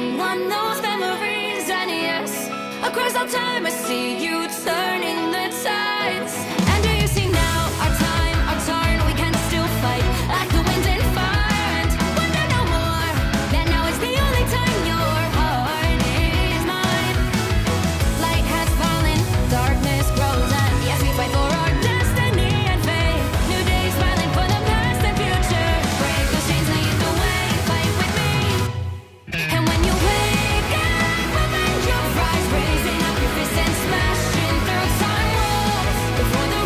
living on those memories. And yes, across all time I see you turning the tides. And do you see now our time, our turn? We can still fight like the wind and fire, and wonder no more that now is the only time your heart is mine. Light has fallen, darkness grows, and yes, we fight for our destiny and fate. New days smiling for the past and future. Break those chains, lead the way, fight with me. And when you wake up, open your eyes, raising up your fists and smashing through time walls. Before the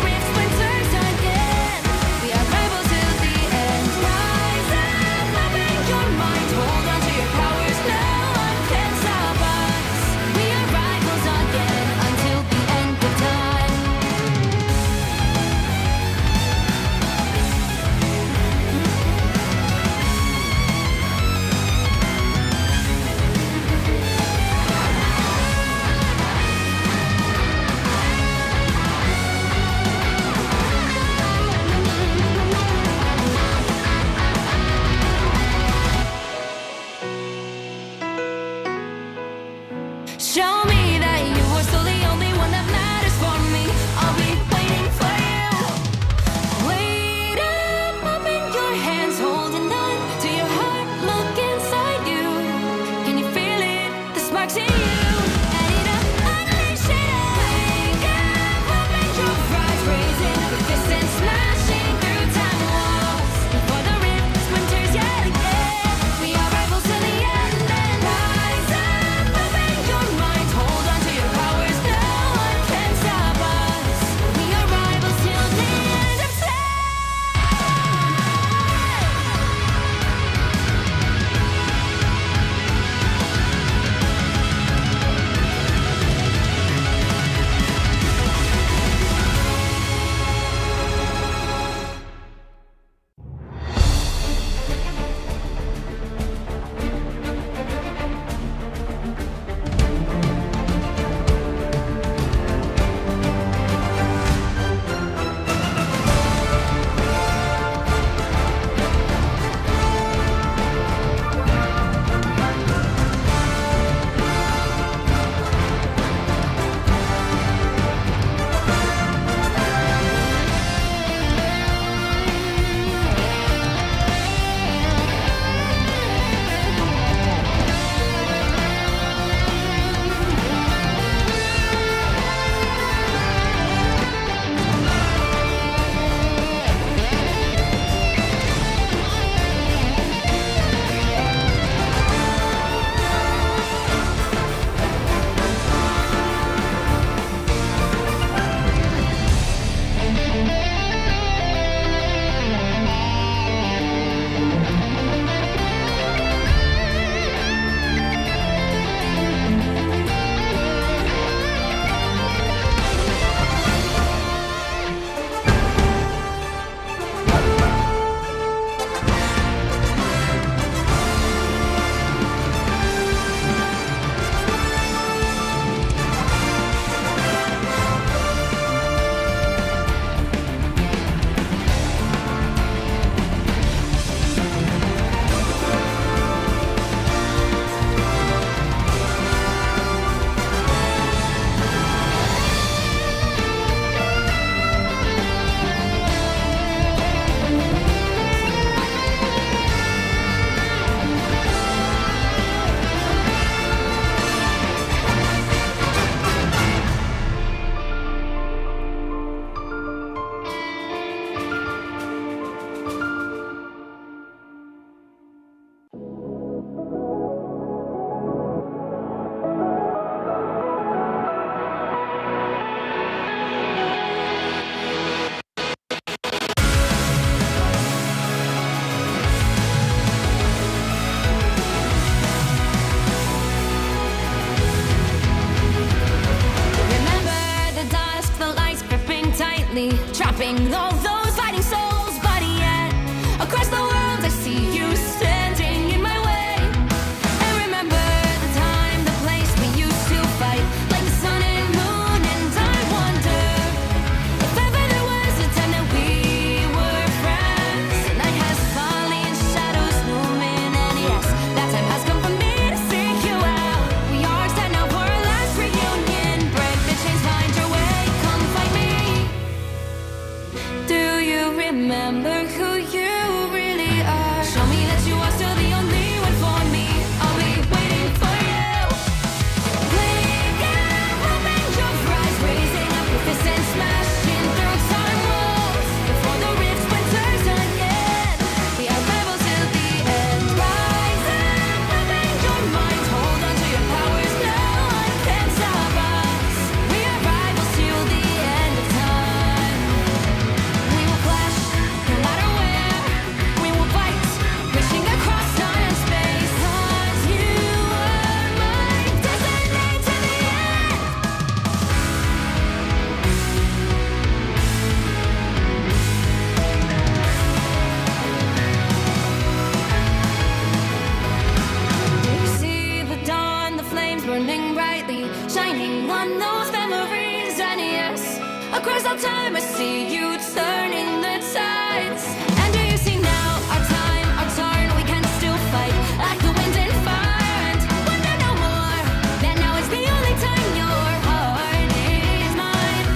Across all time I see you turning the tides. And do you see now our time, our turn? We can still fight like the wind and fire. And wonder no more, that now is the only time your heart is mine.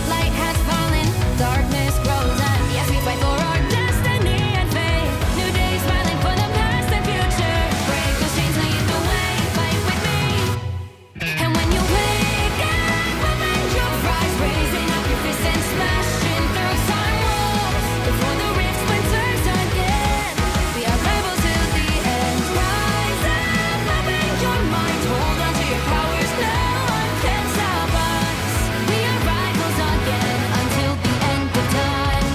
Light has fallen, darkness grows, and yes, we fight for our destiny and fate. New days smiling for the past and future. Break those chains, lead the way, fight with me. And when you wake up, open your eyes, raising up your fists and smashing through time walls. Before the rift splinters again, we are rebels till the end. Rise up, open your mind, hold on to your powers, no one can stop us. We are rivals again until the end of time.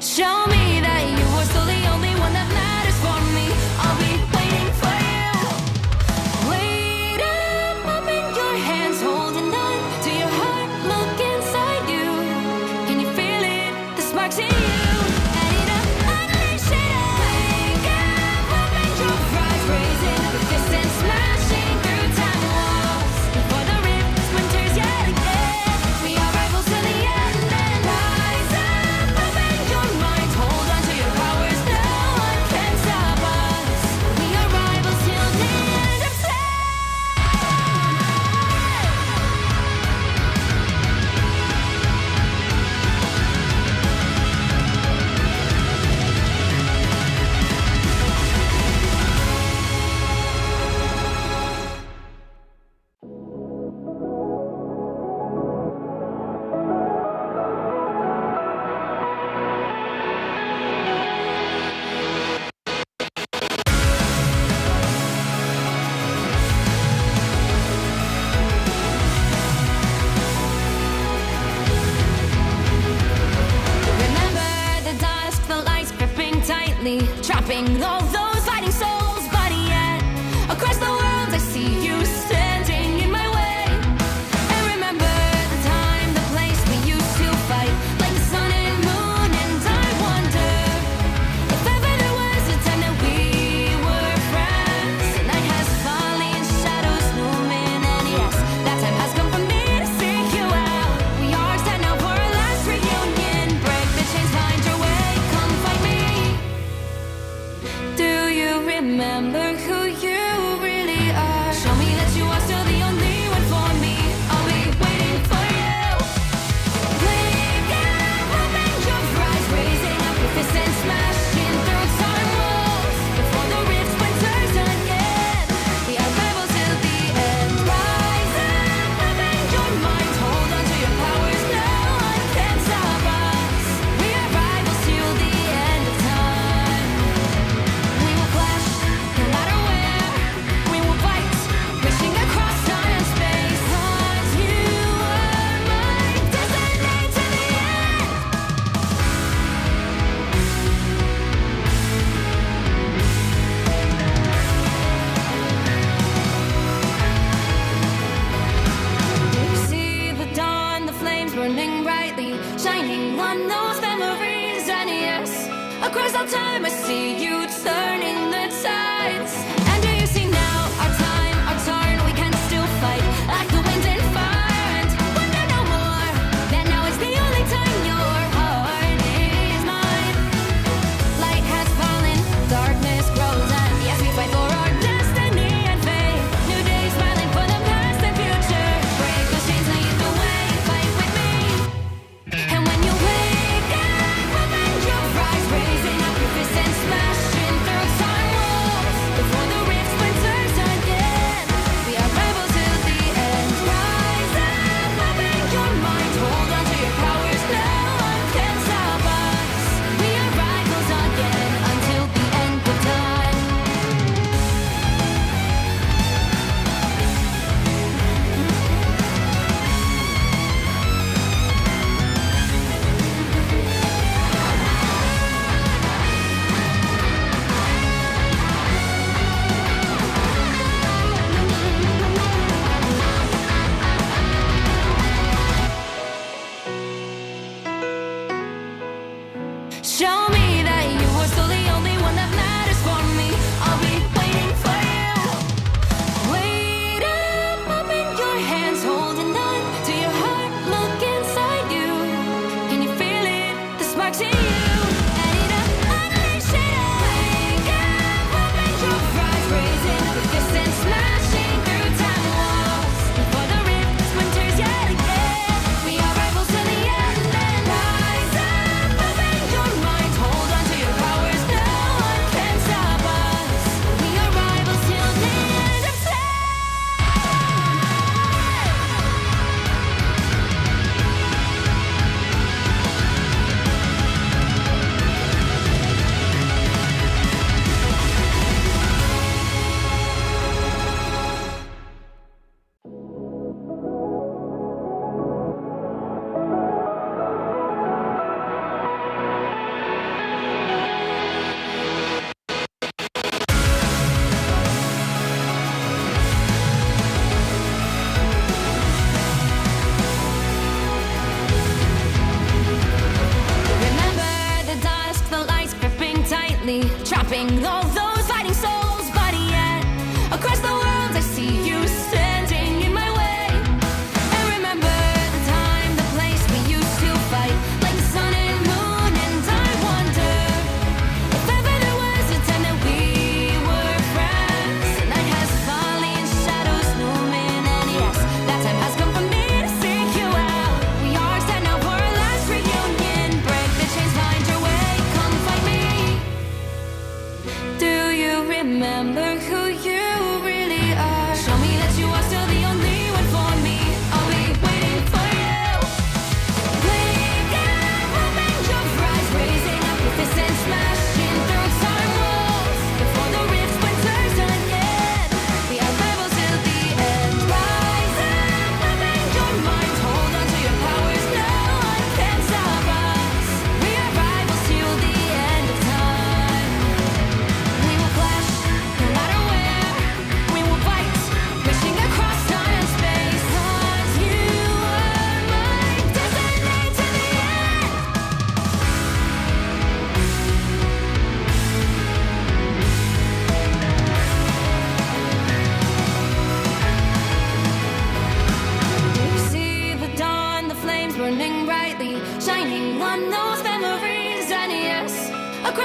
Show me that you are still the only one that matters for me. I'll be waiting for you. Wait up, open your hands, holding on to your heart. Look inside you. Can you feel it? The sparks in you. Add it up, unleash it all. Wake up, open your eyes, raising up your fists and smashing through time walls. Before the rift splinters yet again, we are rivals till the end. And rise up, open your mind, hold on to your powers, no one can stop us. We are rivals till the end of time. Remember the dusk, the lights gripping tightly, trapping all those fighting souls. But yet, across the world, I see you standing in my way. And remember the time, the place we used to fight, like the sun and moon. And I wonder if ever there was a time that we were friends. The night has fallen, shadows looming, and yes, that time has come for me to seek you out. We are set now for our last reunion. Break the chains, find your way, come fight me. Do you remember who you really are? Show me that you are still the only one for me. I'll be waiting for you. Wake up, open your eyes, raising up your fists and smashing through time walls. Before the rift splinters again, we are rebels till the end. Rise up, open your mind, hold on to your powers, no one can stop us. We are rivals till the end of time. We will clash, no matter where. We will fight, reaching across time and space. 'Cause you are my destiny to the end. Do you see the dawn, the flames burning brightly, shining on those memories? And yes, across all time I see you turning the tides. And do you see now our time, our turn? We can still fight like the wind and fire. And wonder no more, that now is the only time your heart is mine. Light has fallen, darkness grows, and yes, we fight for our destiny and fate. New days smiling for the past and future. Break those chains, lead the way, fight with me. And when you wake up, open your eyes, raising up your fists and smashing through time walls. Before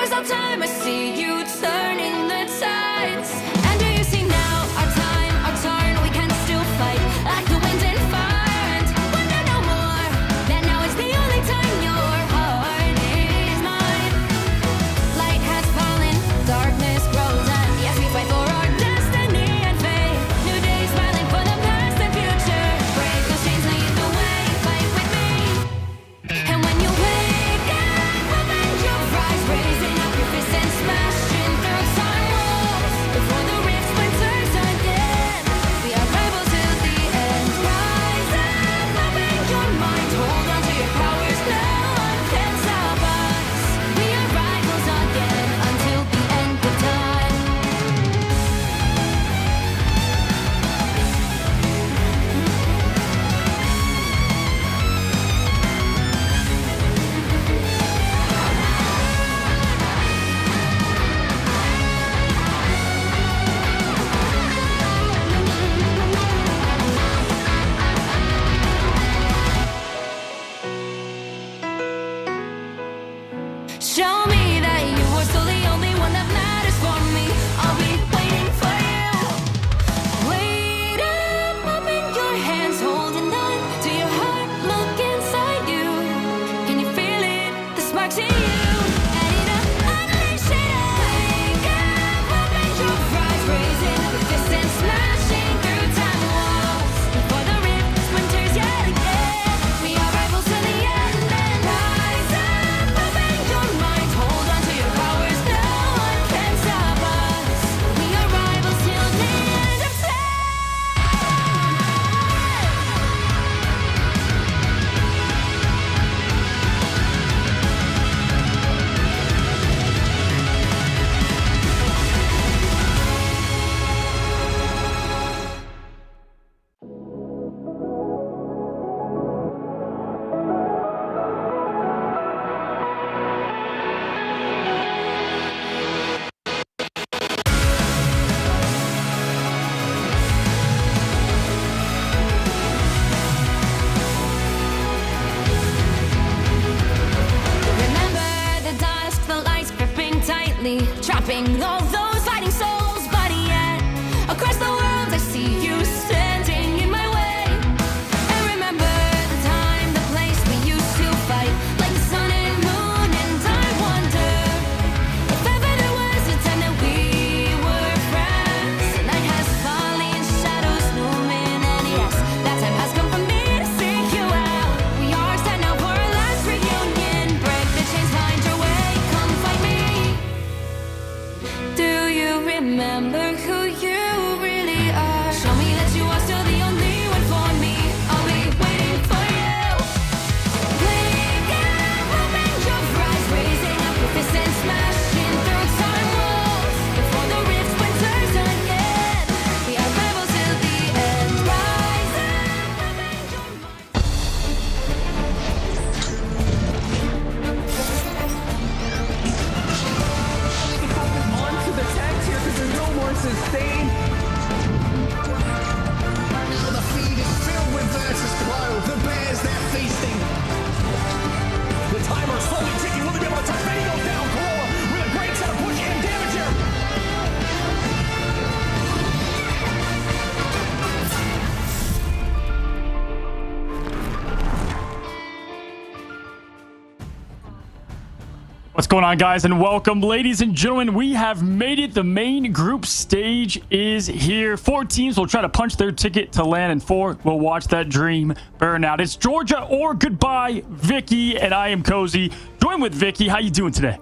Across all time I see you turning the tides. And do you see now our time, our turn? We can still fight like the wind and fire. And wonder no more that now is the only time your heart is mine. Light has fallen, darkness grows, and yes, we fight for our destiny and fate. New days smiling for the past and future. Break those chains, lead the way, fight with me. And when you wake up, open your eyes, raising up your fists and smashing through time walls. Before the rift splinters again, we are rebels till the end. Rise up, open your mind, hold on to your powers, no one can stop us. We are rivals again until the end of time. Show me that you are still the only one that matters for me. I'll be waiting for you. Wait up, open your hands, holding on to your heart. Look inside you. Can you feel it? The sparks in you. Ready to unleash it all. Wake up, open your eyes, raising up your fists and smashing through time walls. Before the rift splinters yet again, we are rivals to the end. And rise up, open your mind, hold on to your powers, no one can stop us. We are rivals till the end of time. Remember the dusk, the lights gripping tightly, trapping all those fighting souls. But yet, across the world, I see you standing in my way. And remember the time, the place we used to fight, like the sun and moon. And I wonder if ever there was a time that we were friends. The night has fallen, shadows looming, and yes, that time has come for me to seek you out. We are set now for our last reunion. Break the chains, find your way, come fight me. Do you remember who you really are? Show me that you are still the only one for me. I'll be waiting for you. Wake up, open your eyes, raising up your fists and smashing through time walls. Before the rift splinters again, we are rebels till the end. Rise up, open your mind. Onto the text here because there's no more sustain. The feed is filled with versus flow. The bears, they're feasting. The timer slowly ticking. Will they be able to touch? Benny goes down. Corolla with a great set of push and damage here. What's going on, guys, and welcome, ladies and gentlemen. We have made it. The main group stage is here. 4 teams will try to punch their ticket to land, and 4 will watch that dream burn out. It's Georgia or goodbye, Vicky, and I am Cozy. Join with Vicky. How you doing today?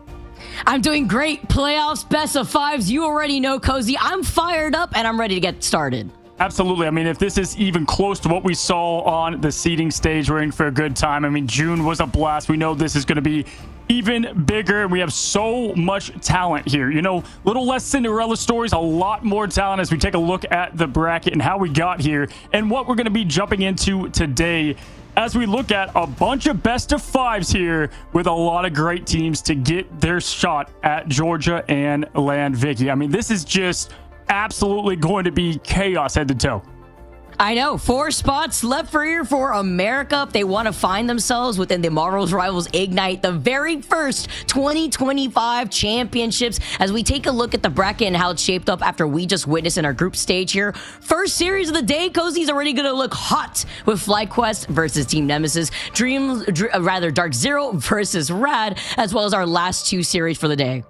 I'm doing great. Playoffs, best of 5s. You already know, Cozy. I'm fired up and I'm ready to get started. Absolutely. I mean, if this is even close to what we saw on the seeding stage, we're in for a good time. I mean, June was a blast. We know this is going to be even bigger. We have so much talent here. You know, little less Cinderella stories, a lot more talent as we take a look at the bracket and how we got here and what we're going to be jumping into today as we look at a bunch of best of 5s here with a lot of great teams to get their shot at Georgia and land Vicky. I mean, this is just absolutely going to be chaos head to toe. I know. 4 spots left for here for America. If they want to find themselves within the Marvel's Rivals Ignite, the very first 2025 championships, as we take a look at the bracket and how it's shaped up after we just witnessed in our group stage here. First series of the day, Cozy's already going to look hot with FlyQuest versus Team Nemesis, Dark Zero versus Rad, as well as our last 2 series for the day.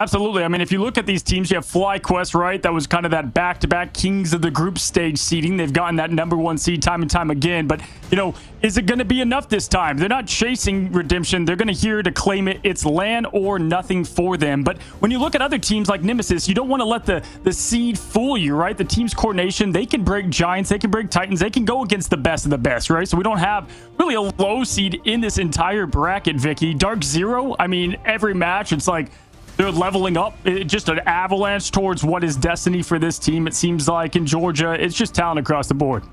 Absolutely. I mean, if you look at these teams, you have FlyQuest, right? That was kind of that back-to-back kings of the group stage seeding. They've gotten that #1 seed time and time again. But, you know, is it going to be enough this time? They're not chasing redemption. They're going to here to claim it. It's land or nothing for them. But when you look at other teams like Nemesis, you don't want to let the seed fool you, right? The team's coordination, they can break Giants, they can break Titans, they can go against the best of the best, right? So we don't have really a low seed in this entire bracket, Vicky. Dark Zero, I mean, every match, it's like they're leveling up. Just an avalanche towards what is destiny for this team. It seems like in Georgia, it's just talent across the board.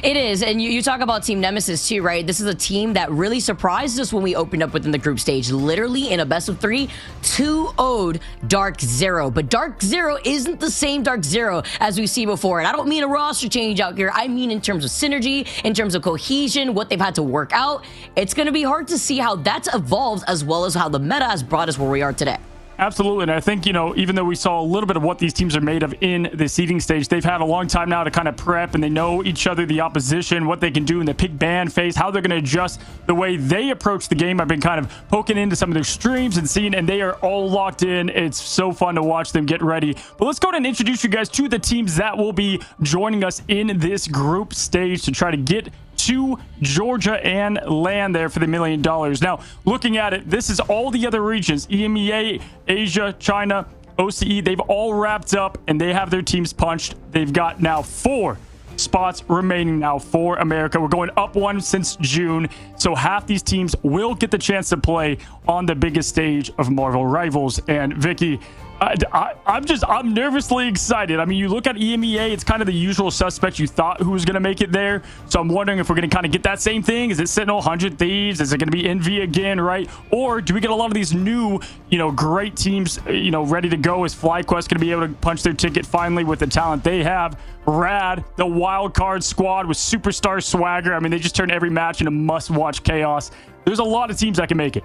It is, and you talk about Team Nemesis too, right? This is a team that really surprised us when we opened up within the group stage. Literally in a best of 3, 2-0'd Dark Zero. But Dark Zero isn't the same Dark Zero as we see before. And I don't mean a roster change out here. I mean in terms of synergy, in terms of cohesion, what they've had to work out. It's going to be hard to see how that's evolved as well as how the meta has brought us where we are today. Absolutely. And I think, you know, even though we saw a little bit of what these teams are made of in the seeding stage, they've had a long time now to kind of prep, and they know each other, the opposition, what they can do in the pick ban phase, how they're going to adjust the way they approach the game. I've been kind of poking into some of their streams and seeing, and they are all locked in. It's so fun to watch them get ready. But let's go ahead and introduce you guys to the teams that will be joining us in this group stage to try to get to Georgia and land there for the $1 million. Now, looking at it, this is all the other regions, EMEA, Asia, China, OCE. They've all wrapped up and they have their teams punched. They've got now 4 spots remaining now for America. We're going up 1 since June, so half these teams will get the chance to play on the biggest stage of Marvel Rivals. And Vicky, I'm nervously excited. I mean, you look at EMEA, it's kind of the usual suspects you thought who was going to make it there. So I'm wondering if we're going to kind of get that same thing. Is it Sentinel, 100 Thieves? Is it going to be Envy again, right? Or do we get a lot of these new, you know, great teams, you know, ready to go? Is FlyQuest going to be able to punch their ticket finally with the talent they have? Rad, the wild card squad with superstar swagger. I mean, they just turn every match into must-watch chaos. There's a lot of teams that can make it.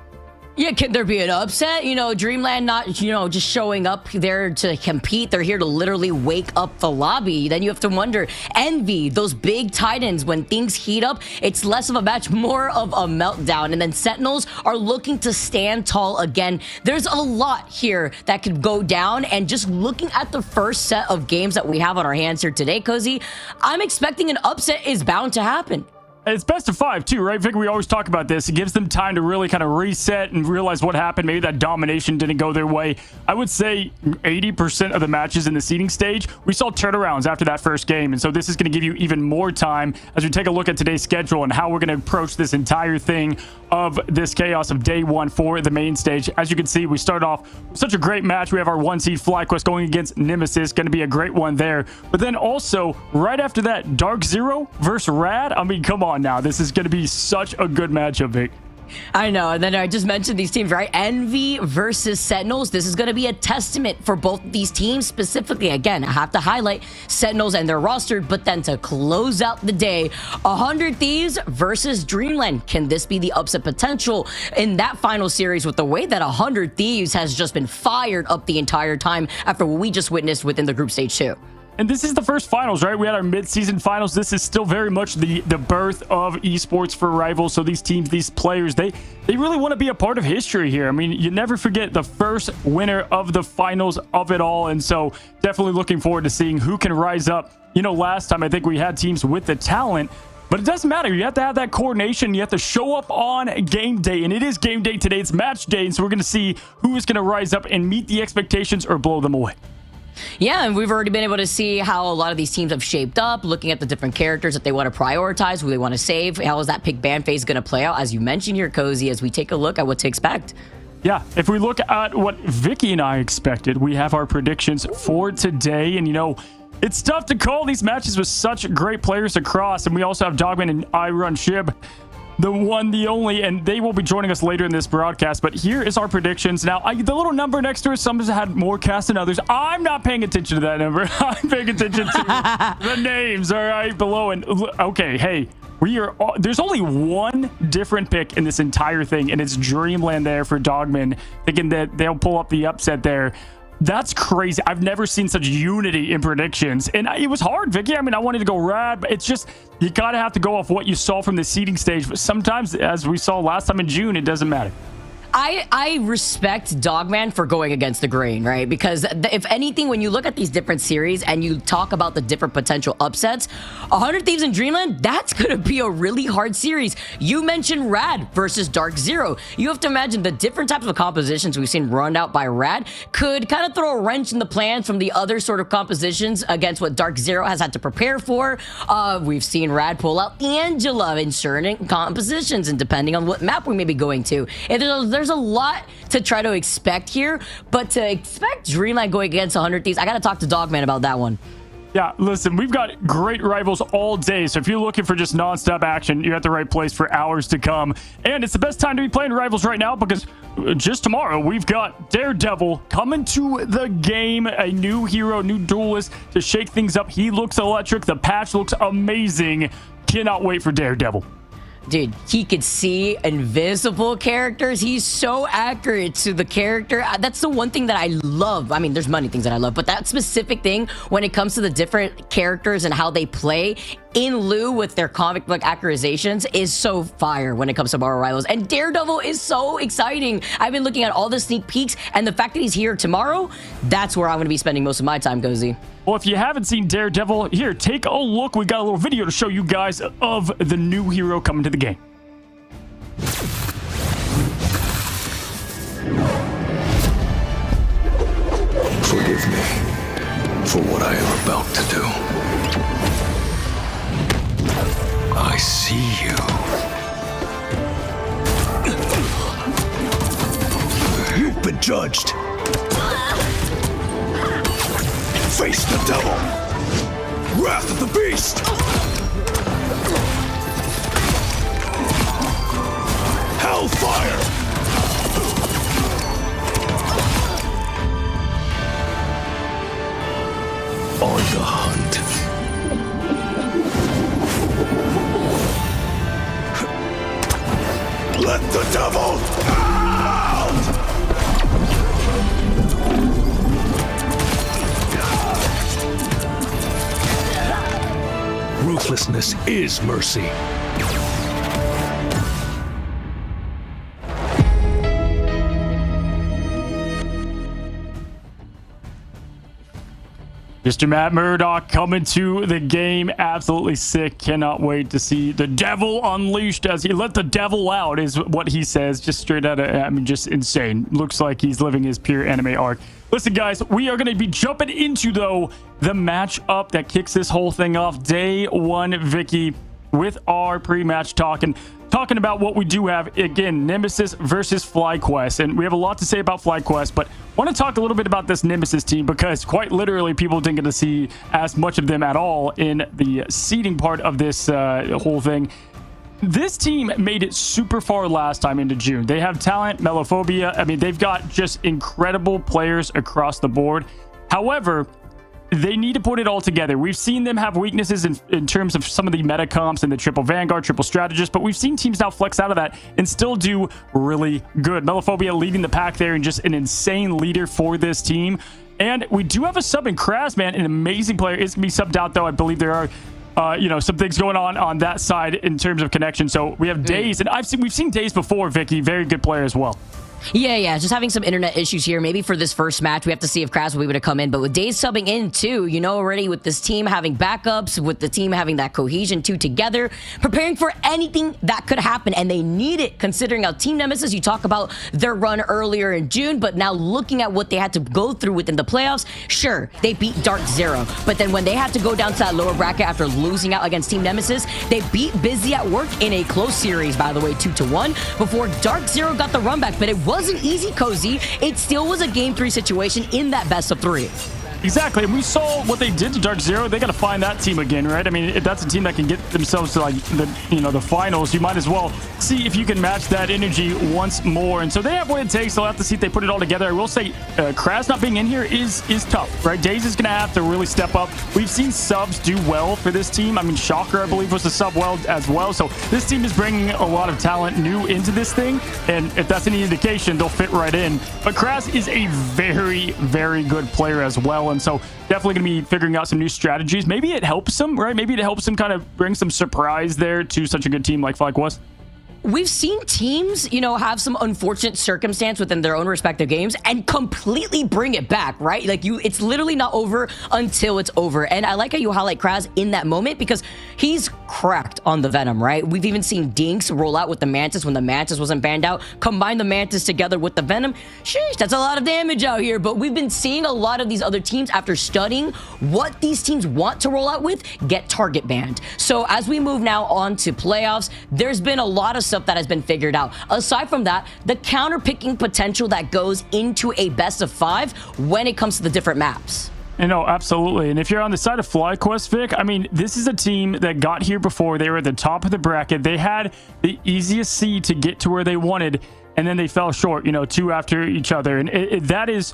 Yeah, can there be an upset? You know, Dreamland not, you know, just showing up there to compete. They're here to literally wake up the lobby. Then you have to wonder, Envy, those big Titans, when things heat up, it's less of a match, more of a meltdown. And then Sentinels are looking to stand tall again. There's a lot here that could go down. And just looking at the first set of games that we have on our hands here today, Cozy, I'm expecting an upset is bound to happen. It's best of 5 too, right, Vic? We always talk about this. It gives them time to really kind of reset and realize what happened. Maybe that domination didn't go their way. I would say 80% of the matches in the seeding stage, we saw turnarounds after that first game. And so this is going to give you even more time as we take a look at today's schedule and how we're going to approach this entire thing of this chaos of day 1 for the main stage. As you can see, we start off with such a great match. We have our 1 seed FlyQuest going against Nemesis. Going to be a great one there. But then also, right after that, Dark Zero versus Rad. I mean, come on now. This is going to be such a good matchup, Vic. I know. And then I just mentioned these teams, right? Envy versus Sentinels. This is going to be a testament for both these teams specifically. Again, I have to highlight Sentinels and their roster, but then to close out the day, 100 Thieves versus Dreamland. Can this be the upset potential in that final series with the way that 100 Thieves has just been fired up the entire time after what we just witnessed within the group stage 2? And this is the first finals, right? We had our mid-season finals. This is still very much the birth of esports for Rivals. So these teams, these players, they really want to be a part of history here. I mean, you never forget the first winner of the finals of it all. And so definitely looking forward to seeing who can rise up. You know, last time I think we had teams with the talent, but it doesn't matter. You have to have that coordination. You have to show up on game day. And it is game day today. It's match day. And so we're going to see who is going to rise up and meet the expectations or blow them away. Yeah, and we've already been able to see how a lot of these teams have shaped up, looking at the different characters that they want to prioritize, who they want to save. How is that pick ban phase going to play out, as you mentioned here, Cozy, as we take a look at what to expect? Yeah, if we look at what Vicky and I expected, we have our predictions for today. And, you know, it's tough to call these matches with such great players across. And we also have Dogman and I Run Shib. the one, the only, and they will be joining us later in this broadcast. But here is our predictions. Now, the little number next to it, some has had more cast than others. I'm not paying attention to that number. I'm paying attention to the names, all right, below. And okay, hey, there's only one different pick in this entire thing, and it's Dreamland there for Dogman, thinking that they'll pull up the upset there. That's crazy. I've never seen such unity in predictions. And it was hard, Vicky. I mean, I wanted to go Rad, but it's just, you gotta have to go off what you saw from the seeding stage. But sometimes, as we saw last time in June, it doesn't matter. I respect Dogman for going against the grain, right? Because if anything, when you look at these different series and you talk about the different potential upsets, 100 Thieves in Dreamland, that's going to be a really hard series. You mentioned Rad versus Dark Zero. You have to imagine the different types of compositions we've seen run out by Rad could kind of throw a wrench in the plans from the other sort of compositions against what Dark Zero has had to prepare for. We've seen Rad pull out Angela in certain compositions, and depending on what map we may be going to. And there's a lot to try to expect here, but to expect Dreamland going against 100 Thieves, I gotta talk to Dogman about that one. Yeah, listen, we've got great rivals all day, so if you're looking for just non-stop action, you're at the right place for hours to come. And it's the best time to be playing rivals right now, because just tomorrow, we've got Daredevil coming to the game, a new hero, new duelist to shake things up. He looks electric. The patch looks amazing. Cannot wait for Daredevil. Dude, he could see invisible characters. He's so accurate to the character. That's the one thing that I love. I mean, there's many things that I love, but that specific thing when it comes to the different characters and how they play in lieu with their comic book accuratizations is so fire when it comes to Marvel Rivals. And Daredevil is so exciting. I've been looking at all the sneak peeks, and the fact that he's here tomorrow, that's where I'm going to be spending most of my time, Cozy. Well, if you haven't seen Daredevil, here, take a look. We got a little video to show you guys of the new hero coming to the game. Forgive me for what I am about to do. I see you. You've been judged. Face the devil! Wrath of the beast! Hellfire! On the hunt. Let the devil out! Ruthlessness is mercy. Mr. Matt Murdock coming to the game. Absolutely sick. Cannot wait to see the devil unleashed as he let the devil out is what he says. Just straight out of, I mean, just insane. Looks like he's living his pure anime arc. Listen, guys, we are going to be jumping into, though, the matchup that kicks this whole thing off. Day one, Vicky, with our pre-match talking about what we do have. Again, Nemesis versus FlyQuest. And we have a lot to say about FlyQuest, but I want to talk a little bit about this Nemesis team because quite literally people didn't get to see as much of them at all in the seeding part of this whole thing. This team made it super far last time into June. They have talent, Melophobia. I mean, they've got just incredible players across the board. However, they need to put it all together. We've seen them have weaknesses in terms of some of the meta comps and the triple Vanguard, triple strategist, but we've seen teams now flex out of that and still do really good. Melophobia leading the pack there and just an insane leader for this team. And we do have a sub in Kraz, man, an amazing player. It's going to be subbed out, though. I believe there are some things going on that side in terms of connection. So we have Days, and we've seen Days before, Vicky. Very good player as well. Yeah, just having some internet issues here. Maybe for this first match, we have to see if Kraz will be able to come in. But with Days subbing in, too, you know already with this team having backups, with the team having that cohesion, too, together, preparing for anything that could happen. And they need it, considering how Team Nemesis, you talk about their run earlier in June, but now looking at what they had to go through within the playoffs, sure, they beat Dark Zero. But then when they had to go down to that lower bracket after losing out against Team Nemesis, they beat Busy at Work in a close series, by the way, 2-1, before Dark Zero got the run back. But it wasn't easy, Cozy. It still was a game 3 situation in that best of 3. Exactly. And we saw what they did to Dark Zero. They got to find that team again, right? I mean, if that's a team that can get themselves to like the finals, you might as well see if you can match that energy once more. And so they have what it takes. They'll have to see if they put it all together. I will say Kraz not being in here is tough, right? Daze is going to have to really step up. We've seen subs do well for this team. I mean, Shocker, I believe, was a sub well as well. So this team is bringing a lot of talent new into this thing. And if that's any indication, they'll fit right in. But Kraz is a very, very good player as well. And so definitely going to be figuring out some new strategies. Maybe it helps him, right? Maybe it helps him kind of bring some surprise there to such a good team like FlyQuest. We've seen teams, have some unfortunate circumstance within their own respective games and completely bring it back, right? Like it's literally not over until it's over. And I like how you highlight Kraz in that moment because he's cracked on the Venom, right? We've even seen Dinks roll out with the Mantis when the Mantis wasn't banned out. Combine the Mantis together with the Venom. Sheesh, that's a lot of damage out here. But we've been seeing a lot of these other teams, after studying what these teams want to roll out with, get target banned. So as we move now on to playoffs, there's been a lot of stuff that has been figured out. Aside from that, the counter picking potential that goes into a best of 5 when it comes to the different maps. Absolutely. And if you're on the side of FlyQuest, Vic, I mean, this is a team that got here before. They were at the top of the bracket. They had the easiest seed to get to where they wanted, and then they fell short, 2 after each other. And that is...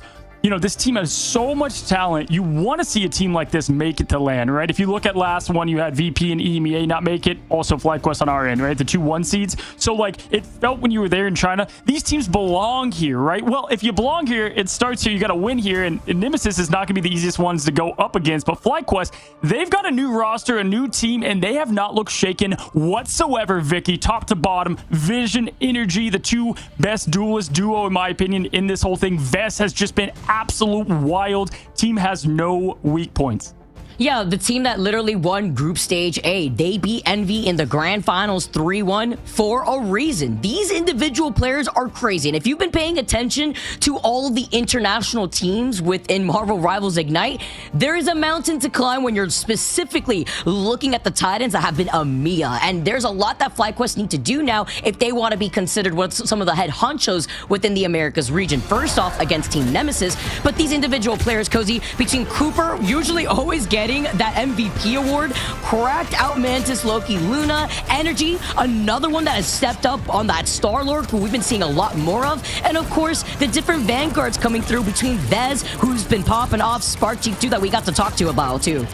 this team has so much talent. You want to see a team like this make it to LAN, right? If you look at last one, you had VP and EMEA not make it. Also FlyQuest on our end, right? The 2-1 seeds. So, like, it felt when you were there in China, these teams belong here, right? Well, if you belong here, it starts here. You got to win here. And Nemesis is not going to be the easiest ones to go up against. But FlyQuest, they've got a new roster, a new team, and they have not looked shaken whatsoever, Vicky. Top to bottom, Vision, Energy, the 2 best duelist duo, in my opinion, in this whole thing. Vest has just been absolute wild. Team has no weak points. Yeah, the team that literally won Group Stage A. They beat Envy in the Grand Finals 3-1 for a reason. These individual players are crazy. And if you've been paying attention to all of the international teams within Marvel Rivals Ignite, there is a mountain to climb when you're specifically looking at the Titans that have been EMEA. And there's a lot that FlyQuest need to do now if they want to be considered with some of the head honchos within the Americas region. First off, against Team Nemesis. But these individual players, Cozy, between Cooper, usually always getting that MVP award, cracked out Mantis, Loki, Luna, Energy, another one that has stepped up on that Star-Lord, who we've been seeing a lot more of, and of course, the different Vanguards coming through between Vez, who's been popping off, Spark Chief too, that we got to talk to about too.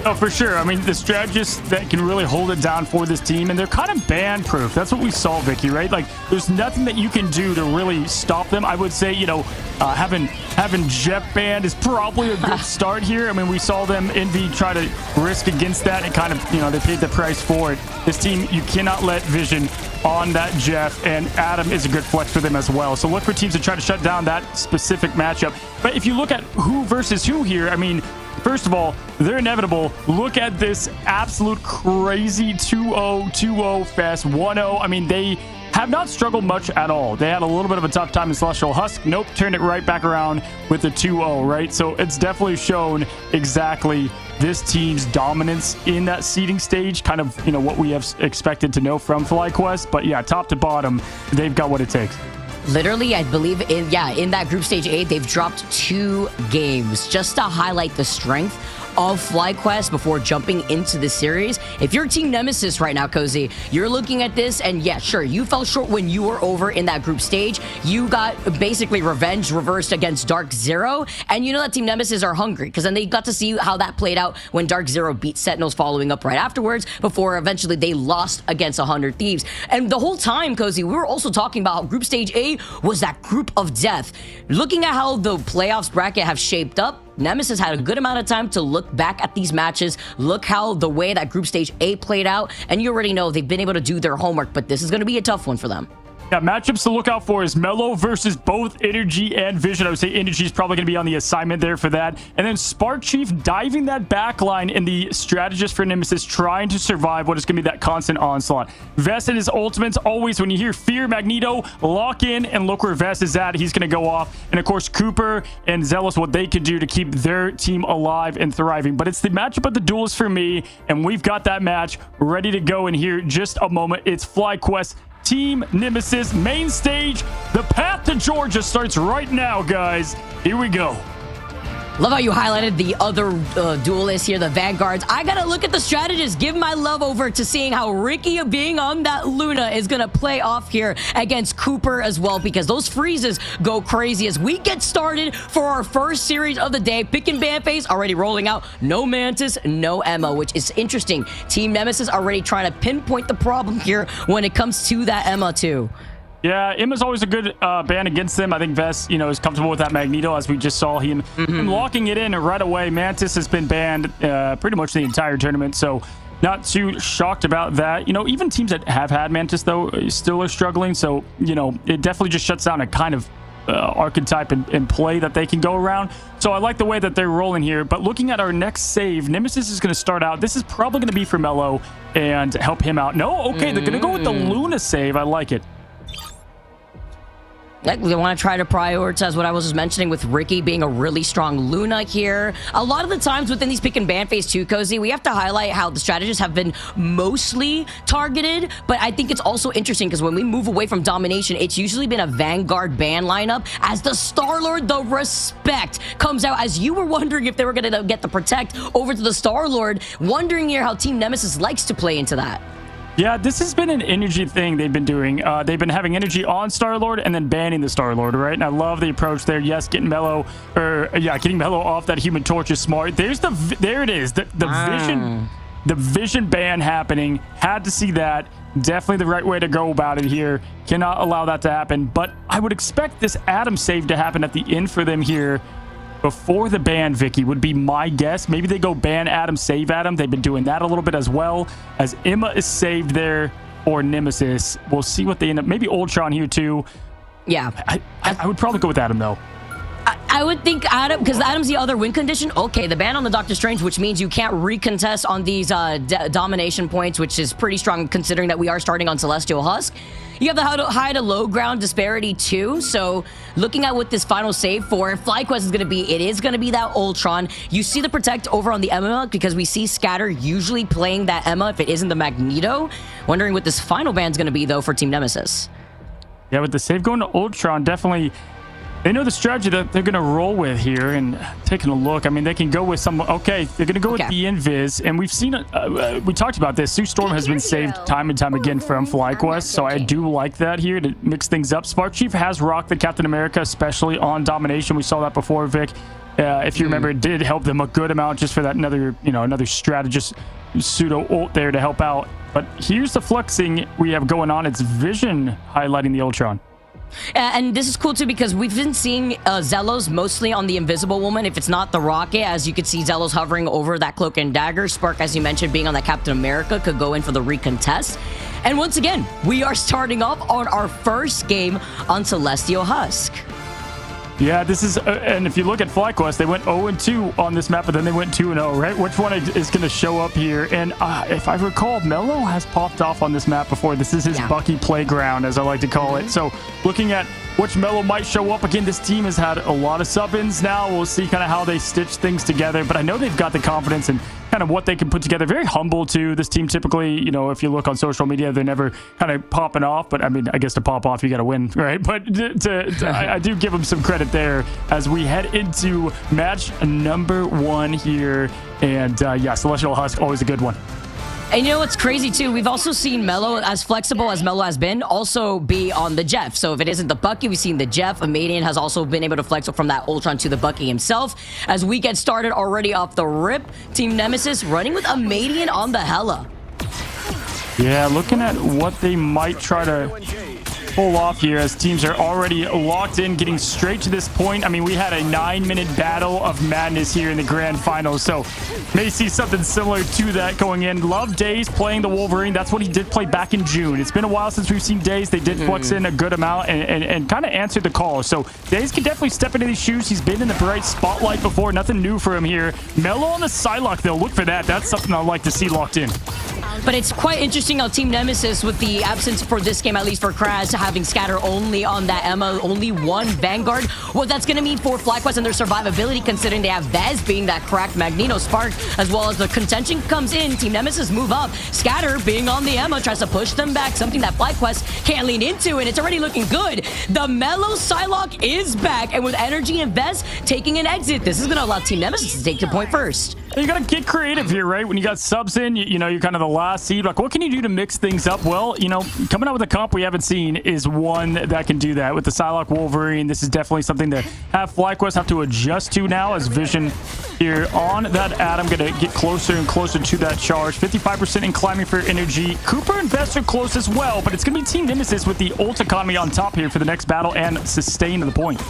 Oh, for sure. I mean, the strategists that can really hold it down for this team, and they're kind of ban-proof. That's what we saw, Vicky, right? Like, there's nothing that you can do to really stop them. I would say, having Jeff banned is probably a good start here. I mean, we saw them, Envy, try to risk against that, and kind of, they paid the price for it. This team, you cannot let Vision on that Jeff, and Adam is a good flex for them as well. So look for teams to try to shut down that specific matchup. But if you look at who versus who here, I mean, first of all, they're inevitable. Look at this absolute crazy 2-0, 2-0 fest, 1-0. I mean, they have not struggled much at all. They had a little bit of a tough time in Celestial Husk. Nope, turned it right back around with the 2-0, right? So it's definitely shown exactly this team's dominance in that seeding stage, kind of, what we have expected to know from FlyQuest. But yeah, top to bottom, they've got what it takes. Literally, I believe in that Group Stage 8, they've dropped 2 games just to highlight the strength of FlyQuest before jumping into the series. If you're Team Nemesis right now, Cozy, you're looking at this, and yeah, sure, you fell short when you were over in that group stage. You got basically revenge reversed against Dark Zero, and you know that Team Nemesis are hungry, because then they got to see how that played out when Dark Zero beat Sentinels following up right afterwards, before eventually they lost against 100 Thieves. And the whole time, Cozy, we were also talking about how Group Stage A was that group of death. Looking at how the playoffs bracket have shaped up, Nemesis had a good amount of time to look back at these matches, look how the way that Group Stage A played out, and you already know they've been able to do their homework, but this is going to be a tough one for them. Yeah, matchups to look out for is Mellow versus both Energy and Vision. I would say Energy is probably going to be on the assignment there for that. And then Spark Chief diving that back line, and the strategist for Nemesis trying to survive what is going to be that constant onslaught. Vest and his ultimates, always when you hear Fear, Magneto, lock in and look where Vest is at. He's going to go off. And of course, Cooper and Zealous, what they can do to keep their team alive and thriving. But it's the matchup of the duelists for me, and we've got that match ready to go in here just a moment. It's FlyQuest Team Nemesis main stage. The path to Georgia starts right now, guys. Here we go. Love how you highlighted the other duelists here, the Vanguards. I gotta look at the strategists. Give my love over to seeing how Ricky being on that Luna is gonna play off here against Cooper as well, because those freezes go crazy as we get started for our first series of the day. Pick and ban phase already rolling out. No Mantis, no Emma, which is interesting. Team Nemesis already trying to pinpoint the problem here when it comes to that Emma too. Yeah, Emma's always a good ban against them. I think Vest, is comfortable with that Magneto, as we just saw him locking it in right away. Mantis has been banned pretty much the entire tournament, so not too shocked about that. Even teams that have had Mantis, though, still are struggling, so, it definitely just shuts down a kind of archetype and play that they can go around. So I like the way that they're rolling here. But looking at our next save, Nemesis is going to start out. This is probably going to be for Mello and help him out. No, okay, they're going to go with the Luna save. I like it. They want to try to prioritize what I was just mentioning with Ricky being a really strong Luna here. A lot of the times within these pick and ban phase 2, Cozy, we have to highlight how the strategists have been mostly targeted, but I think it's also interesting because when we move away from domination, it's usually been a Vanguard ban lineup as the Star-Lord, the respect comes out, as you were wondering if they were going to get the protect over to the Star-Lord, wondering here how Team Nemesis likes to play into that. Yeah, this has been an energy thing they've been doing. They've been having energy on Star-Lord and then banning the Star-Lord, right? And I love the approach there. Yes, getting Mello off that Human Torch is smart. There it is. The vision ban happening. Had to see that. Definitely the right way to go about it here. Cannot allow that to happen. But I would expect this Adam save to happen at the end for them here. Before the ban, Vicky, would be my guess. Maybe they go ban Adam, save Adam. They've been doing that a little bit as well. As Emma is saved there, or Nemesis. We'll see what they end up. Maybe Ultron here too. Yeah. I would probably go with Adam, though. I would think Adam, because Adam's the other win condition. Okay, the ban on the Doctor Strange, which means you can't recontest on these domination points, which is pretty strong considering that we are starting on Celestial Husk. You have the high to low ground disparity too. So looking at what this final save for FlyQuest is going to be, it is going to be that Ultron. You see the protect over on the Emma because we see Scatter usually playing that Emma if it isn't the Magneto. Wondering what this final ban is going to be though for Team Nemesis. Yeah, with the save going to Ultron, definitely they know the strategy that they're going to roll with here. And taking a look, I mean, they can go with some. Okay, they're going to go with the Invis, and we've seen it. We talked about this. Sue Storm has been saved time and time again from FlyQuest, so I do like that here to mix things up. Spark Chief has rocked the Captain America, especially on domination. We saw that before, Vic. If you remember, it did help them a good amount just for that another strategist pseudo ult there to help out. But here's the fluxing we have going on. It's Vision highlighting the Ultron. And this is cool too because we've been seeing Zelos mostly on the Invisible Woman. If it's not the Rocket, as you can see Zelos hovering over that Cloak and Dagger. Spark, as you mentioned, being on that Captain America, could go in for the recontest. And once again, we are starting off on our first game on Celestial Husk. Yeah, this is, and if you look at FlyQuest, they went 0-2 on this map, but then they went 2-0, right? Which one is going to show up here? And if I recall, Mello has popped off on this map before. This is his Bucky playground, as I like to call it. So looking at which Mello might show up, again, this team has had a lot of sub-ins now. We'll see kind of how they stitch things together, but I know they've got the confidence and kind of what they can put together. Very humble, too. This team typically, if you look on social media, they're never kind of popping off, but I mean, I guess to pop off, you got to win, right? But I do give them some credit there as we head into match number 1 here. And yeah, Celestial Husk, always a good one. And you know what's crazy too? We've also seen Mello, as flexible as Mello has been, also be on the Jeff. So if it isn't the Bucky, we've seen the Jeff. Amadian has also been able to flex from that Ultron to the Bucky himself. As we get started already off the rip, Team Nemesis running with Amadian on the Hela. Yeah, looking at what they might try to pull off here as teams are already locked in, getting straight to this point. I mean, we had a 9-minute battle of madness here in the grand finals, so may see something similar to that going in. Love Days playing the Wolverine. That's what he did play back in June. It's been a while since we've seen Days. They did flex in a good amount and kind of answer the call. So Days can definitely step into these shoes. He's been in the bright spotlight before. Nothing new for him here. Mello on the Psylocke, though. Look for that. That's something I'd like to see locked in. But it's quite interesting how Team Nemesis, with the absence for this game, at least for Kraz, having Scatter only on that Emma, only one Vanguard, what that's going to mean for FlyQuest and their survivability, considering they have Vez being that cracked Magneto Spark, as well as the contention comes in. Team Nemesis move up. Scatter being on the Emma tries to push them back, something that FlyQuest can't lean into, and it's already looking good. The Mellow Psylocke is back, and with Energy and Vez taking an exit, this is going to allow Team Nemesis to take the point first. You gotta get creative here, right? When you got subs in, you know, you're kind of the last seed. Like, what can you do to mix things up? Well, you know, coming out with a comp we haven't seen is one that can do that. With the Psylocke Wolverine, this is definitely something that FlyQuest have to adjust to now, as Vision here on that Atom gonna get closer and closer to that charge. 55% in climbing for Energy. Cooper and Vest are close as well, but it's gonna be Team Nemesis with the ult economy on top here for the next battle and sustain the point.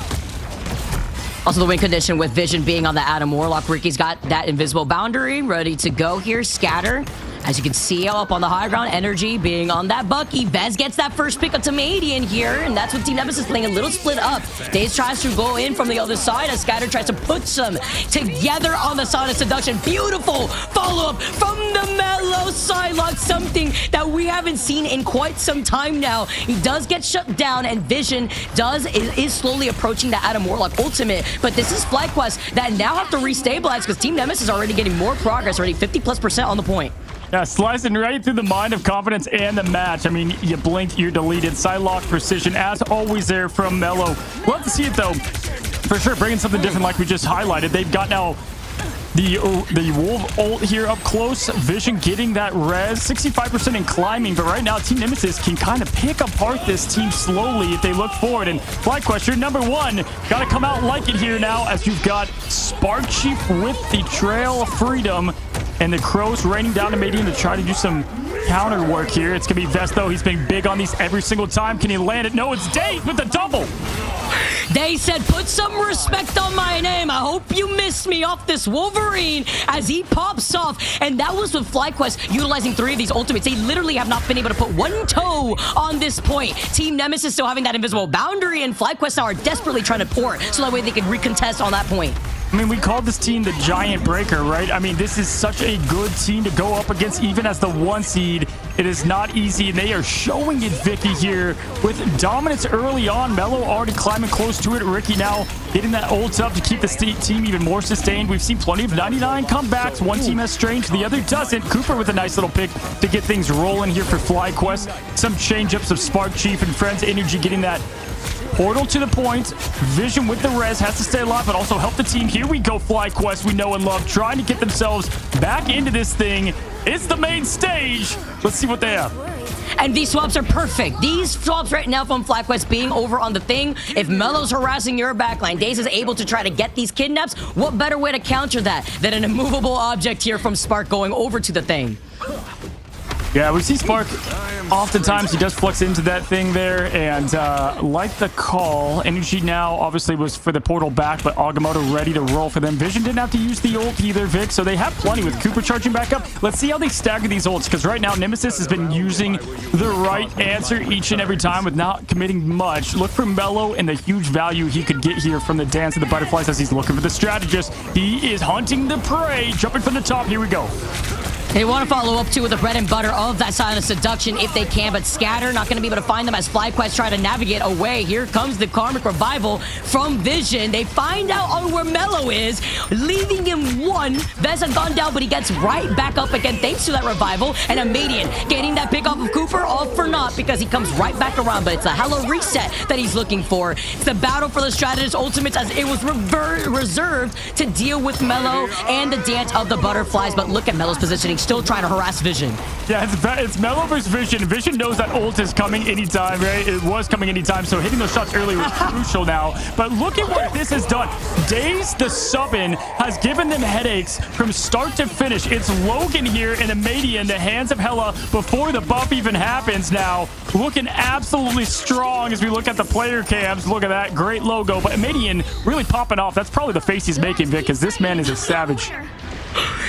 Also, the win condition with Vision being on the Adam Warlock. Ricky's got that invisible boundary ready to go here. Scatter, as you can see, up on the high ground. Energy being on that Bucky. Vez gets that first pick up to Madian here, and that's what Team Nemesis playing a little split up. Daze tries to go in from the other side as Scatter tries to put some together on the side of Seduction. Beautiful follow-up from the Mellow Psylocke, something that we haven't seen in quite some time now. He does get shut down, and Vision is slowly approaching the Adam Warlock ultimate, but this is FlyQuest that now have to restabilize because Team Nemesis is already getting more progress, already 50+% on the point. Yeah, slicing right through the mind of confidence and the match. I mean, you blink, you're deleted. Psylocke precision, as always, there from Mellow. Love to see it, though. For sure, bringing something different like we just highlighted. They've got now the Wolf ult here up close. Vision getting that res. 65% in climbing, but right now, Team Nemesis can kind of pick apart this team slowly if they look forward. And FlyQuest, you're number one. Got to come out like it here now, as you've got Spark Chief with the Trail of Freedom. And the Crows raining down to Madian to try to do some counter work here. It's going to be Vest, though. He's been big on these every single time. Can he land it? No, it's Dave with the double. They said, put some respect on my name. I hope you miss me off this Wolverine as he pops off. And that was with FlyQuest utilizing 3 of these ultimates. They literally have not been able to put one toe on this point. Team Nemesis still having that invisible boundary, and FlyQuest now are desperately trying to pour so that way they can recontest on that point. I mean, we called this team the Giant Breaker, right? I mean, this is such a good team to go up against, even as the 1 seed. It is not easy, and they are showing it, Vicky, here with dominance early on. Mellow already climbing close to it. Ricky now hitting that ult up to keep the team even more sustained. We've seen plenty of 99 comebacks. One team has Strange, the other doesn't. Cooper with a nice little pick to get things rolling here for FlyQuest. Some change-ups of Spark Chief and Friends. Energy getting that portal to the point. Vision with the res has to stay alive, but also help the team. Here we go, FlyQuest, we know and love, trying to get themselves back into this thing. It's the main stage. Let's see what they have. And these swaps are perfect. These swaps right now from FlyQuest being over on the thing. If Mellow's harassing your backline, Daze is able to try to get these kidnaps. What better way to counter that than an immovable object here from Spark going over to the thing? Yeah, we see Spark oftentimes. He does flex into that thing there, and like the call, Energy now obviously was for the portal back, but Agamotto ready to roll for them. Vision didn't have to use the ult either, Vic, so they have plenty with Cooper charging back up. Let's see how they stagger these ults, because right now Nemesis has been using the right answer each and every time with not committing much. Look for Mellow and the huge value he could get here from the Dance of the Butterflies as he's looking for the strategist. He is hunting the prey. Jumping from the top. Here we go. They want to follow up, too, with the bread and butter of that side of Seduction if they can, but Scatter not going to be able to find them as FlyQuest try to navigate away. Here comes the Karmic Revival from Vision. They find out on where Mellow is, leaving him one. Vez has gone down, but he gets right back up again thanks to that Revival. And a Madian getting that pick off of Cooper, all for naught because he comes right back around, but it's a hello reset that he's looking for. It's the battle for the Strategist Ultimates as it was reserved to deal with Mellow and the Dance of the Butterflies, but look at Mellow's positioning. Still trying to harass Vision. Yeah, it's Mellow versus Vision. Vision knows that ult is coming anytime, right? It was coming anytime, so hitting those shots earlier was crucial now. But look at what this has done. Daze the sub-in has given them headaches from start to finish. It's Logan here in a Madian, the hands of Hela before the buff even happens now. Looking absolutely strong as we look at the player cams. Look at that, great logo. But Madian really popping off. That's probably the face he's making, Vic, because this man is a savage.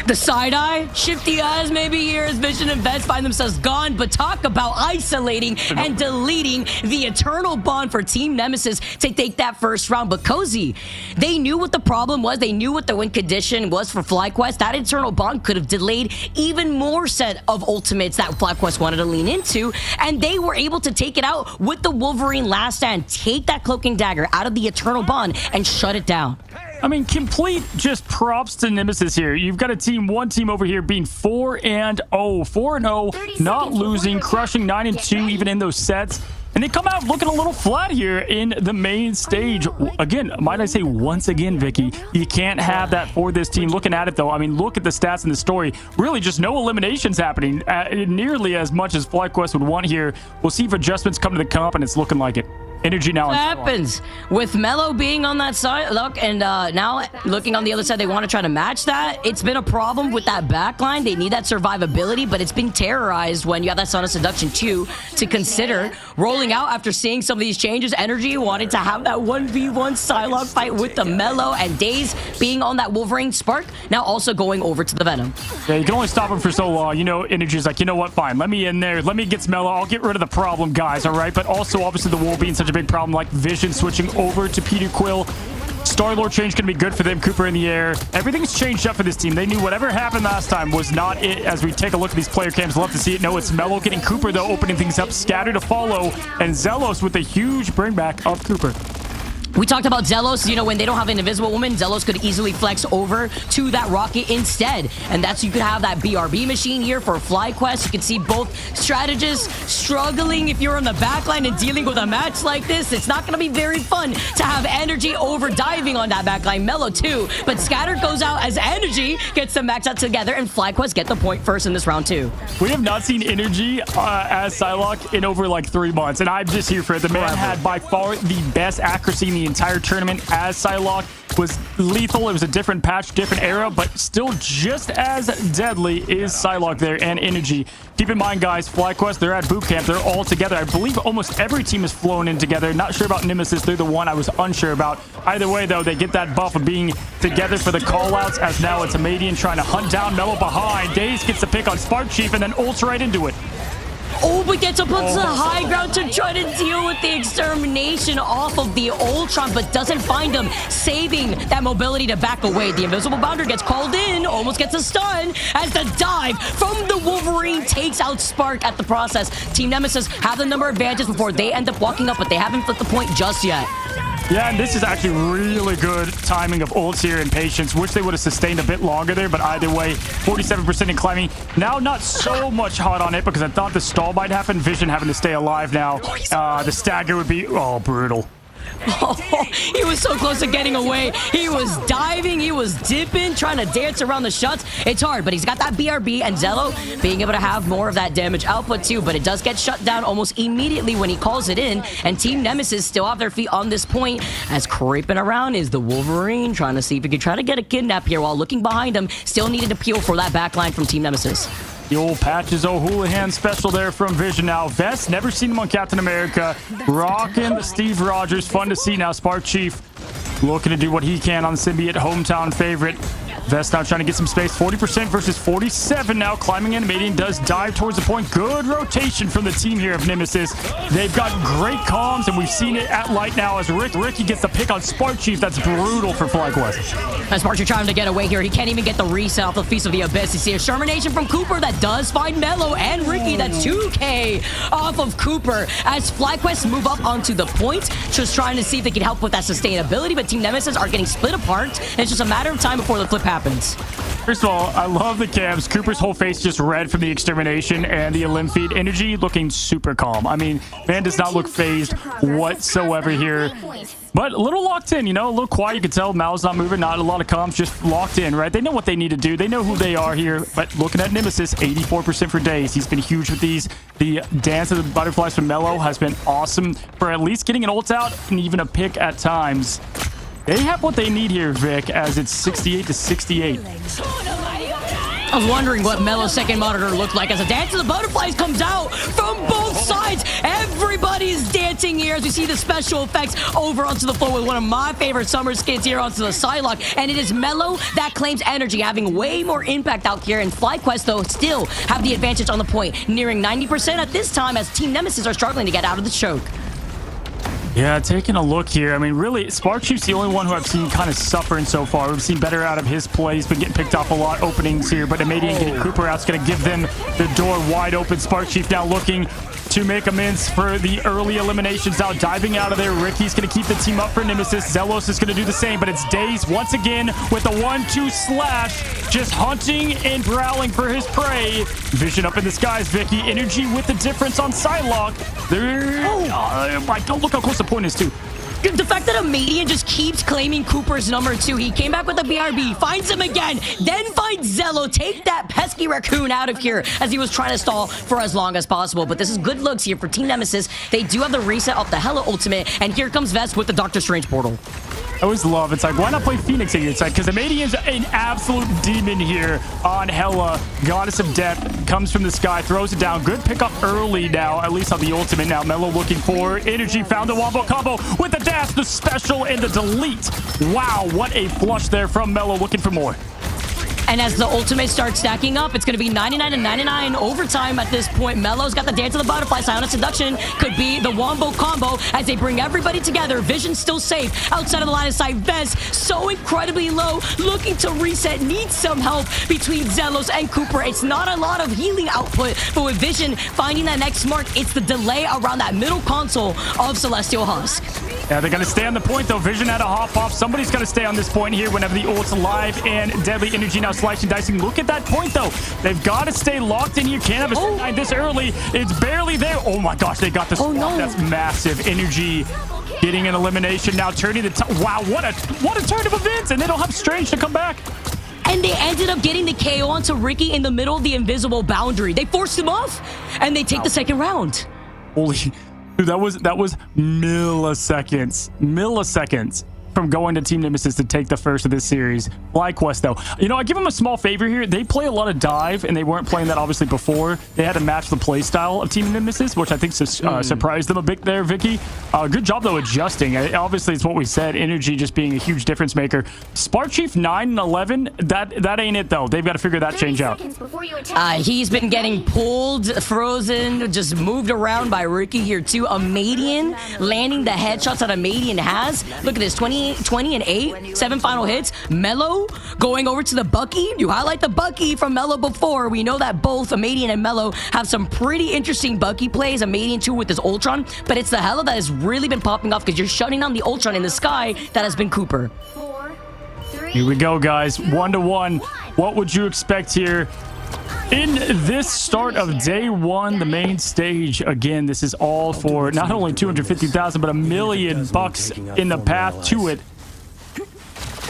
The side-eye, shifty eyes maybe here as Vision and Vets find themselves gone, but talk about isolating and deleting the eternal bond for Team Nemesis to take that first round. But Cozy, they knew what the problem was. They knew what the win condition was for FlyQuest. That eternal bond could have delayed even more set of ultimates that FlyQuest wanted to lean into, and they were able to take it out with the Wolverine last stand, take that cloaking dagger out of the eternal bond and shut it down. I mean, complete just props to Nemesis here. You've got one team over here being 4-0, 4-0, not losing, crushing 9-2 even in those sets. And they come out looking a little flat here in the main stage. Again, might I say once again, Vicky, you can't have that for this team. Looking at it, though, I mean, look at the stats in the story. Really just no eliminations happening nearly as much as FlyQuest would want here. We'll see if adjustments come to the comp, and it's looking like it. Energy now. What happens with Mello being on that side? Look, and now looking on the other side, they want to try to match that. It's been a problem with that backline. They need that survivability, but it's been terrorized when you have that Son of Seduction 2 to consider. Rolling out after seeing some of these changes, Energy wanted to have that 1v1 Psylocke fight with the Mello, and Daze being on that Wolverine Spark, now also going over to the Venom. Yeah, you can only stop him for so long. You know, Energy's like, you know what, fine, let me in there. Let me get Mello. I'll get rid of the problem, guys, all right? But also, obviously, the Wolf being such a big problem, like Vision switching over to Peter Quill. Star-Lord change can be good for them. Cooper in the air. Everything's changed up for this team. They knew whatever happened last time was not it. As we take a look at these player cams, love to see it. No, it's Mello getting Cooper, though, opening things up. Scatter to follow. And Zelos with a huge bring back of Cooper. We talked about Zelos, you know, when they don't have an Invisible Woman, Zelos could easily flex over to that Rocket instead. And that's, you could have that BRB machine here for FlyQuest. You can see both strategists struggling if you're on the backline and dealing with a match like this. It's not going to be very fun to have Energy over diving on that backline. Mello too, but Scatter goes out as Energy gets them maxed out together, and FlyQuest get the point first in this round too. We have not seen Energy as Psylocke in over like 3 months, and I'm just here for it. The man had by far the best accuracy in the entire tournament as Psylocke. Was lethal. It was a different patch, different era, but still just as deadly is Psylocke there, and Energy. Keep in mind, guys, FlyQuest, they're at boot camp. They're all together. I believe almost every team is flown in together. Not sure about Nemesis. They're the one I was unsure about. Either way, though, they get that buff of being together for the callouts, as now it's a Median trying to hunt down Mello behind. Daze gets the pick on Spark Chief and then ults right into it. Oh, but gets up onto the high ground to try to deal with the extermination off of the Ultron, but doesn't find him, saving that mobility to back away. The Invisible Bounder gets called in, almost gets a stun, as the dive from the Wolverine takes out Spark at the process. Team Nemesis have the number advantage before they end up walking up, but they haven't flipped the point just yet. Yeah, and this is actually really good timing of ults here and patience. Wish they would have sustained a bit longer there, but either way, 47% in climbing. Now not so much hot on it because I thought the stall might happen. Vision having to stay alive now. The stagger would be, oh, brutal. Oh, he was so close to getting away. He was diving, he was dipping, trying to dance around the shots. It's hard, but he's got that BRB, and Zello being able to have more of that damage output too, but it does get shut down almost immediately when he calls it in, and Team Nemesis still have their feet on this point, as creeping around is the Wolverine, trying to see if he can try to get a kidnap here while looking behind him, still needed to peel for that backline from Team Nemesis. The old Patches O'Houlihan special there from Vision now. Vest, never seen him on Captain America. Rocking Steve Rogers. Fun to see now. Spark Chief looking to do what he can on the Symbiote, hometown favorite. Vest now trying to get some space. 40% versus 47 now. Climbing in. Median does dive towards the point. Good rotation from the team here of Nemesis. They've got great comms, and we've seen it at light now as Ricky gets the pick on Spark Chief. That's brutal for FlyQuest. As Spark Chief trying to get away here, he can't even get the reset off the Feast of the Abyss. You see a Shermanation from Cooper that does find Mello and Ricky. That's 2K off of Cooper as FlyQuest move up onto the point, just trying to see if they can help with that sustainability, but Team Nemesis are getting split apart, and it's just a matter of time before the flip happens. First of all, I love the cams. Cooper's whole face just red from the extermination and the limb feed. Energy looking super calm. I mean, man does not look phased whatsoever here. But a little locked in, you know, a little quiet. You can tell Mal's not moving, not a lot of comms, just locked in, right? They know what they need to do. They know who they are here. But looking at Nemesis, 84% for Daze. He's been huge with these. The dance of the butterflies from Mello has been awesome for at least getting an ult out and even a pick at times. They have what they need here, Vic, as it's 68-68. I was wondering what Mello's second monitor looked like as a Dance of the Butterflies comes out from both sides. Everybody's dancing here. here as we see the special effects over onto the floor with one of my favorite summer skins here onto the Psylocke. And it is Mellow that claims energy, having way more impact out here. And FlyQuest, though, still have the advantage on the point, nearing 90% at this time as Team Nemesis are struggling to get out of the choke. Yeah, taking a look here. I mean, really, Sparkchief's the only one who I've seen kind of suffering so far. We've seen better out of his play. He's been getting picked off a lot openings here, but Amadian getting Cooper out is going to give them the door wide open. Sparkchief now looking to make amends for the early eliminations. Now diving out of there. Ricky's going to keep the team up for Nemesis. Zelos is going to do the same, but it's Daze once again with the 1-2 slash, just hunting and prowling for his prey. Vision up in the skies, Vicky. Energy with the difference on Psylocke. There. Oh my God, look how close the point is too. The fact that Amadian just keeps claiming Cooper's number 2. He came back with the BRB, finds him again, then finds Zello. Take that pesky raccoon out of here as he was trying to stall for as long as possible. But this is good looks here for Team Nemesis. They do have the reset of the Hela ultimate, and here comes Vest with the Doctor Strange portal. I always love it's like, why not play Phoenix on your side? Because Amadian's an absolute demon here on Hela. Goddess of Death comes from the sky, throws it down. Good pickup early now, at least on the ultimate. Now Mello looking for energy, found the wombo combo with the dash, the special, and the delete. Wow, what a flush there from Mello, looking for more. And as the ultimate starts stacking up, it's going to be 99 and 99 overtime at this point. Mello's got the Dance of the Butterfly. Psionic Seduction could be the wombo combo as they bring everybody together. Vision still safe outside of the line of sight. Vez so incredibly low, looking to reset, needs some help between Zelos and Cooper. It's not a lot of healing output, but with Vision finding that next mark, it's the delay around that middle console of Celestial Husk. Yeah, they're going to stay on the point, though. Vision had a hop off. Somebody's going to stay on this point here whenever the ult's live, and Deadly Energy now slicing, dicing. Look at that point, though. They've got to stay locked in here. Can't have a set this early. It's barely there. Oh, my gosh. They got this. Oh, no. That's massive. Energy getting an elimination now. Turning the... Wow, what a turn of events, and they don't have Strange to come back. And they ended up getting the KO onto Ricky in the middle of the invisible boundary. They forced him off, and they take the second round. Holy... Dude, that was milliseconds from going to Team Nemesis to take the first of this series. FlyQuest, though, you know, I give them a small favor here. They play a lot of dive, and they weren't playing that obviously before. They had to match the play style of Team Nemesis, which I think surprised them a bit there, Vicky. Good job, though, adjusting. Obviously, it's what we said, energy just being a huge difference maker. Sparkchief 9 and 11, that ain't it, though. They've got to figure that change out. He's been getting pulled, frozen, just moved around by Ricky here, too. Amadian landing the headshots that Amadian has. Look at this, 20 and 8, 7 final hits. Mello going over to the Bucky. You highlight the Bucky from Mello before. We know that both Amadian and Mello have some pretty interesting Bucky plays. Amadian too with his Ultron, but it's the Hela that has really been popping off because you're shutting down the Ultron in the sky that has been Cooper. 4, 3, Here we go, guys. 1-1. What would you expect here in this start of day one, the main stage? Again, this is all for not only 250,000 but $1 million in the path to it.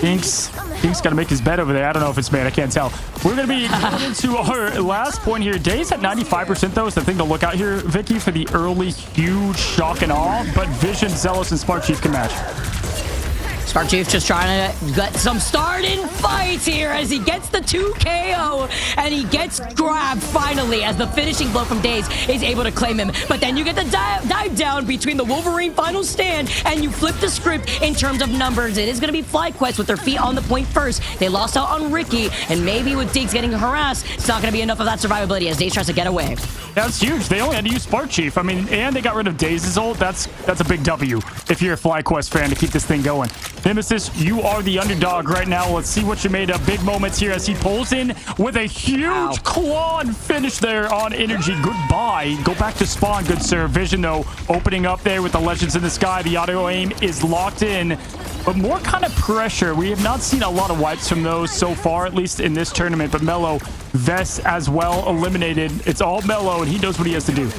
Pink's got to make his bed over there. I don't know if it's made. I can't tell. We're going to be going into our last point here. Days at 95%, though, is the thing to look out here, Vicky, for the early huge shock and awe. But Vision, Zealous, and Sparkchief can match. Sparkchief just trying to get some starting fights here as he gets the 2 KO and he gets grabbed finally as the finishing blow from Daze is able to claim him. But then you get the dive down between the Wolverine final stand and you flip the script in terms of numbers. It is going to be FlyQuest with their feet on the point first. They lost out on Ricky, and maybe with Diggs getting harassed, it's not going to be enough of that survivability as Daze tries to get away. That's huge. They only had to use Sparkchief. I mean, and they got rid of Daze's ult. That's a big W if you're a FlyQuest fan to keep this thing going. Nemesis, you are the underdog right now. Let's see what you made of. Big moments here as he pulls in with a huge clawed finish there on energy. Goodbye. Go back to spawn, good sir. Vision, though, opening up there with the Legends in the sky. The auto aim is locked in, but more kind of pressure. We have not seen a lot of wipes from those so far, at least in this tournament. But Mello, Vest as well eliminated. It's all Mello, and he knows what he has to do.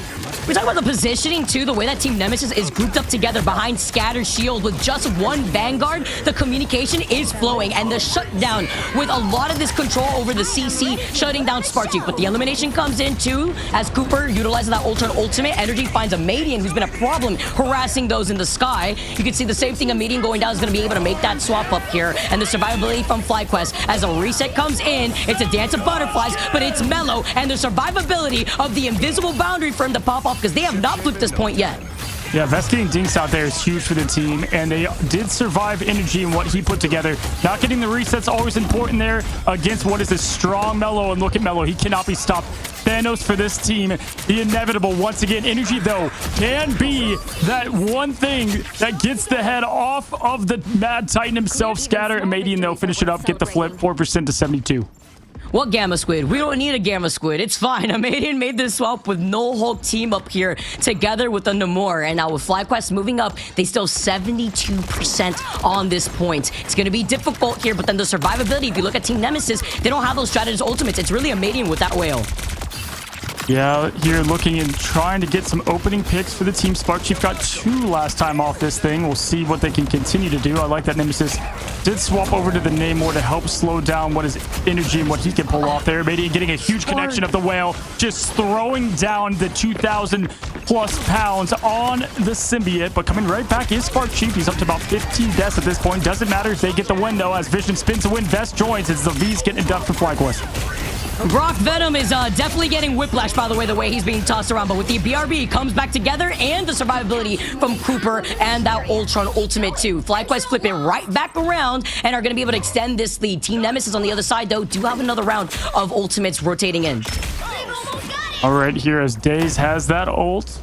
We talk about the positioning, too, the way that Team Nemesis is grouped up together behind Scatter Shield with just one Vanguard. The communication is flowing, and the shutdown with a lot of this control over the CC shutting down Sparkchief. But the elimination comes in, too, as Cooper utilizes that ultimate. Energy finds a Median who's been a problem harassing those in the sky. You can see the same thing, a Median going down is going to be able to make that swap up here. And the survivability from FlyQuest as a reset comes in. It's a dance of butterflies, but it's Mellow, and the survivability of the invisible boundary for him to pop off because they have not flipped this point yet. Yeah, Vest getting dinks out there is huge for the team, and they did survive Energy and what he put together. Not getting the resets always important there against what is a strong Melo, and look at Melo. He cannot be stopped. Thanos for this team, the inevitable. Once again, Energy, though, can be that one thing that gets the head off of the Mad Titan himself. Scatter, and Madian, though, finish it up, get the flip, 4% to 72. What Gamma Squid? We don't need a Gamma Squid. It's fine. Amadian made this swap with No Hulk team up here together with the Namor. And now with FlyQuest moving up, they still 72% on this point. It's going to be difficult here, but then the survivability, if you look at Team Nemesis, they don't have those strategist ultimates. It's really Amadian with that whale. Yeah, here looking and trying to get some opening picks for the team. Spark Chief got 2 last time off this thing. We'll see what they can continue to do. I like that Nemesis did swap over to the Namor to help slow down what is Energy and what he can pull off there. Maybe getting a huge connection of the whale, just throwing down the 2,000 plus pounds on the symbiote. But coming right back is Spark Chief. He's up to about 15 deaths at this point. Doesn't matter if they get the win, though, as Vision spins to win. Vest joins as the V's getting it done for FlyQuest. Brock Venom is definitely getting whiplash, by the way he's being tossed around. But with the BRB, he comes back together, and the survivability from Cooper and that Ultron ultimate too. FlyQuest flip it right back around and are going to be able to extend this lead. Team Nemesis on the other side, though, do have another round of ultimates rotating in. All right, here as Daze has that ult.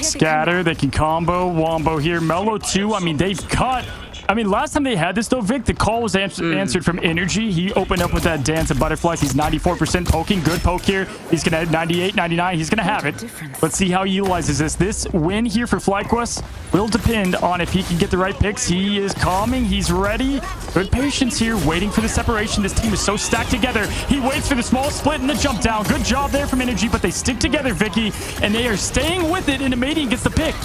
Scatter, they can combo, wombo here. Melo too. I mean, they've cut. I mean, last time they had this, though, Vic, the call was answered from Energy. He opened up with that dance of butterflies. He's 94% poking. Good poke here. He's going to have 98, 99. He's going to have it. Let's see how he utilizes this. This win here for FlyQuest will depend on if he can get the right picks. He is calming. He's ready. Good patience here, waiting for the separation. This team is so stacked together. He waits for the small split and the jump down. Good job there from Energy, but they stick together, Vicky, and they are staying with it, and Amadian gets the pick.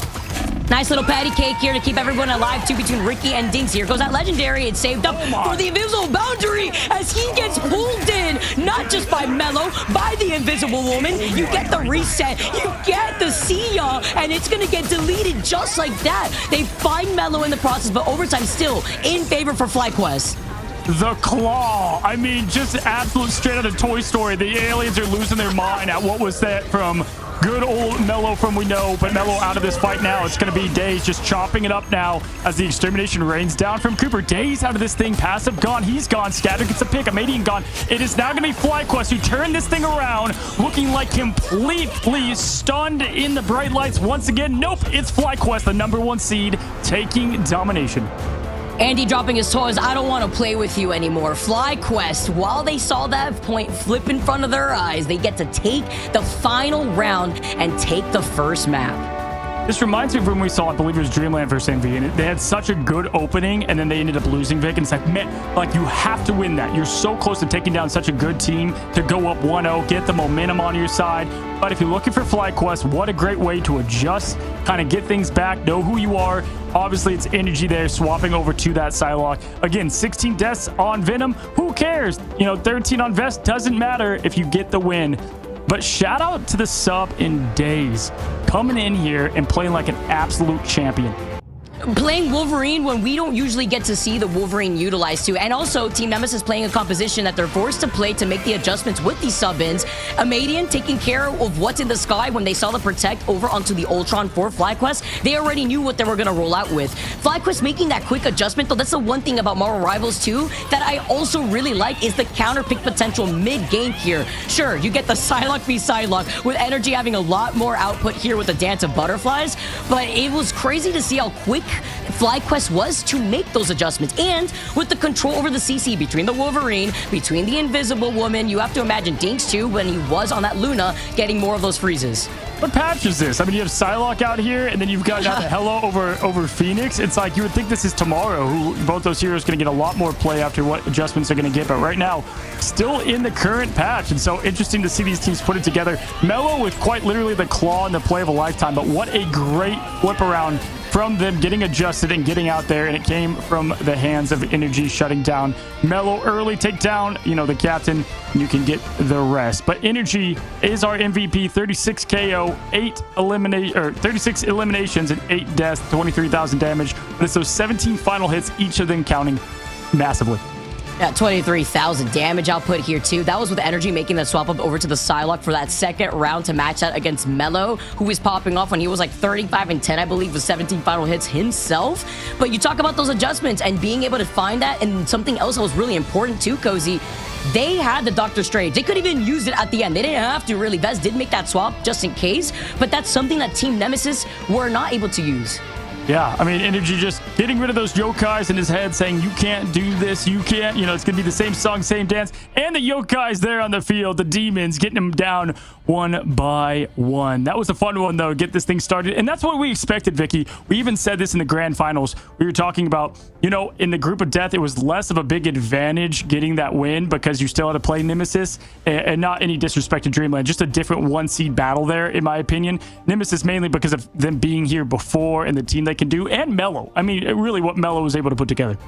Nice little patty cake here to keep everyone alive, too, between Ricky and Dinks. Here goes that legendary. It's saved up for the invisible boundary as he gets pulled in, not just by Melo, by the invisible woman. You get the reset, you get the see ya, and it's going to get deleted just like that. They find Melo in the process, but overtime still in favor for FlyQuest. The claw. I mean, just absolute straight out of Toy Story. The aliens are losing their mind at what was that from good old Melo from we know, but Melo out of this fight now. It's going to be Daze just chopping it up now as the extermination rains down from Cooper. Daze out of this thing. Passive gone. He's gone. Scatter gets a pick. Amadian gone. It is now going to be FlyQuest who turn this thing around, looking like completely stunned in the bright lights once again. Nope. It's FlyQuest, the #1 seed, taking domination. Andy dropping his toys. I don't want to play with you anymore. FlyQuest, while they saw that point flip in front of their eyes, they get to take the final round and take the first map. This reminds me of when we saw, I believe it was Dreamland versus Envy, and they had such a good opening, and then they ended up losing, Vic, and it's like, man, like, you have to win that. You're so close to taking down such a good team to go up 1-0, get the momentum on your side. But if you're looking for FlyQuest, what a great way to adjust, kind of get things back, know who you are. Obviously, it's Energy there, swapping over to that Psylocke. Again, 16 deaths on Venom. Who cares? 13 on Vest. Doesn't matter if you get the win. But shout out to the sub in Daze, coming in here and playing like an absolute champion. Playing Wolverine when we don't usually get to see the Wolverine utilized too. And also, Team Nemesis playing a composition that they're forced to play to make the adjustments with these sub-ins. Amadian taking care of what's in the sky when they saw the Protect over onto the Ultron for FlyQuest. They already knew what they were going to roll out with. FlyQuest making that quick adjustment, though, that's the one thing about Marvel Rivals too that I also really like is the counter pick potential mid-game here. Sure, you get the Psylocke v Psylocke with Energy having a lot more output here with the Dance of Butterflies, but it was crazy to see how quick FlyQuest was to make those adjustments. And with the control over the CC between the Wolverine, between the Invisible Woman, you have to imagine Dinks too when he was on that Luna getting more of those freezes. What patch is this? I mean, you have Psylocke out here, and then you've got now the Hello over Phoenix. It's like you would think this is tomorrow. Both those heroes going to get a lot more play after what adjustments they're going to get. But right now, still in the current patch. And so interesting to see these teams put it together. Melo with quite literally the claw and the play of a lifetime. But what a great whip around from them getting adjusted and getting out there, and it came from the hands of Energy shutting down Melo early. Take down, the captain, and you can get the rest. But Energy is our MVP. 36 KO, 36 eliminations and 8 deaths, 23,000 damage. But it's those 17 final hits, each of them counting massively. Yeah, 23,000 damage output here too. That was with Energy making that swap up over to the Psylocke for that second round to match that against Mello, who was popping off when he was like 35 and 10, I believe, with 17 final hits himself. But you talk about those adjustments and being able to find that, and something else that was really important too, Cozy. They had the Doctor Strange. They could even use it at the end. They didn't have to really. Vez did make that swap just in case, but that's something that Team Nemesis were not able to use. Yeah, I mean, Energy just getting rid of those yokais in his head, saying, you can't do this, you can't, you know, it's going to be the same song, same dance. And the yokais there on the field, the demons, getting them down one by one. That was a fun one, though, get this thing started. And that's what we expected, Vicky. We even said this in the grand finals. We were talking about, you know, in the group of death, it was less of a big advantage getting that win because you still had to play Nemesis, and not any disrespect to Dreamland, just a different one-seed battle there, in my opinion. Nemesis mainly because of them being here before and the team they can do, and Mello. I mean, really what Mello was able to put together.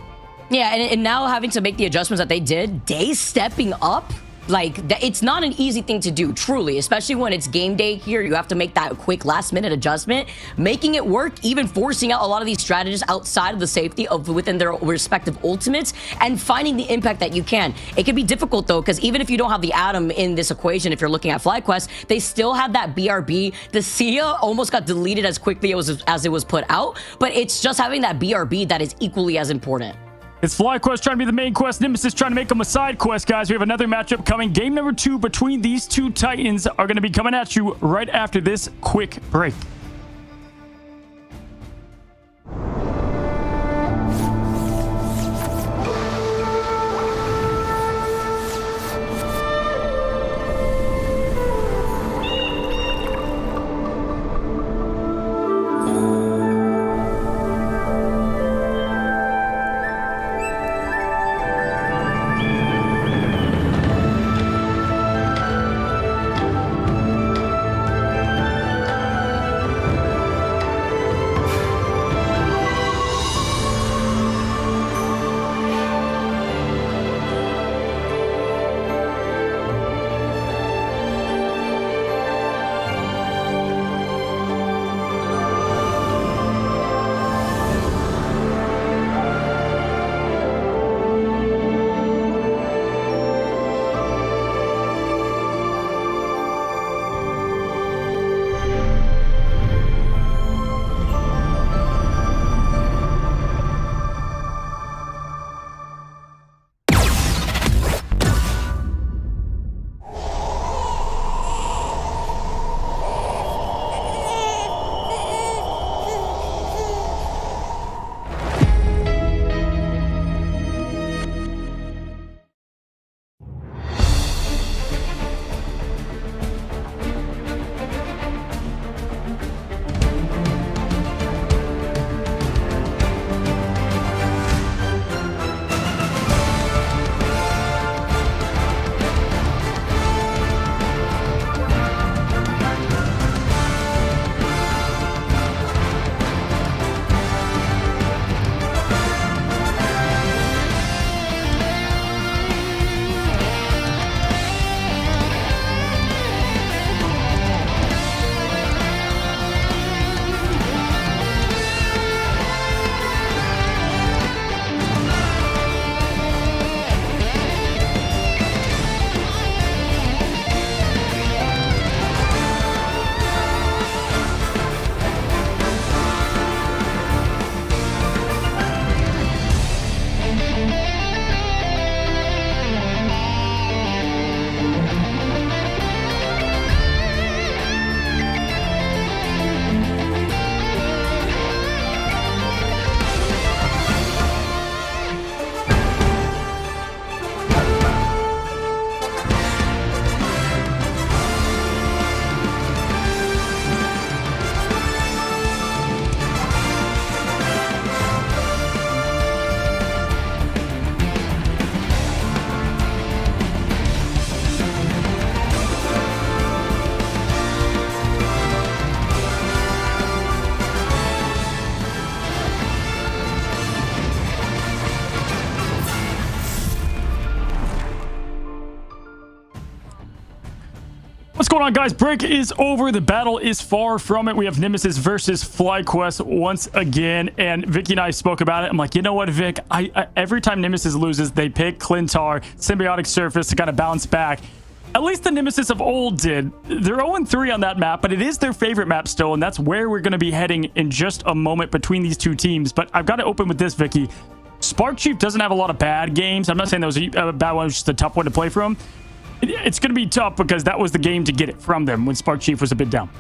Yeah, and now having to make the adjustments that they did, they stepping up, like, it's not an easy thing to do, truly, especially when it's game day here. You have to make that quick last-minute adjustment, making it work, even forcing out a lot of these strategists outside of the safety of within their respective ultimates, and finding the impact that you can. It can be difficult, though, because even if you don't have the Atom in this equation, if you're looking at FlyQuest, they still have that BRB. The Sia almost got deleted as quickly as it was put out, but it's just having that BRB that is equally as important. It's FlyQuest trying to be the main quest. Nemesis trying to make them a side quest, guys. We have another matchup coming. Game number 2 between these two Titans are going to be coming at you right after this quick break. going on, guys? Break is over. The battle is far from it. We have Nemesis versus FlyQuest once again, and Vicky and I spoke about it. I'm like, you know what, Vic? I every time Nemesis loses, they pick Clintar, Symbiotic Surface to kind of bounce back. At least the Nemesis of old did. They're 0-3 on that map, but it is their favorite map still, and that's where we're going to be heading in just a moment between these two teams. But I've got to open with this, Vicky. Spark Chief doesn't have a lot of bad games. I'm not saying that was a bad one. It was just a tough one to play from. It's going to be tough because that was the game to get it from them when Spark Chief was a bit down.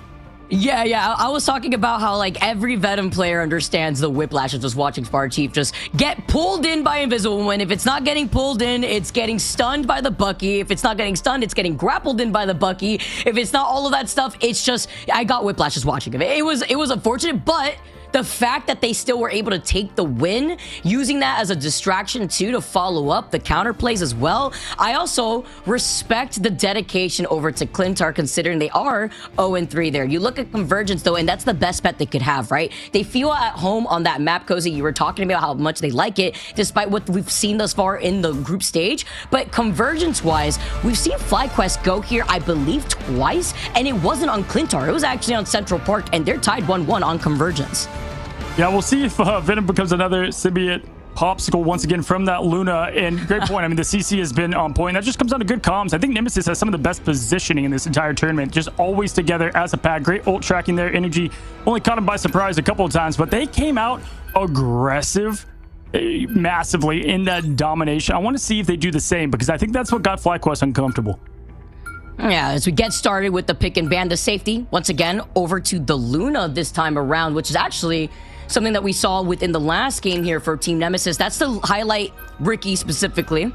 Yeah. I was talking about how like every Venom player understands the whiplash of just watching Spark Chief just get pulled in by Invisible Woman. If it's not getting pulled in, it's getting stunned by the Bucky. If it's not getting stunned, it's getting grappled in by the Bucky. If it's not all of that stuff, it's just I got whiplash just watching it. It was unfortunate, but the fact that they still were able to take the win, using that as a distraction too to follow up the counter plays as well. I also respect the dedication over to Clintar considering they are 0-3 there. You look at Convergence though, and that's the best bet they could have, right? They feel at home on that map, Cozy. You were talking about how much they like it, despite what we've seen thus far in the group stage. But Convergence-wise, we've seen FlyQuest go here, I believe, twice, and it wasn't on Clintar. It was actually on Central Park, and they're tied 1-1 on Convergence. Yeah, we'll see if Venom becomes another symbiote popsicle once again from that Luna. And great point. I mean, the CC has been on point. That just comes down to good comms. I think Nemesis has some of the best positioning in this entire tournament. Just always together as a pack. Great ult tracking there. Energy only caught him by surprise a couple of times, but they came out aggressive massively in that domination. I want to see if they do the same because I think that's what got FlyQuest uncomfortable. Yeah, as we get started with the pick and ban, the safety, once again, over to the Luna this time around, which is actually something that we saw within the last game here for Team Nemesis. That's to highlight Ricky specifically.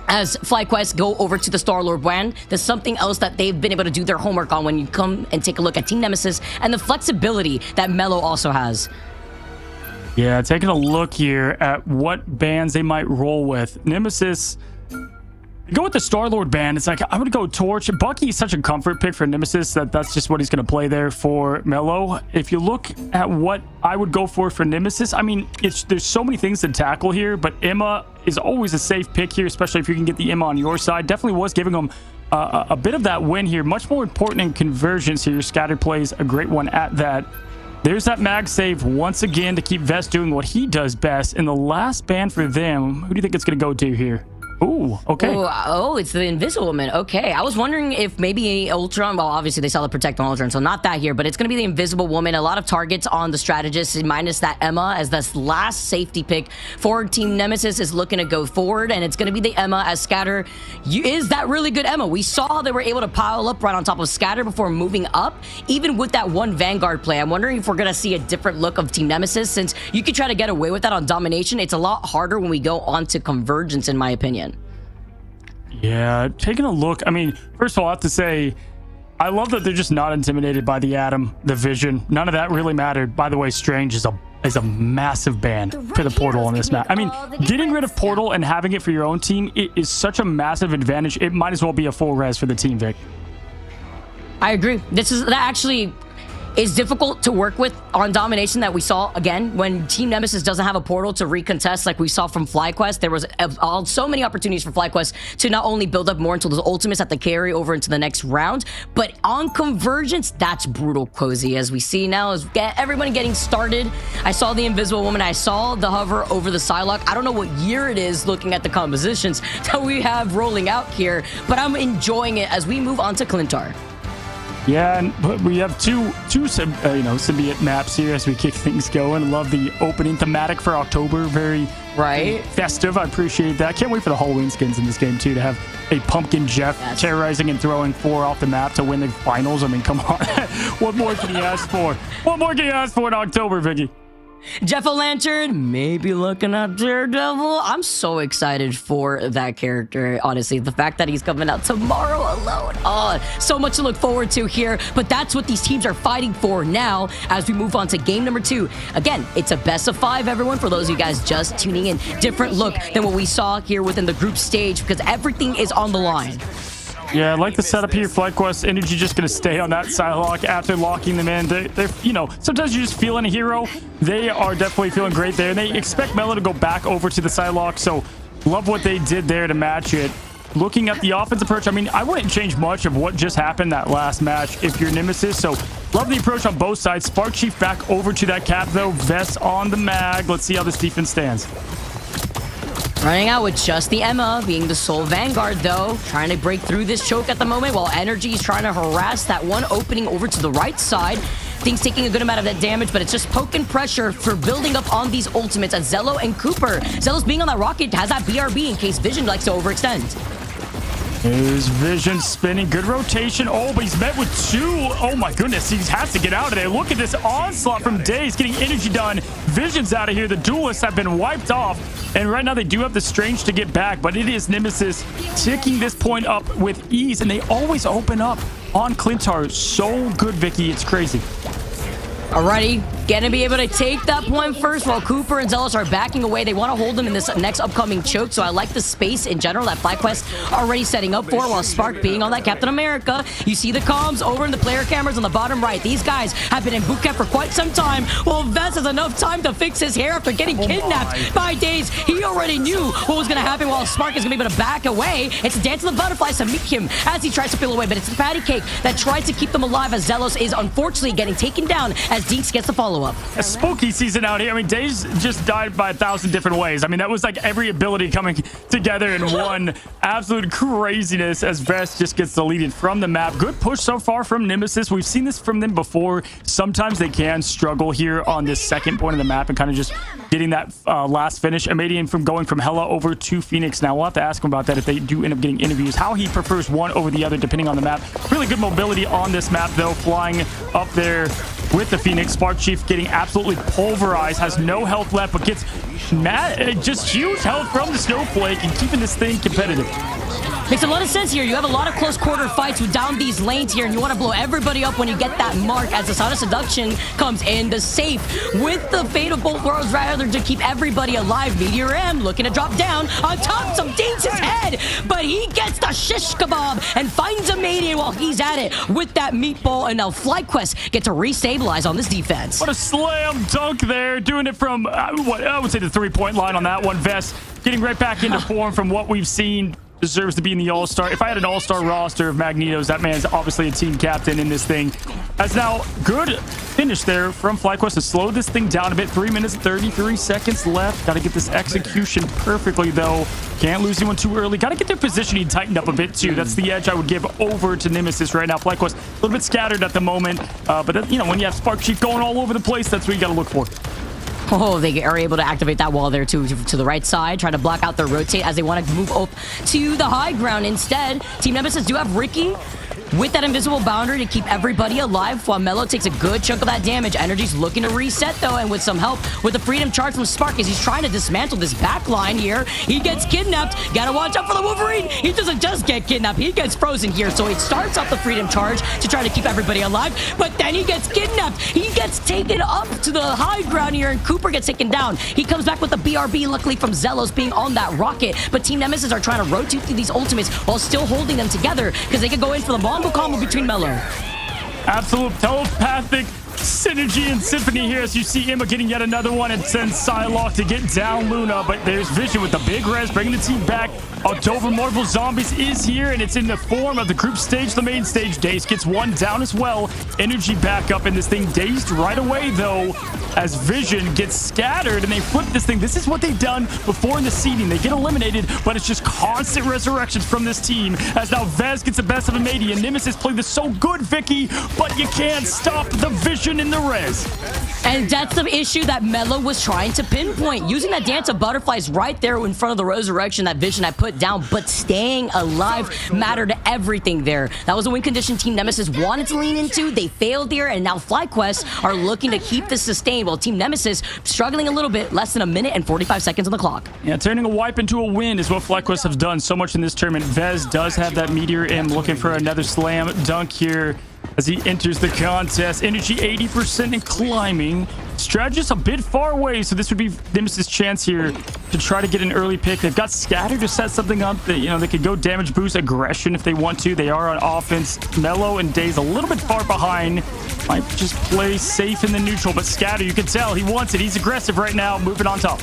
As FlyQuest go over to the Star-Lord brand, there's something else that they've been able to do their homework on when you come and take a look at Team Nemesis and the flexibility that Mello also has. Yeah, taking a look here at what bands they might roll with. Nemesis, go with the Star-Lord band. It's like, I'm going to go Torch. Bucky is such a comfort pick for Nemesis that's just what he's going to play there for Mello. If you look at what I would go for Nemesis, I mean, there's so many things to tackle here, but Emma is always a safe pick here, especially if you can get the Emma on your side. Definitely was giving them a bit of that win here. Much more important in Convergence here. Scattered plays a great one at that. There's that mag save once again to keep Vest doing what he does best. And the last ban for them, who do you think it's going to go to here? Ooh, okay. Oh, it's the Invisible Woman. Okay, I was wondering if maybe Ultron, well, obviously they sell the Protect on Ultron, so not that here, but it's going to be the Invisible Woman. A lot of targets on the Strategist, minus that Emma as this last safety pick for Team Nemesis is looking to go forward, and it's going to be the Emma as Scatter. Is that really good Emma? We saw how they were able to pile up right on top of Scatter before moving up, even with that one Vanguard play. I'm wondering if we're going to see a different look of Team Nemesis, since you could try to get away with that on Domination. It's a lot harder when we go on to Convergence, in my opinion. Yeah, taking a look. I mean, first of all, I have to say, I love that they're just not intimidated by the Atom, the Vision. None of that really mattered. By the way, Strange is a massive ban for the Portal on this map. I mean, getting rid of Portal and having it for your own team, it is such a massive advantage. It might as well be a full res for the team, Vic. I agree. That actually is difficult to work with on Domination that we saw, again, when Team Nemesis doesn't have a portal to recontest like we saw from FlyQuest. There was so many opportunities for FlyQuest to not only build up more until the ultimates have to carry over into the next round, but on Convergence, that's brutal, Cozy. As we see now, is everybody getting started. I saw the Invisible Woman. I saw the hover over the Psylocke. I don't know what year it is looking at the compositions that we have rolling out here, but I'm enjoying it as we move on to Clintar. Yeah, and we have two symbiote maps here as we kick things going. Love the opening thematic for October. Very festive. I appreciate that. Can't wait for the Halloween skins in this game too, to have a Pumpkin Jeff terrorizing and throwing 4 off the map to win the finals. I mean, come on. What more can you ask for? What more can you ask for in October, Vicky? Jeff-O-Lantern, maybe looking at Daredevil. I'm so excited for that character, honestly. The fact that he's coming out tomorrow alone. Oh, so much to look forward to here. But that's what these teams are fighting for now as we move on to game number 2. Again, it's a best of 5, everyone, for those of you guys just tuning in. Different look than what we saw here within the group stage because everything is on the line. Yeah, I like the setup here. FlyQuest Energy just going to stay on that Psylocke after locking them in. They're, sometimes you're just feeling a hero. They are definitely feeling great there. And they expect Mello to go back over to the Psylocke. So love what they did there to match it. looking at the offense approach, I mean, I wouldn't change much of what just happened that last match if you're Nemesis. So love the approach on both sides. Spark Chief back over to that cap, though. Vest on the mag. Let's see how this defense stands. Running out with just the Emma being the sole vanguard, though. Trying to break through this choke at the moment while Energy is trying to harass that one opening over to the right side. Things taking a good amount of that damage, but it's just poking pressure for building up on these ultimates as Zello and Cooper. Zello's being on that rocket, has that BRB in case Vision likes to overextend. His Vision spinning. Good rotation. Oh, but he's met with two. Oh, my goodness. He has to get out of there. Look at this onslaught from Daze getting energy done. Vision's out of here. The duelists have been wiped off. And right now they do have the Strange to get back, but it is Nemesis ticking this point up with ease, and they always open up on Clintar. So good, Vicky. It's crazy. Alrighty, gonna be able to take that point first while Cooper and Zealous are backing away. They want to hold them in this next upcoming choke, so I like the space in general that FlyQuest already setting up for while Spark being on that Captain America. You see the comms over in the player cameras on the bottom right. These guys have been in boot camp for quite some time. Well, Vest has enough time to fix his hair after getting kidnapped by Daze. He already knew what was going to happen while Spark is going to be able to back away. It's a dance of the butterflies to meet him as he tries to peel away, but it's the patty cake that tries to keep them alive as Zealous is unfortunately getting taken down as Dinks gets the follow-up. A spooky season out here. I mean, Daze just died by 1,000 different ways. I mean, that was like every ability coming together in one. Absolute craziness as Vest just gets deleted from the map. Good push so far from Nemesis. We've seen this from them before. Sometimes they can struggle here on this second point of the map and kind of just getting that last finish. Amadian from going from Hela over to Phoenix. Now, we'll have to ask him about that if they do end up getting interviews. How he prefers one over the other depending on the map. Really good mobility on this map, though. Flying up there with the Phoenix. Spark Chief getting absolutely pulverized. Has no health left, but gets mad, just huge health from the Snowflake and keeping this thing competitive. Makes a lot of sense here. You have a lot of close quarter fights down these lanes here, and you want to blow everybody up when you get that mark as the Sound of Seduction comes in. The safe with the Fate of Both Worlds rather to keep everybody alive. Meteor M looking to drop down on top some Dinks' head, but he gets the shish kebab and finds a Median while he's at it with that meatball, and now FlyQuest get to restabilize on this defense. What a slam dunk there, doing it from, what I would say the three-point line on that one. Vest getting right back into form from what we've seen. Deserves to be in the All-Star. If I had an All-Star roster of Magnetos, that man's obviously a team captain in this thing. As now, good finish there from FlyQuest to slow this thing down a bit. 3 minutes, 33 seconds left. Got to get this execution perfectly, though. Can't lose anyone too early. Got to get their positioning tightened up a bit, too. That's the edge I would give over to Nemesis right now. FlyQuest a little bit scattered at the moment, but that, you know, when you have Spark Chief going all over the place, that's what you got to look for. Oh, they are able to activate that wall there to the right side, try to block out the rotate as they want to move up to the high ground instead. Team Nemesis do have Ricky with that invisible boundary to keep everybody alive while Mello takes a good chunk of that damage. Energy's looking to reset, though, and with some help with the freedom charge from Spark as he's trying to dismantle this back line here. He gets kidnapped. Gotta watch out for the Wolverine. He doesn't just get kidnapped. He gets frozen here, so he starts off the freedom charge to try to keep everybody alive, but then he gets kidnapped. He gets taken up to the high ground here, and Cooper gets taken down. He comes back with the BRB, luckily from Zelos being on that rocket, but Team Nemesis are trying to rotate through these ultimates while still holding them together because they could go in for the Bombo combo between Mello. Absolute telepathic synergy and symphony here as you see Emma getting yet another one and sends Psylocke to get down Luna, but there's Vision with the big res bringing the team back. October Marvel Zombies is here, and it's in the form of the group stage, the main stage. Daze gets one down as well. Energy back up in this thing. Dazed right away, though, as Vision gets scattered, and they flip this thing. This is what they've done before in the seeding. They get eliminated, but it's just constant resurrections from this team, as now Vez gets the best of Amadian. Nemesis played this so good, Vicky, but you can't stop the Vision in the res. And that's the issue that Mello was trying to pinpoint. Using that dance of butterflies right there in front of the resurrection, that Vision I put down, but staying alive mattered everything there. That was a win condition Team Nemesis wanted to lean into. They failed here, and now FlyQuest are looking to keep this sustained, while Team Nemesis struggling a little bit, less than a minute and 45 seconds on the clock. Yeah, turning a wipe into a win is what FlyQuest have done so much in this tournament. Vez does have that Meteor M, looking for another slam dunk here as he enters the contest. Energy 80% and climbing. Strategist a bit far away, so this would be Nemesis' chance here to try to get an early pick. They've got Scatter to set something up that, you know, they could go damage boost aggression if they want to. They are on offense. Mello and Daze a little bit far behind. Might just play safe in the neutral, but Scatter, you can tell he wants it. He's aggressive right now, moving on top.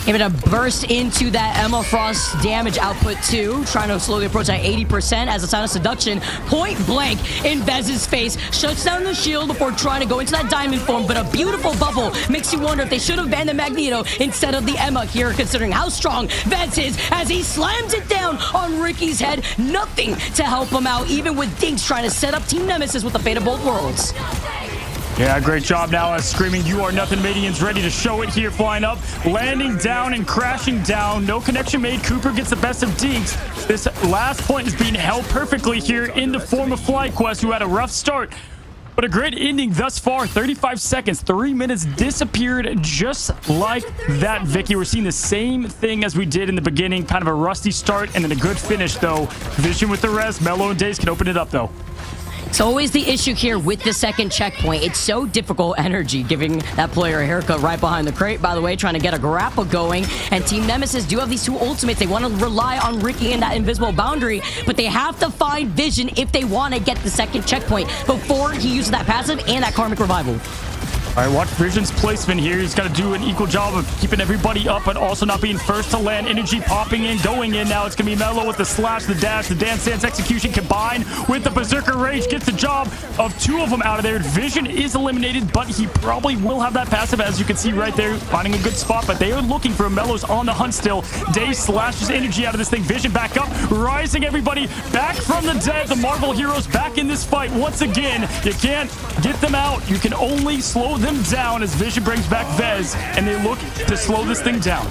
Able to burst into that Emma Frost damage output too, trying to slowly approach that 80% as a sign of seduction. Point blank in Vez's face, shuts down the shield before trying to go into that diamond form, but a beautiful bubble makes you wonder if they should have banned the Magneto instead of the Emma here, considering how strong Vez is as he slams it down on Ricky's head. Nothing to help him out, even with Dinks trying to set up Team Nemesis with the fate of both worlds. Yeah, great job now as Screaming You Are Nothing Madian's ready to show it here, flying up, landing down and crashing down. No connection made. Cooper gets the best of Dinks. This last point is being held perfectly here in the form of FlyQuest, who had a rough start, but a great ending thus far. 35 seconds, 3 minutes disappeared just like that, Vicky. We're seeing the same thing as we did in the beginning. Kind of a rusty start and then a good finish, though. Vision with the res. Mello and Days can open it up, though. It's always the issue here with the second checkpoint. It's so difficult. Energy giving that player a haircut right behind the crate, by the way, trying to get a grapple going. And Team Nemesis do have these two ultimates. They want to rely on Ricky and that invisible boundary, but they have to find Vision if they want to get the second checkpoint before he uses that passive and that Karmic Revival. All right, watch Vision's placement here. He's got to do an equal job of keeping everybody up, but also not being first to land. Energy popping in, going in. Now it's going to be Mello with the slash, the dash, the dance dance execution combined with the Berserker Rage. Gets the job of two of them out of there. Vision is eliminated, but he probably will have that passive, as you can see right there, finding a good spot, but they are looking for him. Mello's on the hunt still. Day slashes energy out of this thing. Vision back up, rising everybody back from the dead. The Marvel heroes back in this fight once again. You can't get them out. You can only slow them down as Vision brings back Vez, and they look to slow this thing down.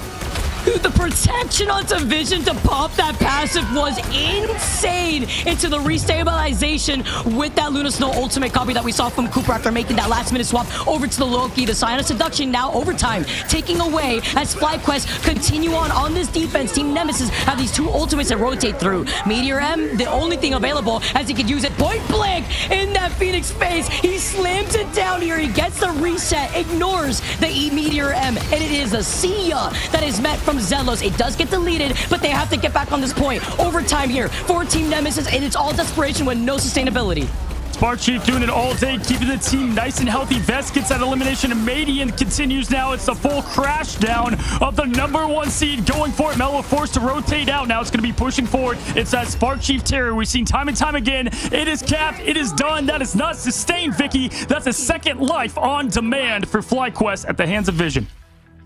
Dude, the protection onto Vision to pop that passive was insane into the restabilization with that Luna Snow ultimate copy that we saw from Cooper after making that last minute swap over to the Loki. The sign of seduction now overtime, taking away as FlyQuest continue on this defense. Team Nemesis have these two ultimates that rotate through. Meteor M, the only thing available as he could use it point blank in that Phoenix face. He slams it down here. He gets the reset, ignores the Meteor M, and it is a see ya that is met from Zelos. It does get deleted, but they have to get back on this point. Overtime here for Team Nemesis, and it's all desperation with no sustainability. Spark Chief doing it all day, keeping the team nice and healthy. Vest gets that elimination, and Madian continues now. It's the full crash down of the #1 seed going for it. Mello forced to rotate out. Now it's going to be pushing forward. It's that Spark Chief terror we've seen time and time again. It is capped. It is done. That is not sustained, Vicky. That's a second life on demand for FlyQuest at the hands of Vision.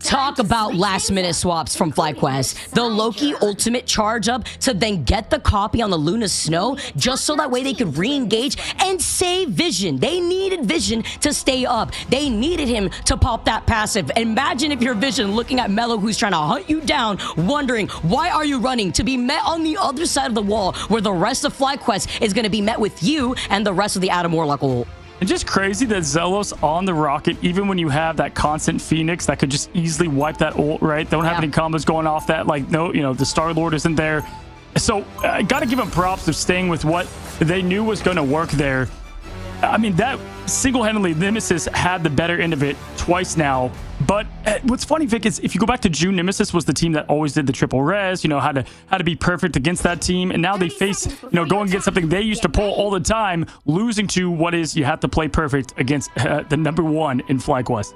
Talk about last minute swaps from FlyQuest. The Loki ultimate charge up to then get the copy on the Luna Snow just so that way they could re-engage and save Vision. They needed Vision to stay up. They needed him to pop that passive. Imagine if you're Vision looking at Mello, who's trying to hunt you down, wondering why are you running, to be met on the other side of the wall where the rest of FlyQuest is going to be met with you and the rest of the Adam Warlock ult. It's just crazy that Zelos on the rocket, even when you have that constant Phoenix that could just easily wipe that ult, right? Don't have any combos going off that. Like, no, you know, the Star-Lord isn't there. So I got to give them props of staying with what they knew was going to work there. I mean, that single-handedly, Nemesis had the better end of it twice now. But what's funny, Vic, is if you go back to June, Nemesis was the team that always did the triple res, you know, had to be perfect against that team. And now they face, you know, going against something they used to pull all the time, losing to what is you have to play perfect against the #1 in FlyQuest.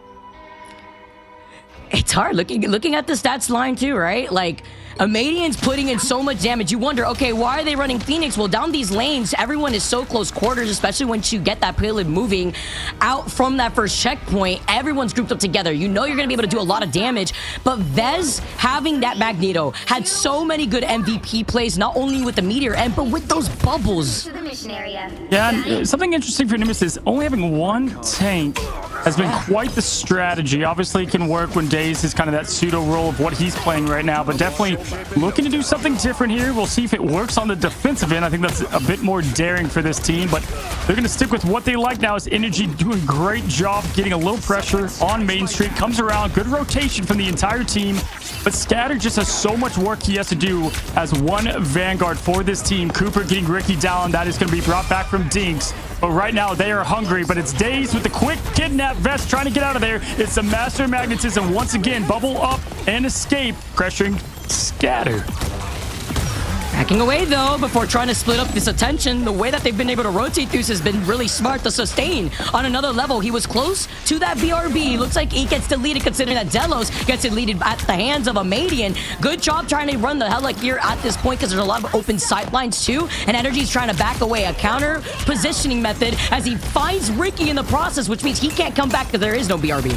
It's hard looking at the stats line too, right? Like, Amadian's putting in so much damage. You wonder, okay, why are they running Phoenix? Well, down these lanes, everyone is so close quarters, especially once you get that payload moving out from that first checkpoint. Everyone's grouped up together. You know you're going to be able to do a lot of damage. But Vez having that Magneto had so many good MVP plays, not only with the Meteor M, but with those bubbles. Yeah, and something interesting for Nemesis, only having one tank has been quite the strategy. Obviously, it can work when Daze is kind of that pseudo role of what he's playing right now, but definitely looking to do something different here. We'll see if it works on the defensive end. I think that's a bit more daring for this team, but they're going to stick with what they like now. Is Energy doing a great job getting a little pressure on Main Street. Comes around, good rotation from the entire team, but Scatter just has so much work he has to do as one Vanguard for this team. Cooper getting Ricky down. That is going to be brought back from Dinks. But right now, they are hungry, but it's Daze with the quick kidnap vest trying to get out of there. It's the Master of Magnetism once again. Bubble up and escape, pressuring Scatter. Backing away though before trying to split up this attention. The way that they've been able to rotate through has been really smart to sustain. On another level, he was close to that BRB. Looks like he gets deleted considering that Delos gets deleted at the hands of a Madian. Good job trying to run the Helic here at this point because there's a lot of open sightlines too. And Energy's trying to back away. A counter positioning method as he finds Ricky in the process, which means he can't come back because there is no BRB.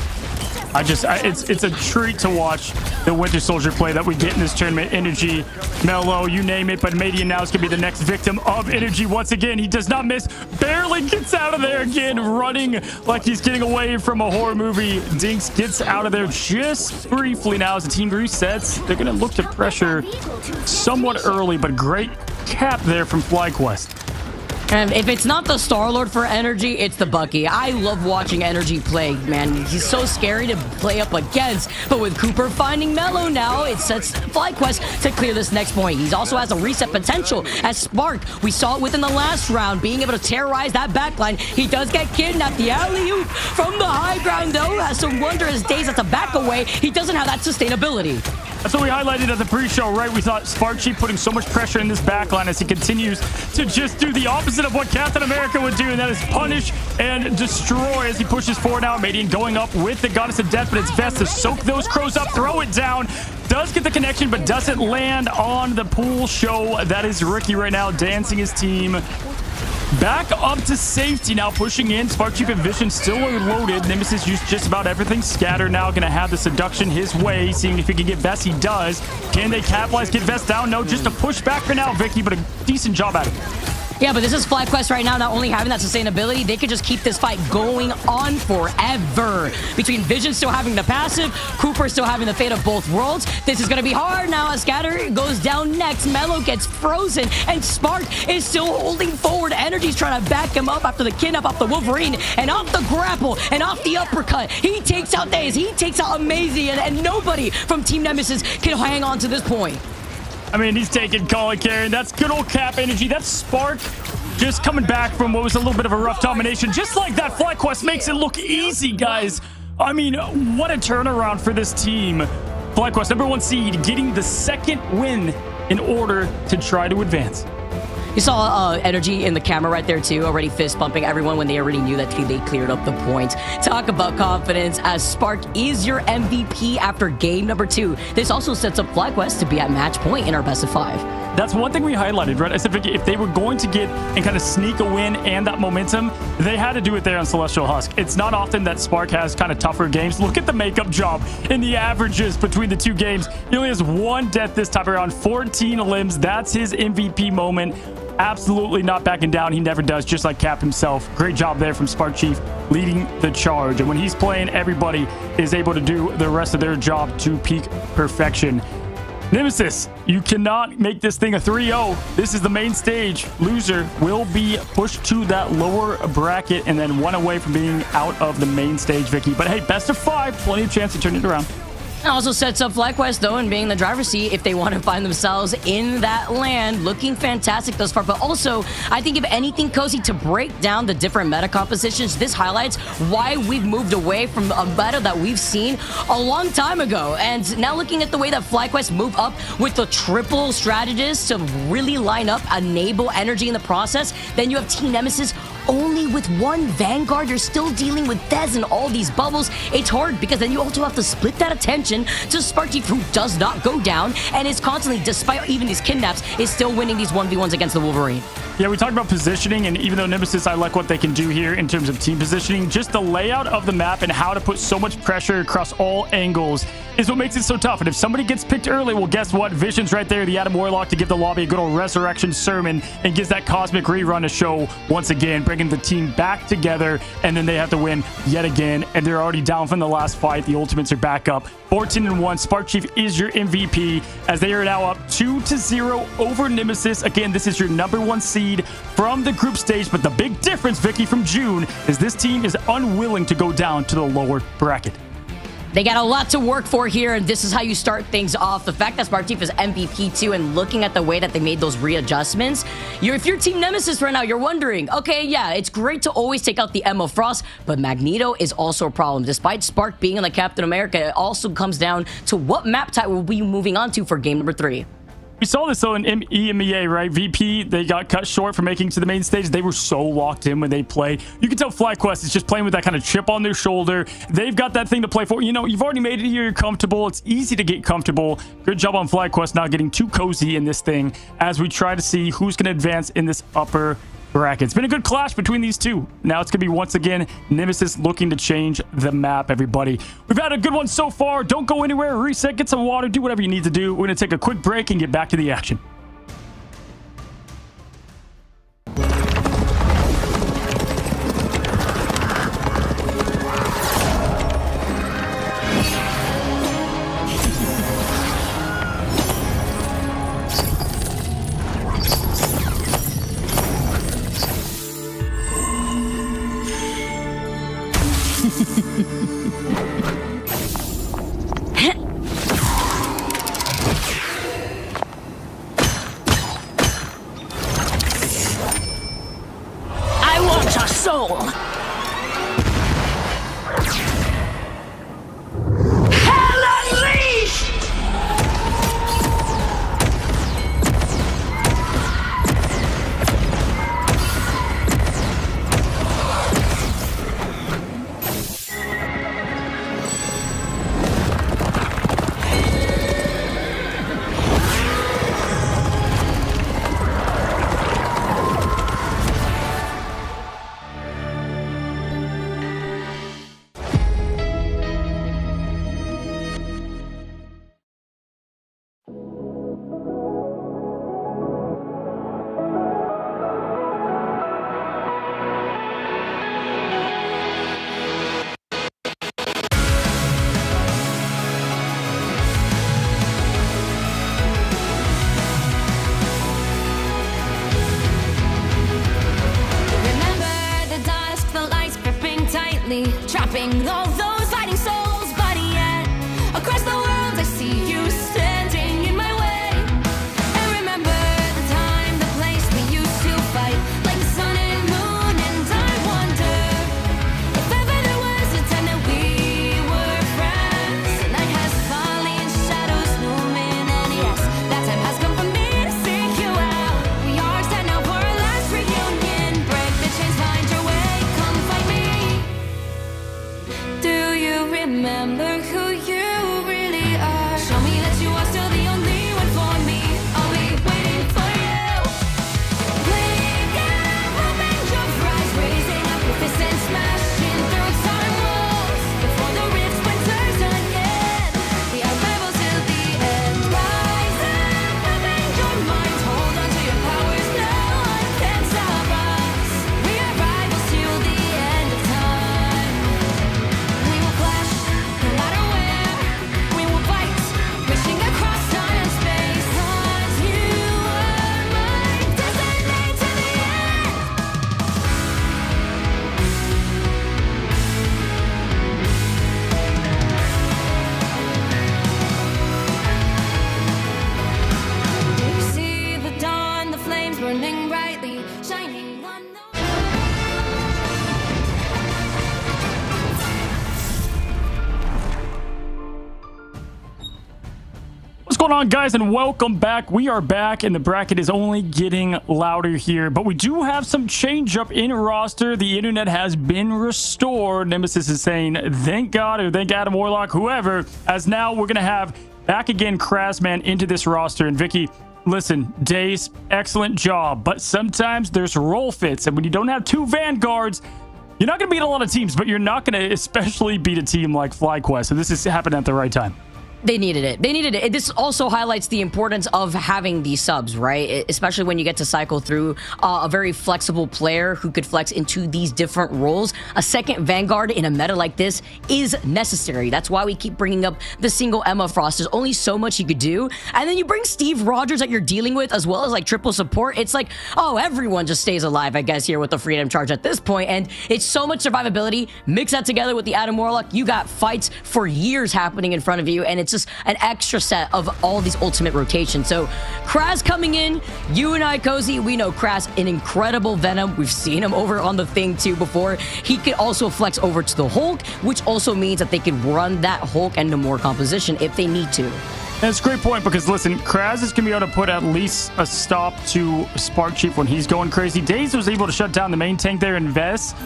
It's a treat to watch the Winter Soldier play that we get in this tournament. Energy, Mellow, you name it, but Madian now is going to be the next victim of Energy once again. He does not miss, barely gets out of there again, running like he's getting away from a horror movie. Dinks gets out of there just briefly now as the team resets. They're going to look to pressure somewhat early, but great cap there from FlyQuest. And if it's not the Star-Lord for Energy, it's the Bucky. I love watching Energy play, man. He's so scary to play up against. But with Cooper finding Mellow now, it sets FlyQuest to clear this next point. He also has a reset potential as Spark. We saw it within the last round, being able to terrorize that backline. He does get kidnapped. The alley-oop from the high ground, though, has some wondrous days at the back away. He doesn't have that sustainability. That's what we highlighted at the pre-show, right? We thought Sparky putting so much pressure in this backline as he continues to just do the opposite of what Captain America would do, and that is punish and destroy as he pushes forward now. Madian going up with the Goddess of Death, but it's best to soak those crows up, throw it down. Does get the connection, but doesn't land on the pool show. That is Ricky right now dancing his team back up to safety now, pushing in. Sparkchief and Vision still are loaded. Nemesis used just about everything. Scatter now going to have the seduction his way, seeing if he can get Vest. He does. Can they capitalize, get Vest down? No, just a push back for now, Vicky, but a decent job at it. Yeah, but this is FlyQuest right now, not only having that sustainability, they could just keep this fight going on forever. Between Vision still having the passive, Cooper still having the fate of both worlds, this is going to be hard now as Scatter goes down next. Mellow gets frozen, and Spark is still holding forward. Energy's trying to back him up after the kidnap off the Wolverine, and off the grapple, and off the uppercut. He takes out Daze, he takes out Amazing, and nobody from Team Nemesis can hang on to this point. I mean, he's taking Colin Karen. That's good old Cap Energy. That's Spark just coming back from what was a little bit of a rough domination. Just like that, FlyQuest makes it look easy, guys. I mean, what a turnaround for this team. FlyQuest, #1 seed, getting the second win in order to try to advance. You saw Energy in the camera right there too, already fist bumping everyone when they already knew that they cleared up the point. Talk about confidence as Spark is your MVP after game #2. This also sets up FlyQuest to be at match point in our best of 5. That's one thing we highlighted, right? I said, Vicky, if they were going to get and kind of sneak a win and that momentum, they had to do it there on Celestial Husk. It's not often that Spark has kind of tougher games. Look at the makeup job in the averages between the two games. He only has 1 death this time around, 14 limbs. That's his MVP moment. Absolutely not backing down. He never does, just like Cap himself. Great job there from Spark Chief leading the charge. And when he's playing, everybody is able to do the rest of their job to peak perfection. Nemesis, you cannot make this thing a 3-0. This is the main stage. Loser will be pushed to that lower bracket and then 1 away from being out of the main stage, Vicky. But hey, best of 5. Plenty of chance to turn it around. It also sets up FlyQuest, though, and being in the driver's seat if they want to find themselves in that land. Looking fantastic thus far. But also, I think if anything, Cozy, to break down the different meta compositions, this highlights why we've moved away from a meta that we've seen a long time ago. And now looking at the way that FlyQuest move up with the triple strategists to really line up, enable energy in the process, then you have Team Nemesis only with 1 Vanguard. You're still dealing with Dez and all these bubbles. It's hard because then you also have to split that attention to Sparky, who does not go down and is constantly, despite even these kidnaps, is still winning these 1v1s against the Wolverine. Yeah, we talked about positioning, and even though Nemesis, I like what they can do here in terms of team positioning, just the layout of the map and how to put so much pressure across all angles is what makes it so tough. And if somebody gets picked early, well, guess what? Vision's right there, the Adam Warlock, to give the lobby a good old resurrection sermon and gives that cosmic rerun a show once again, bringing the team back together, and then they have to win yet again, and they're already down from the last fight. The Ultimates are back up 14-1. Spark Chief is your MVP as they are now up 2-0 over Nemesis. Again, this is your #1 seed from the group stage, but the big difference, Vicky, from June is this team is unwilling to go down to the lower bracket. They got a lot to work for here, and this is how you start things off. The fact that Spark Chief is MVP too, and looking at the way that they made those readjustments, if you're Team Nemesis right now, you're wondering, okay, yeah, it's great to always take out the Emma Frost, but Magneto is also a problem. Despite Spark being in the Captain America, it also comes down to what map type we'll be moving on to for game #3. We saw this though in EMEA, right? VP, they got cut short for making it to the main stage. They were so locked in when they play. You can tell FlyQuest is just playing with that kind of chip on their shoulder. They've got that thing to play for. You know, you've already made it here. You're comfortable. It's easy to get comfortable. Good job on FlyQuest not getting too cozy in this thing as we try to see who's going to advance in this upper bracket. It's been a good clash between these two. Now it's going to be once again Nemesis looking to change the map, everybody. We've had a good one so far. Don't go anywhere. Reset, get some water, do whatever you need to do. We're going to take a quick break and get back to the action. I want your soul. Hell unleashed! Trapping all those fighting souls, but yet across the world I see you standing in my way. And remember the time, the place we used to fight, like the sun and moon, and I wonder if ever there was a time that we were friends. The night has fallen, shadows looming, and yes, that time has come for me to seek you out. We are set now for our last reunion. Break the chains, find your way, come fight me. Do you remember who you really are? Show me that you are still the only one for me. I'll be waiting for you. Playing out, hoping your fries, raising up your fists and smashing through time walls. Before the rift splinters again, we are rebels till the end. Rise up, hoping your minds hold on to your powers. No one can stop us. We are rivals till the end of time. We will clash, no matter where. We will fight, reaching across time and space. 'Cause you are my destiny to the end. You see the dawn, the flames burning brightly, shining on the What's going on, guys, and welcome back. We are back, and the bracket is only getting louder here, but we do have some change up in roster. The internet has been restored. Nemesis is saying thank God, or thank Adam Warlock, whoever, as now we're gonna have back again Krasman into this roster. And Vicky, listen, Dace, excellent job, but sometimes there's role fits, and when you don't have two Vanguards, you're not gonna beat a lot of teams, but you're not gonna especially beat a team like FlyQuest. So this is happening at the right time. They needed it. They needed it. This also highlights the importance of having these subs, right? Especially when you get to cycle through a very flexible player who could flex into these different roles. A second Vanguard in a meta like this is necessary. That's why we keep bringing up the single Emma Frost. There's only so much you could do. And then you bring Steve Rogers that you're dealing with, as well as like triple support. It's like, oh, everyone just stays alive, I guess, here with the Freedom Charge at this point. And it's so much survivability. Mix that together with the Adam Warlock. You got fights for years happening in front of you, and it's just an extra set of all these ultimate rotations. So Kraz coming in, you and I, Cozy, we know Kraz, an incredible Venom. We've seen him over on the Thing too before. He could also flex over to the Hulk, which also means that they can run that Hulk into more composition if they need to. And it's a great point because, listen, Kraz is going to be able to put at least a stop to Spark Chief when he's going crazy. Daze was able to shut down the main tank there in Vest.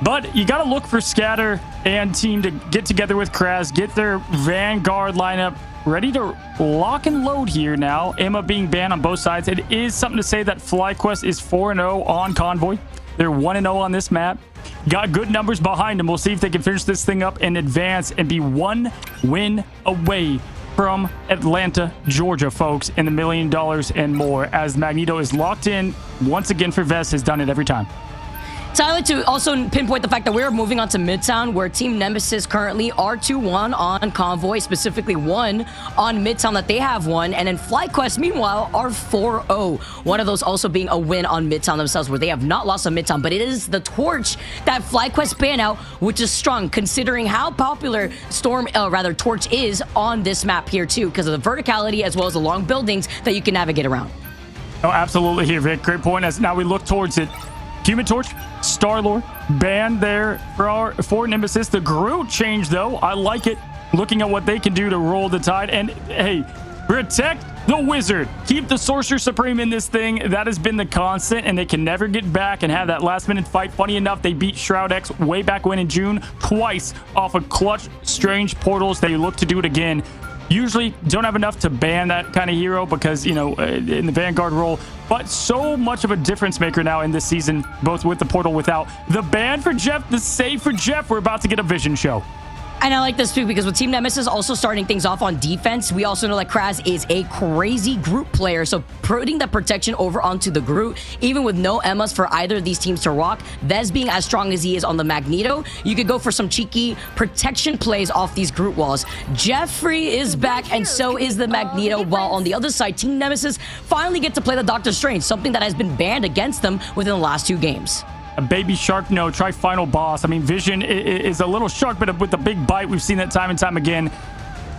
But you got to look for Scatter and team to get together with Kraz, get their Vanguard lineup ready to lock and load here now. Emma being banned on both sides. It is something to say that FlyQuest is 4-0 on Convoy. They're 1-0 on this map. Got good numbers behind them. We'll see if they can finish this thing up and advance and be one win away from Atlanta, Georgia, folks, in the $1 million and more, as Magneto is locked in once again for Vest, has done it every time. So I like to also pinpoint the fact that we're moving on to Midtown, where Team Nemesis currently are 2-1 on Convoy, specifically 1 on Midtown that they have won. And then FlyQuest, meanwhile, are 4-0. One of those also being a win on Midtown themselves, where they have not lost on Midtown. But it is the torch that FlyQuest ban out, which is strong, considering how popular Torch is on this map here, too, because of the verticality as well as the long buildings that you can navigate around. Oh, absolutely here, Vic. Great point. As now we look towards it. Human Torch, Star-Lord, banned there for Nemesis. The Groot change, though, I like it. Looking at what they can do to roll the tide. And, hey, protect the Wizard. Keep the Sorcerer Supreme in this thing. That has been the constant, and they can never get back and have that last-minute fight. Funny enough, they beat Shroud X way back when in June, twice off of clutch, strange portals. They look to do it again. Usually don't have enough to ban that kind of hero because, you know, in the Vanguard role, but so much of a difference maker now in this season, both with the portal, without the ban for Jeff, the save for Jeff. We're about to get a vision show. And I like this too, because with Team Nemesis also starting things off on defense, we also know that Kraz is a crazy Groot player. So putting that protection over onto the Groot, even with no Emmas for either of these teams to rock, Vez being as strong as he is on the Magneto, you could go for some cheeky protection plays off these Groot walls. Jeffrey is back, and so is the Magneto, while on the other side, Team Nemesis finally get to play the Doctor Strange, something that has been banned against them within the last 2 games. A baby shark, no. Try final boss. I mean, Vision is a little shark, but with a big bite. We've seen that time and time again.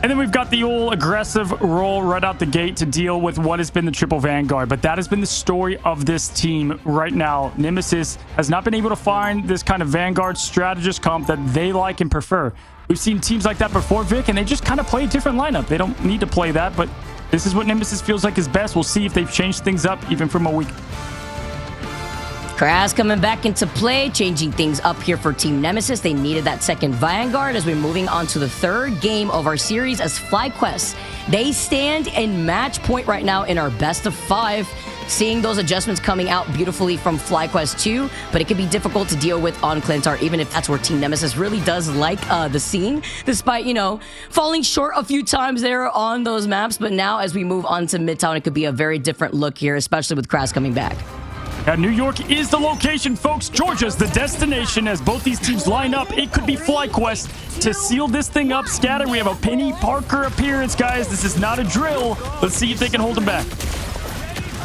And then we've got the old aggressive roll right out the gate to deal with what has been the triple Vanguard. But that has been the story of this team right now. Nemesis has not been able to find this kind of Vanguard strategist comp that they like and prefer. We've seen teams like that before, Vic, and they just kind of play a different lineup. They don't need to play that, but this is what Nemesis feels like is best. We'll see if they've changed things up even from a week. Kraz coming back into play, changing things up here for Team Nemesis. They needed that second Vanguard as we're moving on to the 3rd game of our series as FlyQuest. They stand in match point right now in our best of 5. Seeing those adjustments coming out beautifully from FlyQuest 2, but it can be difficult to deal with on Clintar, even if that's where Team Nemesis really does like the scene, despite, you know, falling short a few times there on those maps. But now as we move on to Midtown, it could be a very different look here, especially with Kraz coming back. New York is the location, folks. Georgia's the destination as both these teams line up. It could be FlyQuest to seal this thing up. Scatter, we have a Penny Parker appearance, guys. This is not a drill. Let's see if they can hold him back.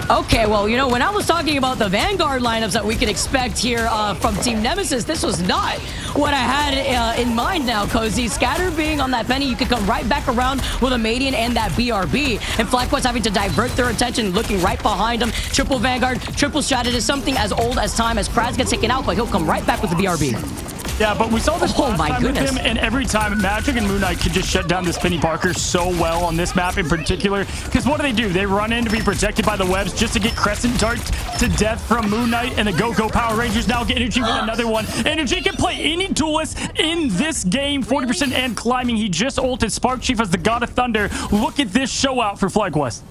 Okay, well, you know, when I was talking about the Vanguard lineups that we can expect here from Team Nemesis, this was not what I had in mind now, Cozy. Scatter being on that Penny, you could come right back around with a Madian and that BRB. And FlyQuest having to divert their attention, looking right behind them. Triple Vanguard, triple strategist, something as old as time as Kraz gets taken out, but he'll come right back with the BRB. Yeah, but we saw this last time with him, and every time Magic and Moon Knight could just shut down this Penny Parker so well on this map in particular. Because what do? They run in to be protected by the webs just to get Crescent Dart to death from Moon Knight, and the Go-Go Power Rangers now get Energy with another one. Energy can play any duelist in this game, 40% and climbing. He just ulted Spark Chief as the God of Thunder. Look at this show out for FlyQuest.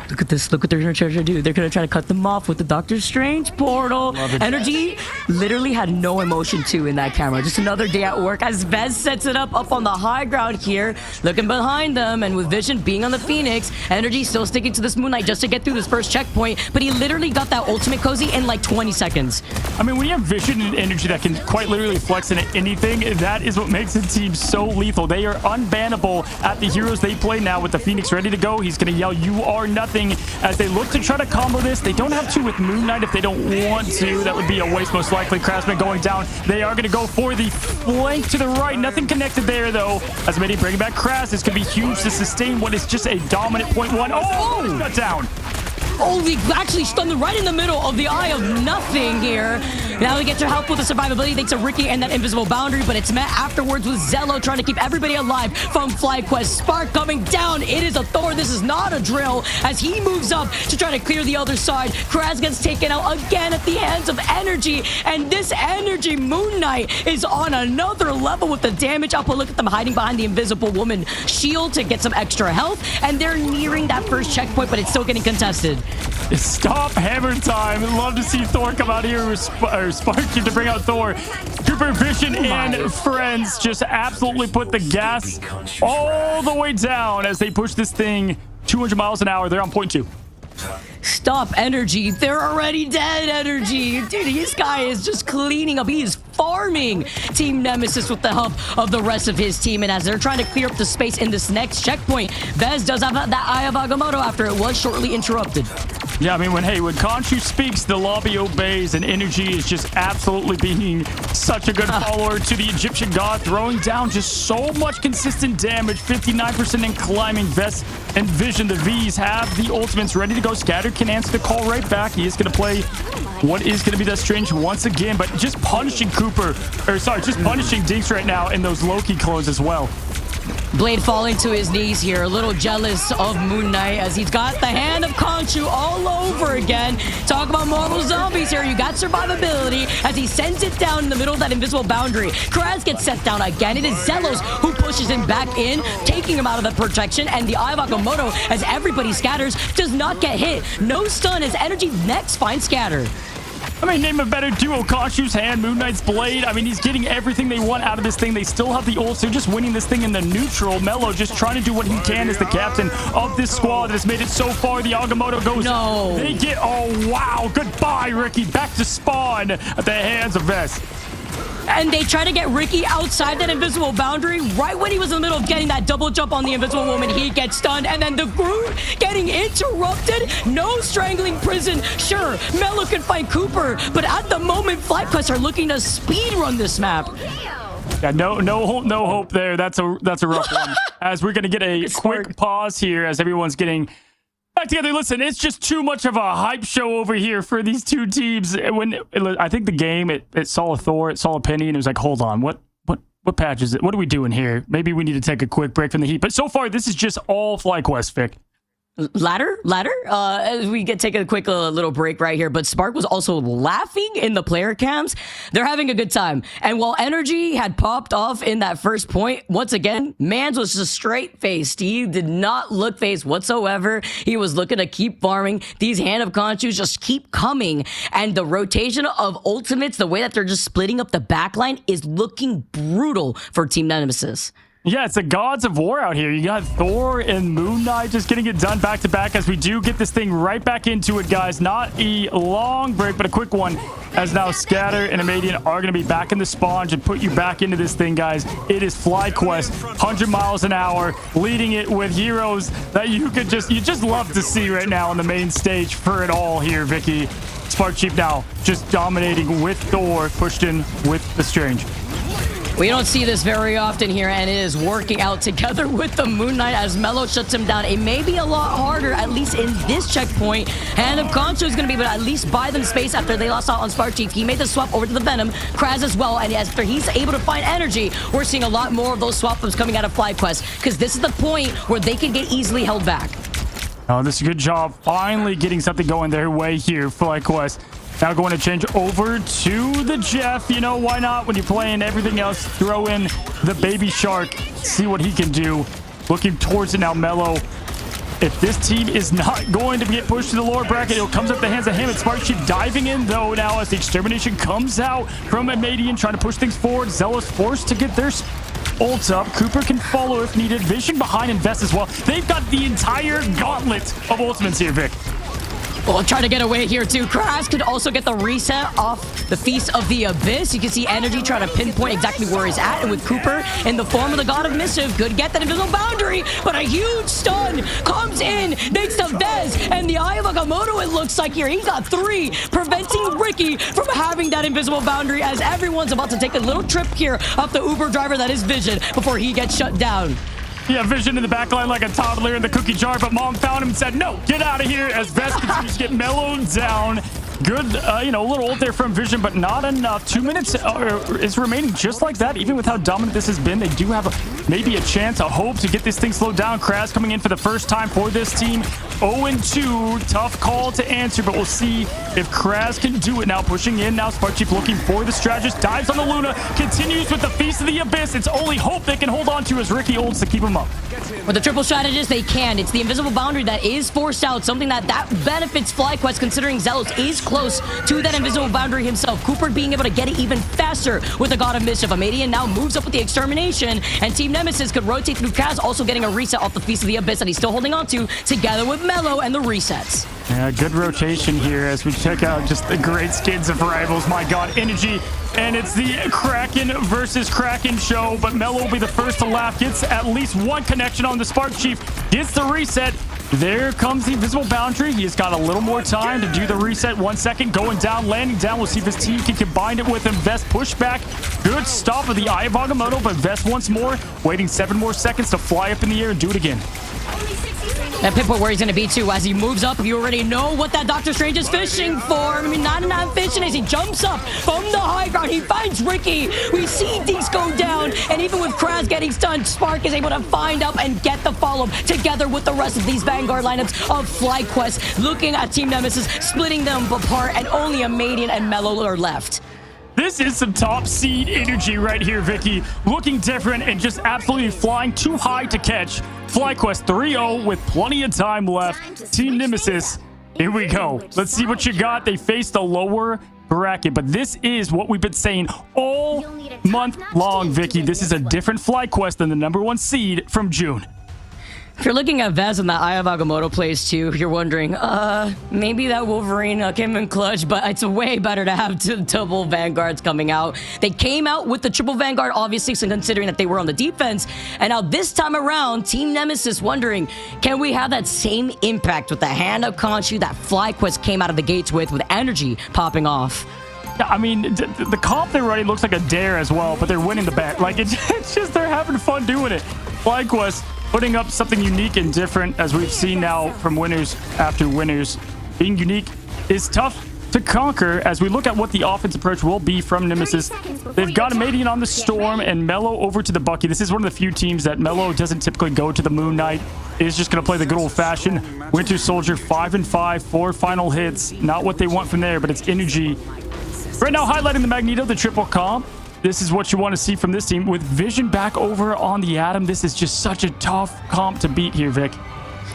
Look at this. Look what they're going to try to do. They're going to try to cut them off with the Doctor Strange portal. Energy literally had no emotion, too, in that camera. Just another day at work as Vez sets it up on the high ground here. Looking behind them, and with Vision being on the Phoenix, Energy still sticking to this Moon Knight just to get through this first checkpoint. But he literally got that ultimate, Cozy, in like 20 seconds. I mean, when you have Vision and Energy that can quite literally flex into anything, that is what makes the team so lethal. They are unbannable at the heroes they play now with the Phoenix ready to go. He's going to yell, "You are nothing," as they look to try to combo this. They don't have to with Moon Knight if they don't want to. That would be a waste, most likely. Craftsman going down. They are going to go for the flank to the right. Nothing connected there, though. As Midi bringing back Kras. It's going to be huge to sustain what is just a dominant 0.1. Oh, shut down. Oh, he actually stunned right in the middle of the Eye of Nothing here. Now we get to help with the survivability thanks to Ricky and that invisible boundary, but it's met afterwards with Zello trying to keep everybody alive from FlyQuest. Spark coming down. It is a Thor. This is not a drill as he moves up to try to clear the other side. Kraz gets taken out again at the hands of Energy, and this Energy Moon Knight is on another level with the damage up. Look at them hiding behind the invisible woman shield to get some extra health, and they're nearing that first checkpoint, but it's still getting contested. Stop hammer time. Love to see Thor come out here with Spark to bring out Thor. Cooper, Vision, and friends just absolutely put the gas all the way down as they push this thing 200 miles an hour. They're on point 2. Stop, Energy. They're already dead, Energy. Dude, this guy is just cleaning up. He is farming Team Nemesis with the help of the rest of his team. And as they're trying to clear up the space in this next checkpoint, Vez does have that Eye of Agamotto after it was shortly interrupted. Yeah, I mean, when Khonshu speaks, the lobby obeys, and Energy is just absolutely being such a good follower to the Egyptian god, throwing down just so much consistent damage, 59% in climbing. Vest and Vision, the Vs, have the ultimates ready to go. Scatter can answer the call right back. He is going to play what is going to be that Strange once again, but just punishing just punishing Dinks right now in those Loki clones as well. Blade falling to his knees here, a little jealous of Moon Knight as he's got the hand of Khonshu all over again. Talk about Marvel Zombies here. You got survivability as he sends it down in the middle of that invisible boundary. Kraz gets set down again. It is Zelos who pushes him back in, taking him out of the protection, and the Eye of Agamotto, as everybody scatters, does not get hit. No stun as Energy next finds Scatter. I mean, name a better duo. Khonshu's hand, Moon Knight's blade. I mean, he's getting everything they want out of this thing. They still have the ults. They're just winning this thing in the neutral. Mello just trying to do what he can as the captain of this squad that has made it so far. The Agamotto goes. No. They get, oh, wow. Goodbye, Ricky. Back to spawn at the hands of Vest. And they try to get Ricky outside that invisible boundary. Right when he was in the middle of getting that double jump on the invisible woman, he gets stunned. And then the Groot getting interrupted. No strangling prison. Sure, Mello can find Cooper, but at the moment, FlyQuest are looking to speed run this map. Yeah, no hope there. That's a rough one. As we're gonna get a quick pause here, as everyone's getting back together. Listen, it's just too much of a hype show over here for these two teams. I think the game, it saw a Thor, it saw a Penny, and it was like, hold on, what patch is it? What are we doing here? Maybe we need to take a quick break from the heat. But so far, this is just all FlyQuest, Vic. Ladder. We get take a quick little break right here, but Spark was also laughing in the player cams. They're having a good time. And while Energy had popped off in that first point, once again, Mans was just straight faced. He did not look phased whatsoever. He was looking to keep farming. These hand of Khonshu just keep coming. And the rotation of ultimates, the way that they're just splitting up the backline is looking brutal for Team Nemesis. Yeah, it's the gods of war out here. You got Thor and Moon Knight just getting it done back to back as we do get this thing right back into it, guys. Not a long break, but a quick one, as now Scatter and Amadian are going to be back in the spawn to put you back into this thing, guys. It is FlyQuest, 100 miles an hour, leading it with heroes that you just love to see right now on the main stage for it all here, Vicky. Spark Chief now just dominating with Thor, pushed in with the Strange. We don't see this very often here, and it is working out together with the Moon Knight as Mello shuts him down. It may be a lot harder, at least in this checkpoint. Hand of Khonshu is going to be able to at least buy them space after they lost out on Spark Chief. He made the swap over to the Venom, Kraz as well, and after he's able to find Energy, we're seeing a lot more of those swap-ups coming out of FlyQuest, because this is the point where they can get easily held back. Oh, this is a good job finally getting something going their way here, FlyQuest. Now going to change over to the Jeff. You know, why not? When you're playing everything else, throw in the Baby Shark. See what he can do. Looking towards it now, Mello. If this team is not going to get pushed to the lower bracket, it comes up the hands of him. It's Spark Chief diving in, though, now as the Extermination comes out from Amadian, trying to push things forward. Zealous forced to get their ults up. Cooper can follow if needed. Vision behind Invest as well. They've got the entire gauntlet of ultimates here, Vic. Well, trying to get away here too. Kraz could also get the reset off the Feast of the Abyss. You can see Energy trying to pinpoint exactly where he's at, and with Cooper in the form of the God of Mischief, could get that invisible boundary, but a huge stun comes in thanks to Vez, and the Eye of Agamotto, it looks like here. He's got 3, preventing Ricky from having that invisible boundary as everyone's about to take a little trip here off the Uber driver that is Vision before he gets shut down. Yeah, Vision in the backline like a toddler in the cookie jar, but Mom found him and said, no, get out of here, as Vest continues to get mellowed down. Good, you know, a little ult there from Vision, but not enough. 2 minutes is remaining just like that. Even with how dominant this has been, they do have maybe a chance, a hope to get this thing slowed down. Kraz coming in for the first time for this team. 0-2. Tough call to answer, but we'll see if Kraz can do it now. Pushing in now. Sparkchief looking for the strategist. Dives on the Luna. Continues with the Feast of the Abyss. It's only hope they can hold on to as Ricky ults to keep him up. With the triple strategist, they can. It's the invisible boundary that is forced out. Something that benefits FlyQuest, considering Zealous is close to that invisible boundary himself. Cooper being able to get it even faster with the God of Mischief. Amadian now moves up with the Extermination, and Team Nemesis could rotate through Kaz, also getting a reset off the Feast of the Abyss that he's still holding on to, together with Mello and the resets. Yeah, good rotation here as we check out just the great skins of Rivals. My God, energy. And it's the Kraken versus Kraken show, but Mello will be the first to laugh. Gets at least one connection on the Sparkchief. Gets the reset. There comes the invisible boundary. He has got a little more time to do the reset. 1 second going down, landing down. We'll see if his team can combine it with him. Vest push back. Good stop of the Eye of Agamotto, but Vest once more, waiting 7 more seconds to fly up in the air and do it again. That pinpoint where he's going to be too. As he moves up, you already know what that Doctor Strange is fishing for. I mean, not fishing as he jumps up from the high ground. He finds Ricky. We see things go down. And even with Kraz getting stunned, Spark is able to find up and get the follow-up together with the rest of these Vanguard lineups of FlyQuest. Looking at Team Nemesis, splitting them apart, and only Amadian and Mello are left. This is some top seed energy right here, Vicky. Looking different and just absolutely flying too high to catch. FlyQuest 3-0 with plenty of time left. Team Nemesis, here we go. Let's see what you got. They faced a lower bracket, but this is what we've been saying all month long, Vicky. This is a different FlyQuest than the #1 seed from June. If you're looking at Vaz and that Eye of Agamotto plays too, you're wondering, maybe that Wolverine came in clutch, but it's way better to have two double Vanguards coming out. They came out with the triple Vanguard, obviously, so considering that they were on the defense. And now this time around, Team Nemesis wondering, can we have that same impact with the hand of Khonshu that FlyQuest came out of the gates with energy popping off? I mean, the comp they're running looks like a dare as well, but they're winning the bet. Like, it's just they're having fun doing it. FlyQuest putting up something unique and different, as we've seen now from winners after winners. Being unique is tough to conquer. As we look at what the offense approach will be from Nemesis, they've got Amadian on the Storm and Mello over to the Bucky. This is one of the few teams that Mello doesn't typically go to the Moon Knight. Is just going to play the good old-fashioned Winter Soldier. 5-5, 4 final hits. Not what they want from there, but it's energy. Right now, highlighting the Magneto, the triple comp. This is what you want to see from this team. With Vision back over on the Atom, this is just such a tough comp to beat here, Vic.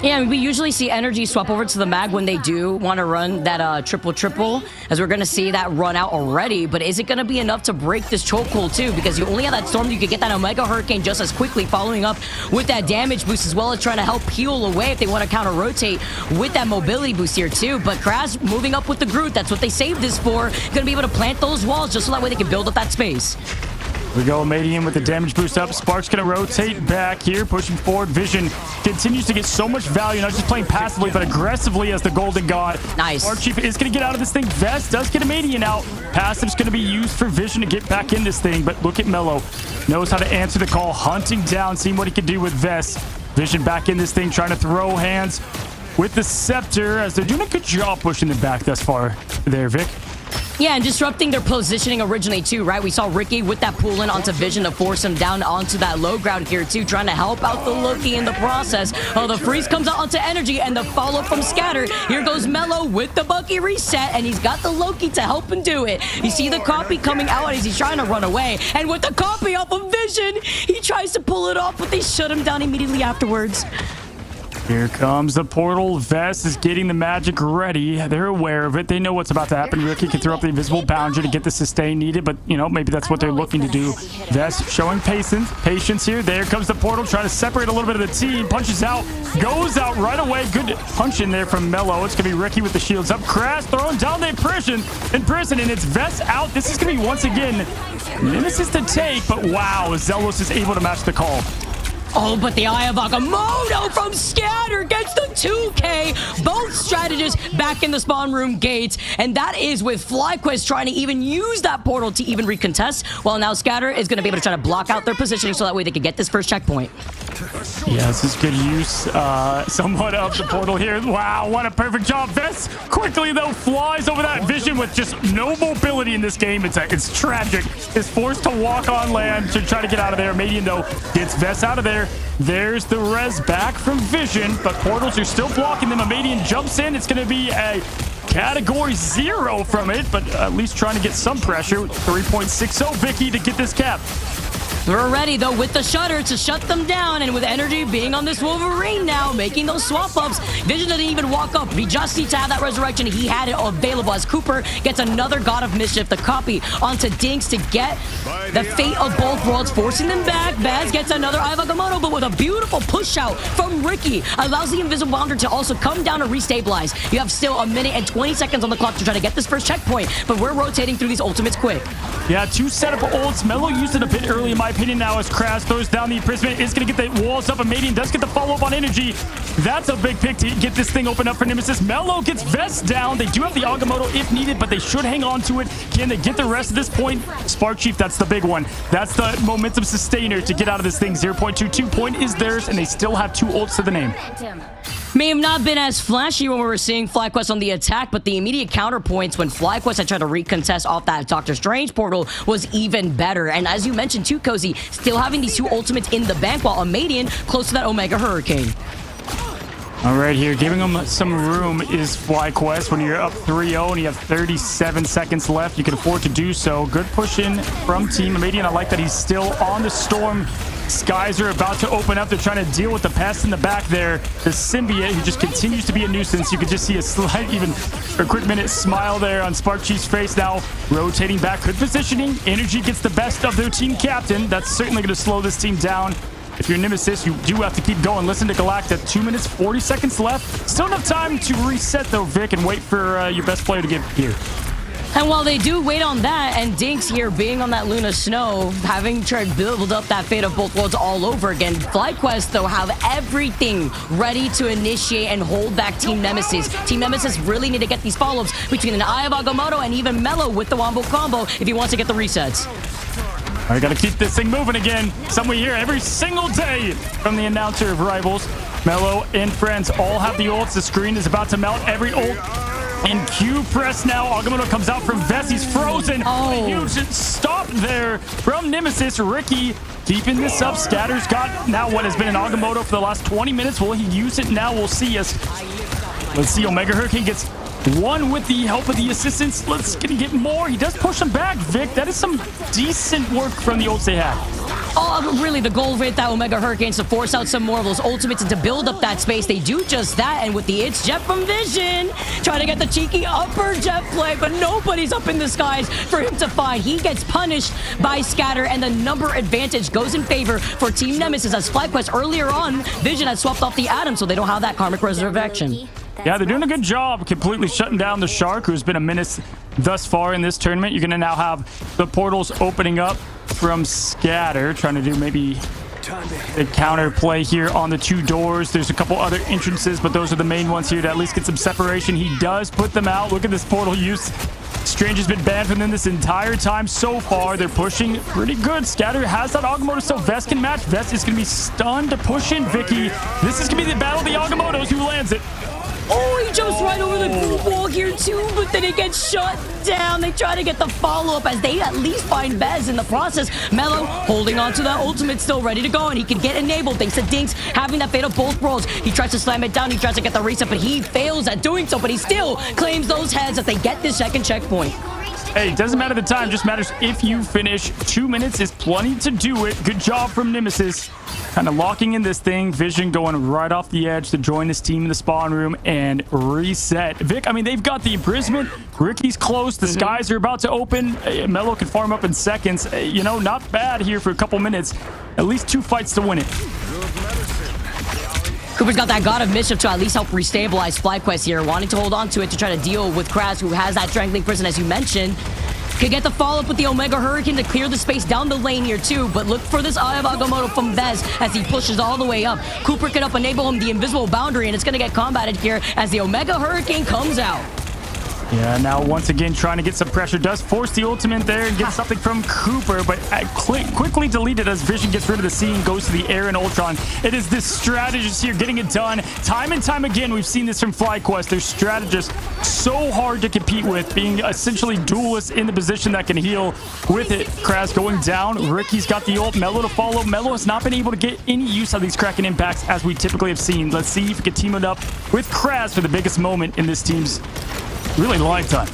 Yeah, we usually see energy swap over to the mag when they do want to run that triple, as we're going to see that run out already. But is it going to be enough to break this chokehold too? Because you only have that Storm, you could get that Omega Hurricane just as quickly, following up with that damage boost, as well as trying to help peel away if they want to counter-rotate with that mobility boost here too. But Kraz moving up with the Groot, that's what they saved this for. Going to be able to plant those walls just so that way they can build up that space. We go Amadian with the damage boost up. Spark's going to rotate back here, pushing forward. Vision continues to get so much value, not just playing passively, but aggressively as the Golden God. Nice. Sparkchief is going to get out of this thing. Vest does get Amadian out. Passive's going to be used for Vision to get back in this thing, but look at Mello. Knows how to answer the call, hunting down, seeing what he can do with Vest. Vision back in this thing, trying to throw hands with the Scepter, as they're doing a good job pushing them back thus far there, Vic. Yeah, and disrupting their positioning originally too, right? We saw Ricky with that pull in onto Vision to force him down onto that low ground here too, trying to help out the Loki in the process. Oh, the freeze comes out onto energy and the follow from Scatter. Here goes Mello with the Bucky reset, and he's got the Loki to help him do it. You see the copy coming out as he's trying to run away, and with the copy off of Vision, he tries to pull it off, but they shut him down immediately afterwards. Here comes the portal. Vest is getting the magic ready. They're aware of it. They know what's about to happen. Ricky can throw up the invisible boundary to get the sustain needed, but, you know, maybe that's what they're looking to do. Vest showing patience here. There comes the portal, trying to separate a little bit of the team. Punches out, goes out right away. Good punch in there from Mello. It's going to be Ricky with the shields up. Crash throwing down the imprison, and it's Vest out. This is going to be, once again, Nemesis to take, but wow, Zealous is able to match the call. Oh, but the Eye of Agamotto from Scatter gets the 2K. Both strategists back in the spawn room gates. And that is with FlyQuest trying to even use that portal to even recontest. Well, now Scatter is going to be able to try to block out their positioning so that way they can get this first checkpoint. Yeah, this is good use somewhat of the portal here. Wow, what a perfect job. Vest quickly, though, flies over that Vision with just no mobility in this game. It's tragic. Is forced to walk on land to try to get out of there. Median, though, gets Vest out of there. There's the res back from Vision, but portals are still blocking them. Median jumps in. It's going to be a category 0 from it, but at least trying to get some pressure. 3.60 Vicky to get this cap. We're ready, though, with the shutter to shut them down, and with energy being on this Wolverine now, making those swap-ups. Vision didn't even walk up. We just need to have that resurrection. He had it available as Cooper gets another God of Mischief, the copy onto Dinks to get the fate of both worlds, forcing them back. Baz gets another Eye of Agamotto, but with a beautiful push-out from Ricky, allows the Invisible Bounder to also come down and restabilize. You have still a minute and 20 seconds on the clock to try to get this first checkpoint, but we're rotating through these ultimates quick. Yeah, 2 setup ults. Melo used it a bit early, in my opinion, now as Crash throws down the imprisonment. Is going to get the walls up, and Median does get the follow-up on energy. That's a big pick to get this thing open up for Nemesis. Melo gets Vest down. They do have the Agamotto if needed, but they should hang on to it. Can they get the rest of this point? Spark Chief, that's the big one. That's the momentum sustainer to get out of this thing. 0.22 point is theirs, and they still have 2 ults to the name. May have not been as flashy when we were seeing FlyQuest on the attack, but the immediate counterpoints when FlyQuest had tried to recontest off that Doctor Strange portal was even better. And as you mentioned too, Cozy, still having these 2 ultimates in the bank while Amadian close to that Omega Hurricane. All right, here, giving them some room is FlyQuest. When you're up 3-0 and you have 37 seconds left, you can afford to do so. Good push in from Team Amadian. I like that he's still on the storm. Skies are about to open up. They're trying to deal with the pest in the back there. The symbiote, who just continues to be a nuisance. You can just see a slight, even a quick minute smile there on Spark Chief's face now. Rotating back, good positioning. Energy gets the best of their team captain. That's certainly going to slow this team down. If you're Nemesis, you do have to keep going. Listen to Galacta. 2 minutes, 40 seconds left. Still enough time to reset, though, Vic, and wait for your best player to get here. And while they do wait on that, and Dinks here being on that Luna Snow, having tried to build up that fate of both worlds all over again, FlyQuest, though, have everything ready to initiate and hold back Team Nemesis. Team Nemesis really need to get these follow-ups between an Eye of Agamotto and even Melo with the Wombo combo if he wants to get the resets. All right, got to keep this thing moving again. Something we hear every single day from the announcer of Rivals. Melo and friends all have the ults. The screen is about to melt. Every ult in Q press now. Agamotto comes out from Vest. He's frozen. A huge stop there from Nemesis. Ricky keeping this up. Scatter's got now what has been an Agamotto for the last 20 minutes. Will he use it now? We'll see. Let's see. Omega Hurricane gets one with the help of the assistants. Let's get more. He does push him back, Vic. That is some decent work from the ults they have. Oh, really, the goal with that Omega Hurricane is to force out some more of those ultimates and to build up that space. They do just that, and with the It's Jet from Vision, trying to get the cheeky upper jet play, but nobody's up in the skies for him to find. He gets punished by Scatter, and the number advantage goes in favor for Team Nemesis, as FlyQuest earlier on, Vision has swapped off the Atom, so they don't have that Karmic Resurrection. Yeah, they're doing a good job completely shutting down the Shark, who's been a menace thus far in this tournament. You're going to now have the portals opening up from Scatter, trying to do maybe a counter play here on the 2 doors. There's a couple other entrances, but those are the main ones here to at least get some separation. He does put them out. Look at this portal use. Strange has been banned from them this entire time so far. They're pushing pretty good. Scatter has that Agamotto, so Vest can match. Vest is going to be stunned to push in Vicky. This is going to be the battle of the Agamottos. Who lands it? Oh, he jumps right over the blue wall here too, but then it gets shut down. They try to get the follow-up as they at least find Bez in the process. Melo holding on to that ultimate, still ready to go, and he can get enabled thanks to Dinks having that fate of both worlds. He tries to slam it down, he tries to get the reset, but he fails at doing so, but he still claims those heads as they get this second checkpoint. Hey, it doesn't matter the time, just matters if you finish. 2 minutes is plenty to do it. Good job from Nemesis. Kind of locking in this thing. Vision going right off the edge to join this team in the spawn room and reset. Vic, I mean, they've got the imprisonment. Ricky's close. The skies are about to open. Melo can farm up in seconds. You know, not bad here for a couple minutes. At least 2 fights to win it. Cooper's got that God of Mischief to at least help restabilize FlyQuest here, wanting to hold on to it to try to deal with Kraz, who has that Strangling Prison, as you mentioned. Could get the follow-up with the Omega Hurricane to clear the space down the lane here too, but look for this Eye of Agamotto from Vez as he pushes all the way up. Cooper can up enable him the invisible boundary, and it's going to get combated here as the Omega Hurricane comes out. Yeah, now once again trying to get some pressure. Does force the ultimate there and get something from Cooper, but quickly deleted as Vision gets rid of the scene, goes to the air and Ultron. It is this strategist here getting it done. Time and time again, we've seen this from FlyQuest. Their strategists so hard to compete with, being essentially duelists in the position that can heal with it. Kraz going down. Ricky's got the ult. Mello to follow. Mello has not been able to get any use of these Kraken impacts as we typically have seen. Let's see if we can team it up with Kraz for the biggest moment in this team's really lifetime.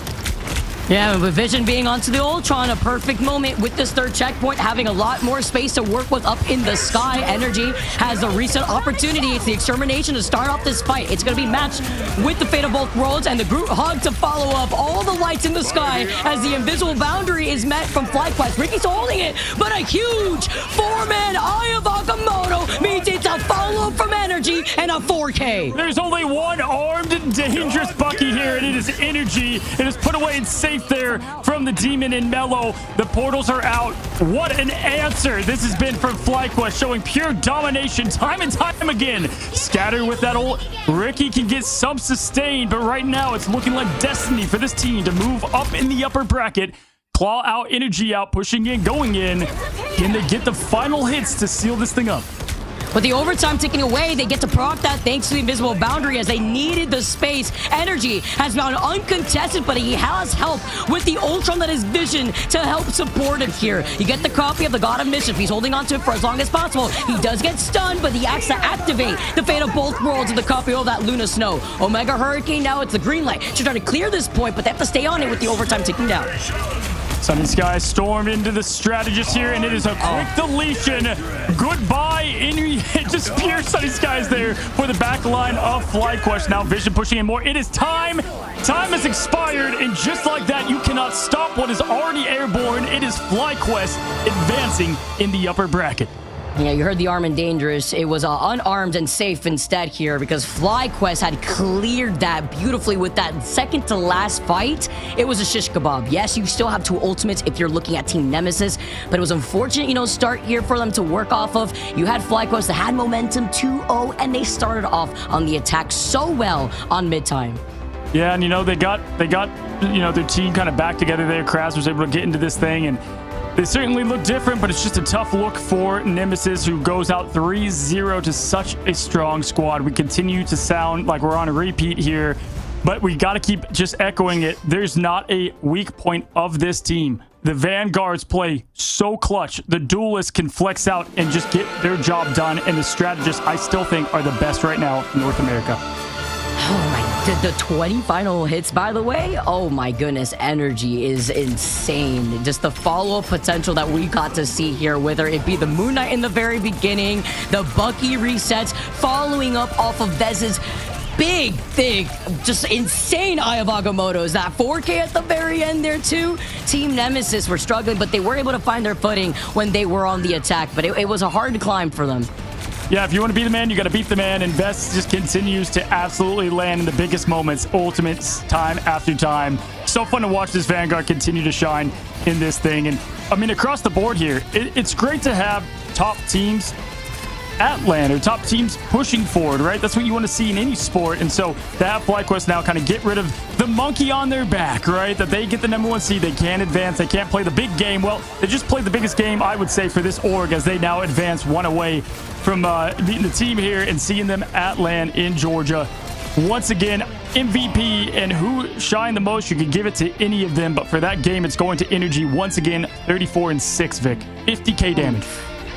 Yeah, with Vision being onto the Ultron, a perfect moment with this third checkpoint, having a lot more space to work with up in the sky. Energy has a recent opportunity. It's the extermination to start off this fight. It's going to be matched with the fate of both worlds and the Groot hug to follow up all the lights in the sky as the invisible boundary is met from FlyQuest. Ricky's holding it, but a huge four-man Eye of Agamotto means it's a follow-up from Energy and a 4K. There's only one armed and dangerous Bucky here, and it is Energy. It is put away and safe there from the Demon and Mello. The portals are out. What an answer this has been from FlyQuest, showing pure domination time and time again. Scatter with that ult. Ricky can get some sustain, but right now it's looking like destiny for this team to move up in the upper bracket. Claw out, Energy out, pushing in, going in. Can they get the final hits to seal this thing up? With the overtime ticking away, they get to proc that thanks to the invisible boundary as they needed the space. Energy has gone uncontested, but he has help with the Ultron that is Vision to help support it here. You get the copy of the God of Mischief. He's holding on to it for as long as possible. He does get stunned, but he acts to activate the fate of both worlds of the copy of that Luna Snow. Omega Hurricane, now it's the green light. She's trying to clear this point, but they have to stay on it with the overtime ticking down. Sunny Sky stormed into the strategist here, and it is a quick deletion. Goodbye, just pure Sunny Skies there for the back line of FlyQuest. Now Vision pushing in more. It is time. Time has expired, and just like that, you cannot stop what is already airborne. It is FlyQuest advancing in the upper bracket. Yeah, you heard the armed and dangerous. It was unarmed and safe instead here because FlyQuest had cleared that beautifully with that second to last fight. It was a shish kebab. Yes, you still have two ultimates if you're looking at Team Nemesis, but it was unfortunate, start here for them to work off of. You had FlyQuest that had momentum 2-0, and they started off on the attack so well on mid-time. Yeah, and they got their team kind of back together there. Kraz was able to get into this thing, and they certainly look different, but it's just a tough look for Nemesis, who goes out 3-0 to such a strong squad. We continue to sound like we're on a repeat here, but we got to keep just echoing it. There's not a weak point of this team. The Vanguards play so clutch. The duelists can flex out and just get their job done, and the strategists, I still think, are the best right now in North America. Oh my, the 20 final hits, by the way. Oh my goodness, Energy is insane. Just the follow-up potential that we got to see here, whether it be the Moon Knight in the very beginning, the Bucky resets, following up off of Vez's big, thick, just insane Eye of Agamotto's. That 4K at the very end there too. Team Nemesis were struggling, but they were able to find their footing when they were on the attack, but it was a hard climb for them. Yeah, if you want to be the man, you got to beat the man, and Vest just continues to absolutely land in the biggest moments, ultimates, time after time. So fun to watch this Vanguard continue to shine in this thing. And I mean, across the board here, it's great to have top teams at LAN, or top teams pushing forward, right? That's what you want to see in any sport. And so to have FlyQuest now kind of get rid of the monkey on their back, right? That they get the #1 seed, they can't advance, they can't play the big game. Well, they just played the biggest game, I would say, for this org, as they now advance one away from beating the team here and seeing them at LAN in Georgia. Once again, MVP, and who shined the most, you could give it to any of them, but for that game, it's going to Energy once again. 34-6, Vic. 50k damage.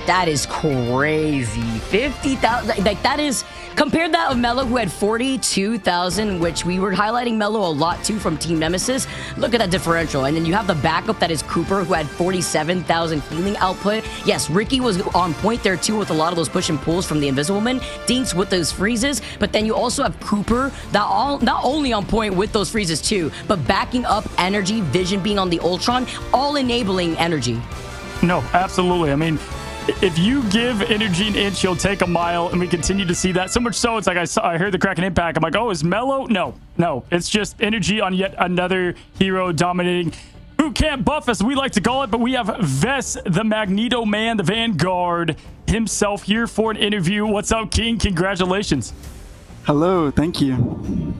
That is crazy. 50,000. Like, that is, compared that of Mello, who had 42,000, which we were highlighting Mello a lot too from Team Nemesis. Look at that differential. And then you have the backup that is Cooper, who had 47,000 healing output. Yes, Ricky was on point there too with a lot of those push and pulls from the Invisible Man. Dinks with those freezes. But then you also have Cooper that not only on point with those freezes too, but backing up Energy, Vision being on the Ultron, all enabling Energy. No, absolutely. I mean, if you give Energy an inch, he'll take a mile, and we continue to see that. So much so, it's like I heard the Kraken impact. I'm like, oh, is Mello? No, it's just Energy on yet another hero dominating. boot camp buff, as we like to call it, but we have Vess, the Magneto Man, the Vanguard himself, here for an interview. What's up, King? Congratulations. Hello, thank you.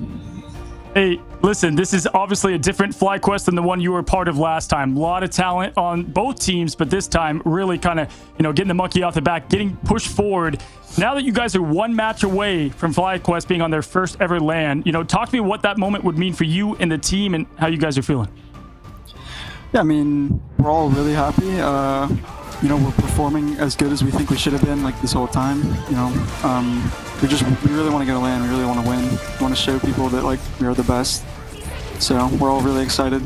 Hey, listen, this is obviously a different FlyQuest than the one you were part of last time. A lot of talent on both teams, but this time really kind of, getting the monkey off the back, getting pushed forward. Now that you guys are one match away from FlyQuest being on their first ever LAN, talk to me what that moment would mean for you and the team and how you guys are feeling. Yeah, I mean, we're all really happy. We're performing as good as we think we should have been, like, this whole time. We really want to get a LAN. We really want to win. We want to show people that, like, we are the best. So we're all really excited.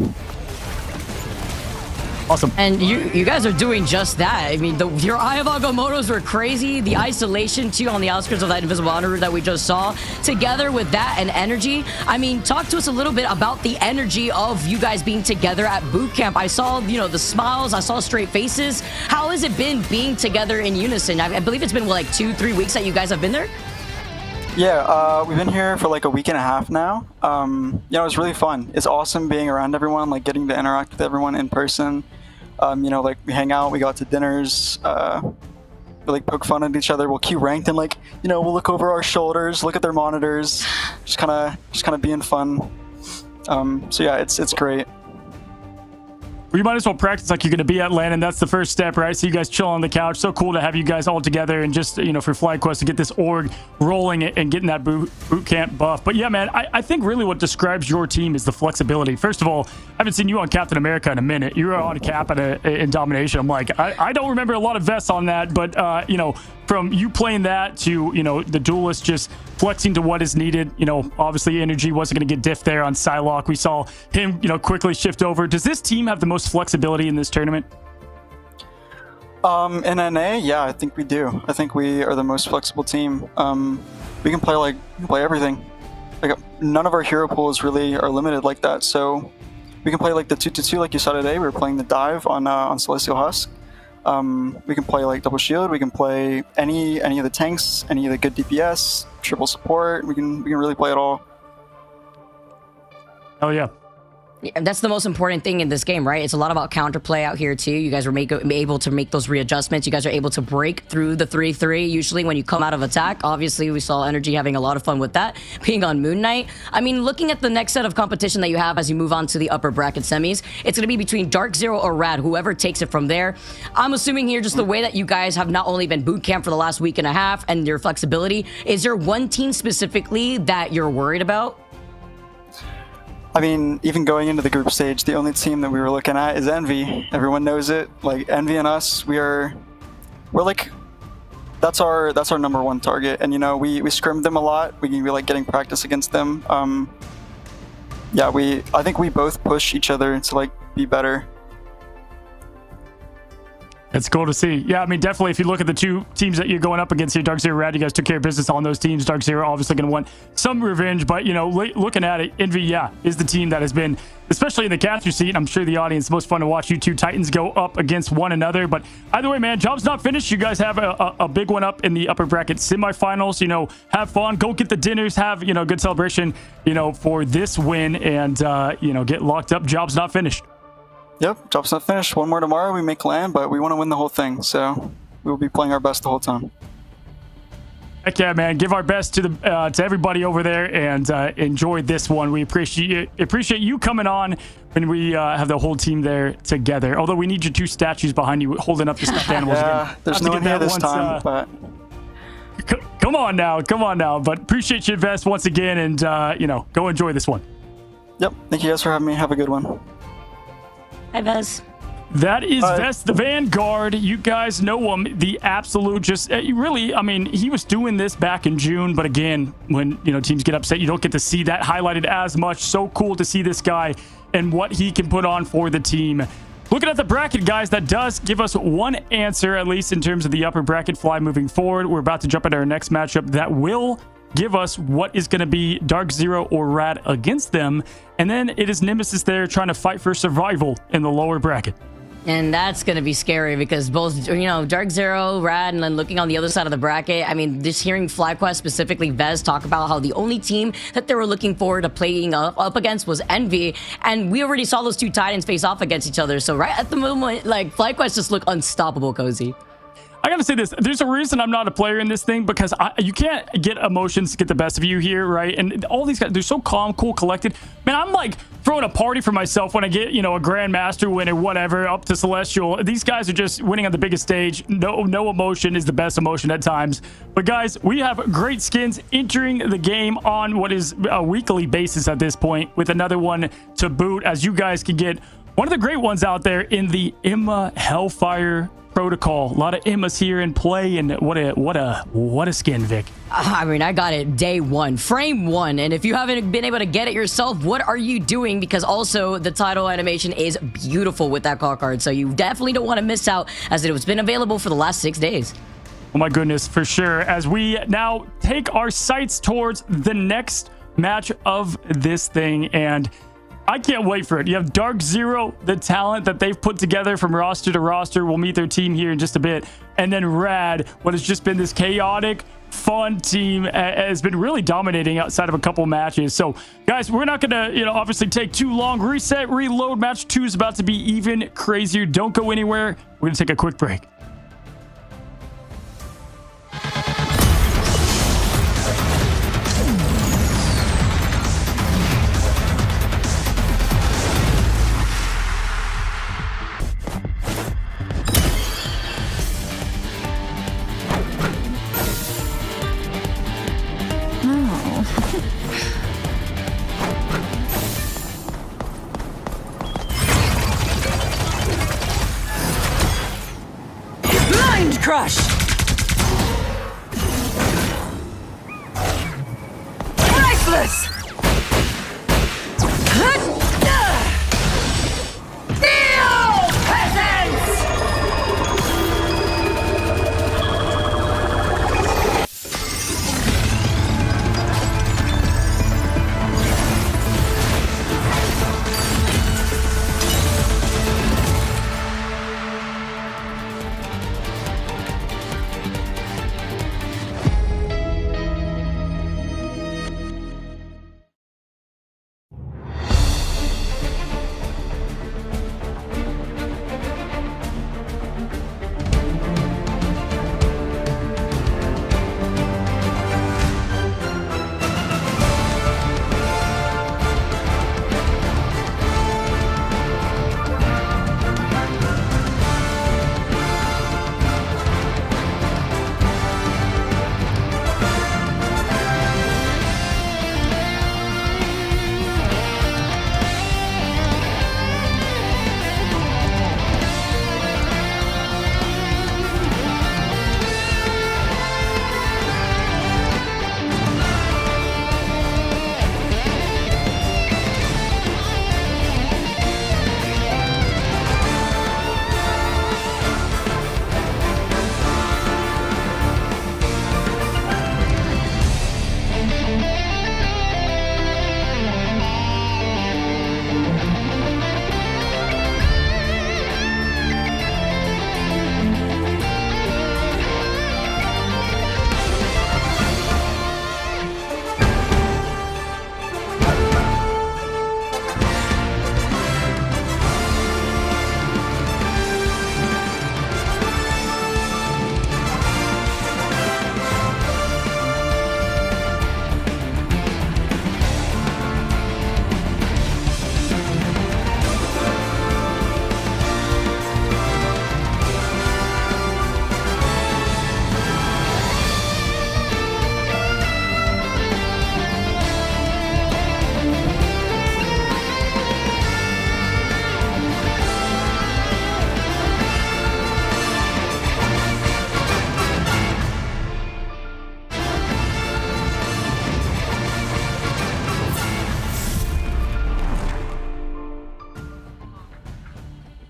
Awesome. And you guys are doing just that. I mean, your Eye of Agamottos were crazy. The isolation, too, on the outskirts of that invisible honor that we just saw, together with that and energy. I mean, talk to us a little bit about the energy of you guys being together at boot camp. I saw, the smiles. I saw straight faces. How has it been being together in unison? I believe it's been, like, 2-3 weeks that you guys have been there? Yeah, we've been here for like a week and a half now. It was really fun. It's awesome being around everyone, like getting to interact with everyone in person. Like we hang out, we go out to dinners, we like poke fun at each other. We'll queue ranked and we'll look over our shoulders, look at their monitors, just kind of being fun. So yeah, it's great. Well, you might as well practice like you're going to be at LAN, and that's the first step, right? So you guys chill on the couch. So cool to have you guys all together and just, for FlyQuest to get this org rolling and getting that boot camp buff. But yeah, man, I think really what describes your team is the flexibility. First of all, I haven't seen you on Captain America in a minute. You were on Cap in Domination. I'm like, I don't remember a lot of vests on that, but, from you playing that to, the duelist just flexing to what is needed, obviously energy wasn't going to get diffed there on Psylocke. We saw him, quickly shift over. Does this team have the most flexibility in this tournament? In NA, yeah, I think we do. I think we are the most flexible team. We can play everything. Like, none of our hero pools really are limited like that. So we can play like the 2-2 like you saw today. We were playing the dive on Celestial Husk. We can play like double shield. We can play any of the tanks, any of the good DPS, triple support. We can really play it all. Oh yeah. And that's the most important thing in this game, right? It's a lot about counterplay out here too. You guys were able to make those readjustments. You guys are able to break through the 3-3 usually when you come out of attack. Obviously, we saw Energy having a lot of fun with that, being on Moon Knight. I mean, looking at the next set of competition that you have as you move on to the upper bracket semis, it's going to be between Dark Zero or Rad, whoever takes it from there. I'm assuming here just the way that you guys have not only been boot camp for the last week and a half and your flexibility, is there one team specifically that you're worried about? I mean, even going into the group stage, the only team that we were looking at is Envy. Everyone knows it. Like, Envy and us, we're like, that's our number one target. And we scrimmed them a lot. We like getting practice against them. Yeah, I think we both push each other to like be better. It's cool to see. Yeah, I mean, definitely, if you look at the two teams that you're going up against here, Dark Zero, Rad, you guys took care of business on those teams. Dark Zero obviously going to want some revenge, but, looking at it, Envy, yeah, is the team that has been, especially in the capture seat, I'm sure the audience, most fun to watch you two Titans go up against one another. But either way, man, job's not finished. You guys have a big one up in the upper bracket semifinals. Have fun, go get the dinners, have, good celebration, for this win, and, get locked up. Job's not finished. Yep, job's not finished. One more tomorrow, we make LAN, but we want to win the whole thing, so we will be playing our best the whole time. Heck yeah, man! Give our best to everybody over there, and enjoy this one. We appreciate you coming on when we have the whole team there together. Although we need your two statues behind you holding up the stuffed animals again. There's no one here this time, but come on now. But appreciate you, Vest, once again, and go enjoy this one. Yep, thank you guys for having me. Have a good one. Hi, Vez. That is Vest, the Vanguard. You guys know him, the absolute really, I mean, he was doing this back in June, but again, when, teams get upset, you don't get to see that highlighted as much. So cool to see this guy and what he can put on for the team. Looking at the bracket, guys, that does give us one answer, at least in terms of the upper bracket fly moving forward. We're about to jump into our next matchup that will give us what is going to be Dark Zero or Rad against them. And then it is Nemesis there trying to fight for survival in the lower bracket. And that's going to be scary because both, Dark Zero, Rad, and then looking on the other side of the bracket, I mean, just hearing FlyQuest, specifically Vez, talk about how the only team that they were looking forward to playing up against was Envy. And we already saw those two Titans face off against each other. So right at the moment, like, FlyQuest just look unstoppable, Cozy. I gotta say this, there's a reason I'm not a player in this thing, because you can't get emotions to get the best of you here, right? And all these guys, they're so calm, cool, collected. Man, I'm like throwing a party for myself when I get, a Grandmaster win or whatever up to Celestial. These guys are just winning on the biggest stage. No emotion is the best emotion at times. But guys, we have great skins entering the game on what is a weekly basis at this point, with another one to boot, as you guys can get one of the great ones out there in the Emma Hellfire Protocol. A lot of Emmas here in play, and what a skin, Vic. I mean, I got it day one, frame one, and if you haven't been able to get it yourself, what are you doing? Because also the title animation is beautiful with that card, so you definitely don't want to miss out, as it has been available for the last 6 days. Oh my goodness, for sure. As we now take our sights towards the next match of this thing, and I can't wait for it. You have Dark Zero, the talent that they've put together from roster to roster. We'll meet their team here in just a bit. And then Rad, what has just been this chaotic, fun team, has been really dominating outside of a couple matches. So, guys, we're not going to, obviously take too long. Reset, reload. Match 2 is about to be even crazier. Don't go anywhere. We're going to take a quick break. Mind crush! Priceless! Feel presence!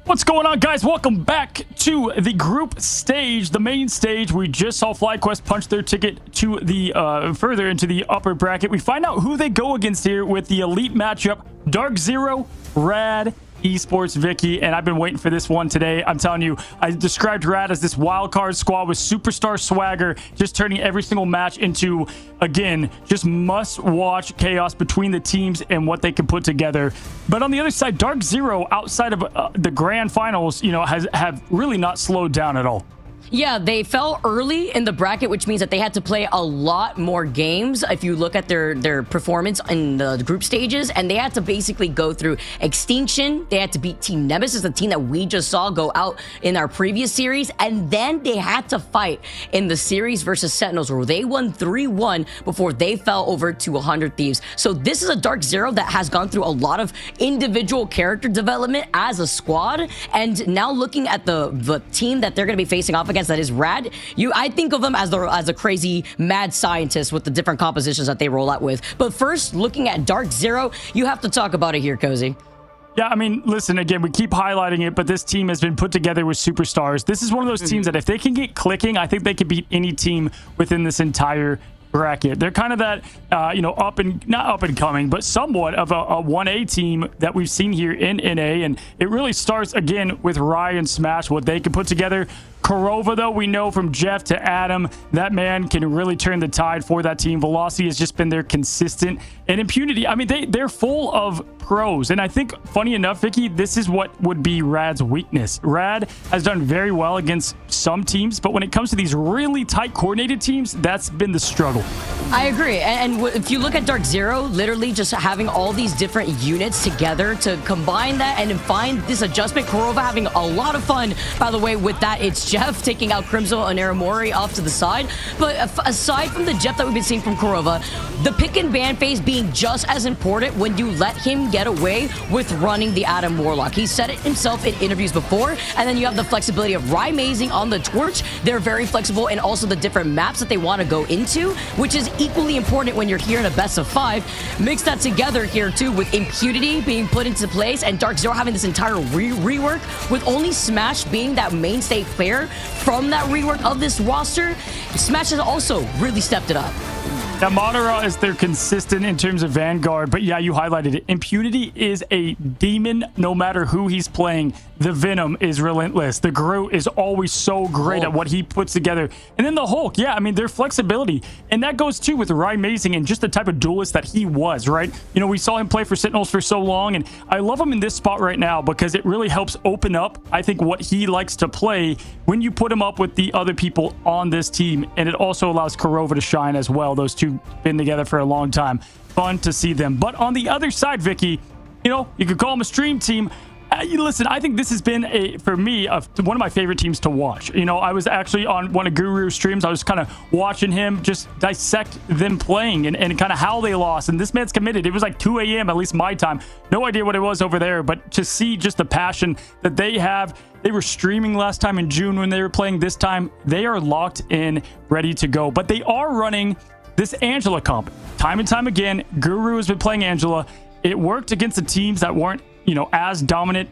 What's going on, guys? Welcome back to the group stage, the main stage. We just saw FlyQuest punch their ticket to the further into the upper bracket. We find out who they go against here with the elite matchup: Dark Zero, Rad, Esports, Vicky, and I've been waiting for this one today. I'm telling you, I described Rad as this wild card squad with superstar swagger, just turning every single match into, again, just must-watch chaos between the teams and what they can put together. But on the other side, Dark Zero, outside of the grand finals, have really not slowed down at all. Yeah, they fell early in the bracket, which means that they had to play a lot more games if you look at their performance in the group stages, and they had to basically go through Extinction. They had to beat Team Nemesis, the team that we just saw go out in our previous series, and then they had to fight in the series versus Sentinels, where they won 3-1 before they fell over to 100 Thieves. So this is a Dark Zero that has gone through a lot of individual character development as a squad, and now looking at the team that they're going to be facing off against, that is Rad. I think of them as a crazy mad scientist with the different compositions that they roll out with. But first, looking at Dark Zero, you have to talk about it here, Cozy. Yeah, I mean, listen, again, we keep highlighting it, but this team has been put together with superstars. This is one of those teams that if they can get clicking, I think they could beat any team within this entire bracket. They're kind of that, not up and coming, but somewhat of a 1A team that we've seen here in NA. And it really starts, again, with Ryan Smash, what they can put together. Korova, though, we know from Jeff to Adam, that man can really turn the tide for that team. Velocity has just been their consistent. And Impunity, I mean, they're full of pros. And I think, funny enough, Vicky, this is what would be Rad's weakness. Rad has done very well against some teams, but when it comes to these really tight, coordinated teams, that's been the struggle. I agree. And if you look at Dark Zero, literally just having all these different units together to combine that and find this adjustment, Korova having a lot of fun, by the way, with that. It's Jeff taking out Crimzo and Aramori off to the side. But aside from the Jeff that we've been seeing from Korova, the pick and ban phase being just as important when you let him get away with running the Adam Warlock. He said it himself in interviews before. And then you have the flexibility of Rymazing on the Torch. They're very flexible, and also the different maps that they want to go into, which is equally important when you're here in a best of 5. Mix that together here too with Impunity being put into place and Dark Zero having this entire rework, with only Smash being that mainstay player from that rework of this roster. Smash has also really stepped it up. Now, Madara is their consistent in terms of Vanguard, but yeah, you highlighted it. Impunity is a demon no matter who he's playing. The Venom is relentless. The Groot is always so great at what he puts together. And then the Hulk, yeah, I mean, their flexibility. And that goes too with Rymazing and just the type of duelist that he was, right? You know, we saw him play for Sentinels for so long, and I love him in this spot right now because it really helps open up, I think, what he likes to play when you put him up with the other people on this team. And it also allows Korova to shine as well. Those two been together for a long time. Fun to see them. But on the other side, Vicky, you could call them a stream team. Listen, I think this has been, for me, one of my favorite teams to watch. I was actually on one of Guru's streams. I was kind of watching him just dissect them playing and kind of how they lost. And this man's committed. It was like 2 a.m., at least my time. No idea what it was over there, but to see just the passion that they have. They were streaming last time in June when they were playing. This time, they are locked in, ready to go. But they are running this Angela comp. Time and time again, Guru has been playing Angela. It worked against the teams that weren't, as dominant.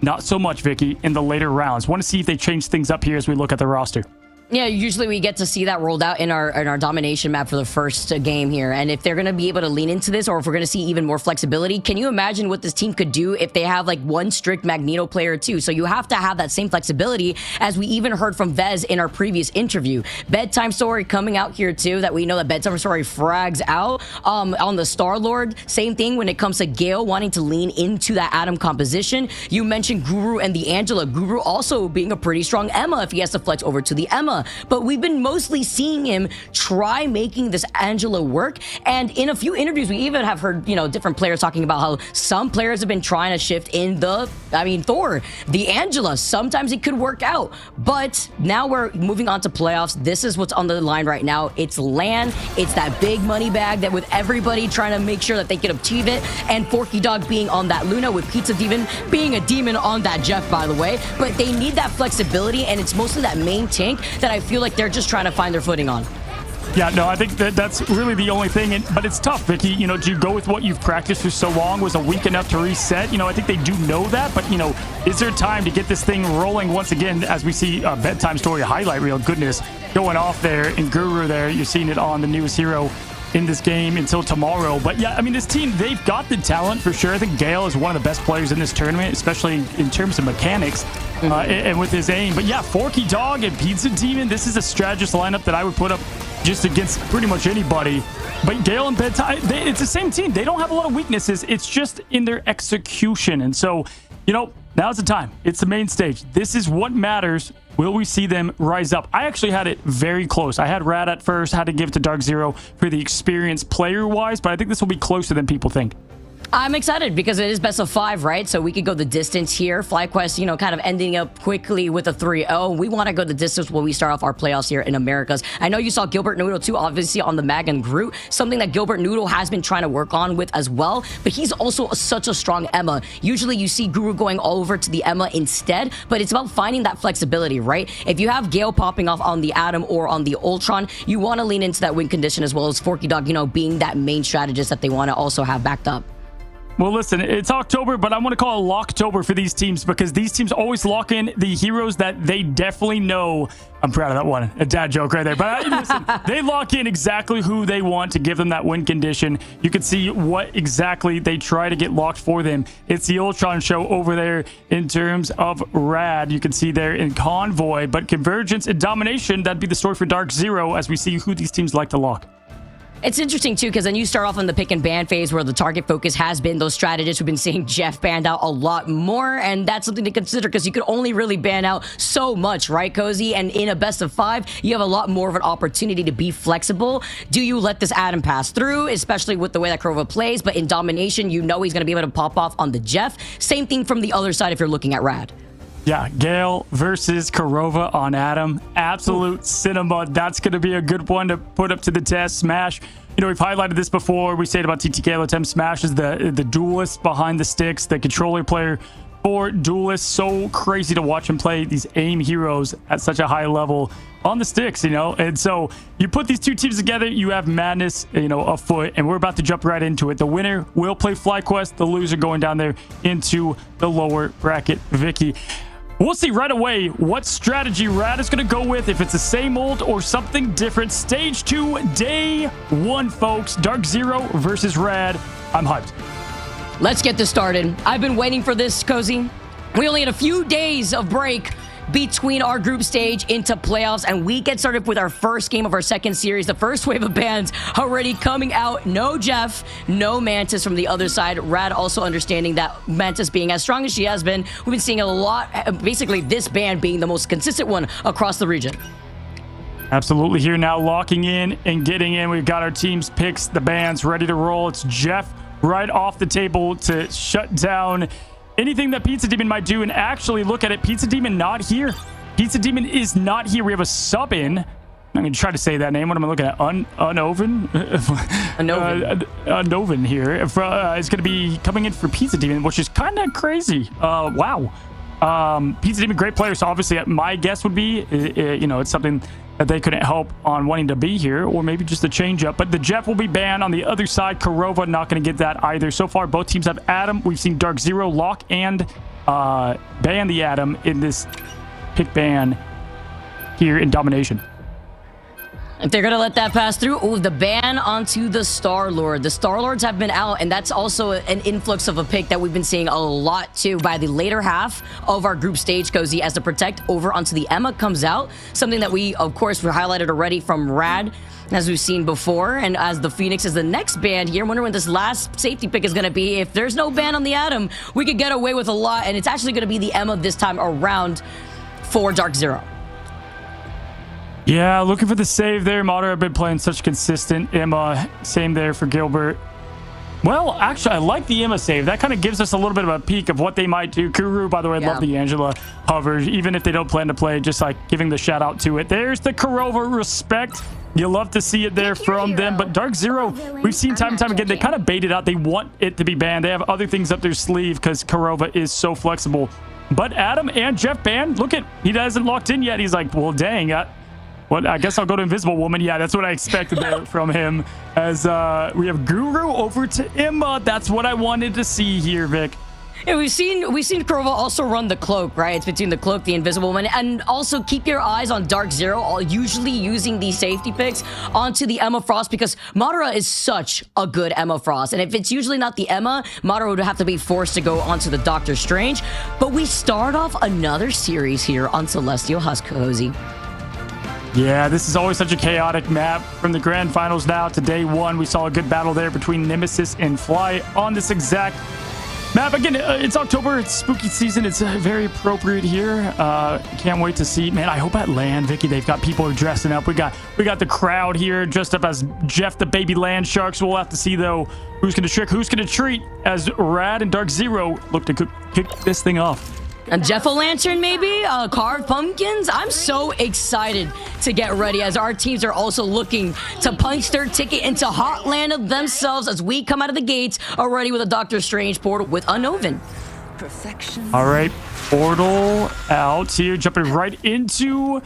Not so much, Vicky, in the later rounds. Want to see if they change things up here as we look at the roster. Yeah, usually we get to see that rolled out in our domination map for the first game here. And if they're going to be able to lean into this, or if we're going to see even more flexibility, can you imagine what this team could do if they have like one strict Magneto player too? So you have to have that same flexibility, as we even heard from Vez in our previous interview. Bedtime Story coming out here too, that we know that Bedtime Story frags out on the Star-Lord. Same thing when it comes to Gale wanting to lean into that Adam composition. You mentioned Guru and the Angela. Guru also being a pretty strong Emma if he has to flex over to the Emma. But we've been mostly seeing him try making this Angela work. And in a few interviews, we even have heard, different players talking about how some players have been trying to shift in Thor, the Angela. Sometimes it could work out. But now we're moving on to playoffs. This is what's on the line right now. It's LAN. It's that big money bag that with everybody trying to make sure that they can achieve it. And Forky Dog being on that Luna, with Pizza Demon being a demon on that Jeff, by the way. But they need that flexibility, and it's mostly that main tank that I feel like they're just trying to find their footing on. Yeah, no, I think that's really the only thing. But it's tough, Vicky. Do you go with what you've practiced for so long? Was a week enough to reset? I think they do know that. But, is there time to get this thing rolling once again, as we see a Bedtime Story highlight reel? Goodness, going off there. And Guru there, you're seeing it on the newest hero in this game until tomorrow. But yeah, I mean, this team, they've got the talent for sure. I think Gale is one of the best players in this tournament, especially in terms of mechanics and with his aim. But yeah, Forky Dog and Pizza Demon, this is a strategist lineup that I would put up just against pretty much anybody. But Gale and Bedtime, it's the same team. They don't have a lot of weaknesses. It's just in their execution. And so, you know, now's the time. It's the main stage. This is what matters. Will we see them rise up? I actually had it very close. I had Rad at first, had to give it to Dark Zero for the experience player-wise, but I think this will be closer than people think. I'm excited because it is best of 5, right? So we could go the distance here. FlyQuest, you know, kind of ending up quickly with a 3-0. We want to go the distance when we start off our playoffs here in Americas. I know you saw Gilbert Noodle too, obviously on the Mag and Groot, something that Gilbert Noodle has been trying to work on with as well, but he's also such a strong Emma. Usually you see Guru going all over to the Emma instead, but it's about finding that flexibility, right? If you have Gale popping off on the Atom or on the Ultron, you want to lean into that win condition as well as Forky Dog, you know, being that main strategist that they want to also have backed up. Well, listen, it's October, but I want to call it Locktober for these teams because these teams always lock in the heroes that they definitely know. I'm proud of that one. A dad joke right there. But listen, they lock in exactly who they want to give them that win condition. You can see what exactly they try to get locked for them. It's the Ultron show over there in terms of Rad. You can see there in Convoy, but Convergence and Domination, that'd be the story for Dark Zero as we see who these teams like to lock. It's interesting, too, because then you start off in the pick and ban phase where the target focus has been those strategists. We've been seeing Jeff banned out a lot more, and that's something to consider because you could only really ban out so much, right, Cozy? And in a best of 5, you have a lot more of an opportunity to be flexible. Do you let this Adam pass through, especially with the way that Kurova plays? But in Domination, you know he's going to be able to pop off on the Jeff. Same thing from the other side if you're looking at Rad. Yeah, Gale versus Kurova on Adam. Absolute cinema. That's going to be a good one to put up to the test. Smash. You know, we've highlighted this before. We said about TTK all the time. Smash is the duelist behind the sticks, the controller player for duelists. So crazy to watch him play these AIM heroes at such a high level on the sticks, you know. And so you put these two teams together, you have madness, you know, afoot, and we're about to jump right into it. The winner will play FlyQuest. The loser going down there into the lower bracket, Vicky. We'll see right away what strategy Rad is going to go with, if it's the same old or something different. Stage 2, day 1, folks. Dark Zero versus Rad. I'm hyped. Let's get this started. I've been waiting for this, Cozy. We only had a few days of break between our group stage into playoffs, and we get started with our first game of our second series. The first wave of bans already coming out. No Jeff, no Mantis from the other side. Rad also understanding that Mantis being as strong as she has been, we've been seeing a lot, basically this ban being the most consistent one across the region. Absolutely. Here now, locking in and getting in. We've got our team's picks, the bans ready to roll. It's Jeff right off the table to shut down anything that Pizza Demon might do. And actually, look at it. Pizza Demon not here. Pizza Demon is not here. We have a sub in. I'm going to try to say that name. What am I looking at? Unoven? Unoven here. It's going to be coming in for Pizza Demon, which is kind of crazy. Wow. Pizza Demon, great player. So obviously, my guess would be, you know, it's something that they couldn't help on wanting to be here, or maybe just a change up. But the Jeff will be banned on the other side. Kurova not going to get that either. So far, both teams have Adam. We've seen Dark Zero lock and ban the Adam in this pick ban here in Domination. If they're going to let that pass through, ooh, the ban onto the Star-Lord. The Star-Lords have been out, and that's also an influx of a pick that we've been seeing a lot, too, by the later half of our group stage, Cozy, as the Protect over onto the Emma comes out. Something that we, of course, we highlighted already from Rad, as we've seen before, and as the Phoenix is the next ban here. I wonder when this last safety pick is going to be. If there's no ban on the Atom, we could get away with a lot, and it's actually going to be the Emma this time around for Dark Zero. Yeah, looking for the save there. Mater have been playing such consistent. Emma, same there for Gilbert. Well, actually, I like the Emma save. That kind of gives us a little bit of a peek of what they might do. Kuru, by the way, love the Angela hover. Even if they don't plan to play, just like giving the shout out to it. There's the Kurova respect. You love to see it there from them. But Dark Zero, we've seen time and time again, they kind of bait it out. They want it to be banned. They have other things up their sleeve because Kurova is so flexible. But Adam and Jeff banned. Look at, he hasn't locked in yet. He's like, well, dang, well, I guess I'll go to Invisible Woman. Yeah, that's what I expected there from him. As we have Guru over to Emma. That's what I wanted to see here, Vic. Yeah, we've seen Kurova also run the cloak, right? It's between the cloak, the invisible one, and also keep your eyes on Dark Zero, usually using these safety picks onto the Emma Frost, because Madara is such a good Emma Frost. And if it's usually not the Emma, Madara would have to be forced to go onto the Doctor Strange. But we start off another series here on Celestial Husk, Cozy. Yeah, this is always such a chaotic map. From the grand finals now to day one, we saw a good battle there between Nemesis and Fly on this exact map. Again, it's October, it's spooky season. It's very appropriate here. Can't wait to see. Man, I hope at land, Vicky, they've got people dressing up. We got the crowd here dressed up as Jeff the baby land shark. So we'll have to see, though, who's going to trick, who's going to treat, as Rad and Dark Zero look to kick this thing off. A Jeff-O-Lantern, maybe? Carved pumpkins? I'm so excited to get ready, as our teams are also looking to punch their ticket into Hotland of themselves as we come out of the gates already with a Doctor Strange portal with Unoven. Perfection. All right, portal out here, jumping right into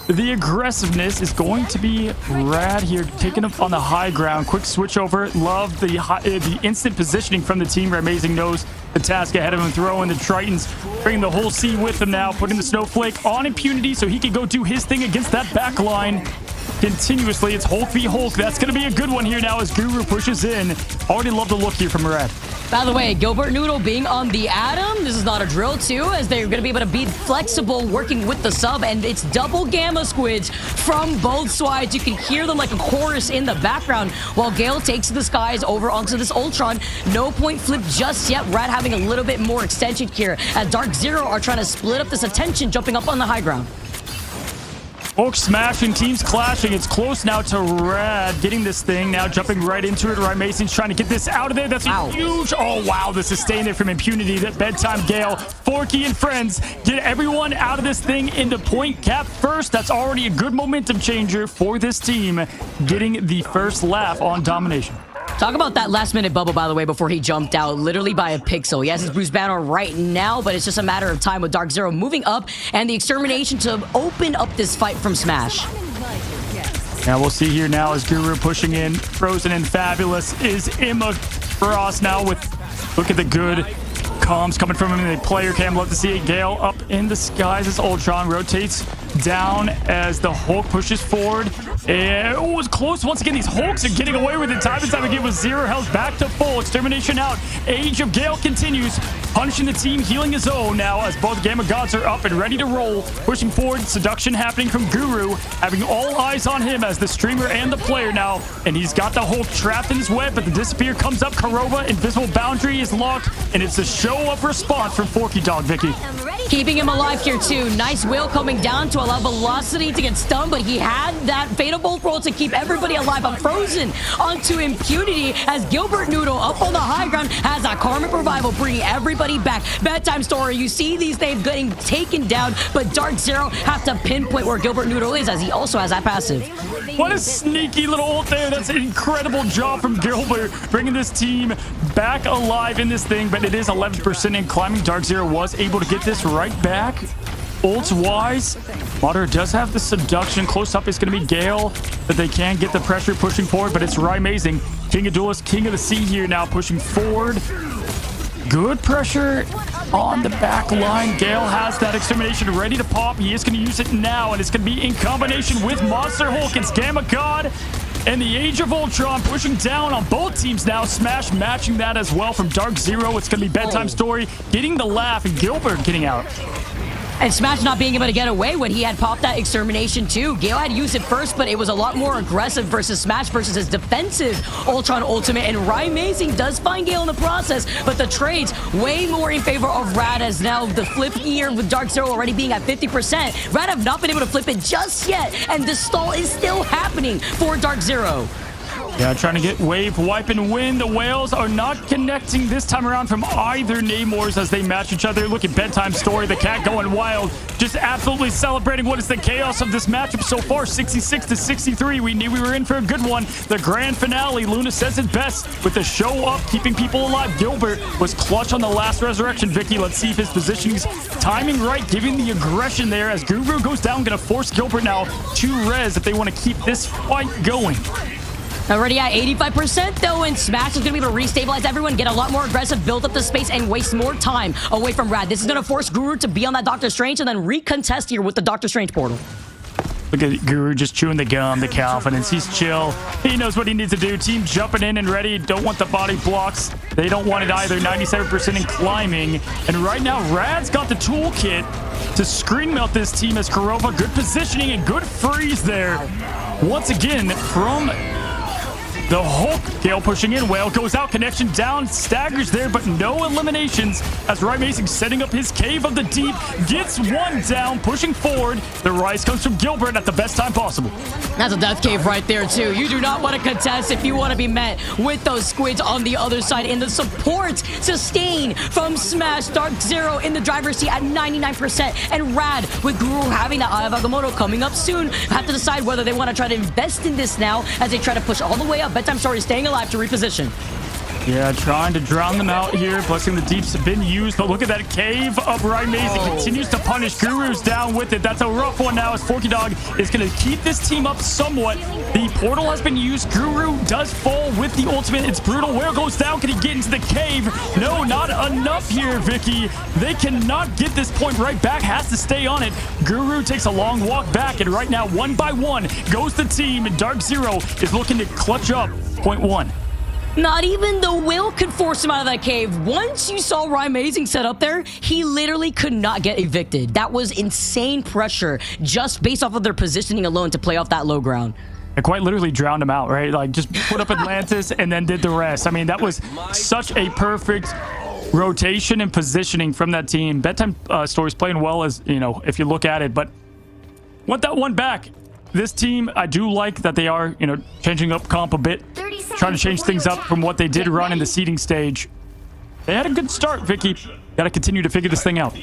the aggressiveness is going to be Rad here, taking up on the high ground. Quick switch over. Love the instant positioning from the team. Amazing knows the task ahead of him, throwing the Tritons, bringing the whole sea with him now, putting the Snowflake on Impunity so he can go do his thing against that back line continuously. It's Hulk v Hulk. That's going to be a good one here now as Guru pushes in. Already love the look here from Rad. By the way, Gilbert Noodle being on the Atom, this is not a drill too, as they're going to be able to be flexible working with the sub, and it's double Gamma Squids from both sides. You can hear them like a chorus in the background while Gale takes the skies over onto this Ultron. No point flip just yet. Rad having a little bit more extension here as Dark Zero are trying to split up this attention, jumping up on the high ground. Hulk smashing, teams clashing. It's close now to Rad getting this thing. Now jumping right into it. Ryan Mason's trying to get this out of there. That's a huge... Oh, wow. This is staying there from Impunity. That bedtime Gale. Forky and friends get everyone out of this thing into point cap first. That's already a good momentum changer for this team, getting the first laugh on domination. Talk about that last-minute bubble, by the way, before he jumped out, literally by a pixel. Yes, it's Bruce Banner right now, but it's just a matter of time with Dark Zero moving up and the extermination to open up this fight from Smash. Now we'll see here now as Guru pushing in. Frozen and Fabulous is Emma Frost now with... Look at the good comms coming from him in the player cam. Love to see it. Gale up in the skies as Ultron rotates down as the Hulk pushes forward. And, oh, it was close. Once again, these Hulks are getting away with it. Time and time again with 0 health back to full. Extermination out. Age of Gale continues. Punishing the team, healing his own now as both Gamma Gods are up and ready to roll. Pushing forward, seduction happening from Guru. Having all eyes on him as the streamer and the player now. And he's got the Hulk trapped in his web, but the disappear comes up. Kurova, invisible boundary is locked. And it's a show of response from Forky Dog, Vicky. Keeping him alive here too. Nice will coming down to allow Velocity to get stunned, but he had that Fatal Bolt roll to keep everybody alive. But Frozen onto Impunity as Gilbert Noodle up on the high ground has a Karmic Revival bringing everybody back. Bedtime Story, you see these things getting taken down, but Dark Zero have to pinpoint where Gilbert Noodle is as he also has that passive. What a sneaky little ult there. That's an incredible job from Gilbert, bringing this team back alive in this thing, but it is 11% in climbing. Dark Zero was able to get this right back. Ult-wise, Madara does have the seduction. Close up is going to be Gale, that they can get the pressure pushing forward, but it's Amazing. King of Duelists, King of the Sea here now pushing forward. Good pressure on the back line. Gale has that extermination ready to pop. He is going to use it now, and it's going to be in combination with Monster Hulk. It's Gamma God and the Age of Ultron pushing down on both teams now. Smash matching that as well from Dark Zero. It's going to be Bedtime Story getting the laugh and Gilbert getting out. And Smash not being able to get away when he had popped that extermination too. Gale had used it first, but it was a lot more aggressive versus Smash versus his defensive Ultron ultimate. And Amazing does find Gale in the process, but the trades way more in favor of Rad, as now the flip here with Dark Zero already being at 50%. Rad have not been able to flip it just yet, and the stall is still happening for Dark Zero. Yeah, trying to get wave, wipe, and win. The whales are not connecting this time around from either Namors as they match each other. Look at Bedtime Story, the cat going wild. Just absolutely celebrating what is the chaos of this matchup so far. 66-63. We knew we were in for a good one. The grand finale. Luna says it best with the show up, keeping people alive. Gilbert was clutch on the last resurrection. Vicky, let's see if his positioning's timing right, giving the aggression there as Guru goes down. Going to force Gilbert now to res if they want to keep this fight going. Already at 85% though, and Smash is going to be able to restabilize everyone, get a lot more aggressive, build up the space, and waste more time away from Rad. This is going to force Guru to be on that Doctor Strange and then recontest here with the Doctor Strange portal. Look at Guru just chewing the gum, the confidence. He's chill. He knows what he needs to do. Team jumping in and ready. Don't want the body blocks. They don't want it either. 97% in climbing. And right now, Rad's got the toolkit to screen melt this team as Kurova. Good positioning and good freeze there. Once again, from the Hulk. Gale pushing in. Whale goes out. Connection down. Staggers there, but no eliminations as Rymazing setting up his Cave of the Deep. Gets one down. Pushing forward. The rise comes from Gilbert at the best time possible. That's a death cave right there, too. You do not want to contest if you want to be met with those squids on the other side. And the support sustain from Smash. Dark Zero in the driver's seat at 99%. And Rad with Guru having that Eye of Agamotto coming up soon. Have to decide whether they want to try to invest in this now as they try to push all the way up. Bedtime Story staying alive to reposition. Yeah, trying to drown them out here. Blessing the Deeps have been used, but look at that Cave of Rymazing. Continues to punish. Guru's down with it. That's a rough one now as Forky Dog is going to keep this team up somewhat. The portal has been used. Guru does fall with the ultimate. It's brutal. Where goes down? Can he get into the cave? No, not enough here, Vicky. They cannot get this point right back. Has to stay on it. Guru takes a long walk back, and right now, one by one, goes the team. And Dark Zero is looking to clutch up point one. Not even the will could force him out of that cave. Once you saw Rymazing set up there, he literally could not get evicted. That was insane pressure just based off of their positioning alone to play off that low ground. It quite literally drowned him out, right? Like, just put up Atlantis and then did the rest. I mean, that was such a perfect rotation and positioning from that team. Bedtime Story's playing well, as you know, if you look at it, but want that one back. This team, I do like that they are, you know, changing up comp a bit, trying to change things up from what they did run in the seeding stage. They had a good start, Vicky. Got to continue to figure this thing out.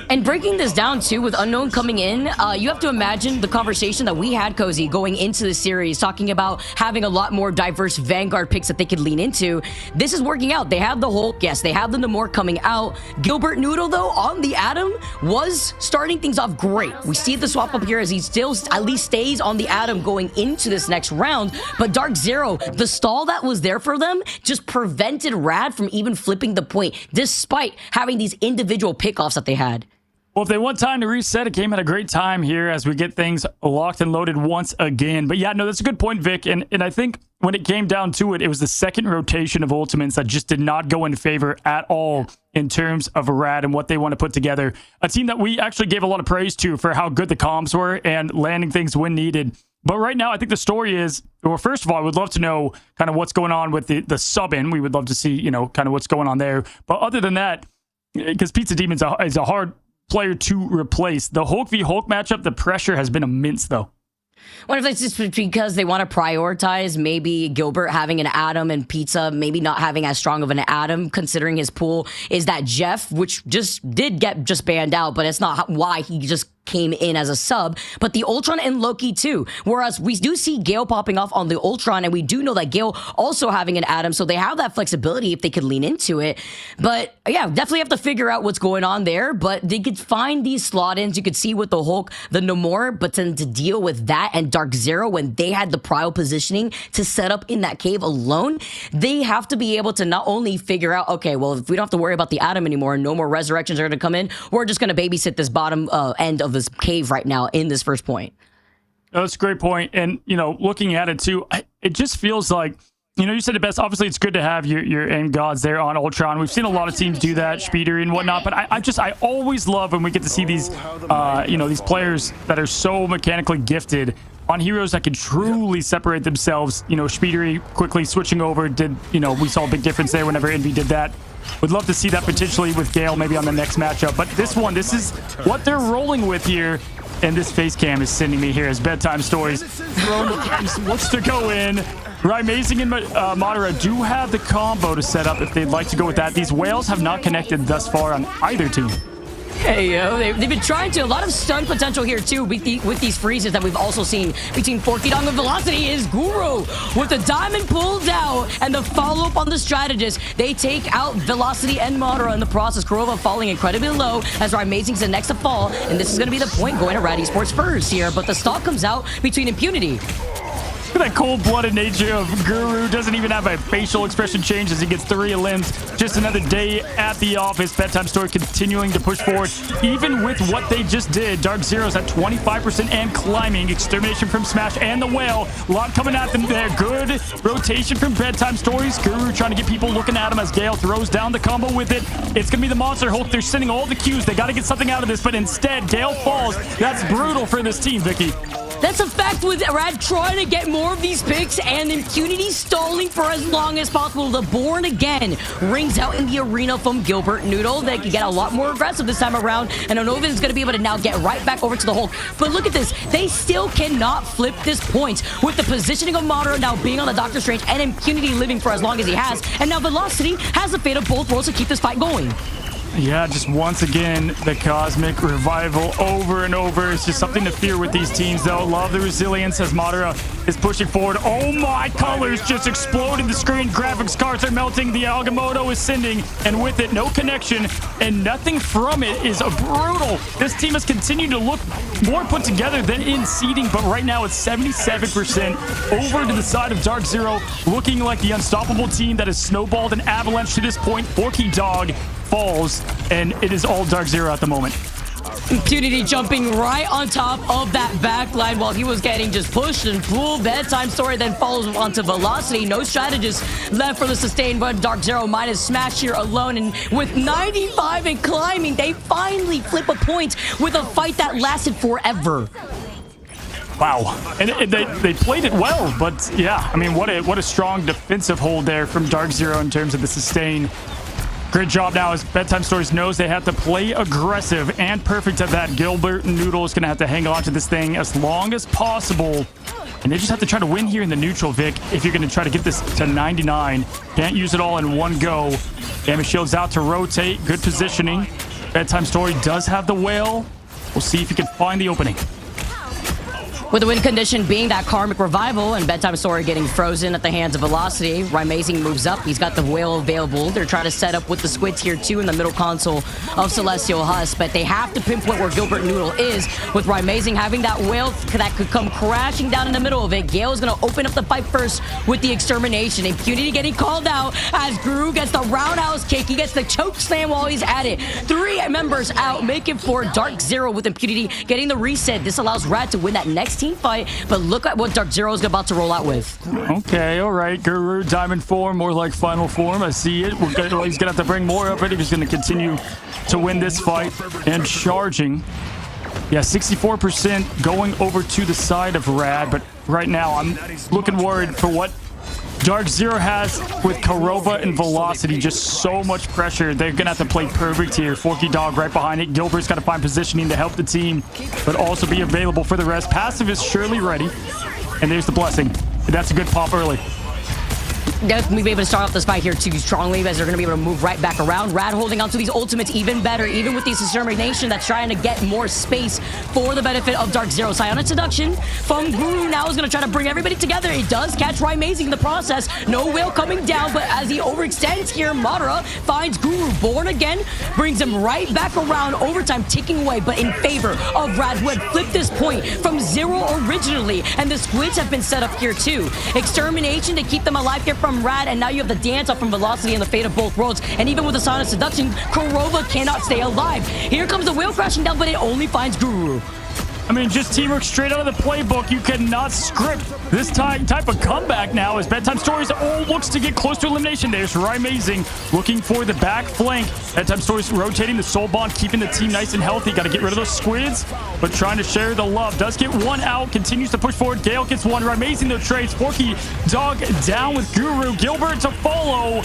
And breaking this down, too, with Unknown coming in, you have to imagine the conversation that we had, Cozy, going into the series, talking about having a lot more diverse Vanguard picks that they could lean into. This is working out. They have the Hulk. Yes, they have the Namor coming out. Gilbert Noodle, though, on the Atom was starting things off great. We see the swap up here as he still at least stays on the Atom going into this next round. But Dark Zero, the stall that was there for them just prevented Rad from even flipping the point, despite having these individual pickoffs that they had. Well, if they want time to reset, it came at a great time here as we get things locked and loaded once again. But yeah, no, that's a good point, Vic. And I think when it came down to it, it was the second rotation of Ultimates that just did not go in favor at all in terms of Rad and what they want to put together. A team that we actually gave a lot of praise to for how good the comms were and landing things when needed. But right now, I think the story is, well, first of all, I would love to know kind of what's going on with the sub-in. We would love to see, you know, kind of what's going on there. But other than that, because Pizza Demon's is a hard player to replace. The Hulk v Hulk matchup, the pressure has been immense, though. What if it's just because they want to prioritize maybe Gilbert having an Atom and Pizza maybe not having as strong of an Atom, considering his pool is that Jeff, which did get banned out, but it's not why he just came in as a sub, but the Ultron and Loki too. Whereas we do see Gale popping off on the Ultron, and we do know that Gale also having an Atom, so they have that flexibility if they could lean into it. But yeah, definitely have to figure out what's going on there, but they could find these slot-ins. You could see with the Hulk, the Namor, but then to deal with that and Dark Zero when they had the prio positioning to set up in that cave alone, they have to be able to not only figure out, okay, well, if we don't have to worry about the Atom anymore, no more resurrections are going to come in, we're just going to babysit this bottom end of this cave right now in this first point. That's a great point. And, you know, looking at it too, it just feels like, you know, you said it best. Obviously, it's good to have your end gods there on Ultron. We've seen a lot of teams do that, Speeder and whatnot. But I always love when we get to see these, you know, these players that are so mechanically gifted on heroes that can truly separate themselves. You know, Speedery quickly switching over did, you know, we saw a big difference there whenever Envy did that. Would love to see that potentially with Gale maybe on the next matchup. But this one, this is what they're rolling with here. And this face cam is sending me here as Bedtime Stories. Looks to go in. Rymazing and Madara do have the combo to set up if they'd like to go with that. These whales have not connected thus far on either team. Hey, yo, they've been trying to. A lot of stun potential here, too, with these freezes that we've also seen between Forky Dog and Velocity is Guru. With the diamond pulled out and the follow-up on the strategist, they take out Velocity and Madara in the process. Kurova falling incredibly low as Rymazing's the next to fall, and this is going to be the point going to Rad Esports first here, but the stock comes out between Impunity. Look at that cold-blooded nature of Guru. Doesn't even have a facial expression change as he gets 3 limbs. Just another day at the office. Bedtime Story continuing to push forward. Even with what they just did, Dark Zero's at 25% and climbing. Extermination from Smash and the Whale. A lot coming at them there. Good rotation from Bedtime Stories. Guru trying to get people looking at him as Gale throws down the combo with it. It's going to be the Monster Hulk. They're sending all the cues. They got to get something out of this, but instead, Gale falls. That's brutal for this team, Vicky. That's a fact with Rad trying to get more of these picks and Impunity stalling for as long as possible. The Born Again rings out in the arena from Gilbert Noodle. They can get a lot more aggressive this time around, and Onovan is going to be able to now get right back over to the Hulk. But look at this. They still cannot flip this point with the positioning of Madara now being on the Doctor Strange and Impunity living for as long as he has. And now Velocity has the fate of both worlds to keep this fight going. Yeah, just once again, the Cosmic Revival over and over. It's just something to fear with these teams, though. Love the resilience as Madara is pushing forward. Oh my, colors just exploded the screen. Graphics cards are melting. The Agamotto is sending, and with it, no connection, and nothing from it is brutal. This team has continued to look more put together than in seeding, but right now it's 77% over to the side of Dark Zero, looking like the unstoppable team that has snowballed an avalanche to this point. Forky Dog falls, and it is all Dark Zero at the moment. Impunity jumping right on top of that backline while he was getting just pushed and pulled. Bedtime Story then follows onto Velocity. No strategist left for the sustain, but Dark Zero minus Smash here alone. And with 95 and climbing, they finally flip a point with a fight that lasted forever. Wow. And they played it well, but yeah, I mean, what a strong defensive hold there from Dark Zero in terms of the sustain. Great job now as Bedtime Stories knows they have to play aggressive and perfect at that. Gilbert Noodle is going to have to hang on to this thing as long as possible. And they just have to try to win here in the neutral, Vic, if you're going to try to get this to 99. Can't use it all in one go. Damage Shield's out to rotate. Good positioning. Bedtime Story does have the Whale. We'll see if he can find the opening. With the win condition being that Karmic Revival and Bedtime Story getting frozen at the hands of Velocity, Rymazing moves up. He's got the Whale available. They're trying to set up with the Squid Tier 2 in the middle console of Celestial Husk, but they have to pinpoint where Gilbert Noodle is. With Rymazing having that Whale that could come crashing down in the middle of it, Gale is going to open up the fight first with the Extermination. Impunity getting called out as Guru gets the roundhouse kick. He gets the choke slam while he's at it. 3 members out, making for Dark Zero with Impunity getting the reset. This allows Rad to win that next team fight, but look at what Dark Zero is about to roll out with. Okay, all right. Guru, Diamond form, more like Final Form. I see it. He's going to have to bring more of it if he's going to continue to win this fight. And charging. Yeah, 64% going over to the side of Rad, but right now I'm looking worried for what Dark Zero has with Kurova and Velocity. Just so much pressure. They're going to have to play perfect here. Forky Dog right behind it. Gilbert's got to find positioning to help the team, but also be available for the rest. Passive is surely ready. And there's the blessing. That's a good pop early. Definitely be able to start off this fight here too strongly as they're going to be able to move right back around. Rad holding onto these ultimates even better, even with this Extermination that's trying to get more space for the benefit of Dark Zero. Psionic Seduction from Guru now is going to try to bring everybody together. It does catch Rymazing in the process. No Whale coming down, but as he overextends here, Madara finds Guru. Born Again brings him right back around. Overtime ticking away, but in favor of Rad, who had flipped this point from 0 originally, and the Squids have been set up here too. Extermination to keep them alive here from Rad, and now you have the dance up from Velocity and the fate of both worlds. And even with the Sonic Seduction, Kurova cannot stay alive. Here comes the Whale crashing down, but it only finds Guru. I mean, just teamwork straight out of the playbook. You cannot script this type of comeback now as Bedtime Stories looks to get close to elimination. There's Rymazing looking for the back flank. Bedtime Stories rotating the Soul Bond, keeping the team nice and healthy. Got to get rid of those Squids, but trying to share the love. Does get one out, continues to push forward. Gale gets one. Rymazing the trades. Forky Dog down with Guru. Gilbert to follow.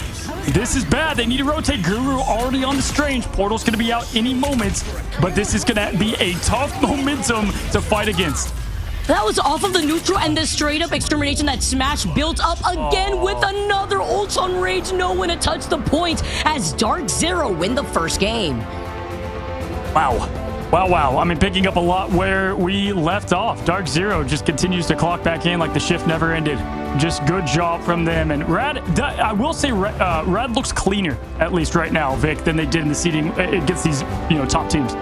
This is bad. They need to rotate. Guru already on the Strange. Portal's going to be out any moment, but this is going to be a tough momentum to fight against. That was off of the neutral, and the straight-up Extermination that Smash built up again with another ult on Rage. No one to touch the point as Dark Zero win the first game. Wow. Wow. I mean, picking up a lot where we left off. Dark Zero just continues to clock back in like the shift never ended. Just good job from them. And Rad, I will say Rad looks cleaner, at least right now, Vic, than they did in the seeding against these, top teams.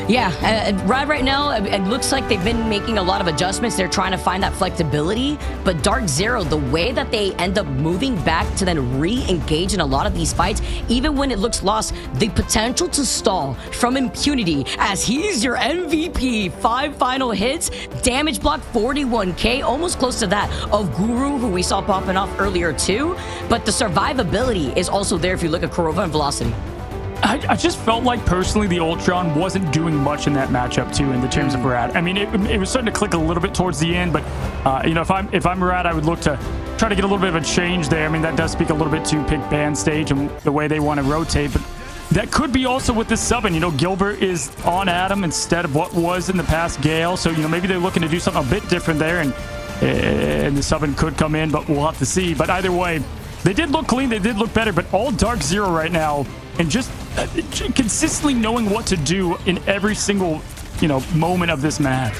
Yeah, right now, it looks like they've been making a lot of adjustments. They're trying to find that flexibility. But Dark Zero, the way that they end up moving back to then re-engage in a lot of these fights, even when it looks lost, the potential to stall from Impunity as he's your MVP. 5 final hits, damage block 41k, almost close to that of Guru, who we saw popping off earlier too. But the survivability is also there if you look at Kurova and Velocity. I just felt like personally the Ultron wasn't doing much in that matchup too in the terms of Rad. I mean, it was starting to click a little bit towards the end, but you know, if I'm Rad, I would look to try to get a little bit of a change there. I mean, that does speak a little bit to pick band stage and the way they want to rotate, but that could be also with this subbing. You know, Gilbert is on Adam instead of what was in the past Gale, so you know, maybe they're looking to do something a bit different there, and the subbing could come in, but we'll have to see. But either way, they did look clean, they did look better, but all Dark Zero right now, and just consistently knowing what to do in every single, you know, moment of this match.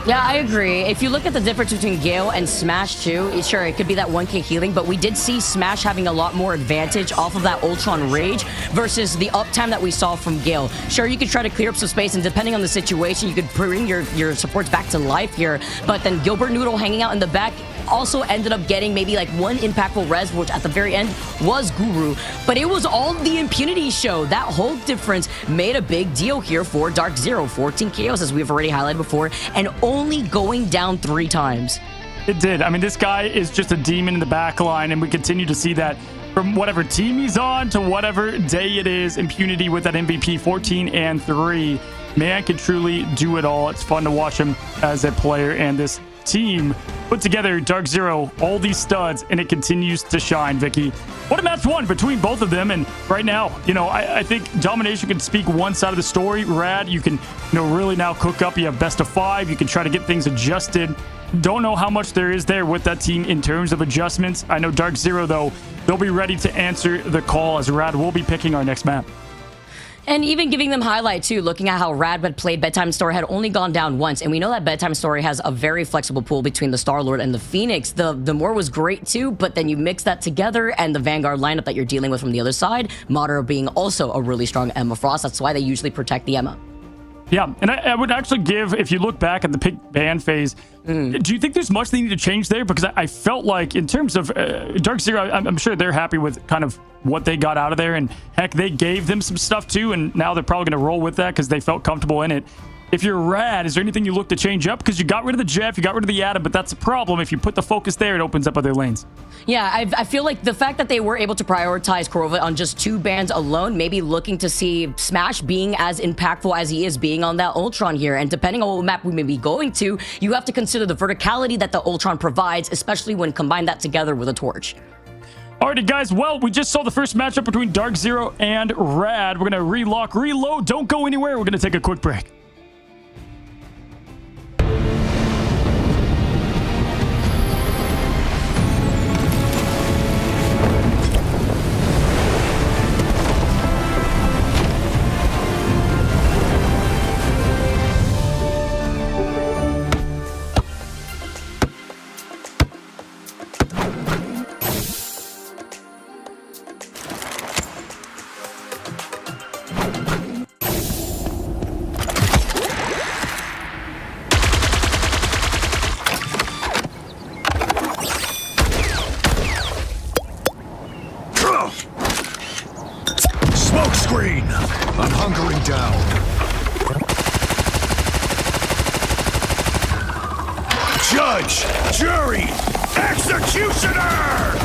Yeah, I agree. If you look at the difference between Gale and Smash too, sure, it could be that 1k healing, but we did see Smash having a lot more advantage off of that Ultron Rage versus the uptime that we saw from Gale. Sure, you could try to clear up some space, and depending on the situation, you could bring your supports back to life here, but then Gilbert Noodle hanging out in the back also ended up getting maybe like one impactful res, which at the very end was Guru, but it was all the Impunity show. That whole difference made a big deal here for Dark Zero. 14 KOs, as we've already highlighted before, and only going down 3 times. It did. I mean, this guy is just a demon in the back line, and we continue to see that from whatever team he's on to whatever day it is. Impunity with that MVP 14 and 3. Man can truly do it all. It's fun to watch him as a player, and this team put together Dark Zero, all these studs, and it continues to shine. Vicky, what a match one between both of them, and right now, you know, I think domination can speak one side of the story. Rad, you can, you know, really now cook up. You have best of 5. You can try to get things adjusted. Don't know how much there is there with that team in terms of adjustments. I know Dark Zero, though, they'll be ready to answer the call as Rad will be picking our next map. And even giving them highlight too, looking at how Rad had played Bedtime Story had only gone down once. And we know that Bedtime Story has a very flexible pool between the Star-Lord and the Phoenix. The Moore was great too, but then you mix that together and the Vanguard lineup that you're dealing with from the other side, Mater being also a really strong Emma Frost. That's why they usually protect the Emma. Yeah, and I would actually give, if you look back at the pick ban phase, do you think there's much they need to change there? Because I felt like in terms of Dark Zero, I'm sure they're happy with kind of what they got out of there. And heck, they gave them some stuff too, and now they're probably going to roll with that because they felt comfortable in it. If you're Rad, is there anything you look to change up? Because you got rid of the Jeff, you got rid of the Atom, but that's a problem. If you put the focus there, it opens up other lanes. Yeah, I feel like the fact that they were able to prioritize Kurova on just 2 bans alone, maybe looking to see Smash being as impactful as he is being on that Ultron here. And depending on what map we may be going to, you have to consider the verticality that the Ultron provides, especially when combined that together with a Torch. Alrighty, guys. Well, we just saw the first matchup between Dark Zero and Rad. We're going to relock, reload. Don't go anywhere. We're going to take a quick break. Smoke screen! I'm hunkering down. Judge! Jury! Executioner!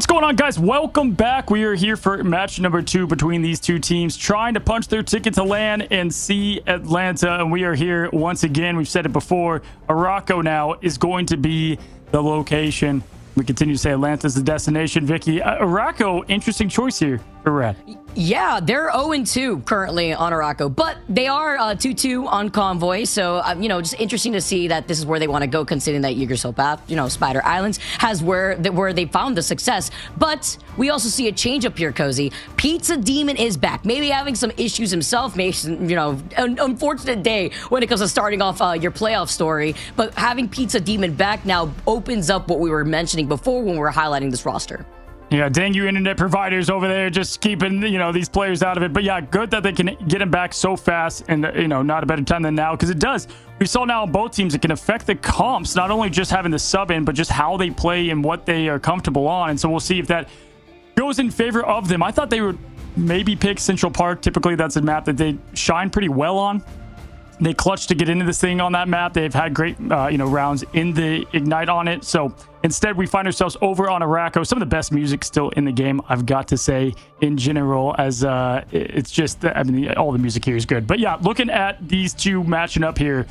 going on, guys? Welcome back. We are here for match number 2 between these two teams, trying to punch their ticket to land and see Atlanta. And we are here once again. We've said it before. Araco now is going to be the location. We continue to say Atlanta's the destination. Vicky, Araco, interesting choice here for Red. Yeah, they're 0-2 currently on Araco, but they are 2-2 on Convoy. So, just interesting to see that this is where they want to go, considering that Yggdrasil Path, Spider Islands, has where they found the success. But we also see a change up here, Cozy. Pizza Demon is back. Maybe having some issues himself, maybe, an unfortunate day when it comes to starting off your playoff story. But having Pizza Demon back now opens up what we were mentioning before when we were highlighting this roster. Yeah, dang you internet providers over there just keeping, these players out of it. But yeah, good that they can get him back so fast and, not a better time than now, because it does. We saw now on both teams it can affect the comps, not only just having the sub in, but just how they play and what they are comfortable on. And so we'll see if that goes in favor of them. I thought they would maybe pick Central Park. Typically, that's a map that they shine pretty well on. They clutch to get into this thing on that map. They've had great, rounds in the Ignite on it. So instead, we find ourselves over on Araco. Some of the best music still in the game, I've got to say, in general, as it's just, all the music here is good. But yeah, looking at these two matching up here,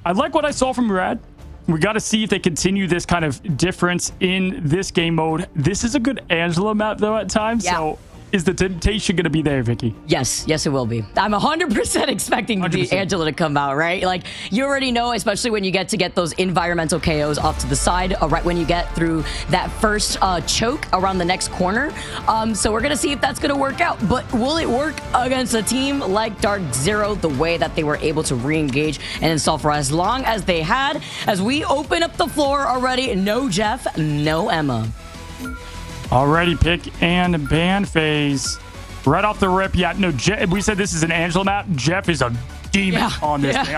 I like what I saw from Rad. We got to see if they continue this kind of difference in this game mode. This is a good Angela map, though, at times. Yeah. So is the temptation going to be there, Vicky? Yes, it will be. I'm 100% expecting 100%. The Angela to come out, right? Like, you already know, especially when you get those environmental KOs off to the side, right when you get through that first choke around the next corner. So we're going to see if that's going to work out. But will it work against a team like Dark Zero, the way that they were able to re-engage and install for as long as they had? As we open up the floor already, no Jeff, no Emma. Already pick and ban phase. Right off the rip. Yeah, no, we said this is an Angela map. Jeff is a demon on this thing.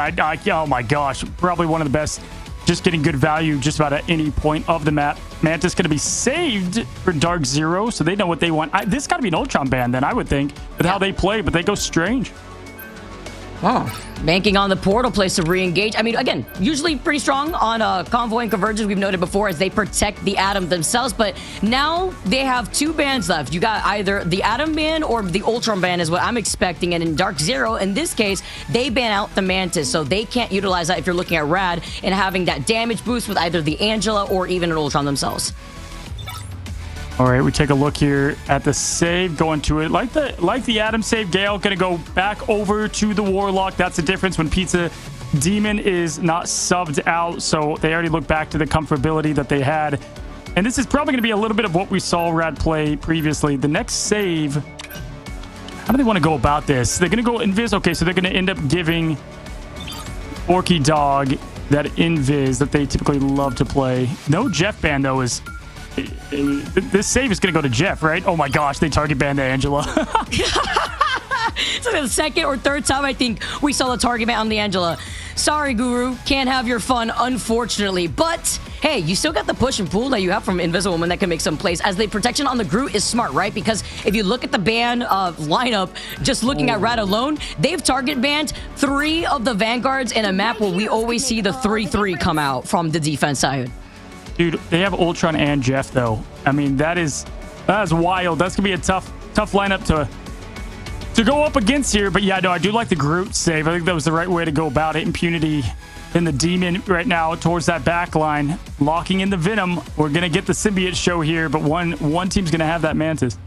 Oh my gosh. Probably one of the best. Just getting good value just about at any point of the map. Mantis going to be saved for Dark Zero, so they know what they want. This got to be an Ultron ban then, I would think, with how they play, but they go strange. Oh, banking on the portal place to re-engage. Again, usually pretty strong on Convoy and Convergence, we've noted before, as they protect the Atom themselves. But now they have 2 bans left. You got either the Atom ban or the Ultron ban is what I'm expecting. And in Dark Zero, in this case, they ban out the Mantis. So they can't utilize that if you're looking at Rad and having that damage boost with either the Angela or even an Ultron themselves. All right, we take a look here at the save, going to it. Like the Atom save, Gale going to go back over to the Warlock. That's the difference when Pizza Demon is not subbed out. So they already look back to the comfortability that they had. And this is probably going to be a little bit of what we saw Rad play previously. The next save, how do they want to go about this? They're going to go Invis. Okay, so they're going to end up giving Orky Dog that Invis that they typically love to play. No Jeff ban, though, is... This save is going to go to Jeff, right? Oh my gosh, they target banned Angela. It's like the second or third time I think we saw the target ban on the Angela. Sorry, Guru, can't have your fun, unfortunately. But hey, you still got the push and pull that you have from Invisible Woman that can make some plays, as the protection on the Groot is smart, right? Because if you look at the ban lineup, just looking at Rad alone, they've target banned 3 of the Vanguards in a map where we always see the 3-3 come out from the defense side. Dude, they have Ultron and Jeff, though. That is wild. That's gonna be a tough lineup to go up against here. But yeah, no, I do like the Groot save. I think that was the right way to go about it. Impunity in the Demon right now towards that back line, locking in the Venom. We're gonna get the symbiote show here, but one team's gonna have that Mantis.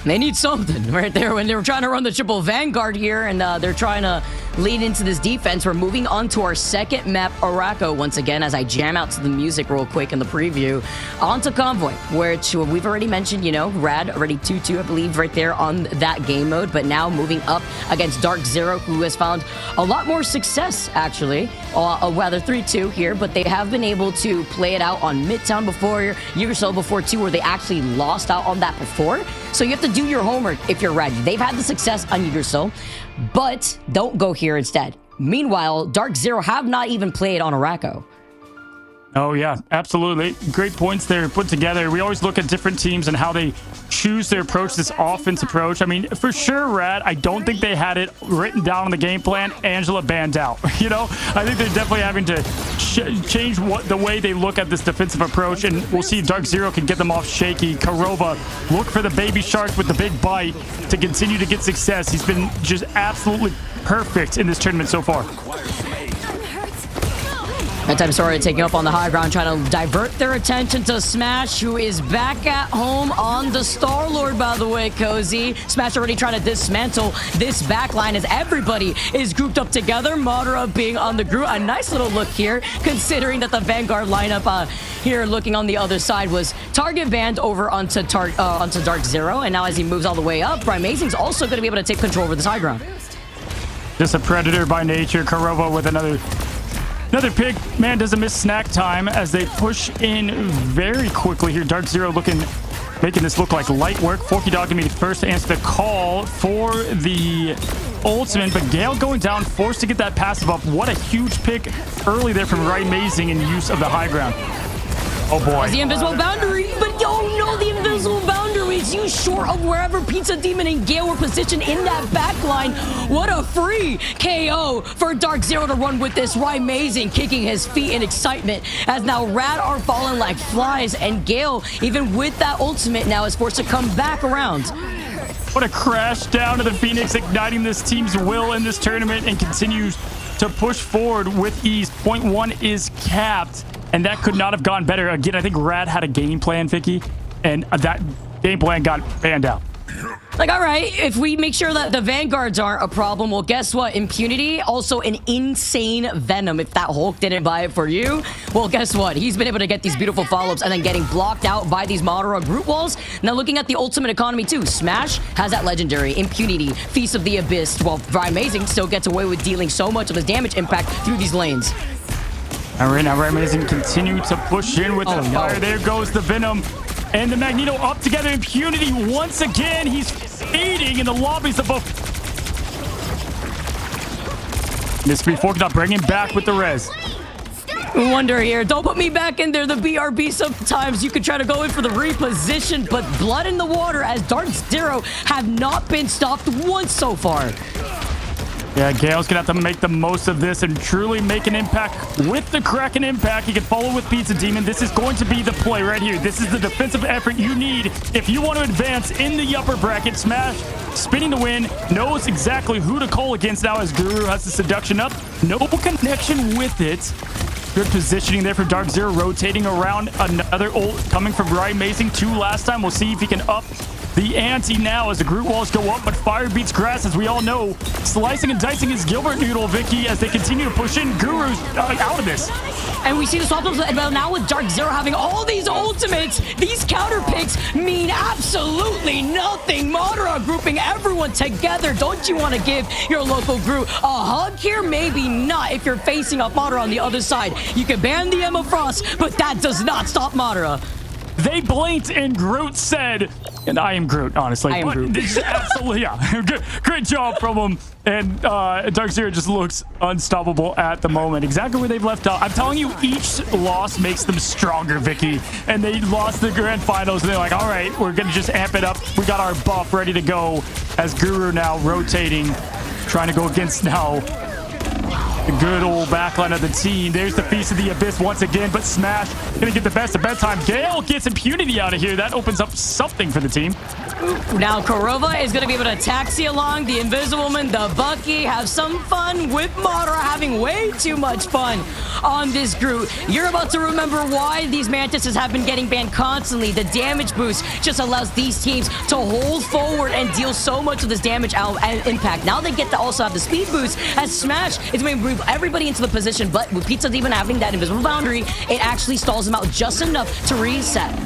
They need something right there when they were trying to run the triple Vanguard here, and they're trying to lead into this defense. We're moving on to our second map, Araco, once again, as I jam out to the music real quick in the preview. On to Convoy, which we've already mentioned, Rad already 2-2, I believe, right there on that game mode. But now moving up against Dark Zero, who has found a lot more success, actually. Rather 3-2 here, but they have been able to play it out on Midtown before, Yggdrasil before, too, where they actually lost out on that before. So you have to do your homework if you're Rad. They've had the success on Yggdrasil, but don't go here instead. Meanwhile, Dark Zero have not even played on Araco. Oh, yeah, absolutely. Great points there put together. We always look at different teams and how they choose their approach, this offense approach. I mean, for sure, Rad, I don't think they had it written down on the game plan. Angela banned out. You know, I think they're definitely having to change the way they look at this defensive approach, and we'll see if Dark Zero can get them off shaky. Karova, look for the baby shark with the big bite to continue to get success. He's been just absolutely perfect in this tournament so far. That time started taking up on the high ground, trying to divert their attention to Smash, who is back at home on the Star-Lord, by the way, Cozy. Smash already trying to dismantle this backline as everybody is grouped up together. Madara being on the group. A nice little look here, considering that the Vanguard lineup here looking on the other side was target banned over onto Dark Zero. And now as he moves all the way up, Amazing's also going to be able to take control over this high ground. Just a predator by nature. Karova with another pick. Man, doesn't miss snack time as they push in very quickly here. Dark Zero making this look like light work. Forky Dog gonna be the first to answer the call for the ultimate, but Gale going down, forced to get that passive up. What a huge pick early there from Right Amazing in use of the high ground. Oh boy. The invisible boundary, but oh no, the invisible boundary is used short of wherever Pizza Demon and Gale were positioned in that back line. What a free KO for Dark Zero to run with this. Right Amazing kicking his feet in excitement as now Rad are falling like flies, and Gale, even with that ultimate, now is forced to come back around. What a crash down to the Phoenix, igniting this team's will in this tournament and continues to push forward with ease. Point one is capped, and that could not have gone better. Again, I think Rad had a game plan, Vicky, and that game plan got banned out. Like, all right, if we make sure that the Vanguards aren't a problem, well, guess what? Impunity, also an insane Venom. If that Hulk didn't buy it for you, well, guess what? He's been able to get these beautiful follow-ups and then getting blocked out by these Madara group walls. Now, looking at the ultimate economy, too, Smash has that legendary Impunity, Feast of the Abyss, while Right Amazing still gets away with dealing so much of his damage impact through these lanes. All right, now Right Amazing continue to push in with the fire. No. There goes the Venom. And the Magneto up together. Impunity once again. He's fading in the lobbies above. This be forked up, bring him back with the res. Wonder here. Don't put me back in there. The BRB sometimes you could try to go in for the reposition, but blood in the water as Dark Zero have not been stopped once so far. Yeah, Gale's gonna have to make the most of this and truly make an impact with the Kraken impact. He can follow with Pizza Demon. This is going to be the play right here. This is the defensive effort you need if you want to advance in the upper bracket. Smash, spinning the win, knows exactly who to call against now as Guru has the seduction up. No connection with it. Good positioning there for Dark Zero, rotating around another ult coming from Right Amazing 2 last time. We'll see if he can up the ante now as the group walls go up, but fire beats grass, as we all know. Slicing and dicing his Gilbert Noodle, Vicky, as they continue to push in. Guru's out of this. And we see the swap ups, well, now with Dark Zero having all these ultimates, these counter picks mean absolutely nothing. Madara grouping everyone together. Don't you want to give your local group a hug here? Maybe not if you're facing up Madara on the other side. You can ban the Emma Frost, but that does not stop Madara. They blinked and Groot said, and I am Groot, honestly. I am Groot. Absolutely, yeah. Great job from him. And Dark Zero just looks unstoppable at the moment. Exactly where they've left off. I'm telling you, each loss makes them stronger, Vicky. And they lost the grand finals, and they're like, all right, we're going to just amp it up. We got our buff ready to go as Guru now rotating, trying to go against now the good old backline of the team. There's the Feast of the Abyss once again, but Smash gonna get the best of bedtime. Gale gets Impunity out of here. That opens up something for the team. Now Karova is gonna be able to taxi along the Invisible Woman, the Bucky, have some fun with Madara, having way too much fun on this group. You're about to remember why these Mantises have been getting banned constantly. The damage boost just allows these teams to hold forward and deal so much of this damage out and impact. Now they get to also have the speed boost as Smash is going to move everybody into the position, but with Pizza Demon having that invisible boundary, it actually stalls him out just enough to reset.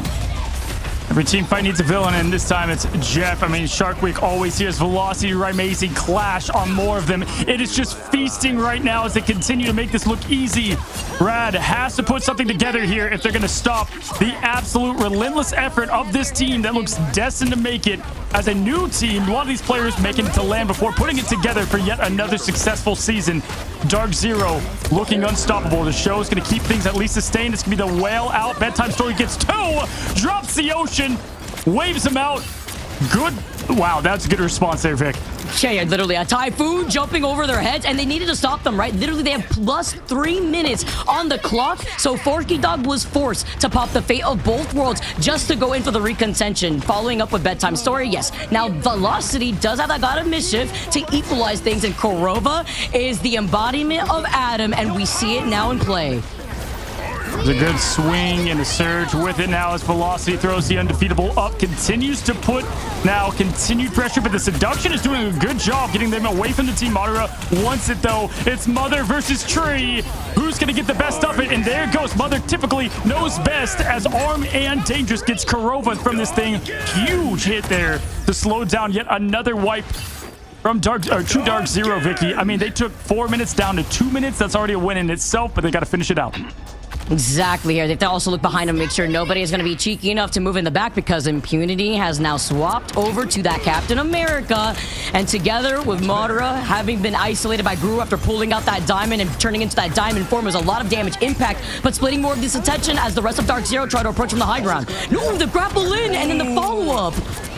Every team fight needs a villain, and this time it's Jeff. I mean, Shark Week always hears Velocity, Right Amazing clash on more of them. It is just feasting right now as they continue to make this look easy. Rad has to put something together here if they're going to stop the absolute relentless effort of this team that looks destined to make it as a new team. A lot of these players making it to land before putting it together for yet another successful season. Dark Zero looking unstoppable. The show is going to keep things at least sustained. It's going to be the whale out. Bedtime Story gets 2, drops the ocean, waves him out. Good. Wow, that's a good response there, Vic. Yeah, literally a typhoon jumping over their heads, and they needed to stop them, right? Literally, they have plus 3 minutes on the clock, so Forky Dog was forced to pop the fate of both worlds just to go in for the recontention. Following up with Bedtime Story, yes. Now, Velocity does have that God of Mischief to equalize things, and Korova is the embodiment of Adam, and we see it now in play. There's a good swing and a surge with it now as Velocity throws the undefeatable up, continues to put now continued pressure, but the Seduction is doing a good job getting them away from the team. Madara wants it though. It's Mother versus Tree. Who's going to get the best of it? And there goes Mother, typically knows best, as Arm and Dangerous gets Korova from this thing. Huge hit there to slow down yet another wipe from True Dark Zero, Vicky. I mean, they took 4 minutes down to 2 minutes. That's already a win in itself, but they got to finish it out. Exactly here. They have to also look behind them, make sure nobody is going to be cheeky enough to move in the back, because Impunity has now swapped over to that Captain America. And together with Madara having been isolated by Guru after pulling out that diamond and turning into that diamond form, was a lot of damage impact, but splitting more of this attention as the rest of Dark Zero try to approach from the high ground. No, the grapple in and then the follow-up.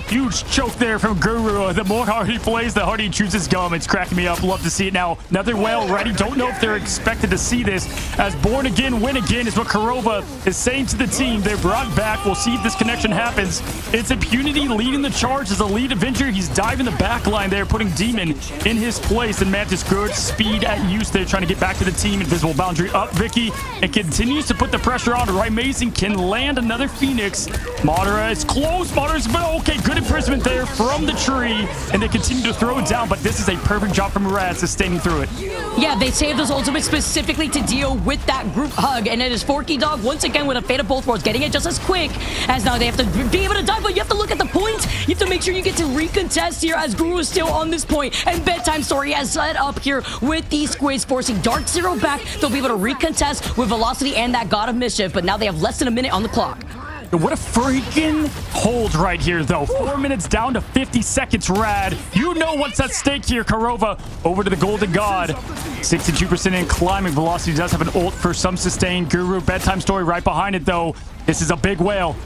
Huge choke there from Guru. The more hard he plays, the harder he chews his gum. It's cracking me up. Love to see it now. Another whale ready. Don't know if they're expected to see this, as born again, win again is what Korova is saying to the team. They're brought back. We'll see if this connection happens. It's Impunity leading the charge as the lead Avenger. He's diving the back line there, putting Demon in his place. And Mantis, good speed at use there, trying to get back to the team. Invisible boundary up, Vicky, and continues to put the pressure on. Amazing can land another Phoenix. Madara is close. Madara's been okay. Good imprisonment there from the tree, and they continue to throw it down, but this is a perfect job from Rad sustaining through it. Yeah, they saved his ultimate specifically to deal with that group hug, and it is Forky Dog once again with a fate of both worlds, getting it just as quick as now they have to be able to dive, but you have to look at the points. You have to make sure you get to recontest here, as Guru is still on this point, and Bedtime Story has set up here with these squids, forcing Dark Zero back. They'll be able to recontest with Velocity and that God of Mischief, but now they have less than a minute on the clock. What a freaking hold right here, though. 4 minutes down to 50 seconds, Rad. You know what's at stake here. Korova over to the Golden God. 62% in climbing. Velocity does have an ult for some sustain. Guru, Bedtime Story right behind it, though. This is a big whale.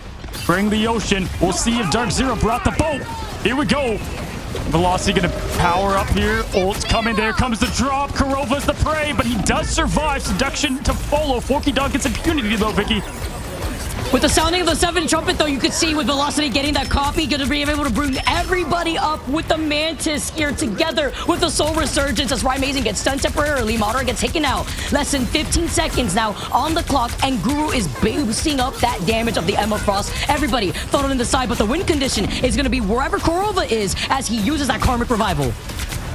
Bring the ocean. We'll see if Dark Zero brought the boat. Here we go. Velocity gonna power up here. Ult's coming. There comes the drop. Korova's the prey, but he does survive. Seduction to follow. Forky Dog gets Impunity, though, Vicky. With the sounding of the 7th trumpet, though, you could see with Velocity getting that copy, going to be able to bring everybody up with the Mantis here together with the Soul Resurgence as Amazing gets stunned temporarily. Madara gets taken out. Less than 15 seconds now on the clock, and Guru is boosting up that damage of the Emma Frost. Everybody thrown in the side, but the win condition is going to be wherever Korova is as he uses that Karmic Revival.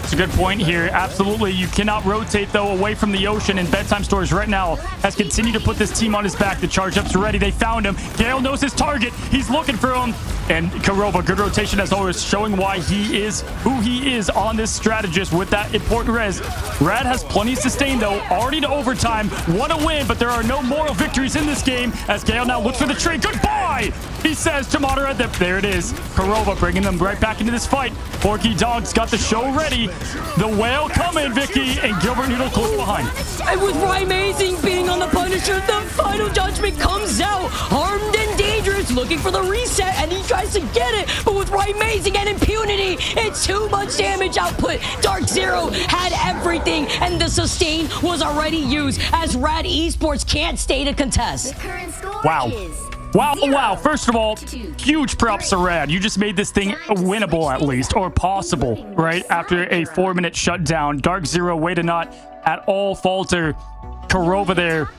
It's a good point here. Absolutely. You cannot rotate, though, away from the ocean. And Bedtime Stories right now has continued to put this team on his back. The charge ups are ready. They found him. Gale knows his target. He's looking for him. And Korova, good rotation as always, showing why he is who he is on this strategist with that important res. Rad has plenty of sustain, though. Already to overtime. Want to win, but there are no moral victories in this game as Gale now looks for the tree. Goodbye, he says to Madara. There it is. Korova bringing them right back into this fight. Forky Dog's got the show ready. The whale coming, Vicky, and Gilbert Noodle close behind. And with Amazing being on the Punisher, the final judgment comes out. Armed and Dangerous looking for the reset, and he tries to get it, but with Amazing and Impunity, it's too much damage output. Dark Zero had everything, and the sustain was already used as Rad Esports can't stay to contest. Wow. Wow. First of all, huge props to Rad. You just made this thing winnable, at least, or possible, right? After a 4-minute shutdown. Dark Zero, way to not at all falter. Korova there.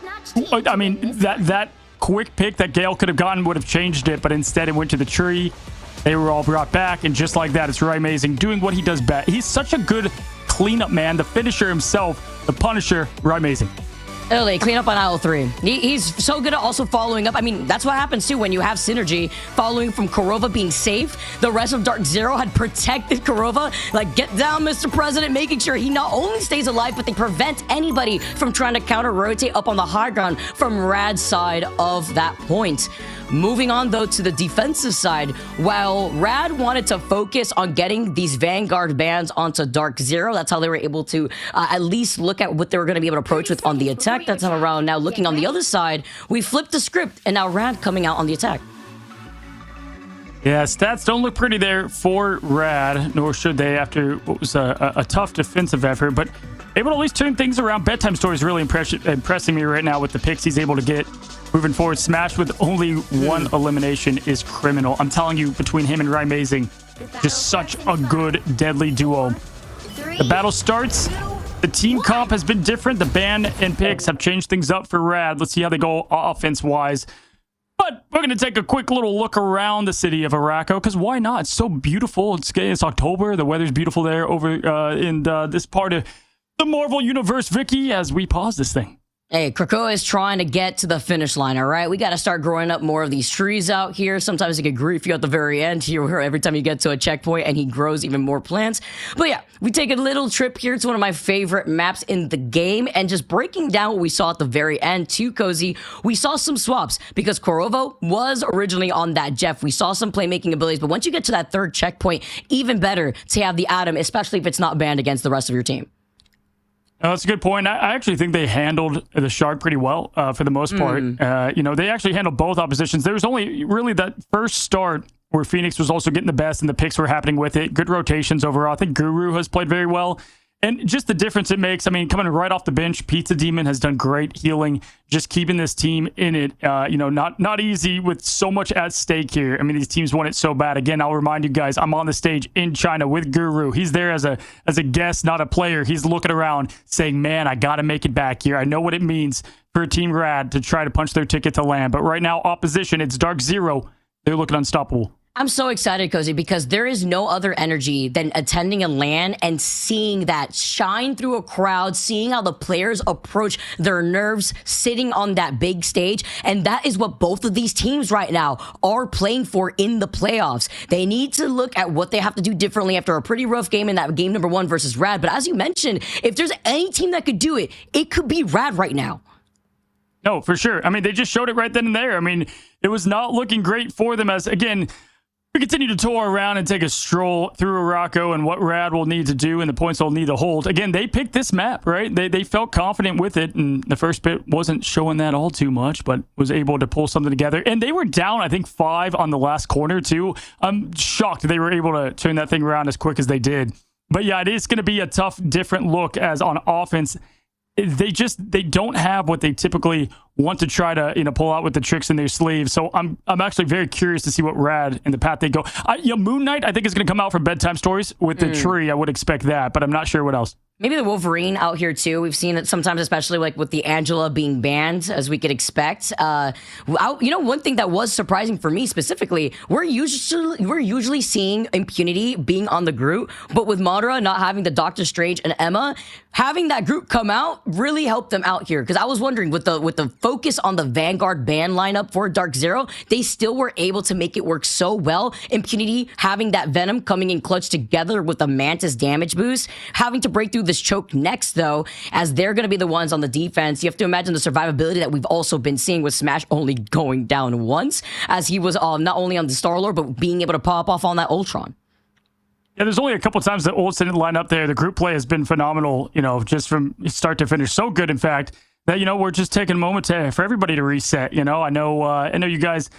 I mean, that quick pick that Gale could have gotten would have changed it, but instead it went to the tree. They were all brought back, and just like that, it's Amazing doing what he does best. He's such a good cleanup man. The finisher himself, the Punisher, Amazing. Early, clean up on aisle 3. He's so good at also following up. I mean, that's what happens too when you have synergy. Following from Korova being safe, the rest of Dark Zero had protected Korova. Like, get down, Mr. President, making sure he not only stays alive, but they prevent anybody from trying to counter-rotate up on the high ground from Rad's side of that point. Moving on, though, to the defensive side, while Rad wanted to focus on getting these Vanguard bans onto Dark Zero, that's how they were able to at least look at what they were going to be able to approach with on the attack. That's how around now looking on the other side, we flipped the script, and now Rad coming out on the attack. Yeah, stats don't look pretty there for Rad, nor should they after what was a tough defensive effort, but able to at least turn things around. Bedtime Story is really impressing me right now with the picks he's able to get moving forward. Smash with only one elimination is criminal. I'm telling you, between him and Rymazing, just such a good, deadly duo. The battle starts. The team comp has been different. The ban and picks have changed things up for Rad. Let's see how they go offense-wise. But we're going to take a quick little look around the city of Araco, because why not? It's so beautiful. It's October. The weather's beautiful there over in this part of the Marvel Universe, Vicky, as we pause this thing. Hey, Krakoa is trying to get to the finish line, all right? We got to start growing up more of these trees out here. Sometimes it can grief you at the very end here every time you get to a checkpoint and he grows even more plants. But yeah, we take a little trip here to one of my favorite maps in the game, and just breaking down what we saw at the very end too, Cozy, we saw some swaps because Korovo was originally on that Jeff. We saw some playmaking abilities, but once you get to that third checkpoint, even better to have the Atom, especially if it's not banned against the rest of your team. Oh, that's a good point. I actually think they handled the Shark pretty well for the most part. They actually handled both oppositions. There was only really that first start where Phoenix was also getting the best and the picks were happening with it. Good rotations overall. I think Guru has played very well. And just the difference it makes, I mean, coming right off the bench, Pizza Demon has done great healing, just keeping this team in it. Not easy with so much at stake here. I mean, these teams want it so bad. Again, I'll remind you guys, I'm on the stage in China with Guru. He's there as a guest, not a player. He's looking around saying, man, I got to make it back here. I know what it means for Team Rad to try to punch their ticket to land. But right now, opposition, it's Dark Zero. They're looking unstoppable. I'm so excited, Cozy, because there is no other energy than attending a LAN and seeing that shine through a crowd, seeing how the players approach their nerves, sitting on that big stage. And that is what both of these teams right now are playing for in the playoffs. They need to look at what they have to do differently after a pretty rough game in that game number 1 versus Rad. But as you mentioned, if there's any team that could do it, it could be Rad right now. No, for sure. I mean, they just showed it right then and there. I mean, it was not looking great for them as, again, we continue to tour around and take a stroll through Araco and what Rad will need to do and the points they'll need to hold. Again, they picked this map, right? They felt confident with it, and the first bit wasn't showing that all too much, but was able to pull something together. And they were down, I think, 5 on the last corner, too. I'm shocked they were able to turn that thing around as quick as they did. But yeah, it is going to be a tough, different look as on offense. They don't have what they typically want to try to pull out with the tricks in their sleeves. So I'm actually very curious to see what Rad and the path they go. Moon Knight I think is going to come out for Bedtime Stories with the tree. I would expect that, but I'm not sure what else. Maybe the Wolverine out here too. We've seen it sometimes, especially like with the Angela being banned, as we could expect. One thing that was surprising for me specifically, we're usually seeing Impunity being on the group, but with Madara not having the Doctor Strange and Emma, having that group come out really helped them out here. Because I was wondering, with the focus on the Vanguard ban lineup for Dark Zero, they still were able to make it work so well. Impunity having that Venom coming in clutch together with the Mantis damage boost, having to break through this choke next, though, as they're going to be the ones on the defense. You have to imagine the survivability that we've also been seeing with Smash only going down once, as he was not only on the Star-Lord, but being able to pop off on that Ultron. Yeah, there's only a couple times that Olsen didn't line up there. The group play has been phenomenal, just from start to finish. So good, in fact, that, we're just taking a moment for everybody to reset. I know you guys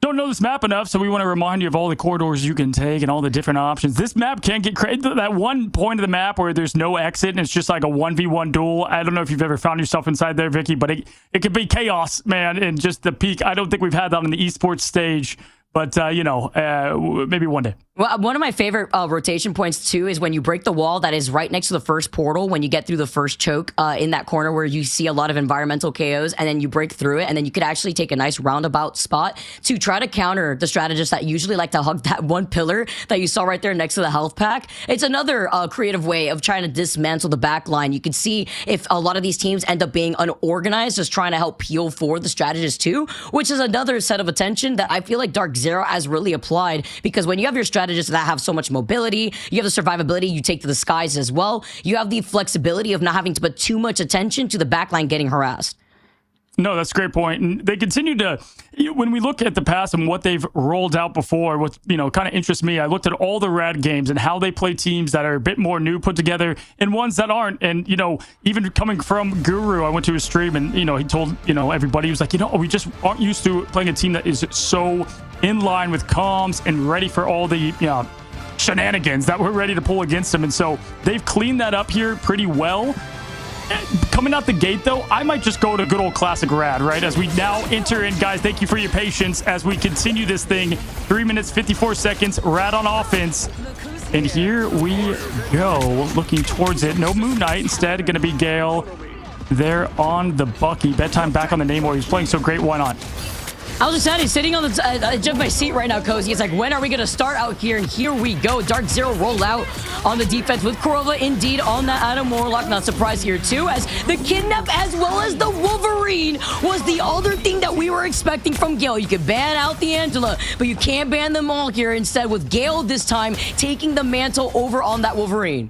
don't know this map enough, so we want to remind you of all the corridors you can take and all the different options. This map can get crazy. That one point of the map where there's no exit and it's just like a 1v1 duel. I don't know if you've ever found yourself inside there, Vicky, but it could be chaos, man, and just the peak. I don't think we've had that on the esports stage, but, maybe one day. Well, one of my favorite rotation points, too, is when you break the wall that is right next to the first portal, when you get through the first choke in that corner where you see a lot of environmental KOs, and then you break through it, and then you could actually take a nice roundabout spot to try to counter the strategists that usually like to hug that one pillar that you saw right there next to the health pack. It's another creative way of trying to dismantle the back line. You can see if a lot of these teams end up being unorganized, just trying to help peel for the strategist, too, which is another set of attention that I feel like Dark Zero has really applied, because when you have your strategists that have so much mobility, you have the survivability you take to the skies as well, you have the flexibility of not having to put too much attention to the backline getting harassed. No, that's a great point. And they continue to, when we look at the past and what they've rolled out before, what, kind of interests me, I looked at all the Rad games and how they play teams that are a bit more new put together and ones that aren't. And, even coming from Guru, I went to his stream and, he told, everybody, he was like, we just aren't used to playing a team that is so in line with comms and ready for all the, shenanigans that we're ready to pull against them. And so they've cleaned that up here pretty well. Coming out the gate, though, I might just go to good old classic Rad, right? As we now enter in, guys, thank you for your patience as we continue this thing. 3 minutes, 54 seconds, Rad on offense. And here we go, looking towards it. No Moon Knight, instead, going to be Gale there on the Bucky. Bedtime back on the Namor. He's playing so great, why not? I was just saying, he's sitting on the edge of my seat right now, Cozy. It's like, when are we going to start out here? And here we go. Dark Zero roll out on the defense with Kurova indeed on that Adam Warlock. Not surprised here, too, as the Kidnap as well as the Wolverine was the other thing that we were expecting from Gale. You could ban out the Angela, but you can't ban them all here. Instead, with Gale this time taking the mantle over on that Wolverine.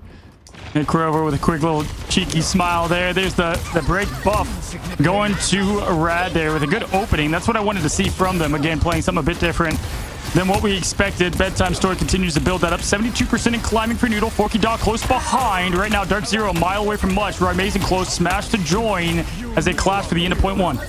And Kurova with a quick little cheeky smile there. There's the break buff going to Rad there with a good opening. That's what I wanted to see from them. Again, playing something a bit different than what we expected. Bedtime Story continues to build that up. 72% in climbing for Noodle. Forky Dog close behind. Right now, Dark Zero a mile away from much. Amazing close. Smash to join as they clash for the end of point one.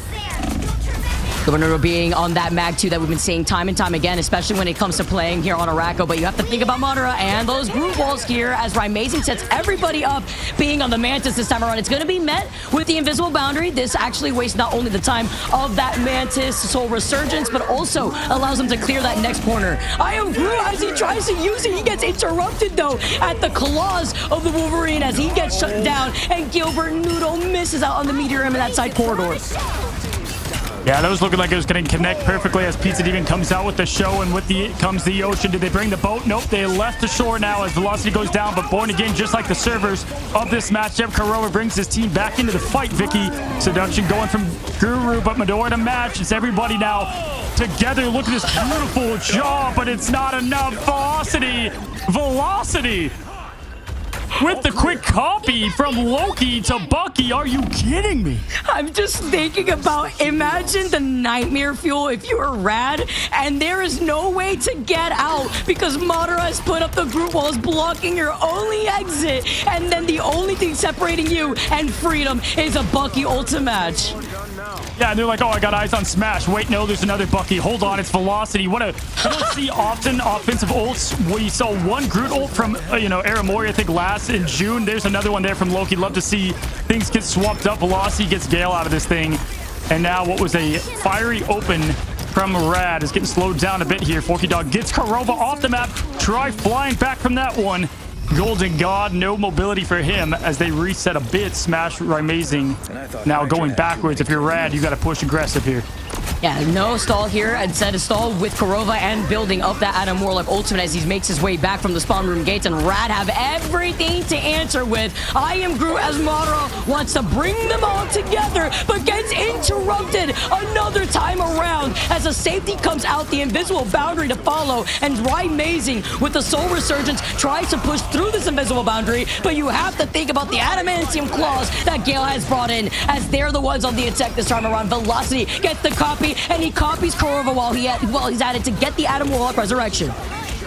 Noodle being on that mag 2 that we've been seeing time and time again, especially when it comes to playing here on Araco. But you have to think about Madara and those group walls here as Amazing sets everybody up being on the Mantis this time around. It's going to be met with the Invisible Boundary. This actually wastes not only the time of that Mantis Soul Resurgence, but also allows him to clear that next corner. I am Gru as he tries to use it. He gets interrupted, though, at the claws of the Wolverine as he gets shut down. And Gilbert Noodle misses out on the Meteor M in that side corridor. Yeah, that was looking like it was going to connect perfectly as Pizza Demon comes out with the show, and with the comes the ocean. Did they bring the boat? Nope, they left the shore now as velocity goes down, but born again, just like the servers of this matchup. Kurova brings his team back into the fight. Vicky Seduction going from Guru, but Medora to match. It's everybody now together. Look at this beautiful job, but it's not enough. Velocity with the quick copy from Loki to Bucky. Are you kidding me? I'm just thinking about, imagine the nightmare fuel if you were Rad and there is no way to get out because Madara has put up the group walls blocking your only exit, and then the only thing separating you and freedom is a Bucky ultimate match. Yeah, and they're like, oh, I got eyes on Smash. Wait, no, there's another Bucky. Hold on, it's Velocity. We don't see often offensive ults. We saw one Groot ult from, Aramori, I think, last in June. There's another one there from Loki. Love to see things get swapped up. Velocity gets Gale out of this thing. And now what was a fiery open from Rad is getting slowed down a bit here. Forky Dog gets Kurova off the map. Try flying back from that one. Golden God, no mobility for him as they reset a bit. Smash Amazing now going backwards. If you're Rad, you got to push aggressive here. Yeah, no stall here. Instead, a stall with Kurova and building up that Adam Warlock ultimate as he makes his way back from the spawn room gates. And Rad have everything to answer with. I am Groot as Madara wants to bring them all together, but gets interrupted another time around as a safety comes out. The Invisible Boundary to follow. And Amazing with the Soul Resurgence tries to push through this Invisible Boundary, but you have to think about the Adamantium claws that Gale has brought in as they're the ones on the attack this time around. Velocity gets the copy, and he copies Kurova while he's at it to get the Adam Warlock Resurrection.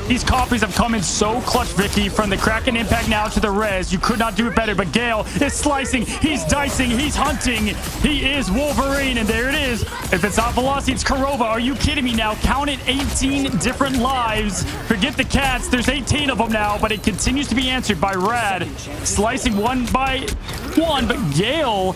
These copies have come in so clutch, Vicky, from the Kraken Impact now to the res. You could not do it better, but Gale is slicing, he's dicing, he's hunting. He is Wolverine, and there it is. If it's not Velocity, it's Kurova. Are you kidding me now? Count it, 18 different lives. Forget the cats, there's 18 of them now, but it continues to be answered by Rad. Slicing one by one, but Gale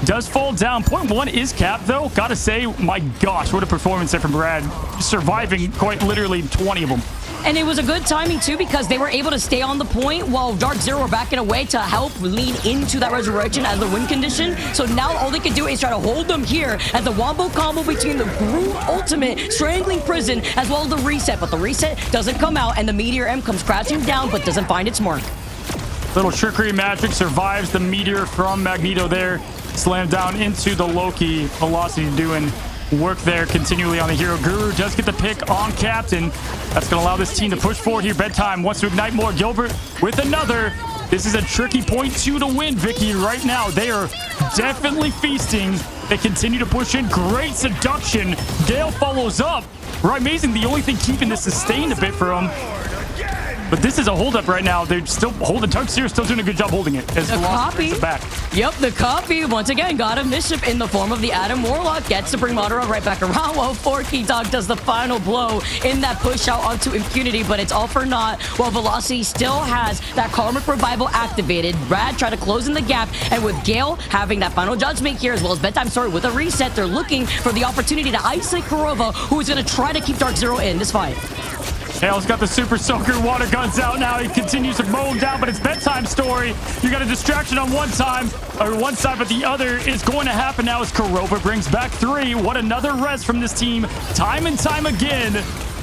does fall down. Point one is capped, though. Gotta say, my gosh, what a performance there from Rad. Surviving quite literally 20 of them. And it was a good timing, too, because they were able to stay on the point while Dark Zero were backing away to help lean into that resurrection as the win condition. So now all they can do is try to hold them here as the wombo combo between the Groot Ultimate, Strangling Prison, as well as the reset. But the reset doesn't come out, and the Meteor M comes crashing down, but doesn't find its mark. Little trickery magic survives the Meteor from Magneto there. Slammed down into the Loki. Velocity doing work there continually on the hero. Guru does get the pick on Captain. That's going to allow this team to push forward here. Bedtime wants to ignite more. Gilbert with another. This is a tricky point two to win, Vicky, right now. They are definitely feasting They continue to push in. Great seduction. Gale follows up. Right, amazing. The only thing keeping this sustained a bit for him. But this is a holdup right now. They're still holding. Dark Zero still doing a good job holding it. As The copy. back. Yep, the copy once again got a mischief in the form of the Adam Warlock. Gets to bring Madara right back around while Forky Dog does the final blow in that push out onto Impunity, but it's all for naught while Velocity still has that Karmic Revival activated. Rad try to close in the gap, and with Gale having that final judgment here as well as Bedtime Story with a reset, they're looking for the opportunity to isolate Kurova, who is going to try to keep Dark Zero in this fight. Gale's got the Super Soaker water guns out now. He continues to mow him down, but it's Bedtime Story. You got a distraction on one side, but the other is going to happen now as Kurova brings back 3. What another res from this team time and time again.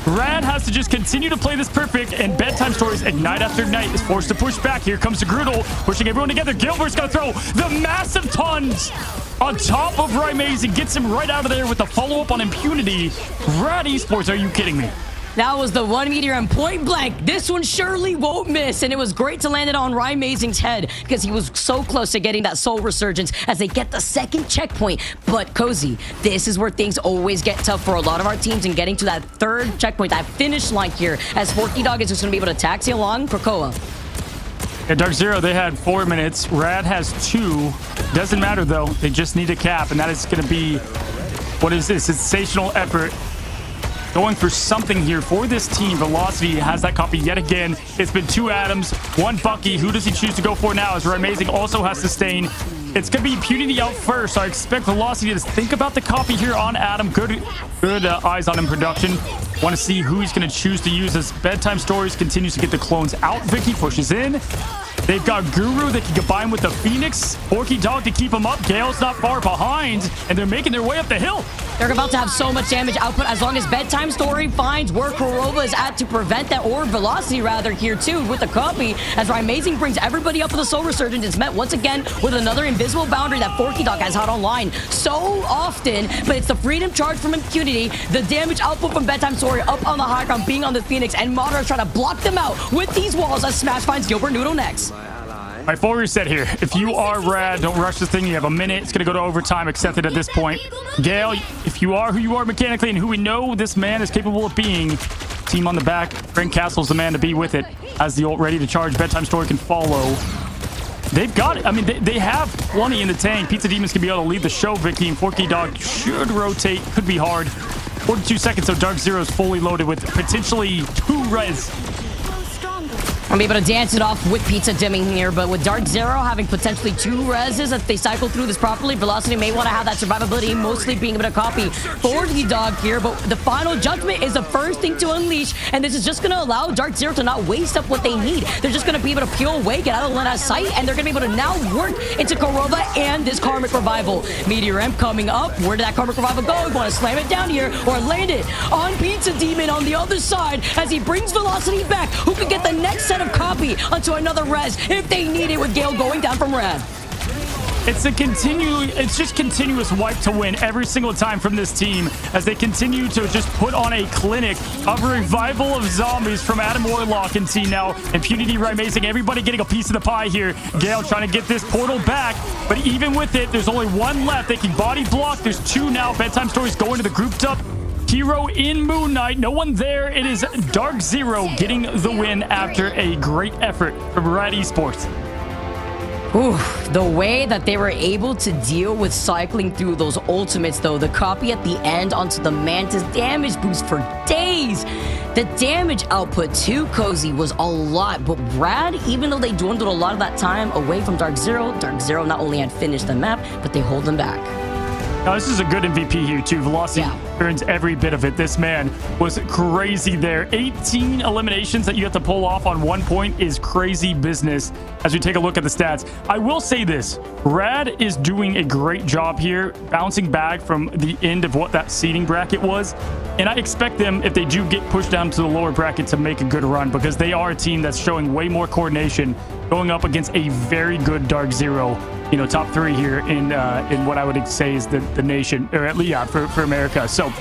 Rad has to just continue to play this perfect, and Bedtime Stories Ignite After Night is forced to push back. Here comes the Grudel, pushing everyone together. Gilbert's going to throw the massive tons on top of Rymazing. Gets him right out of there with the follow-up on Impunity. Rad Esports, are you kidding me? That was the one meteor and point blank. This one surely won't miss, and it was great to land it on Rymazing's head because he was so close to getting that soul resurgence as they get the second checkpoint. But Cozy, this is where things always get tough for a lot of our teams in getting to that third checkpoint, that finish line here, as Forky Dog is just going to be able to taxi along Krakoa. Yeah, Dark Zero, they had 4 minutes. Rad has 2. Doesn't matter, though. They just need a cap, and that is going to be, what is this? Sensational effort. Going for something here for this team. Velocity has that copy yet again. It's been 2 Adams, 1 Bucky. Who does he choose to go for now? As Rymazing also has sustain. It's going to be Impunity out first. So I expect Velocity to think about the copy here on Adam. Good eyes on him production. Want to see who he's going to choose to use as Bedtime Stories continues to get the clones out. Vicky pushes in. They've got Guru that can combine with the Phoenix. Forky Dog to keep him up. Gale's not far behind, and they're making their way up the hill. They're about to have so much damage output as long as Bedtime Story finds where Kurova is at to prevent that, or Velocity rather, here too with the copy, as Rymazing brings everybody up with the Soul Resurgence. It's met once again with another invisible boundary that Forky Dog has had online so often, but it's the Freedom Charge from Impunity, the damage output from Bedtime Story up on the high ground being on the Phoenix, and Madara trying to block them out with these walls as Smash finds Gilbert Noodle next. All right, full reset here. If you are Rad, don't rush this thing. You have a minute. It's going to go to overtime. Accept it at this point. Gale, if you are who you are mechanically and who we know this man is capable of being, team on the back, Frank Castle's the man to be with it. As the ult ready to charge, Bedtime Story can follow. They've got it. I mean, they have plenty in the tank. Pizza Demons can be able to lead the show. Vicky and Forky Dog should rotate. Could be hard. 42 seconds, so Dark Zero is fully loaded with potentially 2 res. I'm able to dance it off with Pizza Dimming here, but with Dark Zero having potentially 2 reses, if they cycle through this properly, Velocity may want to have that survivability, mostly being able to copy Forky Dog here, but the final judgment is the first thing to unleash, and this is just going to allow Dark Zero to not waste up what they need. They're just going to be able to peel away, get out of line of sight, and they're going to be able to now work into Kurova and this Karmic Revival. Meteor M coming up. Where did that Karmic Revival go? You want to slam it down here or land it on Pizza Demon on the other side as he brings Velocity back, who could get the next set of copy onto another res if they need it, with Gale going down from Rad. It's just continuous wipe to win every single time from this team as they continue to just put on a clinic of revival of zombies from Adam Warlock and team now. Impunity, Rymazing, everybody getting a piece of the pie here. Gale trying to get this portal back, but even with it, there's only 1 left. They can body block. There's 2 now. Bedtime Stories going to the grouped up hero in Moon Knight. No one there. It is Dark Zero getting the win after a great effort from Rad Esports. Ooh, the way that they were able to deal with cycling through those ultimates, though, the copy at the end onto the Mantis damage boost for days. The damage output to Cozy was a lot, but Rad, even though they dwindled a lot of that time away from Dark Zero not only had finished the map, but they hold them back. Now, this is a good MVP here, too. Velocity earns every bit of it. This man was crazy there. 18 eliminations that you have to pull off on 1 point is crazy business as we take a look at the stats. I will say this. Rad is doing a great job here, bouncing back from the end of what that seeding bracket was. And I expect them, if they do get pushed down to the lower bracket, to make a good run because they are a team that's showing way more coordination going up against a very good Dark Zero. You know, top 3 here in what I would say is the nation, or at least for America. So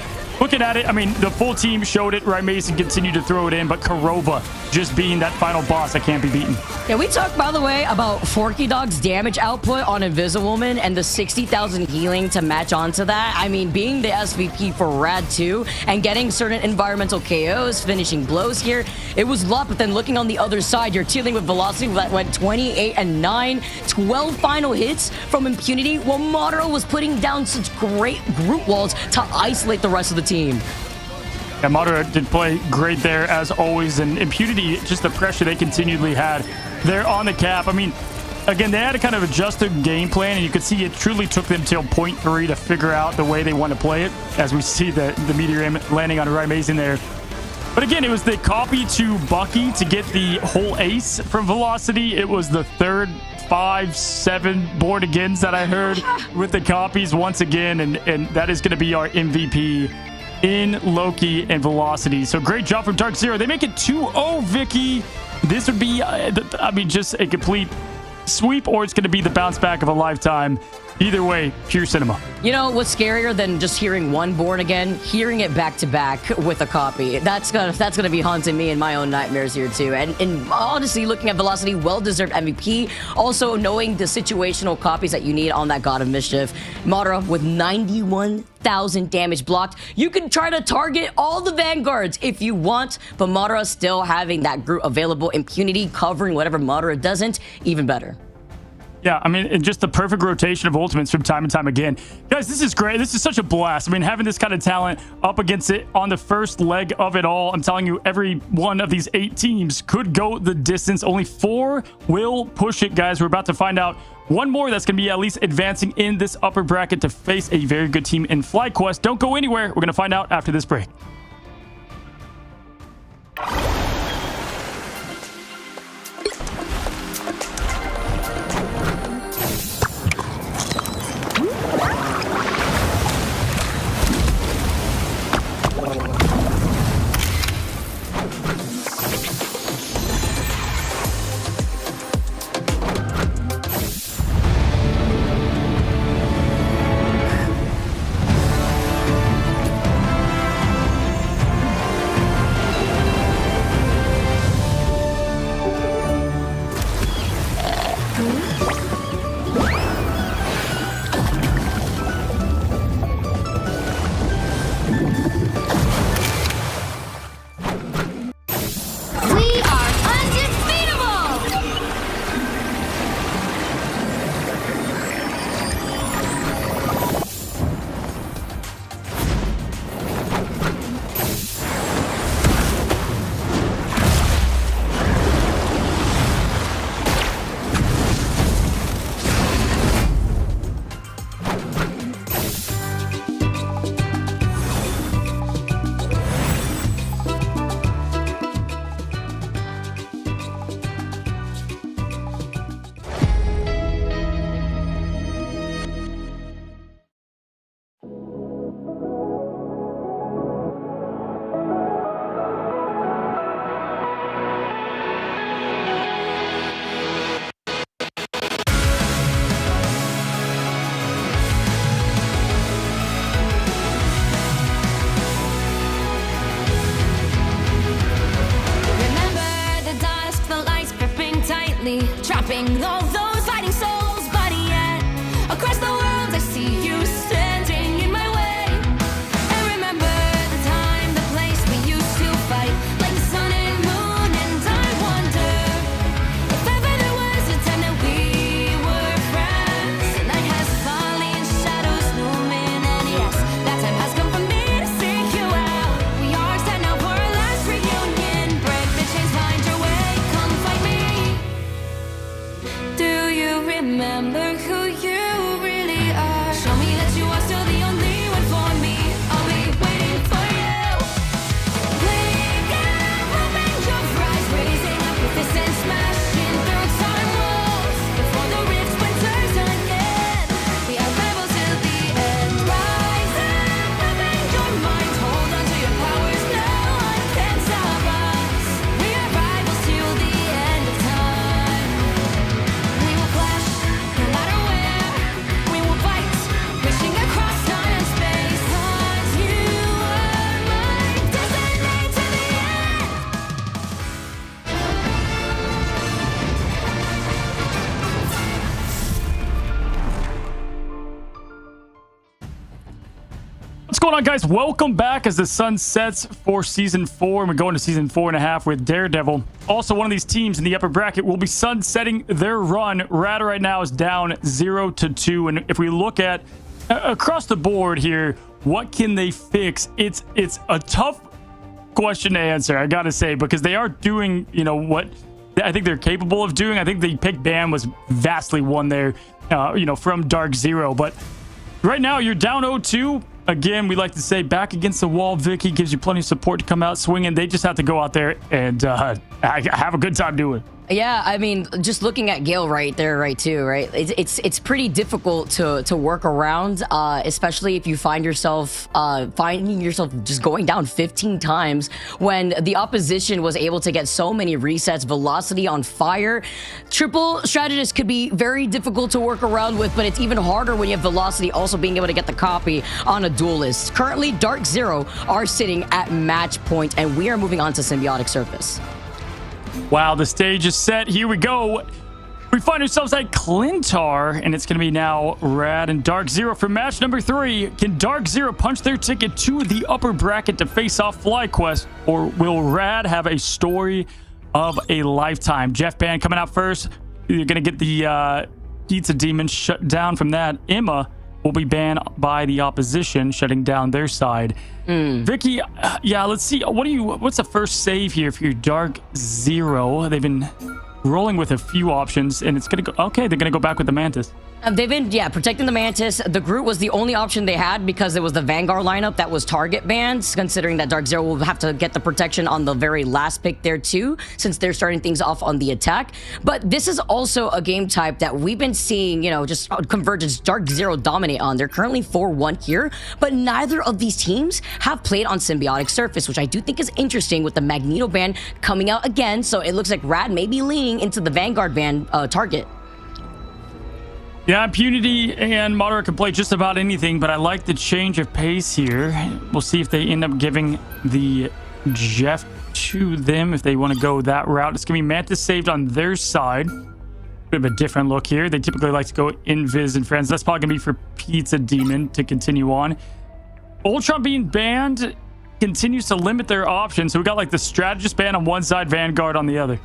looking at it, I mean, the full team showed it, right? Mason continued to throw it in, but Kurova just being that final boss that can't be beaten. Yeah, we talked, by the way, about Forky Dog's damage output on Invisiwoman and the 60,000 healing to match onto that. I mean, being the SVP for Rad 2 and getting certain environmental KOs, finishing blows here, it was a lot. But then looking on the other side, you're dealing with Velocity that went 28 and 9, 12 final hits from Impunity, while Madara was putting down such great group walls to isolate the rest of the team. Yeah, Madara did play great there as always, and Impunity, just the pressure they continually had there on the cap. I mean, again, they had to kind of adjust their game plan, and you could see it truly took them till point 3 to figure out the way they want to play it, as we see the meteor landing on Right Mason there. But again, it was the copy to Bucky to get the whole ace from Velocity. It was the third 5, 7 born agains that I heard with the copies once again, and that is going to be our MVP in Loki and Velocity. So great job from Dark Zero. They make it 2-0, Vicky. This would be, I mean, just a complete sweep, or it's going to be the bounce back of a lifetime. Either way, pure cinema. You know what's scarier than just hearing one born again? Hearing it back to back with a copy. That's gonna be haunting me in my own nightmares here too. And honestly, looking at Velocity, well-deserved MVP. Also knowing the situational copies that you need on that God of Mischief. Madara with 91,000 damage blocked. You can try to target all the Vanguards if you want, but Madara still having that group available. Impunity covering whatever Madara doesn't, even better. Yeah, I mean, and just the perfect rotation of ultimates from time and time again. Guys, this is great. This is such a blast. I mean, having this kind of talent up against it on the first leg of it all, I'm telling you, every one of these 8 teams could go the distance. Only 4 will push it, guys. We're about to find out one more that's going to be at least advancing in this upper bracket to face a very good team in FlyQuest. Don't go anywhere. We're going to find out after this break. We are undefeatable! Remember the dust, the lights gripping tightly, trapping all those fighting souls. But yet, across the world, I see you standing in my way. And remember the time, the place we used to fight, like the sun and moon. And I wonder if ever there was a time that we were friends. The night has fallen, shadows looming, and yes, that time has come for me to seek you out. We are set now for our last reunion. Break the chains, find your way, come fight me. What's going on, guys? Welcome back as the sun sets for season 4, and we go into season 4.5 with Daredevil. Also, one of these teams in the upper bracket will be sunsetting their run. Rad right now is down 0-2, and if we look at across the board here, what can they fix? It's a tough question to answer, I gotta say, because they are doing, you know, what I think they're capable of doing. I think the pick ban was vastly won there, you know, from Dark Zero, but right now you're down 0-2. Again, we like to say back against the wall. Vicky gives you plenty of support to come out swinging. They just have to go out there and have a good time doing it. Yeah, I mean, just looking at Gale right there, right too, right? It's pretty difficult to work around, especially if you find yourself finding yourself just going down 15 times when the opposition was able to get so many resets, velocity on fire. Triple strategist could be very difficult to work around with, but it's even harder when you have velocity also being able to get the copy on a duelist. Currently, Dark Zero are sitting at match point, and we are moving on to Symbiotic Surface. Wow, the stage is set. Here we go. We find ourselves at Clintar, and it's going to be now Rad and Dark Zero for match number 3. Can Dark Zero punch their ticket to the upper bracket to face off FlyQuest, or will Rad have a story of a lifetime? Jeff Band coming out first. You're going to get the Pizza Demon shut down from that. Emma will be banned by the opposition, shutting down their side. Vicky, yeah, let's see. What's the first save here for your Dark Zero? They've been rolling with a few options, and it's gonna go. Okay, they're gonna go back with the Mantis. They've been, yeah, protecting the Mantis. The Groot was the only option they had because it was the Vanguard lineup that was target banned, considering that Dark Zero will have to get the protection on the very last pick there too, since they're starting things off on the attack. But this is also a game type that we've been seeing, you know, just Convergence Dark Zero dominate on. They're currently 4-1 here, but neither of these teams have played on Symbiotic Surface, which I do think is interesting with the Magneto ban coming out again. So it looks like Rad may be leaning into the Vanguard ban target. Yeah, Impunity and Moderate can play just about anything, but I like the change of pace here. We'll see if they end up giving the Jeff to them, if they want to go that route. It's going to be Mantis saved on their side. Bit of a different look here. They typically like to go Invis and Friends. That's probably going to be for Pizza Demon to continue on. Ultron being banned continues to limit their options. So we got like the Strategist ban on one side, Vanguard on the other.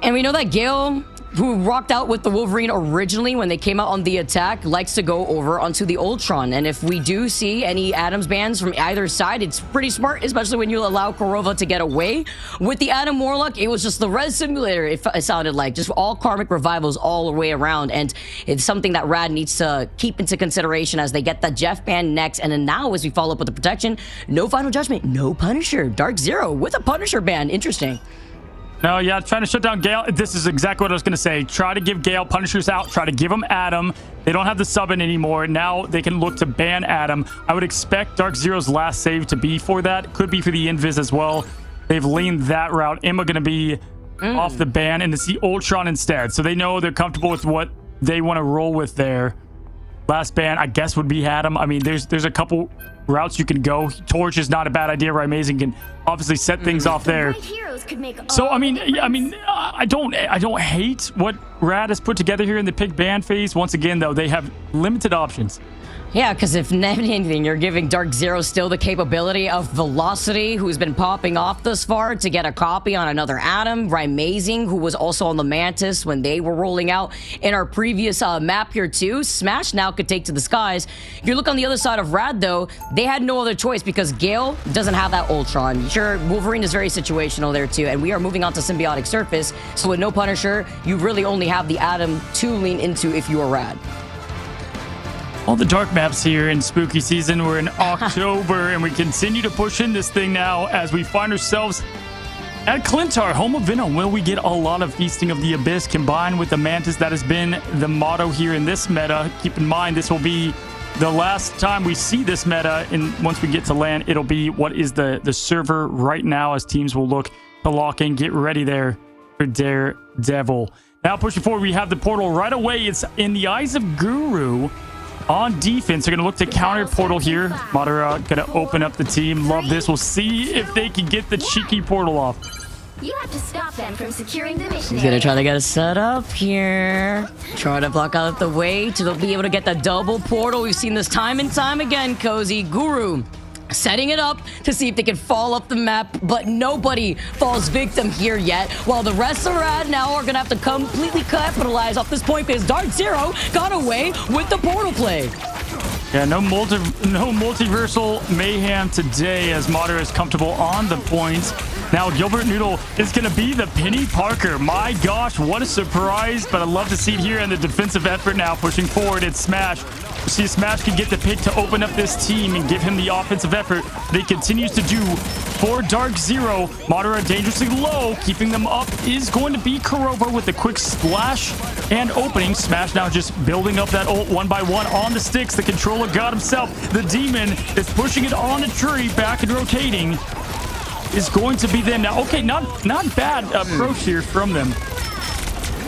And we know that Gale, who rocked out with the Wolverine originally when they came out on the attack, likes to go over onto the Ultron. And if we do see any Adams bans from either side, it's pretty smart, especially when you allow Korova to get away. With the Adam Warlock, it was just the Res Simulator, it sounded like. Just all Karmic Revivals all the way around. And it's something that Rad needs to keep into consideration as they get that Jeff ban next. And then now, as we follow up with the protection, no Final Judgment, no Punisher. Dark Zero with a Punisher ban. Interesting. No, yeah, trying to shut down Gale. This is exactly what I was going to say. Try to give Gale Punishers out. Try to give them Adam. They don't have the sub-in anymore. Now they can look to ban Adam. I would expect Dark Zero's last save to be for that. Could be for the Invis as well. They've leaned that route. Emma going to be off the ban, and it's the Ultron instead. So they know they're comfortable with what they want to roll with there. Last ban, I guess, would be Adam. I mean, there's a couple routes you can go. Torch is not a bad idea. Amazing can obviously set things off there. So I mean, I don't hate what Rad has put together here in the pick ban phase. Once again, though, they have limited options. Yeah, because if anything, you're giving Dark Zero still the capability of Velocity, who's been popping off thus far, to get a copy on another Adam. Amazing, who was also on the Mantis when they were rolling out in our previous map here too. Smash now could take to the skies. If you look on the other side of Rad, though, they had no other choice because Gale doesn't have that Ultron. Sure, Wolverine is very situational there too, and we are moving on to Symbiotic Surface. So with no Punisher, you really only have the Adam to lean into if you are Rad. All the dark maps here in spooky season. We're in October, and we continue to push in this thing now as we find ourselves at Clintar, home of Venom. Will we get a lot of Feasting of the Abyss combined with the Mantis? That has been the motto here in this meta. Keep in mind, this will be the last time we see this meta, and once we get to land, it'll be what is the server right now, as teams will look to lock in. Get ready there for Daredevil. Now pushing forward, we have the portal right away. It's in the eyes of Guru. On defense, they're going to look to counter portal here. Madara going to open up the team. Love this. We'll see if they can get the cheeky portal off. You have to stop them from securing the mission He's gonna area. try to get us set up here. Try to block out the way to be able to get the double portal. We've seen this time and time again, Cozy. Guru setting it up to see if they can fall up the map, but nobody falls victim here yet. While the rest of Rad now are gonna have to completely capitalize off this point because Dark Zero got away with the portal play. Yeah, no multiversal mayhem today as Mater is comfortable on the points. Now Gilbert Noodle is going to be the Penny Parker. My gosh, what a surprise, but I love to see it here in the defensive effort now pushing forward. It's Smash. We see Smash can get the pick to open up this team and give him the offensive effort that he continues to do for Dark Zero. Madara dangerously low. Keeping them up is going to be Kurova with the quick splash and opening. Smash now just building up that ult one by one on the sticks. The controller got himself. The demon is pushing it on a tree, back and rotating. Is going to be them now. Okay, not bad approach here from them.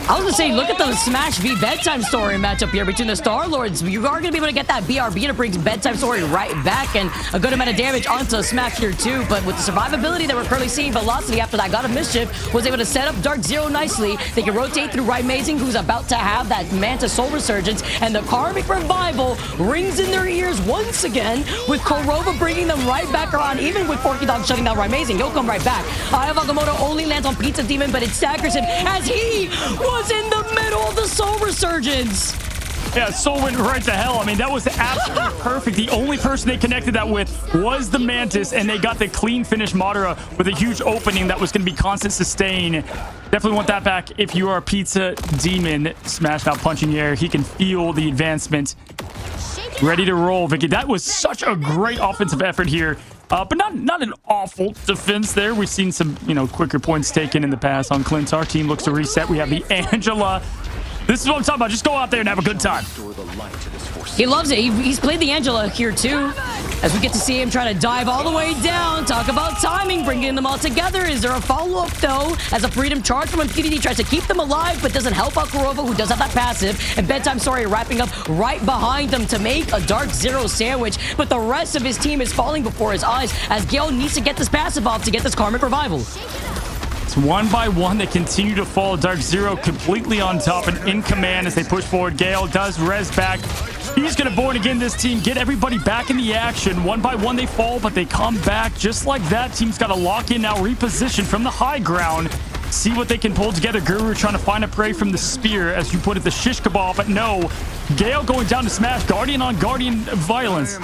I was gonna say, look at the Smash v Bedtime Story matchup here between the Star Lords. You are gonna be able to get that BRB to bring Bedtime Story right back and a good amount of damage onto Smash here too. But with the survivability that we're currently seeing, Velocity after that God of Mischief was able to set up Dark Zero nicely. They can rotate through Amazing, who's about to have that Manta Soul Resurgence, and the Karmic Revival rings in their ears once again with Kurova bringing them right back around. Even with Forky Dog shutting down Amazing, he'll come right back. Eye of Agamotto only lands on Pizza Demon, but it staggers him as he was in the middle of the Soul Resurgence. Yeah, Soul went right to hell. I mean, that was absolutely perfect. The only person they connected that with was the Mantis, and they got the clean finish Madara with a huge opening that was going to be constant sustain. Definitely want that back if you are a Pizza Demon. Smash now punching the air. He can feel the advancement. Ready to roll, Vicky. That was such a great offensive effort here. But not an awful defense there. We've seen some, quicker points taken in the past on Clint's. Our team looks to reset. We have the Angela. This is what I'm talking about. Just go out there and have a good time. He loves it. He's played the Angela here too. As we get to see him trying to dive all the way down. Talk about timing, bringing them all together. Is there a follow-up though? As a freedom charge from Infinity tries to keep them alive, but doesn't help out Kurova, who does have that passive. And Bedtime Story wrapping up right behind them to make a Dark Zero sandwich. But the rest of his team is falling before his eyes as Gale needs to get this passive off to get this Karmic Revival. It's one by one. They continue to fall. Dark Zero completely on top and in command as they push forward. Gale does res back. He's going to board again this team, get everybody back in the action. One by one they fall, but they come back just like that. Team's got to lock in now, reposition from the high ground. See what they can pull together. Guru trying to find a prey from the spear, as you put it, the shish kebab, but no. Gale going down to smash. Guardian on Guardian violence.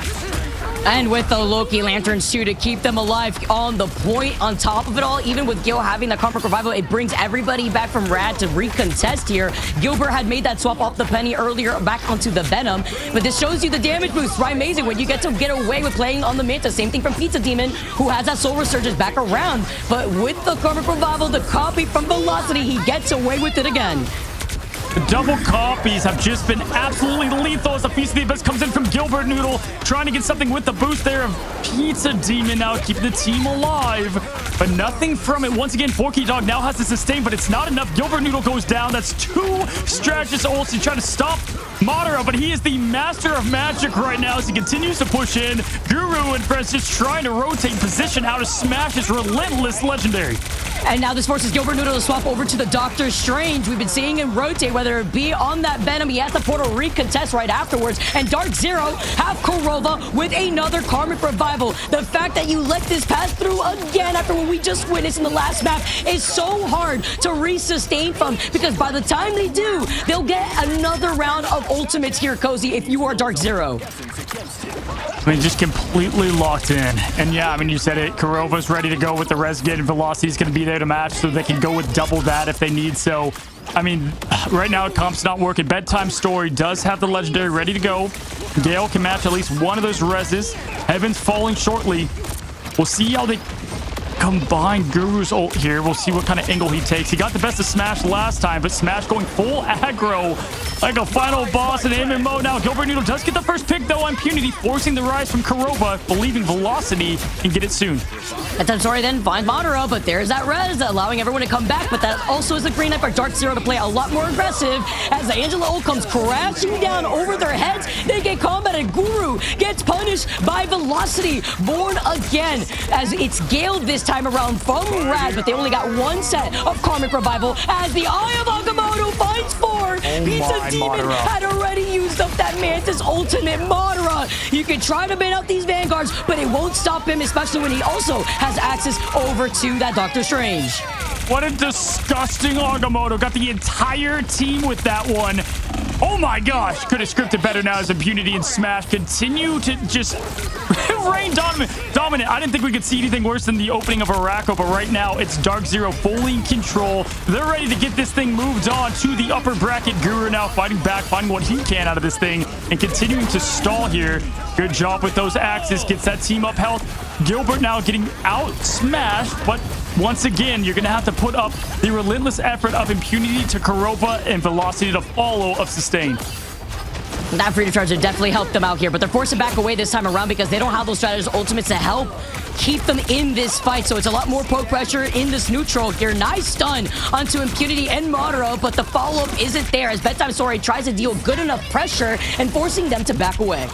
And with the Loki Lanterns too to keep them alive on the point on top of it all, even with Gil having the Karmic Revival, it brings everybody back from Rad to recontest here. Gilbert had made that swap off the Penny earlier back onto the Venom, but this shows you the damage boost, right? Amazing when you get to get away with playing on the Manta. Same thing from Pizza Demon, who has that Soul Resurgence back around, but with the Karmic Revival, the copy from Velocity, he gets away with it again. The double copies have just been absolutely lethal as the Feast of the Abyss comes in from Gilbert Noodle, trying to get something with the boost there of Pizza Demon now keeping the team alive, but nothing from it. Once again, Forky Dog now has to sustain, but it's not enough. Gilbert Noodle goes down. That's two strategist ults. He's trying to stop Madara, but he is the master of magic right now as he continues to push in. Guru and Friends just trying to rotate position how to smash his relentless legendary. And now this forces Gilbert Noodle to swap over to the Doctor Strange. We've been seeing him rotate, whether it be on that Venom. He has the portal recontest right afterwards. And Dark Zero have Kurova with another Karmic Revival. The fact that you let this pass through again after what we just witnessed in the last map is so hard to resustain from, because by the time they do, they'll get another round of ultimates here, Cozy, if you are Dark Zero. I mean, just completely locked in. And yeah, I mean, you said it. Kurova's ready to go with the res get, and Velocity's going to be there to match, so they can go with double that if they need so. I mean, right now, comp's not working. Bedtime Story does have the legendary ready to go. Gale can match at least one of those reses. Heaven's falling shortly. We'll see how they combine Guru's ult here. We'll see what kind of angle he takes. He got the best of Smash last time, but Smash going full aggro like a final boss in MMO. Now Gilbert Noodle does get the first pick though on Punity, forcing the rise from Kurova, believing Velocity can get it soon. Bedtime Story then finds Madara, but there's that res, allowing everyone to come back, but that also is a green light for Dark Zero to play a lot more aggressive as the Angela ult comes crashing down over their heads. They get combated. Guru gets punished by Velocity, born again, as it's Gale this time time around from Rad, but they only got one set of Karmic Revival as the Eye of Agamotto finds 4. Pizza Demon Madara had already used up that Mantis ultimate. Madara, you can try to bait out these Vanguards, but it won't stop him, especially when he also has access over to that Doctor Strange. What a disgusting Agamotto. Got the entire team with that one. Oh my gosh. Could have scripted better now as Impunity and Smash continue to just reign dominant. I didn't think we could see anything worse than the opening of Arako, but right now it's Dark Zero fully in control. They're ready to get this thing moved on to the upper bracket. Guru now fighting back, finding what he can out of this thing and continuing to stall here. Good job with those axes. Gets that team up health. Gilbert now getting out smashed, but once again, you're going to have to put up the relentless effort of Impunity to Kurova and Velocity to follow of Sustain. That Freedom Charger definitely helped them out here, but they're forced to back away this time around because they don't have those strategies ultimates to help keep them in this fight. So it's a lot more poke pressure in this neutral here. Nice stun onto Impunity and Madara, but the follow-up isn't there as Bedtime Story tries to deal good enough pressure and forcing them to back away.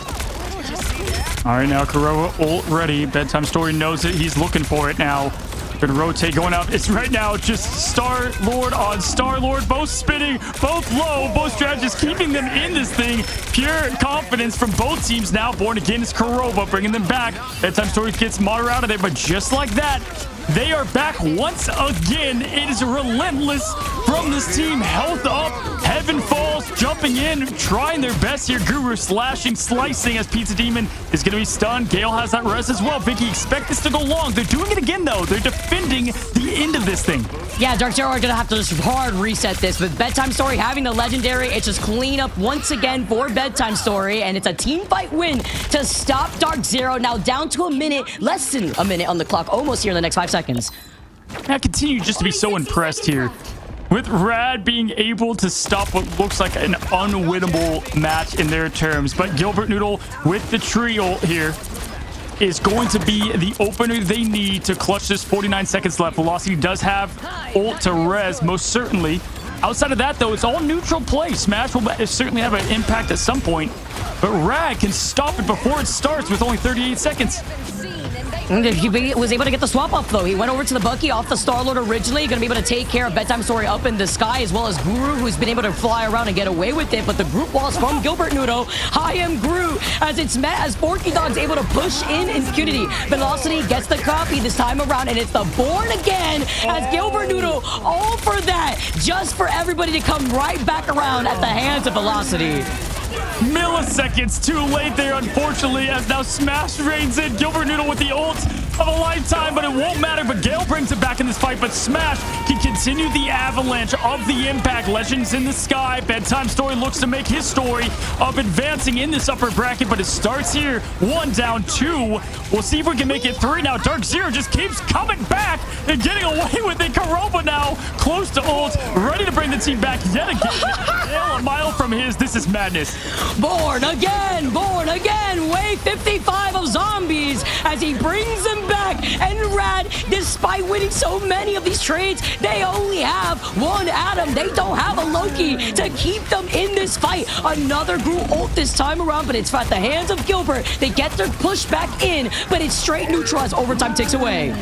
All right, now Kurova ult ready. Bedtime Story knows it. He's looking for it now. Good rotate going up. It's right now just Star-Lord on Star-Lord. Both spinning, both low, both strategists keeping them in this thing. Pure confidence from both teams now. Born again is Kurova, bringing them back. Bedtime Story gets Madara out of there, but just like that, they are back once again. It is relentless from this team. Health up, Heaven Falls, jumping in, trying their best here. Guru slashing, slicing as Pizza Demon is going to be stunned. Gale has that res as well. Vicky, expect this to go long. They're doing it again, though. They're defending the end of this thing. Yeah, Dark Zero are going to have to just hard reset this. With Bedtime Story having the legendary, it's just clean up once again for Bedtime Story, and it's a team fight win to stop Dark Zero. Now down to a minute, less than a minute on the clock, almost here in the next 5 seconds. I continue just to be so impressed here with Rad being able to stop what looks like an unwinnable match in their terms. But Gilbert Noodle with the trio here is going to be the opener they need to clutch this. 49 seconds left. Velocity does have ult to res, most certainly. Outside of that, though, it's all neutral play. Smash will certainly have an impact at some point, but Rad can stop it before it starts with only 38 seconds. He was able to get the swap off, though. He went over to the Bucky off the Star-Lord originally. Going to be able to take care of Bedtime Story up in the sky, as well as Guru, who's been able to fly around and get away with it. But the group walls from Gilbert Noodle, I am Gru, as it's met as Forky Dog's able to push in Impunity. Velocity gets the copy this time around, and it's the Born again as Gilbert Noodle, all for that, just for everybody to come right back around at the hands of Velocity. Milliseconds too late there, unfortunately, as now Smash reigns in. Gilbert Noodle with the ult of a lifetime, but it won't matter. But Gale brings it back in this fight, but Smash can continue the avalanche of the impact. Legends in the sky. Bedtime Story looks to make his story of advancing in this upper bracket, but it starts here. 1 down, 2. We'll see if we can make it 3 now. Dark Zero just keeps coming back and getting away with it. Kurova now close to ult, ready to bring the team back yet again. Gale a mile from his. This is madness. Born again, wave 55 of zombies as he brings them back. And Rad, despite winning so many of these trades, they only have one Atom. They don't have a Loki to keep them in this fight. Another Gru ult this time around, but it's at the hands of Gilbert. They get their push back in, but it's straight neutral as overtime ticks away.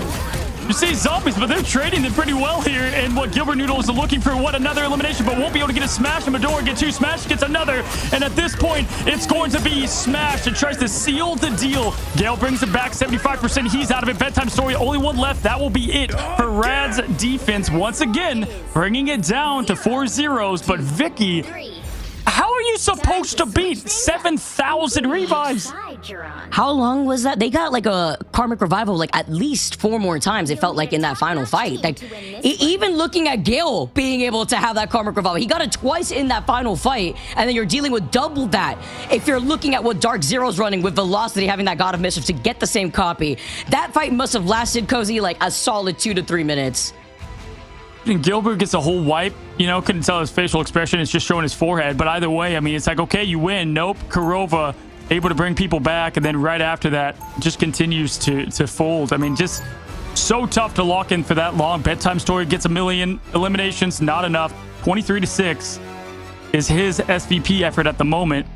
You say zombies, but they're trading them pretty well here. And what Gilbert Noodle is looking for, another elimination, but won't be able to get a Smash. And Medora gets 2. Smash gets another. And at this point, it's going to be Smash and tries to seal the deal. Gale brings it back 75%. He's out of it. Bedtime Story, only one left. That will be it for Rad's defense. Once again, bringing it down to 4 zeros. But Vicky, how are you supposed to beat 7,000 revives? How long was that? They got like a Karmic Revival like at least 4 more times, it felt like, in that final fight. Like, even looking at Gale being able to have that Karmic Revival, he got it twice in that final fight, and then you're dealing with double that if you're looking at what Dark Zero's running with Velocity having that God of Mischief to get the same copy. That fight must have lasted, Cozy, like a solid 2 to 3 minutes. And Gilbert gets a whole wipe. You know, couldn't tell his facial expression. It's just showing his forehead. But either way, I mean, it's like, okay, you win. Nope. Kurova able to bring people back. And then right after that, just continues to fold. I mean, just so tough to lock in for that long. Bedtime Story gets 1 million eliminations. Not enough. 23-6 is his SVP effort at the moment.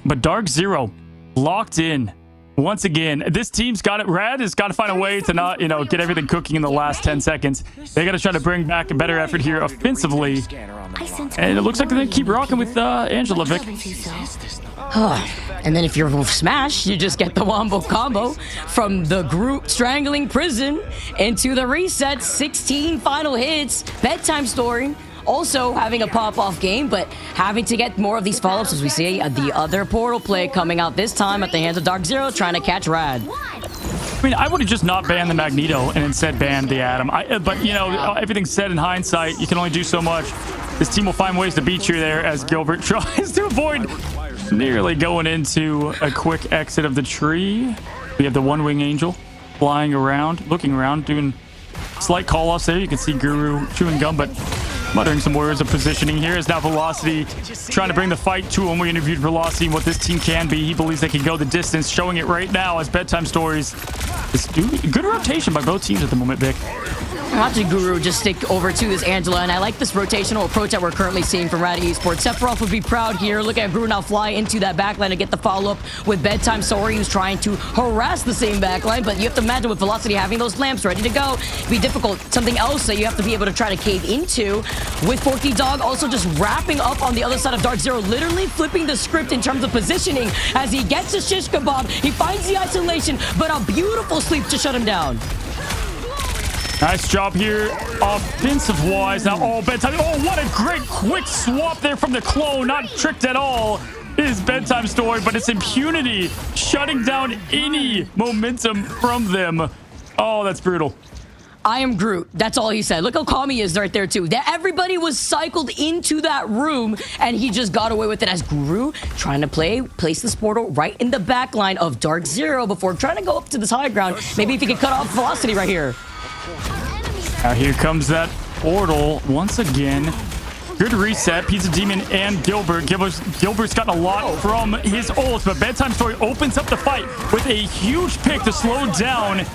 But Dark Zero locked in Once again, this team's got it. Rad has got to find a way to not, get everything cooking in the last 10 seconds. They got to try to bring back a better effort here offensively. And it looks like they're going to keep rocking with Angela, Vic. And then if you're Smash, you just get the wombo combo from the group strangling prison into the reset. 16 final hits, bedtime story. Also having a pop-off game, but having to get more of these follow-ups as we see the other portal play coming out this time at the hands of Dark Zero, trying to catch Rad. I mean, I would have just not banned the Magneto and instead banned the Atom. But, everything's said in hindsight. You can only do so much. This team will find ways to beat you there as Gilbert tries to avoid nearly going into a quick exit of the tree. We have the one-wing angel flying around, looking around, doing slight call-offs there. You can see Guru chewing gum, but muttering some words of positioning here is now Velocity trying to bring the fight to him. We interviewed Velocity and what this team can be. He believes they can go the distance, showing it right now as Bedtime Stories is doing good rotation by both teams at the moment, Vic. Watching Guru just stick over to this Angela, and I like this rotational approach that we're currently seeing from Rad Esports. Sephiroth would be proud here. Look at Guru now fly into that backline to get the follow-up with Bedtime Story, who's trying to harass the same backline, but you have to imagine with Velocity having those lamps ready to go, it'd be difficult. Something else that you have to be able to try to cave into with Forky Dog also just wrapping up on the other side of Dark Zero, literally flipping the script in terms of positioning as he gets the shish kebab, he finds the isolation, but a beautiful sleep to shut him down. Nice job here, offensive-wise. Now, Bedtime. Oh, what a great quick swap there from the clone. Not tricked at all. It is Bedtime Story, but it's Impunity shutting down any momentum from them. Oh, that's brutal. I am Groot. That's all he said. Look how calm he is right there, too. That everybody was cycled into that room, and he just got away with it as Guru trying to place this portal right in the back line of Dark Zero before trying to go up to this high ground. Maybe if he could cut off Velocity right here. Now here comes that portal once again. Good reset. Pizza Demon and Gilbert. Gilbert's gotten a lot from his ult, but Bedtime Story opens up the fight with a huge pick to slow down.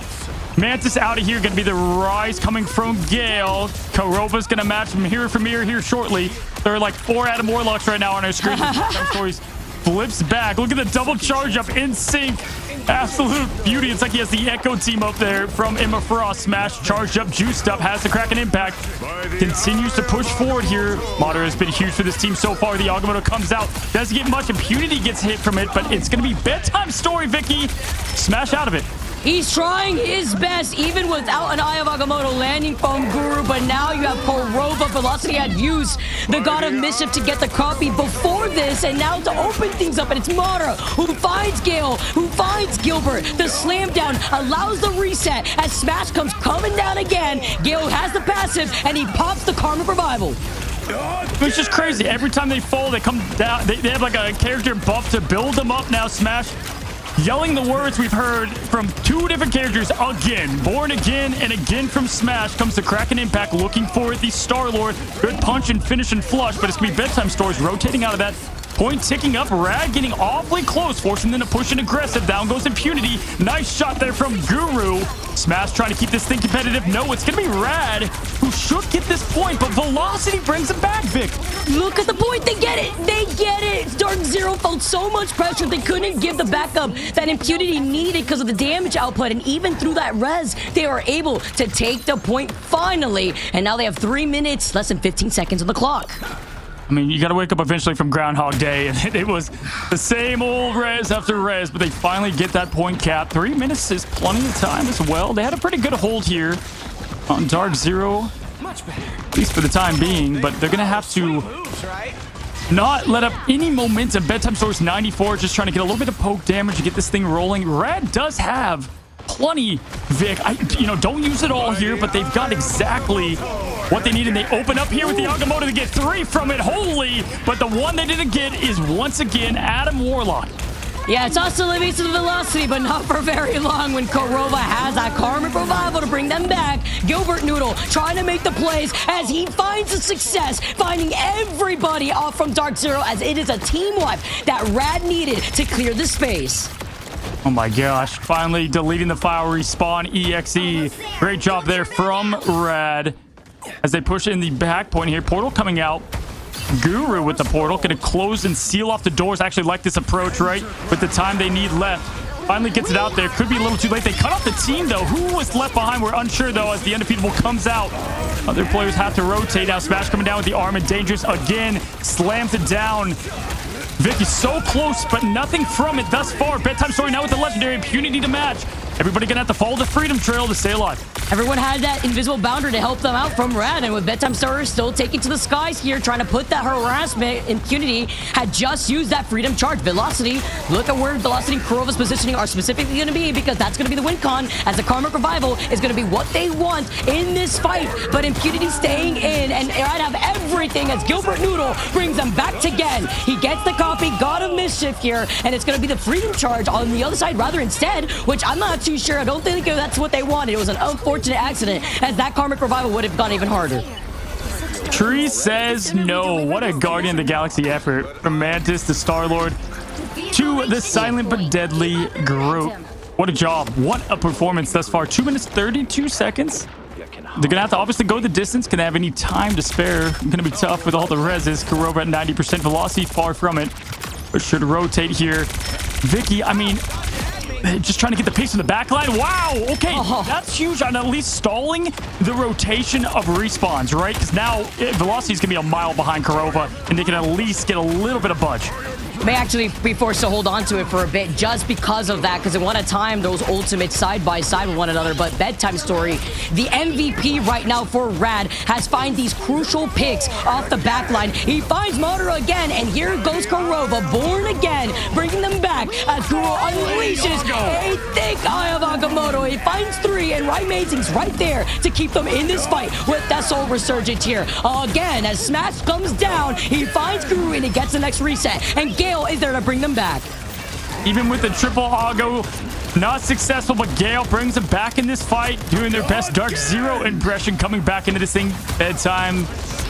Mantis out of here. Going to be the rise coming from Gale. Karova's going to match from here shortly. There are like 4 Adam Warlocks right now on our screen. Bedtime Story's flips back. Look at the double charge up in sync. Absolute beauty. It's like he has the Echo team up there from Emma Frost. Smash, charged up, juiced up, has the Kraken impact. Continues to push forward here. Mater has been huge for this team so far. The Agamotto comes out. Doesn't get much. Impunity gets hit from it, but it's going to be Bedtime Story, Vicky. Smash out of it. He's trying his best, even without an Eye of Agamotto landing from Guru, but now you have Korova. Velocity had used the God of Mischief to get the copy before this, and now to open things up, and it's Mara who finds Gale, who finds Gilbert. The slam down allows the reset as Smash comes coming down again. Gale has the passive, and he pops the Karma Revival. It's just crazy. Every time they fall, they come down. They have like a character buff to build them up now. Smash yelling the words we've heard from 2 different characters again. Born again and again from Smash comes the Kraken impact, looking for the Star-Lord. Good punch and finish and flush, but it's going to be Bedtime Stories rotating out of that. Point ticking up. Rad getting awfully close, forcing them to push and aggressive. Down goes Impunity. Nice shot there from Guru. Smash trying to keep this thing competitive. No, it's going to be Rad who should get this point, but Velocity brings him back, Vic. Look at the point. They get it. They get it. Dark Zero felt so much pressure. They couldn't give the backup that Impunity needed because of the damage output, and even through that res, they were able to take the point finally, and now they have 3 minutes, less than 15 seconds on the clock. I mean, you got to wake up eventually from Groundhog Day, and it was the same old res after res, but they finally get that point cap. 3 minutes is plenty of time as well. They had a pretty good hold here on Dark Zero, at least for the time being, but they're going to have to not let up any momentum. Bedtime Story's 94, just trying to get a little bit of poke damage to get this thing rolling. Rad does have plenty, Vic. Don't use it all here, but they've got exactly what they need, and they open up here with the Agamotto to get 3 from it. Holy, but the one they didn't get is once again Adam Warlock. Yeah, it's also limits to the Velocity, but not for very long when Korova has that Karmic Revival to bring them back. Gilbert Noodle trying to make the plays as he finds the success, finding everybody off from Dark Zero as it is a team wipe that Rad needed to clear the space. Oh my gosh, finally deleting the file respawn EXE. Great job there from Rad as they push in the back point here. Portal coming out. Guru with the portal. Going to close and seal off the doors. I actually like this approach, right? With the time they need left. Finally gets it out there. Could be a little too late. They cut off the team, though. Who was left behind? We're unsure, though, as the Undefeatable comes out. Other players have to rotate. Now Smash coming down with the arm, and Dangerous again slams it down. Vicky so close, but nothing from it thus far. Bedtime Story now with the legendary Impunity to match. Everybody gonna have to follow the Freedom Trail to stay alive. Everyone had that invisible boundary to help them out from Rad, and with Bedtime Story still taking to the skies here, trying to put that harassment. Impunity had just used that Freedom Charge. Velocity, look at where Velocity and Kurova's positioning are specifically going to be, because that's going to be the win con, as the Karmic Revival is going to be what they want in this fight. But Impunity staying in, and Rad have everything as Gilbert Noodle brings them back again. He gets the copy, God of Mischief here, and it's going to be the Freedom Charge on the other side rather instead, which I'm not too sure. I don't think that's what they wanted. It was an unfortunate accident, as that Karmic Revival would have gone even harder. Tree says no. What a Guardian of the Galaxy effort from Mantis to Star-Lord to the silent but deadly Groot. What a job. What a performance thus far. 2 minutes 32 seconds. They're gonna have to obviously go the distance. Can they have any time to spare? Gonna be tough with all the reses. Kurova at 90% velocity, far from it, but should rotate here. Vicky, I mean, just trying to get the pace in the back line. Wow, okay, that's huge on at least stalling the rotation of respawns, right? Because now Velocity is going to be a mile behind Kurova, and they can at least get a little bit of budge. May actually be forced to hold on to it for a bit just because of that, because they want to time those ultimates side by side with one another. But Bedtime Story, the MVP right now for Rad, has find these crucial picks off the back line. He finds Madara again, and here goes Kurova, born again, bringing them back as Guru unleashes a thick Eye of Agamotto. He finds 3, and Amazing's right there to keep them in this fight with that Soul Resurgence here. Again, as Smash comes down, he finds Guru, and he gets the next reset. And Gale is there to bring them back. Even with the triple Ago, not successful, but Gale brings them back in this fight, doing their best Dark Zero impression, coming back into this thing. Bedtime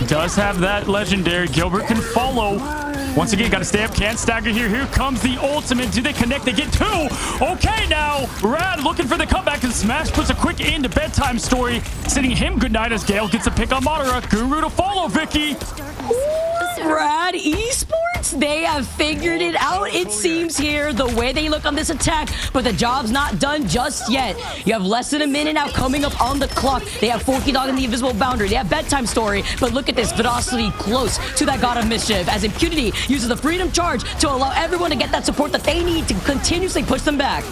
does have that legendary. Gilbert can follow. Once again, got to stay up, can't stagger here. Here comes the ultimate. Do they connect? They get 2. Okay, now Rad looking for the comeback, and Smash puts a quick end to Bedtime Story, sending him goodnight as Gale gets a pick on Madara. Guru to follow Vicky. Rad Esports, they have figured it out, it seems here, the way they look on this attack, but the job's not done just yet. You have less than a minute now coming up on the clock. They have Forky Dog in the invisible boundary. They have Bedtime Story, but look at this Velocity close to that God of Mischief, as Impunity uses the Freedom Charge to allow everyone to get that support that they need to continuously push them back.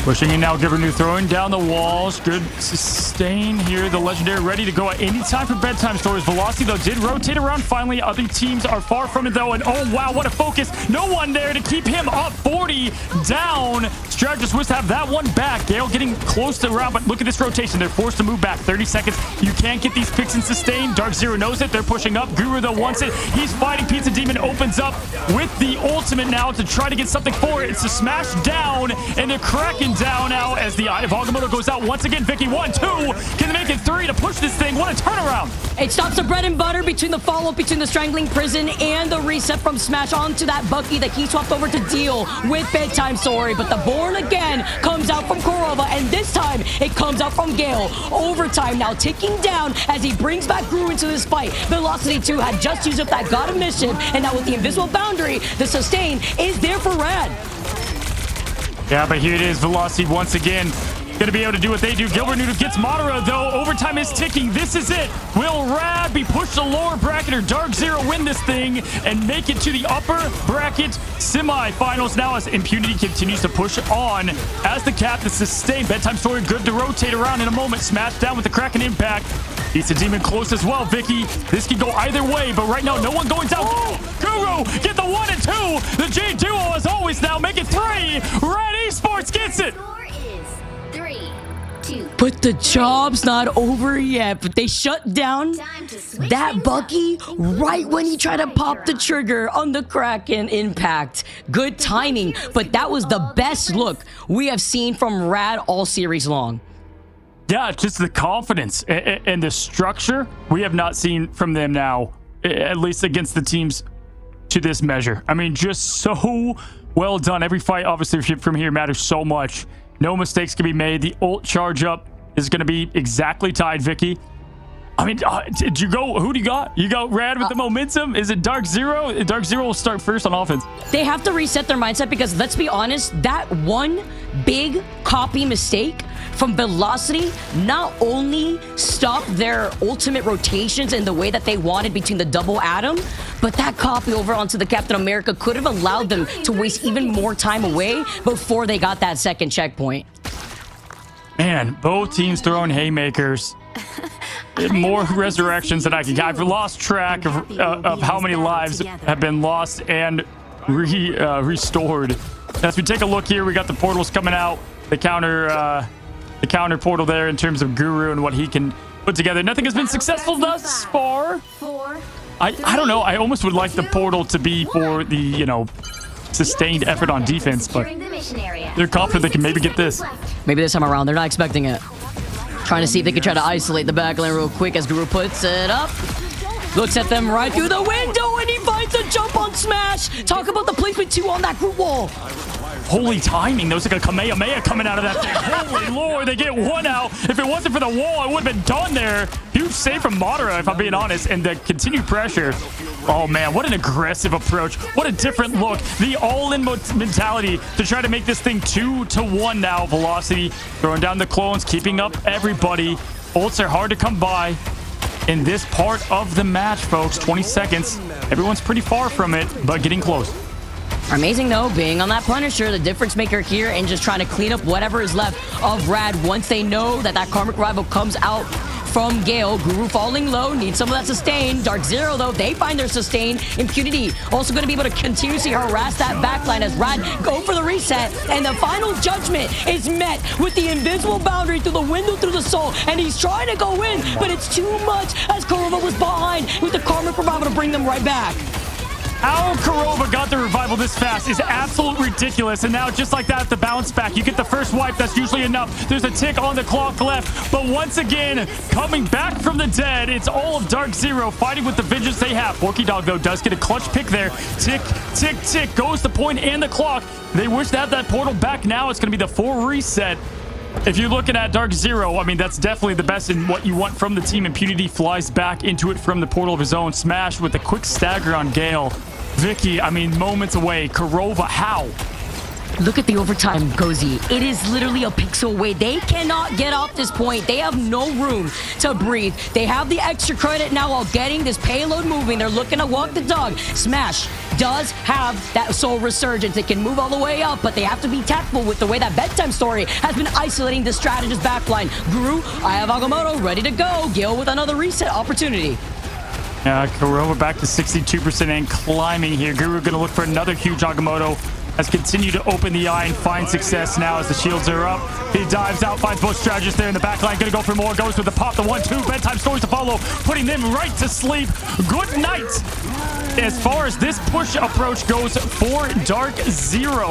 Pushing in now, Gilbert New throwing down the walls. Good sustain here. The legendary ready to go at any time for Bedtime Stories. Velocity, though, did rotate around finally. Other teams are far from it, though. And oh, wow, what a focus. No one there to keep him up. 40 down. Strategist was to have that one back. Gale getting close to the round, but look at this rotation. They're forced to move back. 30 seconds. You can't get these picks and sustain. Dark Zero knows it. They're pushing up. Guru, though, wants it. He's fighting. Pizza Demon opens up with the ultimate now to try to get something for it. It's a smash down, and they're cracking down now as the Eye of Agamotto goes out once again. Vicky, 1, 2. Can they make it 3 to push this thing? What a turnaround. It stops the bread and butter between the follow-up between the Strangling Prison and the reset from Smash onto that Bucky that he swapped over to deal with Bedtime Story. But the Born again comes out from Kurova, and this time it comes out from Gale. Overtime now ticking down as he brings back Gru into this fight. Velocity 2 had just used up that God of Mischief, and now with the invisible boundary, the sustain is there for Rad. Yeah, but here it is. Velocity once again going to be able to do what they do. Gilbert Noodle gets Madara, though. Overtime is ticking. This is it. Will Rad be pushed to lower bracket, or Dark Zero win this thing and make it to the upper bracket semifinals now as Impunity continues to push on as the cap to sustain. Bedtime Story good to rotate around in a moment. Smash down with the Kraken impact. He's a Demon close as well, Vicky. This could go either way, but right now no one going down. Guru get the 1 and 2. The J duo as always now make it 3. Rad Esports gets it. But the job's not over yet. But they shut down that Bucky right when he tried to pop the trigger on the Kraken impact. Good timing, but that was the best look we have seen from Rad all series long. Yeah, just the confidence and the structure we have not seen from them now, at least against the teams to this measure. I mean, just so well done. Every fight, obviously, from here matters so much. No mistakes can be made. The ult charge up is going to be exactly tied, Vicky. I mean, did you go? Who do you got? You got Rad with the momentum? Is it Dark Zero? Dark Zero will start first on offense. They have to reset their mindset because, let's be honest, that one big copy mistake from Velocity not only stopped their ultimate rotations in the way that they wanted between the double Atom, but that copy over onto the Captain America could have allowed them to waste even more time away before they got that second checkpoint. Man, both teams throwing haymakers. More resurrections than I can. I've lost track of how many lives have been lost and restored. As we take a look here, we got the portals coming out. The counter portal there in terms of Guru and what he can put together. Nothing has been successful thus far. I don't know. I almost would like the portal to be for the, you know, sustained effort on defense, but they're confident they can maybe get this. Maybe this time around, they're not expecting it. Trying to see if they can try to isolate the backline real quick as Guru puts it up. Looks at them right through the window, and he finds a jump on Smash. Talk about the placement 2 on that group wall. Holy timing. There was like a Kamehameha coming out of that thing. Holy Lord, they get one out. If it wasn't for the wall, it would have been done there. Huge save from Madara, if I'm being honest, and the continued pressure. Oh, man, what an aggressive approach. What a different look. The all-in mentality to try to make this thing 2-1 now. Velocity throwing down the clones, keeping up everybody. Ults are hard to come by in this part of the match, folks. 20 seconds. Everyone's pretty far from it, but getting close. Amazing, though, being on that Punisher, the difference maker here, and just trying to clean up whatever is left of Rad once they know that that Karmic Rival comes out from Gale. Guru falling low, needs some of that sustain. Dark Zero, though, they find their sustain. Impunity also going to be able to continuously harass that backline as Rad go for the reset, and the final judgment is met with the invisible boundary through the window through the soul, and he's trying to go in, but it's too much as Kurova was behind with the Karmic Revival to bring them right back. How Kurova got the revival this fast is absolutely ridiculous. And now, just like that, the bounce back. You get the first wipe. That's usually enough. There's a tick on the clock left. But once again, coming back from the dead, it's all of Dark Zero fighting with the vengeance they have. Porky Dog, though, does get a clutch pick there. Tick, tick, tick. Goes the point and the clock. They wish to have that portal back now. It's going to be the full reset. If you're looking at Dark Zero, I mean, that's definitely the best in what you want from the team. Impunity flies back into it from the portal of his own. Smash with a quick stagger on Gale. Vicky, I mean, moments away. Kurova, how? Look at the overtime, Gozi. It is literally a pixel away. They cannot get off this point. They have no room to breathe. They have the extra credit now while getting this payload moving. They're looking to walk the dog. Smash does have that soul resurgence. It can move all the way up, but they have to be tactful with the way that Bedtime Story has been isolating the strategist backline. Guru, I have Agamotto ready to go. Gil with another reset opportunity. Kurova back to 62% and climbing here. Guru going to look for another huge Agamotto. Has continued to open the eye and find success now as the shields are up. He dives out, finds both strategists there in the back line. Going to go for more. Goes with the pop, the 1-2. Bedtime Stories to follow, putting them right to sleep. Good night. As far as this push approach goes for Dark Zero.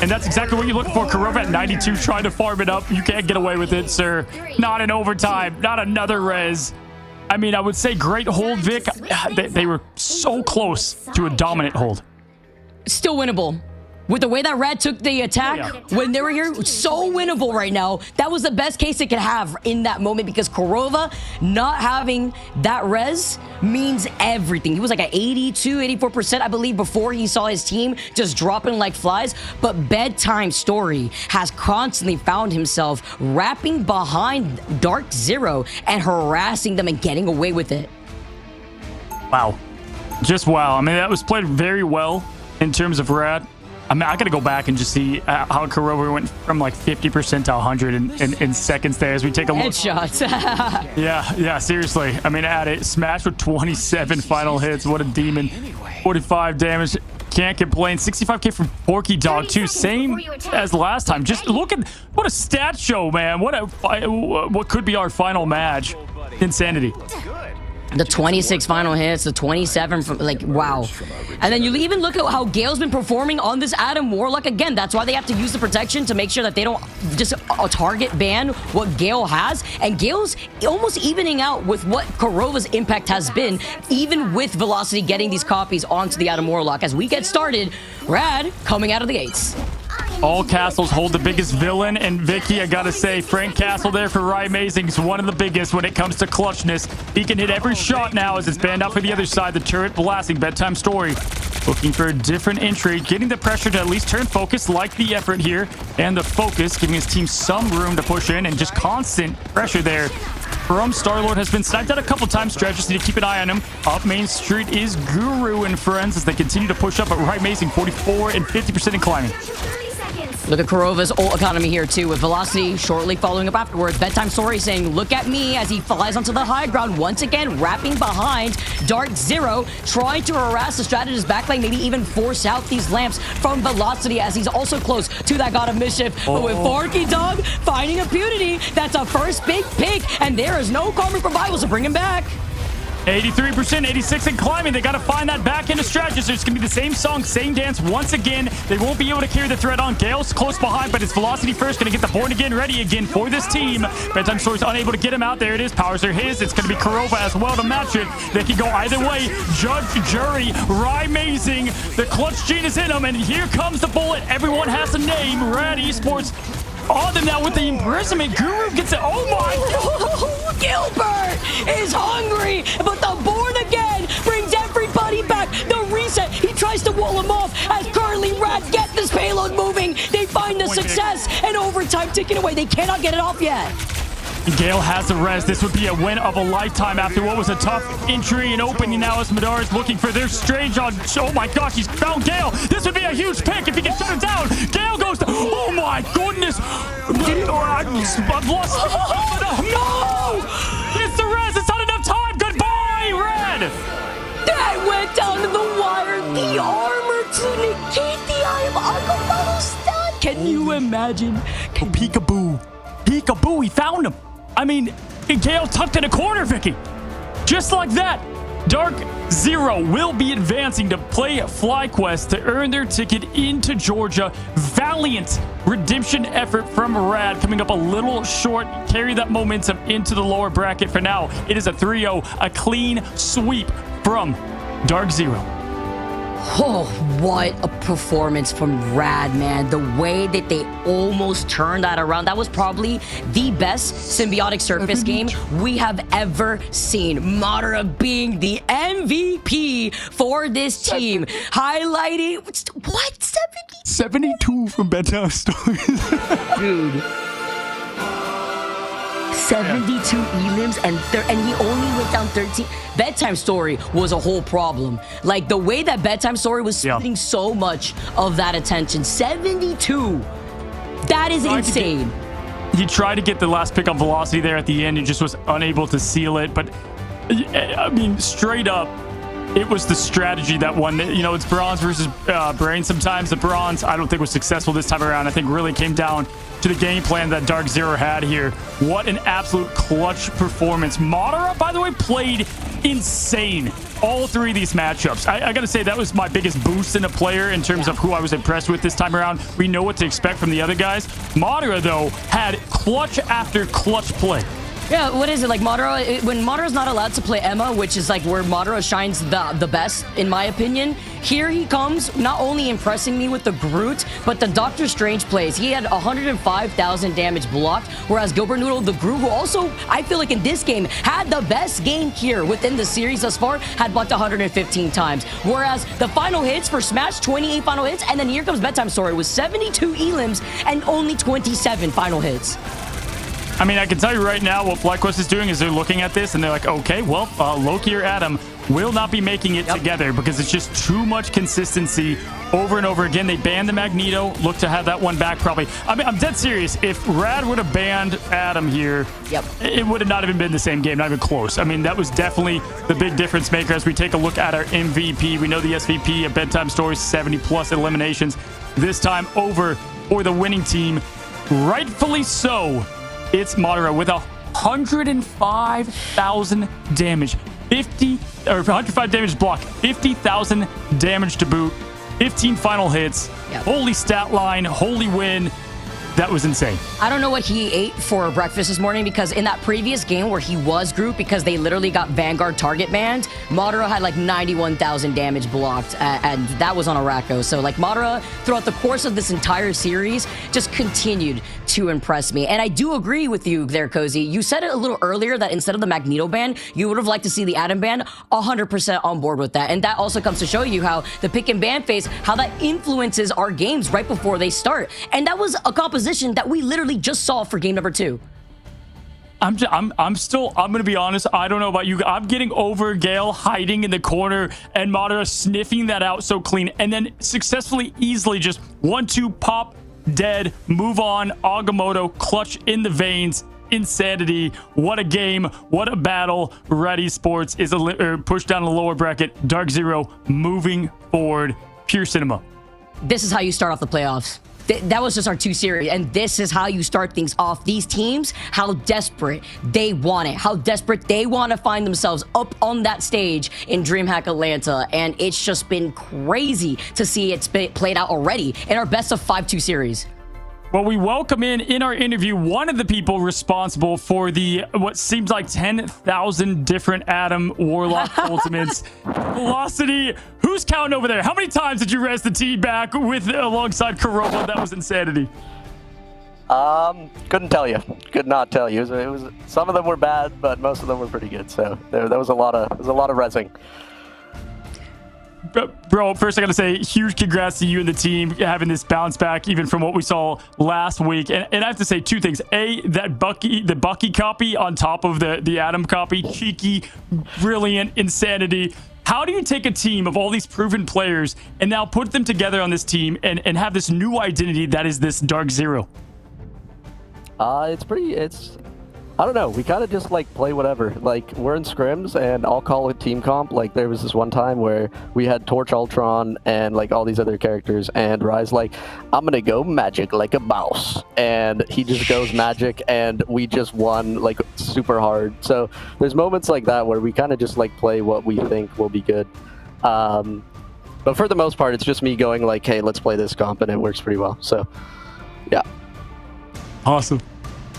And that's exactly what you're looking for. Kurova at 92, trying to farm it up. You can't get away with it, sir. Not in overtime. Not another res. I mean, I would say great hold, Vic. They were so close to a dominant hold. Still winnable. With the way that Rad took the attack when they were here, so winnable right now. That was the best case it could have in that moment because Kurova not having that res means everything. He was like at 82, 84%, I believe, before he saw his team just dropping like flies. But Bedtime Story has constantly found himself wrapping behind Dark Zero and harassing them and getting away with it. Wow. Just wow. I mean, that was played very well in terms of Rad. I mean, I got to go back and just see how Kurova went from like 50% to 100 in seconds there as we take a look. Headshots. yeah, seriously. I mean, at it, Smash with 27 final hits. What a demon. 45 damage. Can't complain. 65k from Porky Dog, too. Same as last time. Just look at what a stat show, man. What could be our final match. Insanity. The 26 final hits, the 27 from, like, wow. And then you even look at how Gale's been performing on this Adam Warlock. Again, that's why they have to use the protection to make sure that they don't just target ban what Gale has. And Gale's almost evening out with what Kurova's impact has been, even with Velocity getting these copies onto the Adam Warlock. As we get started, Rad coming out of the gates. All castles hold the biggest villain, and Vicky, I gotta say, Frank Castle there for Rye Amazing is one of the biggest when it comes to clutchness. He can hit every shot now as it's banned out for the other side. The turret blasting. Bedtime Story looking for a different entry, getting the pressure to at least turn focus, like the effort here, and the focus giving his team some room to push in, and just constant pressure there from Star-Lord. Has been sniped out a couple times. Just need to keep an eye on him. Up Main Street is Guru and friends as they continue to push up, but Right Amazing 44 and 50% in climbing. Look at Kurova's ult economy here too, with Velocity shortly following up afterwards. Bedtime Story saying, look at me, as he flies onto the high ground once again, wrapping behind Dark Zero, trying to harass the strategist backlane, maybe even force out these lamps from Velocity, as he's also close to that God of Mischief. But with Forky Dog finding a Impunity, that's a first big pick, and there is no Karmic Revival, so bring him back. 83%, 86 and climbing. They got to find that back into strategist. It's going to be the same song, same dance once again. They won't be able to carry the threat on. Gale's close behind, but it's Velocity first. Going to get the Born Again ready again for this team. Bedtime Story's unable to get him out. There it is. Powers are his. It's going to be Kurova as well to match it. They can go either way. Judge, jury, Rye Amazing. The clutch gene is in them, and here comes the bullet. Everyone has a name. Rad Esports on them now with the imprisonment. Guru gets it. Oh my! Gilbert is hungry, but the Born Again brings everybody back. The reset, he tries to wall him off as currently Rad get this payload moving. They find the success, and overtime ticking away. They cannot get it off yet. Gale has the res. This would be a win of a lifetime after what was a tough entry and opening. Now as Madara is looking for their strange on. Oh my gosh, he's found Gale. This would be a huge pick if he can shut him down. Gale goes to, oh my goodness. I've lost. No! It's the res. It's not enough time. Goodbye, Red. That went down to the wire. The armor to negate the eye of Akamaru stun. Can you imagine? Peekaboo. Peekaboo, he found him. I mean, Gale tucked in a corner, Vicky. Just like that. Dark Zero will be advancing to play FlyQuest to earn their ticket into Georgia. Valiant redemption effort from Rad, coming up a little short. Carry that momentum into the lower bracket. For now, it is a 3-0, a clean sweep from Dark Zero. Oh, what a performance from Rad, man. The way that they almost turned that around. That was probably the best symbiotic surface game we have ever seen. Madara being the MVP for this team. Highlighting, what, 70? 72 from Bedtime Stories. Dude. 72 elims and he only went down 13. Bedtime Story was a whole problem. Like the way that Bedtime Story was spending so much of that attention. 72. That is insane. He tried to get the last pick on Velocity there at the end and just was unable to seal it. But I mean, straight up, it was the strategy that won. You know, it's bronze versus brain sometimes. The bronze, I don't think was successful this time around. I think really came down to the game plan that Dark Zero had here. What an absolute clutch performance. Madara, by the way, played insane all three of these matchups. I gotta say, that was my biggest boost in a player in terms of who I was impressed with this time around. We know what to expect from the other guys. Madara, though, had clutch after clutch play. Yeah, what is it? Like Madara, when Madara's not allowed to play Emma, which is like where Madara shines the best, in my opinion, here he comes, not only impressing me with the Groot, but the Doctor Strange plays. He had 105,000 damage blocked, whereas Gilbert Noodle, the Groot, who also, I feel like in this game, had the best game here within the series thus far, had blocked 115 times. Whereas the final hits for Smash, 28 final hits, and then here comes Bedtime Story with 72 elims and only 27 final hits. I mean, I can tell you right now what FlyQuest is doing is they're looking at this and they're like, okay, well, Loki or Adam will not be making it together because it's just too much consistency over and over again. They banned the Magneto. Look to have that one back probably. I mean, I'm dead serious. If Rad would have banned Adam here, it would have not even been the same game, not even close. I mean, that was definitely the big difference maker as we take a look at our MVP. We know the SVP of Bedtime Stories, 70+ eliminations. This time over for the winning team. Rightfully so. It's Madara with 105,000 damage, 105 damage block, 50,000 damage to boot, 15 final hits. Holy stat line, holy win. That was insane. I don't know what he ate for breakfast this morning, because in that previous game where he was grouped, because they literally got Vanguard target banned, Madara had like 91,000 damage blocked, and that was on Arako. So like Madara, throughout the course of this entire series, just continued to impress me. And I do agree with you there, Cozy. You said it a little earlier that instead of the Magneto ban, you would have liked to see the Adam ban. 100% on board with that. And that also comes to show you how the pick and ban phase, how that influences our games right before they start. And that was a composition that we literally just saw for game number 2. I'm gonna be honest, I don't know about you. I'm getting over Gale hiding in the corner and Madara sniffing that out so clean, and then successfully, easily just 1-2 pop, dead, move on. Agamotto clutch in the veins. Insanity. What a game. What a battle. Ready Sports is pushed down the lower bracket. Dark Zero moving forward. Pure cinema. This is how you start off the playoffs. That was just our 2 series, and this is how you start things off. These teams, how desperate they want it, how desperate they want to find themselves up on that stage in DreamHack Atlanta, and it's just been crazy to see it played out already in our best of 5-2 series. Well, we welcome in our interview one of the people responsible for the what seems like 10,000 different Adam Warlock ultimates. Velocity, who's counting over there? How many times did you res the team back with alongside Kurova? That was insanity. Couldn't tell you. Could not tell you. It was some of them were bad, but most of them were pretty good. So there was a lot of resing. Bro, first I gotta say huge congrats to you and the team having this bounce back even from what we saw last week. And I have to say 2 things. A, that the Bucky copy on top of the Adam copy, cheeky, brilliant, insanity. How do you take a team of all these proven players and now put them together on this team and have this new identity that is this Dark Zero? I don't know. We kind of just like play whatever. Like we're in scrims and I'll call it team comp. Like there was this one time where we had Torch Ultron and like all these other characters, and Rise like, I'm gonna go magic like a mouse, and he just goes magic, and we just won like super hard. So there's moments like that where we kind of just like play what we think will be good. But for the most part, it's just me going like, hey, let's play this comp, and it works pretty well. So yeah. Awesome.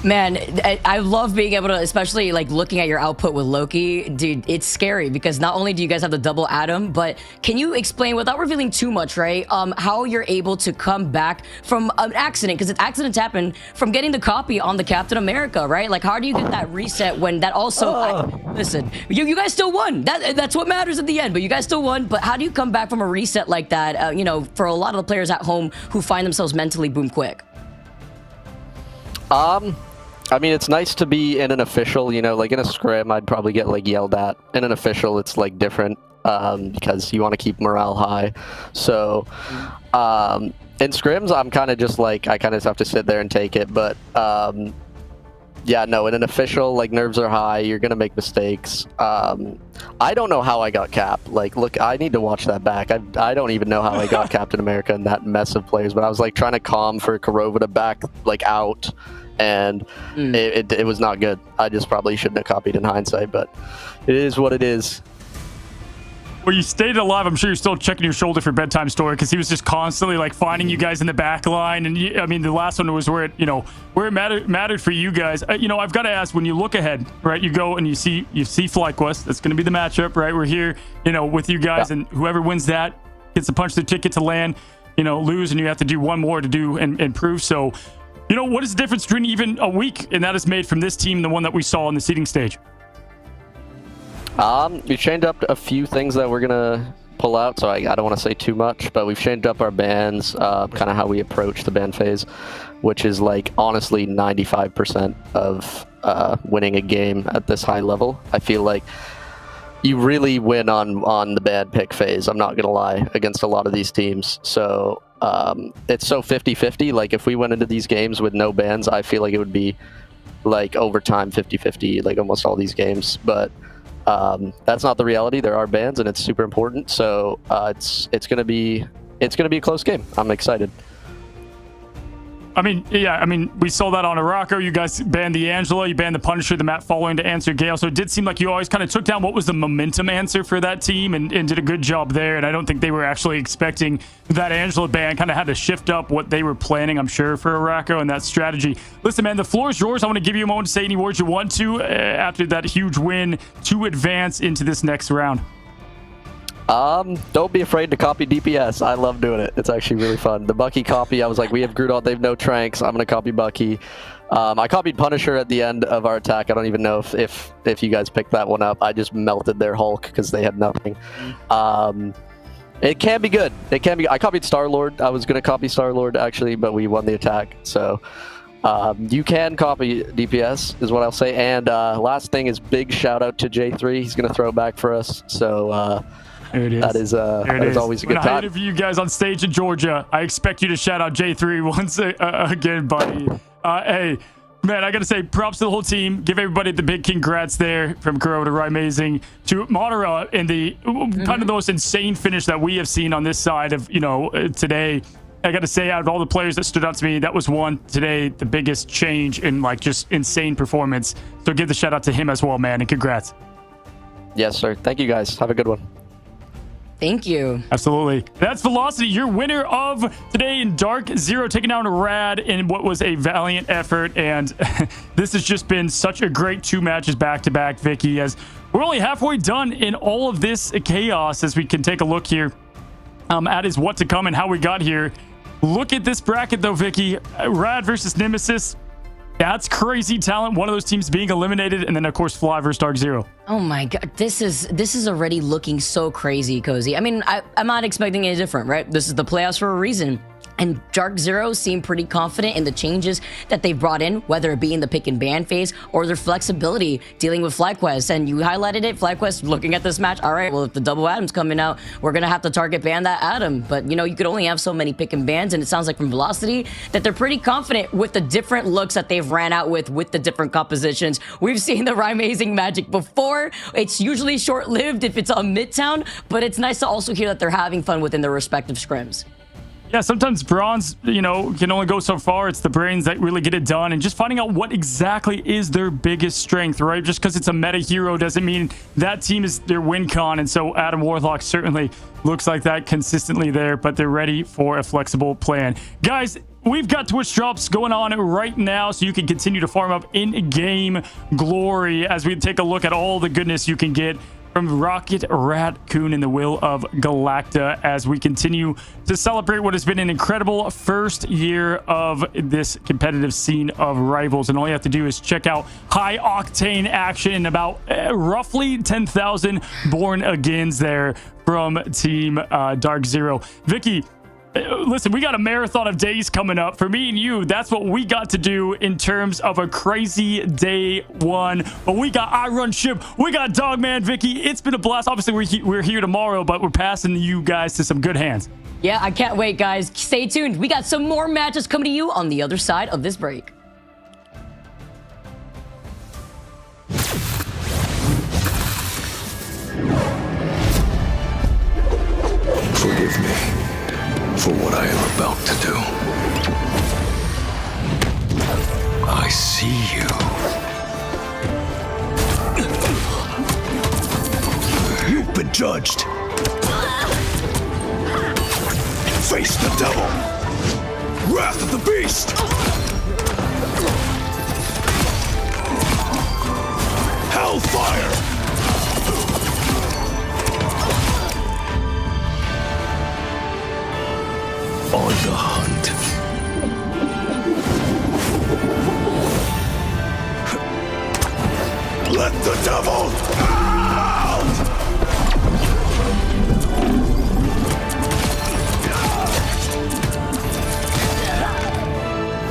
Man, I love being able to, especially like looking at your output with Loki, dude, it's scary because not only do you guys have the double Adam, but can you explain, without revealing too much, right, how you're able to come back from an accident, because accidents happen, from getting the copy on the Captain America, right? Like, how do you get that reset when that also, listen, you guys still won. That's what matters at the end, but you guys still won. But how do you come back from a reset like that, you know, for a lot of the players at home who find themselves mentally boom quick? I mean, it's nice to be in an official, you know, like in a scrim, I'd probably get like yelled at. In an official, it's like different because you want to keep morale high. So in scrims, I'm kind of just like, I kind of have to sit there and take it. But yeah, no, in an official, like nerves are high. You're going to make mistakes. I don't know how I got capped. Like, look, I need to watch that back. I don't even know how I got Captain America and that mess of players. But I was like trying to calm for Kurova to back like out. And it was not good. I just probably shouldn't have copied in hindsight, but it is what it is. Well, you stayed alive. I'm sure you're still checking your shoulder for bedtime story because he was just constantly like finding you guys in the back line. And I mean, the last one was where it mattered for you guys. You know, I've got to ask, when you look ahead, right? You go and you see FlyQuest. That's going to be the matchup, right? We're here, you know, with you guys, and whoever wins that gets to punch their ticket to land. You know, lose, and you have to do one more to do and prove. So, you know, what is the difference between even a week and that is made from this team, the one that we saw on the seeding stage? We've changed up a few things that we're gonna pull out, so I don't want to say too much, but we've changed up our bans, kind of how we approach the ban phase, which is like honestly 95% of winning a game at this high level. I feel like you really win on the ban pick phase, I'm not gonna lie, against a lot of these teams. So it's so 50-50. Like if we went into these games with no bans, I feel like it would be like overtime 50-50, like almost all these games. But that's not the reality. There are bans, and it's super important. So it's gonna be a close game. I'm excited. I mean, yeah, I mean, we saw that on Araco. You guys banned the Angela, you banned the Punisher, the Matt following to answer Gale. So it did seem like you always kind of took down what was the momentum answer for that team and did a good job there. And I don't think they were actually expecting that Angela ban. Kind of had to shift up what they were planning, I'm sure, for Araco and that strategy. Listen, man, the floor is yours. I want to give you a moment to say any words you want to after that huge win to advance into this next round. Don't be afraid to copy DPS. I love doing it. It's actually really fun. The Bucky copy, I was like, we have Groudon, they have no Tranks. I'm going to copy Bucky. I copied Punisher at the end of our attack. I don't even know if you guys picked that one up. I just melted their Hulk because they had nothing. It can be good. It can be. I copied Star-Lord. I was going to copy Star-Lord, actually, but we won the attack. So you can copy DPS, is what I'll say. And last thing is big shout-out to J3. He's going to throw back for us. So... There it is. That is always a good time. When I interview you guys on stage in Georgia, I expect you to shout out J3 once again, buddy. Hey, man, I got to say props to the whole team. Give everybody the big congrats there from Kuro to Amazing to Monera in the kind of the most insane finish that we have seen on this side of, today. I got to say, out of all the players that stood out to me, that was one today, the biggest change in like just insane performance. So give the shout out to him as well, man, and congrats. Yes, sir. Thank you, guys. Have a good one. Thank you. Absolutely. That's Velocity, your winner of today in Dark Zero, taking down Rad in what was a valiant effort. And this has just been such a great 2 matches back-to-back, Vicky, as we're only halfway done in all of this chaos as we can take a look here at is what to come and how we got here. Look at this bracket, though, Vicky. Rad versus Nemesis. That's crazy talent. One of those teams being eliminated, and then of course Fly versus Dark Zero. Oh my god, this is already looking so crazy, Cozy. I mean, I'm not expecting any different, right? This is the playoffs for a reason. And Dark Zero seemed pretty confident in the changes that they've brought in, whether it be in the pick and ban phase or their flexibility dealing with FlyQuest. And you highlighted it, FlyQuest looking at this match. All right, well, if the double Atom's coming out, we're going to have to target ban that Atom. But, you could only have so many pick and bans. And it sounds like from Velocity that they're pretty confident with the different looks that they've ran out with the different compositions. We've seen the Amazing magic before. It's usually short-lived if it's on Midtown, but it's nice to also hear that they're having fun within their respective scrims. Yeah, sometimes bronze, can only go so far. It's the brains that really get it done. And just finding out what exactly is their biggest strength, right? Just because it's a meta hero doesn't mean that team is their win con. And so Adam Warlock certainly looks like that consistently there, but they're ready for a flexible plan. Guys, we've got Twitch drops going on right now, so you can continue to farm up in-game glory as we take a look at all the goodness you can get from Rocket Raccoon and the Will of Galacta as we continue to celebrate what has been an incredible first year of this competitive scene of Rivals. And all you have to do is check out high octane action in about roughly 10,000 born agains there from Team Dark Zero. Vicky, listen, we got a marathon of days coming up. For me and you, that's what we got to do in terms of a crazy day one. But we got I Run Ship. We got Dogman, Vicky. It's been a blast. Obviously, we're here tomorrow, but we're passing you guys to some good hands. Yeah, I can't wait, guys. Stay tuned. We got some more matches coming to you on the other side of this break. Forgive me for what I am about to do. I see you. You've been judged. Face the devil. Wrath of the beast. Hellfire. On the hunt. Let the devil out!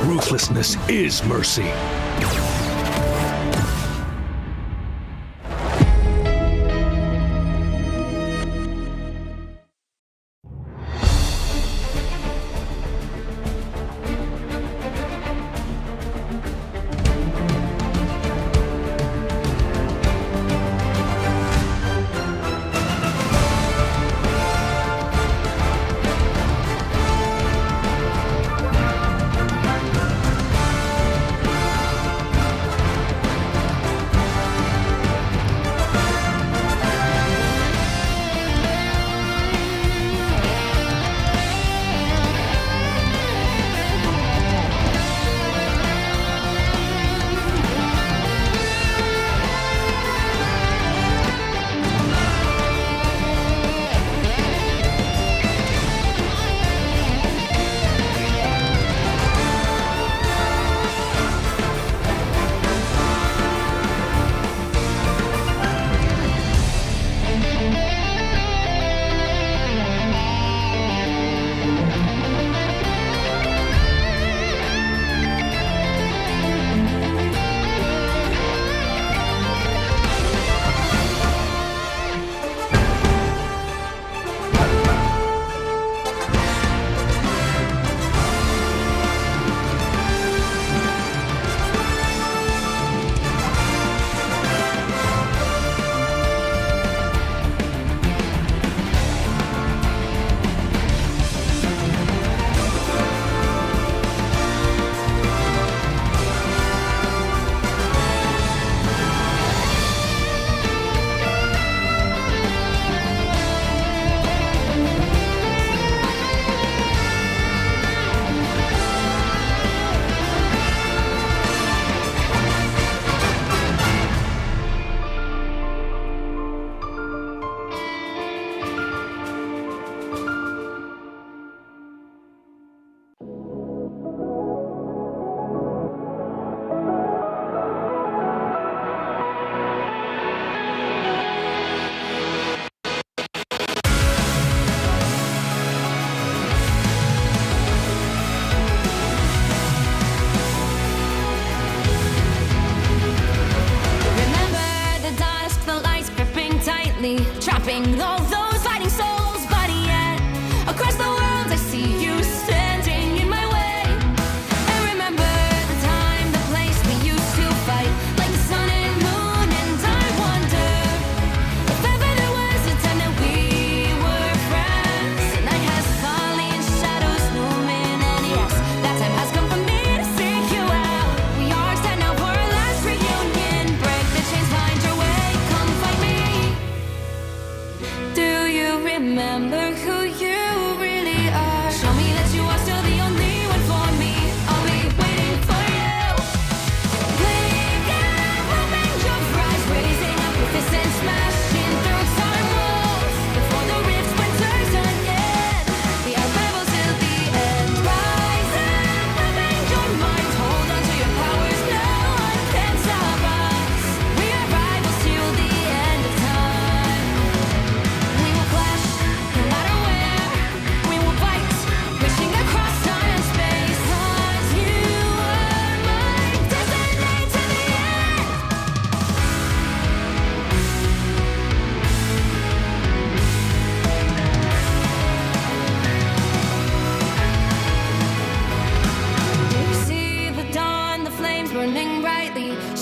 Ruthlessness is mercy.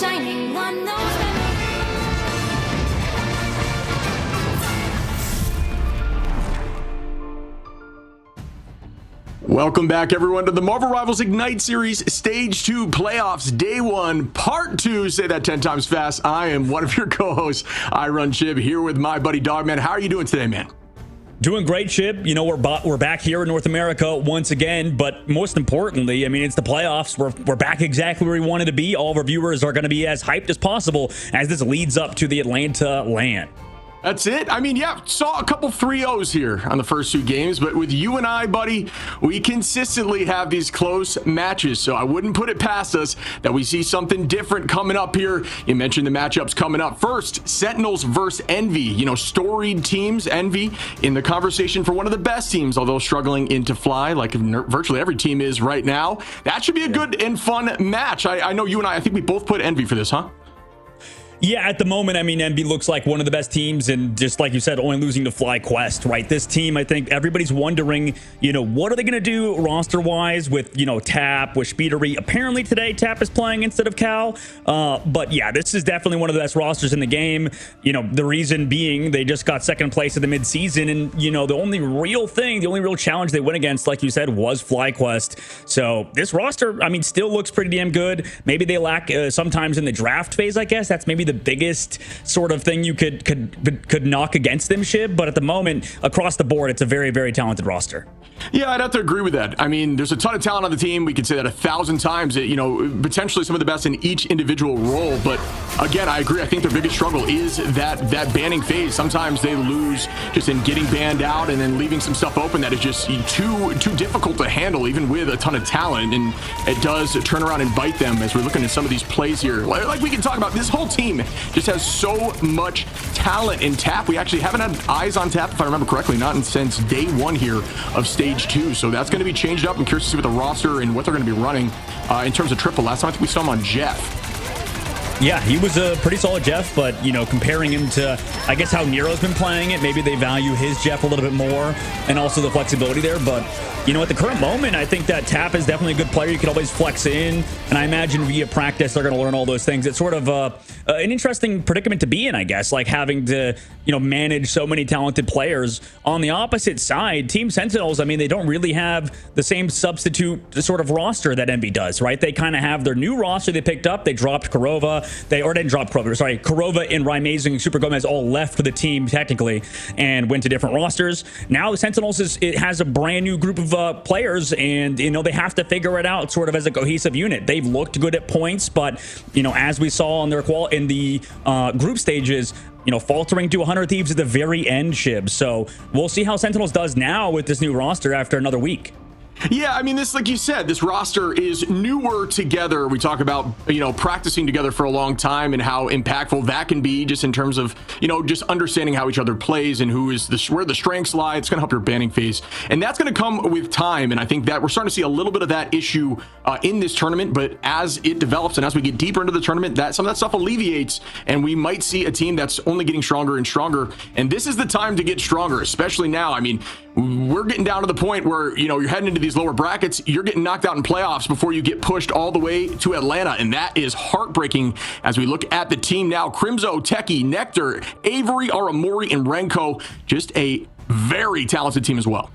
shining on those memories. Welcome back, everyone, to the Marvel Rivals Ignite Series Stage 2 Playoffs Day 1 Part 2. Say that 10 times fast. I am one of your co-hosts. I run Chib here with my buddy Dogman. How are you doing today, man? Doing great, Chib. You know, we're back here in North America once again, but most importantly, I mean, it's the playoffs. We're back exactly where we wanted to be. All of our viewers are going to be as hyped as possible as this leads up to the Atlanta LAN. That's it. I mean, yeah, saw a couple 3-0s here on the first 2 games, but with you and I, buddy, we consistently have these close matches, so I wouldn't put it past us that we see something different coming up here. You mentioned the matchups coming up. First, Sentinels versus Envy. You know, storied teams, Envy in the conversation for one of the best teams, although struggling into Fly, like virtually every team is right now. That should be a good and fun match. I know you and I think we both put Envy for this, huh? Yeah, at the moment, I mean, Envy looks like one of the best teams, and just like you said, only losing to Fly Quest, right? This team, I think everybody's wondering, you know, what are they going to do roster-wise with, you know, Tap, with Speedery. Apparently today, Tap is playing instead of Cal. But yeah, this is definitely one of the best rosters in the game. You know, the reason being they just got second place at the mid-season, and, you know, the only real challenge they went against, like you said, was Fly Quest. So this roster, I mean, still looks pretty damn good. Maybe they lack sometimes in the draft phase, I guess. That's maybe the biggest sort of thing you could knock against them, Shib, but at the moment across the board it's a very, very talented roster. Yeah, I'd have to agree with that. I mean, there's a ton of talent on the team. We could say that 1,000 times. You know, potentially some of the best in each individual role. But again, I agree. I think their biggest struggle is that banning phase. Sometimes they lose just in getting banned out and then leaving some stuff open that is just too difficult to handle, even with a ton of talent. And it does turn around and bite them as we're looking at some of these plays here. Like we can talk about, this whole team just has so much talent in Tap. We actually haven't had eyes on Tap, if I remember correctly, not since day 1 here of Stage 2. So that's going to be changed up. I'm curious to see what the roster and what they're going to be running in terms of triple. Last time I think we saw him on Jeff. Yeah, he was a pretty solid Jeff, but, you know, comparing him to, I guess, how Nero's been playing it, maybe they value his Jeff a little bit more, and also the flexibility there. But, you know, at the current moment, I think that Tap is definitely a good player. You can always flex in, and I imagine via practice they're going to learn all those things. It's sort of an interesting predicament to be in, I guess, like having to, you know, manage so many talented players. On the opposite side, Team Sentinels, I mean, they don't really have the same substitute sort of roster that Envy does, right? They kind of have their new roster they picked up. They dropped Korova. They didn't drop Korova. Sorry, Korova and Rymazing and Super Gomez all left for the team technically and went to different rosters. Now the Sentinels it has a brand new group of players, and, you know, they have to figure it out sort of as a cohesive unit. They've looked good at points, but, you know, as we saw on their in the group stages, you know, faltering to 100 Thieves at the very end, Shib. So we'll see how Sentinels does now with this new roster after another week. Yeah, I mean, this, like you said, this roster is newer together. We talk about, you know, practicing together for a long time and how impactful that can be just in terms of, you know, just understanding how each other plays and where the strengths lie. It's going to help your banning phase. And that's going to come with time. And I think that we're starting to see a little bit of that issue in this tournament. But as it develops and as we get deeper into the tournament, some of that stuff alleviates. And we might see a team that's only getting stronger and stronger. And this is the time to get stronger, especially now. I mean, we're getting down to the point where, you know, you're heading into these lower brackets, you're getting knocked out in playoffs before you get pushed all the way to Atlanta, and that is heartbreaking as we look at the team now. Crimzo, Techie, Nectar, Avery, Aramori, and Renko, just a very talented team as well.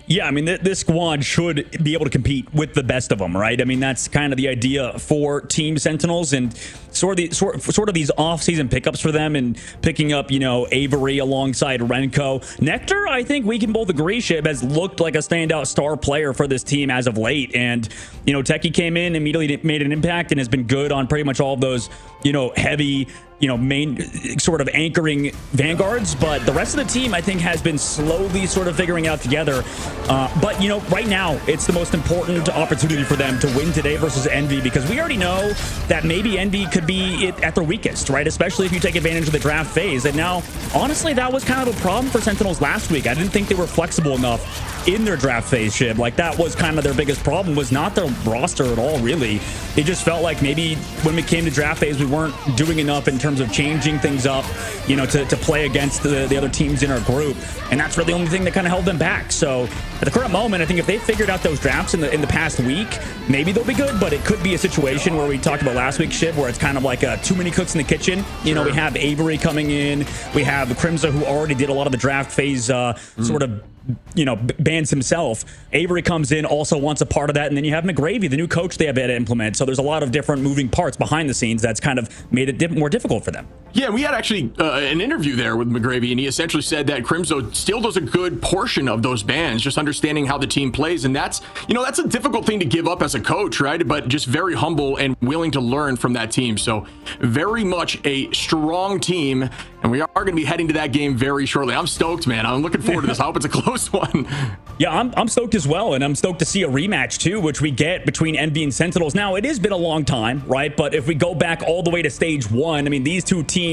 Yeah, I mean, this squad should be able to compete with the best of them, right? I mean, that's kind of the idea for Team Sentinels, and sort of these off-season pickups for them, and picking up, you know, Avery alongside Renko. Nectar, I think we can both agree, Shib, has looked like a standout star player for this team as of late. And, you know, Techie came in, immediately made an impact, and has been good on pretty much all of those, you know, heavy, you know, main sort of anchoring vanguards. But the rest of the team, I think, has been slowly sort of figuring it out together. But, you know, right now, it's the most important opportunity for them to win today versus Envy, because we already know that maybe Envy could be at their weakest, right? Especially if you take advantage of the draft phase. And now, honestly, that was kind of a problem for Sentinels last week. I didn't think they were flexible enough in their draft phase ship. Like, that was kind of their biggest problem, was not their roster at all, really. It just felt like maybe when we came to draft phase, we weren't doing enough in terms of changing things up, you know, to play against the other teams in our group. And that's really the only thing that kind of held them back. So at the current moment, I think if they figured out those drafts in the past week, maybe they'll be good. But it could be a situation where we talked about last week's ship, where it's kind of like too many cooks in the kitchen. You know, we have Avery coming in, we have Crimza, who already did a lot of the draft phase sort of, you know, bans himself. Avery comes in, also wants a part of that, and then you have McGravy, the new coach they have to implement. So there's a lot of different moving parts behind the scenes that's kind of made it more difficult for them. Yeah, we had actually an interview there with McGravy, and he essentially said that Crimzo still does a good portion of those bans, just understanding how the team plays. And that's, you know, that's a difficult thing to give up as a coach, right? But just very humble and willing to learn from that team. So very much a strong team, and we are going to be heading to that game very shortly. I'm stoked, man. I'm looking forward to this. I hope it's a close one. Yeah, I'm stoked as well, and I'm stoked to see a rematch too, which we get between Envy and Sentinels. Now, it has been a long time, right? But if we go back all the way to stage 1, I mean, these two teams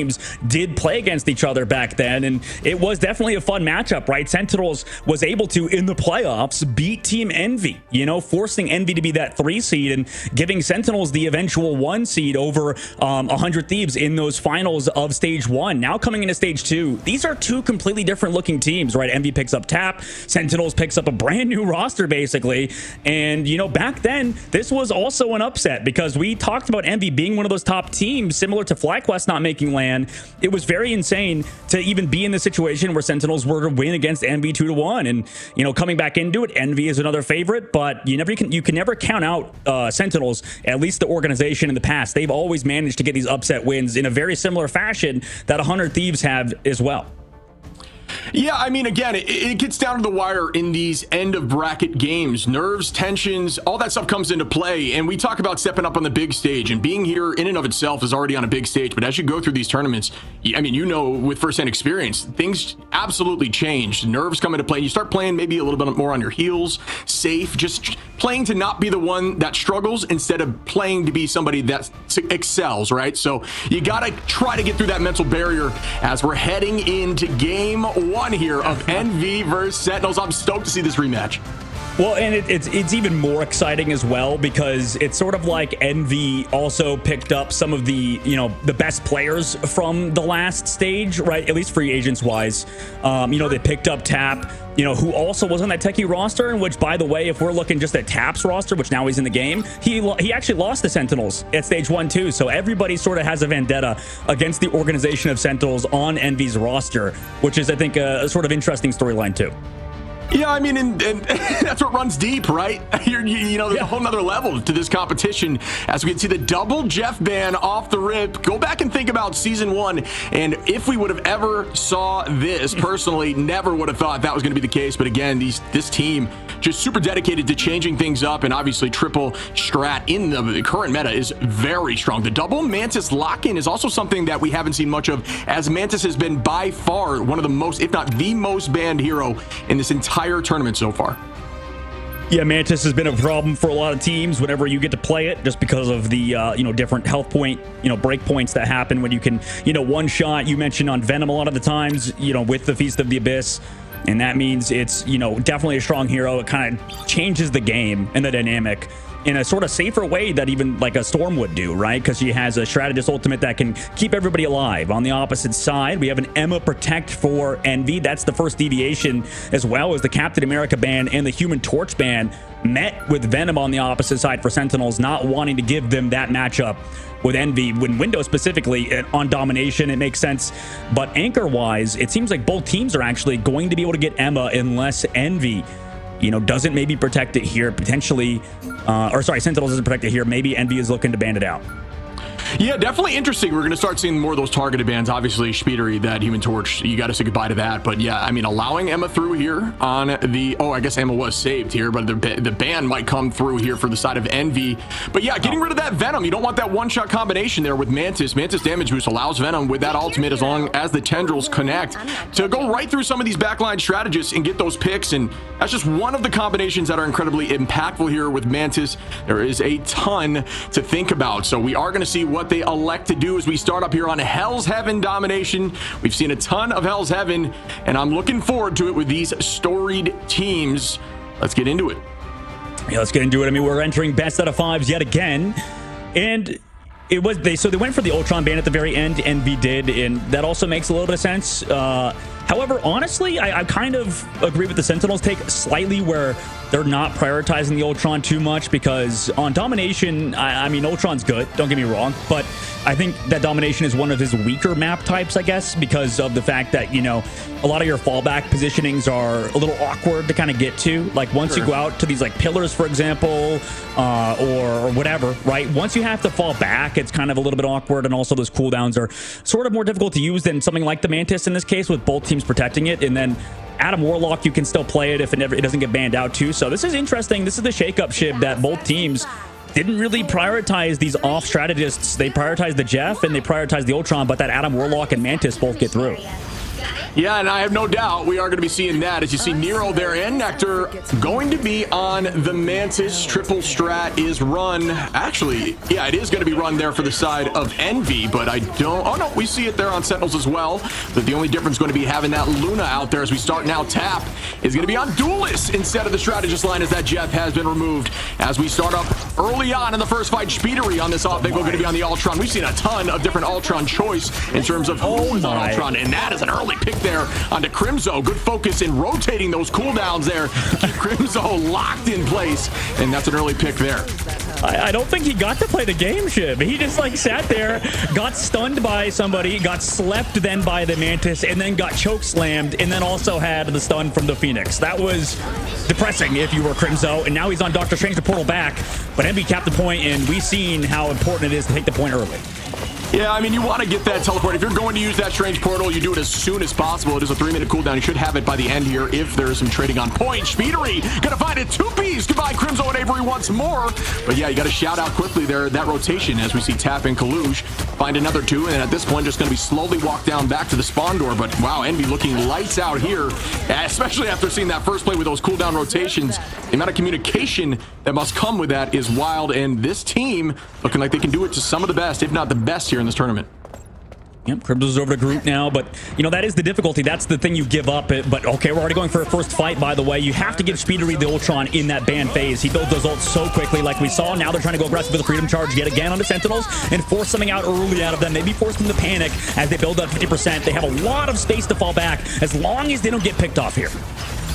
did play against each other back then, and it was definitely a fun matchup, right? Sentinels was able to, in the playoffs, beat Team Envy, you know, forcing Envy to be that 3 seed and giving Sentinels the eventual 1 seed over 100 Thieves in those finals of stage 1. Now coming into stage 2, these are two completely different looking teams, right? Envy picks up Tap, Sentinels picks up a brand new roster, basically. And, you know, back then, this was also an upset, because we talked about Envy being one of those top teams, similar to FlyQuest not making land. It was very insane to even be in the situation where Sentinels were to win against Envy 2-1. And, you know, coming back into it, Envy is another favorite, but you can never count out Sentinels, at least the organization in the past. They've always managed to get these upset wins in a very similar fashion that 100 Thieves have as well. Yeah, I mean, again, it gets down to the wire in these end of bracket games. Nerves, tensions, all that stuff comes into play. And we talk about stepping up on the big stage, and being here in and of itself is already on a big stage. But as you go through these tournaments, I mean, you know, with firsthand experience, things absolutely change. Nerves come into play. You start playing maybe a little bit more on your heels, safe, just playing to not be the one that struggles instead of playing to be somebody that excels, right? So you got to try to get through that mental barrier as we're heading into game 1 here of Envy versus Sentinels. I'm stoked to see this rematch. Well, and it's even more exciting as well, because it's sort of like Envy also picked up some of the, you know, the best players from the last stage, right? At least free agents wise. You know, they picked up Tap, you know, who also was on that Techie roster, and which, by the way, if we're looking just at Tap's roster, which now he's in the game, he actually lost the Sentinels at stage 1 too. So everybody sort of has a vendetta against the organization of Sentinels on Envy's roster, which is, I think, a sort of interesting storyline too. Yeah, I mean, and that's what runs deep, right? You know, there's a whole nother level to this competition, as we can see the double Jeff ban off the rip. Go back and think about season 1, and if we would have ever saw this, personally, never would have thought that was going to be the case. But again, this team just super dedicated to changing things up, and obviously triple strat in the current meta is very strong. The double Mantis lock-in is also something that we haven't seen much of, as Mantis has been by far one of the most, if not the most banned hero in this entire tournament so far. Yeah, Mantis has been a problem for a lot of teams whenever you get to play it, just because of the you know, different health point, you know, break points that happen when you can, you know, one shot. You mentioned on Venom a lot of the times, you know, with the Feast of the Abyss, and that means it's, you know, definitely a strong hero. It kind of changes the game and the dynamic in a sort of safer way that even like a Storm would do, right? Because she has a strategist ultimate that can keep everybody alive. On the opposite side, we have an AMER Protect for Envy. That's the first deviation, as well as the Captain America ban and the Human Torch ban, met with Venom on the opposite side for Sentinels, not wanting to give them that matchup with Envy. When Windows specifically on domination, it makes sense. But anchor-wise, it seems like both teams are actually going to be able to get AMER unless Envy, you know, doesn't maybe protect it here, potentially, or sorry, Sentinels doesn't protect it here. Maybe Envy is looking to ban it out. Yeah, definitely interesting. We're going to start seeing more of those targeted bans. Obviously, Speedery, that Human Torch, you got to say goodbye to that. But yeah, I mean, allowing Emma through here on the... Oh, I guess Emma was saved here, but the ban might come through here for the side of Envy. But yeah, getting rid of that Venom. You don't want that one-shot combination there with Mantis. Mantis damage boost allows Venom with that ultimate, as long as the tendrils connect, to go right through some of these backline strategists and get those picks. And that's just one of the combinations that are incredibly impactful here with Mantis. There is a ton to think about. So we are going to see what what they elect to do as we start up here on Hell's Heaven domination. We've seen a ton of Hell's Heaven, and I'm looking forward to it with these storied teams. Let's get into it. Yeah, let's get into it. I mean, we're entering best out of fives yet again, and they went for the Ultron ban at the very end. Envy did, and that also makes a little bit of sense. However, honestly, I kind of agree with the Sentinels take slightly, where they're not prioritizing the Ultron too much, because on Domination, I mean, Ultron's good, don't get me wrong, but I think that Domination is one of his weaker map types, I guess, because of the fact that, you know, a lot of your fallback positionings are a little awkward to kind of get to. Like, once you go out to these, like, pillars, for example, or whatever, right? Once you have to fall back, it's kind of a little bit awkward, and also those cooldowns are sort of more difficult to use than something like the Mantis in this case, with both teams protecting it. And then Adam Warlock, you can still play it if it doesn't get banned out too. So this is interesting. This is the shake-up ship that both teams didn't really prioritize these off strategists. They prioritized the Jeff and they prioritized the Ultron, but that Adam Warlock and Mantis both get through. Yeah, and I have no doubt we are going to be seeing that as you see Nero there and Nectar going to be on the Mantis. Triple strat is run. Actually, yeah, it is going to be run there for the side of Envy, but I don't... Oh, no, we see it there on Sentinels as well. But the only difference going to be having that Luna out there as we start now. Tap is going to be on Duelist instead of the strategist line, as that Jeff has been removed. As we start up early on in the first fight, Speedery on this off, they're going to be on the Ultron. We've seen a ton of different Ultron choice in terms of who is on Ultron, and that is an early pick there onto Crimzo. Good focus in rotating those cooldowns there. Keep Crimzo locked in place, and that's an early pick there. I don't think he got to play the game, Shiv. He just like sat there, got stunned by somebody, got slept then by the Mantis, and then got choke slammed, and then also had the stun from the Phoenix. That was depressing if you were Crimzo, and now he's on Doctor Strange to portal back, but Envy capped the point, and we've seen how important it is to take the point early. Yeah, I mean, you want to get that teleport. If you're going to use that strange portal, you do it as soon as possible. It is a 3-minute cooldown. You should have it by the end here if there is some trading on point. Speedery gonna find it. 2Ps. Goodbye, Crimzo and Avery once more. But yeah, you got to shout out quickly there that rotation as we see Tap and Kalush find another 2, and at this point, just going to be slowly walked down back to the spawn door. But wow, Envy looking lights out here, especially after seeing that first play with those cooldown rotations. The amount of communication that must come with that is wild, and this team looking like they can do it to some of the best, if not the best, here in this tournament. Yep, Crimzo's over to Groot now, but, you know, that is the difficulty. That's the thing you give up. But, okay, we're already going for a first fight, by the way. You have to give Speedery the Ultron in that ban phase. He builds those ults so quickly, like we saw. Now they're trying to go aggressive with the Freedom Charge yet again on the Sentinels and force something out early out of them. Maybe force them to panic as they build up 50%. They have a lot of space to fall back as long as they don't get picked off here.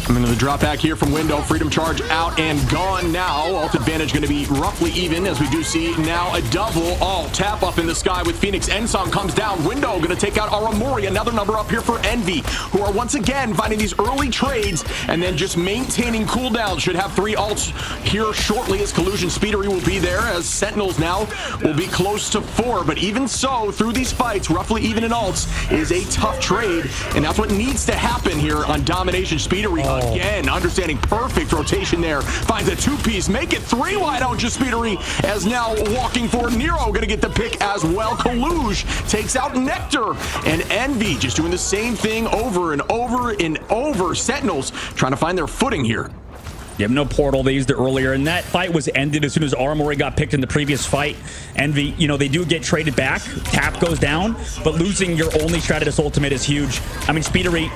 Coming to the drop back here from Window. Freedom Charge out and gone now. Ult advantage going to be roughly even, as we do see now a double ult tap up in the sky with Phoenix. Ensong comes down. Window going to take out Aramori. Another number up here for Envy, who are once again finding these early trades and then just maintaining cooldowns. Should have 3 ults here shortly, as Collusion Speedery will be there, as Sentinels now will be close to 4. But even so, through these fights, roughly even in ults is a tough trade, and that's what needs to happen here on Domination. Speedery again, understanding perfect rotation there. Finds a 2-piece. Make it 3. Why don't you, Speedery? As now walking forward, Nero going to get the pick as well. Kalush takes out Nectar. And Envy just doing the same thing over and over and over. Sentinels trying to find their footing here. You have no portal. They used it earlier, and that fight was ended as soon as Aramori got picked in the previous fight. Envy, you know, they do get traded back. Tap goes down, but losing your only strategist ultimate is huge. I mean, Speedery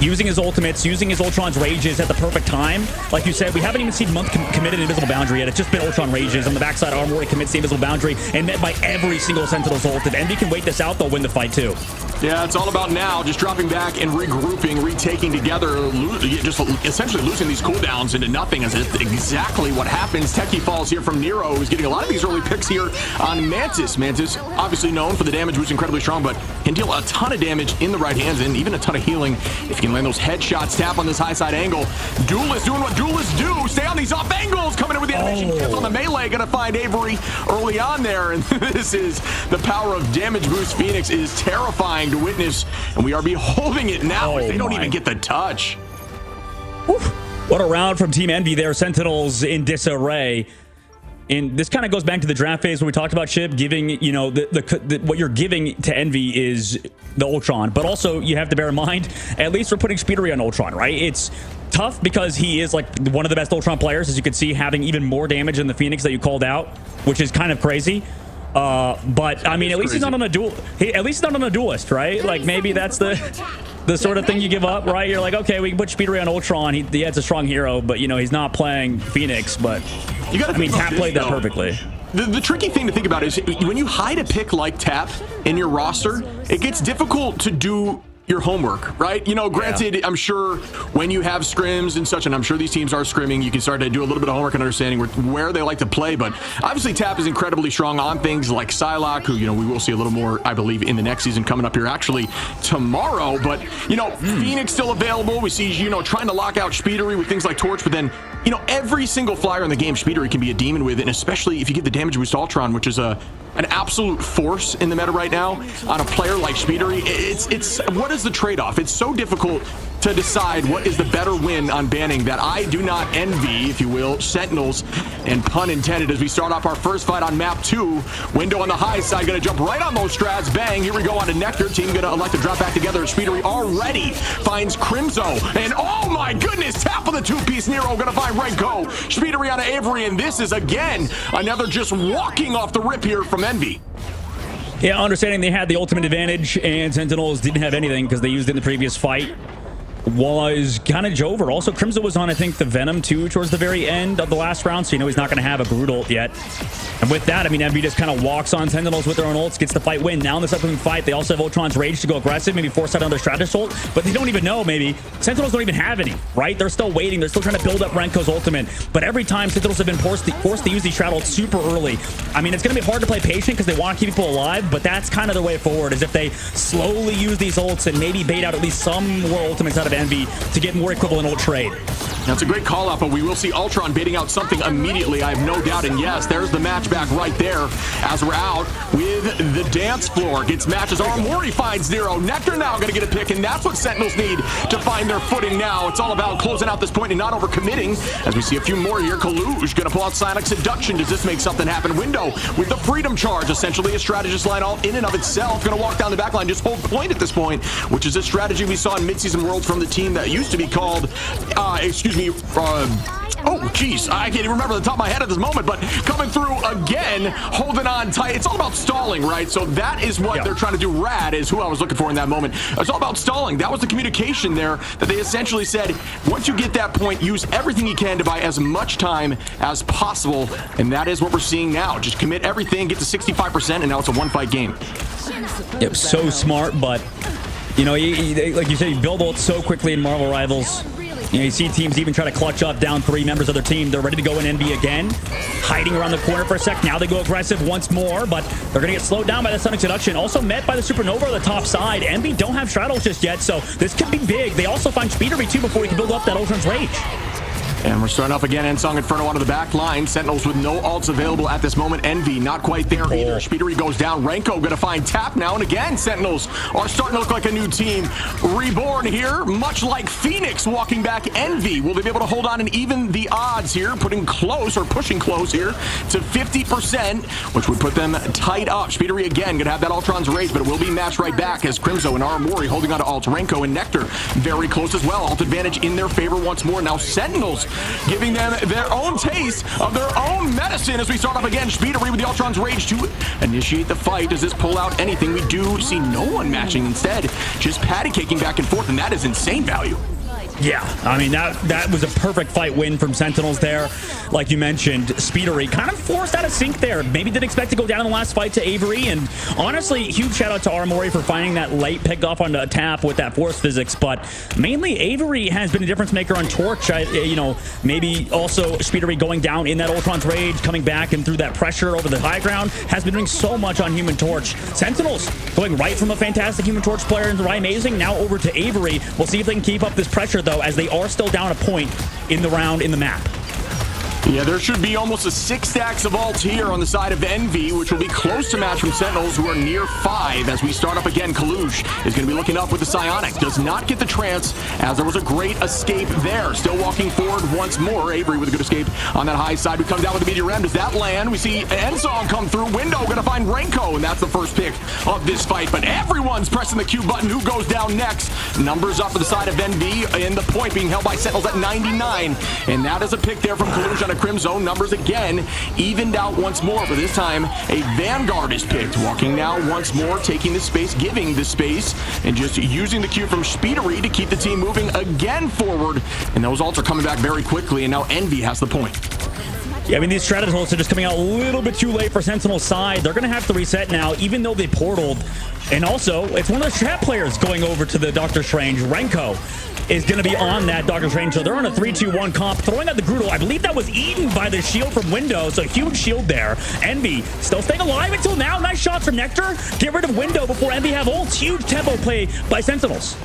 using his ultimates, using his Ultron's Rages at the perfect time. Like you said, we haven't even seen Monk committed Invisible Boundary yet. It's just been Ultron Rages. On the backside, Aramori commits the Invisible Boundary and met by every single Sentinel's ult. If Envy can wait this out, they'll win the fight too. Yeah, it's all about now just dropping back and regrouping, retaking together, just essentially losing these cooldowns into nothing. Is exactly what happens. Techie falls here from Nero, who's getting a lot of these early picks here on Mantis. Mantis, obviously known for the damage boost, incredibly strong, but can deal a ton of damage in the right hands and even a ton of healing if you can land those headshots. Tap on this high side angle. Duelist doing what duelists do. Stay on these off angles. Coming in with the animation kills on the melee. Gonna find Avery early on there. And this is the power of damage boost. Phoenix is terrifying to witness. And we are beholding it now. They don't even get the touch. Whew. What a round from Team Envy there. Sentinels in disarray. And this kind of goes back to the draft phase when we talked about Shib giving, you know, what you're giving to Envy is the Ultron. But also, you have to bear in mind, at least we're putting Speedery on Ultron, right? It's tough because he is like one of the best Ultron players, as you can see, having even more damage than the Phoenix that you called out, which is kind of crazy. But I mean, at least he's not on a duel. At least not on a duelist, right? Like maybe that's the sort of thing you give up, right? You're like, okay, we can put Speedery on Ultron. It's a strong hero, but you know he's not playing Phoenix. But you got. I mean, Tap played that perfectly. The tricky thing to think about is when you hide a pick like Tap in your roster, it gets difficult to do your homework, right? You know, granted, I'm sure when you have scrims and such, and I'm sure these teams are scrimming, you can start to do a little bit of homework and understanding where they like to play. But obviously, Tap is incredibly strong on things like Psylocke, who, you know, we will see a little more, I believe, in the next season coming up here actually tomorrow. But, you know, Phoenix still available. We see, you know, trying to lock out Speedery with things like Torch, but then, you know, every single flyer in the game, Speedery can be a demon with, and especially if you get the damage boost Ultron, which is an absolute force in the meta right now on a player like Speedery. It's what is the trade-off? It's so difficult to decide what is the better win on banning that I do not envy, if you will, Sentinels, and pun intended, as we start off our first fight on map 2. Window on the high side, gonna jump right on those strats. Bang, here we go on to Nectar. Team gonna elect to drop back together. Speedery already finds Crimzo, and oh my goodness, Tap of the two-piece. Nero gonna find Renko. Speedery on to Avery, and this is again another just walking off the rip here from Envy. Yeah, understanding they had the ultimate advantage and Sentinels didn't have anything because they used it in the previous fight, was kind of over. Also, Crimson was on, I think, the Venom too towards the very end of the last round, so you know he's not going to have a brute ult yet. And with that, I mean, Envy just kind of walks on Sentinels with their own ults, gets the fight win. Now in this upcoming fight, they also have Ultron's Rage to go aggressive, maybe force out another Stratus ult, but they don't even know, maybe. Sentinels don't even have any, right? They're still waiting. They're still trying to build up Renko's ultimate, but every time Sentinels have been forced to use these Strat ults super early. I mean, it's going to be hard to play patient because they want to keep people alive, but that's kind of the way forward, is if they slowly use these ults and maybe bait out at least some more ultimates out of Envy to get more equivalent ult trade. That's a great call out, but we will see Ultron baiting out something immediately, I have no doubt. And yes, there's the match back right there as we're out with the dance floor. Gets matches. Armori finds Nero. Nectar now going to get a pick, and that's what Sentinels need to find their footing now. It's all about closing out this point and not overcommitting. As we see a few more here, Kaluj going to pull out Sonic Seduction. Does this make something happen? Window with the Freedom Charge, essentially a strategist line all in and of itself. Going to walk down the back line, just hold point at this point, which is a strategy we saw in Midseason Worlds from the team that used to be called, oh, geez, I can't even remember the top of my head at this moment, but coming through again, holding on tight. It's all about stalling, right? So that is what they're trying to do. Rad is who I was looking for in that moment. It's all about stalling. That was the communication there that they essentially said, once you get that point, use everything you can to buy as much time as possible. And that is what we're seeing now. Just commit everything, get to 65%, and now it's a one-fight game. It was so smart, but, you know, like you said, you build ults so quickly in Marvel Rivals. You know, you see teams even try to clutch up down 3 members of their team. They're ready to go in Envy again, hiding around the corner for a sec. Now they go aggressive once more, but they're going to get slowed down by the Sonic Seduction. Also met by the Supernova on the top side. Envy don't have Straddles just yet, so this could be big. They also find Speedery too before he can build up that Ultron's Rage. And we're starting off again. Ensong Inferno onto the back line. Sentinels with no ults available at this moment. Envy not quite there either. Speedery goes down. Renko going to find Tap now. And again, Sentinels are starting to look like a new team. Reborn here, much like Phoenix walking back Envy. Will they be able to hold on and even the odds here? Pushing close here to 50%, which would put them tight up. Speedery again going to have that Ultron's Rage, but it will be matched right back as Crimzo and Armori holding on to ults. Renko and Nectar very close as well. Ult advantage in their favor once more. Now Sentinels giving them their own taste of their own medicine as we start off again. Speedery with the Ultron's Rage to initiate the fight. Does this pull out anything? We do see no one matching. Instead, just patty caking back and forth, and that is insane value. Yeah, I mean, that was a perfect fight win from Sentinels there. Like you mentioned, Speedery kind of forced out of sync there. Maybe didn't expect to go down in the last fight to Avery. And honestly, huge shout out to Armori for finding that late pick off on the Tap with that force physics. But mainly, Avery has been a difference maker on Torch. You know, maybe also Speedery going down in that Ultron's Rage, coming back and through that pressure over the high ground, has been doing so much on Human Torch. Sentinels going right from a fantastic Human Torch player into Right Amazing, now over to Avery. We'll see if they can keep up this pressure, though, as they are still down a point in the round in the map. Yeah, there should be almost a 6 stacks of ults here on the side of Envy, which will be close to match from Sentinels, who are near 5 as we start up again. Kaluj is going to be looking up with the Psionic. Does not get the trance, as there was a great escape there. Still walking forward once more. Avery with a good escape on that high side. We come down with the Meteor Ram. Does that land? We see Ensong come through. Window going to find Renko, and that's the first pick of this fight. But everyone's pressing the Q button. Who goes down next? Numbers up to the side of Envy, and the point being held by Sentinels at 99. And that is a pick there from Kaluj on backline of Crimzo. Numbers again evened out once more, but this time a Vanguard is picked. Walking now once more, taking the space, giving the space, and just using the cue from Speedery to keep the team moving again forward. And those ults are coming back very quickly, and now Envy has the point. Yeah, I mean, these Stratus ults are just coming out a little bit too late for Sentinel's side. They're going to have to reset now, even though they portaled. And also, it's one of the trap players going over to the Doctor Strange. Renko is going to be on that Doctor Strange. So they're on a 3-2-1 comp, throwing out the Grutal. I believe that was eaten by the shield from Window, so huge shield there. Envy still staying alive until now. Nice shots from Nectar. Get rid of Window before Envy have ults. Huge tempo play by Sentinels.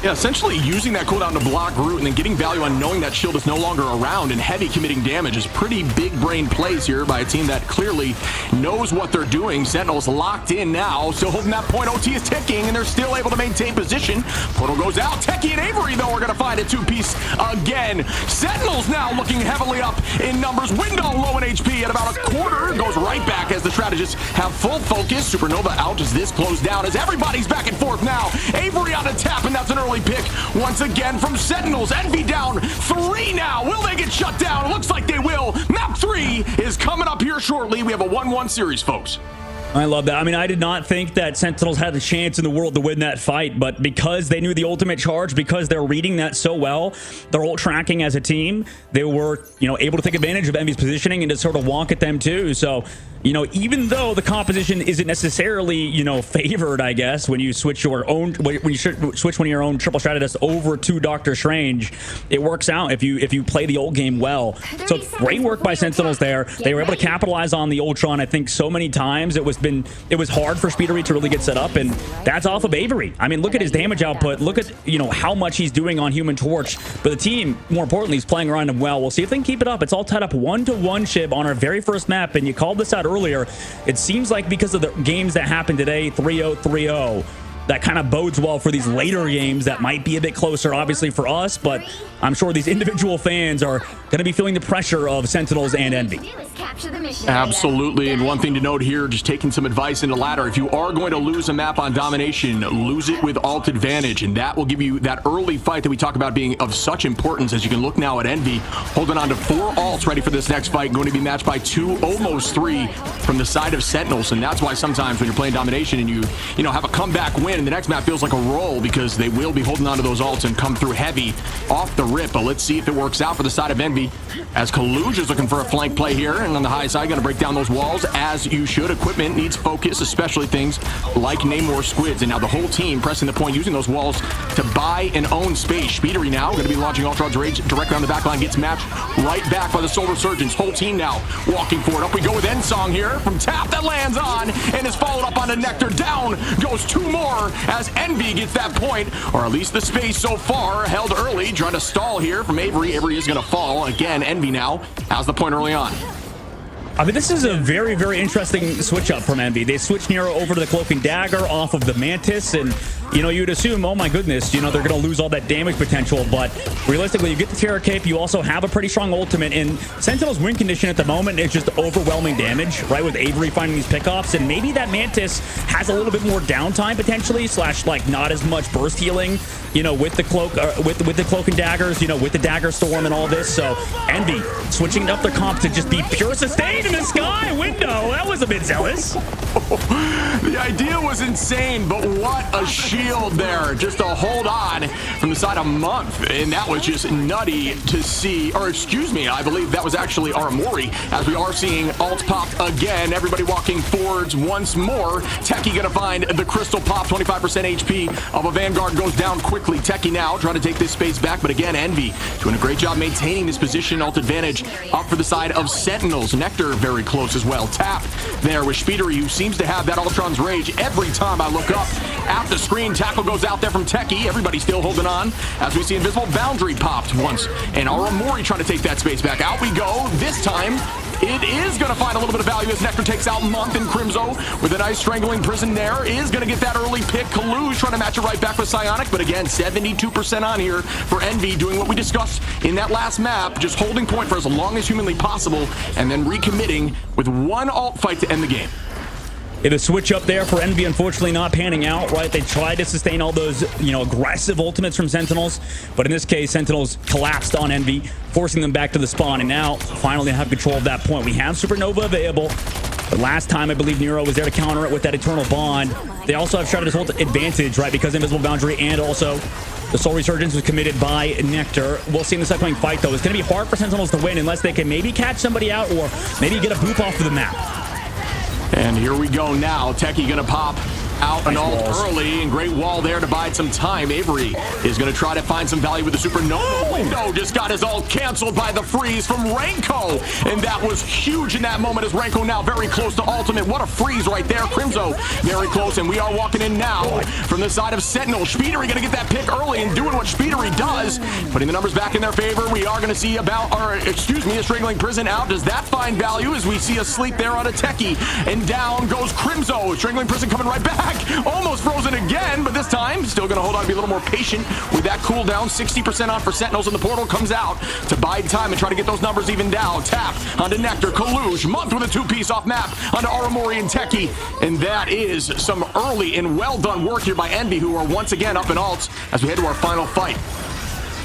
Yeah, essentially using that cooldown to block Root and then getting value on knowing that shield is no longer around and Heavy committing damage is pretty big brain plays here by a team that clearly knows what they're doing. Sentinels locked in now, still holding that point. OT is ticking and they're still able to maintain position. Portal goes out. Techie and Avery, though, are going to find a two-piece again. Sentinels now looking heavily up in numbers. Window low in HP at about a quarter. Goes right back as the strategists have full focus. Supernova out as this closed down as everybody's back and forth now. Avery on the tap, and that's an early pick once again from Sentinels. Envy down 3 now. Will they get shut down? It looks like they will. Map 3 is coming up here shortly. We have a 1-1 series, folks. I love that. I mean, I did not think that Sentinels had a chance in the world to win that fight, but because they knew the ultimate charge, because they're reading that so well, they're all tracking as a team, they were, able to take advantage of Envy's positioning and to sort of wonk at them too. So, even though the composition isn't necessarily, favored, I guess, when you switch your own, when you switch one of your own triple strategists over to Doctor Strange, it works out if you play the old game well. So great work by Sentinels there. They were able to capitalize on the Ultron, I think, so many times. It was hard for Speedery to really get set up, and that's off of Avery. I mean, look at his damage output. Look at, how much he's doing on Human Torch. But the team, more importantly, is playing around him well. We'll see if they can keep it up. It's all tied up 1-1, Shib, on our very first map, and you called this out earlier. It seems like because of the games that happened today, 3-0, 3-0, that kind of bodes well for these later games that might be a bit closer, obviously, for us, but I'm sure these individual fans are going to be feeling the pressure of Sentinels and Envy. Absolutely, and one thing to note here, just taking some advice into ladder, if you are going to lose a map on domination, lose it with alt advantage, and that will give you that early fight that we talk about being of such importance. As you can look now at Envy, holding on to 4 alts ready for this next fight, going to be matched by 2, almost 3 from the side of Sentinels, and that's why sometimes when you're playing domination and you have a comeback win, and the next map feels like a roll because they will be holding on to those ults and come through heavy off the rip. But let's see if it works out for the side of Envy, as Kaluj is looking for a flank play here, and on the high side, going to break down those walls as you should. Equipment needs focus, especially things like Namor Squids, and now the whole team pressing the point, using those walls to buy and own space. Speedery now going to be launching Ultron's Rage directly on the back line, gets matched right back by the Soul Resurgence. Whole team now walking forward. Up we go with Ensong here from tap that lands on and is followed up on a Nectar. Down goes 2 more as Envy gets that point, or at least the space so far held early. Trying to stall here from Avery. Avery is going to fall again. Envy now has the point early on. I mean, this is a very, very interesting switch up from Envy. They switch Nero over to the Cloak and Dagger off of the Mantis, and you'd assume, oh my goodness, they're going to lose all that damage potential, but realistically, you get the Terror Cape, you also have a pretty strong ultimate, and Sentinel's win condition at the moment is just overwhelming damage, right, with Avery finding these pickoffs, and maybe that Mantis has a little bit more downtime potentially, / like not as much burst healing, with the Cloak, with the Cloak and Daggers, with the Dagger Storm and all this. So Envy switching up their comp to just be pure sustain in the sky. Window, that was a bit zealous. The idea was insane, but what a shield there, just to hold on from the side of Month, and that was just nutty to see. Or excuse me, I believe that was actually Aramori, as we are seeing alt pop again. Everybody walking forwards once more. Techie gonna find the crystal pop. 25% HP of a Vanguard goes down quickly. Techie now trying to take this space back, but again, Envy doing a great job maintaining this position. Alt advantage up for the side of Sentinels. Nectar very close as well. Tap there with Speedery, who seems to have that Ultron's Rage every time I look up at the screen. Tackle goes out there from Techie. Everybody still holding on as we see Invisible Boundary popped once, and Aramori trying to take that space back. Out we go. This time it is going to find a little bit of value as Nectar takes out Month, and Crimzo with a nice strangling prison there is going to get that early pick. Kaluj trying to match it right back with Psionic, but again, 72% on here for Envy, doing what we discussed in that last map, just holding point for as long as humanly possible, and then recommitting with 1 alt fight to end the game. The switch up there for Envy, unfortunately not panning out, right? They tried to sustain all those, aggressive ultimates from Sentinels, but in this case, Sentinels collapsed on Envy, forcing them back to the spawn, and now finally have control of that point. We have Supernova available. But last time, I believe Nero was there to counter it with that Eternal Bond. They also have Shredder's ult advantage, right? Because Invisible Boundary and also the Soul Resurgence was committed by Nectar. We'll see in this upcoming fight, though. It's going to be hard for Sentinels to win unless they can maybe catch somebody out or maybe get a boop off of the map. And here we go now. Techie gonna pop out an ult early, and great wall there to bide some time. Avery is gonna try to find some value with the Supernova window. Just got his ult canceled by the freeze from Renko, and that was huge in that moment as Renko now very close to ultimate. What a freeze right there. Crimzo very close, and we are walking in now from the side of Sentinel. Speedery gonna get that pick early and doing what Speedery does, putting the numbers back in their favor. We are gonna see a Strangling Prison out. Does that find value as we see a sleep there on a Techie, and down goes Crimzo. Strangling Prison coming right back. Almost frozen again, but this time still gonna hold on to be a little more patient with that cooldown. 60% on for Sentinels, and the portal comes out to bide time and try to get those numbers even down. Tap onto Nectar, Kaluge, Month with a 2-piece off map onto Aramori and Techie, and that is some early and well done work here by Envy, who are once again up in ults as we head to our final fight.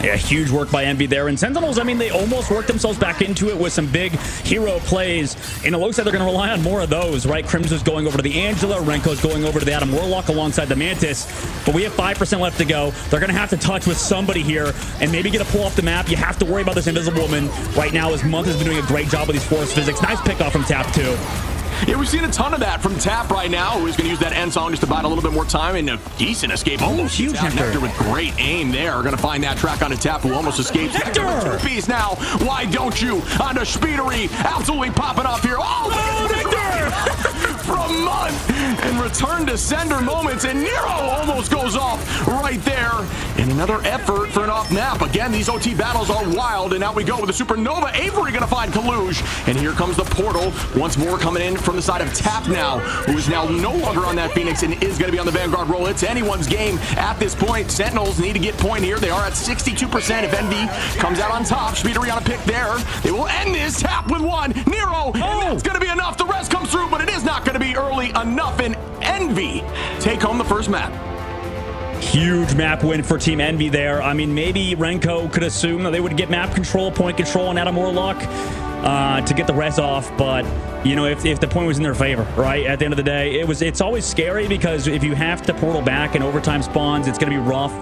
Yeah, huge work by Envy there. And Sentinels, I mean, they almost worked themselves back into it with some big hero plays. And it looks like they're going to rely on more of those, right? Crimson's going over to the Angela. Renko's going over to the Adam Warlock alongside the Mantis. But we have 5% left to go. They're going to have to touch with somebody here and maybe get a pull off the map. You have to worry about this Invisible Woman right now, as Month has been doing a great job with these Force Physics. Nice pick off from Tap, too. Yeah, we've seen a ton of that from Tap right now, who is going to use that end song just to bide a little bit more time, and a decent escape. Almost huge Nectar with great aim there. Going to find that track onto Tap, who almost escapes. Nectar with 2-piece now. Why don't you? Onto Speedery. Absolutely popping off here. Oh, Nectar! From Month. And return to sender moments, and Nero almost goes off right there. And another effort for an off map. Again, these OT battles are wild, and now we go with the Supernova. Avery going to find Kaluge. And here comes the portal. Once more coming in from the side of Tap now, who is now no longer on that Phoenix and is going to be on the Vanguard role. It's anyone's game at this point. Sentinels need to get point here. They are at 62%. If Envy comes out on top, Speedery on a pick there. They will end this. Tap with one. Nero, and that's going to be enough. The rest comes through, but it is not going to be early enough. And Envy take home the first map. Huge map win for Team Envy there. I mean, maybe Renko could assume that they would get map control, point control on Adam Warlock to get the res off, but if the point was in their favor, right? At the end of the day, it's always scary, because if you have to portal back and overtime spawns, it's going to be rough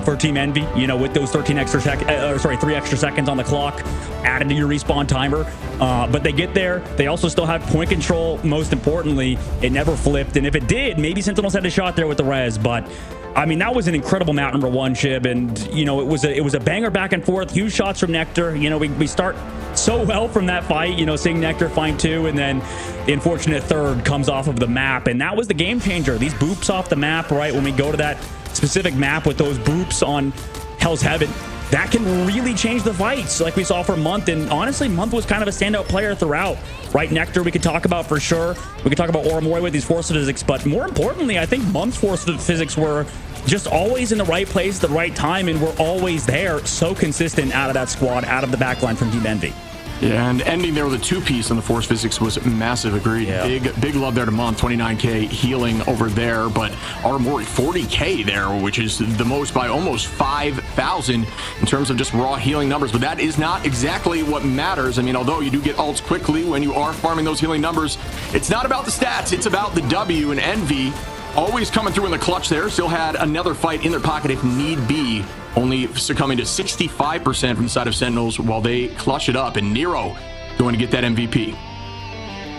for Team Envy, with those 3 extra seconds on the clock added to your respawn timer. But they get there. They also still have point control. Most importantly, it never flipped, and if it did, maybe Sentinels had a shot there with the res, but I mean, that was an incredible map number 1, Chib, and it was a banger back and forth. Huge shots from Nectar. We start so well from that fight, seeing Nectar find 2, and then the unfortunate third comes off of the map, and that was the game changer. These boops off the map, right? When we go to that specific map with those boops on Hell's Heaven, that can really change the fights, like we saw for Month. And honestly, Month was kind of a standout player throughout, right? Nectar we could talk about for sure. We could talk about Oramori with these force physics, but more importantly, I think Month's force physics were just always in the right place at the right time, and we're always there. So consistent out of that squad, out of the backline from Team Envy. Yeah, and ending there with a 2-piece on the force physics was massive. Agreed. Yeah. Big love there to Month. 29k healing over there, but Aramori 40k there, which is the most by almost 5,000 in terms of just raw healing numbers. But that is not exactly what matters. I mean, although you do get ults quickly when you are farming those healing numbers, it's not about the stats. It's about the W. And Envy always coming through in the clutch there. Still had another fight in their pocket if need be. Only succumbing to 65% from the side of Sentinels while they clutch it up. And Nero going to get that MVP.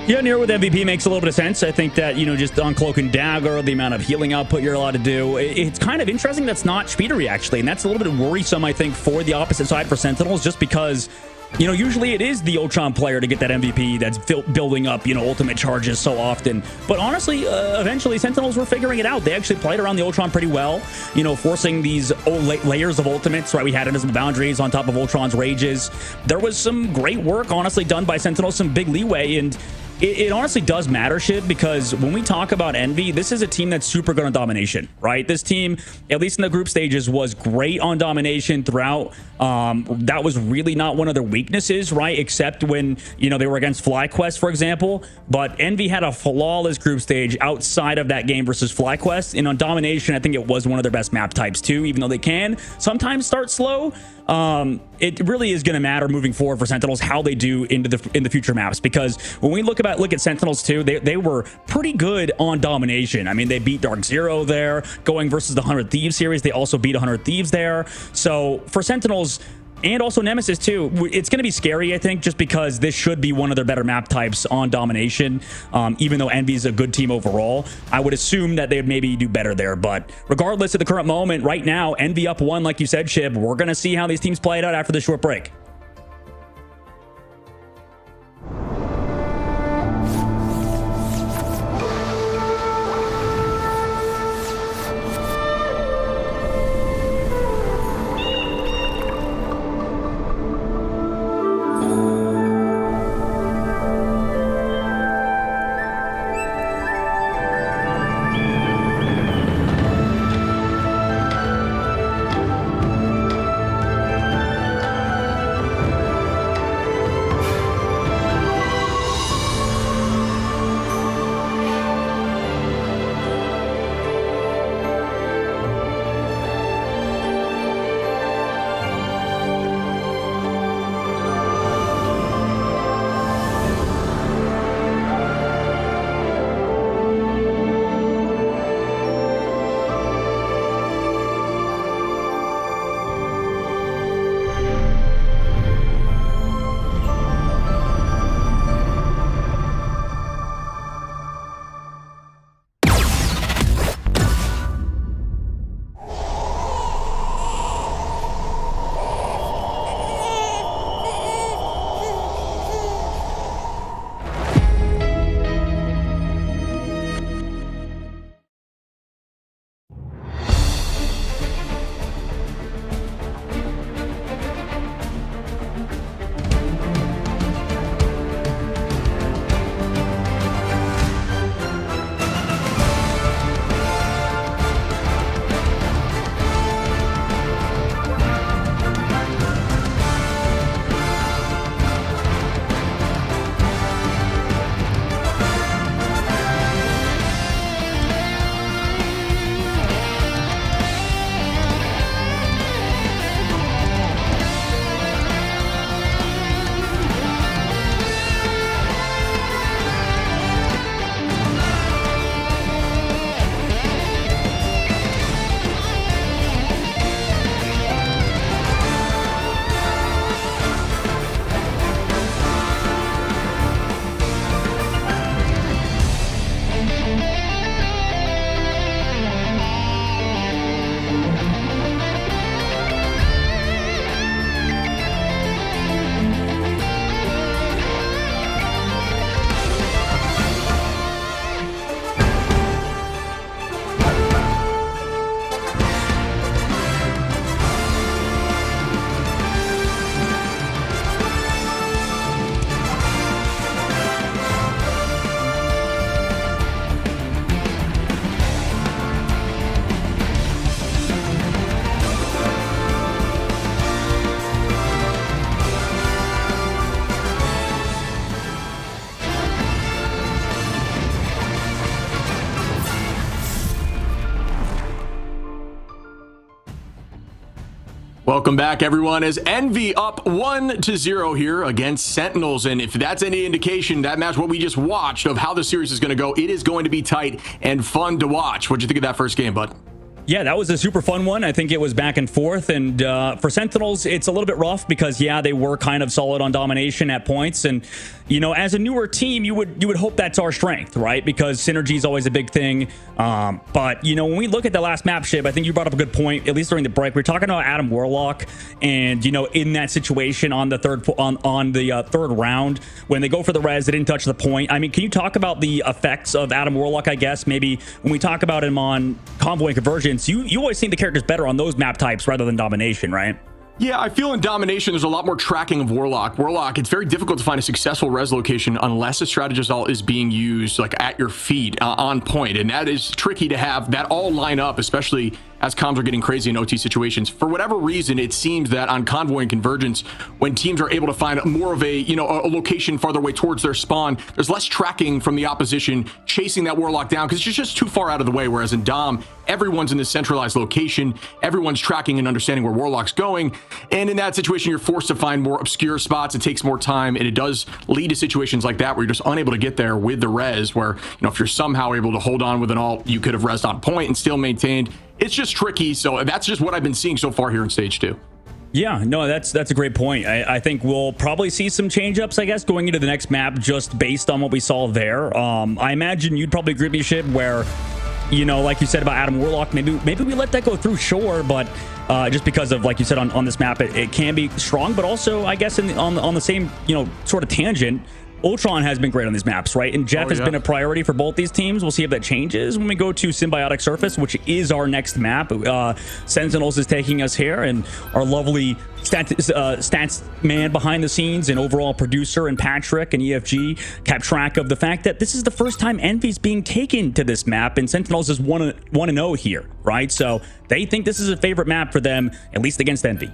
Yeah, Nero with MVP makes a little bit of sense. I think that, just on Cloak and Dagger, the amount of healing output you're allowed to do, it's kind of interesting that's not Speedery, actually. And that's a little bit worrisome, I think, for the opposite side for Sentinels, just because usually it is the Ultron player to get that MVP that's building up, ultimate charges so often. But honestly, eventually Sentinels were figuring it out. They actually played around the Ultron pretty well, forcing these layers of ultimates, right? We had Invisible Boundaries on top of Ultron's rages. There was some great work, honestly, done by Sentinels, some big leeway, and it honestly does matter, Shib, because when we talk about Envy, this is a team that's super good on domination, right? This team, at least in the group stages, was great on domination throughout. That was really not one of their weaknesses, right? Except when, you know, they were against FlyQuest, for example. But Envy had a flawless group stage outside of that game versus FlyQuest. And on domination, I think it was one of their best map types too, even though they can sometimes start slow. It really is going to matter moving forward for Sentinels how they do in the future maps, because when we look at Sentinels too, they were pretty good on domination. I mean, they beat Dark Zero there, going versus the 100 Thieves series. They also beat 100 Thieves there. So for Sentinels, and also Nemesis too, it's going to be scary, I think, just because this should be one of their better map types on domination. Even though Envy is a good team overall, I would assume that they would maybe do better there. But regardless of the current moment, right now, Envy up 1, like you said, Shib. We're going to see how these teams play it out after this short break. Welcome back, everyone, as Envy up 1-0 here against Sentinels. And if that's any indication, that match, what we just watched, of how the series is going to go, it is going to be tight and fun to watch. What'd you think of that first game, bud? Yeah, that was a super fun one. I think it was back and forth. And for Sentinels, it's a little bit rough because, yeah, they were kind of solid on domination at points. And, you know, as a newer team, you would hope that's our strength, right? Because synergy is always a big thing. But, you know, when we look at the last map, Shib, I think you brought up a good point, at least during the break. We were talking about Adam Warlock and, you know, in that situation on the third round, when they go for the res, they didn't touch the point. I mean, can you talk about the effects of Adam Warlock, I guess? Maybe when we talk about him on Convoy and Convergence, you always think the character's better on those map types rather than domination, right? Yeah, I feel in domination, there's a lot more tracking of Warlock. Warlock, it's very difficult to find a successful res location unless a strategist ult is being used like at your feet on point. And that is tricky to have that all line up, especially as comms are getting crazy in OT situations. For whatever reason, it seems that on Convoy and Convergence, when teams are able to find more of a location farther away towards their spawn, there's less tracking from the opposition chasing that Warlock down because it's just too far out of the way. Whereas in Dom, everyone's in this centralized location, everyone's tracking and understanding where Warlock's going. And in that situation, you're forced to find more obscure spots. It takes more time, and it does lead to situations like that where you're just unable to get there with the res, where, if you're somehow able to hold on with an ult, you could have resed on point and still maintained. It's just tricky. So that's just what I've been seeing so far here in stage 2. Yeah, no, that's a great point. I think we'll probably see some change-ups, I guess, going into the next map just based on what we saw there. I imagine you'd probably agree with me, Shib, where, like you said about Adam Warlock, maybe we let that go through, sure, but just because of, like you said, on this map, it can be strong, but also, I guess, on the same, sort of tangent, Ultron has been great on these maps, right? And Jeff has been a priority for both these teams. We'll see if that changes when we go to Symbiotic Surface, which is our next map. Sentinels is taking us here, and our lovely stats man behind the scenes and overall producer and Patrick and EFG kept track of the fact that this is the first time Envy's being taken to this map, and Sentinels is 1-0 here, right? So they think this is a favorite map for them, at least against Envy.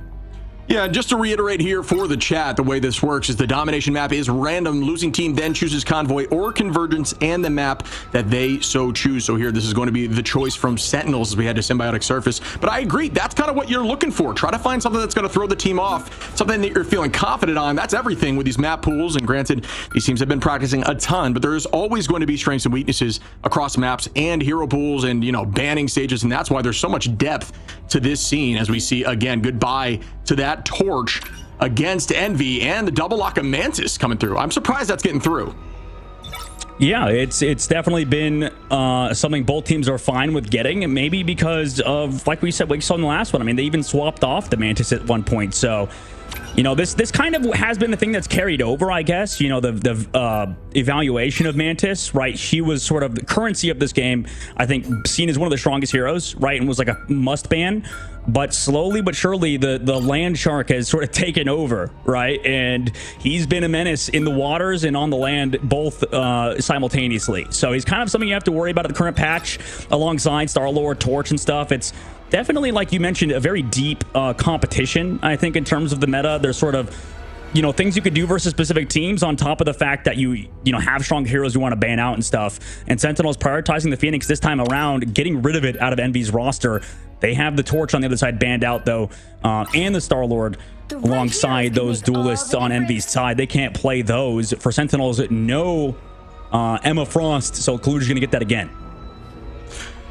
Yeah, just to reiterate here for the chat, the way this works is the domination map is random. Losing team then chooses Convoy or Convergence and the map that they so choose. So here, this is going to be the choice from Sentinels as we head to Symbiotic Surface. But I agree, that's kind of what you're looking for. Try to find something that's going to throw the team off, something that you're feeling confident on. That's everything with these map pools. And granted, these teams have been practicing a ton, but there's always going to be strengths and weaknesses across maps and hero pools and, banning stages. And that's why there's so much depth to this scene as we see, again, goodbye to that torch against Envy and the double lock of Mantis coming through. I'm surprised that's getting through. Yeah, it's definitely been something both teams are fine with getting, and maybe because of, like we said, we saw in the last one. I mean, they even swapped off the Mantis at one point. So, this kind of has been the thing that's carried over, I guess. The evaluation of Mantis, right? She was sort of the currency of this game, I think, seen as one of the strongest heroes, right? And was like a must ban. But slowly but surely, the land shark has sort of taken over, right? And he's been a menace in the waters and on the land, both simultaneously. So he's kind of something you have to worry about at the current patch, alongside Star-Lord, Torch, and stuff. It's definitely, like you mentioned, a very deep competition, I think, in terms of the meta. There's sort of, things you could do versus specific teams, on top of the fact that you have strong heroes you want to ban out and stuff. And Sentinel's prioritizing the Phoenix this time around, getting rid of it out of Envy's roster. They have the Torch on the other side banned out, though, and the Star-Lord alongside those duelists on Envy's side. They can't play those. For Sentinels, no Emma Frost, so Kaluge is going to get that again.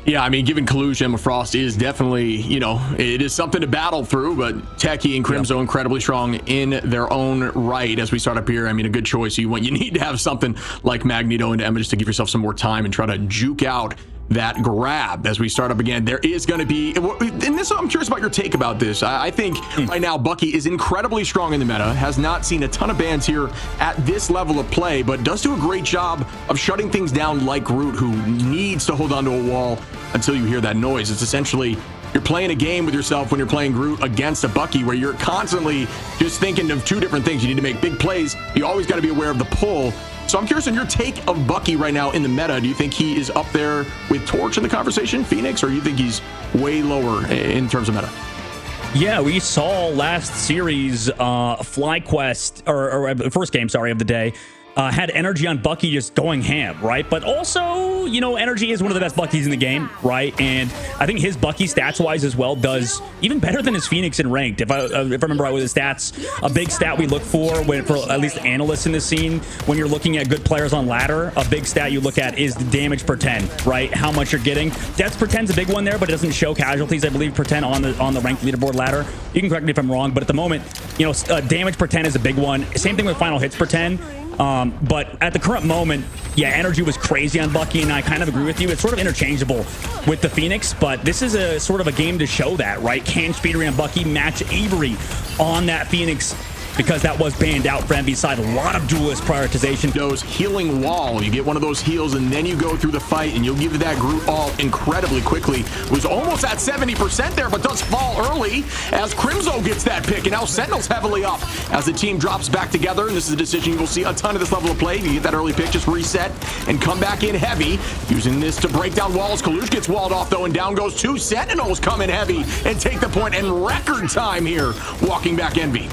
Yeah, I mean, giving Kaluge Emma Frost is definitely, it is something to battle through, but Techie and Crimzo incredibly strong in their own right. As we start up here, I mean, a good choice. You need to have something like Magneto and Emma just to give yourself some more time and try to juke out that grab as we start up again. There is going to be, and this, I'm curious about your take about this. I think right now Bucky is incredibly strong in the meta, has not seen a ton of bans here at this level of play, but does do a great job of shutting things down like Groot, who needs to hold onto a wall until you hear that noise. It's essentially, you're playing a game with yourself when you're playing Groot against a Bucky, where you're constantly just thinking of two different things. You need to make big plays. You always got to be aware of the pull. So I'm curious on your take of Bucky right now in the meta. Do you think he is up there with Torch in the conversation, Phoenix, or you think he's way lower in terms of meta? Yeah, we saw last series FlyQuest, or first game, sorry, of the day, had energy on Bucky just going ham, right? But also, energy is one of the best Buckies in the game, right? And I think his Bucky stats-wise as well does even better than his Phoenix in ranked. If I remember right with his stats, a big stat we look for at least analysts in the scene, when you're looking at good players on ladder, a big stat you look at is the damage per 10, right? How much you're getting. Deaths per 10 is a big one there, but it doesn't show casualties, I believe, per 10 on the ranked leaderboard ladder. You can correct me if I'm wrong, but at the moment, damage per 10 is a big one. Same thing with final hits per 10. But at the current moment, yeah, energy was crazy on Bucky, and I kind of agree with you. It's sort of interchangeable with the Phoenix, but this is a sort of a game to show that, right? Can Speedery on Bucky match Avery on that Phoenix because that was banned out for Envy's side. A lot of duelist prioritization. Those healing wall, you get one of those heals and then you go through the fight and you'll give that group all incredibly quickly. It was almost at 70% there, but does fall early as Crimzo gets that pick, and now Sentinel's heavily up as the team drops back together, and this is a decision you will see a ton of this level of play. If you get that early pick, just reset and come back in heavy, using this to break down walls. Kalush gets walled off though, and down goes 2. Sentinels come in heavy and take the point in record time here, walking back Envy.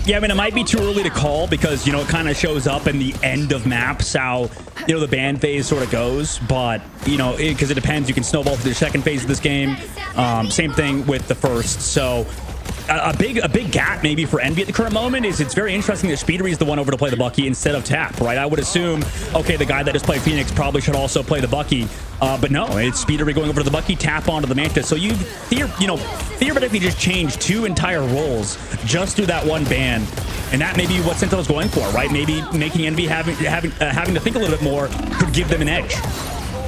Yeah, I mean, it might be too early to call because, you know, it kind of shows up in the end of maps how, you know, the ban phase sort of goes. But, you know, because it depends. You can snowball through the second phase of this game. Same thing with the first. So a big gap maybe for Envy at the current moment is it's very interesting that Speedery is the one over to play the Bucky instead of Tap, right? I would assume, okay, the guy that just played Phoenix probably should also play the Bucky. But no, it's Speedery going over to the Bucky, Tap onto the Mantis. So you've theoretically just changed 2 entire roles just through that one ban. And that may be what Sentinel's going for, right? Maybe making Envy having to think a little bit more could give them an edge.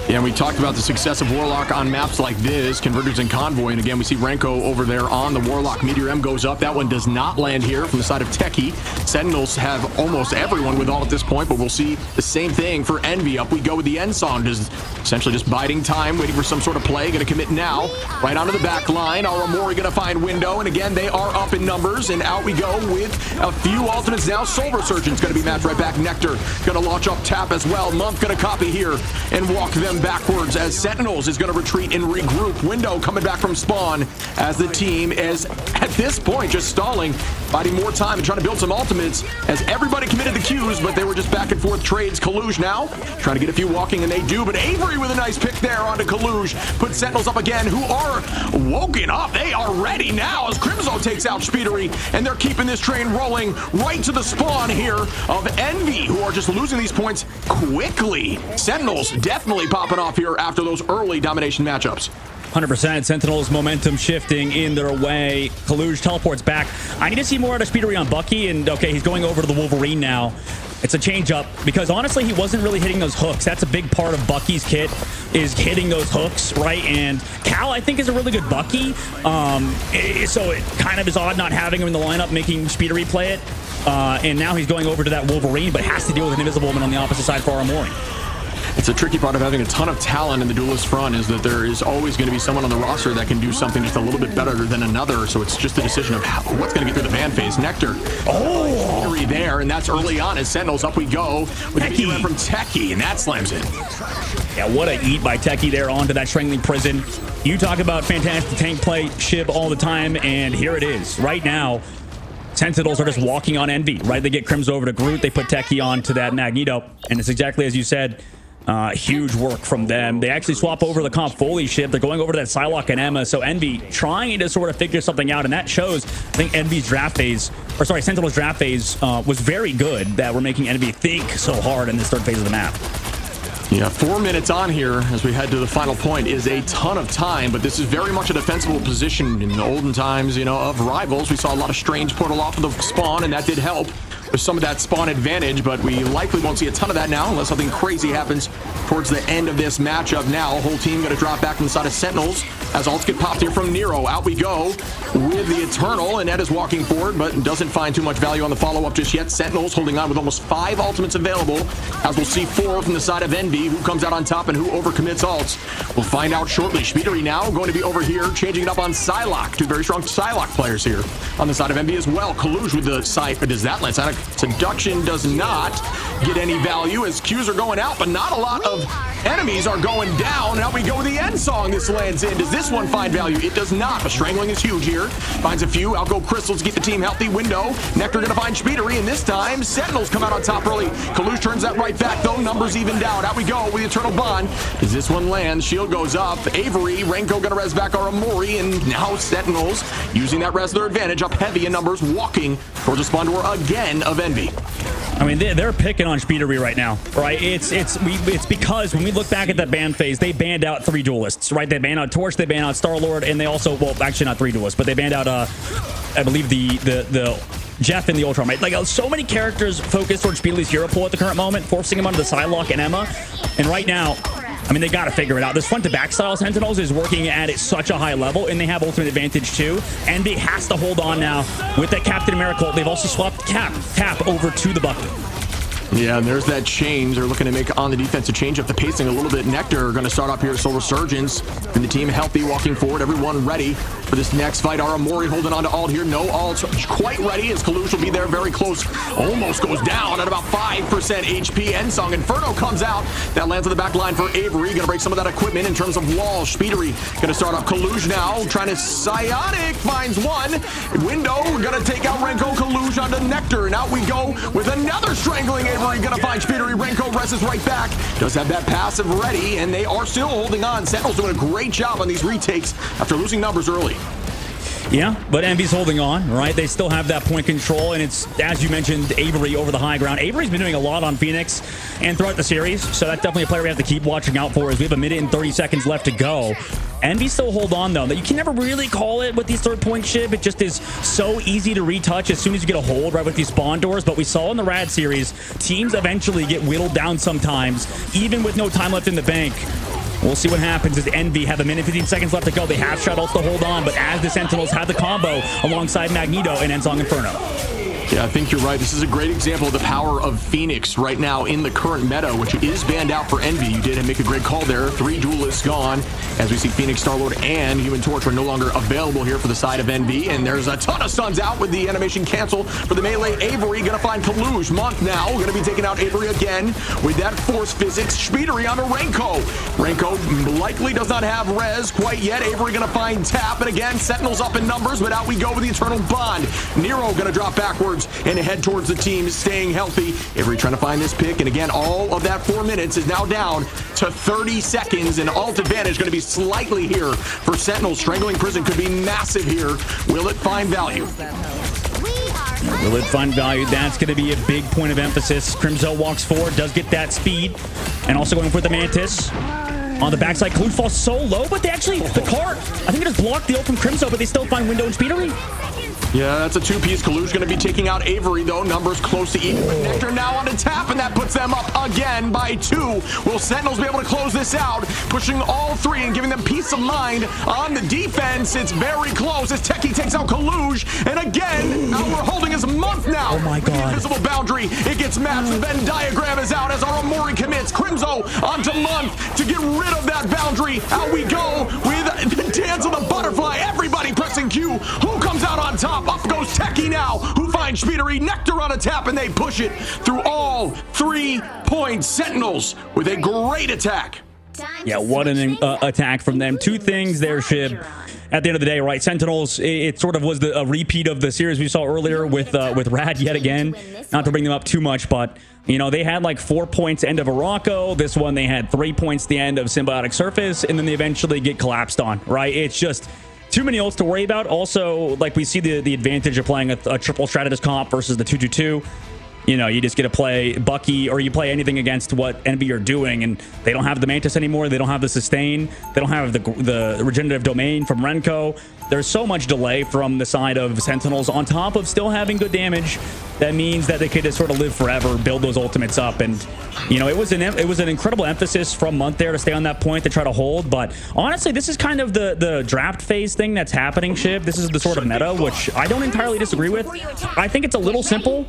Yeah, and we talked about the success of Warlock on maps like this, Convergence and Convoy, and again, we see Renko over there on the Warlock. Meteor M goes up. That one does not land here from the side of Techie. Sentinels have almost everyone with all at this point, but we'll see the same thing for Envy. Up we go with the end song, just essentially just biding time, waiting for some sort of play. Going to commit now, right onto the back line. Aramori going to find window, and again, they are up in numbers, and out we go with a few ultimates now. Soul Resurgence going to be matched right back. Nectar going to launch up Tap as well. Month going to copy here and walk them backwards as Sentinels is going to retreat and regroup. Window coming back from spawn as the team is at this point just stalling, biding more time and trying to build some ultimates as everybody committed the Qs, but they were just back and forth trades. Kalush now trying to get a few walking, and they do, but Avery with a nice pick there onto Kalush. Put Sentinels up again, who are woken up. They are ready now as Crimzo takes out Speedery, and they're keeping this train rolling right to the spawn here of Envy, who are just losing these points quickly. Sentinels definitely popping off here after those early domination matchups. 100%. Sentinels momentum shifting in their way. Kalush teleports back. I need to see more out of Speedery on Bucky, and okay, he's going over to the Wolverine now. It's a change up because honestly, he wasn't really hitting those hooks. That's a big part of Bucky's kit, is hitting those hooks, right? And Cal, I think, is a really good Bucky. So it kind of is odd not having him in the lineup, making Speedery play it. And now he's going over to that Wolverine, but has to deal with an Invisible Woman on the opposite side for Aramori. It's a tricky part of having a ton of talent in the duelist front, is that there is always going to be someone on the roster that can do something just a little bit better than another. So it's just a decision of what's going to get through the ban phase. Nectar, Speedery there, and that's early on as Sentinels. Up we go with the EM from Techie, and that slams in. Yeah, what a eat by Techie there onto that Strangling Prison. You talk about fantastic tank play, Shib, all the time, and here it is. Right now, Sentinels are just walking on Envy, right? They get Crimzo over to Groot, they put Techie onto that Magneto, and it's exactly as you said. Huge work from them. They actually swap over the Comp Foley ship. They're going over to that Psylocke and Emma. So Envy trying to sort of figure something out, and that shows. I think Envy's draft phase, or sorry, Sentinel's draft phase was very good. That we're making Envy think so hard in this third phase of the map. Yeah, 4 minutes on here as we head to the final point is a ton of time, but this is very much a defensible position. In the olden times, you know, of Rivals, we saw a lot of strange portal off of the spawn, and that did help. There's some of that spawn advantage, but we likely won't see a ton of that now unless something crazy happens towards the end of this matchup. Now, whole team going to drop back from the side of Sentinels as ults get popped here from Nero. Out we go with the Eternal, and Ed is walking forward, but doesn't find too much value on the follow-up just yet. Sentinels holding on with almost 5 ultimates available, as we'll see 4 from the side of Envy, who comes out on top and who overcommits ults. We'll find out shortly. Speedery now going to be over here, changing it up on Psylocke. 2 very strong Psylocke players here on the side of Envy as well. Kalush with the side, does that land? Seduction does not get any value as Qs are going out, but not a lot of enemies are going down. Now we go with the end song. This lands in. Does this one find value? It does not, but Strangling is huge here. Finds a few. Out go Crystals to get the team healthy. Window. Nectar going to find Speedery, and this time Sentinels come out on top early. Kalush turns that right back, though. Numbers evened out. Out we go with the Eternal Bond. Does this one land? Shield goes up. Avery, Renko going to res back Aramori, and now Sentinels using that res their advantage, up heavy in numbers, walking towards the spawn door again of Envy. I mean, they're picking on Speedery right now, right? It's because when we look back at that ban phase, they banned out 3 duelists, right? They banned out Torch, they banned out Star-Lord, and they also, well, actually not 3 duelists, but they banned out, I believe the Jeff and the Ultron, right? Like, so many characters focused towards Speedery's hero pool at the current moment, forcing him onto the Psylocke and Emma. And right now, I mean, they got to figure it out. This front to back style Sentinels is working at such a high level, and they have ultimate advantage too. Envy has to hold on now with that Captain America. They've also swapped Cap over to the Bucket. Yeah, and there's that change. They're looking to make on the defensive change up the pacing a little bit. Nectar going to start up here at Soul Resurgence. And the team healthy, walking forward. Everyone ready for this next fight. Aramori holding on to Alt here. No Alt quite ready as Kalush will be there very close. Almost goes down at about 5% HP. Ensong Inferno comes out. That lands on the back line for Avery. Going to break some of that equipment in terms of walls. Speedery going to start up Kalush now. Trying to Psionic. Finds one. Window going to take out Renko. Kalush onto Nectar. And out we go with another strangling Avery. Gonna find Speedery. Renko rests right back. Does have that passive ready, and they are still holding on. Sentinel's doing a great job on these retakes after losing numbers early. Yeah, but Envy's holding on, right? They still have that point control, and it's, as you mentioned, Avery over the high ground. Avery's been doing a lot on Phoenix and throughout the series, so that's definitely a player we have to keep watching out for as we have a minute and 30 seconds left to go. Envy still hold on, though. You can never really call it with these third-point ship. It just is so easy to retouch as soon as you get a hold, right, with these spawn doors. But we saw in the Rad series, teams eventually get whittled down sometimes, even with no time left in the bank. We'll see what happens as Envy have a minute 15 seconds left to go. They have shuttles to hold on, but as the Sentinels have the combo alongside Magneto and Ensong Inferno. Yeah, I think you're right. This is a great example of the power of Phoenix right now in the current meta, which is banned out for Envy. You did make a great call there. 3 duelists gone as we see Phoenix, Star-Lord, and Human Torch are no longer available here for the side of Envy. And there's a ton of stuns out with the animation cancel for the melee. Avery going to find Kalush. Monk now going to be taking out Avery again with that force physics. Speedery onto Renko. Renko likely does not have res quite yet. Avery going to find Tap. And again, Sentinels up in numbers, but out we go with the Eternal Bond. Nero going to drop backwards and head towards the team, staying healthy. Avery trying to find this pick, and again, all of that 4 minutes is now down to 30 seconds, and alt advantage going to be slightly here for Sentinel. Strangling Prison could be massive here. Will it find value? Will it find value? That's going to be a big point of emphasis. Crimzo walks forward, does get that speed, and also going for the Mantis. On the backside, Kalush falls so low, but they actually, the cart, I think it just blocked the ult from Crimzo, but they still find Window and Speedery. Yeah, that's a 2-piece. Kalush going to be taking out Avery, though. Numbers close to even. Nectar now on the Tap, and that puts them up again by 2. Will Sentinels be able to close this out? Pushing all 3 and giving them peace of mind on the defense. It's very close as Techie takes out Kalush. And again, now we're holding his Month now. Oh my God. The invisible boundary. It gets matched. The Venn diagram is out as Aramori commits. Crimzo onto Month to get rid of that boundary. Out we go with the dance of the butterfly. Everybody pressing Q. Who comes out on top? Up goes Techie now, who finds Speedery. Nectar on a tap, and they push it through all 3 points. Sentinels with a great attack. Yeah, what an attack from them. 2 things there, Shib. At the end of the day, right, Sentinels, it sort of was a repeat of the series we saw earlier with Rad yet again. Not to bring them up too much, but, you know, they had like 4 points end of Araco. This one, they had 3 points the end of Symbiotic Surface, and then they eventually get collapsed on, right? It's just too many ults to worry about. Also, like, we see the advantage of playing a triple Stratus comp versus the 2-2-2. You know, you just get to play Bucky, or you play anything against what Envy are doing, and they don't have the Mantis anymore. They don't have the sustain. They don't have the regenerative domain from Renko. There's so much delay from the side of Sentinels on top of still having good damage. That means that they could just sort of live forever, build those ultimates up. And, you know, it was an incredible emphasis from Month there to stay on that point to try to hold. But honestly, this is kind of the draft phase thing that's happening, Shiv. This is the sort of meta, which I don't entirely disagree with. I think it's a little simple.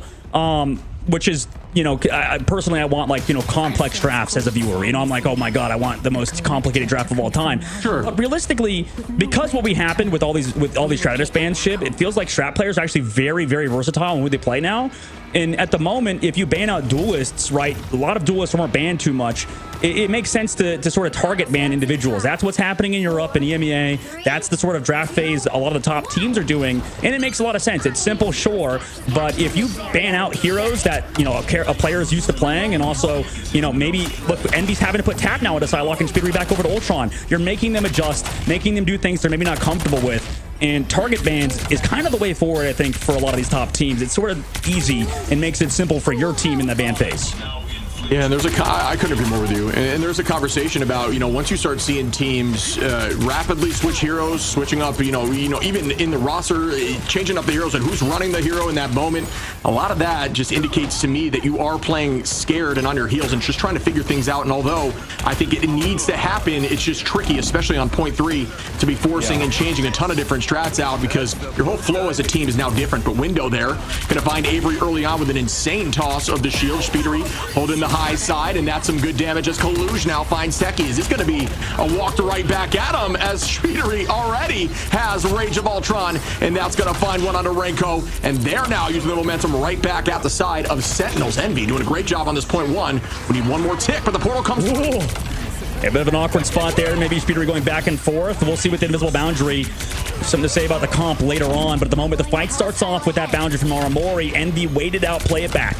Which is, you know, personally, I want, like, you know, complex drafts as a viewer. You know, I'm like, oh my God, I want the most complicated draft of all time. Sure. But realistically, because what we happened with all these Stratus bans, Shib, it feels like strat players are actually very, very versatile in who they play now. And at the moment, if you ban out duelists, right, a lot of duelists weren't banned too much. It makes sense to sort of target ban individuals. That's what's happening in Europe and EMEA. That's the sort of draft phase a lot of the top teams are doing, and it makes a lot of sense. It's simple, sure, but if you ban out heroes that, you know, a player is used to playing, and also, you know, maybe look, Envy's having to put Tap now into Psylocke and Speedery back over to Ultron. You're making them adjust, making them do things they're maybe not comfortable with. And target bans is kind of the way forward, I think, for a lot of these top teams. It's sort of easy and makes it simple for your team in the ban phase. Yeah, and I couldn't agree more with you. And there's a conversation about, once you start seeing teams rapidly switch heroes, switching up, even in the roster, changing up the heroes and who's running the hero in that moment. A lot of that just indicates to me that you are playing scared and on your heels and just trying to figure things out. And although I think it needs to happen, it's just tricky, especially on point 3, to be forcing and changing a ton of different strats out because your whole flow as a team is now different. But Window there, going to find Avery early on with an insane toss of the shield. Speedery holding the high side, and that's some good damage as Kaluj now finds Techie. Is this going to be a walk to right back at him as Speedery already has Rage of Ultron, and that's going to find one onto Renko, and they're now using the momentum right back at the side of Sentinels. Envy doing a great job on this point 1. We need one more tick, but the portal comes through. A bit of an awkward spot there. Maybe Speedery going back and forth. We'll see with the invisible boundary. Something to say about the comp later on, but at the moment the fight starts off with that boundary from Aramori. Envy waited out, play it back.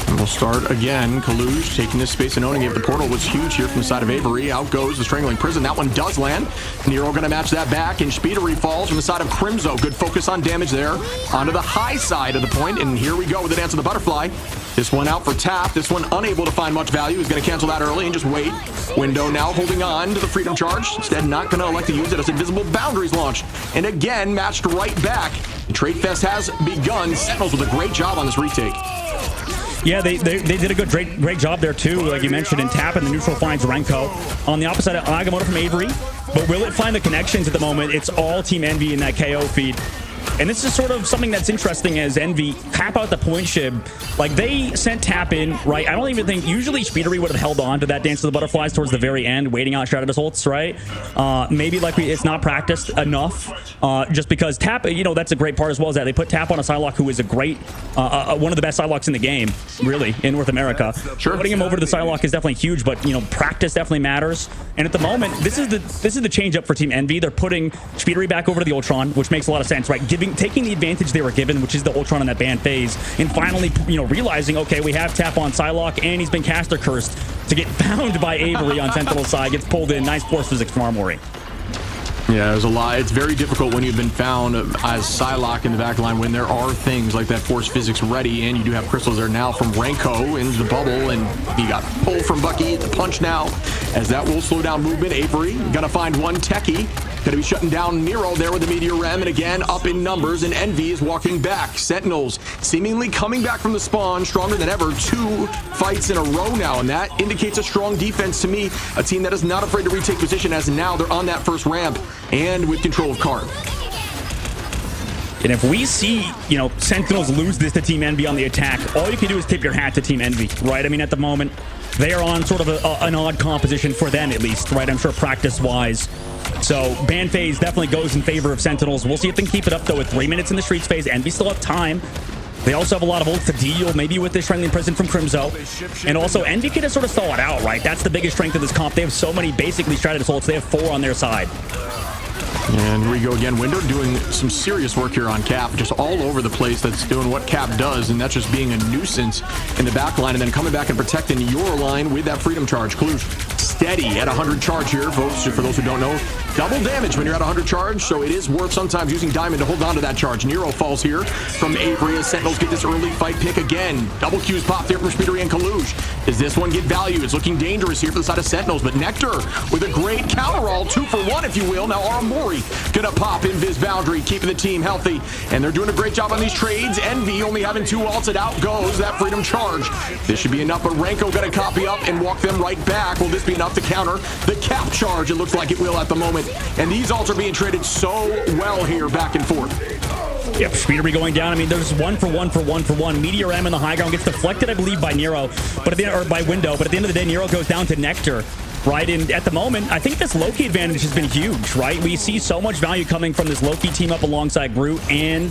And we'll start again. Kaluj taking this space and owning it. The portal was huge here from the side of Avery. Out goes the Strangling Prison. That one does land. Nero going to match that back, and Speedery falls from the side of Crimzo. Good focus on damage there. Onto the high side of the point, and here we go with the Dance of the Butterfly. This one out for tap. This one unable to find much value. He's going to cancel that early and just wait. Window now holding on to the Freedom Charge. Instead, not going to elect to use it as invisible boundaries launched. And again, matched right back. The Trade Fest has begun. Sentinels with a great job on this retake. Yeah, they did a great job there too, like you mentioned, in tapping. The neutral finds Renko. On the opposite side, Agamotto from Avery. But will it find the connections at the moment? It's all Team Envy in that KO feed. And this is sort of something that's interesting as Envy tap out the point shib. Like, they sent tap in, right? I don't even think, usually Speedery would have held on to that Dance of the Butterflies towards the very end, waiting out Stratus ults, right? Maybe like it's not practiced enough, just because tap, that's a great part as well, is that they put tap on a Psylocke who is a great, one of the best Psylocks in the game, really, in North America. Sure. Putting him over to the Psylocke is definitely huge, but, practice definitely matters. And at the moment, this is the change up for Team Envy. They're putting Speedery back over to the Ultron, which makes a lot of sense, right? Taking the advantage they were given, which is the Ultron in that ban phase, and finally, realizing, okay, we have tap on Psylocke, and he's been caster cursed to get found by Avery on Sentinel's side. Gets pulled in. Nice force physics from Armory. Yeah, there's a lot. It's very difficult when you've been found as Psylocke in the back line when there are things like that force physics ready, and you do have crystals there now from Renko into the bubble, and he got pulled from Bucky at the punch now, as that will slow down movement. Avery gonna find one Techie. Gonna be shutting down Nero there with the Meteor Rem, and again up in numbers, and Envy is walking back. Sentinels seemingly coming back from the spawn stronger than ever. 2 fights in a row now, and that indicates a strong defense to me. A team that is not afraid to retake position, as now they're on that first ramp and with control of cart. And if we see, Sentinels lose this to Team Envy on the attack, all you can do is tip your hat to Team Envy, right? I mean, at the moment, they are on sort of an odd composition for them, at least, right? I'm sure practice-wise. So, ban phase definitely goes in favor of Sentinels. We'll see if they can keep it up, though, with 3 minutes in the Streets phase. Envy still have time. They also have a lot of ults to deal, maybe with this Strangling Prison from Crimzo. And also, Envy can just sort of stall it out, right? That's the biggest strength of this comp. They have so many, basically, Stratus ults. They have 4 on their side. And here we go again. Window doing some serious work here on Cap, just all over the place. That's doing what Cap does, and that's just being a nuisance in the back line, and then coming back and protecting your line with that Freedom Charge. Kaluj steady at 100 charge here, folks. For those who don't know, double damage when you're at 100 charge, so it is worth sometimes using Diamond to hold on to that charge. Nero falls here from Avery as Sentinels get this early fight pick again. Double Qs popped here from Speedery and Kaluj. Does this one get value? It's looking dangerous here for the side of Sentinels, but Nectar with a great counter-all, 2 for 1, if you will. Now Aramori gonna pop Invis Boundary, keeping the team healthy, and they're doing a great job on these trades. Envy only having 2 ults, and out goes that Freedom Charge. This should be enough, but Renko gonna copy up and walk them right back. Will this be enough to counter the Cap Charge? It looks like it will at the moment, and these ults are being traded so well here, back and forth. Yep, Speedery going down. I mean, there's 1 for 1 for 1 for 1. Meteor M in the high ground gets deflected, I believe, by Nero, or by Window. But at the end of the day, Nero goes down to Nectar. Right, and at the moment, I think this Loki advantage has been huge, right? We see so much value coming from this Loki team up alongside Groot and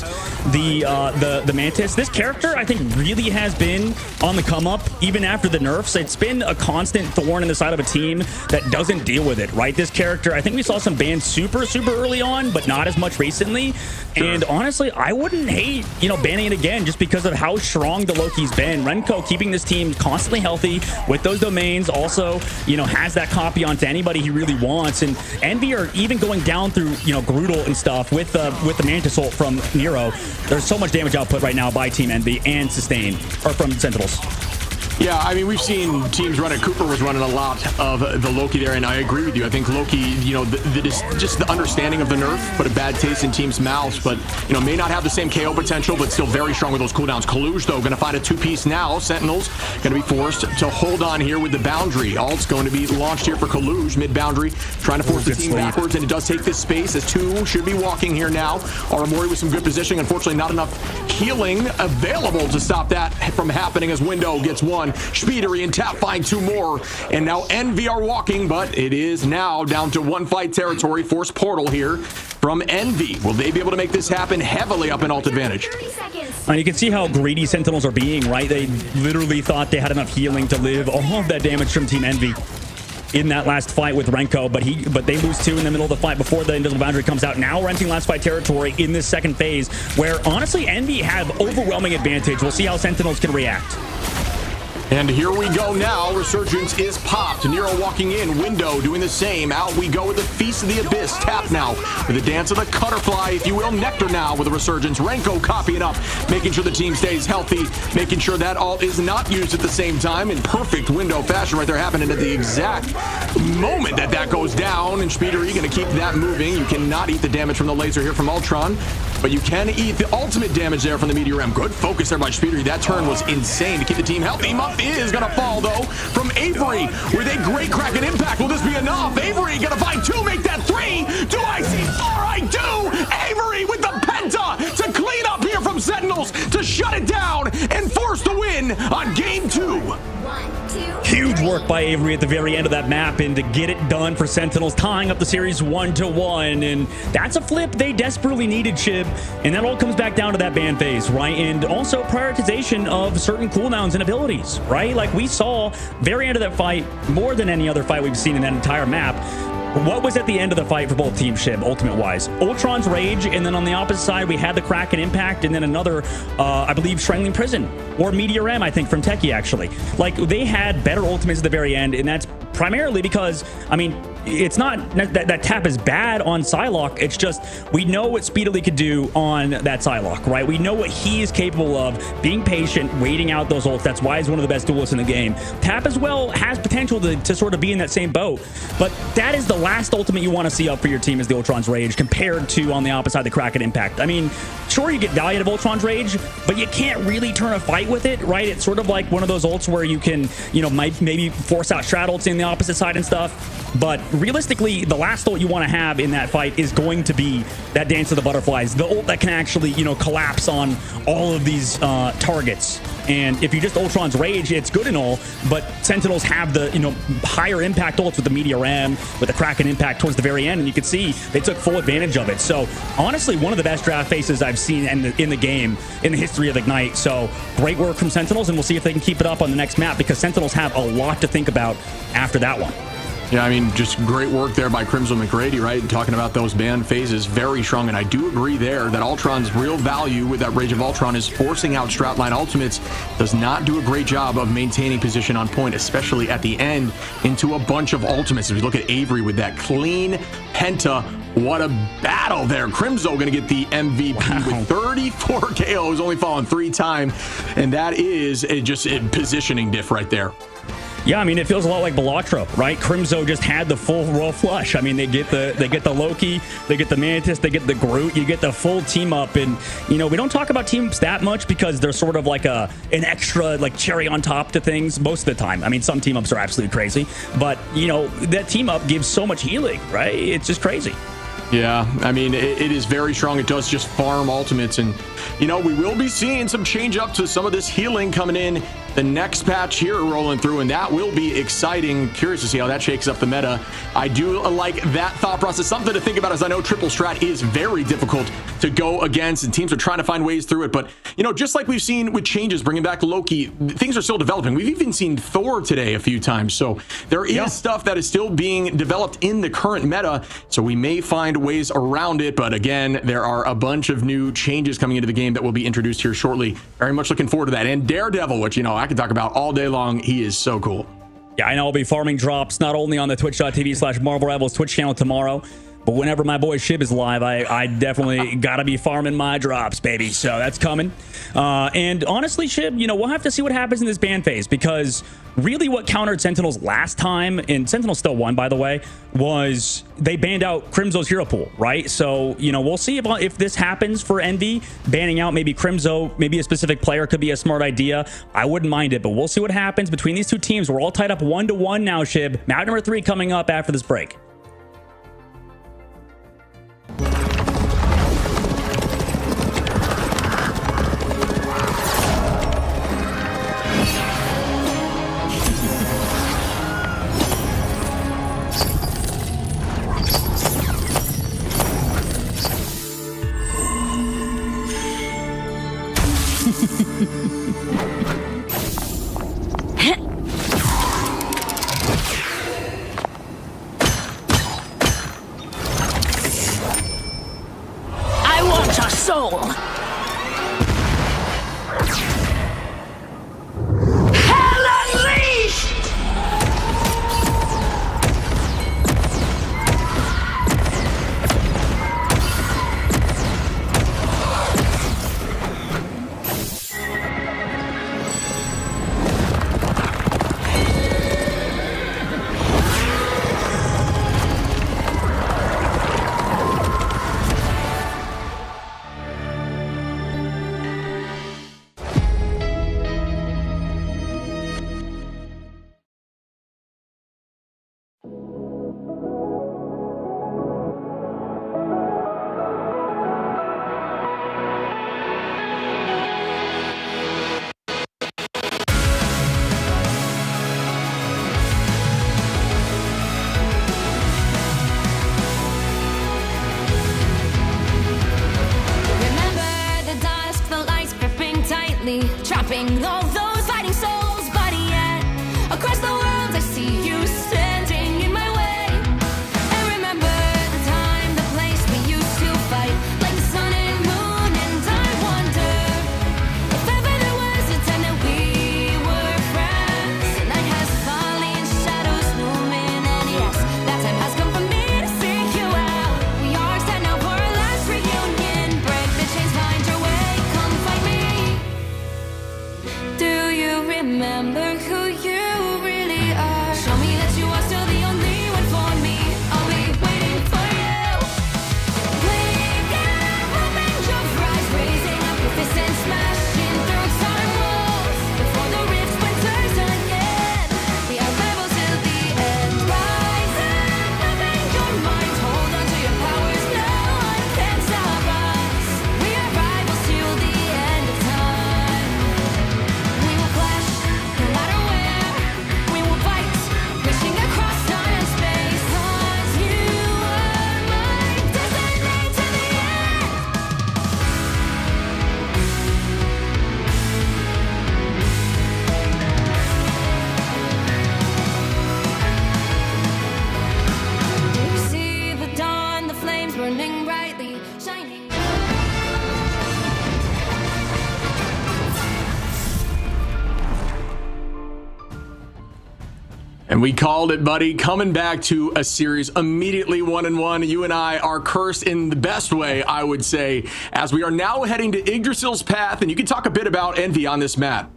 the Mantis. This character, I think, really has been on the come up, even after the nerfs. It's been a constant thorn in the side of a team that doesn't deal with it, right? This character, I think we saw some bans super early on, but not as much recently. Sure. And honestly, I wouldn't hate, banning it again just because of how strong the Loki's been. Renko keeping this team constantly healthy with those domains, also, has that copy onto anybody he really wants, and Envy are even going down through Groodle and stuff with the Mantis ult from Nero. There's so much damage output right now by Team Envy and Sustain, or from Sentinels. Yeah, I mean, we've seen teams run it. Cooper was running a lot of the Loki there, and I agree with you. I think Loki, you know, just the understanding of the nerf put a bad taste in teams' mouths, but, you know, may not have the same KO potential, but still very strong with those cooldowns. Kaluj, though, going to find a two-piece now. Sentinels going to be forced to hold on here with the boundary. Ult's going to be launched here for Kaluj, mid-boundary, trying to force the team backwards, and it does take this space as two should be walking here now. Aramori with some good positioning. Unfortunately, not enough healing available to stop that from happening as Window gets one. Speedery and Tap find two more, and now Envy are walking, but it is now down to one fight territory. Force portal here from Envy. Will they be able to make this happen? Heavily up in ult advantage. You can see how greedy Sentinels are being, right? They literally thought they had enough healing to live all of that damage from Team Envy in that last fight with Renko, but they lose two in the middle of the fight before the invisible boundary comes out. Now we're entering last fight territory in this second phase, where honestly Envy have overwhelming advantage. We'll see how Sentinels can react. And here we go now. Resurgence is popped. Nero walking in. Window doing the same. Out we go with the Feast of the Abyss. Tap now with the Dance of the Cutterfly, if you will. Nectar now with the Resurgence. Renko copying up, making sure the team stays healthy, making sure that ult is not used at the same time. In perfect Window fashion right there, happening at the exact moment that goes down. And Speedery going to keep that moving. You cannot eat the damage from the laser here from Ultron, but you can eat the ultimate damage there from the Meteor M. Good focus there by Speedery. That turn was insane to keep the team healthy. Muff is going to fall, though, from Avery with a great crack and impact. Will this be enough? Avery going to find two, make that three. Do I see four? I do! Avery with the penta to clean up here from Sentinels to shut it down and force the win on game two. Huge work by Avery at the very end of that map, and to get it done for Sentinels, tying up the series 1-1, and that's a flip they desperately needed, Chib, and that all comes back down to that ban phase, right? And also prioritization of certain cooldowns and abilities, right? Like we saw very end of that fight, more than any other fight we've seen in that entire map. What was at the end of the fight for both teams, Shib, ultimate-wise? Ultron's Rage, and then on the opposite side, we had the Crack and Impact, and then another, I believe, Strangling Prison, or Meteor M, I think, from Techie, actually. Like, they had better ultimates at the very end, and that's primarily because, I mean, it's not that Tap is bad on Psylocke. It's just we know what Speedily could do on that Psylocke, right? We know what he is capable of, being patient, waiting out those ults. That's why he's one of the best duelists in the game. Tap as well has potential to sort of be in that same boat, but that is the last ultimate you want to see up for your team is the Ultron's Rage compared to on the opposite side, the Crack and Impact. I mean, sure, you get Valiant of Ultron's Rage, but you can't really turn a fight with it, right? It's sort of like one of those ults where you can, you know, maybe force out Strat ults in the opposite side and stuff. But realistically, the last ult you want to have in that fight is going to be that Dance of the Butterflies, the ult that can actually, you know, collapse on all of these targets. And if you just Ultron's Rage, it's good and all, but Sentinels have the, you know, higher impact ults with the Meteor M, with the Crack and Impact towards the very end, and you can see they took full advantage of it. So honestly, one of the best draft faces I've seen in the game in the history of Ignite. So great work from Sentinels, and we'll see if they can keep it up on the next map, because Sentinels have a lot to think about after that one. Yeah, I mean, just great work there by Crimson McGrady, right? Talking about those ban phases, very strong. And I do agree there that Ultron's real value with that Rage of Ultron is forcing out Stratline ultimates. Does not do a great job of maintaining position on point, especially at the end, into a bunch of ultimates. If you look at Avery with that clean penta, what a battle there. Crimzo going to get the MVP with 34 KOs, only fallen 3 times. And that is just a positioning diff right there. Yeah, I mean, it feels a lot like Belatra, right? Crimzo just had the full royal flush. I mean, they get the Loki, they get the Mantis, they get the Groot, you get the full team up. And, you know, we don't talk about team ups that much because they're sort of like an extra, like, cherry on top to things most of the time. I mean, some team ups are absolutely crazy, but, you know, that team up gives so much healing, right? It's just crazy. Yeah, I mean, it is very strong. It does just farm ultimates. And, you know, we will be seeing some change up to some of this healing coming in the next patch here rolling through, and that will be exciting. Curious to see how that shakes up the meta. I do like that thought process. Something to think about, as I know triple strat is very difficult to go against, and teams are trying to find ways through it. But, you know, just like we've seen with changes, bringing back Loki, things are still developing. We've even seen Thor today a few times. So there is stuff that is still being developed in the current meta. So we may find ways around it. But again, there are a bunch of new changes coming into the game that will be introduced here shortly. Very much looking forward to that. And Daredevil, which, you know, I can talk about all day long. He is so cool. Yeah, I know I'll be farming drops not only on the twitch.tv/Marvel Rivals Twitch channel tomorrow, But whenever my boy Shib is live, I definitely got to be farming my drops, baby. So that's coming. And honestly, Shib, we'll have to see what happens in this ban phase, because really what countered Sentinels last time, and Sentinels still won, by the way, was they banned out Crimzo's hero pool, right? So, we'll see if this happens for Envy. Banning out maybe Crimzo, maybe a specific player could be a smart idea. I wouldn't mind it, but we'll see what happens between these two teams. We're all tied up 1-1 now, Shib. Map number 3 coming up after this break. I want your soul. Hell unleashed! Remember the dusk, the lights gripping tightly, trapping all those fighting souls. But yet, across the world, I see you standing in my way. And remember the time, the place we used to fight, like the sun and moon. And I wonder if ever there was a time that we were friends. The night has fallen, shadows looming, and yes, that time has come for me to seek you out. We are set now for our last reunion. Break the chains, find your way, come find me. Do you remember who you really are? Show me that you are still the only one for me. I'll be waiting for you. Wake up, open your eyes, raising up your fists and smashing through time walls. Before the rift splinters again, we are rebels till the end. Rise up, open your minds, hold on to your powers. No one can stop us. We are rivals till the end of time. We will clash, no matter where. We will fight, reaching across time and space. 'Cause you are my destiny to the end. You see the dawn, the flames burning brightly, shining. And we called it, buddy. Coming back to a series immediately 1-1. You and I are cursed in the best way, I would say, as we are now heading to Yggdrasil's path. And you can talk a bit about Envy on this map.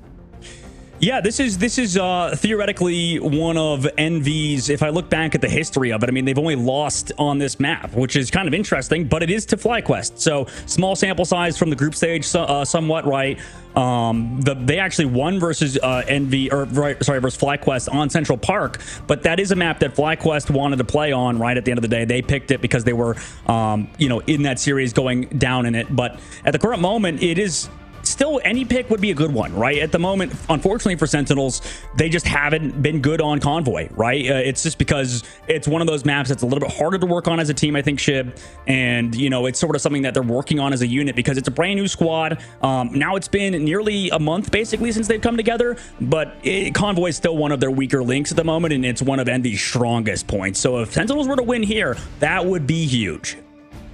Yeah, this is theoretically one of Envy's, if I look back at the history of it, I mean, they've only lost on this map, which is kind of interesting, but it is to FlyQuest. So small sample size from the group stage, somewhat, right? They actually won versus Envy, or versus FlyQuest on Central Park, but that is a map that FlyQuest wanted to play on, right? At the end of the day, they picked it because they were, in that series going down in it. But at the current moment, it is still, any pick would be a good one, right? At the moment, unfortunately for Sentinels, they just haven't been good on Convoy, right? It's just because it's one of those maps that's a little bit harder to work on as a team, I think, Shib. And, it's sort of something that they're working on as a unit because it's a brand new squad. Now it's been nearly a month, basically, since they've come together. But Convoy is still one of their weaker links at the moment, and it's one of Envy's strongest points. So if Sentinels were to win here, that would be huge.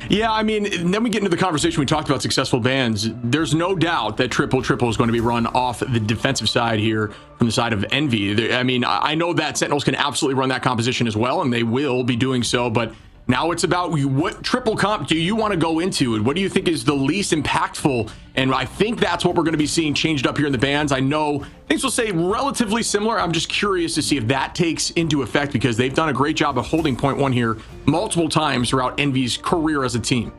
Yeah, I mean, and then we get into the conversation. We talked about successful bans. There's no doubt that triple is going to be run off the defensive side here from the side of Envy. I mean, I know that Sentinels can absolutely run that composition as well, and they will be doing so, but Now it's about what triple comp do you want to go into, and what do you think is the least impactful? And I think that's what we're going to be seeing changed up here in the bans. I know things will say relatively similar. I'm just curious to see if that takes into effect, because they've done a great job of holding point one here multiple times throughout Envy's career as a team.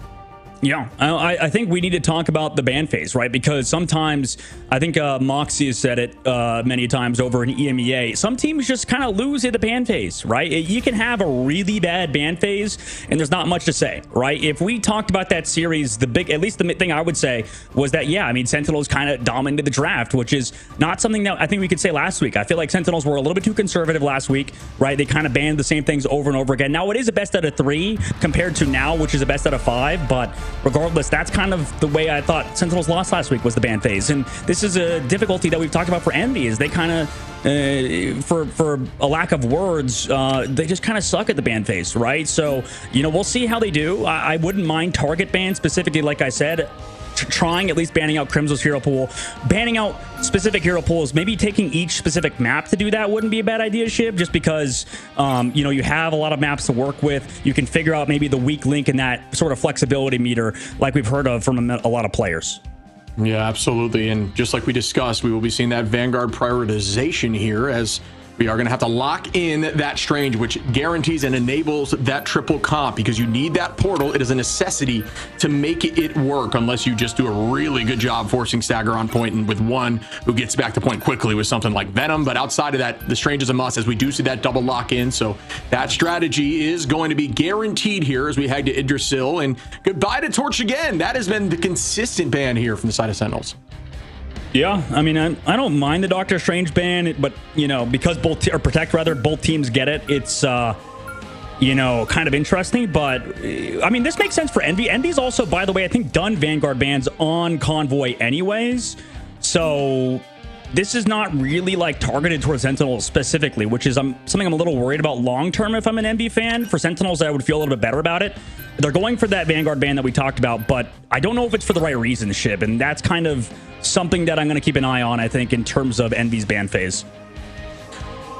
Yeah, I think we need to talk about the ban phase, right? Because sometimes, I think Moxie has said it many times over in EMEA, some teams just kind of lose in the ban phase, right? You can have a really bad ban phase, and there's not much to say, right? If we talked about that series, at least the thing I would say was that, yeah, I mean, Sentinels kind of dominated the draft, which is not something that I think we could say last week. I feel like Sentinels were a little bit too conservative last week, right? They kind of banned the same things over and over again. Now, it is a best out of 3 compared to now, which is a best out of 5, but regardless, that's kind of the way I thought Sentinels lost last week, was the ban phase. And this is a difficulty that we've talked about for Envy, is they kind of, for a lack of words, they just kind of suck at the ban phase, right? So, you know, we'll see how they do. I wouldn't mind target ban specifically, like I said, trying at least banning out Crimso's hero pool, banning out specific hero pools, maybe taking each specific map to do that wouldn't be a bad idea, Shib, just because, you know, you have a lot of maps to work with. You can figure out maybe the weak link in that sort of flexibility meter, like we've heard of from a lot of players. Yeah, absolutely. And just like we discussed, we will be seeing that Vanguard prioritization here, as we are going to have to lock in that Strange, which guarantees and enables that triple comp, because you need that portal. It is a necessity to make it work, unless you just do a really good job forcing Stagger on point, and with one who gets back to point quickly with something like Venom. But outside of that, the Strange is a must, as we do see that double lock in. So that strategy is going to be guaranteed here as we head to Idrisil. And goodbye to Torch again. That has been the consistent ban here from the side of Sentinels. Yeah, I mean, I don't mind the Doctor Strange ban, but, you know, because both teams get it, it's, you know, kind of interesting. But, I mean, this makes sense for Envy. Envy's also, by the way, I think done Vanguard bans on Convoy anyways. So this is not really, like, targeted towards Sentinels specifically, which is something I'm a little worried about long-term if I'm an Envy fan. For Sentinels, I would feel a little bit better about it. They're going for that Vanguard ban that we talked about, but I don't know if it's for the right reason, Shib, and that's kind of something that I'm going to keep an eye on, I think, in terms of Envy's ban phase.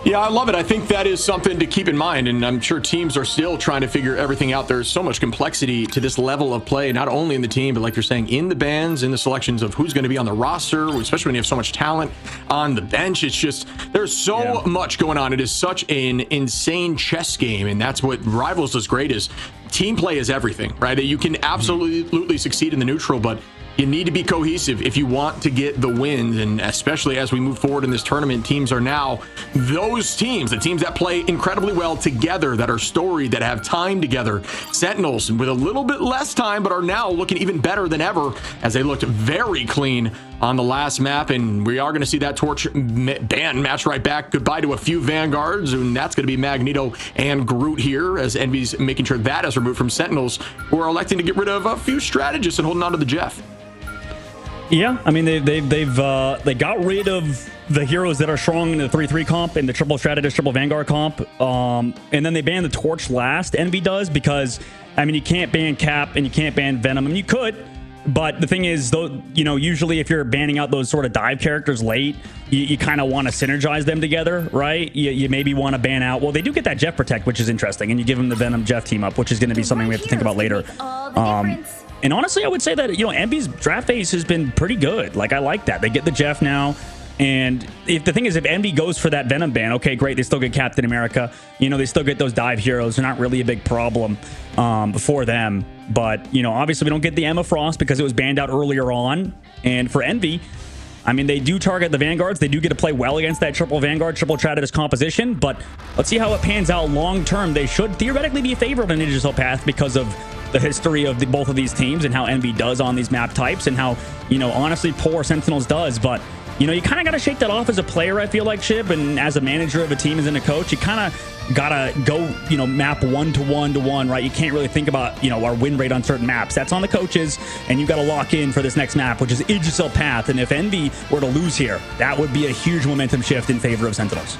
Yeah, I love it. I think that is something to keep in mind, and I'm sure teams are still trying to figure everything out. There's so much complexity to this level of play, not only in the team, but like you're saying, in the bans, in the selections of who's going to be on the roster, especially when you have so much talent on the bench. It's just, there's so much going on. It is such an insane chess game, and that's what Rivals does great, is team play is everything, right? You can absolutely succeed in the neutral, but you need to be cohesive if you want to get the wins. And especially as we move forward in this tournament, teams are now those teams, the teams that play incredibly well together, that are storied, that have time together. Sentinels with a little bit less time, but are now looking even better than ever, as they looked very clean on the last map. And we are going to see that Torch ban match right back. Goodbye to a few Vanguards, and that's going to be Magneto and Groot here, as Envy's making sure that is removed from Sentinels, who are electing to get rid of a few strategists and holding on to the Jeff. Yeah, I mean, they got rid of the heroes that are strong in the 3-3 comp and the triple strategist, triple Vanguard comp, and then they banned the Torch last. Envy does, because I mean, you can't ban Cap and you can't ban Venom. I mean, you could, but the thing is, though, you know, usually if you're banning out those sort of dive characters late, you kind of want to synergize them together, right? You maybe want to ban out. Well, they do get that Jeff Protect, which is interesting, and you give them the Venom Jeff team up, which is going to be something we have to think about later. And honestly, I would say that, you know, Envy's draft phase has been pretty good. Like, I like that. They get the Jeff now. And if the thing is, if Envy goes for that Venom ban, okay, great. They still get Captain America. You know, they still get those dive heroes. They're not really a big problem for them. But, you know, obviously we don't get the Emma Frost because it was banned out earlier on. And for Envy, I mean, they do target the Vanguards. They do get to play well against that triple Vanguard, triple Strategist composition. But let's see how it pans out long term. They should theoretically be favored on Idrisil path because of the history of both of these teams and how Envy does on these map types, and how, you know, honestly, poor Sentinels does. But, you know, you kind of got to shake that off as a player, I feel like, Shib, and as a manager of a team, as in a coach, you kind of got to go, you know, map 1-to-1-to-1, right? You can't really think about, you know, our win rate on certain maps. That's on the coaches, and you got to lock in for this next map, which is Idrisil path. And if Envy were to lose here, that would be a huge momentum shift in favor of Sentinels.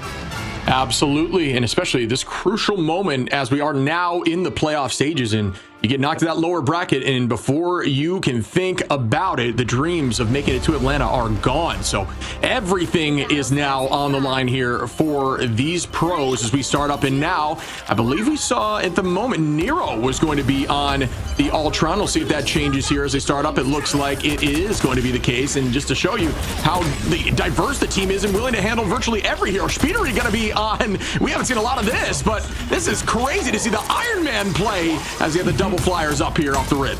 Absolutely, and especially this crucial moment as we are now in the playoff stages, and You get knocked to that lower bracket, and before you can think about it, the dreams of making it to Atlanta are gone. So everything is now on the line here for these pros as we start up. And now, I believe we saw at the moment Nero was going to be on the Ultron. We'll see if that changes here as they start up. It looks like it is going to be the case. And just to show you how diverse the team is and willing to handle virtually every hero, Speedery going to be on. We haven't seen a lot of this, but this is crazy to see the Iron Man play as he had the double flyers up here off the rip.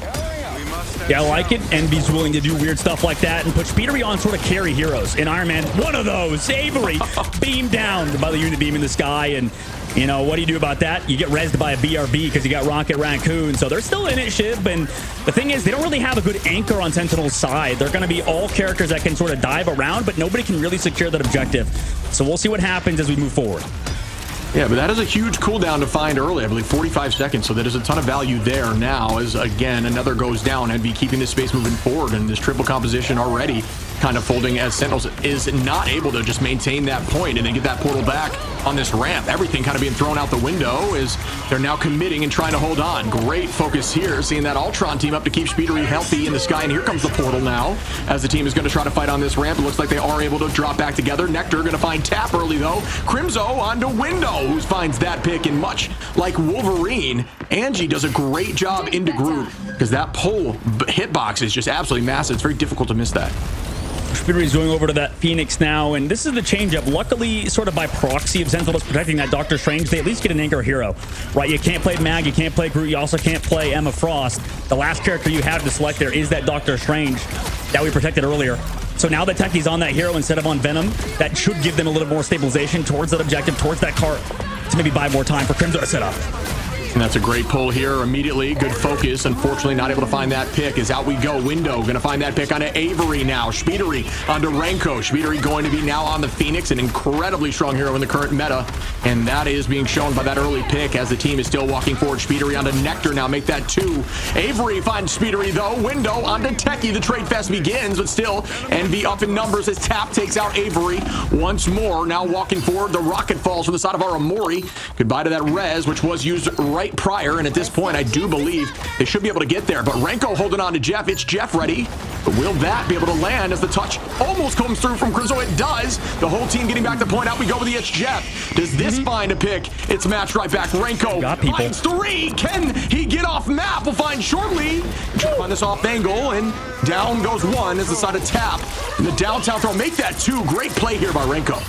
Yeah, I like it. Envy's willing to do weird stuff like that and put Speedery on sort of carry heroes. In Iron Man, one of those, Avery, beamed down by the unit beam in the sky. And, you know, what do you do about that? You get rezzed by a BRB because you got Rocket Raccoon. So they're still in it, Shib. And the thing is, they don't really have a good anchor on Sentinel's side. They're going to be all characters that can sort of dive around, but nobody can really secure that objective. So we'll see what happens as we move forward. Yeah, but that is a huge cooldown to find early. I believe 45 seconds, so that is a ton of value there now as, again, another goes down. Envy keeping this space moving forward, and this triple composition already kind of folding as Sentinels is not able to just maintain that point and then get that portal back on this ramp. Everything kind of being thrown out the window as they're now committing and trying to hold on. Great focus here, seeing that Ultron team up to keep Speedery healthy in the sky, and here comes the portal now as the team is going to try to fight on this ramp. It looks like they are able to drop back together. Nectar going to find Tap early though. Crimzo onto Window, who finds that pick, and much like Wolverine, Angie does a great job into group because that pole hitbox is just absolutely massive. It's very difficult to miss that. Speedery's going over to that Phoenix now, and this is the changeup. Luckily, sort of by proxy of Sentinels protecting that Doctor Strange, they at least get an anchor hero, right? You can't play Mag, you can't play Groot, you also can't play Emma Frost. The last character you have to select there is that Doctor Strange that we protected earlier. So now that Techie's on that hero instead of on Venom, that should give them a little more stabilization towards that objective, towards that cart, to maybe buy more time for Crimson to set up. And that's a great pull here immediately. Good focus. Unfortunately, not able to find that pick as out we go. Window going to find that pick onto Avery now. Speedery onto Renko. Speedery going to be now on the Phoenix, an incredibly strong hero in the current meta. And that is being shown by that early pick as the team is still walking forward. Speedery onto Nectar now. Make that 2. Avery finds Speedery though. Window onto Techie. The trade fest begins, but still Envy up in numbers as Tap takes out Avery once more. Now walking forward. The rocket falls from the side of Aramori. Goodbye to that res, which was used right prior, and at this point I do believe they should be able to get there, but Renko holding on to Jeff. It's Jeff ready, but will that be able to land as the touch almost comes through from Crimzo? It does. The whole team getting back to point out we go with the It's Jeff. Does this find a pick? It's matched right back. Renko finds 3. Can he get off map? We'll find shortly. Try to find this off angle, and down goes 1 as the side of Tap in the downtown throw. Make that 2. Great play here by Renko.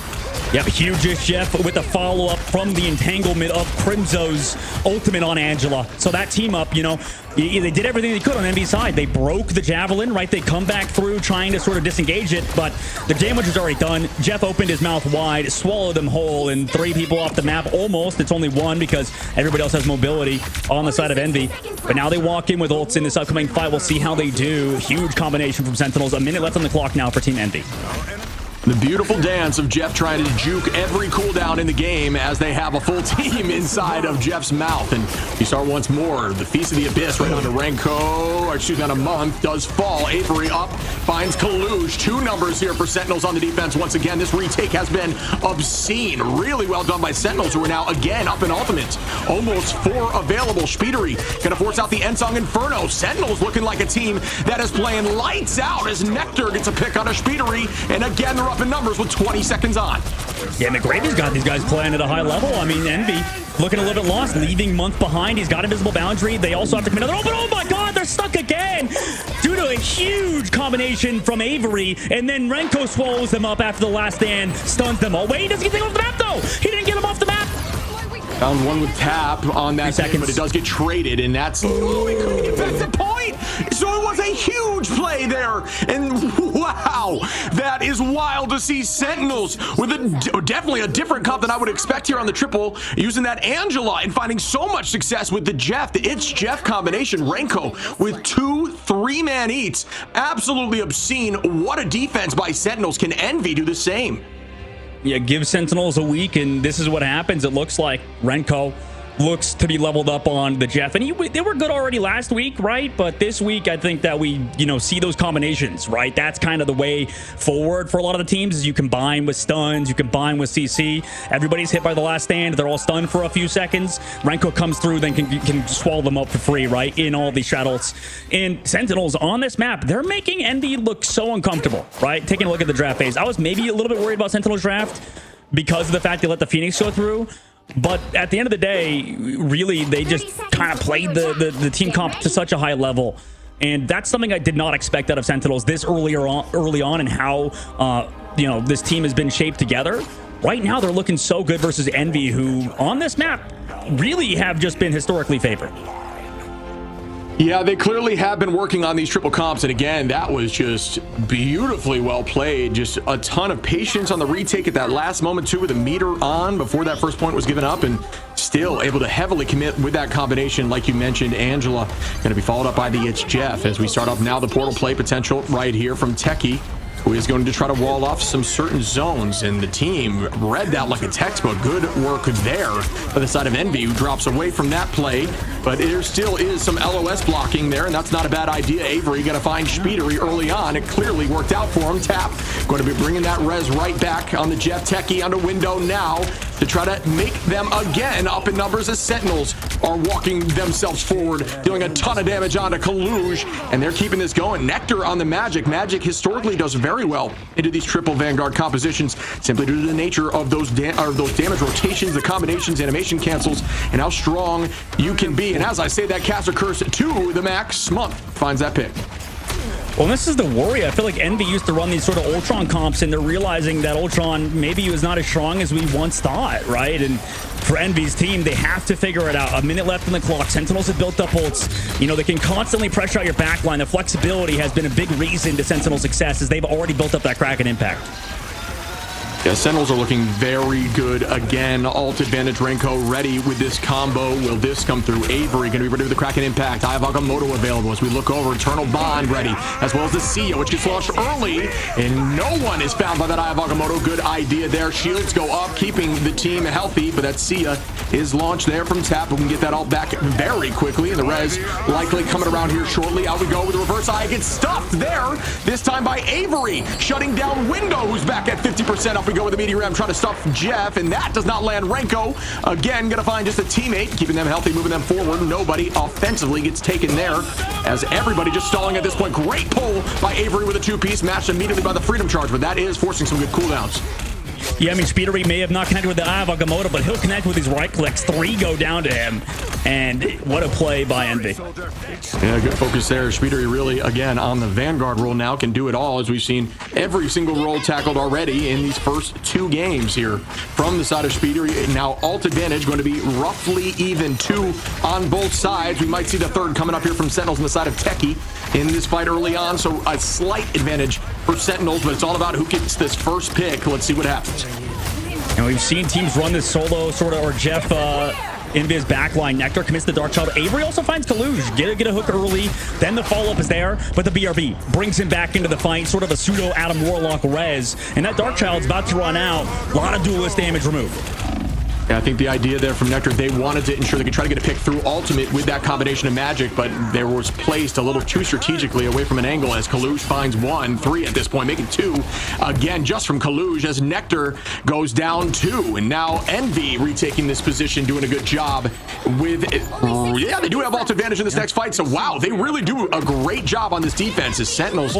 Yep, huge Jeff with the follow-up from the entanglement of Crimzo's ultimate on Angela. So that team up, you know, they did everything they could on Envy's side. They broke the Javelin, right? They come back through trying to sort of disengage it, but the damage was already done. Jeff opened his mouth wide, swallowed them whole, and 3 people off the map almost. It's only 1 because everybody else has mobility on the side of Envy. But now they walk in with ults in this upcoming fight. We'll see how they do. Huge combination from Sentinels. A minute left on the clock now for Team Envy. The beautiful dance of Jeff trying to juke every cooldown in the game as they have a full team inside of Jeff's mouth. And we start once more. The Feast of the Abyss right onto Renko, or excuse me, on a month, does fall. Avery up, finds Kalush. 2 numbers here for Sentinels on the defense. Once again, this retake has been obscene. Really well done by Sentinels, who are now again up in ultimate. Almost 4 available. Speedery gonna force out the Ensong Inferno. Sentinels looking like a team that is playing lights out as Nectar gets a pick on a Speedery. And again, they're up in numbers with 20 seconds on. Yeah, McGrady's got these guys playing at a high level. I mean, Envy looking a little bit lost, leaving Month behind. He's got Invisible Boundary. They also have to commit another. Oh my God, they're stuck again due to a huge combination from Avery. And then Renko swallows them up after the last stand, stuns them all. Wait, he doesn't get them off the map though. He didn't get them off the map. Found 1 with Tap on that pick, but it does get traded, and that's... Oh, he couldn't get back the point! So it was a huge play there, and wow, that is wild to see Sentinels with definitely a different comp than I would expect here on the triple, using that Angela and finding so much success with the Jeff, the It's Jeff combination. Renko with 2 3-man eats. Absolutely obscene. What a defense by Sentinels. Can Envy do the same? Yeah, give Sentinels a week, and this is what happens. It looks like Renko looks to be leveled up on the Jeff. And they were good already last week, right? But this week, I think that we, see those combinations, right? That's kind of the way forward for a lot of the teams is you combine with stuns, you combine with CC. Everybody's hit by the last stand. They're all stunned for a few seconds. Renko comes through, then can swallow them up for free, right? In all these shadows. And Sentinels on this map, they're making Envy look so uncomfortable, right? Taking a look at the draft phase. I was maybe a little bit worried about Sentinels draft because of the fact they let the Phoenix go through. But at the end of the day, really, they just kind of played the team comp to such a high level. And that's something I did not expect out of Sentinels this early on and how, this team has been shaped together. Right now, they're looking so good versus Envy, who on this map really have just been historically favored. Yeah, they clearly have been working on these triple comps. And again, that was just beautifully well played. Just a ton of patience on the retake at that last moment, too, with the meter on before that first point was given up. And still able to heavily commit with that combination. Like you mentioned, Angela going to be followed up by the It's Jeff as we start off now the portal play potential right here from Techie, who is going to try to wall off some certain zones, and the team read that like a textbook. Good work there by the side of Envy, who drops away from that play, but there still is some LOS blocking there, and that's not a bad idea. Avery got to find Speedery early on. It clearly worked out for him. Tap going to be bringing that res right back on the Jeff. Techie under window now to try to make them again up in numbers as Sentinels are walking themselves forward, dealing a ton of damage onto Kaluge, and they're keeping this going. Nectar on the Magic. Magic historically does very well into these triple Vanguard compositions simply due to the nature of those damage rotations, the combinations, animation cancels, and how strong you can be. And as I say that, Caster Curse to the max. Month finds that pick. Well, this is the worry. I feel like Envy used to run these sort of Ultron comps, and they're realizing that Ultron maybe was not as strong as we once thought, right? And for Envy's team, they have to figure it out. A minute left on the clock. Sentinels have built up ults. They can constantly pressure out your backline. The flexibility has been a big reason to Sentinel's success, as they've already built up that Kraken impact. Yeah, Sentinels are looking very good again. Alt advantage Renko ready with this combo. Will this come through? Avery going to be ready with the Kraken Impact. I have Agamotto available as we look over. Eternal Bond ready, as well as the Sia, which gets launched early, and no one is found by that I have Agamotto. Good idea there. Shields go up, keeping the team healthy, but that Sia is launched there from Tap. We can get that all back very quickly, and the res likely coming around here shortly. Out we go with the reverse eye. Gets stuffed there, this time by Avery, shutting down Window, who's back at 50%. Up we go with the Meteor M, trying to stuff Jeff, and that does not land. Renko again gonna find just a teammate, keeping them healthy, moving them forward. Nobody offensively gets taken there, as everybody just stalling at this point. Great pull by Avery with a two-piece, matched immediately by the Freedom Charge, but that is forcing some good cooldowns. Yeah, I mean, Speedery may have not connected with the Eye of Agamotto, but he'll connect with these right clicks. 3 go down to him, and what a play by Envy. Yeah, good focus there. Speedery really, again, on the Vanguard role now, can do it all, as we've seen every single role tackled already in these first 2 games here from the side of Speedery. Now, alt advantage going to be roughly even 2 on both sides. We might see the third coming up here from Sentinels on the side of Techie in this fight early on, so a slight advantage for Sentinels, but it's all about who gets this first pick. Let's see what happens. And we've seen teams run this solo sort of, or Jeff Envy's backline. Nectar commits the Dark Child. Avery also finds Kaluge. Get a hook early. Then the follow-up is there, but the BRB brings him back into the fight. Sort of a pseudo Adam Warlock res. And that Dark Child's about to run out. A lot of duelist damage removed. Yeah, I think the idea there from Nectar, they wanted to ensure they could try to get a pick through ultimate with that combination of magic, but there was placed a little too strategically away from an angle as Kaluge finds 1, 3 at this point, making 2 again just from Kaluge as Nectar goes down 2, and now Envy retaking this position, doing a good job with it. Yeah, they do have ult advantage in this next fight, so wow, they really do a great job on this defense as Sentinels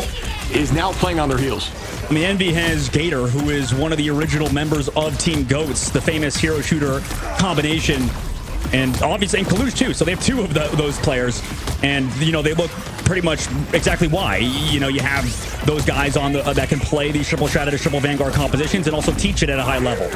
is now playing on their heels. I mean, Envy has Gator, who is one of the original members of Team Goats, the famous hero shooter combination, and obviously and Kaluge too. So they have 2 of those players, and they look pretty much exactly why. You have those guys on that can play these triple strategy, triple Vanguard compositions, and also teach it at a high level.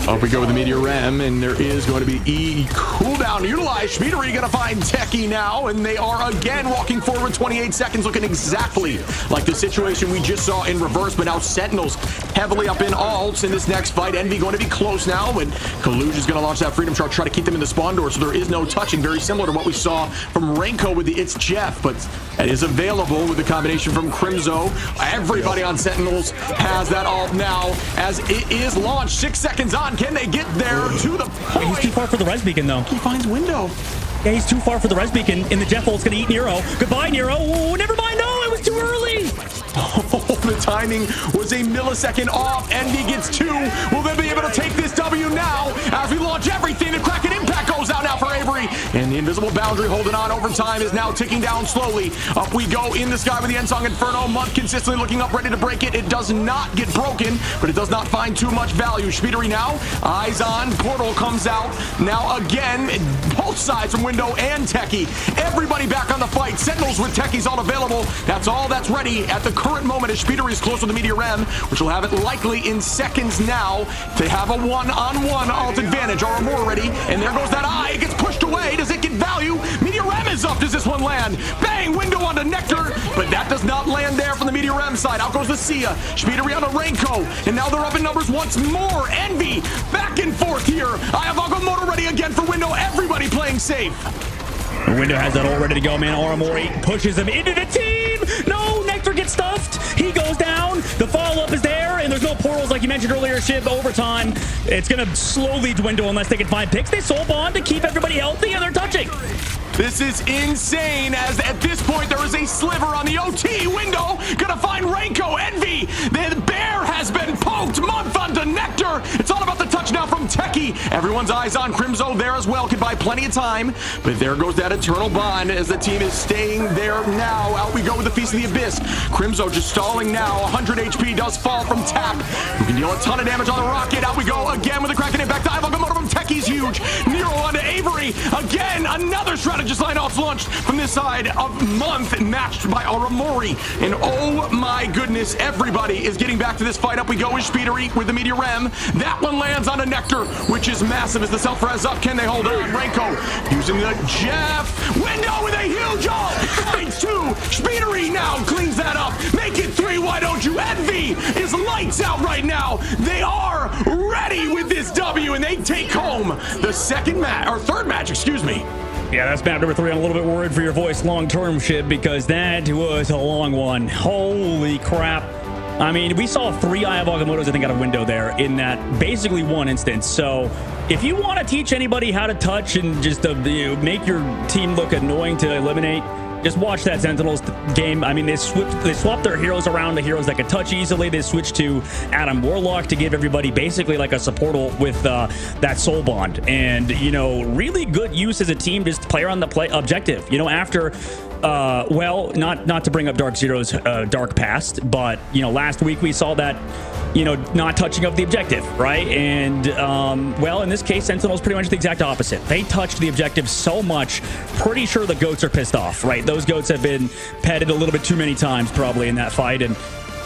Up we go with the Meteor M, and there is going to be E cooldown utilized. Speedery going to find Techie now, and they are again walking forward 28 seconds, looking exactly like the situation we just saw in reverse, but now Sentinels heavily up in alts in this next fight. Envy going to be close now, but Kaluge is going to launch that Freedom Charge, try to keep them in the spawn door, so there is no touching, very similar to what we saw from Renko with the It's Jeff, but that is available with the combination from Crimzo. Everybody on Sentinels has that ult now, as it is launched. 6 seconds on. on. Can they get there to the point? He's too far for the res beacon, though. He finds window. Yeah, he's too far for the res beacon, and the Jeff ult's gonna eat Nero. Goodbye, Nero. Oh, never mind. No, it was too early. Oh, the timing was a millisecond off. Envy gets 2. Will they be able to take this W now as we launch everything? The Kraken impact goes out now for Avery. And the invisible boundary holding on over time is now ticking down slowly. Up we go in the sky with the Ensong Inferno. Month consistently looking up, ready to break it. It does not get broken, but it does not find too much value. Speedery now, eyes on. Portal comes out. Now again, both sides from Window and Techie. Everybody back on the fight. Sentinels with Techies all available. That's all that's ready at the current moment as Speedery is close to the Meteor M, which will have it likely in seconds now to have a one-on-one alt advantage. Or more ready, and there goes that eye. It gets pushed away. Does it get value? Meteor M is up. Does this one land? Bang! Window onto Nectar, but that does not land there from the Meteor M side. Out goes the Sia. Speedery on a Rainco, and now they're up in numbers once more. Envy back and forth here. I have Agamotto ready again for Window. Everybody playing safe. Window has that all ready to go, man. Aramori pushes him into the team. No, Nectar gets stuffed. He goes down. The follow-up is there, and there's no portals like you mentioned earlier, Shib. Overtime, it's going to slowly dwindle unless they can find picks. They soul bond to keep everybody healthy, and they're touching. This is insane, as at this point there is a sliver on the OT. Window gonna find Rainco. Envy, the bear has been poked. Month onto Nectar. It's all about the touch now from Techie. Everyone's eyes on Crimzo there as well. Could buy plenty of time, but there goes that eternal bond as the team is staying there now. Out we go with the Feast of the Abyss. Crimzo just stalling now. 100 HP does fall from Tap, who can deal a ton of damage on the rocket. Out we go again with the Kraken impact. Dive Agamotto from Techie's huge. Nero onto Avery. Again, another strategist line off launched from this side of Month, matched by Aramori. And oh my goodness, everybody is getting back to this fight. Up we go with Speedery with the Meteor M. That one lands on a Nectar, which is massive as the self-res up. Can they hold on? Rainco using the Jeff. Window with a huge ult. Finds 2. Speedery now cleans that up. Make it 3. Why don't you? Envy is lights out right now. They are ready with this W, and they take home the third match, excuse me. Yeah, that's map number 3. I'm a little bit worried for your voice long-term, Shib, because that was a long one. Holy crap. I mean, we saw 3 Eye of Agamottos, I think, out of Window there in that basically one instance. So if you want to teach anybody how to touch and just make your team look annoying to eliminate, just watch that Sentinels game. I mean, they swapped their heroes around to heroes that could touch easily. They switched to Adam Warlock to give everybody basically like a supportal with that soul bond. And, really good use as a team, just player on the play objective. After, not to bring up Dark Zero's dark past, but, last week we saw that, not touching up the objective, right? And, in this case, Sentinel's pretty much the exact opposite. They touched the objective so much, pretty sure the goats are pissed off, right? Those goats have been petted a little bit too many times probably in that fight. And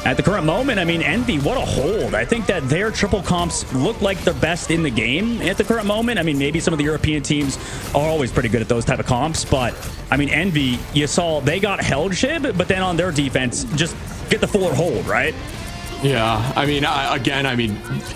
at the current moment, I mean, Envy, what a hold. I think that their triple comps look like the best in the game at the current moment. I mean, maybe some of the European teams are always pretty good at those type of comps, but I mean, Envy, you saw they got held, Shib, but then on their defense, just get the fuller hold, right? Yeah, I mean,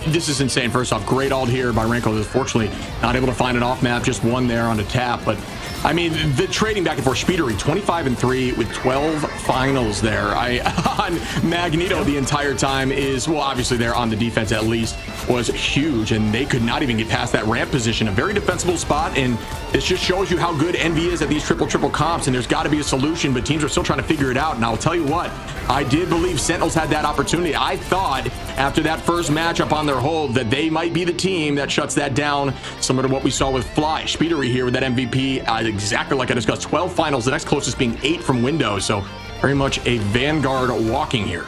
this is insane. First off, great ult here by Rainco. Unfortunately, not able to find an off map, just one there on a tap. But I mean, the trading back and forth. Speedery 25-3 with 12 finals there. On Magneto the entire time is, well, obviously they're on the defense at least, was huge, and they could not even get past that ramp position. A very defensible spot, and this just shows you how good Envy is at these triple comps, and there's got to be a solution, but teams are still trying to figure it out. And I'll tell you what, I did believe Sentinels had that opportunity. I thought after that first matchup on their hold that they might be the team that shuts that down, similar to what we saw with Fly. Speedery here with that MVP, exactly like I discussed, 12 finals, the next closest being 8 from Windows, so very much a Vanguard walking here.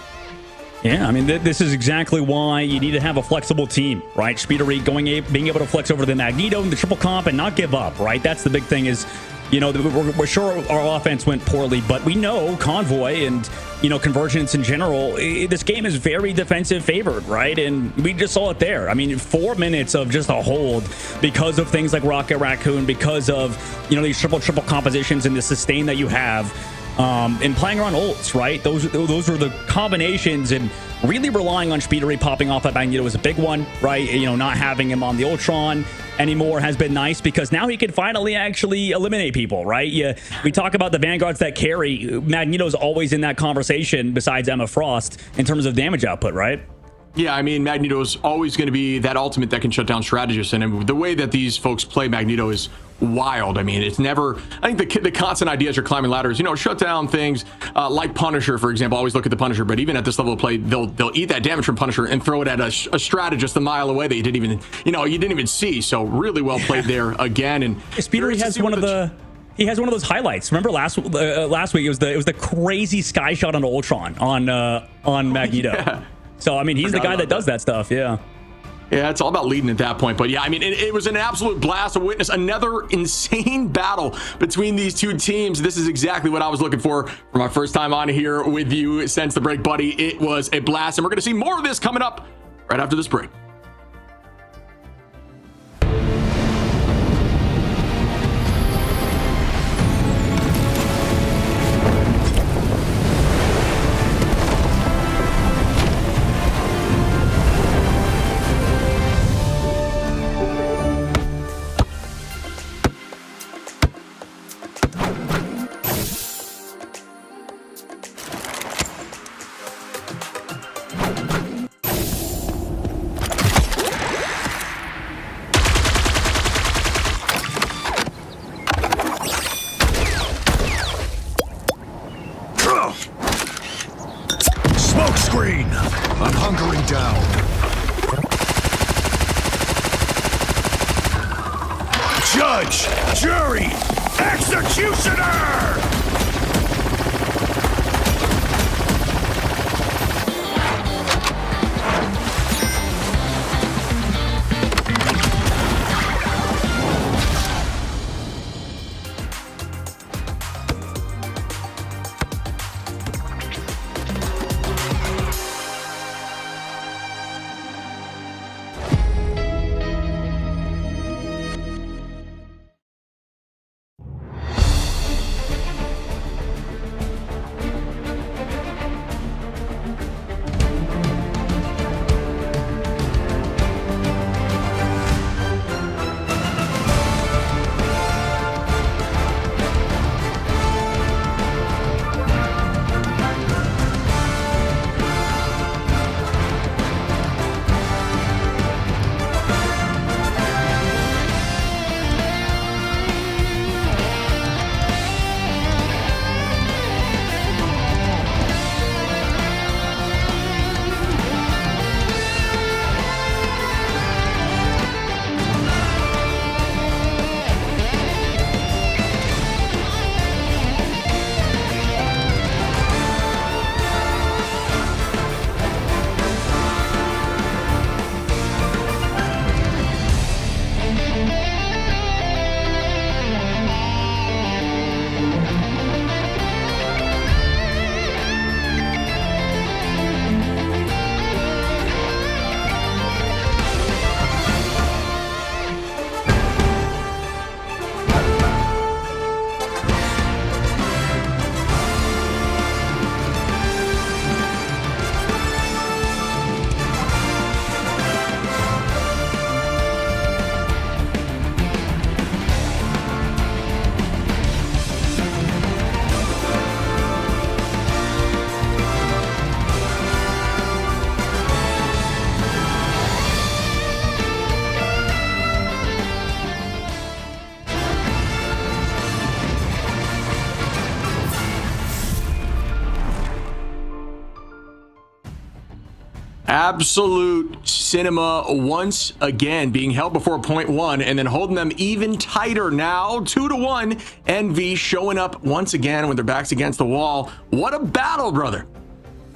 Yeah, I mean, this is exactly why you need to have a flexible team, right? Speedery being able to flex over the Magneto and the triple comp and not give up, right? That's the big thing is, we're sure our offense went poorly, but we know Convoy and, Convergence in general, this game is very defensive favored, right? And we just saw it there. I mean, 4 minutes of just a hold because of things like Rocket Raccoon, because of, these triple compositions and the sustain that you have. And playing around ults, right? Those are the combinations, and really relying on Speedery popping off at Magneto was a big one, right? Not having him on the Ultron anymore has been nice because now he can finally actually eliminate people, right? We talk about the Vanguards that carry. Magneto's always in that conversation besides Emma Frost in terms of damage output, right? Yeah, I mean, Magneto is always going to be that ultimate that can shut down strategists, and the way that these folks play Magneto is wild. I mean, it's never. I think the constant idea as you're climbing ladders, shut down things like Punisher, for example. Always look at the Punisher, but even at this level of play, they'll eat that damage from Punisher and throw it at a strategist a mile away that you didn't even see. So really well played there again. And Speeder has one of the. He has one of those highlights. Remember last week it was the crazy sky shot on Ultron on Magneto. Yeah. So I mean he's the guy that does that stuff. Yeah. Yeah, it's all about leading at that point. But yeah, I mean, it was an absolute blast to witness another insane battle between these two teams. This is exactly what I was looking for my first time on here with you since the break, buddy. It was a blast, and we're going to see more of this coming up right after this break. Smoke screen! I'm hunkering down. Judge! Jury! Executioner! Absolute cinema once again, being held before point one and then holding them even tighter now, 2-1. Envy showing up once again with their backs against the wall. What a battle, brother.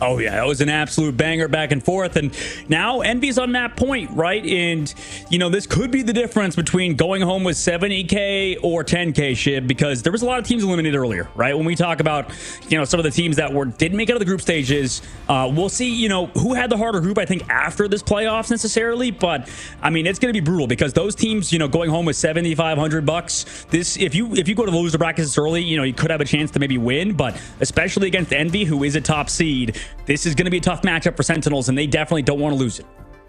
Oh yeah, that was an absolute banger back and forth, and now Envy's on that point, right? And this could be the difference between going home with 70K or 10K, Shib, because there was a lot of teams eliminated earlier, right? When we talk about some of the teams that didn't make it out of the group stages, we'll see who had the harder group, I think, after this playoffs necessarily. But I mean, it's going to be brutal because those teams going home with $7,500, this if you go to the loser brackets early, you could have a chance to maybe win, but especially against Envy, who is a top seed, this is going to be a tough matchup for Sentinels, and they definitely don't want to lose it.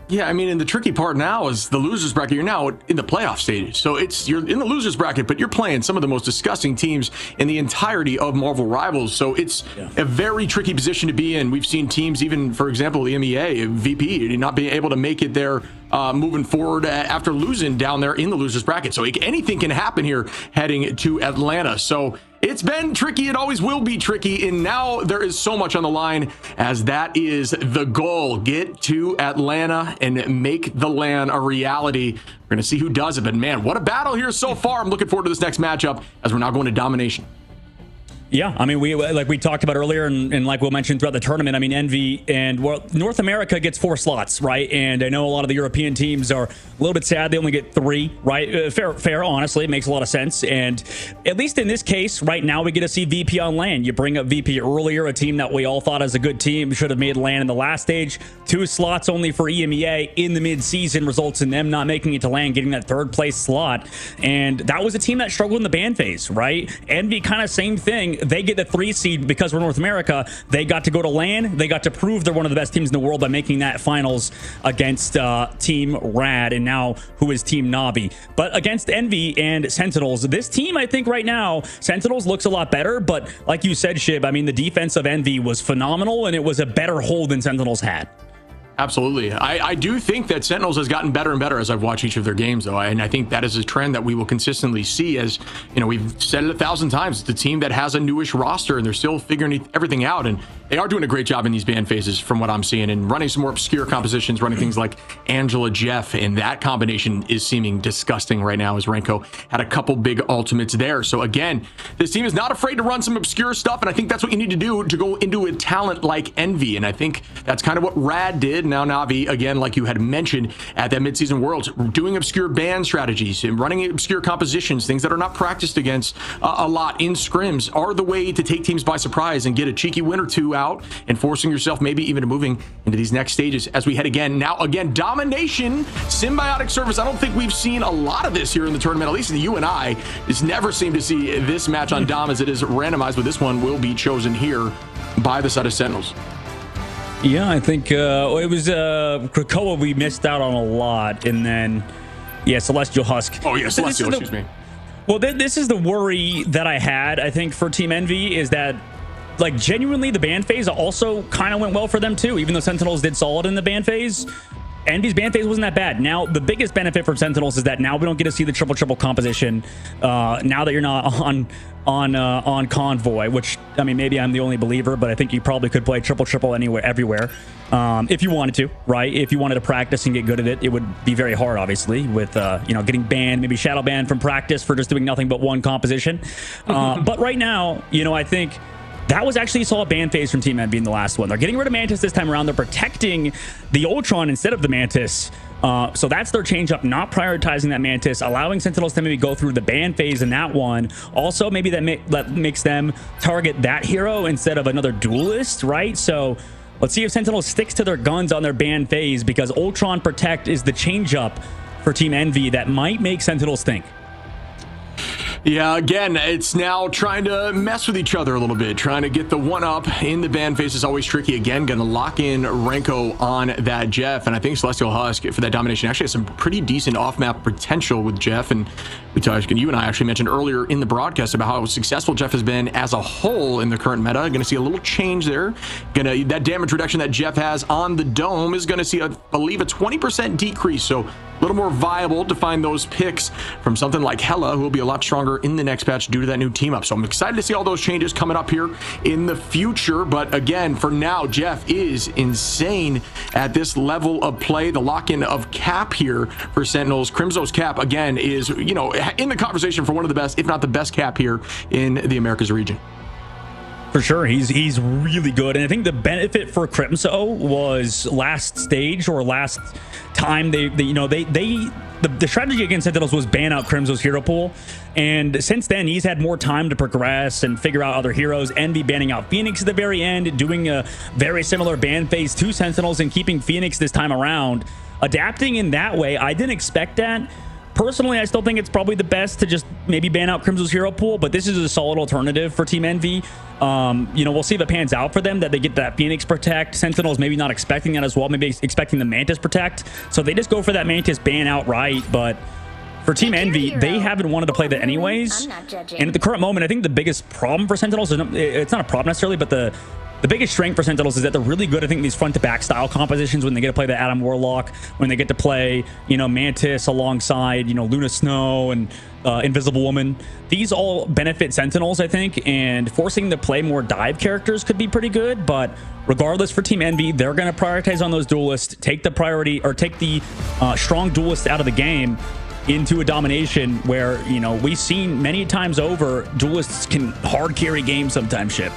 Yeah, I mean, and the tricky part now is the losers bracket. You're now in the playoff stages, so you're in the losers bracket, but you're playing some of the most disgusting teams in the entirety of Marvel Rivals. So it's a very tricky position to be in. We've seen teams, even for example, the MEA VP, not being able to make it there moving forward after losing down there in the losers bracket. So anything can happen here heading to Atlanta. So it's been tricky. It always will be tricky. And now there is so much on the line, as that is the goal. Get to Atlanta and make the LAN a reality. We're going to see who does it. But man, what a battle here so far. I'm looking forward to this next matchup, as we're now going to domination. Yeah, I mean, we talked about earlier, and like we'll mention throughout the tournament, I mean, Envy and North America gets 4 slots, right? And I know a lot of the European teams are a little bit sad they only get 3, right? Fair, honestly, it makes a lot of sense. And at least in this case, right now, we get to see VP on LAN. You bring up VP earlier, a team that we all thought as a good team should have made LAN in the last stage. 2 slots only for EMEA in the mid-season results in them not making it to LAN, getting that 3rd place slot. And that was a team that struggled in the ban phase, right? Envy, kind of same thing. They get the 3 seed because we're North America. They got to go to LAN. They got to prove they're one of the best teams in the world by making that finals against Team Rad, and now who is Team Navi. But against Envy and Sentinels, this team, I think right now, Sentinels looks a lot better. But like you said, Shib, I mean, the defense of Envy was phenomenal, and it was a better hold than Sentinels had. Absolutely. I do think that Sentinels has gotten better and better as I've watched each of their games, though. And I think that is a trend that we will consistently see, as, you know, we've said it 1,000 times. It's a team that has a newish roster, and they're still figuring everything out. And they are doing a great job in these ban phases from what I'm seeing, and running some more obscure compositions, running things like Angela Jeff. And that combination is seeming disgusting right now, as Renko had a couple big ultimates there. So again, this team is not afraid to run some obscure stuff. And I think that's what you need to do to go into a talent like Envy. And I think that's kind of what Rad did. Now Navi, again, like you had mentioned at that midseason Worlds, doing obscure ban strategies and running obscure compositions, things that are not practiced against a lot in scrims, are the way to take teams by surprise and get a cheeky win or 2 out, and forcing yourself maybe even to moving into these next stages as we head again. Now, again, domination, symbiotic service. I don't think we've seen a lot of this here in the tournament, at least the you and I just never seem to see this match on Dom as it is randomized, but this one will be chosen here by the side of Sentinels. Yeah, I think it was Krakoa we missed out on a lot, and then Celestial Husk. Oh yeah, Celestial, excuse me. Well, this is the worry that I had, I think, for Team Envy, is that, like, genuinely the ban phase also kind of went well for them too, even though Sentinels did solid in the ban phase. Envy's ban phase wasn't that bad. Now, the biggest benefit for Sentinels is that now we don't get to see the triple composition. Now that you're not on Convoy, which, I mean, maybe I'm the only believer, but I think you probably could play triple anywhere, everywhere, if you wanted to, right? If you wanted to practice and get good at it, it would be very hard, obviously, with getting banned, maybe shadow banned from practice for just doing nothing but one composition. But right now, I think that was actually a solid ban phase from Team Envy in the last one. They're getting rid of Mantis this time around. They're protecting the Ultron instead of the Mantis. So that's their change up, not prioritizing that Mantis, allowing Sentinels to maybe go through the ban phase in that one. Also, maybe that makes them target that hero instead of another duelist, right? So let's see if Sentinels sticks to their guns on their ban phase, because Ultron Protect is the change up for Team Envy that might make Sentinels think. Yeah, again, it's now trying to mess with each other a little bit, trying to get the one-up in the ban phase is always tricky. Again, going to lock in Renko on that Jeff, and I think Celestial Husk for that domination actually has some pretty decent off-map potential with Jeff. And we talked, you and I actually mentioned earlier in the broadcast about how successful Jeff has been as a whole in the current meta. Going to see a little change there. That damage reduction that Jeff has on the dome is going to see, I believe, a 20% decrease. So a little more viable to find those picks from something like Hela, who will be a lot stronger in the next patch due to that new team up. So I'm excited to see all those changes coming up here in the future. But again, for now, Jeff is insane at this level of play. The lock-in of Cap here for Sentinels. Crimso's Cap, again, is, in the conversation for one of the best, if not the best Cap here in the Americas region. For sure, he's really good, and I think the benefit for Crimso was last stage or last time the strategy against Sentinels was ban out Crimso's hero pool, and since then he's had more time to progress and figure out other heroes. Envy banning out Phoenix at the very end, doing a very similar ban phase to Sentinels and keeping Phoenix this time around, adapting in that way. I didn't expect that. Personally, I still think it's probably the best to just maybe ban out Crimso's hero pool, but this is a solid alternative for Team Envy. We'll see if it pans out for them, that they get that Phoenix Protect. Sentinels maybe not expecting that as well, maybe expecting the Mantis Protect. So they just go for that Mantis ban outright, but for Team Envy, they haven't wanted to play that anyways. And at the current moment, I think the biggest problem for Sentinels, it's not a problem necessarily, but the biggest strength for Sentinels is that they're really good, I think, these front-to-back style compositions when they get to play the Adam Warlock, when they get to play, Mantis alongside, Luna Snow and Invisible Woman. These all benefit Sentinels, I think, and forcing them to play more dive characters could be pretty good, but regardless, for Team Envy, they're going to prioritize on those duelists, take the priority, or take the strong duelist out of the game into a domination where, we've seen many times over, duelists can hard carry games sometimes, Ship.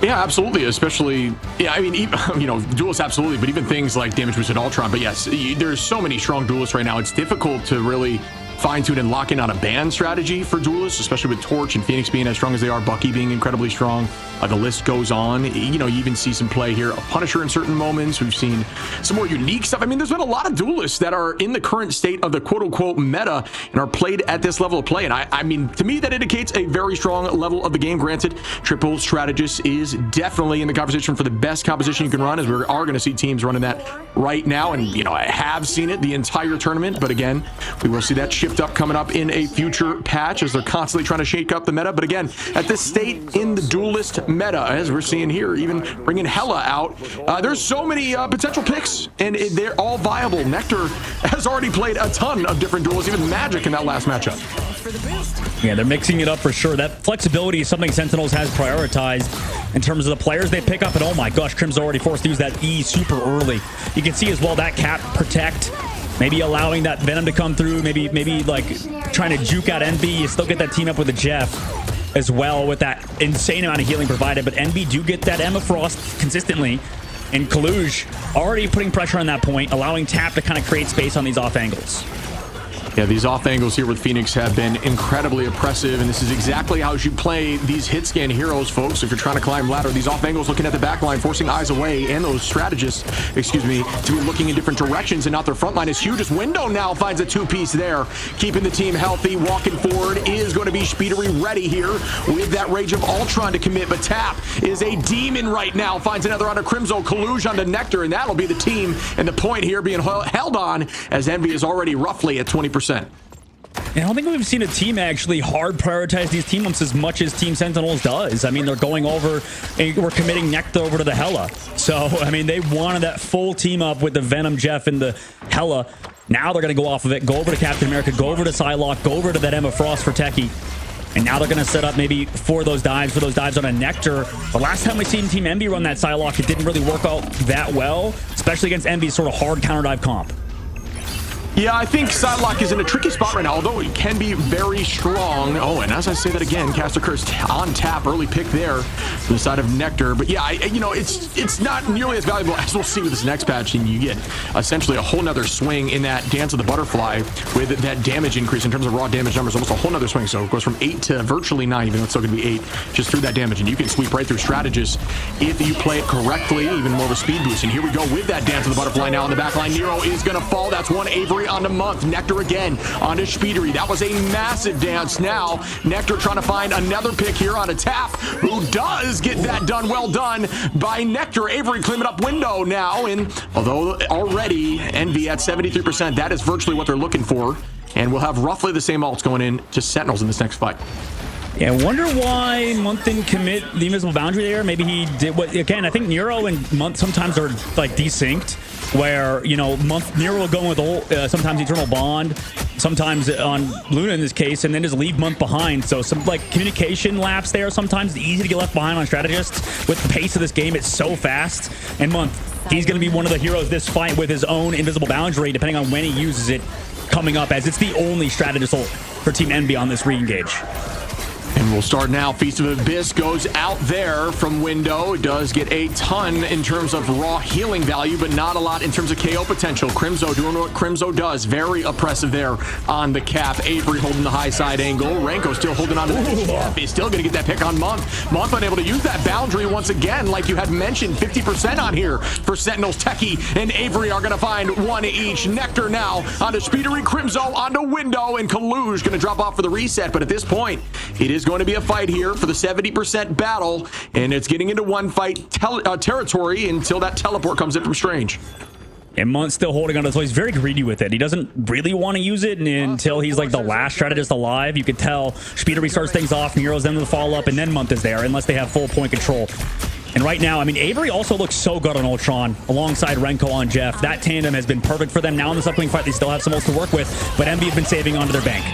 Yeah, absolutely. Especially, duelists, absolutely. But even things like damage boosted Ultron. But yes, there's so many strong duelists right now. It's difficult to really fine-tune and lock in on a ban strategy for duelists, especially with Torch and Phoenix being as strong as they are, Bucky being incredibly strong. The list goes on. You even see some play here. A Punisher in certain moments. We've seen some more unique stuff. There's been a lot of duelists that are in the current state of the quote-unquote meta and are played at this level of play. And to me, that indicates a very strong level of the game. Granted, Triple Strategist is definitely in the conversation for the best composition you can run, as we are going to see teams running that right now. And, I have seen it the entire tournament. But again, we will see that shift up coming up in a future patch as they're constantly trying to shake up the meta. But again, at this state in the duelist meta, as we're seeing here, even bringing Hela out, there's so many potential picks, and they're all viable. Nectar has already played a ton of different duels, even Magic in that last matchup. Yeah, they're mixing it up for sure. That flexibility is something Sentinels has prioritized in terms of the players they pick up. And oh my gosh, Crim's already forced to use that E super early. You can see as well that Cap Protect, maybe allowing that Venom to come through, maybe like trying to juke out Envy. You still get that team up with the Jeff as well with that insane amount of healing provided. But Envy do get that Emma Frost consistently. And Kaluj already putting pressure on that point, allowing Tap to kind of create space on these off angles. Yeah, these off angles here with Phoenix have been incredibly oppressive, and this is exactly how you should play these hit scan heroes, folks. If you're trying to climb ladder, these off angles looking at the back line, forcing eyes away, and those strategists, to be looking in different directions and out their front line is huge. As Window now finds a two-piece there, keeping the team healthy. Walking forward is going to be Speedery ready here with that Rage of Ultron to commit, but Tap is a demon right now, finds another onto Crimzo, Kaluj onto Nectar, and that'll be the team and the point here being held on as Envy is already roughly at 20%. And I don't think we've seen a team actually hard prioritize these team ups as much as Team Sentinels does. They're going over and we're committing Nectar over to the Hela. So, they wanted that full team up with the Venom, Jeff, and the Hela. Now they're going to go off of it, go over to Captain America, go over to Psylocke, go over to that Emma Frost for Techie. And now they're going to set up maybe for those dives on a Nectar. The last time we seen Team Envy run that Psylocke, it didn't really work out that well, especially against Envy's sort of hard counter dive comp. Yeah, I think Psylocke is in a tricky spot right now, although it can be very strong. Oh, and as I say that again, Caster Curse on tap, early pick there to the side of Nectar. But yeah, it's not nearly as valuable as we'll see with this next patch, and you get essentially a whole nother swing in that Dance of the Butterfly with that damage increase in terms of raw damage numbers, almost a whole nother swing. So it goes from 8 to virtually 9, even though it's still going to be 8, just through that damage. And you can sweep right through Strategist if you play it correctly, even more of a speed boost. And here we go with that Dance of the Butterfly now on the back line. Nero is going to fall. That's one Avery onto Month. Nectar again onto Speedery. That was a massive dance. Now Nectar trying to find another pick here on a Tap, who does get that done. Well done by Nectar. Avery cleaning up Window now, and although already Envy at 73%, that is virtually what they're looking for, and we'll have roughly the same ults going in to Sentinels in this next fight. Yeah, I wonder why Month didn't commit the invisible boundary there. Maybe he did what, again, I think Nero and Month sometimes are like desynced, where, Month, Nero will go with sometimes Eternal Bond, sometimes on Luna in this case, and then just leave Month behind. So some communication lapse there. Sometimes it's easy to get left behind on Strategists. With the pace of this game, it's so fast. And Month, he's going to be one of the heroes this fight with his own invisible boundary, depending on when he uses it coming up, as it's the only Strategist ult for Team Envy on this re-engage. And we'll start now. Feast of Abyss goes out there from window. It does get a ton in terms of raw healing value, but not a lot in terms of KO potential. Crimzo doing what Crimzo does. Very oppressive there on the cap. Avery holding the high side angle. Renko still holding on to that. He's still going to get that pick on Month. Month unable to use that boundary once again, like you had mentioned. 50% on here for Sentinels. Techie and Avery are going to find one each. Nectar now onto Speedery. Crimzo onto window, and Kaluge going to drop off for the reset. But at this point, it is going to be a fight here for the 70% battle, and it's getting into one fight territory until that teleport comes in from Strange. And Munt's still holding on to it, so he's very greedy with it. He doesn't really want to use it until he's like the last strategist alive. You could tell Speedery starts things off, Nero's them to follow up, and then Munt is there, unless they have full point control. And right now, I mean, Avery also looks so good on Ultron alongside Renko on Jeff. That tandem has been perfect for them. Now in this upcoming fight, they still have some else to work with, but Envy has been saving onto their bank.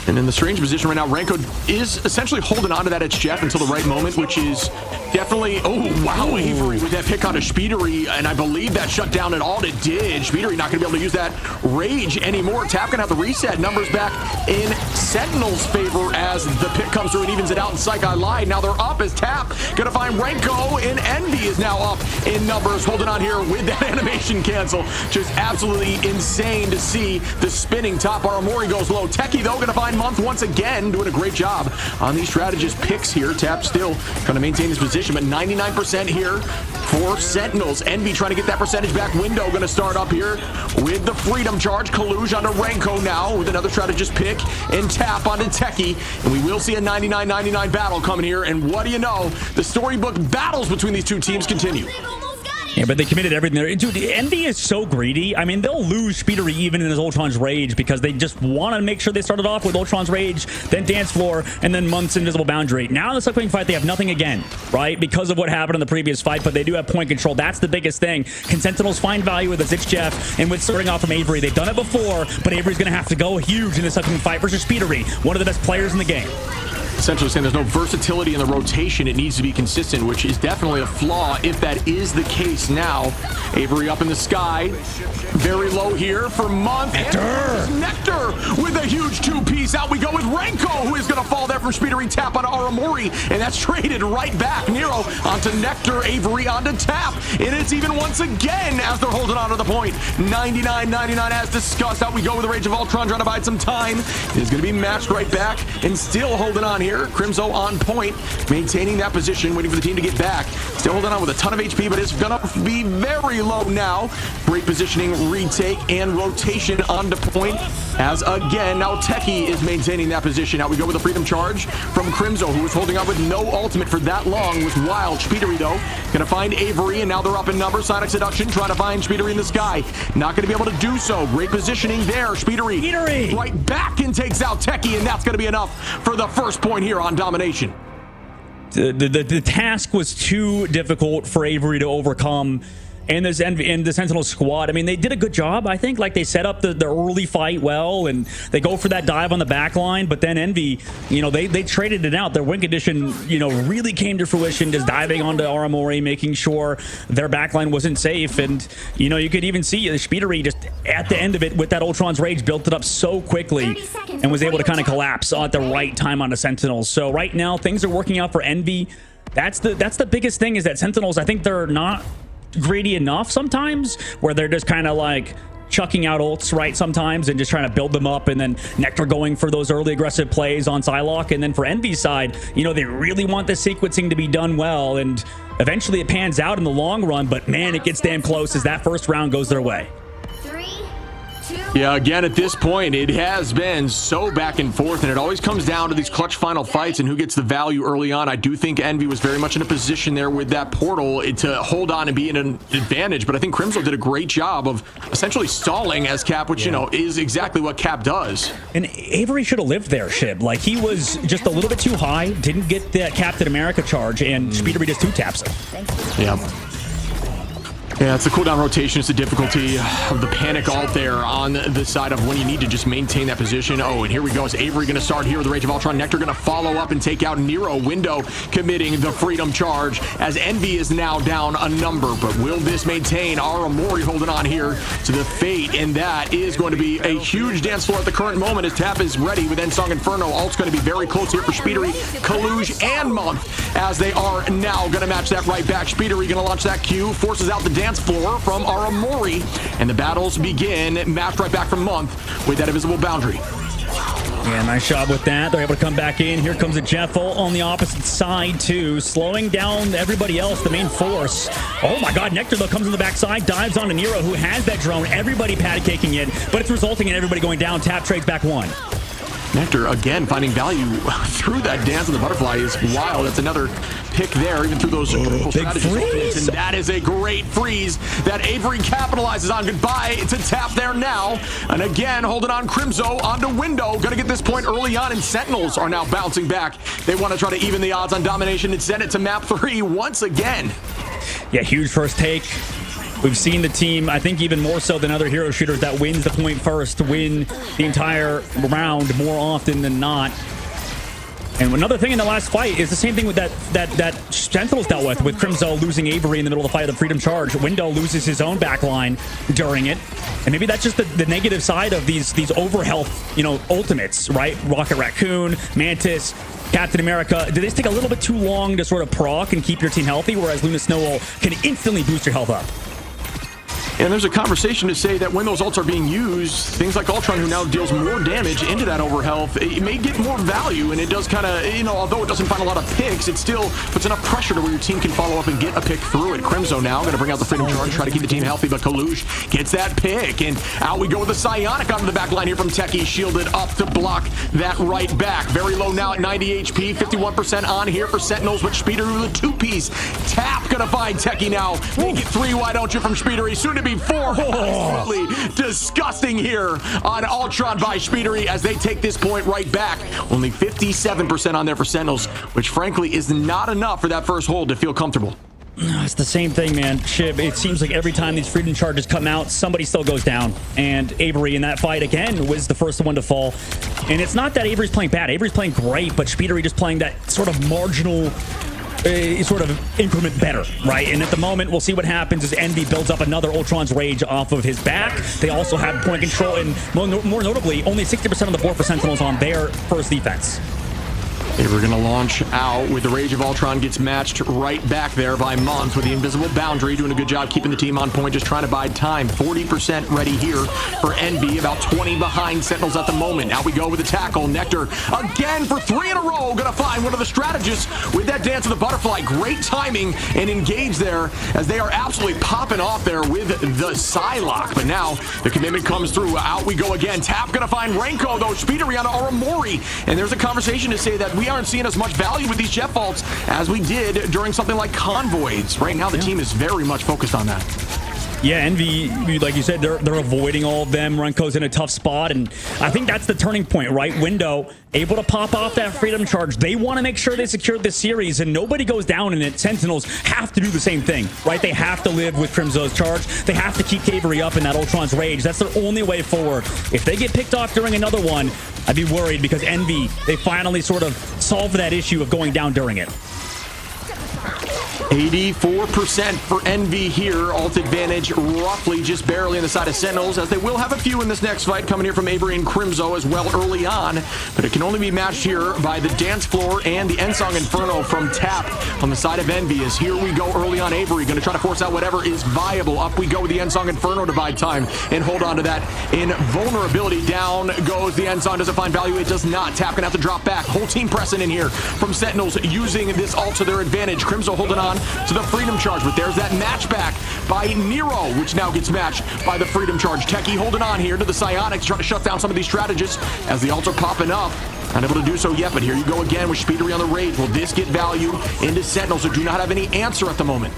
And in the Strange position right now, Renko is essentially holding on to that edge Jeff until the right moment, which is definitely... Oh, wow, Avery with that pick on a Speedery, and I believe that shut down at all it did. Speedery not going to be able to use that rage anymore. Tap going to have the reset. Numbers back in Sentinel's favor as the pick comes through and evens it out, and Psych I lied. Now they're up as Tap going to find Renko, and Envy is now up in numbers, holding on here with that animation cancel. Just absolutely insane to see the spinning top. Aramori goes low. Techie, though, going to find Month once again, doing a great job on these strategist picks here. Tap still going to maintain his position, but 99% here for Sentinels. Envy trying to get that percentage back. Window going to start up here with the Freedom Charge. Kaluge onto Renko now with another strategist pick, and Tap onto Techie. And we will see a 99-99 battle coming here. And what do you know? The storybook battles between these two teams continue. Yeah, but they committed everything there. Dude, Envy is so greedy. I mean, they'll lose Speedery even in his Ultron's Rage because they just want to make sure they started off with Ultron's Rage, then Dance Floor, and then Month's Invisible Boundary. Now in this upcoming fight, they have nothing again, right? Because of what happened in the previous fight, but they do have point control. That's the biggest thing. Can Sentinels find value with a Zitch Jeff and with starting off from Avery? They've done it before, but Avery's going to have to go huge in this upcoming fight versus Speedery, one of the best players in the game. Essentially saying there's no versatility in the rotation. It needs to be consistent, which is definitely a flaw if that is the case now. Avery up in the sky. Very low here for Month. Nectar with a huge two-piece. Out we go with Renko, who is going to fall there from Speedery. Tap onto Aramori, and that's traded right back. Nero onto Nectar. Avery onto Tap. And it's even once again as they're holding on to the point. 99-99 as discussed. Out we go with the Rage of Ultron, trying to bide some time. It's going to be matched right back and still holding on here. Crimzo on point, maintaining that position, waiting for the team to get back. Still holding on with a ton of HP, but it's going to be very low now. Great positioning, retake, and rotation onto point. As again, now Techie is maintaining that position. Now we go with the Freedom Charge from Crimzo, who was holding on with no ultimate for that long. Was wild. Speedery, though, going to find Avery, and now they're up in numbers. Sonic Seduction trying to find Speedery in the sky. Not going to be able to do so. Great positioning there. Speedery right back and takes out Techie, and that's going to be enough for the first point here on domination. The task was too difficult for Avery to overcome. And the Sentinel squad, I mean, they did a good job, I think. Like, they set up the early fight well, and they go for that dive on the back line. But then Envy, you know, they traded it out. Their win condition, you know, really came to fruition, just diving onto Aramori, making sure their backline wasn't safe. And, you know, you could even see Speedery just at the end of it with that Ultron's Rage built it up so quickly and was able to kind of collapse at the right time on the Sentinels. So right now, things are working out for Envy. That's the biggest thing, is that Sentinels, I think they're not greedy enough sometimes, where they're just kind of like chucking out ults right sometimes and just trying to build them up, and then Nectar going for those early aggressive plays on Psylocke. And then for Envy's side, you know, they really want the sequencing to be done well, and eventually it pans out in the long run, but man, it gets damn close as that first round goes their way. Yeah, again, at this point, it has been so back and forth, and it always comes down to these clutch final fights and who gets the value early on. I do think Envy was very much in a position there with that portal to hold on and be in an advantage, but I think Crimzo did a great job of essentially stalling as Cap, which, you know, is exactly what Cap does. And Avery should have lived there, Shib. Like, he was just a little bit too high, didn't get that Captain America charge, and Speedery just two-taps him. Yeah. Yeah, it's the cooldown rotation. It's the difficulty of the panic alt there on the side of when you need to just maintain that position. Oh, and here we go. Is Avery going to start here with the Rage of Ultron? Nectar going to follow up and take out Nero. Window committing the Freedom Charge as Envy is now down a number. But will this maintain? Aramori holding on here to the Fate, and that is going to be a huge dance floor at the current moment as Tap is ready with Ensong Inferno. Alt's going to be very close here for Speedery, Kaluge, and Month as they are now going to match that right back. Speedery going to launch that Q, forces out the dance floor from Aramori, and the battles begin. Matched right back from Month with that invisible boundary. Yeah, nice job with that. They're able to come back in. Here comes a Jeffel on the opposite side, too, slowing down everybody else, the main force. Oh, my God. Nectar, though, comes on the backside, dives onto Nero, who has that drone. Everybody patty caking it, but it's resulting in everybody going down. Tap trades back one. Nectar, again, finding value through that dance of the butterfly is wild. That's another pick there, even through those big freeze. And that is a great freeze that Avery capitalizes on. Goodbye to Tap there now. And again, holding on Crimzo onto Window. Going to get this point early on, and Sentinels are now bouncing back. They want to try to even the odds on domination and send it to map 3 once again. Yeah, huge first take. We've seen the team, I think even more so than other hero shooters, that wins the point first to win the entire round more often than not. And another thing in the last fight is the same thing with that Sentinels dealt with Crimzo losing Avery in the middle of the fight of the Freedom Charge. Window loses his own backline during it. And maybe that's just the negative side of these overhealth, ultimates, right? Rocket Raccoon, Mantis, Captain America. Do this take a little bit too long to sort of proc and keep your team healthy, whereas Luna Snowball can instantly boost your health up? And there's a conversation to say that when those ults are being used, things like Ultron, who now deals more damage into that overhealth, it may get more value, and it does kind of, although it doesn't find a lot of picks, it still puts enough pressure to where your team can follow up and get a pick through it. Crimzo now going to bring out the Freedom Charge, try to keep the team healthy, but Kaluge gets that pick, and out we go with the Psionic onto the back line here from Techie, shielded up to block that right back. Very low now at 90 HP, 51% on here for Sentinels, but Speedery with a 2-piece. Tap going to find Techie now. Make it 3, why don't you, from Speedery, soon to be 4. Absolutely disgusting here on Ultron by Speedery as they take this point right back. Only 57% on there for Sentinels, which frankly is not enough for that first hold to feel comfortable. It's the same thing, man. Shib, it seems like every time these Freedom Charges come out, somebody still goes down. And Avery in that fight, again, was the first one to fall. And it's not that Avery's playing bad. Avery's playing great, but Speedery just playing that sort of marginal sort of increment better, right? And at the moment, we'll see what happens as Envy builds up another Ultron's Rage off of his back. They also have point control, and more notably, only 60% of the board for Sentinels on their first defense. We're going to launch out with the Rage of Ultron, gets matched right back there by Month with the invisible boundary, doing a good job keeping the team on point, just trying to bide time. 40% ready here for Envy, about 20 behind Sentinels at the moment. Now we go with the tackle. Nectar again for 3 in a row, going to find one of the strategists with that dance of the butterfly. Great timing and engage there as they are absolutely popping off there with the Psylocke. But now the commitment comes through. Out we go again. Tap going to find Renko, though. Speedery on Aramori. And there's a conversation to say that we aren't seeing as much value with these jet faults as we did during something like Convoys. Right now, the team is very much focused on that. Yeah, Envy, like you said, they're avoiding all of them. Renko's in a tough spot, and I think that's the turning point, right? Window able to pop off that Freedom Charge. They want to make sure they secure this series, and nobody goes down in it. Sentinels have to do the same thing, right? They have to live with Crimzo's Charge. They have to keep Avery up in that Ultron's Rage. That's their only way forward. If they get picked off during another one, I'd be worried, because Envy, they finally sort of solved that issue of going down during it. 84% for Envy here. Alt advantage roughly just barely on the side of Sentinels, as they will have a few in this next fight coming here from Avery and Crimzo as well early on. But it can only be matched here by the dance floor and the Ensong Inferno from Tap on the side of Envy. As here we go early on Avery, going to try to force out whatever is viable. Up we go with the Ensong Inferno to buy time and hold on to that invulnerability. Down goes the Ensong. Does it find value? It does not. Tap going to have to drop back. Whole team pressing in here from Sentinels, using this ult to their advantage. Crimzo holding on to the Freedom Charge, but there's that match back by Nero, which now gets matched by the Freedom Charge. Techie holding on here to the Psionics, trying to shut down some of these strategists as the ults are popping up. Not able to do so yet, but here you go again with Speedery on the Rage. Will this get value into Sentinels, who do not have any answer at the moment?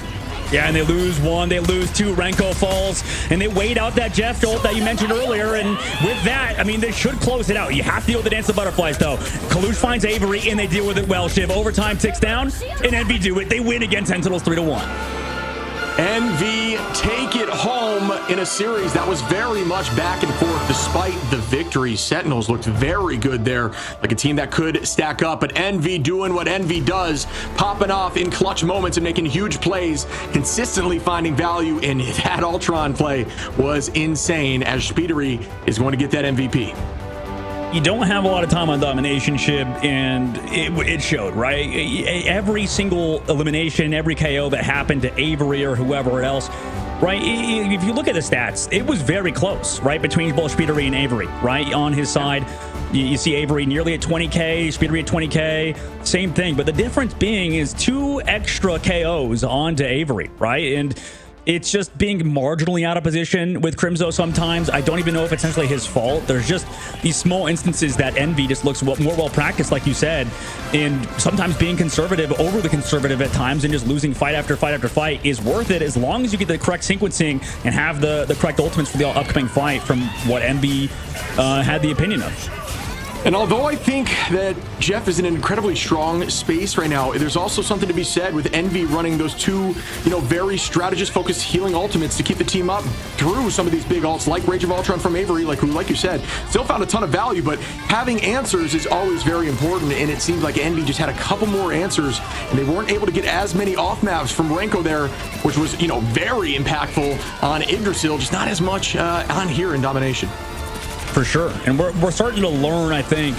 Yeah, and they lose 1, they lose 2. Renko falls, and they wait out that Jeff ult that you mentioned earlier. And with that, I mean, they should close it out. You have to deal with the Dance of Butterflies, though. Kaluge finds Avery, and they deal with it well. Shiv, overtime ticks down, and Envy do it. They win against Sentinels 3-1. NV take it home in a series that was very much back and forth despite the victory. Sentinels looked very good there, like a team that could stack up, but NV doing what NV does, popping off in clutch moments and making huge plays, consistently finding value in that Ultron play was insane, as Speedery is going to get that MVP. You don't have a lot of time on domination, Shib, and it showed, right? Every single elimination, every KO that happened to Avery or whoever else, right? If you look at the stats, it was very close, right? Between both Speedery and Avery, right? On his side, you see Avery nearly at 20K, Speedery at 20K, same thing. But the difference being is 2 extra KOs onto Avery, right? And it's just being marginally out of position with Crimzo sometimes. I don't even know if it's essentially his fault. There's just these small instances that Envy just looks more well practiced, like you said, and sometimes being conservative over the conservative at times and just losing fight after fight after fight is worth it as long as you get the correct sequencing and have the correct ultimates for the upcoming fight from what Envy had the opinion of. And although I think that Jeff is in an incredibly strong space right now, there's also something to be said with Envy running those 2, very strategist-focused healing ultimates to keep the team up through some of these big ults, like Rage of Ultron from Avery, like you said, still found a ton of value, but having answers is always very important, and it seems like Envy just had a couple more answers, and they weren't able to get as many off-maps from Renko there, which was, very impactful on Yggdrasil, just not as much on here in Domination. For sure. And we're starting to learn, I think,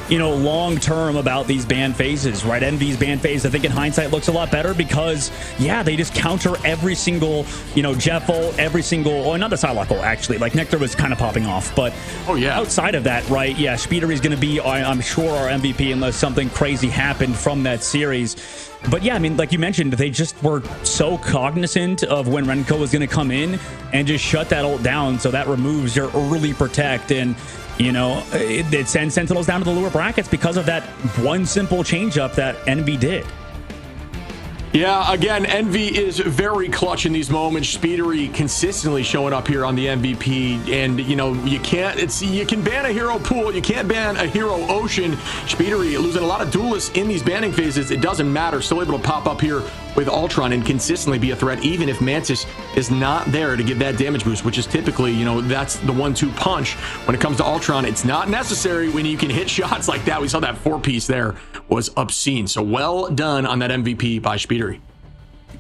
long term about these ban phases, right? Envy's ban phase, I think in hindsight looks a lot better because, they just counter every single, Jeff ult, every single, not the Psylocke ult, actually. Like, Nectar was kind of popping off. But outside of that, right, Speedery's going to be, I'm sure, our MVP unless something crazy happened from that series. But like you mentioned, they just were so cognizant of when Renko was going to come in and just shut that ult down. So that removes your early protect. And, it sends Sentinels down to the lower brackets because of that one simple changeup that Envy did. Yeah, again, Envy is very clutch in these moments. Speedery consistently showing up here on the MVP, and you can ban a hero pool, you can't ban a hero ocean. Speedery losing a lot of duelists in these banning phases. It doesn't matter, still able to pop up here with Ultron and consistently be a threat, even if Mantis is not there to give that damage boost, which is typically, that's the 1-2 punch. When it comes to Ultron, it's not necessary when you can hit shots like that. We saw that 4-piece there was obscene. So well done on that MVP by Speedery.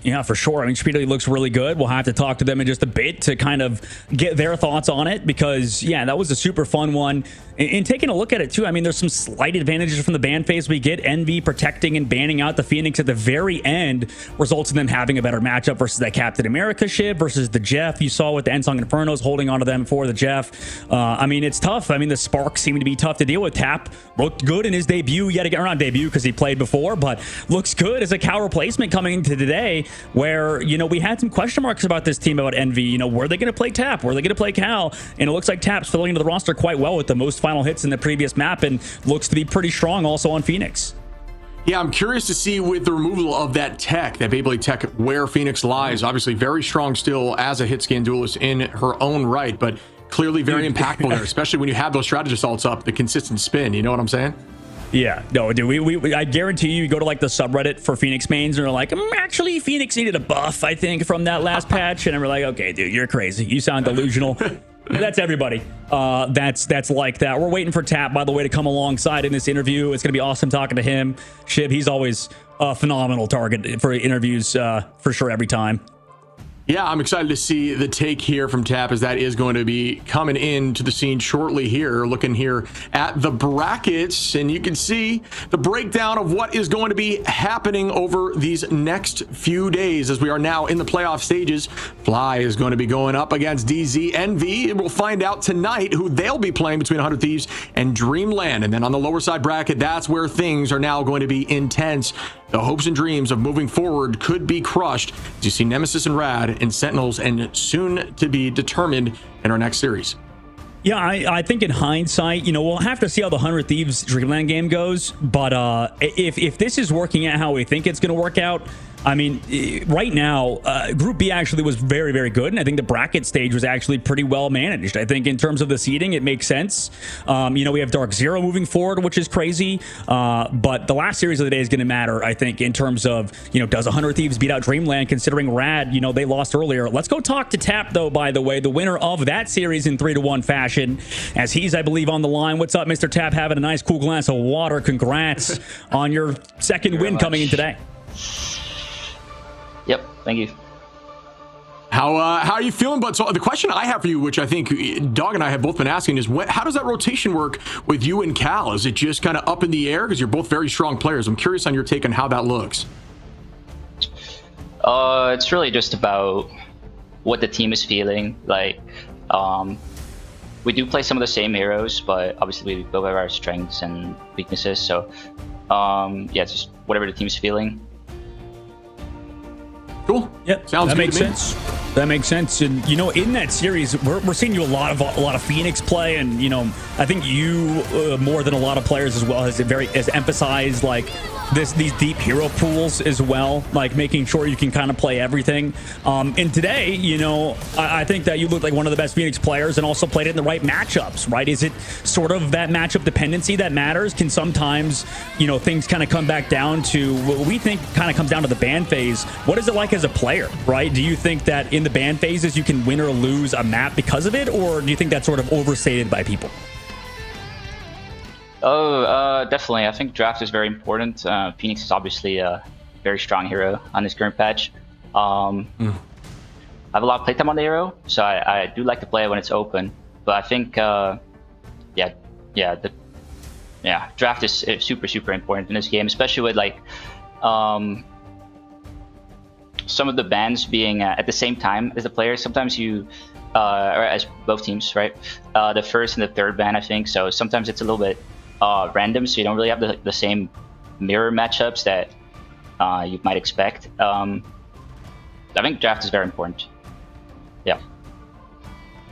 Yeah, for sure. Speedery looks really good. We'll have to talk to them in just a bit to kind of get their thoughts on it because, that was a super fun one. And taking a look at it, too, there's some slight advantages from the ban phase. We get Envy protecting and banning out the Phoenix at the very end, results in them having a better matchup versus that Captain America ship versus the Jeff. You saw with the Ensong Infernos holding onto them for the Jeff. It's tough. The Sparks seem to be tough to deal with. Tap looked good in his debut yet again. Or not debut because he played before, but looks good as a cow replacement coming into today where, we had some question marks about this team, about Envy. Were they going to play Tap? Were they going to play Cal? And it looks like Tap's filling into the roster quite well with the most final hits in the previous map and looks to be pretty strong also on Phoenix. Yeah, I'm curious to see with the removal of that tech, that Beyblade tech, where Phoenix lies. Obviously very strong still as a hit scan duelist in her own right, but clearly very impactful there, especially when you have those strategist ults up, the consistent spin. You know what I'm saying? Yeah, no, dude, I guarantee you go to like the subreddit for Phoenix mains and they're like, actually, Phoenix needed a buff, I think, from that last patch. And we're like, okay, dude, you're crazy. You sound delusional. That's everybody. That's like that. We're waiting for Tap, by the way, to come alongside in this interview. It's going to be awesome talking to him. Shib, he's always a phenomenal target for interviews, for sure, every time. Yeah, I'm excited to see the take here from Tap, as that is going to be coming into the scene shortly here. Looking here at the brackets, and you can see the breakdown of what is going to be happening over these next few days as we are now in the playoff stages. Fly is going to be going up against DZ. Envy, we'll find out tonight who they'll be playing between 100 Thieves and Dreamland. And then on the lower side bracket, that's where things are now going to be intense. The hopes and dreams of moving forward could be crushed as you see Nemesis and Rad and Sentinels, and soon to be determined in our next series. Yeah, I think in hindsight, we'll have to see how the 100 Thieves Dreamland game goes. But if this is working out how we think it's going to work out, I mean, right now, Group B actually was very, very good. And I think the bracket stage was actually pretty well managed. I think in terms of the seeding, it makes sense. We have Dark Zero moving forward, which is crazy. But the last series of the day is going to matter, I think, in terms of, does 100 Thieves beat out Dreamland, considering Rad, they lost earlier. Let's go talk to Tap, though, by the way, the winner of that series in 3-1 fashion, as he's, I believe, on the line. What's up, Mr. Tap? Having a nice, cool glass of water. Congrats on your second win coming in today. Yep, thank you. How are you feeling? But so the question I have for you, which I think Dog and I have both been asking, is how does that rotation work with you and Cal? Is it just kind of up in the air because you're both very strong players? I'm curious on your take on how that looks. It's really just about what the team is feeling. Like, we do play some of the same heroes, but obviously we both have our strengths and weaknesses. So, it's just whatever the team's feeling. Cool. Yep. Sounds that good makes to me. sense. That makes sense. And in that series, we're seeing you a lot of Phoenix play, and I think you more than a lot of players as well has emphasized like these deep hero pools as well, like making sure you can kind of play everything. And today, I think that you look like one of the best Phoenix players, and also played it in the right matchups. Right? Is it sort of that matchup dependency that matters? Can sometimes things kind of come back down to what we think kind of comes down to the ban phase. What is it like as a player? Right? Do you think that in the ban phases you can win or lose a map because of it, or do you think that's sort of overstated by people? Definitely. I think draft is very important. Phoenix is obviously a very strong hero on this current patch. I have a lot of playtime on the hero, so I do like to play it when it's open. But I think, draft is super, super important in this game, especially with like some of the bans being at the same time as the players. Sometimes you, or as both teams, right? The first and the third ban, I think. So sometimes it's a little bit random, so you don't really have the same mirror matchups that you might expect. I think draft is very important.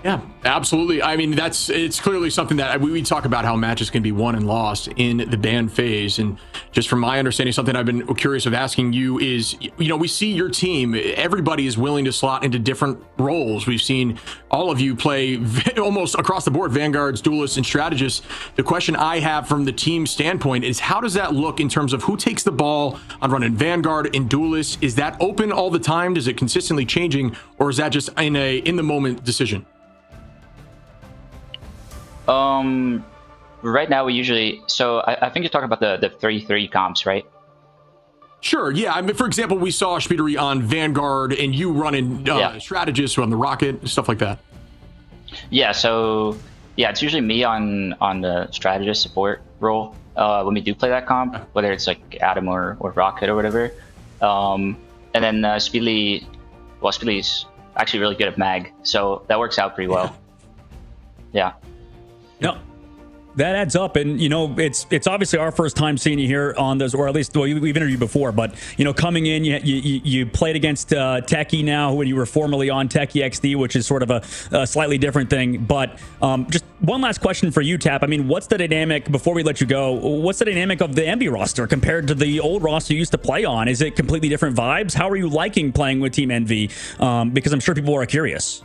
Yeah, absolutely. I mean, it's clearly something that we talk about, how matches can be won and lost in the ban phase. And just from my understanding, something I've been curious of asking you is, we see your team, everybody is willing to slot into different roles. We've seen all of you play almost across the board, Vanguards, Duelists, and Strategists. The question I have from the team standpoint is, how does that look in terms of who takes the ball on running Vanguard and Duelists? Is that open all the time? Does it consistently changing, or is that just in the moment decision? Right now we usually, so I think you're talking about the 3-3 comps, right? Sure, yeah. I mean, for example, we saw Speedery on Vanguard and you running Strategist on the Rocket, stuff like that. Yeah, so it's usually me on the Strategist support role when we do play that comp, whether it's like Atom or Rocket or whatever. And then Speedery's actually really good at Mag, so that works out pretty well. Yeah. No, that adds up. And, it's obviously our first time seeing you here on this, or at least, well, we've interviewed before, but, coming in, you played against Techie now, when you were formerly on Techie XD, which is sort of a slightly different thing. But just one last question for you, Tap. I mean, what's the dynamic, before we let you go, what's the dynamic of the Envy roster compared to the old roster you used to play on? Is it completely different vibes? How are you liking playing with Team Envy? Because I'm sure people are curious.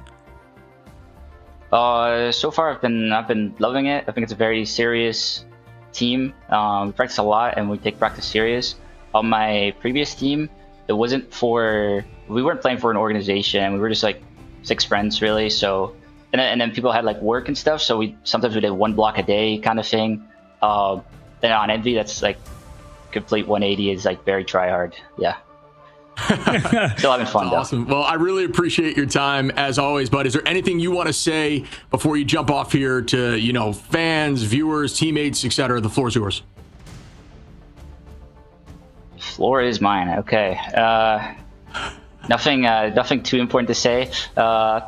So far I've been loving it. I think it's a very serious team. We practice a lot and we take practice serious. On my previous team, we weren't playing for an organization. We were just like 6 friends really. So, and then people had like work and stuff. So sometimes we did 1 block a day kind of thing. Then on Envy, that's like complete 180, is like very try hard. Yeah. Still having fun though. Awesome. Well, I really appreciate your time as always, bud. Is there anything you want to say before you jump off here to, fans, viewers, teammates, etc.? The floor is yours. Floor is mine. Okay. Nothing too important to say. I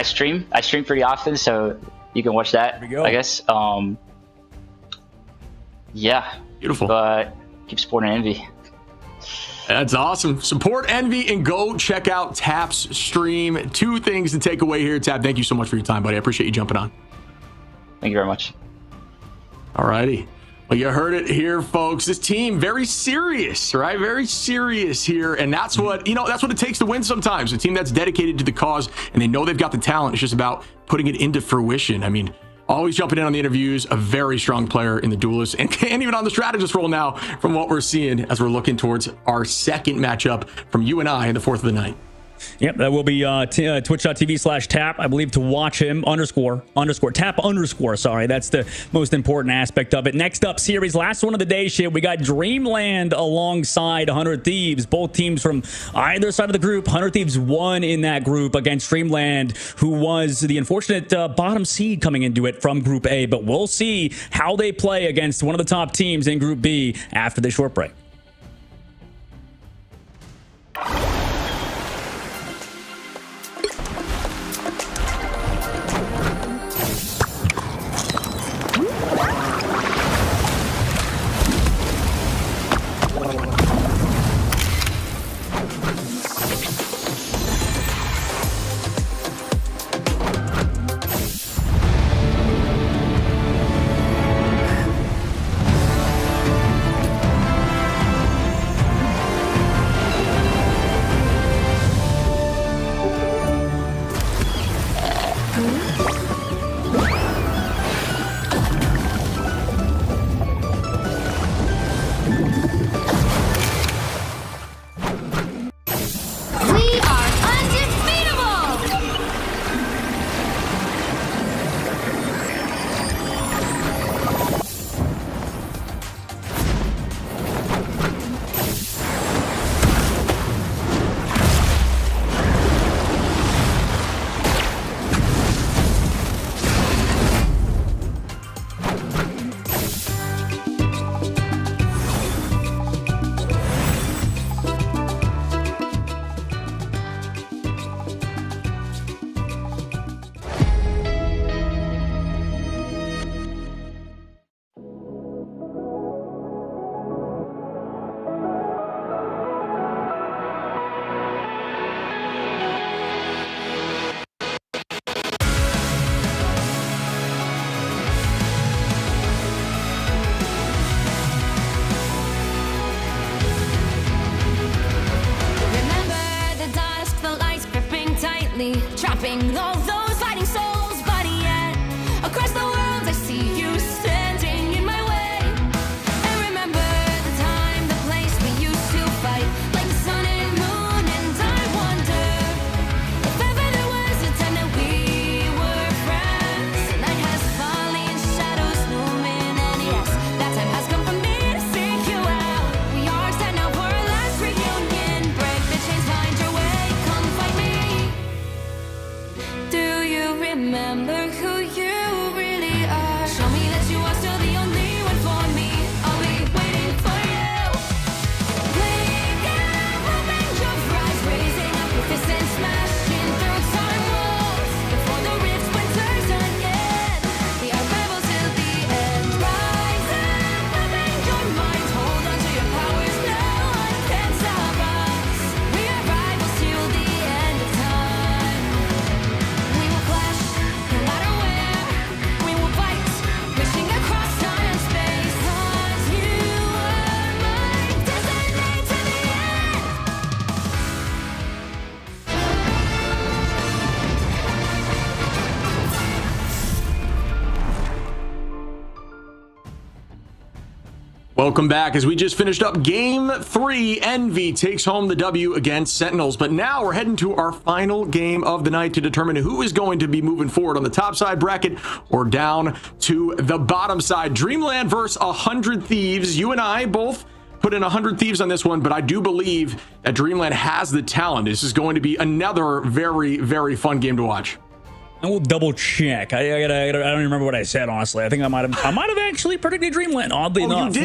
stream pretty often, so you can watch that, I guess. Yeah. Beautiful. But keep supporting Envy. That's awesome. Support Envy and go check out Tap's stream. 2 things to take away here. Tap, thank you so much for your time, buddy. I appreciate you jumping on. Thank you very much. All righty. Well, you heard it here, folks. This team, very serious, right? Very serious here. And that's what, that's what it takes to win sometimes. A team that's dedicated to the cause and they know they've got the talent. It's just about putting it into fruition. I mean, always jumping in on the interviews, a very strong player in the duelist and even on the strategist role now from what we're seeing as we're looking towards our second matchup from you and I in the 4th of the night. Yep, that will be twitch.tv/tap, I believe, to watch him, _tap_. Sorry, that's the most important aspect of it. Next up, series, last one of the day, shit. We got Dreamland alongside 100 Thieves. Both teams from either side of the group. 100 Thieves won in that group against Dreamland, who was the unfortunate bottom seed coming into it from Group A. But we'll see how they play against one of the top teams in Group B after this short break. We are undefeatable! Trapping all those fighting souls, but yet across the world I see you standing in my way. And remember the time, the place we used to fight, like the sun and moon. And I wonder if ever there was a time that we were friends. The night has fallen, shadows looming, and yes, that time has come for me to seek you out. We are set now for our last reunion. Break the chains, find your way, come find me. Do you remember who you really are? Show me that you are still the only one for me. I'll be waiting for you. Wake up, open your eyes, raising up your fists and smashing through time walls. Before the rift splinters again, we are rebels till the end. Rise up, open your mind, hold on to your powers. No one can stop us. We are rivals till the end of time. We will clash, no matter where. We will fight, pushing across time and space. 'Cause you are my destiny to the end. Welcome back. As we just finished up game 3, Envy takes home the W against Sentinels. But now we're heading to our final game of the night to determine who is going to be moving forward on the top side bracket or down to the bottom side. Dreamland versus 100 Thieves. You and I both put in 100 Thieves on this one, but I do believe that Dreamland has the talent. This is going to be another very, very fun game to watch. I will double check. I don't even remember what I said, honestly. I think I might have actually predicted Dreamland. Oddly enough, you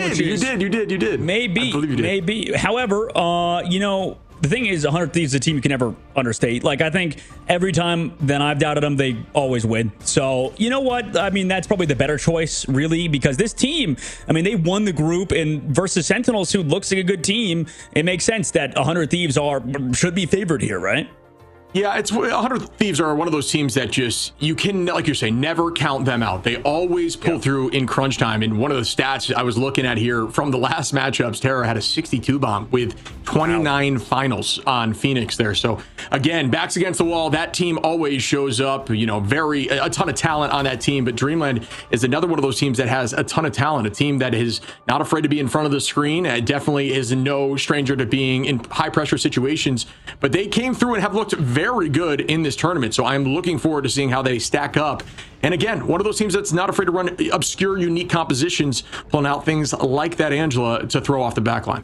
did. Maybe, I believe you did. maybe. However, the thing is, 100 Thieves is a team you can never understate. Like, I think every time that I've doubted them, they always win. So, you know what? I mean, that's probably the better choice, really, because this team, I mean, they won the group, and versus Sentinels, who looks like a good team, it makes sense that 100 Thieves should be favored here, right? Yeah, it's 100 Thieves are one of those teams that just, you can, like you're saying, never count them out. They always pull through in crunch time. And one of the stats I was looking at here from the last matchups, Terra had a 62 bomb with 29 finals on Phoenix there. So again, backs against the wall. That team always shows up, you know, a ton of talent on that team. But Dreamland is another one of those teams that has a ton of talent, a team that is not afraid to be in front of the screen. It definitely is no stranger to being in high pressure situations, but they came through and have looked very good in this tournament. So I'm looking forward to seeing how they stack up. And again, one of those teams that's not afraid to run obscure, unique compositions, pulling out things like that Angela to throw off the backline.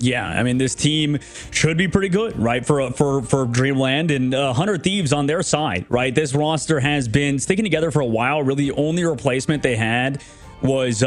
Yeah, I mean, this team should be pretty good, right, for Dreamland, and 100 Thieves on their side, right? This roster has been sticking together for a while. Really, the only replacement they had was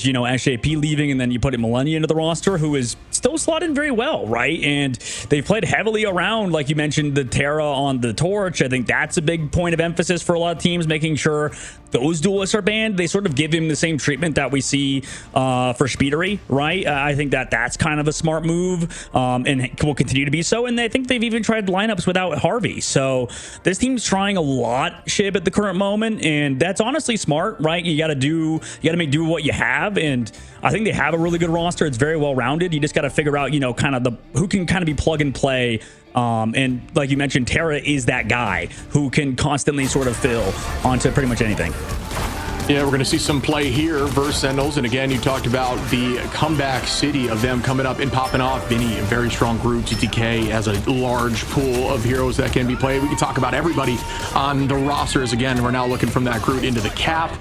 you know, SAP leaving, and then you put Millennia into the roster, who is still slotted in very well, right? And they've played heavily around, like you mentioned, the Terra on the Torch. I think that's a big point of emphasis for a lot of teams, making sure those duelists are banned. They sort of give him the same treatment that we see for Speedery, right? I think that's kind of a smart move, and will continue to be so. And I think they've even tried lineups without Harvey. So this team's trying a lot, Shib, at the current moment, and that's honestly smart, right? You got to make do what you have, and I think they have a really good roster. It's very well rounded. You just got to figure out, you know, kind of who can kind of be plug and play. And like you mentioned, Terra is that guy who can constantly sort of fill onto pretty much anything. Yeah, we're going to see some play here versus Sentinels. And again, you talked about the comeback city of them coming up and popping off. Vinny, a very strong group. GTK has a large pool of heroes that can be played. We can talk about everybody on the rosters. Again, we're now looking from that group into the cap.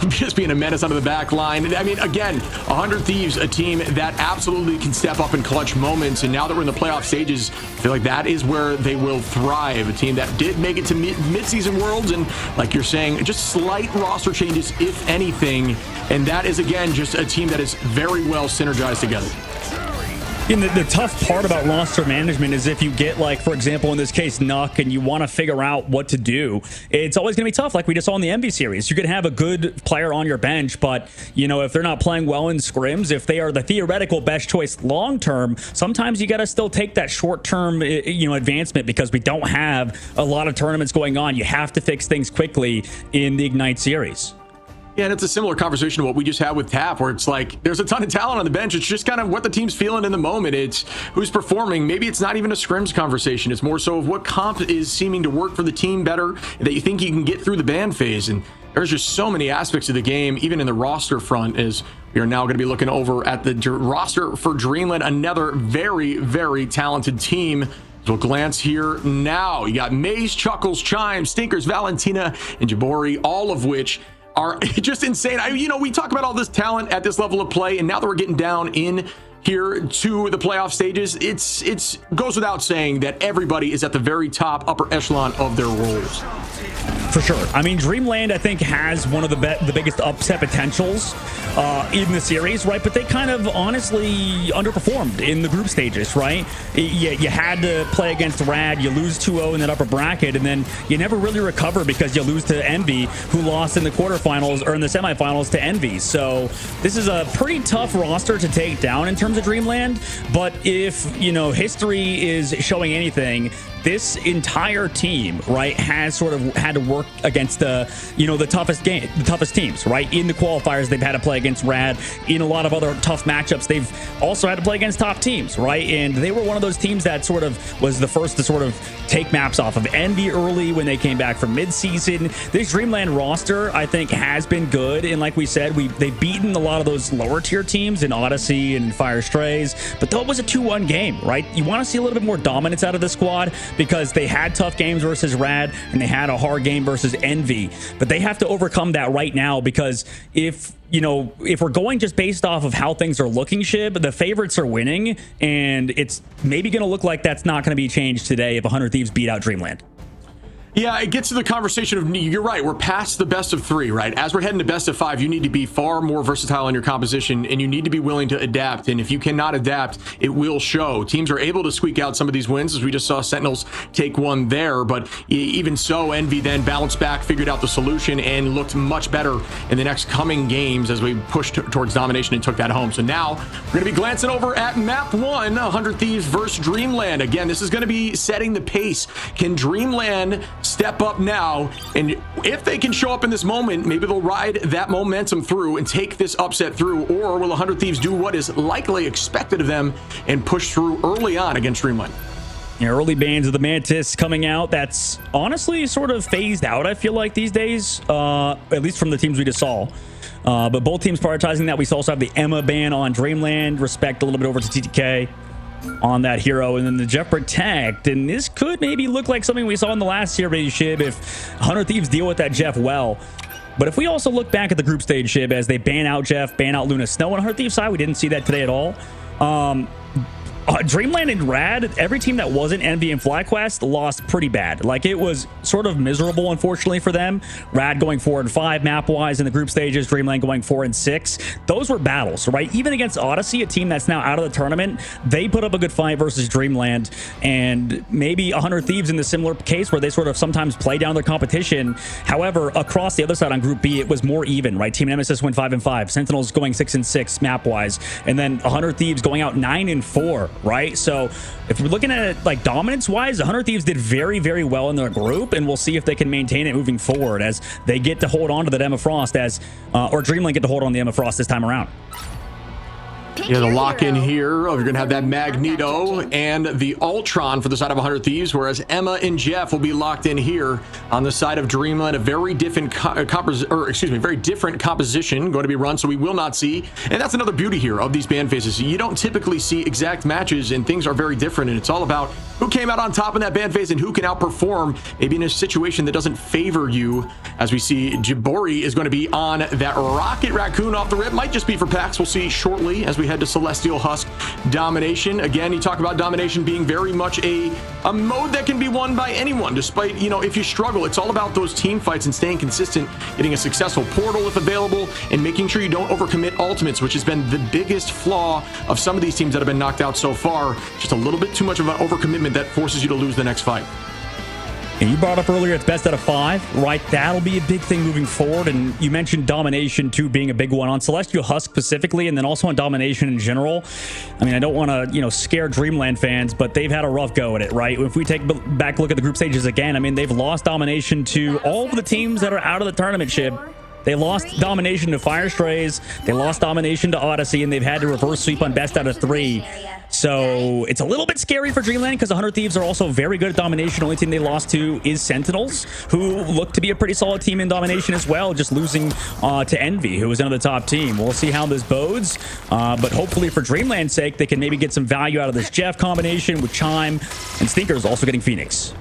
Just being a menace under the back line. I mean, again, 100 Thieves, a team that absolutely can step up in clutch moments. And now that we're in the playoff stages, I feel like that is where they will thrive. A team that did make it to mid-season Worlds. And like you're saying, just slight roster changes, if anything. And that is, again, just a team that is very well synergized together. And the tough part about roster management is if you get, like, for example, in this case, Nuck, and you want to figure out what to do, it's always going to be tough, like we just saw in the MV series. You can have a good player on your bench, but, you know, if they're not playing well in scrims, if they are the theoretical best choice long-term, sometimes you got to still take that short-term, you know, advancement because we don't have a lot of tournaments going on. You have to fix things quickly in the Ignite series. Yeah, and it's a similar conversation to what we just had with Tap, where it's like there's a ton of talent on the bench. It's just kind of what the team's feeling in the moment. It's who's performing. Maybe it's not even a scrims conversation. It's more so of what comp is seeming to work for the team better, that you think you can get through the ban phase. And there's just so many aspects of the game, even in the roster front, as we are now going to be looking over at the roster for Dreamland, another very, very talented team. So we'll glance here now. You got Maze, Chuckles, Chime, Stinkers, Valentina, and Jabori, all of which are just insane. You know, we talk about all this talent at this level of play, and now that we're getting down in here to the playoff stages, it's goes without saying that everybody is at the very top upper echelon of their roles. For sure. I mean, Dreamland, I think, has one of the biggest upset potentials in the series, right? But they kind of honestly underperformed in the group stages, right? You had to play against Rad, you lose 2-0 in that upper bracket, and then you never really recover because you lose to Envy, who lost in the quarterfinals or in the semifinals to Envy. So this is a pretty tough roster to take down in terms of Dreamland. But if, you know, history is showing anything, this entire team, right, has sort of had to work against the, you know, the toughest teams, right? In the qualifiers, they've had to play against Rad. In a lot of other tough matchups, they've also had to play against top teams, right? And they were one of those teams that sort of was the first to sort of take maps off of Envy early when they came back from mid-season. This Dreamland roster, I think, has been good. And like we said, they've beaten a lot of those lower tier teams in Odyssey and Fire Strays, but that was a 2-1 game, right? You want to see a little bit more dominance out of the squad, because they had tough games versus Rad and they had a hard game versus Envy, but they have to overcome that right now, because if we're going just based off of how things are looking, Shib, the favorites are winning, and it's maybe going to look like that's not going to be changed today if 100 Thieves beat out Dreamland. Yeah, it gets to the conversation of, you're right, we're past the best of 3, right? As we're heading to best of 5, you need to be far more versatile in your composition, and you need to be willing to adapt. And if you cannot adapt, it will show. Teams are able to squeak out some of these wins, as we just saw Sentinels take one there. But even so, Envy then bounced back, figured out the solution, and looked much better in the next coming games as we pushed towards domination and took that home. So now we're going to be glancing over at map 1, 100 Thieves versus Dreamland. Again, this is going to be setting the pace. Can Dreamland step up now? And if they can show up in this moment, maybe they'll ride that momentum through and take this upset through, or will 100 Thieves do what is likely expected of them and push through early on against Dreamland? Yeah, early bans of the Mantis coming out. That's honestly sort of phased out, I feel like, these days, at least from the teams we just saw. But both teams prioritizing that. We also have the AMER ban on Dreamland. Respect a little bit over to TTK on that hero, and then the Jeff Protect. And this could maybe look like something we saw in the last series, Shib, if 100 Thieves deal with that Jeff well. But if we also look back at the group stage, Shib, as they ban out Jeff, ban out Luna Snow on 100 Thieves side, we didn't see that today at all. Dreamland and Rad, every team that wasn't Envy and FlyQuest lost pretty bad. Like, it was sort of miserable, unfortunately, for them. Rad going 4-5 map-wise in the group stages, Dreamland going 4-6. Those were battles, right? Even against Odyssey, a team that's now out of the tournament, they put up a good fight versus Dreamland. And maybe 100 Thieves in the similar case where they sort of sometimes play down their competition. However, across the other side on Group B, it was more even, right? Team Nemesis went 5-5. Sentinels going 6-6 map-wise. And then 100 Thieves going out 9-4. Right? So if we're looking at it like dominance wise, 100 Thieves did very, very well in their group, and we'll see if they can maintain it moving forward as they get to hold on to the Emma Frost or Dreamland get to hold on the Emma Frost this time around. Yeah, the lock in here. You're going to have that Magneto and the Ultron for the side of 100 Thieves, whereas Emma and Jeff will be locked in here on the side of Dreamland. A very different very different composition going to be run, so we will not see. And that's another beauty here of these band phases. You don't typically see exact matches, and things are very different, and it's all about who came out on top in that band phase and who can outperform, maybe in a situation that doesn't favor you. As we see, Jabori is going to be on that Rocket Raccoon off the rip. Might just be for packs. We'll see shortly as we head to Celestial Husk Domination. Again, you talk about Domination being very much a mode that can be won by anyone, despite, if you struggle. It's all about those team fights and staying consistent, getting a successful portal if available, and making sure you don't overcommit ultimates, which has been the biggest flaw of some of these teams that have been knocked out so far. Just a little bit too much of an overcommitment that forces you to lose the next fight. And you brought up earlier it's best out of 5, right? That'll be a big thing moving forward. And you mentioned Domination too being a big one on Celestial Husk specifically, and then also on Domination in general. I mean, I don't want to, scare Dreamland fans, but they've had a rough go at it, right? If we take back a look at the group stages again, I mean, they've lost Domination to all of the teams that are out of the tournament, Shib. They lost Domination to Fire Strays, they lost Domination to Odyssey, and they've had to reverse sweep on best out of 3. So it's a little bit scary for Dreamland because 100 Thieves are also very good at Domination. Only team they lost to is Sentinels, who look to be a pretty solid team in Domination as well, just losing to Envy, who was another top team. We'll see how this bodes, but hopefully for Dreamland's sake, they can maybe get some value out of this Jeff combination with Chime, and Stinker's also getting Phoenix.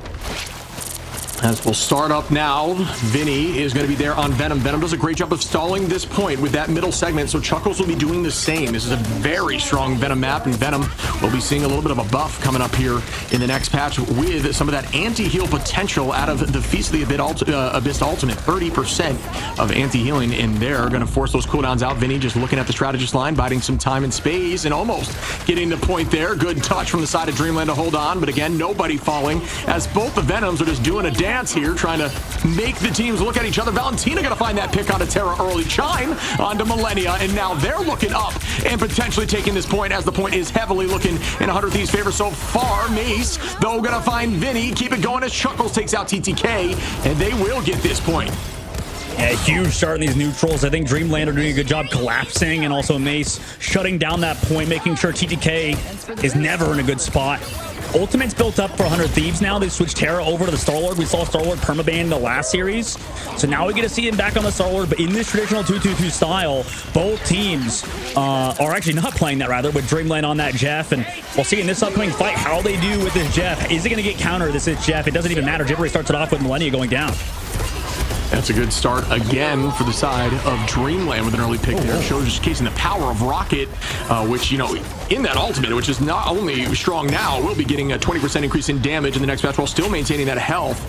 As we'll start up now, Vinny is going to be there on Venom. Venom does a great job of stalling this point with that middle segment, so Chuckles will be doing the same. This is a very strong Venom map, and Venom will be seeing a little bit of a buff coming up here in the next patch with some of that anti-heal potential out of the Feast of the Abyss Ultimate. 30% of anti-healing in there. Going to force those cooldowns out. Vinny just looking at the strategist line, biding some time and space, and almost getting the point there. Good touch from the side of Dreamland to hold on, but again, nobody falling as both the Venoms are just doing a dance here, trying to make the teams look at each other. Valentina gonna find that pick on a Terra early. Chime onto Millennia, and now they're looking up and potentially taking this point, as the point is heavily looking in 100 Thieves' favor so far. Mace, though, gonna find Vinny. Keep it going as Chuckles takes out TTK, and they will get this point. Yeah, huge start in these neutrals. I think Dreamland are doing a good job collapsing, and also Mace shutting down that point, making sure TTK is never in a good spot. Ultimate's built up for 100 Thieves now. They switched Terra over to the Star-Lord. We saw Star-Lord permaban in the last series. So now we get to see him back on the Star-Lord, but in this traditional 2-2-2 style, both teams are actually not playing that, rather, with Dreamland on that Jeff. And we'll see in this upcoming fight how they do with this Jeff. Is it going to get countered? This is Jeff. It doesn't even matter. Jibbery starts it off with Millennia going down. That's a good start again for the side of Dreamland with an early pick there. Shows just casing the power of Rocket, which, you know, in that ultimate, which is not only strong now, will be getting a 20% increase in damage in the next match while still maintaining that health.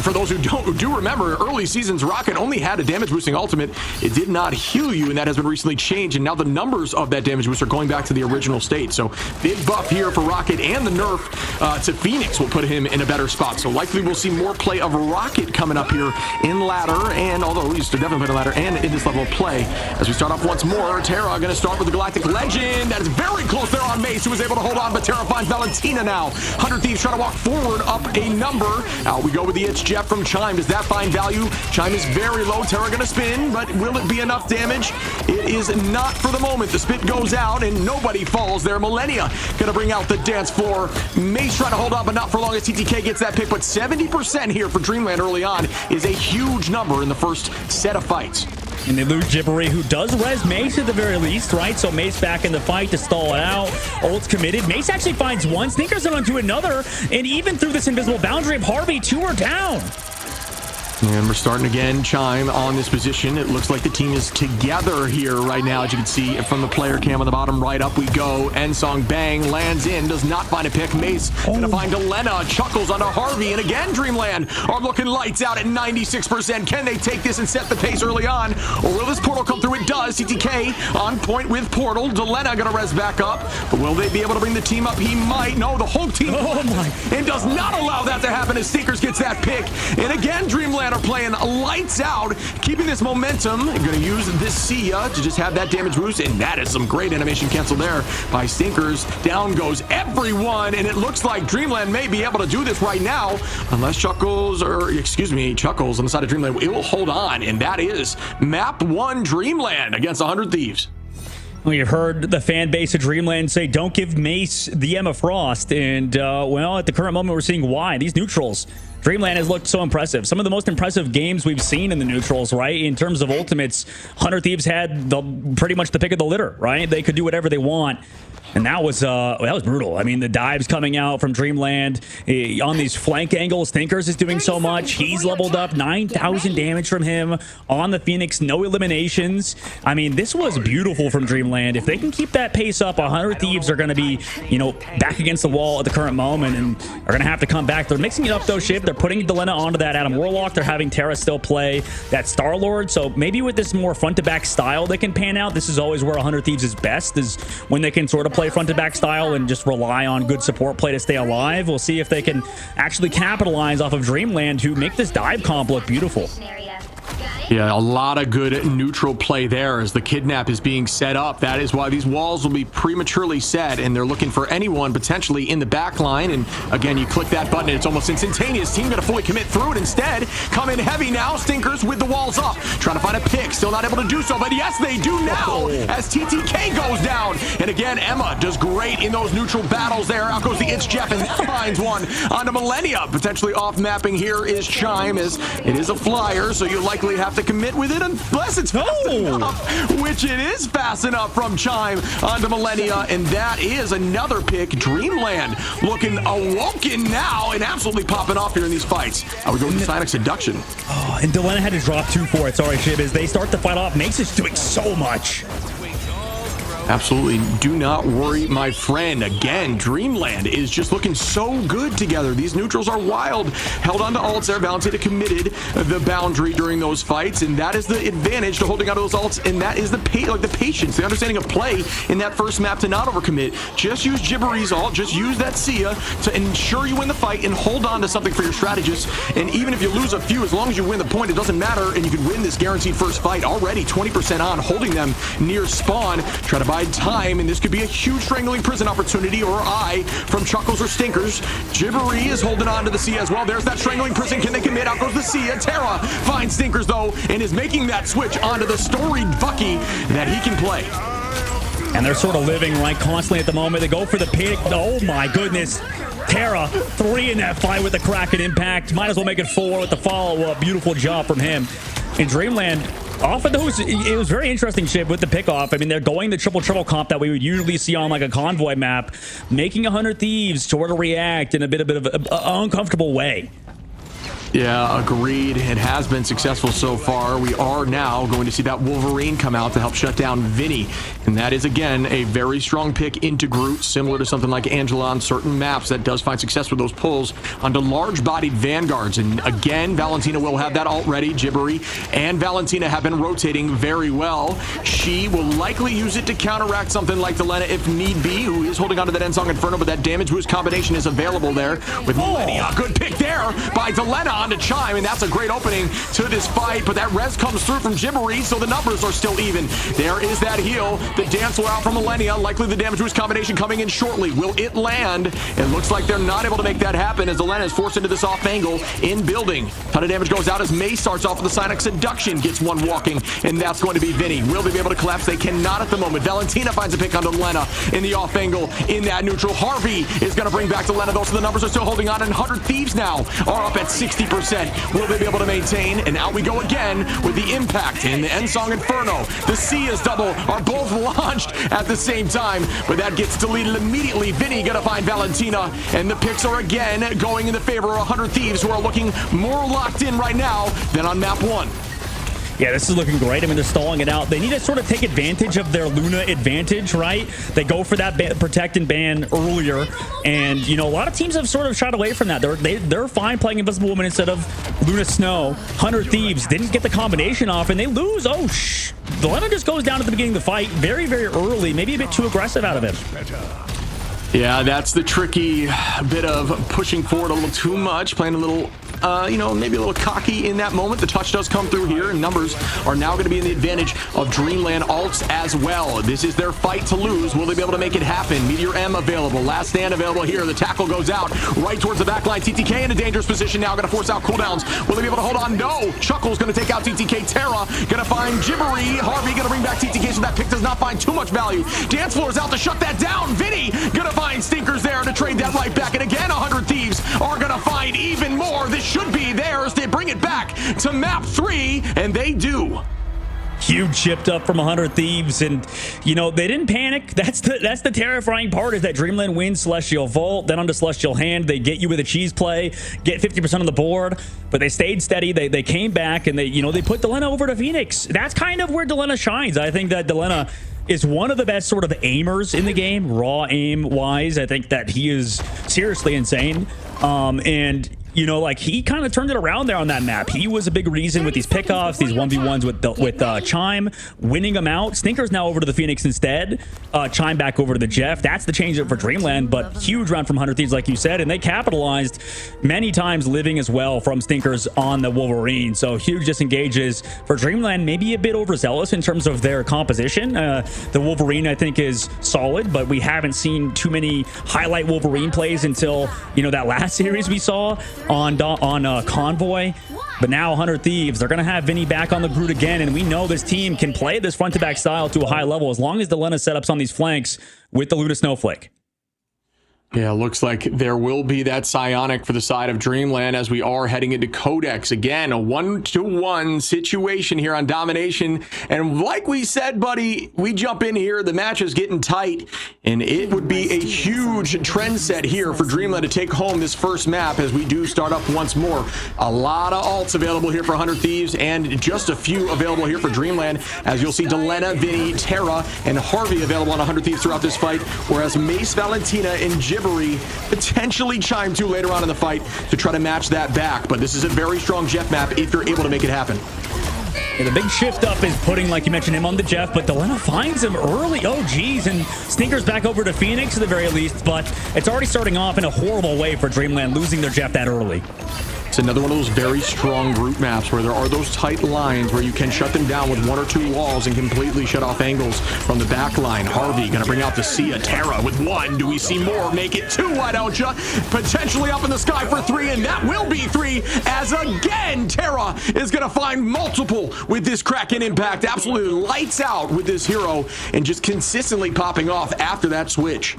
For those who do remember, early seasons, Rocket only had a damage boosting ultimate. It did not heal you, and that has been recently changed, and now the numbers of that damage boost are going back to the original state. So big buff here for Rocket, and the nerf to Phoenix will put him in a better spot. So likely we'll see more play of Rocket coming up here in ladder, and although he's definitely playing ladder and in this level of play. As we start off once more, Terra going to start with the Galactic Legend. That is very close there on Mace, who was able to hold on, but Terra finds Valentina now. 100 Thieves trying to walk forward up a number. Out we go with the It's Jeff from Chime. Does that find value? Chime is very low. Terra going to spin, but will it be enough damage? It is not for the moment. The spit goes out, and nobody falls there. Millennia going to bring out the dance floor. Mace trying to hold on, but not for long as TTK gets that pick, but 70% here for Dreamland early on is a huge number in the first set of fights. And they lose Gibbery, who does res Mace at the very least, right? So Mace back in the fight to stall it out. Ult's committed. Mace actually finds one. Sneakers onto another. And even through this invisible boundary of Harvey, 2 are down. And we're starting again. Chime on this position. It looks like the team is together here right now, as you can see from the player cam on the bottom right. Up we go. Ensong bang lands in, does not find a pick. Mace gonna find Elena, chuckles onto Harvey, and again Dreamland are looking lights out at 96%. Can they take this and set the pace early on, or will this portal come through? It does. CTK on point with portal. Delena gonna res back up, but will they be able to bring the team up? He might. No, the whole team. Oh my! And does not allow that to happen as Stinkers gets that pick. And again, Dreamland are playing lights out, keeping this momentum. Going to use this Sia to just have that damage boost, and that is some great animation cancel there by Stinkers. Down goes everyone, and it looks like Dreamland may be able to do this right now, unless Chuckles on the side of Dreamland, it will hold on, and that is map 1 Dreamland against 100 Thieves. We heard the fan base of Dreamland say, don't give Mace the Emma Frost. And, well, at the current moment, we're seeing why. These neutrals. Dreamland has looked so impressive. Some of the most impressive games we've seen in the neutrals, right? In terms of ultimates, 100 Thieves had pretty much the pick of the litter, right? They could do whatever they want. And that was brutal. I mean, the dives coming out from Dreamland on these flank angles. Thinkers is doing so much. He's leveled up 9,000 damage from him on the Phoenix. No eliminations. I mean, this was beautiful from Dreamland. If they can keep that pace up, 100 Thieves are going to be, you know, back against the wall at the current moment and are going to have to come back. They're mixing it up, though, Shiv. They're putting Delena onto that Adam Warlock. They're having Terra still play that Star-Lord. So maybe with this more front-to-back style they can pan out. This is always where 100 Thieves is best, is when they can sort of play front-to-back style and just rely on good support play to stay alive. We'll see if they can actually capitalize off of Dreamland to make this dive comp look beautiful. Yeah, a lot of good neutral play there as the kidnap is being set up. That is why these walls will be prematurely set, and they're looking for anyone potentially in the back line. And again, you click that button and it's almost instantaneous. Team gonna fully commit through it instead. Come in heavy now. Stinkers with the walls up, trying to find a pick. Still not able to do so, but yes, they do now as TTK goes down. And again, Emma does great in those neutral battles there. Out goes the It's Jeff and finds one onto Millennia. Potentially off mapping here is Chime, as it is a flyer, so you likely have to commit with it unless it's fast enough, which it is fast enough from Chime onto Millennia, and that is another pick. Dreamland looking awoken now and absolutely popping off here in these fights. I would go with the Sonic Seduction. Oh, and Delena had to drop 2 for it. Sorry, Shib, as they start to fight off. Mace is doing so much. Absolutely. Do not worry, my friend. Again, Dreamland is just looking so good together. These neutrals are wild. Held on to ults there. Valentina committed the boundary during those fights, and that is the advantage to holding on to those ults, and that is the patience, the understanding of play in that first map to not overcommit. Just use Gibbery's ult. Just use that Sia to ensure you win the fight and hold on to something for your strategist. And even if you lose a few, as long as you win the point, it doesn't matter, and you can win this guaranteed first fight. Already 20% on, holding them near spawn. Try to buy time, and this could be a huge strangling prison opportunity or eye from Chuckles or Stinkers. Gibbery is holding on to the Sia as well. There's that strangling prison. Can they commit? Out goes the Sia. Terra finds Stinkers though and is making that switch onto the storied Bucky that he can play. And they're sort of living right constantly at the moment. They go for the pick. Oh my goodness. Terra, 3 in that fight with the Kraken impact. Might as well make it 4 with the follow-up. Beautiful job from him. In Dreamland, off of those, it was very interesting, Shib, with the pickoff. I mean, they're going the triple comp that we would usually see on like a convoy map, making 100 Thieves sort of react in a bit of an uncomfortable way. Yeah, agreed. It has been successful so far. We are now going to see that Wolverine come out to help shut down Vinny. And that is, again, a very strong pick into Groot, similar to something like Angela on certain maps that does find success with those pulls onto large-bodied vanguards. And again, Valentina will have that ult ready. Jibbery and Valentina have been rotating very well. She will likely use it to counteract something like Delena if need be, who is holding onto that Endsong Inferno, but that damage boost combination is available there with Millennia. Good pick there by Delena onto Chime, and that's a great opening to this fight, but that res comes through from Jibbery, so the numbers are still even. There is that heal. The dance will out from Millennia, likely the damage boost combination coming in shortly. Will it land? It looks like they're not able to make that happen as Delena is forced into this off angle in building. Ton of damage goes out as May starts off with the Sonic Seduction, gets one walking, and that's going to be Vinny. Will they be able to collapse? They cannot at the moment. Valentina finds a pick onto Delena in the off angle in that neutral. Harvey is going to bring back Delena, though, so the numbers are still holding on, and 100 Thieves now are up at 60%. Will they be able to maintain? And out we go again with the impact in the Endsong Inferno. The Sia's double are both launched at the same time, but that gets deleted immediately. Vinny gonna find Valentina, and the picks are again going in the favor of 100 Thieves, who are looking more locked in right now than on map 1. Yeah, this is looking great. I mean, they're stalling it out. They need to sort of take advantage of their Luna advantage, right? They go for that protect and ban earlier, and you know, a lot of teams have sort of shied away from that. They're fine playing Invisible Woman instead of Luna Snow. 100 Thieves didn't get the combination off, and they lose. Oh, Delena just goes down at the beginning of the fight very, very early. Maybe a bit too aggressive out of him. Yeah, that's the tricky bit of pushing forward a little too much, playing a little maybe a little cocky in that moment. The touch does come through here, and numbers are now going to be in the advantage of Dreamland alts as well. This is their fight to lose. Will they be able to make it happen? Meteor M available. Last stand available here. The tackle goes out right towards the backline. TTK in a dangerous position now. Going to force out cooldowns. Will they be able to hold on? No. Chuckle's going to take out TTK. Terra going to find Jibbery. Harvey going to bring back TTK, so that pick does not find too much value. Dance Floor is out to shut that down. Vinny going to find Stinkers there to trade that right back. And again, 100 Thieves are going to find even more. This should be theirs. They bring it back to map 3, and they do. Huge chipped up from 100 Thieves, and you know, they didn't panic. That's the terrifying part, is that Dreamland wins Celestial Vault, then onto Celestial Hand. They get you with a cheese play, get 50% on the board, but they stayed steady. They came back, and they put Delena over to Phoenix. That's kind of where Delena shines. I think that Delena is one of the best sort of aimers in the game, raw aim wise. I think that he is seriously insane, and you know, like, he kind of turned it around there on that map. He was a big reason with these pickoffs, these 1v1s with Chime, winning them out. Stinker's now over to the Phoenix instead. Chime back over to the Jeff. That's the change up for Dreamland, but huge round from 100 Thieves, like you said, and they capitalized many times living as well from Stinkers on the Wolverine. So huge disengages for Dreamland, maybe a bit overzealous in terms of their composition. The Wolverine, I think, is solid, but we haven't seen too many highlight Wolverine plays until, you know, that last series we saw on Convoy. But now 100 Thieves, they're going to have Vinny back on the Groot again, and we know this team can play this front-to-back style to a high level as long as Delena setups on these flanks with the Luna Snowflake. Yeah, looks like there will be that psionic for the side of Dreamland as we are heading into Codex. Again, a 1-to-1 situation here on domination. And like we said, buddy, we jump in here. The match is getting tight, and it would be a huge trend set here for Dreamland to take home this first map as we do start up once more. A lot of alts available here for 100 Thieves, and just a few available here for Dreamland, as you'll see Delena, Vinny, Terra, and Harvey available on 100 Thieves throughout this fight, whereas Mace, Valentina, and Jibbery potentially Chime to later on in the fight to try to match that back. But this is a very strong Jeff map if you're able to make it happen. Yeah, the big shift up is putting, like you mentioned, him on the Jeff, but Delena finds him early. Oh, geez, and Stinker's back over to Phoenix at the very least, but it's already starting off in a horrible way for Dreamland, losing their Jeff that early. It's another one of those very strong route maps where there are those tight lines where you can shut them down with 1 or 2 walls and completely shut off angles from the back line. Harvey gonna bring out the Sia. Terra with 1. Do we see more? Make it 2, why don't you? Potentially up in the sky for 3, and that will be 3, as again Terra is gonna find multiple with this Kraken impact. Absolutely lights out with this hero, and just consistently popping off after that switch.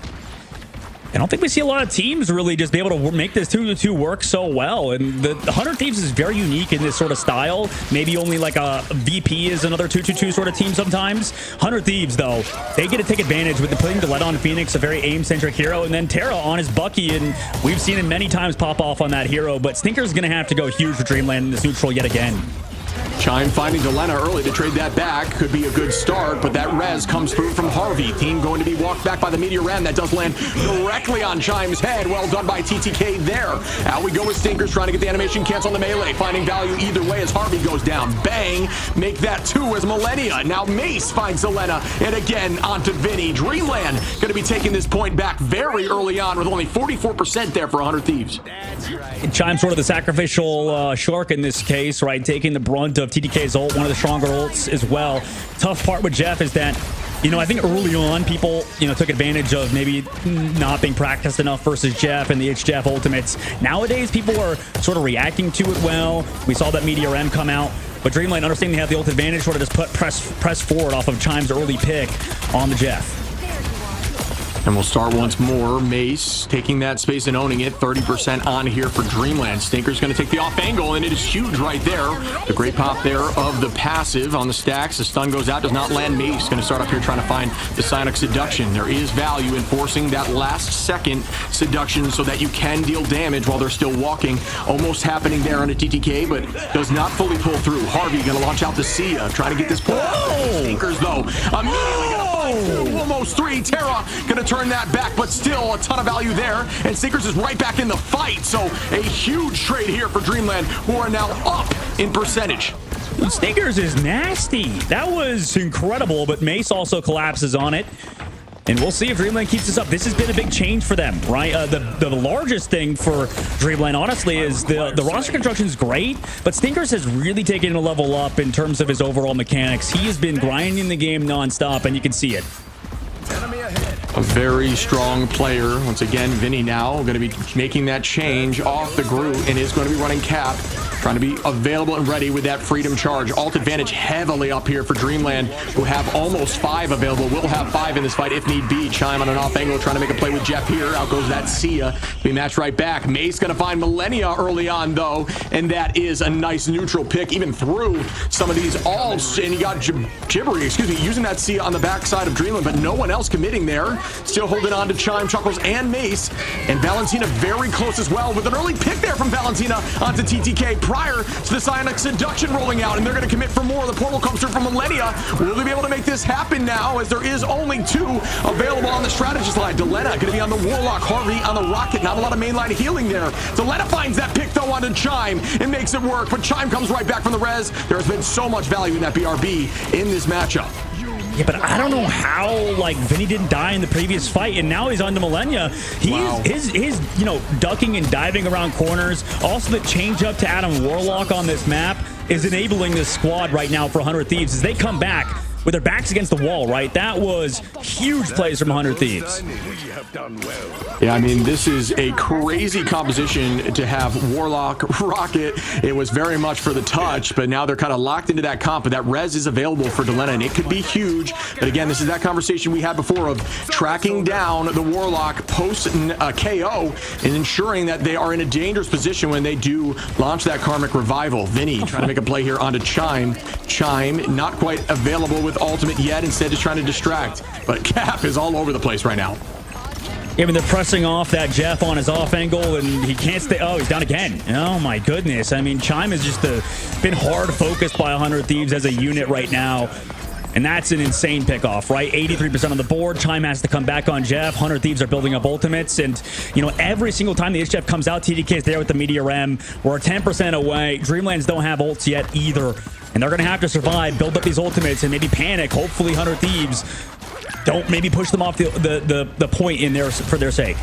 I don't think we see a lot of teams really just be able to make this 2-2 work so well. And the 100 Thieves is very unique in this sort of style. Maybe only like a VP is another 2-2-2 sort of team sometimes. 100 Thieves, though, they get to take advantage with the putting Deletta on Phoenix, a very aim-centric hero, and then Terra on his Bucky, and we've seen him many times pop off on that hero, but Stinker's going to have to go huge for Dreamland in this neutral yet again. Chime finding Delena early to trade that back. Could be a good start, but that res comes through from Harvey. Team going to be walked back by the Meteor Ram. That does land directly on Chime's head. Well done by TTK there. Out we go with Stinkers trying to get the animation cancel on the melee. Finding value either way as Harvey goes down. Bang! Make that 2 as Millennia. Now Mace finds Delena. And again, onto Vinny. Dreamland going to be taking this point back very early on with only 44% there for 100 Thieves. Chime sort of the sacrificial shark in this case, right? Taking the brunt of TTK's ult, one of the stronger ults as well. Tough part with Jeff is that, you know, I think early on people, you know, took advantage of maybe not being practiced enough versus Jeff and the Jeff ultimates. Nowadays, people are sort of reacting to it well. We saw that Meteor M come out, but Dreamland, understanding they have the ult advantage, sort of just press forward off of Chime's early pick on the Jeff. And we'll start once more. Mace taking that space and owning it. 30% on here for Dreamland. Stinker's going to take the off angle, and it is huge right there. The great pop there of the passive on the stacks. The stun goes out, does not land. Mace going to start up here trying to find the Psionic Seduction. There is value in forcing that last second seduction so that you can deal damage while they're still walking. Almost happening there on a TTK, but does not fully pull through. Harvey going to launch out the Sia, trying to get this pull. Stinkers, though, immediately going to find 2, almost 3. Terra going to turn that back, but still a ton of value there, and Stinkers is right back in the fight. So a huge trade here for Dreamland, who are now up in percentage. Stinkers is nasty. That was incredible, but Mace also collapses on it. And we'll see if Dreamland keeps this up. This has been a big change for them, right? The largest thing for Dreamland, honestly, is the roster construction is great, but Stinkers has really taken a level up in terms of his overall mechanics. He has been grinding the game nonstop, and you can see it. A very strong player. Once again, Vinny now going to be making that change off the Groot and is going to be running Cap. Trying to be available and ready with that Freedom Charge. Ult advantage heavily up here for Dreamland, who have almost 5 available. Will have 5 in this fight if need be. Chime on an off angle, trying to make a play with Jeff here. Out goes that Sia. Be matched right back. Mace going to find Millennia early on, though, and that is a nice neutral pick, even through some of these alts. And you got Gibbery, using that Sia on the backside of Dreamland, but no one else committing there. Still holding on to Chime, Chuckles, and Mace. And Valentina very close as well, with an early pick there from Valentina onto TTK prior to the Psionic Seduction rolling out, and they're going to commit for more. The portal comes through from Millennia. Will they be able to make this happen now, as there is only 2 available on the strategist line? Delena going to be on the Warlock, Harvey on the Rocket. Not a lot of mainline healing there. Delena finds that pick, though, onto Chime and makes it work, but Chime comes right back from the res. There has been so much value in that BRB in this matchup. Yeah, but I don't know how, like, Vinny didn't die in the previous fight, and now he's on to Millennia. His you know, ducking and diving around corners, also the change up to Adam Warlock on this map is enabling this squad right now for 100 Thieves as they come back with their backs against the wall, right? That was huge plays from 100 Thieves. Yeah, I mean, this is a crazy composition to have Warlock, Rocket. It was very much for the touch, but now they're kind of locked into that comp, but that res is available for Delena, and it could be huge. But again, this is that conversation we had before of tracking down the Warlock post KO and ensuring that they are in a dangerous position when they do launch that Karmic Revival. Vinny trying to make a play here onto Chime. Chime not quite available with ultimate yet, instead just trying to distract, but Cap is all over the place right now. Yeah, I mean, they're pressing off that Jeff on his off angle, and he can't stay. Oh, he's down again. Oh my goodness. I mean, Chime has just been hard focused by 100 Thieves as a unit right now, and that's an insane pickoff, right? 83% on the board. Chime has to come back on Jeff. 100 Thieves are building up ultimates, and you know, every single time the Jeff comes out, TDK is there with the Meteor M. We're 10% away. Dreamlands don't have ults yet either, and they're gonna have to survive, build up these ultimates, and maybe panic. Hopefully 100 Thieves don't maybe push them off the point in there for their sake.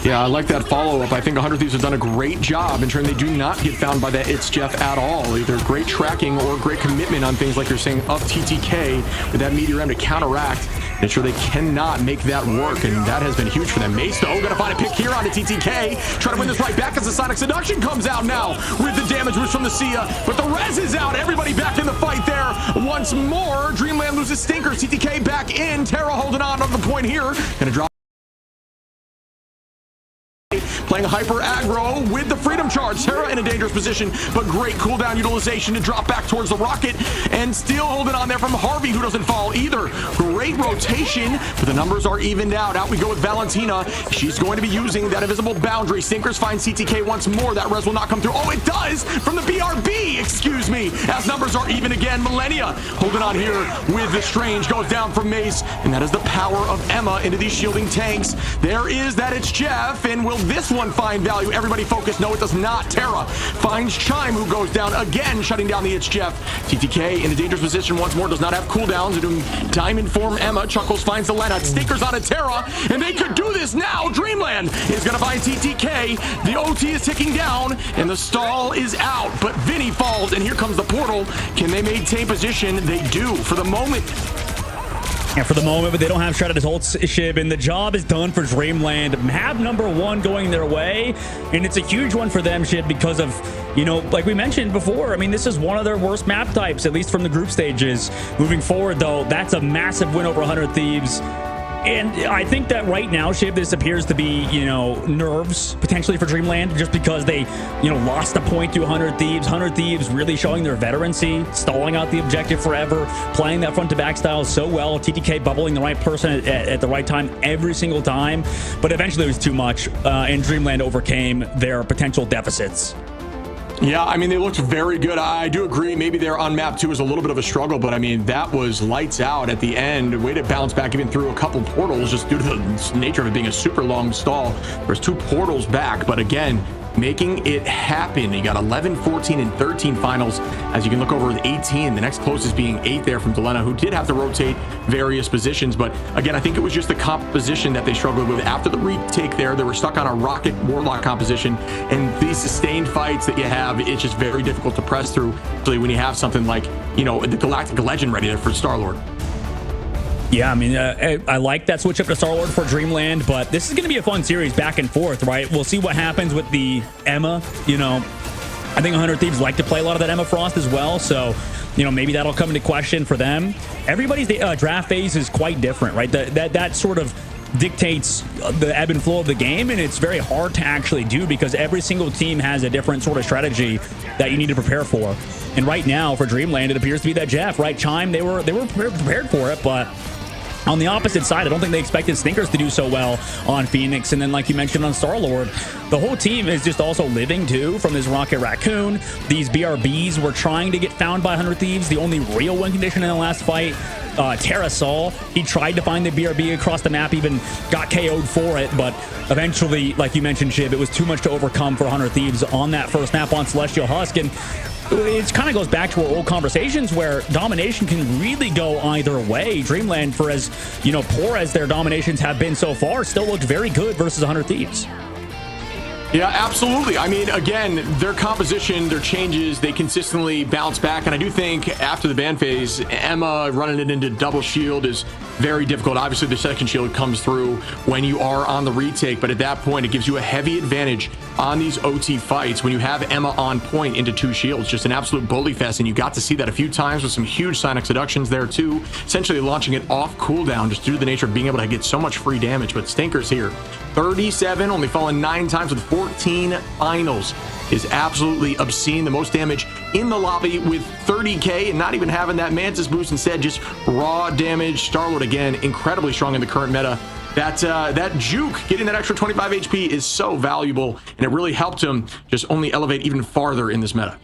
Yeah, I like that follow-up. I think 100 Thieves have done a great job ensuring they do not get found by that It's Jeff at all. Either great tracking or great commitment on things like you're saying of TTK with that Meteor M to counteract. Ensure they cannot make that work, and that has been huge for them. Mace, though, gonna find a pick here onto TTK. Trying to win this right back as the Sonic Seduction comes out now with the damage boost from the Sia, but the res is out. Everybody back in the fight there once more. Dreamland loses Stinkers. TTK back in. Terra holding on the point here. Gonna drop playing hyper aggro with the freedom charge. Terra in a dangerous position, but great cooldown utilization to drop back towards the rocket, and still holding on there from Harvey, who doesn't fall either. Great rotation, but the numbers are evened out. Out we go with Valentina. She's going to be using that invisible boundary. Stinkers find CTK once more. That res will not come through. Oh, it does from the BRB, excuse me, as numbers are even again. Millennia holding on here with the Strange, goes down from Mace, and that is the power of Emma into these shielding tanks. There is that, it's Jeff, and will this one find value? Everybody focus. No, it does not. Terra finds Chime, who goes down again, shutting down the It's Jeff. TTK in a dangerous position once more, does not have cooldowns. They're doing Diamond Form Emma. Chuckles finds the Lena. Stinkers on a Terra, and they could do this now. Dreamland is going to find TTK. The OT is ticking down, and the stall is out, but Vinny falls, and here comes the portal. Can they maintain position? They do for the moment. And for the moment, but they don't have Shredded ult, Shib, and the job is done for Dreamland. Map number 1 going their way, and it's a huge one for them, Shib, because of, you know, like we mentioned before, I mean, this is one of their worst map types, at least from the group stages. Moving forward, though, that's a massive win over 100 Thieves. And I think that right now, Shiv, this appears to be, you know, nerves potentially for Dreamland, just because they, you know, lost a point to 100 Thieves. 100 Thieves really showing their veterancy, stalling out the objective forever, playing that front-to-back style so well. TTK bubbling the right person at the right time every single time. But eventually it was too much, and Dreamland overcame their potential deficits. Yeah, I mean, they looked very good. I do agree. Maybe their on map 2 was a little bit of a struggle, but I mean, that was lights out at the end. Way to bounce back even through a couple portals just due to the nature of it being a super long stall. There's 2 portals back, but again, making it happen. You got 11, 14, and 13 finals. As you can look over with 18, the next closest being 8 there from Delena, who did have to rotate various positions. But again, I think it was just the composition that they struggled with. After the retake there, they were stuck on a Rocket Warlock composition, and these sustained fights that you have, it's just very difficult to press through, especially when you have something like, you know, the Galactic Legend ready there for Star-Lord. Yeah, I mean, I like that switch up to Star-Lord for Dreamland, but this is going to be a fun series back and forth, right? We'll see what happens with the Emma. You know, I think 100 Thieves like to play a lot of that Emma Frost as well, so, you know, maybe that'll come into question for them. Everybody's draft phase is quite different, right? That sort of dictates the ebb and flow of the game, and it's very hard to actually do because every single team has a different sort of strategy that you need to prepare for. And right now, for Dreamland, it appears to be that Jeff, right? Chime, they were prepared for it, but on the opposite side, I don't think they expected Stinkers to do so well on Phoenix. And then, like you mentioned on Star-Lord, the whole team is just also living, too, from this Rocket Raccoon. These BRBs were trying to get found by 100 Thieves. The only real win condition in the last fight, Terrasol, he tried to find the BRB across the map, even got KO'd for it. But eventually, like you mentioned, Shib, it was too much to overcome for 100 Thieves on that first map on Celestial Husk. And it kind of goes back to our old conversations where domination can really go either way. Dreamland, for as, you know, poor as their dominations have been so far, still looked very good versus 100 Thieves. Yeah, absolutely. I mean, again, their composition, their changes, they consistently bounce back. And I do think after the ban phase, Emma running it into double shield is very difficult. Obviously, the second shield comes through when you are on the retake. But at that point, it gives you a heavy advantage on these OT fights when you have Emma on point into 2 shields. Just an absolute bully fest. And you got to see that a few times with some huge Sonic Seductions there, too. Essentially launching it off cooldown just due to the nature of being able to get so much free damage. But Stinkers here, 37, only fallen 9 times with 14 finals is absolutely obscene. The most damage in the lobby with 30k and not even having that Mantis boost, instead just raw damage. Star-Lord again, incredibly strong in the current meta. That juke, getting that extra 25 HP is so valuable, and it really helped him just only elevate even farther in this meta.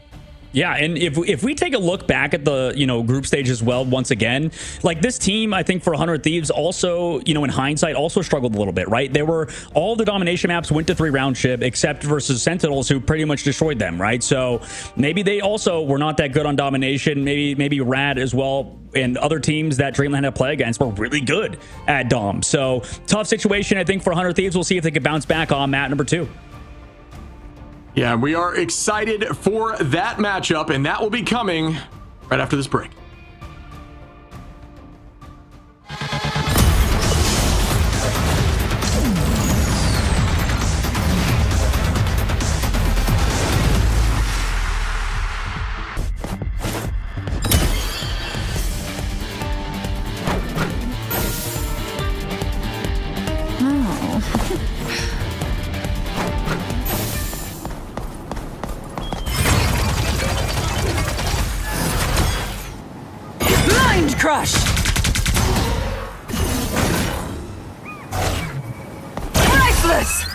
Yeah, and if we take a look back at the, you know, group stage as well, once again, like this team, I think for 100 Thieves also, you know, in hindsight, also struggled a little bit, right? They were, all the domination maps went to 3-round Shib, except versus Sentinels, who pretty much destroyed them, right? So maybe they also were not that good on domination. Maybe Rad as well, and other teams that Dreamland had to play against were really good at dom. So tough situation, I think, for 100 Thieves. We'll see if they can bounce back on map number 2. Yeah, we are excited for that matchup, and that will be coming right after this break. useless!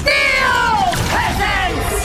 Kneel, peasants!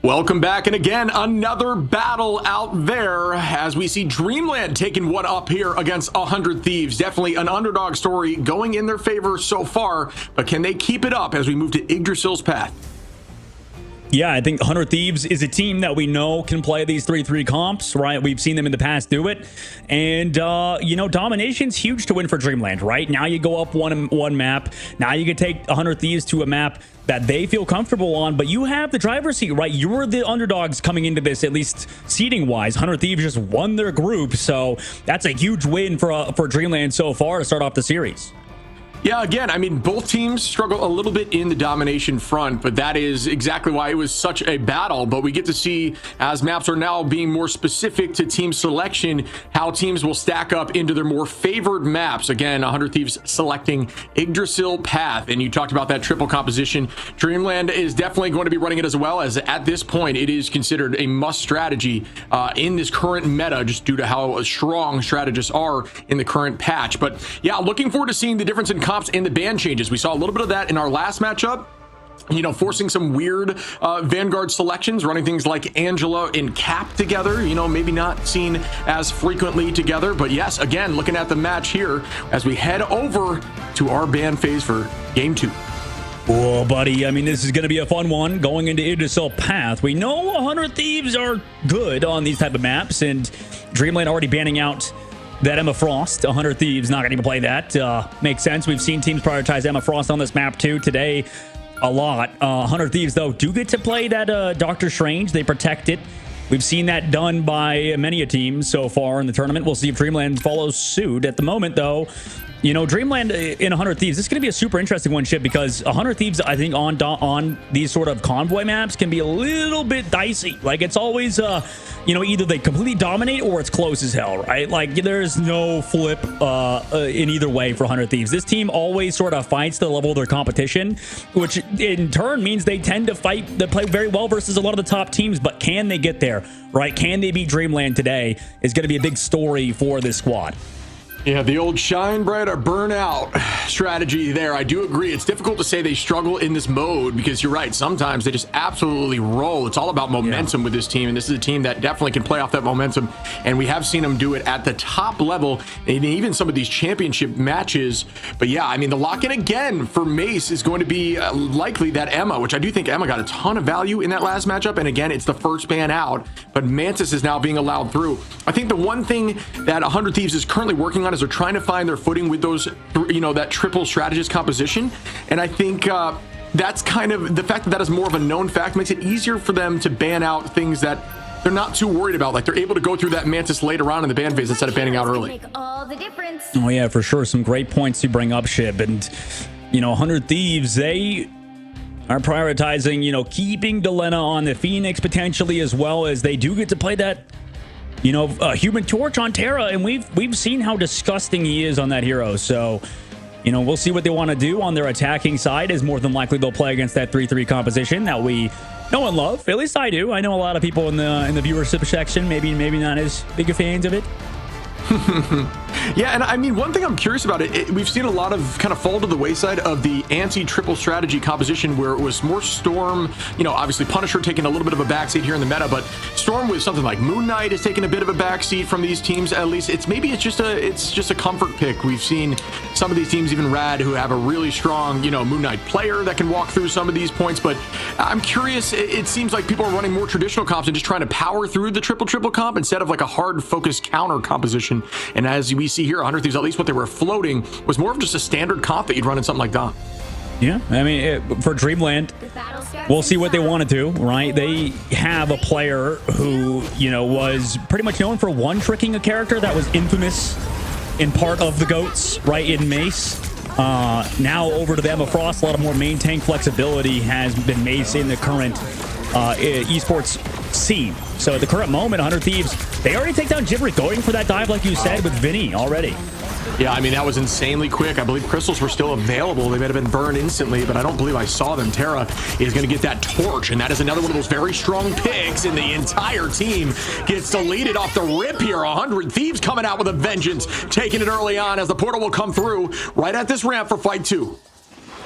Welcome back, and again, another battle out there as we see Dreamland taking one up here against 100 Thieves. Definitely an underdog story going in their favor so far, but can they keep it up as we move to Yggdrasil's path? Yeah, I think 100 Thieves is a team that we know can play these 3-3 comps, right? We've seen them in the past do it. And, you know, domination's huge to win for Dreamland, right? Now you go up one map. Now you can take 100 Thieves to a map that they feel comfortable on, but you have the driver's seat, right? You're the underdogs coming into this, at least seeding-wise. 100 Thieves just won their group, so that's a huge win for Dreamland so far to start off the series. Yeah, again, I mean, both teams struggle a little bit in the domination front, but that is exactly why it was such a battle. But we get to see, as maps are now being more specific to team selection, how teams will stack up into their more favored maps. Again, 100 Thieves selecting Yggdrasil Path, and you talked about that triple composition. Dreamland is definitely going to be running it as well, as at this point, it is considered a must strategy in this current meta, just due to how strong strategists are in the current patch. But yeah, looking forward to seeing the difference in comps and the ban changes. We saw a little bit of that in our last matchup, you know, forcing some weird Vanguard selections, running things like Angela and Cap together, you know, maybe not seen as frequently together. But yes, again, looking at the match here as we head over to our ban phase for game 2. Oh, buddy, I mean, this is going to be a fun one going into Yggdrasil Path. We know 100 Thieves are good on these type of maps, and Dreamland already banning out that Emma Frost. 100 Thieves not going to even play that. Makes sense. We've seen teams prioritize Emma Frost on this map too today a lot. 100 Thieves, though, do get to play that Doctor Strange. They protect it. We've seen that done by many a team so far in the tournament. We'll see if Dreamland follows suit. At the moment, though, you know, Dreamland in 100 Thieves, this is going to be a super interesting one, Chip, because 100 Thieves, I think, on these sort of convoy maps can be a little bit dicey. Like, it's always, you know, either they completely dominate or it's close as hell, right? Like, there's no flip in either way for 100 Thieves. This team always sort of fights to the level of their competition, which in turn means they tend to play very well versus a lot of the top teams, but can they get there, right? Can they beat Dreamland today is going to be a big story for this squad. Yeah, the old shine bright or burn out strategy there. I do agree. It's difficult to say they struggle in this mode because you're right. Sometimes they just absolutely roll. It's all about momentum with this team, and this is a team that definitely can play off that momentum, and we have seen them do it at the top level and even some of these championship matches. But yeah, I mean, the lock-in again for Mace is going to be likely that Emma, which I do think Emma got a ton of value in that last matchup, and again, it's the first ban out, but Mantis is now being allowed through. I think the one thing that 100 Thieves is currently working on is they're trying to find their footing with those, that triple strategist composition. And I think that's kind of the fact that is more of a known fact makes it easier for them to ban out things that they're not too worried about. Like they're able to go through that Mantis later on in the ban phase instead of banning out early. Make all the difference. Oh yeah, for sure. Some great points to bring up, Shib. And 100 Thieves, they are prioritizing, keeping Delena on the Phoenix potentially, as well as they do get to play that Human Torch on Terra, and we've seen how disgusting he is on that hero. So, we'll see what they want to do on their attacking side. Is more than likely they'll play against that 3-3 composition that we know and love. At least I do. I know a lot of people in the viewership section maybe not as big of fans of it. Yeah, and I mean, one thing I'm curious about we've seen a lot of kind of fall to the wayside of the anti-triple strategy composition where it was more Storm, obviously Punisher taking a little bit of a backseat here in the meta, but Storm with something like Moon Knight is taking a bit of a backseat from these teams. At least it's just a comfort pick. We've seen some of these teams, even Rad, who have a really strong, Moon Knight player that can walk through some of these points, but I'm curious, it seems like people are running more traditional comps and just trying to power through the triple comp instead of like a hard focused counter composition. And as we see here, 100 Thieves, at least what they were floating was more of just a standard comp that you'd run in something like that. Yeah, I mean, for Dreamland, we'll see what they want to do, right? They have a player who, was pretty much known for one-tricking a character that was infamous in part of the GOATs, right, in Mace. Now over to the Emma Frost, a lot of more main tank flexibility has been Mace in the current esports scene. So at the current moment, 100 Thieves, they already take down Gibbery, going for that dive, like you said, with Vinny already. Yeah, I mean, that was insanely quick. I believe crystals were still available. They might have been burned instantly, but I don't believe I saw them. Terra is going to get that torch, and that is another one of those very strong picks, and the entire team gets deleted off the rip here. 100 Thieves coming out with a vengeance, taking it early on as the portal will come through right at this ramp for fight 2.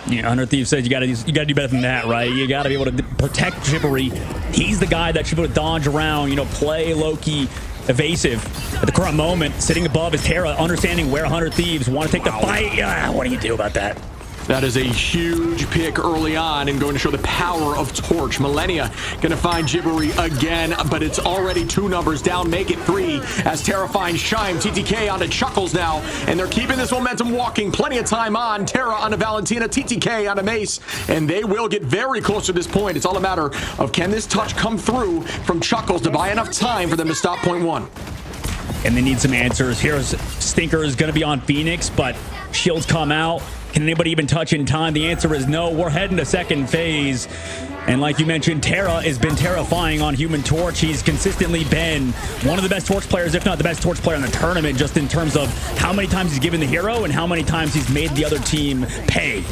Yeah, 100 Thieves says you gotta do better than that, right? You gotta be able to protect Gibbery. He's the guy that should be able to dodge around, play low-key evasive. At the current moment, sitting above is Terra, understanding where 100 Thieves want to take the fight. Yeah, what do you do about that? That is a huge pick early on and going to show the power of Torch. Millennia going to find Gibbery again, but it's already 2 numbers down. Make it 3 as Terra finds Shime. TTK onto Chuckles now, and they're keeping this momentum walking. Plenty of time on. Terra onto Valentina, TTK onto Mace, and they will get very close to this point. It's all a matter of can this touch come through from Chuckles to buy enough time for them to stop point 1. And they need some answers. Here's Stinker is going to be on Phoenix, but shields come out. Can anybody even touch in time? The answer is no. We're heading to second phase. And like you mentioned, Terra has been terrifying on Human Torch. He's consistently been one of the best Torch players, if not the best Torch player in the tournament, just in terms of how many times he's given the hero and how many times he's made the other team pay.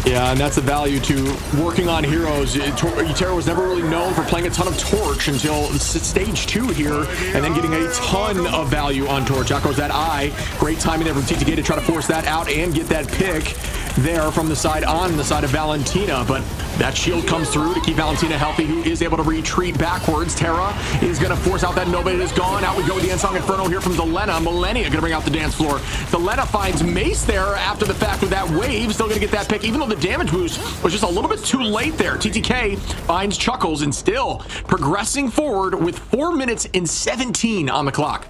Yeah, and that's the value to working on heroes. Terra was never really known for playing a ton of Torch until stage 2 here, and then getting a ton of value on Torch. Out goes that eye. Great timing there from TTK to try to force that out and get that pick there from the side on the side of Valentina, but that shield comes through to keep Valentina healthy, who is able to retreat backwards. Terra is going to force out that Nova. It is gone. Out we go with the Ensong Inferno here from Delena. Millennia going to bring out the dance floor. Delena finds Mace there after the fact with that wave. Still going to get that pick, even though the damage boost was just a little bit too late there. TTK finds Chuckles and still progressing forward with 4 minutes and 17 on the clock.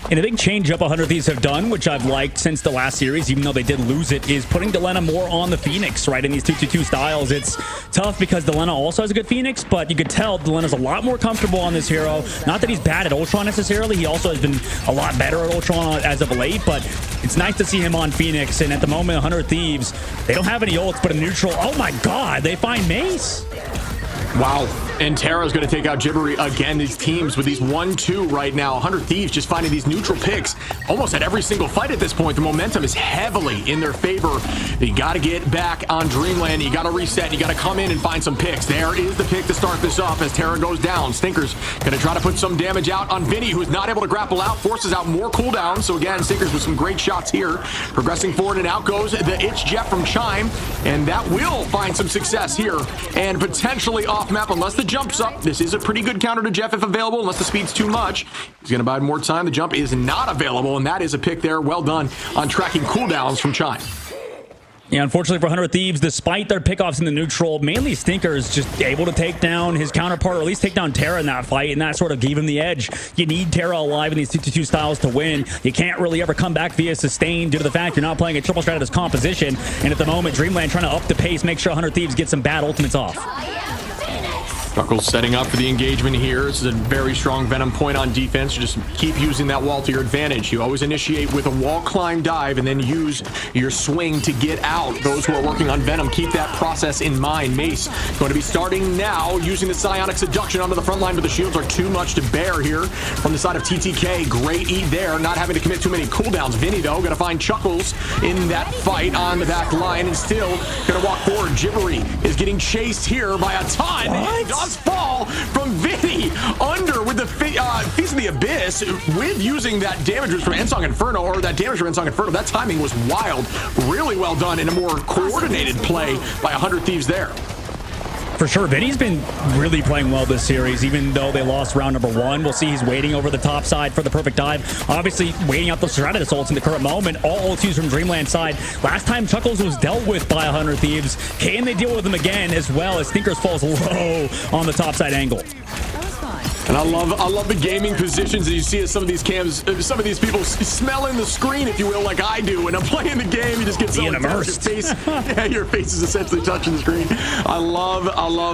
And a big change up 100 Thieves have done, which I've liked since the last series, even though they did lose it, is putting Delena more on the Phoenix, right? In these 2-2-2 styles. It's tough because Delena also has a good Phoenix, but you could tell Delena's a lot more comfortable on this hero. Not that he's bad at Ultron necessarily. He also has been a lot better at Ultron as of late, but it's nice to see him on Phoenix. And at the moment, 100 Thieves, they don't have any ults, but a neutral. Oh my God, they find Mace. Wow. And Terra's going to take out Gibbery again. These teams with these 1-2 right now. 100 Thieves just finding these neutral picks almost at every single fight at this point. The momentum is heavily in their favor. You got to get back on Dreamland. You got to reset. You got to come in and find some picks. There is the pick to start this off as Terra goes down. Stinkers going to try to put some damage out on Vinny, who is not able to grapple out. Forces out more cooldowns. So again, Stinkers with some great shots here. Progressing forward, and out goes the It's Jeff from Chime. And that will find some success here. And potentially off map unless the jump's up. This is a pretty good counter to Jeff if available, unless the speed's too much. He's going to buy more time. The jump is not available, and that is a pick there. Well done on tracking cooldowns from Chime. Yeah, unfortunately for 100 Thieves, despite their pickoffs in the neutral, mainly Stinkers just able to take down his counterpart, or at least take down Terra in that fight, and that sort of gave him the edge. You need Terra alive in these 2-2 styles to win. You can't really ever come back via sustain due to the fact you're not playing a triple stratus composition, and at the moment, Dreamland trying to up the pace, make sure 100 Thieves get some bad ultimates off. Chuckles setting up for the engagement here. This is a very strong Venom point on defense. You just keep using that wall to your advantage. You always initiate with a wall climb dive and then use your swing to get out. Those who are working on Venom, keep that process in mind. Mace going to be starting now using the Psionic Seduction onto the front line, but the shields are too much to bear here from the side of TTK. Great eat there, not having to commit too many cooldowns. Vinny, though, going to find Chuckles in that fight on the back line and still going to walk forward. Gibbery is getting chased here by a ton. It does fall from Vinny under with the Feast of the Abyss with using that damage from Ensong Inferno, or that damage from Ensong Inferno. That timing was wild. Really well done in a more coordinated play by 100 Thieves there. For sure, Vinny's been really playing well this series, even though they lost round number 1. We'll see he's waiting over the top side for the perfect dive. Obviously, waiting out the Stratus ults in the current moment. All ults used from Dreamland side. Last time Chuckles was dealt with by 100 Thieves. Can they deal with him again, as well as Stinkers falls low on the top side angle? And I love the gaming positions that you see as some of these cams, some of these people smelling the screen, if you will, like I do. When I'm playing the game, you just get so immersed. Your face, yeah, your face is essentially touching the screen. I love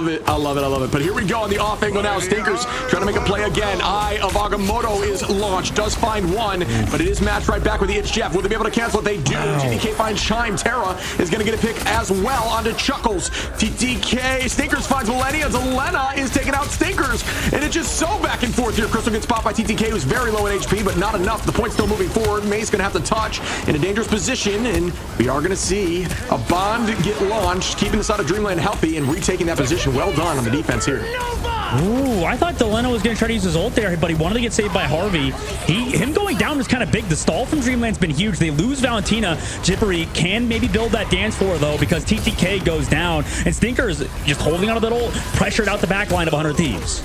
it. But here we go on the off angle now. Stinkers trying to make a play again. Eye of Agamotto is launched. Does find one, but it is matched right back with the It's Jeff. Will they be able to cancel it? They do. TTK finds Chime. Terra is going to get a pick as well onto Chuckles. TTK. Stinkers finds Millennia. Zelena is taking out Stinkers, and it just so back and forth here. Crystal gets popped by TTK, who's very low in HP, but not enough. The point's still moving forward. May's going to have to touch in a dangerous position, and we are going to see a bond get launched, keeping the side of Dreamland healthy and retaking that position. Well done on the defense here. Ooh, I thought Delano was going to try to use his ult there, but he wanted to get saved by Harvey. Him going down was kind of big. The stall from Dreamland's been huge. They lose Valentina. Gibbery can maybe build that dance floor, though, because TTK goes down, and Stinkers just holding on to that ult, pressured out the back line of 100 Thieves.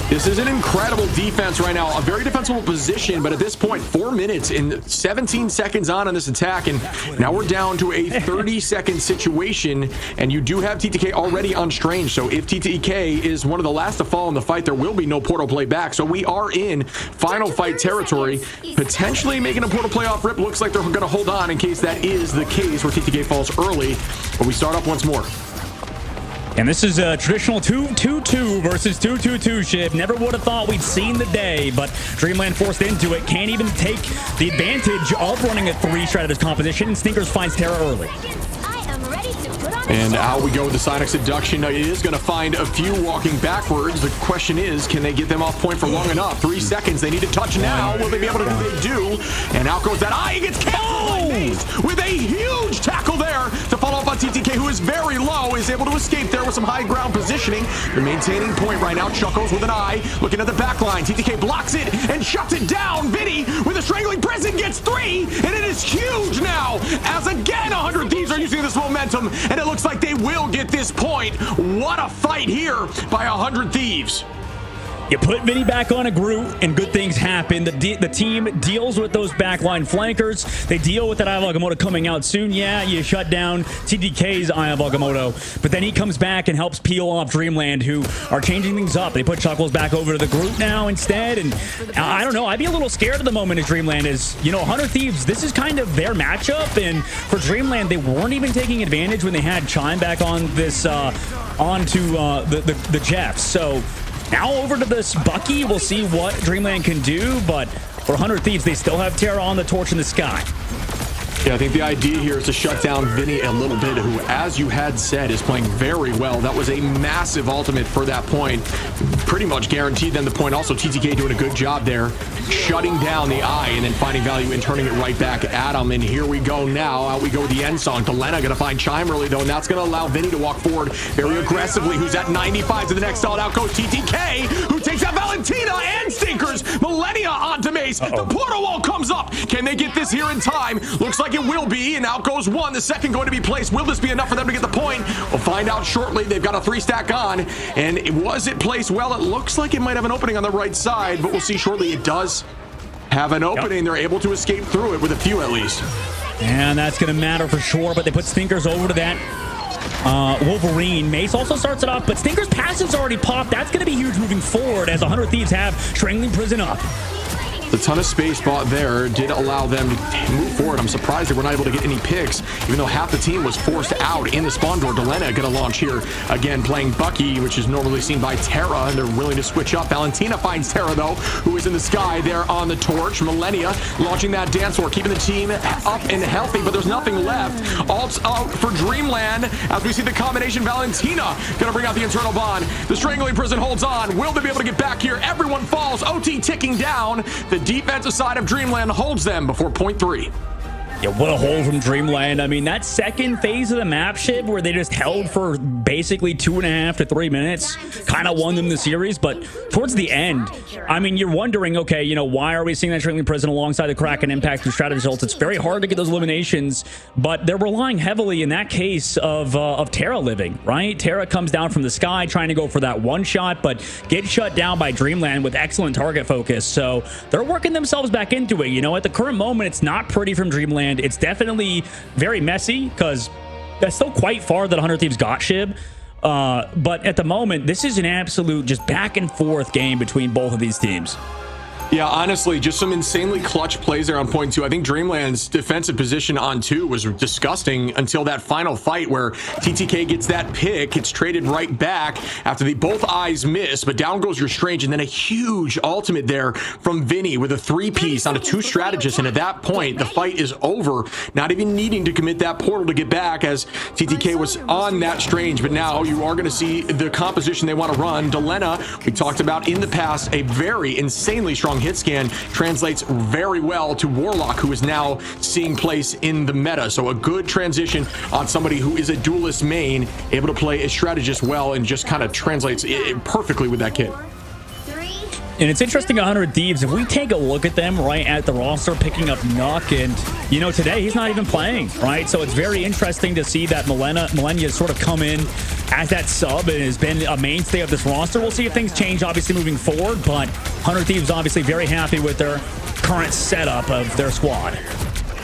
This is an incredible defense right now. A very defensible position, but at this point, 4 minutes and 17 seconds on this attack, and now we're down to a 30-second situation, and you do have TTK already on Strange, so if TTK is one of the last to fall in the fight, there will be no portal play back. So we are in final fight territory, potentially making a portal play off rip. Looks like they're going to hold on in case that is the case where TTK falls early, but we start up once more. And this is a traditional 2-2-2 versus 2-2-2 shift. Never would have thought we'd seen the day, but Dreamland forced into it. Can't even take the advantage of running a 3-stratus composition, and Stinkers finds Terra early. And out we go with the Psionic Seduction. It is going to find a few walking backwards. The question is, can they get them off point for long enough? 3 seconds. They need to touch now. Will they be able to do? They do. And out goes that eye. He gets killed with a huge tackle there to follow up on TTK, who is very low, is able to escape there with some high ground positioning. They're maintaining point right now. Chuckles with an eye, looking at the back line. TTK blocks it and shuts it down. Vinny with a strangling prison gets 3, and it is huge now, as again 100 Thieves are using this momentum, and it looks like they will get this point. What a fight here by 100 Thieves. You put Vinny back on a Groot, and good things happen. The team deals with those backline flankers. They deal with that Eye of Agamotto coming out soon. Yeah, you shut down TTK's Eye of Agamotto, but then he comes back and helps peel off Dreamland, who are changing things up. They put Chuckles back over to the Groot now instead, and I don't know. I'd be a little scared at the moment as Dreamland is, 100 Thieves, this is kind of their matchup, and for Dreamland, they weren't even taking advantage when they had Chime back on this, onto the Jeffs. So now over to this Bucky. We'll see what Dreamland can do, but for 100 Thieves, they still have Terra on the torch in the sky. Yeah, I think the idea here is to shut down Vinny a little bit, who, as you had said, is playing very well. That was a massive ultimate for that point. Pretty much guaranteed them the point. Also, TTK doing a good job there, shutting down the eye and then finding value and turning it right back at him. And here we go now. Out we go with the end song. Delena going to find Chime early, though, and that's going to allow Vinny to walk forward very aggressively, who's at 95 to the next stall. Out goes TTK, who takes out Valentina and Stinkers. Millennia onto Mace. The portal wall comes up. Can they get this here in time? Looks like it will be, and out goes one. The second going to be placed. Will this be enough for them to get the point? We'll find out shortly. They've got a 3-stack on, and was it placed well? It looks like it might have an opening on the right side, but we'll see shortly. It does have an opening. They're able to escape through it with a few at least. And that's going to matter for sure, but they put Stinkers over to that Wolverine. Mace also starts it off, but Stinkers' passive's already popped. That's going to be huge moving forward as 100 Thieves have Strangling Prison up. The ton of space bought there did allow them to move forward. I'm surprised they were not able to get any picks, even though half the team was forced out in the spawn door. Delena going to launch here again, playing Bucky, which is normally seen by Terra, and they're willing to switch up. Valentina finds Terra, though, who is in the sky there on the torch. Millennia launching that dance floor, keeping the team up and healthy, but there's nothing left. Ults out for Dreamland as we see the combination. Valentina going to bring out the internal bond. The Strangling Prison holds on. Will they be able to get back here? Everyone falls. OT ticking down. The defensive side of Dreamland holds them before point 3. Yeah, what a hold from Dreamland. I mean, that second phase of the map shift where they just held for basically 2.5 to 3 minutes kind of won them the series. But towards the end, I mean, you're wondering, okay, you know, why are we seeing that Strangling Prison alongside the Kraken Impact through strategy results? It's very hard to get those eliminations, but they're relying heavily in that case of Terra living, right? Terra comes down from the sky trying to go for that one shot, but gets shut down by Dreamland with excellent target focus. So they're working themselves back into it. You know, at the current moment, it's not pretty from Dreamland. It's definitely very messy because that's still quite far that 100 Thieves got Shib. But at the moment, this is an absolute just back and forth game between both of these teams. Yeah, honestly, just some insanely clutch plays there on point 2. I think Dreamland's defensive position on 2 was disgusting until that final fight where TTK gets that pick. It's traded right back after both eyes miss, but down goes your Strange, and then a huge ultimate there from Vinny with a 3-piece onto 2 strategists, and at that point, the fight is over. Not even needing to commit that portal to get back as TTK was on that Strange, but now you are going to see the composition they want to run. Delena, we talked about in the past, a very insanely strong hit scan, translates very well to Warlock, who is now seeing place in the meta. So a good transition on somebody who is a duelist main, able to play a strategist well, and just kind of translates it perfectly with that kit. And it's interesting, 100 Thieves, if we take a look at them right at the roster, picking up Nuck, and, you know, today he's not even playing, right? So it's very interesting to see that Millennia sort of come in as that sub and has been a mainstay of this roster. We'll see if things change, obviously, moving forward, but 100 Thieves obviously very happy with their current setup of their squad.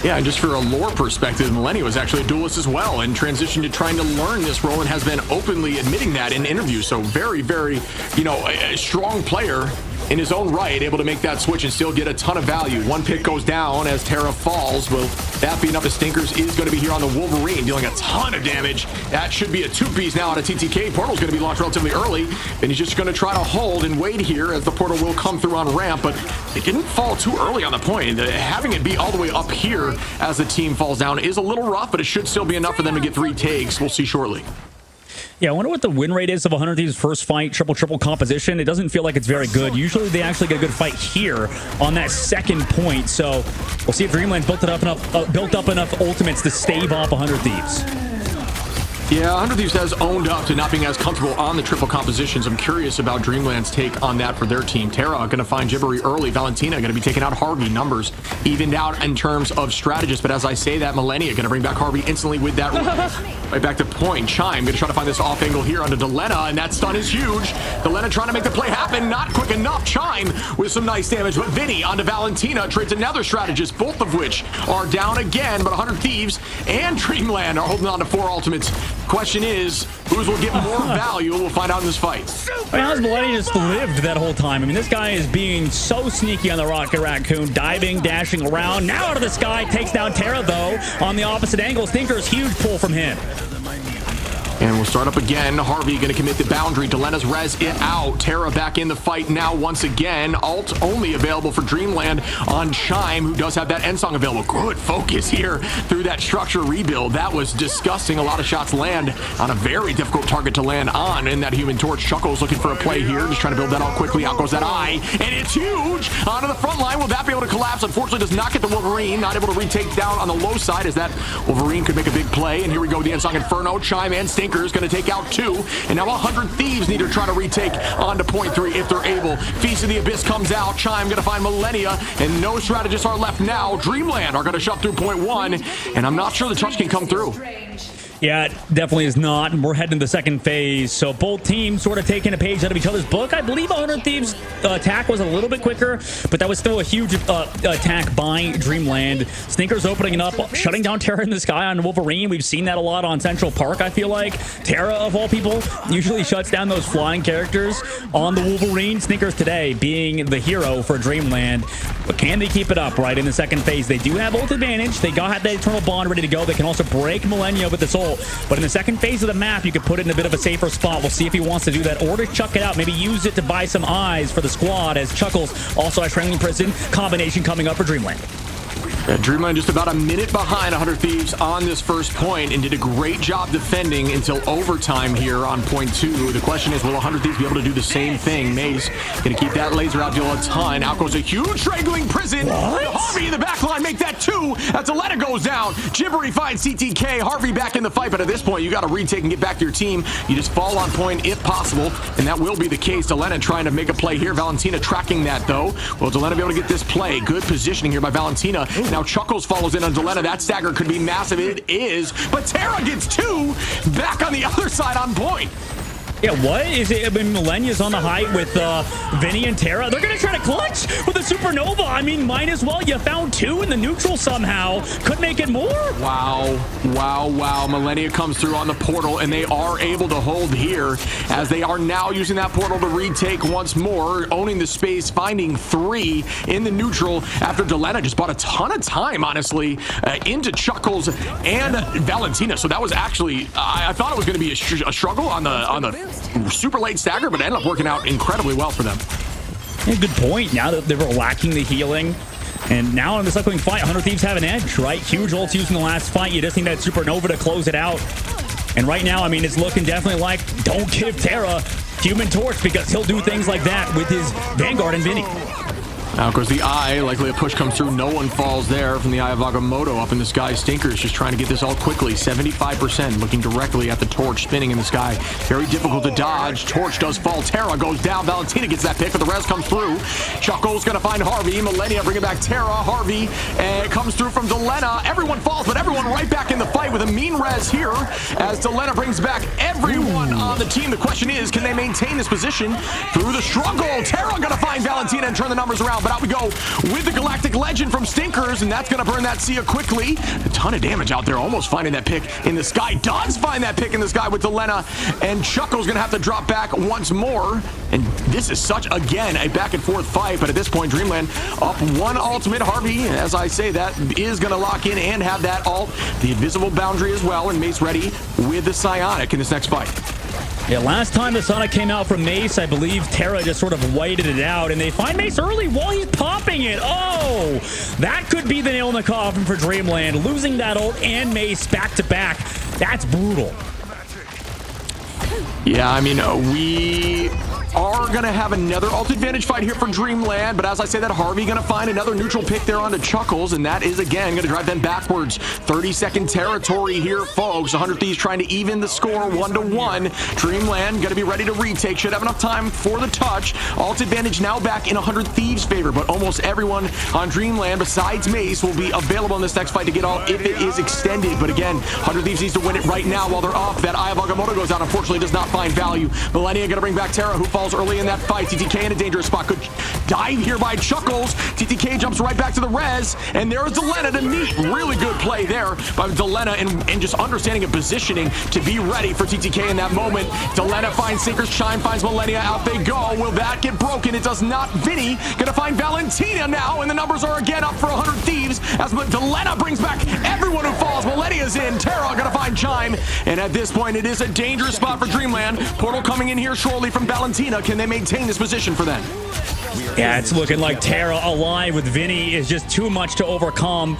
Yeah, and just for a lore perspective, Millennia was actually a duelist as well and transitioned to trying to learn this role and has been openly admitting that in interviews. So very, very, you know, a strong player in his own right, able to make that switch and still get a ton of value. One pick goes down as Terra falls. Will that be enough? As Stinkers is going to be here on the Wolverine, dealing a ton of damage. That should be a 2-piece now out of TTK. Portal's going to be launched relatively early, and he's just going to try to hold and wait here as the portal will come through on ramp, but it didn't fall too early on the point. Having it be all the way up here as the team falls down is a little rough, but it should still be enough for them to get 3 takes. We'll see shortly. Yeah, I wonder what the win rate is of 100 Thieves' first fight, triple composition. It doesn't feel like it's very good. Usually they actually get a good fight here on that second point. So we'll see if Dreamland's built up enough ultimates to stave off 100 Thieves. Yeah, 100 Thieves has owned up to not being as comfortable on the triple compositions. I'm curious about Dreamland's take on that for their team. Terra going to find Gibbery early. Valentina going to be taking out Harvey. Numbers evened out in terms of strategists, but as I say that, Millennia going to bring back Harvey instantly with that right back to point. Chime going to try to find this off angle here onto Delena, and that stun is huge. Delena trying to make the play happen, not quick enough. Chime with some nice damage, but Vinny onto Valentina trades another strategist, both of which are down again, but 100 Thieves and Dreamland are holding on to 4 ultimates. Question is, whose will get more value? We'll find out in this fight. I mean, how's Millennia just lived that whole time? I mean, this guy is being so sneaky on the Rocket Raccoon, diving, dashing around. Now out of the sky, takes down Terra, though, on the opposite angle. Stinker's huge pull from him. And we'll start up again. Harvey going to commit the boundary. Delena's res it out. Terra back in the fight now once again. Alt only available for Dreamland on Chime, who does have that end song available. Good focus here through that structure rebuild. That was disgusting. A lot of shots land on a very difficult target to land on in that Human Torch. Chuckles looking for a play here. Just trying to build that out quickly. Out goes that eye. And it's huge. Onto the front line. Will that be able to collapse? Unfortunately, does not get the Wolverine. Not able to retake down on the low side as that Wolverine could make a big play. And here we go. The end song Inferno. Chime and Stinker is going to take out 2, and now 100 Thieves need to try to retake onto point 3 if they're able. Feast of the Abyss comes out. Chime going to find Millennia, and no strategists are left now. Dreamland are going to shove through point 1, and I'm not sure the touch can come through. Yeah, it definitely is not. And we're heading to the second phase. So both teams sort of taking a page out of each other's book. I believe 100 Thieves' attack was a little bit quicker, but that was still a huge attack by Dreamland. Sneakers opening it up, shutting down Terra in the sky on Wolverine. We've seen that a lot on Central Park, I feel like. Terra, of all people, usually shuts down those flying characters on the Wolverine. Sneakers today being the hero for Dreamland. But can they keep it up right in the second phase? They do have ult advantage. They got that Eternal Bond ready to go. They can also break Millennia with the Soul. But in the second phase of the map, you could put it in a bit of a safer spot. We'll see if he wants to do that or to chuck it out. Maybe use it to buy some eyes for the squad, as Chuckles also has Trailing Prison combination coming up for Dreamland. Dreamland just about a minute behind 100 Thieves on this first point and did a great job defending until overtime here on point 2. The question is, will 100 Thieves be able to do the same thing? Maze going to keep that laser out, deal a ton. Out goes a huge Strangling Prison. Harvey in the back line, make that 2. That's Aletta goes down. Gibbery finds CTK. Harvey back in the fight, but at this point, you got to retake and get back to your team. You just fall on point if possible, and that will be the case. Delena trying to make a play here. Valentina tracking that, though. Will Delena be able to get this play? Good positioning here by Valentina. Now Chuckles follows in on Delena. That stagger could be massive. It is. But Terra gets 2 back on the other side on point. Yeah, what is it? I mean, Millennia's on the height with Vinny and Terra. They're going to try to clutch with a Supernova. I mean, might as well. You found 2 in the neutral somehow. Could make it more. Wow. Wow, wow. Millennia comes through on the portal, and they are able to hold here as they are now using that portal to retake once more, owning the space, finding 3 in the neutral after Delena just bought a ton of time, honestly, into Chuckles and Valentina. So that was actually, I thought it was going to be a struggle on the super late stagger, but it ended up working out incredibly well for them. Yeah, good point. Now that they were lacking the healing, and now in this upcoming fight, 100 Thieves have an edge, right? Huge ults used in the last fight. You just need that Supernova to close it out. And right now, I mean, it's looking definitely like don't give Terra Human Torch, because he'll do things like that with his Vanguard and Vinny. Out goes the eye. Likely a push comes through. No one falls there from the Eye of Agamotto up in the sky. Stinkers just trying to get this all quickly. 75% looking directly at the torch spinning in the sky. Very difficult to dodge. Torch does fall. Terra goes down. Valentina gets that pick, but the res comes through. Chuckles going to find Harvey. Millennia bringing back Terra. Harvey comes through from Delena. Everyone falls, but everyone right back in the fight with a mean res here as Delena brings back everyone on the team. The question is, can they maintain this position through the struggle? Terra going to find Valentina and turn the numbers around. But out we go with the Galactic Legend from Stinkers, and that's going to burn that Sia quickly. A ton of damage out there, almost finding that pick in the sky. Does find that pick in the sky with Delena, and Chuckle's going to have to drop back once more. And this is such, again, a back-and-forth fight, but at this point, Dreamland up 1 ultimate. Harvey, as I say, that is going to lock in and have that ult. The invisible boundary as well, and Mace ready with the Psionic in this next fight. Yeah, last time the Sonic came out from Mace, I believe Terra just sort of waited it out, and they find Mace early while he's popping it. Oh, that could be the nail in the coffin for Dreamland. Losing that ult and Mace back-to-back. That's brutal. Yeah, I mean, we are going to have another ult advantage fight here for Dreamland, but as I say that, Harvey going to find another neutral pick there onto Chuckles, and that is, again, going to drive them backwards. 30-second territory here, folks. 100 Thieves trying to even the score 1-1. Dreamland going to be ready to retake. Should have enough time for the touch. Ult advantage now back in 100 Thieves' favor, but almost everyone on Dreamland, besides Mace, will be available in this next fight to get ult if it is extended. But again, 100 Thieves needs to win it right now while they're up. That Eye of Agamotto goes out. Unfortunately, does not find value. Millennia gonna bring back Terra, who falls early in that fight. TTK in a dangerous spot. Good dive here by Chuckles. TTK jumps right back to the res, and there's Delena to meet. Really good play there by Delena and just understanding and positioning to be ready for TTK in that moment. Delena finds Sinker's Chime, finds Millennia. Out they go. Will that get broken? It does not. Vinny gonna find Valentina now, and the numbers are again up for 100 Thieves as Delena brings back everyone who falls. Millennia's in. Terra gonna find Chime, and at this point it is a dangerous spot for Dreamland. Portal coming in here shortly from Valentina. Can they maintain this position for them? Yeah, it's looking like Terra alive with Vinny is just too much to overcome.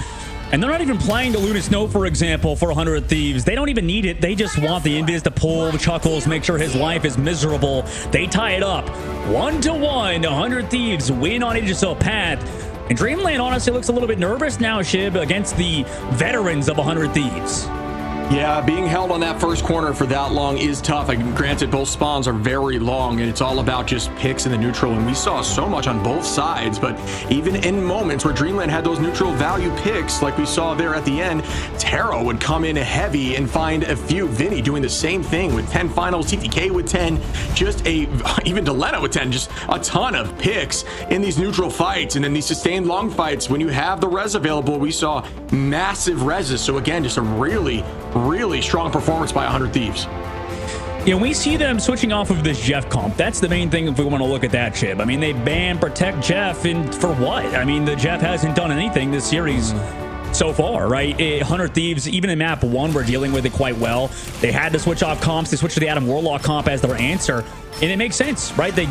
And they're not even playing to Luna Snow, for example, for 100 Thieves. They don't even need it. They just want the Invis to pull Chuckles, make sure his life is miserable. They tie it up. 1-1. 100 Thieves win on Aegisel Path. And Dreamland honestly looks a little bit nervous now, Shib, against the veterans of 100 Thieves. Yeah, being held on that first corner for that long is tough. Granted, both spawns are very long, and it's all about just picks in the neutral, and we saw so much on both sides. But even in moments where Dreamland had those neutral value picks, like we saw there at the end, Terra would come in heavy and find a few. Vinny doing the same thing with 10 finals, TTK with 10, even Delena with 10, just a ton of picks in these neutral fights. And then these sustained long fights, when you have the res available, we saw massive reses. So again, just a really strong performance by 100 Thieves. You know, we see them switching off of this Jeff comp. That's the main thing if we want to look at that, Chib. I mean, they ban Protect Jeff, and for what? I mean, the Jeff hasn't done anything this series so far, right? 100 Thieves, even in map 1, we're dealing with it quite well. They had to switch off comps. They switched to the Adam Warlock comp as their answer, and it makes sense, right? They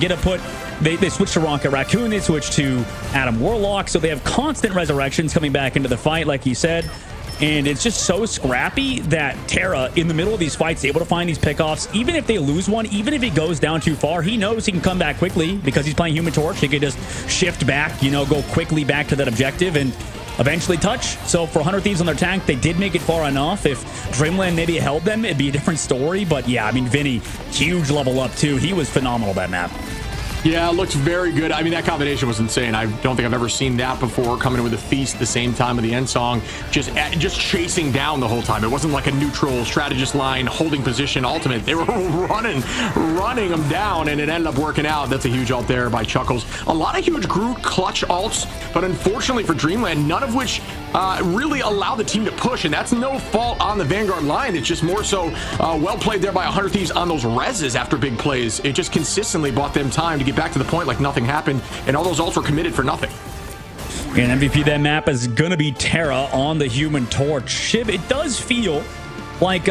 switch to Rocket Raccoon, they switch to Adam Warlock, so they have constant resurrections coming back into the fight, like he said. And it's just so scrappy that Terra, in the middle of these fights, is able to find these pickoffs. Even if they lose one, even if he goes down too far, he knows he can come back quickly because he's playing Human Torch. He can just shift back, you know, go quickly back to that objective and eventually touch. So for 100 Thieves on their tank, they did make it far enough. If Dreamland maybe held them, it'd be a different story. But yeah, I mean, Vinny, huge level up too. He was phenomenal that map. Yeah, it looks very good. I mean, that combination was insane. I don't think I've ever seen that before, coming in with a feast at the same time of the end song, just chasing down the whole time. It wasn't like a neutral strategist line, holding position ultimate. They were running them down, and it ended up working out. That's a huge ult there by Chuckles. A lot of huge Groot clutch ults, but unfortunately for Dreamland, none of which really allow the team to push, and that's no fault on the Vanguard line. It's just more so well played there by 100 Thieves on those reses after big plays. It just consistently bought them time to get back to the point like nothing happened, and all those ults were committed for nothing. And MVP that map is gonna be Terra on the Human Torch. Shib, it does feel like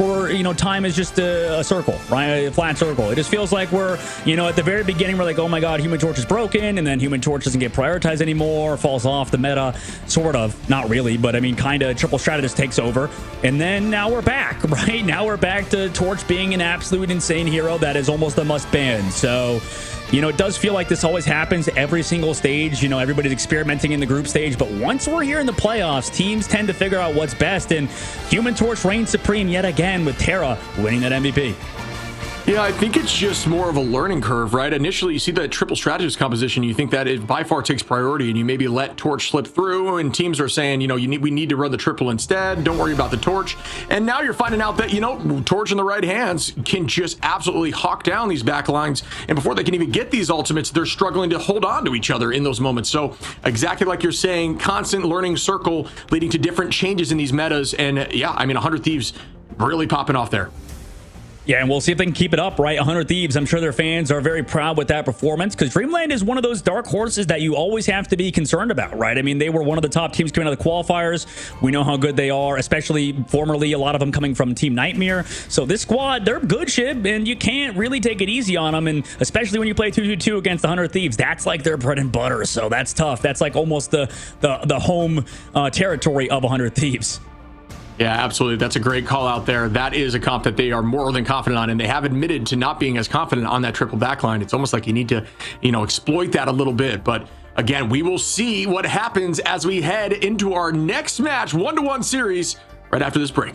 we're, you know, time is just a circle, right? A flat circle. It just feels like we're, you know, at the very beginning, we're like, oh my God, Human Torch is broken, and then Human Torch doesn't get prioritized anymore, falls off the meta, sort of, not really, but I mean, kind of triple strategist takes over, and then now we're back, right? Now we're back to Torch being an absolute insane hero that is almost a must ban. So, you know, it does feel like this always happens every single stage. You know, everybody's experimenting in the group stage, but once we're here in the playoffs, teams tend to figure out what's best, and Human Torch reigns supreme yet again with Terra winning that MVP. Yeah, I think it's just more of a learning curve, right? Initially, you see that triple strategist composition, you think that it by far takes priority, and you maybe let Torch slip through, and teams are saying, you know, we need to run the triple instead. Don't worry about the Torch. And now you're finding out that, you know, Torch in the right hands can just absolutely hawk down these backlines, and before they can even get these ultimates, they're struggling to hold on to each other in those moments. So exactly like you're saying, constant learning circle leading to different changes in these metas, and yeah, I mean, 100 Thieves really popping off there. Yeah, and we'll see if they can keep it up, right? 100 Thieves, I'm sure their fans are very proud with that performance, because Dreamland is one of those dark horses that you always have to be concerned about, right? I mean, they were one of the top teams coming out of the qualifiers. We know how good they are, especially formerly, a lot of them coming from Team Nightmare. So this squad, they're good, Shib, and you can't really take it easy on them, and especially when you play 2-2-2 against the 100 Thieves, that's like their bread and butter, so that's tough. That's like almost the home territory of 100 Thieves. Yeah, absolutely. That's a great call out there. That is a comp that they are more than confident on, and they have admitted to not being as confident on that triple backline. It's almost like you need to, you know, exploit that a little bit. But again, we will see what happens as we head into our next match, 1-1 series, right after this break.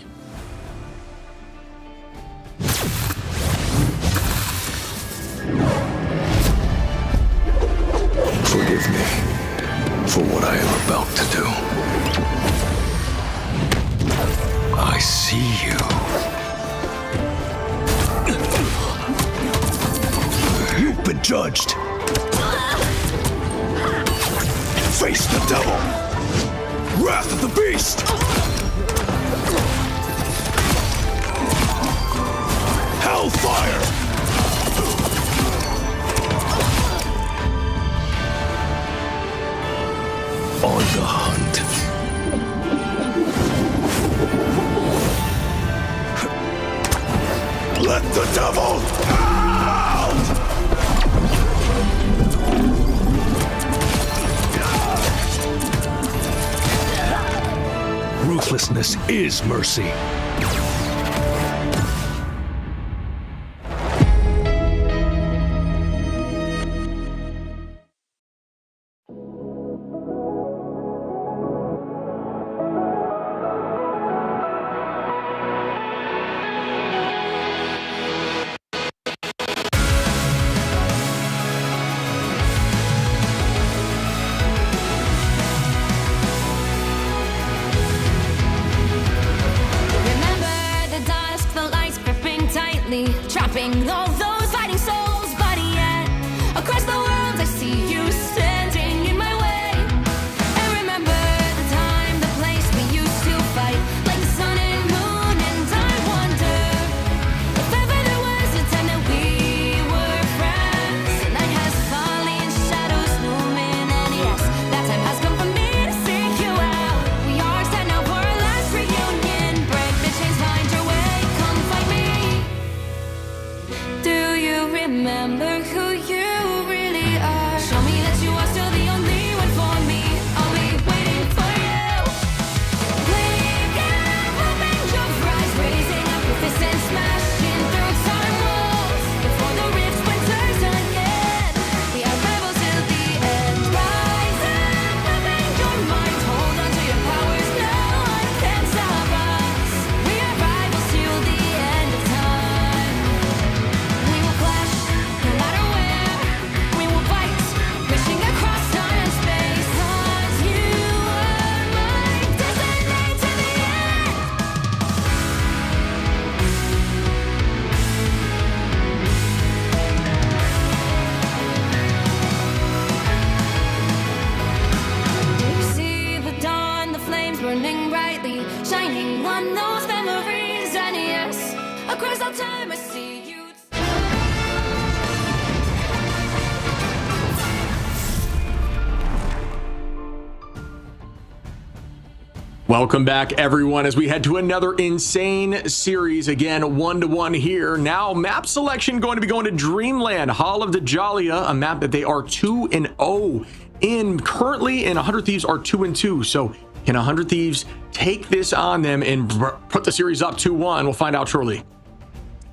Forgive me for what I am about to do. I see you. judged. Face the devil. Wrath of the beast. Hellfire. On the hunt. Let the devil out! Ruthlessness is mercy. Trapping all those fighting souls, but yet across the world I see you standing in my way. And remember the time, the place we used to fight, like the sun and moon. And I wonder if ever there was a time that we were friends. The night has fallen, shadows looming, and yes, that time has come for me to seek you out. We are set now for our last reunion. Break the chains, find your way, come find me. Do you remember who you really are? Show me that you are still the only one for me. I'll be waiting for you. Wake up, open your eyes, raising up your fists and smashing through time walls. Before the rift splinters again, we are rebels till the end. Rise up, open your mind, hold on to your powers. No one can stop us. We are rivals till the end of time. We will clash, no matter where. We will fight, reaching across time and space. 'Cause you are my destiny to the end. Do you see the dawn, the flames burning brightly, shining on those memories? And yes, across all time I see you. Welcome back, everyone, as we head to another insane series. Again, 1-1 here. Now, map selection going to be going to Dreamland, Hall of Dajalia, a map that they are 2-0 in. Currently, and 100 Thieves are 2-2. So, can 100 Thieves take this on them and put the series up 2-1? We'll find out shortly.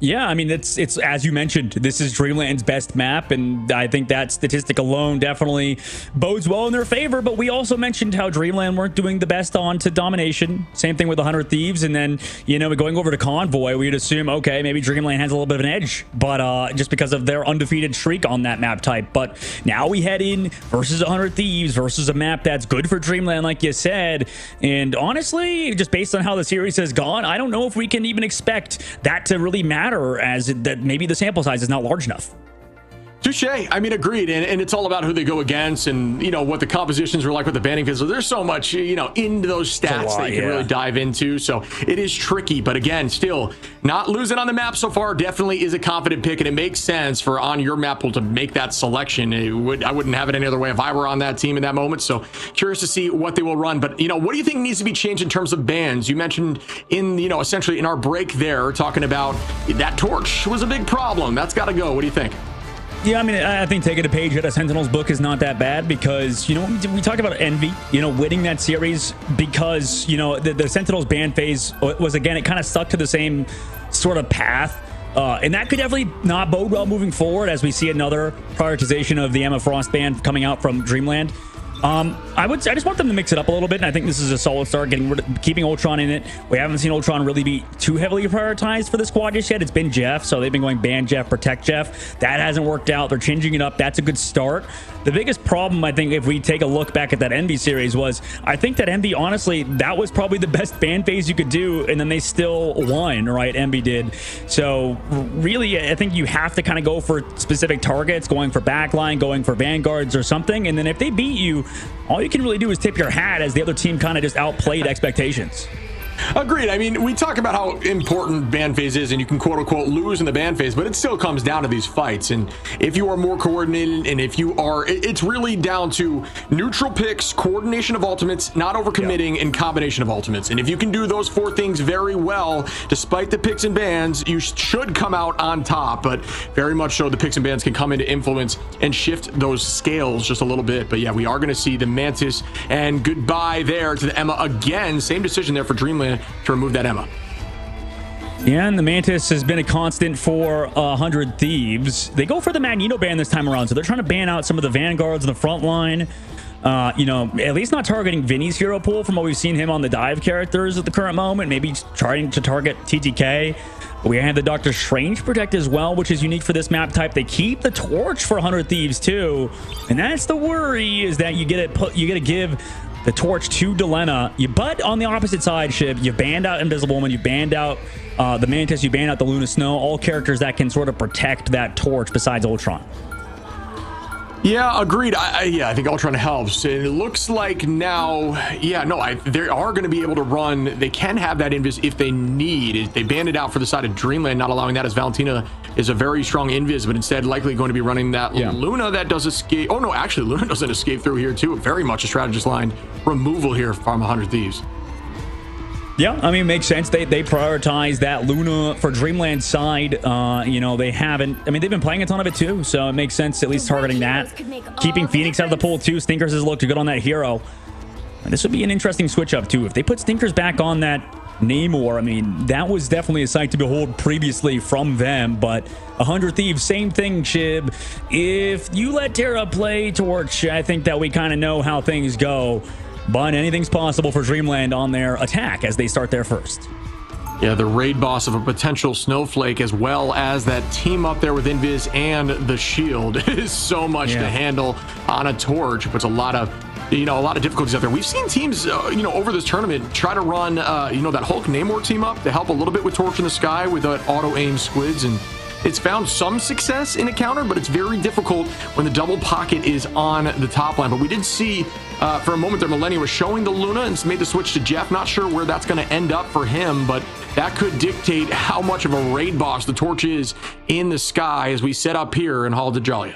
Yeah, I mean, it's as you mentioned, this is Dreamland's best map, and I think that statistic alone definitely bodes well in their favor. But we also mentioned how Dreamland weren't doing the best on to Domination. Same thing with 100 Thieves, and then, you know, going over to Convoy, we'd assume, okay, maybe Dreamland has a little bit of an edge, but just because of their undefeated streak on that map type. But now we head in versus 100 Thieves versus a map that's good for Dreamland, like you said. And honestly, just based on how the series has gone, I don't know if we can even expect that to really matter, as that maybe the sample size is not large enough. Touche. I mean, agreed. And it's all about who they go against and, you know, what the compositions were like with the banning fizzle. There's so much, you know, into those stats that you can really dive into. So it is tricky. But again, still not losing on the map so far definitely is a confident pick. And it makes sense for on your map pool to make that selection. I wouldn't have it any other way if I were on that team in that moment. So curious to see what they will run. But, you know, what do you think needs to be changed in terms of bans? You mentioned in, you know, essentially in our break there, talking about that torch was a big problem. That's got to go. What do you think? Yeah, I mean, I think taking a page out of Sentinel's book is not that bad because, you know, we talked about Envy, you know, winning that series because, you know, the Sentinel's ban phase was, again, it kind of stuck to the same sort of path. And that could definitely not bode well moving forward as we see another prioritization of the Emma Frost ban coming out from Dreamland. I just want them to mix it up a little bit, and I think this is a solid start, keeping Ultron in it. We haven't seen Ultron really be too heavily prioritized for the squad just yet. It's been Jeff, so they've been going ban Jeff, protect Jeff. That hasn't worked out. They're changing it up. That's a good start. The biggest problem, I think, if we take a look back at that Envy series was, I think that Envy, honestly, that was probably the best ban phase you could do, and then they still won, right? Envy did. So really, I think you have to kind of go for specific targets, going for backline, going for vanguards or something, and then if they beat you, all you can really do is tip your hat as the other team kind of just outplayed expectations. Agreed. I mean, we talk about how important ban phase is, and you can quote unquote lose in the ban phase, but it still comes down to these fights. And if you are more coordinated, and if you are, it's really down to neutral picks, coordination of ultimates, not overcommitting, and combination of ultimates. And if you can do those 4 things very well, despite the picks and bans, you should come out on top. But very much so, the picks and bans can come into influence and shift those scales just a little bit. But yeah, we are going to see the Mantis, and goodbye there to the Emma again. Same decision there for Dreamland to remove that Emma. Yeah, and the Mantis has been a constant for 100 Thieves. They go for the Magneto ban this time around, so they're trying to ban out some of the Vanguards in the front line. You know, at least not targeting Vinny's hero pool from what we've seen him on the dive characters at the current moment. Maybe trying to target TTK. We have the Doctor Strange Protect as well, which is unique for this map type. They keep the torch for 100 Thieves too, and that's the worry, is that you get to give the torch to Delena. But on the opposite side, Shib, you banned out Invisible Woman, you banned out the Mantis, you banned out the Luna Snow, all characters that can sort of protect that torch besides Ultron. Yeah, agreed. I think Ultron helps. It looks like now, they are going to be able to run. They can have that invis if they need. They banned it out for the side of Dreamland, not allowing that, as Valentina is a very strong invis, but instead likely going to be running that Luna that does escape. Oh no, actually Luna doesn't escape through here too. Very much a strategist line removal here from 100 Thieves. Yeah, I mean, it makes sense. They prioritize that Luna for Dreamland's side. You know, they haven't. I mean, they've been playing a ton of it too, so it makes sense at least targeting that. Keeping Phoenix out of the pool too. Stinkers has looked good on that hero. And this would be an interesting switch up too. If they put Stinkers back on that Namor, I mean, that was definitely a sight to behold previously from them. But 100 Thieves, same thing, Chib. If you let Terra play Torch, I think that we kind of know how things go. But anything's possible for Dreamland on their attack as they start there first. Yeah, the raid boss of a potential Snowflake, as well as that team up there with Invis and the Shield, is so much to handle on a Torch. Puts a lot of difficulties out there. We've seen teams, over this tournament try to run, that Hulk Namor team up to help a little bit with Torch in the Sky with that auto-aim squids, and it's found some success in a counter, but it's very difficult when the double pocket is on the top line. But we did see for a moment there, Millennia was showing the Luna and made the switch to Jeff. Not sure where that's going to end up for him, but that could dictate how much of a raid boss the Torch is in the Sky as we set up here in Hall of Dajalia.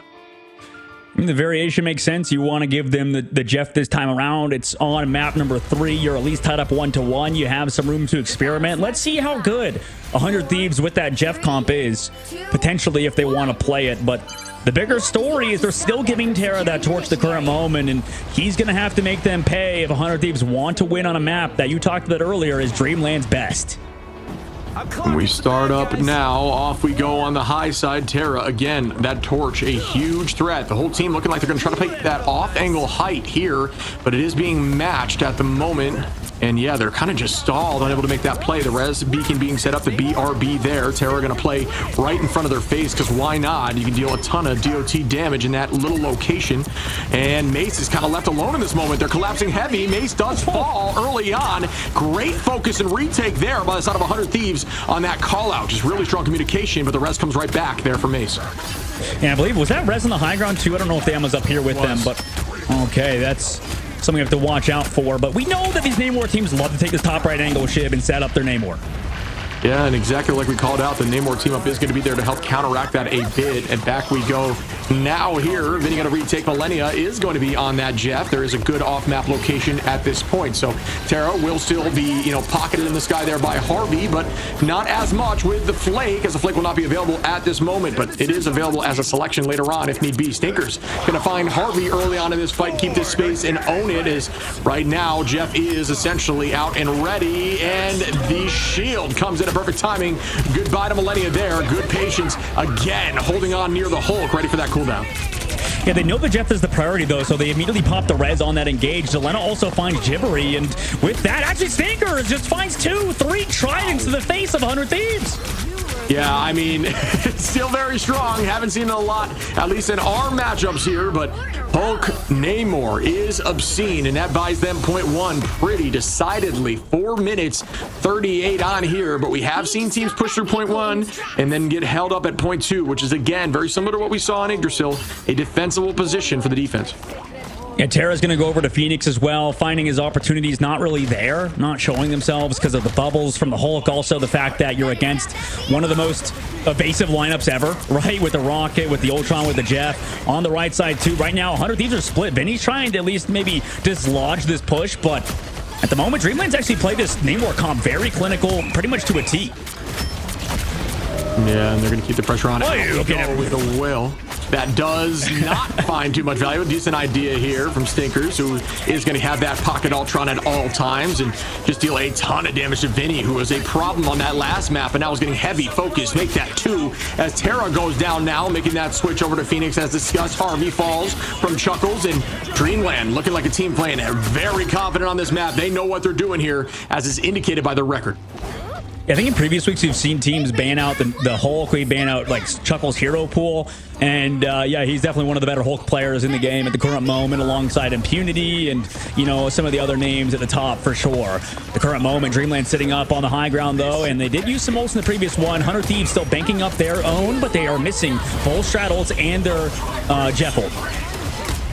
The variation makes sense. You want to give them the Jeff this time around. It's on map number 3. You're at least tied up 1-1. You have some room to experiment. Let's see how good 100 Thieves with that Jeff comp is, potentially, if they want to play it. But the bigger story is they're still giving Terra that Torch the current moment, and he's going to have to make them pay if 100 Thieves want to win on a map that you talked about earlier is Dreamland's best. We start up now. Off we go on the high side. Terra, again, that Torch, a huge threat. The whole team looking like they're going to try to pick that off-angle height here, but it is being matched at the moment. And yeah, they're kind of just stalled, unable to make that play. The res beacon being set up, the BRB there. Terra going to play right in front of their face, because why not? You can deal a ton of DOT damage in that little location. And Mace is kind of left alone in this moment. They're collapsing heavy. Mace does fall early on. Great focus and retake there by the side of 100 Thieves on that call out. Just really strong communication, but the res comes right back there for Mace. Yeah, I believe, was that res on the high ground too? I don't know if the Emma's up here with them, but okay, that's something we have to watch out for. But we know that these Namor teams love to take this top right angle Shib and set up their Namor. Yeah, and exactly like we called out, the Namor team up is going to be there to help counteract that a bit. And back we go now here. Vinny going to retake. Millennia is going to be on that Jeff. There is a good off-map location at this point. So Terra will still be, pocketed in the sky there by Harvey, but not as much with the Flake, as the Flake will not be available at this moment, but it is available as a selection later on if need be. Stinkers going to find Harvey early on in this fight, keep this space and own it, as right now Jeff is essentially out and ready, and the shield comes in at perfect timing. Goodbye to Millennia there. Good patience again, holding on near the Hulk, ready for that cooldown. Yeah, they know the Jeff is the priority, though, so they immediately pop the res on that engage. Delena also finds Gibbery, and with that, actually, Stinkers just finds 2, 3 tridents to the face of 100 Thieves. Yeah, I mean, it's still very strong. Haven't seen it a lot, at least in our matchups here, but Hulk Namor is obscene, and that buys them .1 pretty decidedly. 4 minutes 38 on here, but we have seen teams push through .1 and then get held up at .2, which is, again, very similar to what we saw in Yggdrasil, a defensible position for the defense. Yeah, Terra's going to go over to Phoenix as well, finding his opportunities not really there, not showing themselves because of the bubbles from the Hulk. Also, the fact that you're against one of the most evasive lineups ever, right? With the Rocket, with the Ultron, with the Jeff. On the right side, too. Right now, 100 Thieves are split. Vinny's trying to at least maybe dislodge this push, but at the moment, Dreamland's actually played this Namor comp very clinical, pretty much to a T. Yeah, and they're going to keep the pressure on. Okay, with the whale. That does not find too much value. A decent idea here from Stinkers, who is going to have that pocket Ultron at all times and just deal a ton of damage to Vinny, who was a problem on that last map, and now is getting heavy focus. Make that 2 as Terra goes down now, making that switch over to Phoenix as discussed. Harvey falls from Chuckles, and Dreamland looking like a team playing very confident on this map. They know what they're doing here, as is indicated by their record. Yeah, I think in previous weeks we've seen teams ban out the Hulk, we ban out like Chuckles' hero pool, and yeah, he's definitely one of the better Hulk players in the game at the current moment, alongside Impunity and, you know, some of the other names at the top for sure. The current moment, Dreamland sitting up on the high ground though, and they did use some ults in the previous one. 100 Thieves still banking up their own, but they are missing both straddles and their Jeff ult.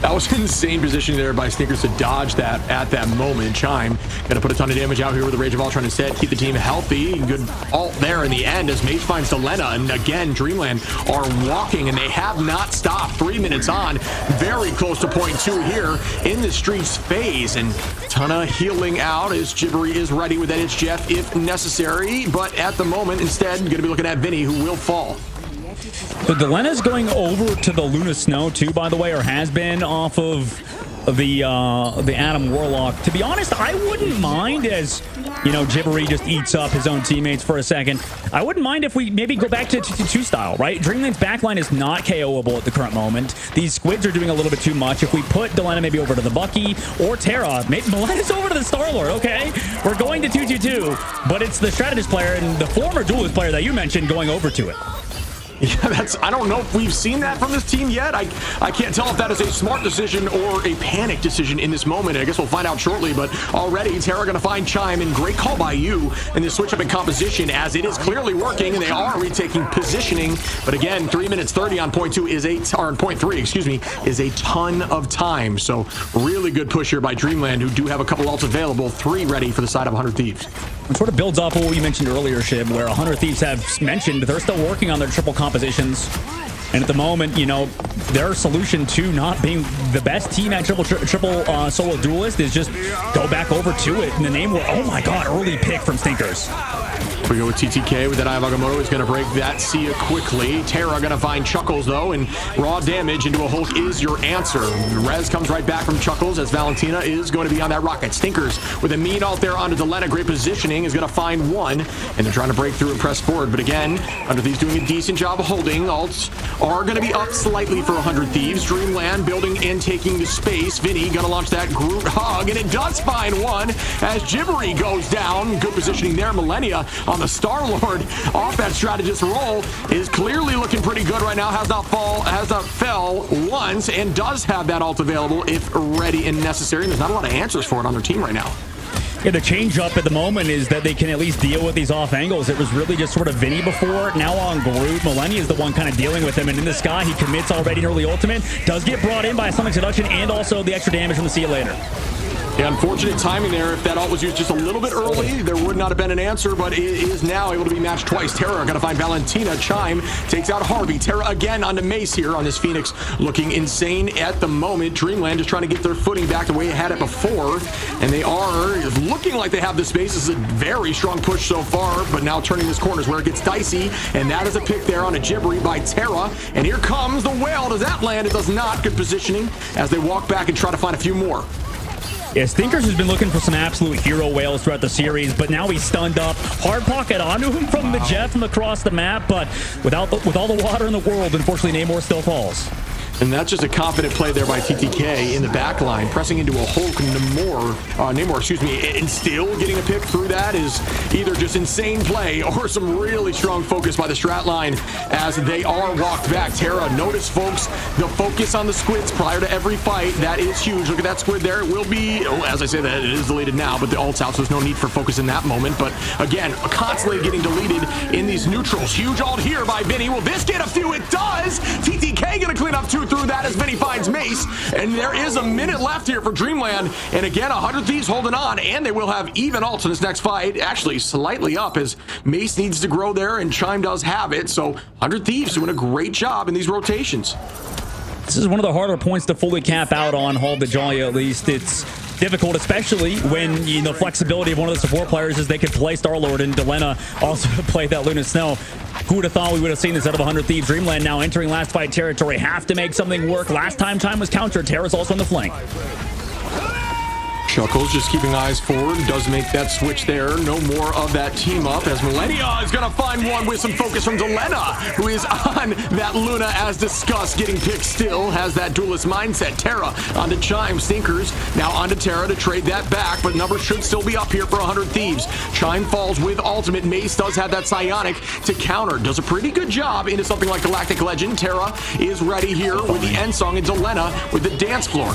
That was an insane position there by Stinkers to dodge that at that moment. Chime gonna put a ton of damage out here with the Rage of Ultron instead. Keep the team healthy. Good ult there in the end as Mage finds Delena. And again, Dreamland are walking and they have not stopped. 3 minutes on. Very close to .2 here in the Streets phase. And ton of healing out as Gibbery is ready with that It's Jeff if necessary. But at the moment, instead, gonna be looking at Vinny, who will fall. So Delena's going over to the Luna Snow too, by the way, or has been off of the Adam Warlock. To be honest, I wouldn't mind, as you know, Gibbery just eats up his own teammates for a second. I wouldn't mind if we maybe go back to 2 style, right? Dreamland's backline is not KOable at the current moment. These squids are doing a little bit too much. If we put Delena maybe over to the Bucky or Terra, maybe Melena's over to the Star-Lord, okay? We're going to 2-2-2, but it's the strategist player and the former duelist player that you mentioned going over to it. Yeah, I don't know if we've seen that from this team yet. I can't tell if that is a smart decision or a panic decision in this moment. I guess we'll find out shortly, but already Terra going to find Chime, and great call by you in this switch up in composition, as it is clearly working and they are retaking positioning. But again, 3 minutes 30 on .2 is on .3, excuse me, is a ton of time. So really good push here by Dreamland, who do have a couple ults available, 3 ready for the side of 100 Thieves. It sort of builds off of what you mentioned earlier, Shib, where 100 Thieves have mentioned they're still working on their triple compositions. And at the moment, you know, their solution to not being the best team at triple solo duelist is just go back over to it. And the name will, oh my god, early pick from Stinkers. We go with TTK with that Eye of Agamotto. He's going to break that Sia quickly. Terra going to find Chuckles, though, and raw damage into a Hulk is your answer. Rez comes right back from Chuckles as Valentina is going to be on that rocket. Stinkers with a mean ult there onto Delena. Great positioning, is going to find one, and they're trying to break through and press forward. But again, 100 Thieves doing a decent job of holding. Ults are going to be up slightly for 100 Thieves. Dreamland building and taking the space. Vinny going to launch that Groot hug, and it does find one as Gibbery goes down. Good positioning there. Millennia on the Star-Lord off that strategist roll is clearly looking pretty good right now. Has not fell once, and does have that ult available if ready and necessary. And there's not a lot of answers for it on their team right now. Yeah, the change up at the moment is that they can at least deal with these off angles. It was really just sort of Vinny before. Now on Groot, Millennia is the one kind of dealing with him. And in the sky, he commits already an early ultimate. Does get brought in by a sonic seduction and also the extra damage from the See You Later. Yeah, unfortunate timing there. If that ult was used just a little bit early, there would not have been an answer, but it is now able to be matched twice. Terra going to find Valentina. Chime takes out Harvey. Terra again onto Mace here on this Phoenix, looking insane at the moment. Dreamland just trying to get their footing back the way it had it before, and they are looking like they have the space. This is a very strong push so far, but now turning this corner is where it gets dicey, and that is a pick there on a Gibbery by Terra, and here comes the whale. Does that land? It does not. Good positioning as they walk back and try to find a few more. Yeah, Stinkers has been looking for some absolute hero whales throughout the series, but now he's stunned up. Hard pocket onto him from the Jeff from across the map, but with all the water in the world, unfortunately, Namor still falls. And that's just a confident play there by TTK in the back line, pressing into a Hulk Namor, excuse me, and still getting a pick through that is either just insane play or some really strong focus by the strat line as they are walked back. Terra, notice folks, the focus on the squids prior to every fight, that is huge. Look at that squid there. It will be, as I say that, it is deleted now, but the ult's out, so there's no need for focus in that moment. But again, constantly getting deleted in these neutrals. Huge ult here by Vinny. Will this get a few? It does! TTK gonna clean up 2 through that as Vinny finds Mace, and there is a minute left here for Dreamland, and again 100 Thieves holding on, and they will have even ults in this next fight, actually slightly up as Mace needs to grow there and Chime does have it. So 100 Thieves doing a great job in these rotations. This is one of the harder points to fully cap out on Hold the Joy. At least it's difficult, especially when the flexibility of one of the support players is they could play Star-Lord, and Delena also played that Luna Snow. Who would have thought we would have seen this out of 100 Thieves? Dreamland now entering last fight territory, have to make something work. Last time was countered. Terra's also on the flank. Chuckles just keeping eyes forward, does make that switch there. No more of that team up as Millennia is going to find one with some focus from Delena, who is on that Luna as discussed, getting picked still, has that duelist mindset. Terra onto Chime, Stinkers now onto Terra to trade that back, but numbers should still be up here for 100 Thieves. Chime falls with ultimate. Mace does have that Psionic to counter, does a pretty good job into something like Galactic Legend. Terra is ready here with the end song, and Delena with the dance floor.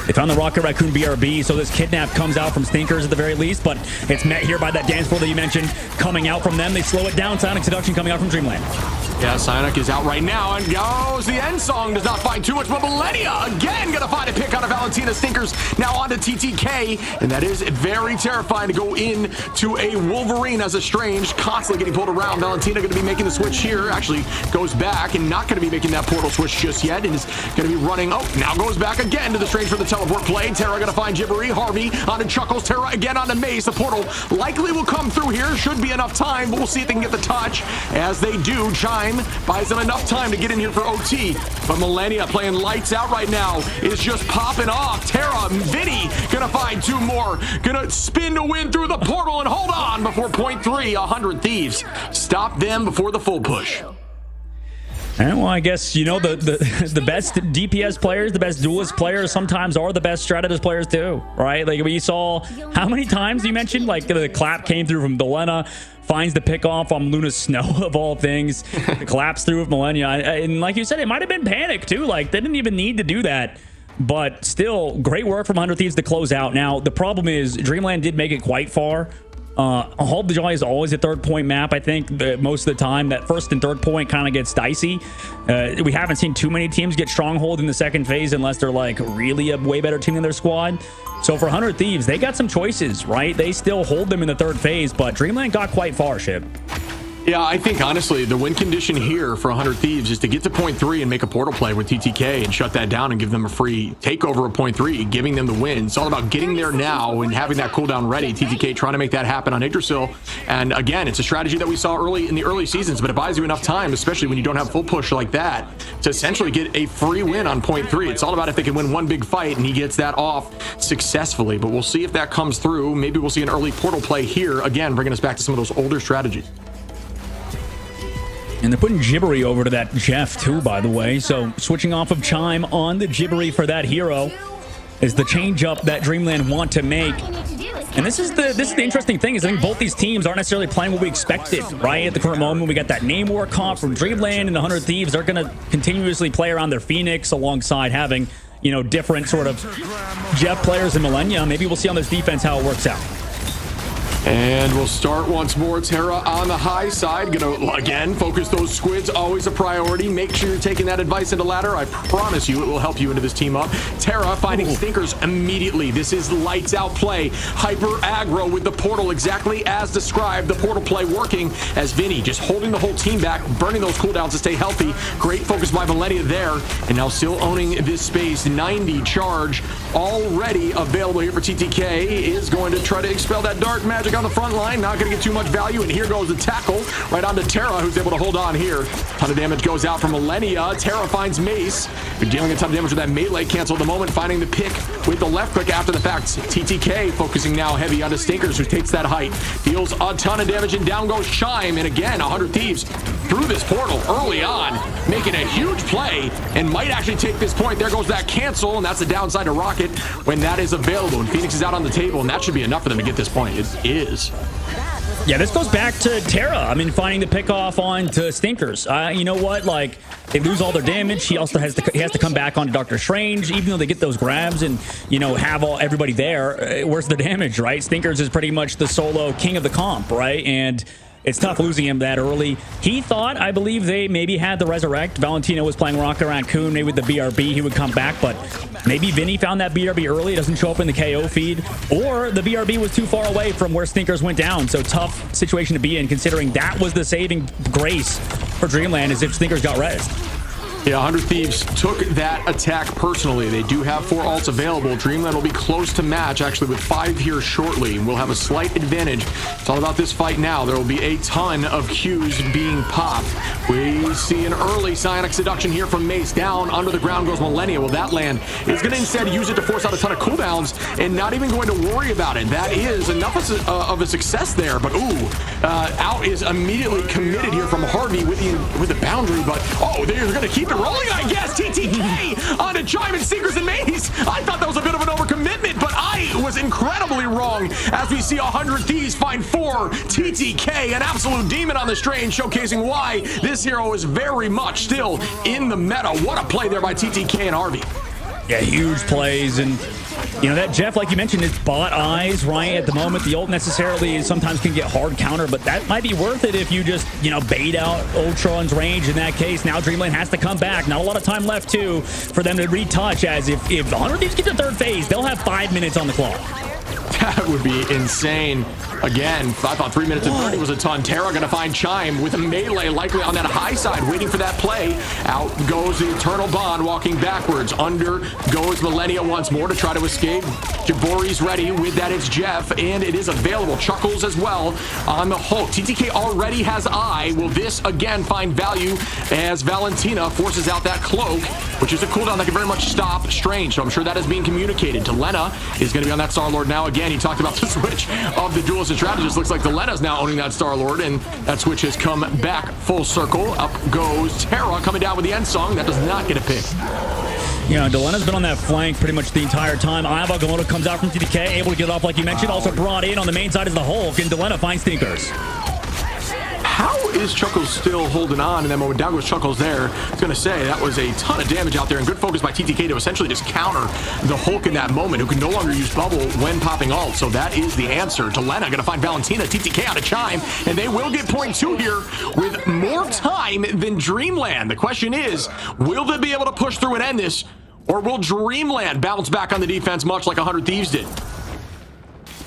They found the Rocket Raccoon BRB, so this kidnap comes out from Stinkers at the very least, but it's met here by that dance floor that you mentioned coming out from them. They slow it down. Sonic Seduction coming out from Dreamland. Yeah, Psionic is out right now, and goes the end song. Does not find too much, but Millennia again gonna find a pick on a Valentina. Stinkers now onto TTK, and that is very terrifying to go in to a Wolverine as a Strange, constantly getting pulled around. Valentina gonna be making the switch here, actually goes back and not gonna be making that portal switch just yet, and is gonna be running, now goes back again to the Strange for the teleport play. Terra gonna find Gibbery, Harvey onto Chuckles, Terra again onto Maze. The portal likely will come through here, should be enough time, but we'll see if they can get the touch. As they do, Chime buys them enough time to get in here for OT, but Millennia playing lights out right now is just popping off. Terra, Vinny gonna find 2 more, gonna spin to win through the portal and hold on before point 3. 100 Thieves stop them before the full push. And well, I guess, the best DPS players, the best duelist players sometimes are the best strategist players too, right? Like we saw, how many times you mentioned, like the clap came through from Delena, finds the pick off on Luna Snow of all things, the collapse through with Millennia. And like you said, it might have been panic too. Like they didn't even need to do that. But still, great work from 100 Thieves to close out. Now, the problem is Dreamland did make it quite far. Hold the Joy is always a 3rd point map. I think most of the time that 1st and 3rd point kind of gets dicey. We haven't seen too many teams get Stronghold in the 2nd phase unless they're like really a way better team than their squad. So for 100 Thieves, they got some choices, right? They still hold them in the 3rd phase, but Dreamland got quite far, Ship. Yeah, I think honestly the win condition here for 100 Thieves is to get to point 3 and make a portal play with TTK and shut that down and give them a free takeover of point 3, giving them the win. It's all about getting there now and having that cooldown ready. TTK trying to make that happen on Yggdrasil, and again, it's a strategy that we saw early in the early seasons, but it buys you enough time, especially when you don't have full push like that, to essentially get a free win on point 3. It's all about if they can win one big fight and he gets that off successfully, but we'll see if that comes through. Maybe we'll see an early portal play here, again bringing us back to some of those older strategies. And they're putting Gibbery over to that Jeff too, by the way. So switching off of Chime on the Gibbery for that hero is the change up that Dreamland want to make. And this is the interesting thing is I think both these teams aren't necessarily playing what we expected, right? At the current moment, we got that name war comp from Dreamland and the 100 Thieves. They're going to continuously play around their Phoenix alongside having, different sort of Jeff players in Millennia. Maybe we'll see on this defense how it works out. And we'll start once more. Terra on the high side. Gonna, again, focus those squids. Always a priority. Make sure you're taking that advice into ladder. I promise you it will help you into this team up. Terra finding Stinkers immediately. This is lights out play. Hyper aggro with the portal exactly as described. The portal play working as Vinny just holding the whole team back, burning those cooldowns to stay healthy. Great focus by Millennia there. And now still owning this space. 90 charge already available here for TTK. Is going to try to expel that dark magic on the front line, not going to get too much value. And here goes the tackle right onto Terra, who's able to hold on here. Ton of damage goes out from Millennia. Terra finds Mace. You're dealing a ton of damage with that melee cancel at the moment, finding the pick with the left click after the fact. TTK focusing now heavy onto Stinkers, who takes that height. Deals a ton of damage, and down goes Chime. And again, 100 Thieves through this portal early on, making a huge play and might actually take this point. There goes that cancel, and that's the downside to Rocket when that is available. And Phoenix is out on the table, and that should be enough for them to get this point. It is. Yeah, this goes back to Terra. I mean, finding the pick off on to Stinkers. You know what? Like, they lose all their damage. He also has to come back onto Doctor Strange, even though they get those grabs and, you know, have everybody there. Where's the damage, right? Stinkers is pretty much the solo king of the comp, right? And it's tough losing him that early. He thought, I believe, they maybe had the Resurrect. Valentino was playing Rocket Raccoon. Maybe with the BRB, he would come back, but maybe Vinny found that BRB early. It doesn't show up in the KO feed, or the BRB was too far away from where Stinkers went down. So tough situation to be in, considering that was the saving grace for Dreamland, as if Stinkers got rezzed. Yeah, 100 Thieves took that attack personally. They do have 4 ults available. Dreamland will be close to match, actually, with 5 here shortly. We'll have a slight advantage. It's all about this fight now. There will be a ton of Qs being popped. We see an early Psionic Seduction here from Mace. Down under the ground goes Millennia. Will that land? It's going to instead use it to force out a ton of cooldowns and not even going to worry about it. That is enough of a success there. But out is immediately committed here from Harvey with the boundary. But they're going to keep it rolling, I guess. TTK onto Chime and Stinkers and Maze. I thought that was a bit of an overcommitment, but I was incredibly wrong as we see 100 Thieves find 4. TTK, an absolute demon on the strain, showcasing why this hero is very much still in the meta. What a play there by TTK and Harvey. Yeah, huge plays. And, you know, that Jeff, like you mentioned, is bot eyes, right? At the moment, the ult necessarily sometimes can get hard counter, but that might be worth it if you just, you know, bait out Ultron's range in that case. Now Dreamland has to come back. Not a lot of time left, too, for them to retouch, as if 100 Thieves get to third phase, they'll have 5 minutes on the clock. That would be insane. Again, I thought 3 minutes and 30 was a ton. Terra going to find Chime with a melee likely on that high side, waiting for that play. Out goes the Eternal Bond, walking backwards. Under goes Millennia once more to try to escape. Jabori's ready. With that, it's Jeff, and it is available. Chuckles as well on the Hulk. TTK already has Eye. Will this again find value as Valentina forces out that cloak, which is a cooldown that can very much stop Strange. So I'm sure that is being communicated. Delena is going to be on that Star-Lord now. Again, he talked about the switch of the duelist and strategist. Looks like Delena's now owning that Star-Lord, and that switch has come back full circle. Up goes Terra, coming down with the end song. That does not get a pick. Yeah, Delena's been on that flank pretty much the entire time. Ayava Gamoto comes out from TTK, able to get it off like you mentioned. Also brought in on the main side is the Hulk, and Delena finds Stinkers. How is Chuckles still holding on in that moment? Down goes Chuckles there. I was going to say, that was a ton of damage out there, and good focus by TTK to essentially just counter the Hulk in that moment, who can no longer use Bubble when popping ult. So that is the answer. Delena going to find Valentina. TTK out of Chime, and they will get point 2 here with more time than Dreamland. The question is, will they be able to push through and end this, or will Dreamland bounce back on the defense much like 100 Thieves did?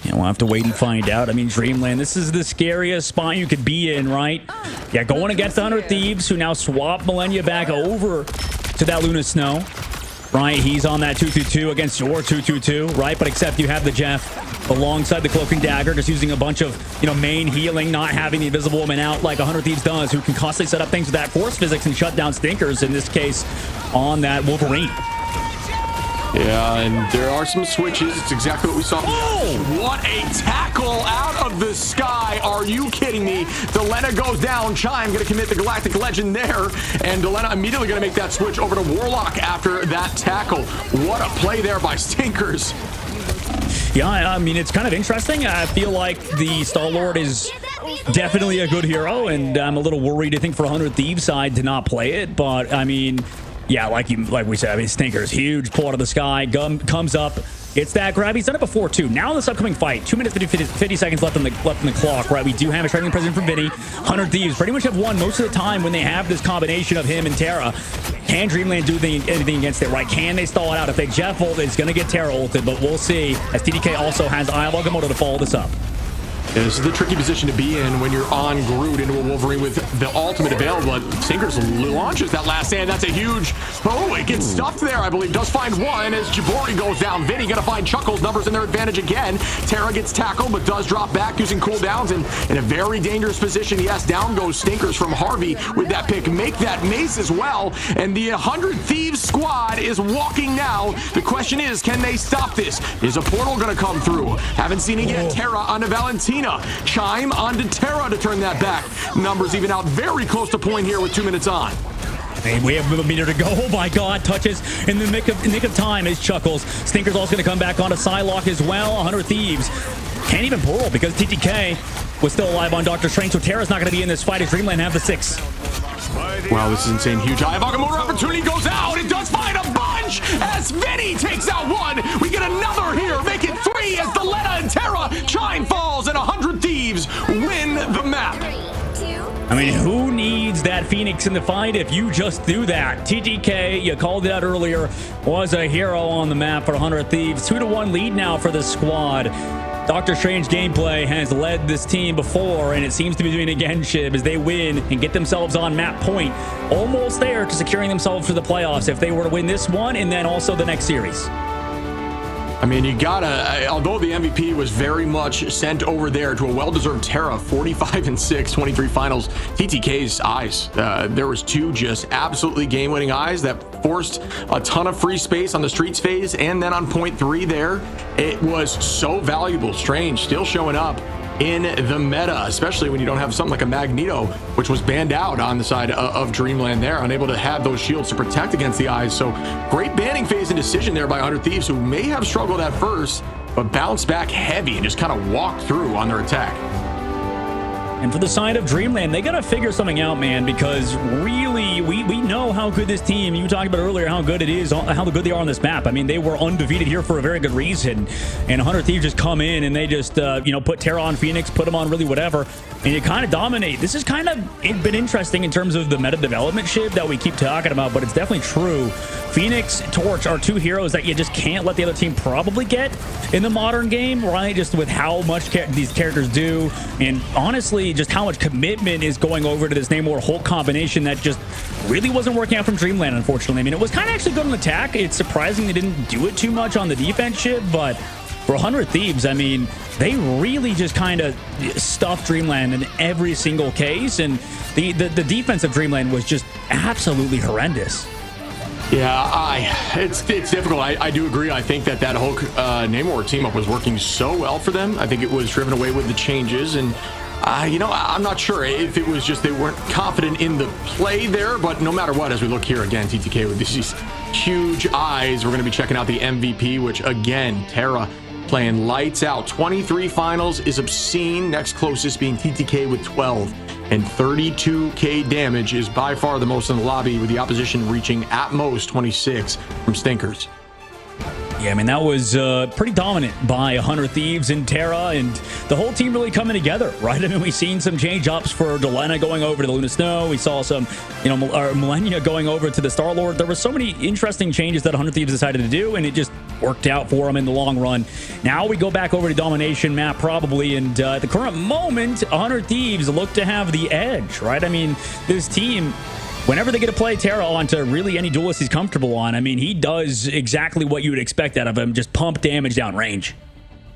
Yeah, we'll have to wait and find out. I mean, Dreamland, this is the scariest spot you could be in, right? Yeah, going against the 100 Thieves, who now swap Millennia back over to that Luna Snow, right? He's on that 2-2-2 against your 2-2-2, right? But except you have the Jeff alongside the Cloak and Dagger, just using a bunch of, you know, main healing, not having the Invisible Woman out like 100 Thieves does, who can constantly set up things with that Force Physics and shut down Stinkers, in this case, on that Wolverine. Yeah, and there are some switches. It's exactly what we saw. Oh, what a tackle out of the sky. Are you kidding me? Delena goes down. Chime going to commit the Galactic Legend there. And Delena immediately going to make that switch over to Warlock after that tackle. What a play there by Stinkers. Yeah, I mean, it's kind of interesting. I feel like the Star-Lord is definitely a good hero, and I'm a little worried, I think, for 100 Thieves side to not play it. But, I mean, yeah, like we said, I mean, Stinkers, huge pull out of the sky, comes up. It's that grab. He's done it before, too. Now in this upcoming fight, 2 minutes, 50 seconds left on the clock, right? We do have a striking present from Vinny. 100 Thieves pretty much have won most of the time when they have this combination of him and Terra. Can Dreamland do anything against it, right? Can they stall it out? If they Jeff ult, it's going to get Terra ulted, but we'll see, as TDK also has Ayava Gamoto to follow this up. Yeah, this is the tricky position to be in when you're on Groot into a Wolverine with the ultimate available. Stinkers launches that last stand. That's a huge... Oh, it gets stuffed there, I believe. Does find one as Jabori goes down. Vinny gonna find Chuckles. Numbers in their advantage again. Terra gets tackled, but does drop back using cooldowns and in a very dangerous position. Yes, down goes Stinkers from Harvey with that pick. Make that mace as well. And the 100 Thieves squad is walking now. The question is, can they stop this? Is a portal gonna come through? Haven't seen it yet. Terra onto Valentina. Chime onto Terra to turn that back. Numbers even out very close to point here with 2 minutes on. And we have a meter to go. Oh my God, touches in the nick of time is Chuckles. Stinker's also going to come back onto Psylocke as well. 100 Thieves can't even pull because TTK was still alive on Dr. Strange, so Terra's not going to be in this fight as Dreamland have the 6. Wow, this is insane. Huge eye. Agamotto opportunity goes out. It does find a bunch as Vinny takes out one. We get another here. Make it 3 as the Letta and Terra. Chime falls and 100 Thieves win the map. I mean, who needs that Phoenix in the fight if you just do that? TTK, you called it out earlier, was a hero on the map for 100 Thieves. 2-1 lead now for the squad. Dr. Strange gameplay has led this team before, and it seems to be doing it again, Shib, as they win and get themselves on map point. Almost there to securing themselves for the playoffs if they were to win this one and then also the next series. I mean, you gotta, although the MVP was very much sent over there to a well-deserved Terra, 45-6, 23 finals, TTK's eyes, there was 2 just absolutely game-winning eyes that forced a ton of free space on the streets phase, and then on point 3 there, it was so valuable. Strange still showing up in the meta, especially when you don't have something like a Magneto, which was banned out on the side of Dreamland there, unable to have those shields to protect against the eyes. So great banning phase and decision there by 100 Thieves, who may have struggled at first, but bounced back heavy and just kind of walked through on their attack. And for the side of Dreamland, they got to figure something out, man, because really, we know how good this team, you talked about earlier how good it is, how good they are on this map. I mean, they were undefeated here for a very good reason. And 100 Thieves just come in and they just, put Terra on Phoenix, put them on really whatever, and you kind of dominate. This has kind of been interesting in terms of the meta development shit that we keep talking about, but it's definitely true. Phoenix, Torch are 2 heroes that you just can't let the other team probably get in the modern game, right? Just with how much these characters do, and honestly, just how much commitment is going over to this Namor Hulk combination that just really wasn't working out from Dreamland, unfortunately. I mean, it was kind of actually good on attack. It's surprising they didn't do it too much on the defense shit, but for 100 Thieves, I mean, they really just kind of stuffed Dreamland in every single case, and the defense of Dreamland was just absolutely horrendous. Yeah, it's difficult. I do agree. I think that Hulk Namor team up was working so well for them. I think it was driven away with the changes, and I'm not sure if it was just they weren't confident in the play there, but no matter what, as we look here again, TTK with these huge eyes, we're going to be checking out the MVP, which again, Terra playing lights out. 23 finals is obscene. Next closest being TTK with 12. And 32k damage is by far the most in the lobby, with the opposition reaching at most 26 from Stinkers. Yeah, I mean, that was pretty dominant by 100 Thieves and Terra, and the whole team really coming together, right? I mean, we've seen some change-ups for Delena going over to the Luna Snow. We saw some, Millennia going over to the Star-Lord. There were so many interesting changes that 100 Thieves decided to do, and it just worked out for them in the long run. Now we go back over to Domination map, probably, and at the current moment, 100 Thieves look to have the edge, right? I mean, this team, whenever they get to play Terra onto really any duelist he's comfortable on, I mean, he does exactly what you would expect out of him, just pump damage down range.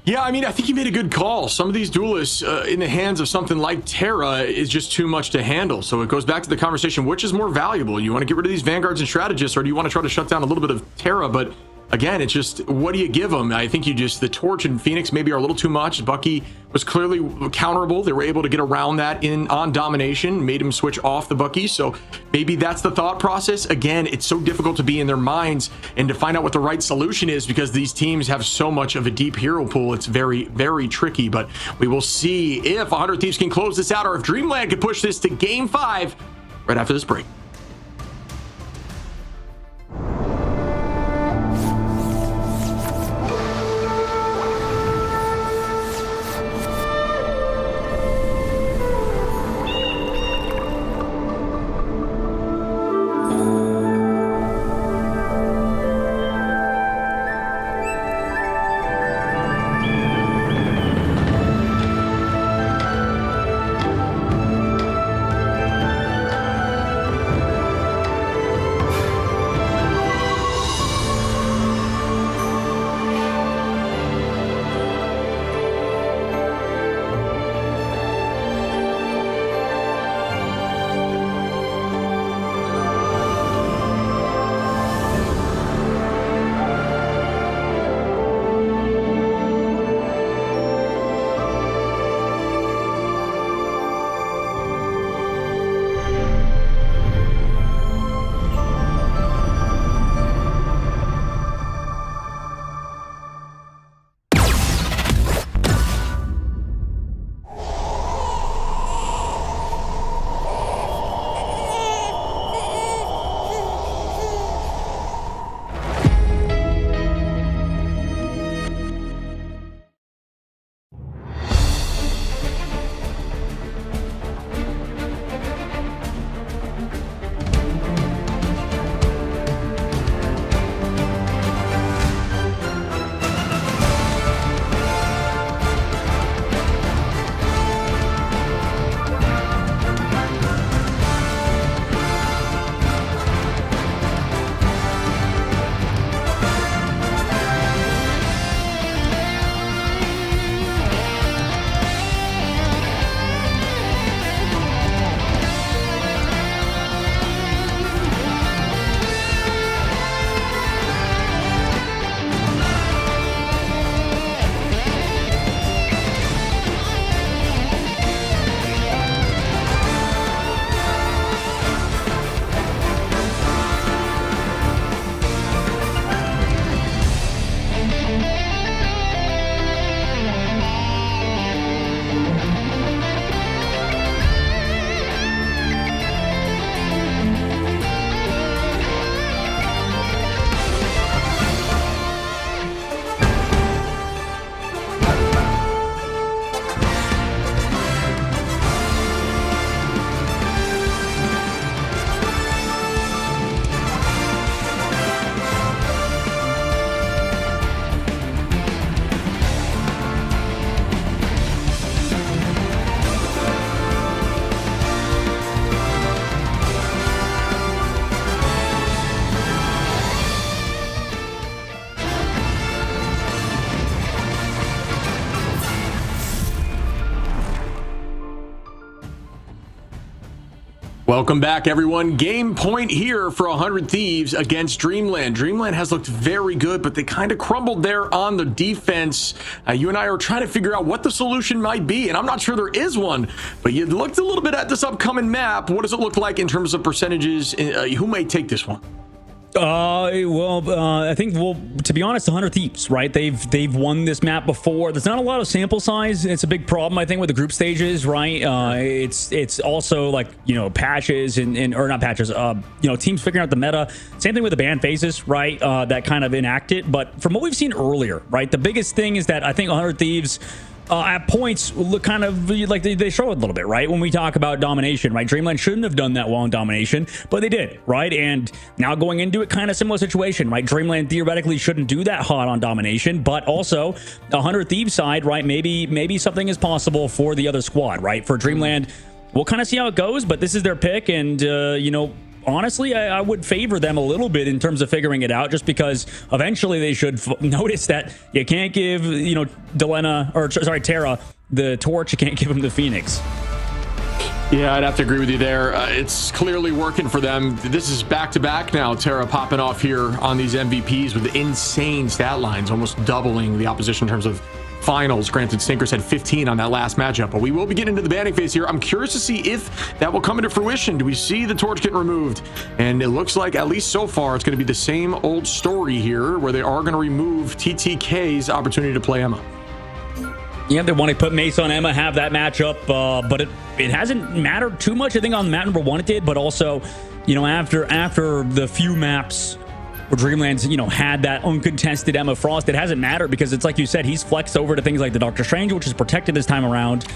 Yeah, I mean, I think you made a good call. Some of these duelists in the hands of something like Terra is just too much to handle. So it goes back to the conversation, which is more valuable? You want to get rid of these Vanguards and Strategists, or do you want to try to shut down a little bit of Terra? But again, it's just, what do you give them? I think the Torch and Phoenix maybe are a little too much. Bucky was clearly counterable. They were able to get around that on Domination, made him switch off the Bucky. So maybe that's the thought process. Again, it's so difficult to be in their minds and to find out what the right solution is, because these teams have so much of a deep hero pool. It's very, very tricky, but we will see if 100 Thieves can close this out, or if Dreamland could push this to Game 5 right after this break. Welcome back, everyone. Game point here for 100 Thieves against Dreamland. Dreamland has looked very good, but they kind of crumbled there on the defense. You and I are trying to figure out what the solution might be, and I'm not sure there is one, but you looked a little bit at this upcoming map. What does it look like in terms of percentages? Who may take this one? I think, to be honest, 100 Thieves, right? They've won this map before. There's not a lot of sample size. It's a big problem, I think, with the group stages, right? It's also like, patches or not patches, teams figuring out the meta. Same thing with the ban phases, right? That kind of enact it. But from what we've seen earlier, right? The biggest thing is that I think 100 Thieves at points look kind of like they show it a little bit, right? When we talk about domination, right? Dreamland shouldn't have done that well in domination, but they did, right? And now going into it, kind of similar situation, right? Dreamland theoretically shouldn't do that hot on domination, but also the 100 Thieves side, right? Maybe something is possible for the other squad, right? For Dreamland, we'll kind of see how it goes, but this is their pick, and honestly, I would favor them a little bit in terms of figuring it out, just because eventually they should notice that you can't give, Terra the torch. You can't give him the Phoenix. Yeah, I'd have to agree with you there. It's clearly working for them. This is back-to-back now. Terra popping off here on these MVPs with insane stat lines, almost doubling the opposition in terms of finals. Granted, Stinkers had 15 on that last matchup, but we will be getting into the banning phase here. I'm curious to see if that will come into fruition. Do we see the torch getting removed? And it looks like, at least so far, it's going to be the same old story here, where they are going to remove TTK's opportunity to play Emma. Yeah, they want to put Mace on Emma, have that matchup, but it hasn't mattered too much. I think on map number 1 it did, but also, after the few maps where Dreamland's, had that uncontested Emma Frost, it hasn't mattered, because it's like you said, he's flexed over to things like the Doctor Strange, which is protected this time around.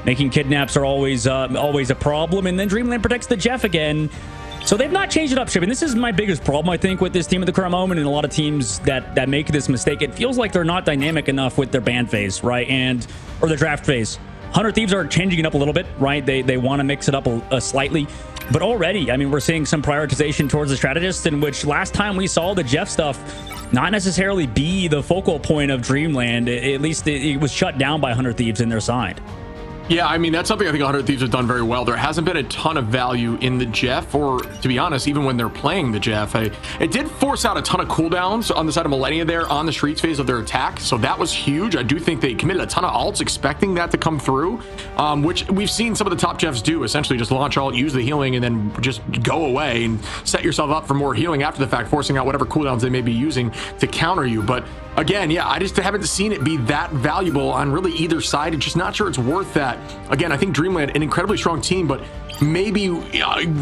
Making kidnaps are always a problem, and then Dreamland protects the Jeff again. So they've not changed it up, Ship, and this is my biggest problem, I think, with this team at the current moment, and a lot of teams that make this mistake. It feels like they're not dynamic enough with their ban phase, right, or the draft phase. 100 Thieves are changing it up a little bit, right? They want to mix it up slightly. But already, I mean, we're seeing some prioritization towards the strategist, in which last time we saw the Jeff stuff not necessarily be the focal point of Dreamland. At least it was shut down by 100 Thieves in their side. Yeah, I mean, that's something I think 100 Thieves have done very well. There hasn't been a ton of value in the Jeff, or to be honest, even when they're playing the Jeff. It did force out a ton of cooldowns on the side of Millennia there on the streets phase of their attack, so that was huge. I do think they committed a ton of ults expecting that to come through, which we've seen some of the top Jeffs do, essentially just launch ult, use the healing, and then just go away and set yourself up for more healing after the fact, forcing out whatever cooldowns they may be using to counter you. But again, yeah, I just haven't seen it be that valuable on really either side. It's just not sure it's worth that. Again, I think Dreamland, an incredibly strong team, but maybe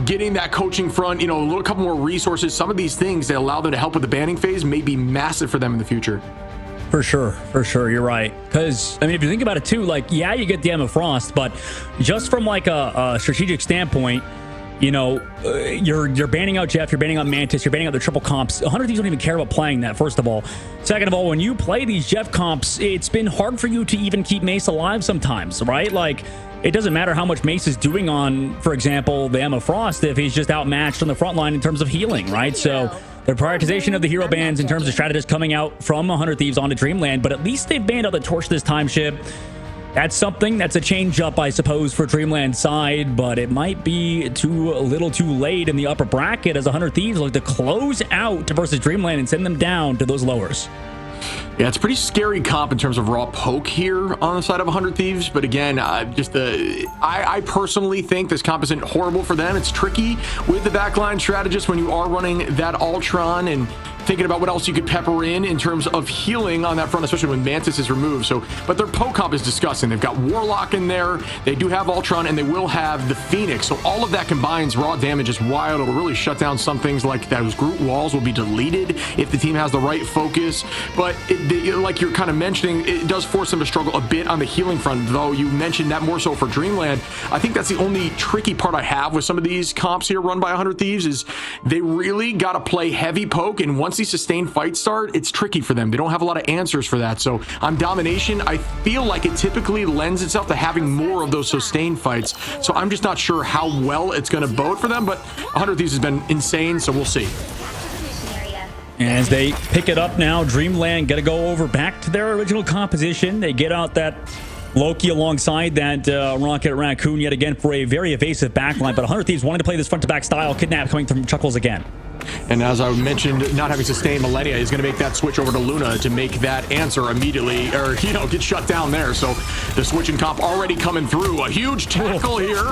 getting that coaching front, a couple more resources, some of these things that allow them to help with the banning phase may be massive for them in the future. For sure, you're right. Because, I mean, if you think about it too, like, yeah, you get the Emma Frost, but just from like a strategic standpoint, you're banning out Jeff, you're banning out Mantis, you're banning out the triple comps. 100 Thieves don't even care about playing that, first of all. Second of all, when you play these Jeff comps, it's been hard for you to even keep Mace alive sometimes, right? Like, it doesn't matter how much Mace is doing on, for example, the Emma Frost, if he's just outmatched on the front line in terms of healing, right? So the prioritization of the hero bans in terms of strategists coming out from 100 Thieves onto Dreamland, but at least they've banned out the Torch this time, Ship. That's something. That's a change up, I suppose, for Dreamland's side, but it might be a little too late in the upper bracket, as 100 Thieves look to close out versus Dreamland and send them down to those lowers. Yeah, it's a pretty scary comp in terms of raw poke here on the side of 100 Thieves. But again, I personally think this comp isn't horrible for them. It's tricky with the backline strategist when you are running that Ultron and thinking about what else you could pepper in terms of healing on that front, especially when Mantis is removed. So, but their poke comp is disgusting. They've got Warlock in there, they do have Ultron, and they will have the Phoenix. So all of that combines, raw damage is wild. It'll really shut down some things, like those group walls will be deleted if the team has the right focus. But like you're kind of mentioning, it does force them to struggle a bit on the healing front, though you mentioned that more so for Dreamland. I think that's the only tricky part I have with some of these comps here run by 100 Thieves, is they really got to play heavy poke, and once these sustained fights start, it's tricky for them. They don't have a lot of answers for that. So on domination, I feel like it typically lends itself to having more of those sustained fights. So I'm just not sure how well it's going to bode for them, but 100 Thieves has been insane, so we'll see. As they pick it up now, Dreamland got to go over back to their original composition. They get out that Loki alongside that Rocket Raccoon yet again for a very evasive backline, but 100 Thieves wanting to play this front-to-back style. Kidnap coming from Chuckles again. And as I mentioned, not having sustained Millennia is going to make that switch over to Luna to make that answer immediately, or, you know, get shut down there. So the switch and comp already coming through. A huge tackle here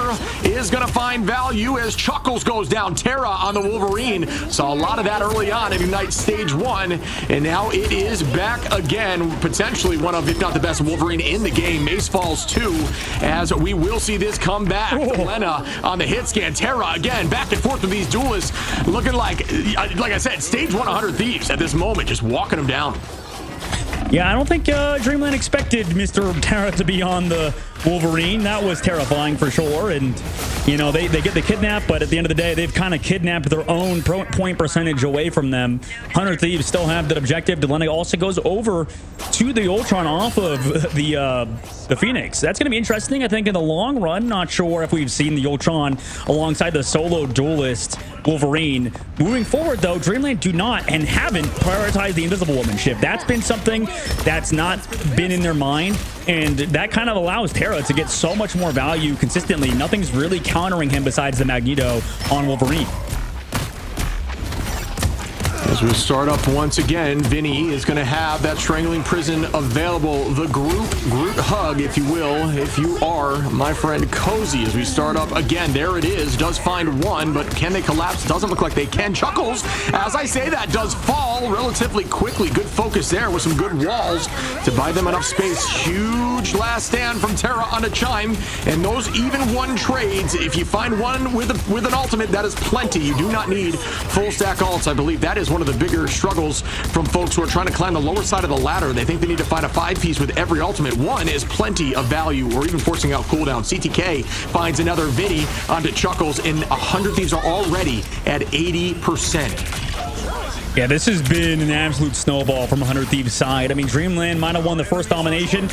is going to find value as Chuckles goes down. Terra on the Wolverine. Saw a lot of that early on in Ignite Stage 1, and now it is back again. Potentially one of, if not the best Wolverine in the game. Mace falls 2, as we will see this come back. Lena on the hit scan. Terra again, back and forth with these duelists. Looking like I said, stage 100 Thieves at this moment, just walking them down. Yeah, I don't think Dreamland expected Mr. Terra to be on the Wolverine. That was terrifying for sure. And, you know, they get the kidnap, but at the end of the day, they've kind of kidnapped their own point percentage away from them. 100 Thieves still have that objective. Delena also goes over to the Ultron off of the Phoenix. That's going to be interesting, I think, in the long run. Not sure if we've seen the Ultron alongside the solo duelist Wolverine. Moving forward, though, Dreamland do not and haven't prioritized the Invisible Woman ship. That's been something that's not been in their mind, and that kind of allows Terra to get so much more value consistently. Nothing's really countering him besides the Magneto on Wolverine. As we start up once again, Vinny is going to have that Strangling Prison available. The Groot hug, if you will, if you are my friend Cozy. As we start up again, there it is. Does find one, but can they collapse? Doesn't look like they can. Chuckles, as I say that, does fall relatively quickly. Good focus there with some good walls to buy them enough space. Huge last stand from Terra on a Chime. And those even one trades, if you find one with an ultimate, that is plenty. You do not need full stack ults. I believe that is one of the bigger struggles from folks who are trying to climb the lower side of the ladder. They think they need to find a 5-piece with every ultimate. One is plenty of value, or even forcing out cooldown. CTK finds another Vinny onto Chuckles, and 100 Thieves are already at 80%. Yeah, this has been an absolute snowball from 100 Thieves' side. I mean, Dreamland might have won the first domination,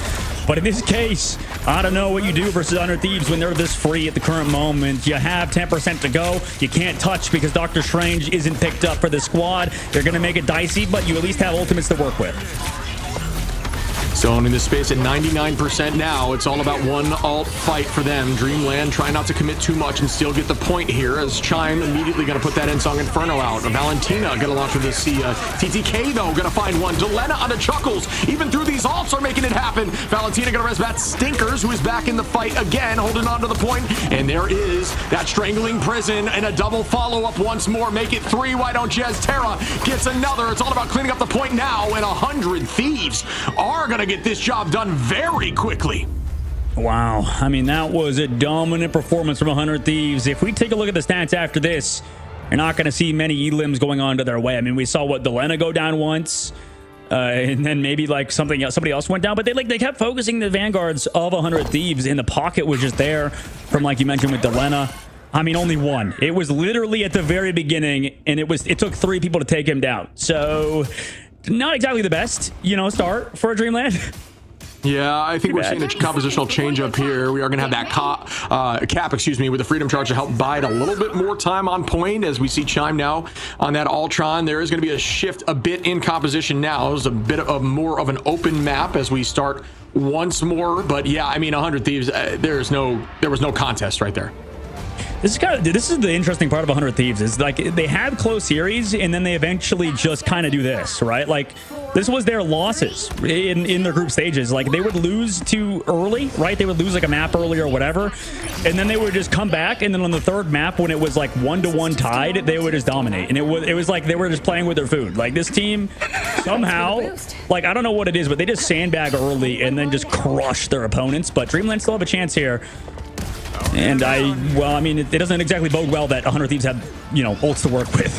but in this case, I don't know what you do versus 100 Thieves when they're this free at the current moment. You have 10% to go. You can't touch because Doctor Strange isn't picked up for the squad. They're going to make it dicey, but you at least have ultimates to work with. Zone in this space at 99% now. It's all about one alt fight for them. Dreamland trying not to commit too much and still get the point here, as Chime immediately going to put that Song Inferno out. Valentina going to launch with this TTK, though, going to find one. Delena on the Chuckles. Even through these alts are making it happen. Valentina going to res bat Stinkers, who is back in the fight again, holding on to the point. And there is that Strangling Prison and a double follow-up once more. Make it 3. Why don't you? As Terra gets another. It's all about cleaning up the point now, and 100 Thieves are going to get this job done very quickly. Wow. I mean, that was a dominant performance from 100 Thieves. If we take a look at the stats after this, you're not going to see many elims going on to their way. I mean, we saw Delena go down once, and then maybe like somebody else went down, but they kept focusing the vanguards of 100 Thieves, and the pocket was just there from, like you mentioned, with Delena. I mean, only one. It was literally at the very beginning, and it took 3 people to take him down. So not exactly the best, start for Dreamland. Yeah, I think we're seeing a compositional change up here. We are going to have that cap, with the Freedom Charge to help bide a little bit more time on point, as we see Chime now on that Ultron. There is going to be a shift a bit in composition now. It's a bit of more of an open map as we start once more. But yeah, I mean, 100 Thieves, there was no contest right there. This is the interesting part of 100 Thieves, is like they have close series and then they eventually just kind of do this, right? Like this was their losses in their group stages. Like they would lose too early, right? They would lose like a map early or whatever, and then they would just come back, and then on the third map when it was like 1-1 tied, they would just dominate. And it was like they were just playing with their food. Like this team somehow, like I don't know what it is, but they just sandbag early and then just crush their opponents. But Dreamland still have a chance here. And it doesn't exactly bode well that 100 Thieves have, ults to work with.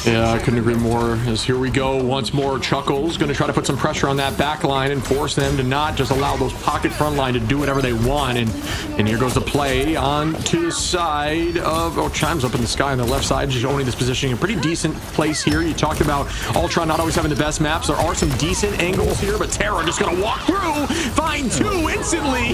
Yeah, I couldn't agree more. As here we go once more. Chuckles going to try to put some pressure on that back line and force them to not just allow those pocket front line to do whatever they want. And here goes the play on to the side of Chime's up in the sky on the left side, just owning this positioning. A pretty decent place here. You talked about Ultron not always having the best maps. There are some decent angles here, but Terra just going to walk through, find 2 instantly.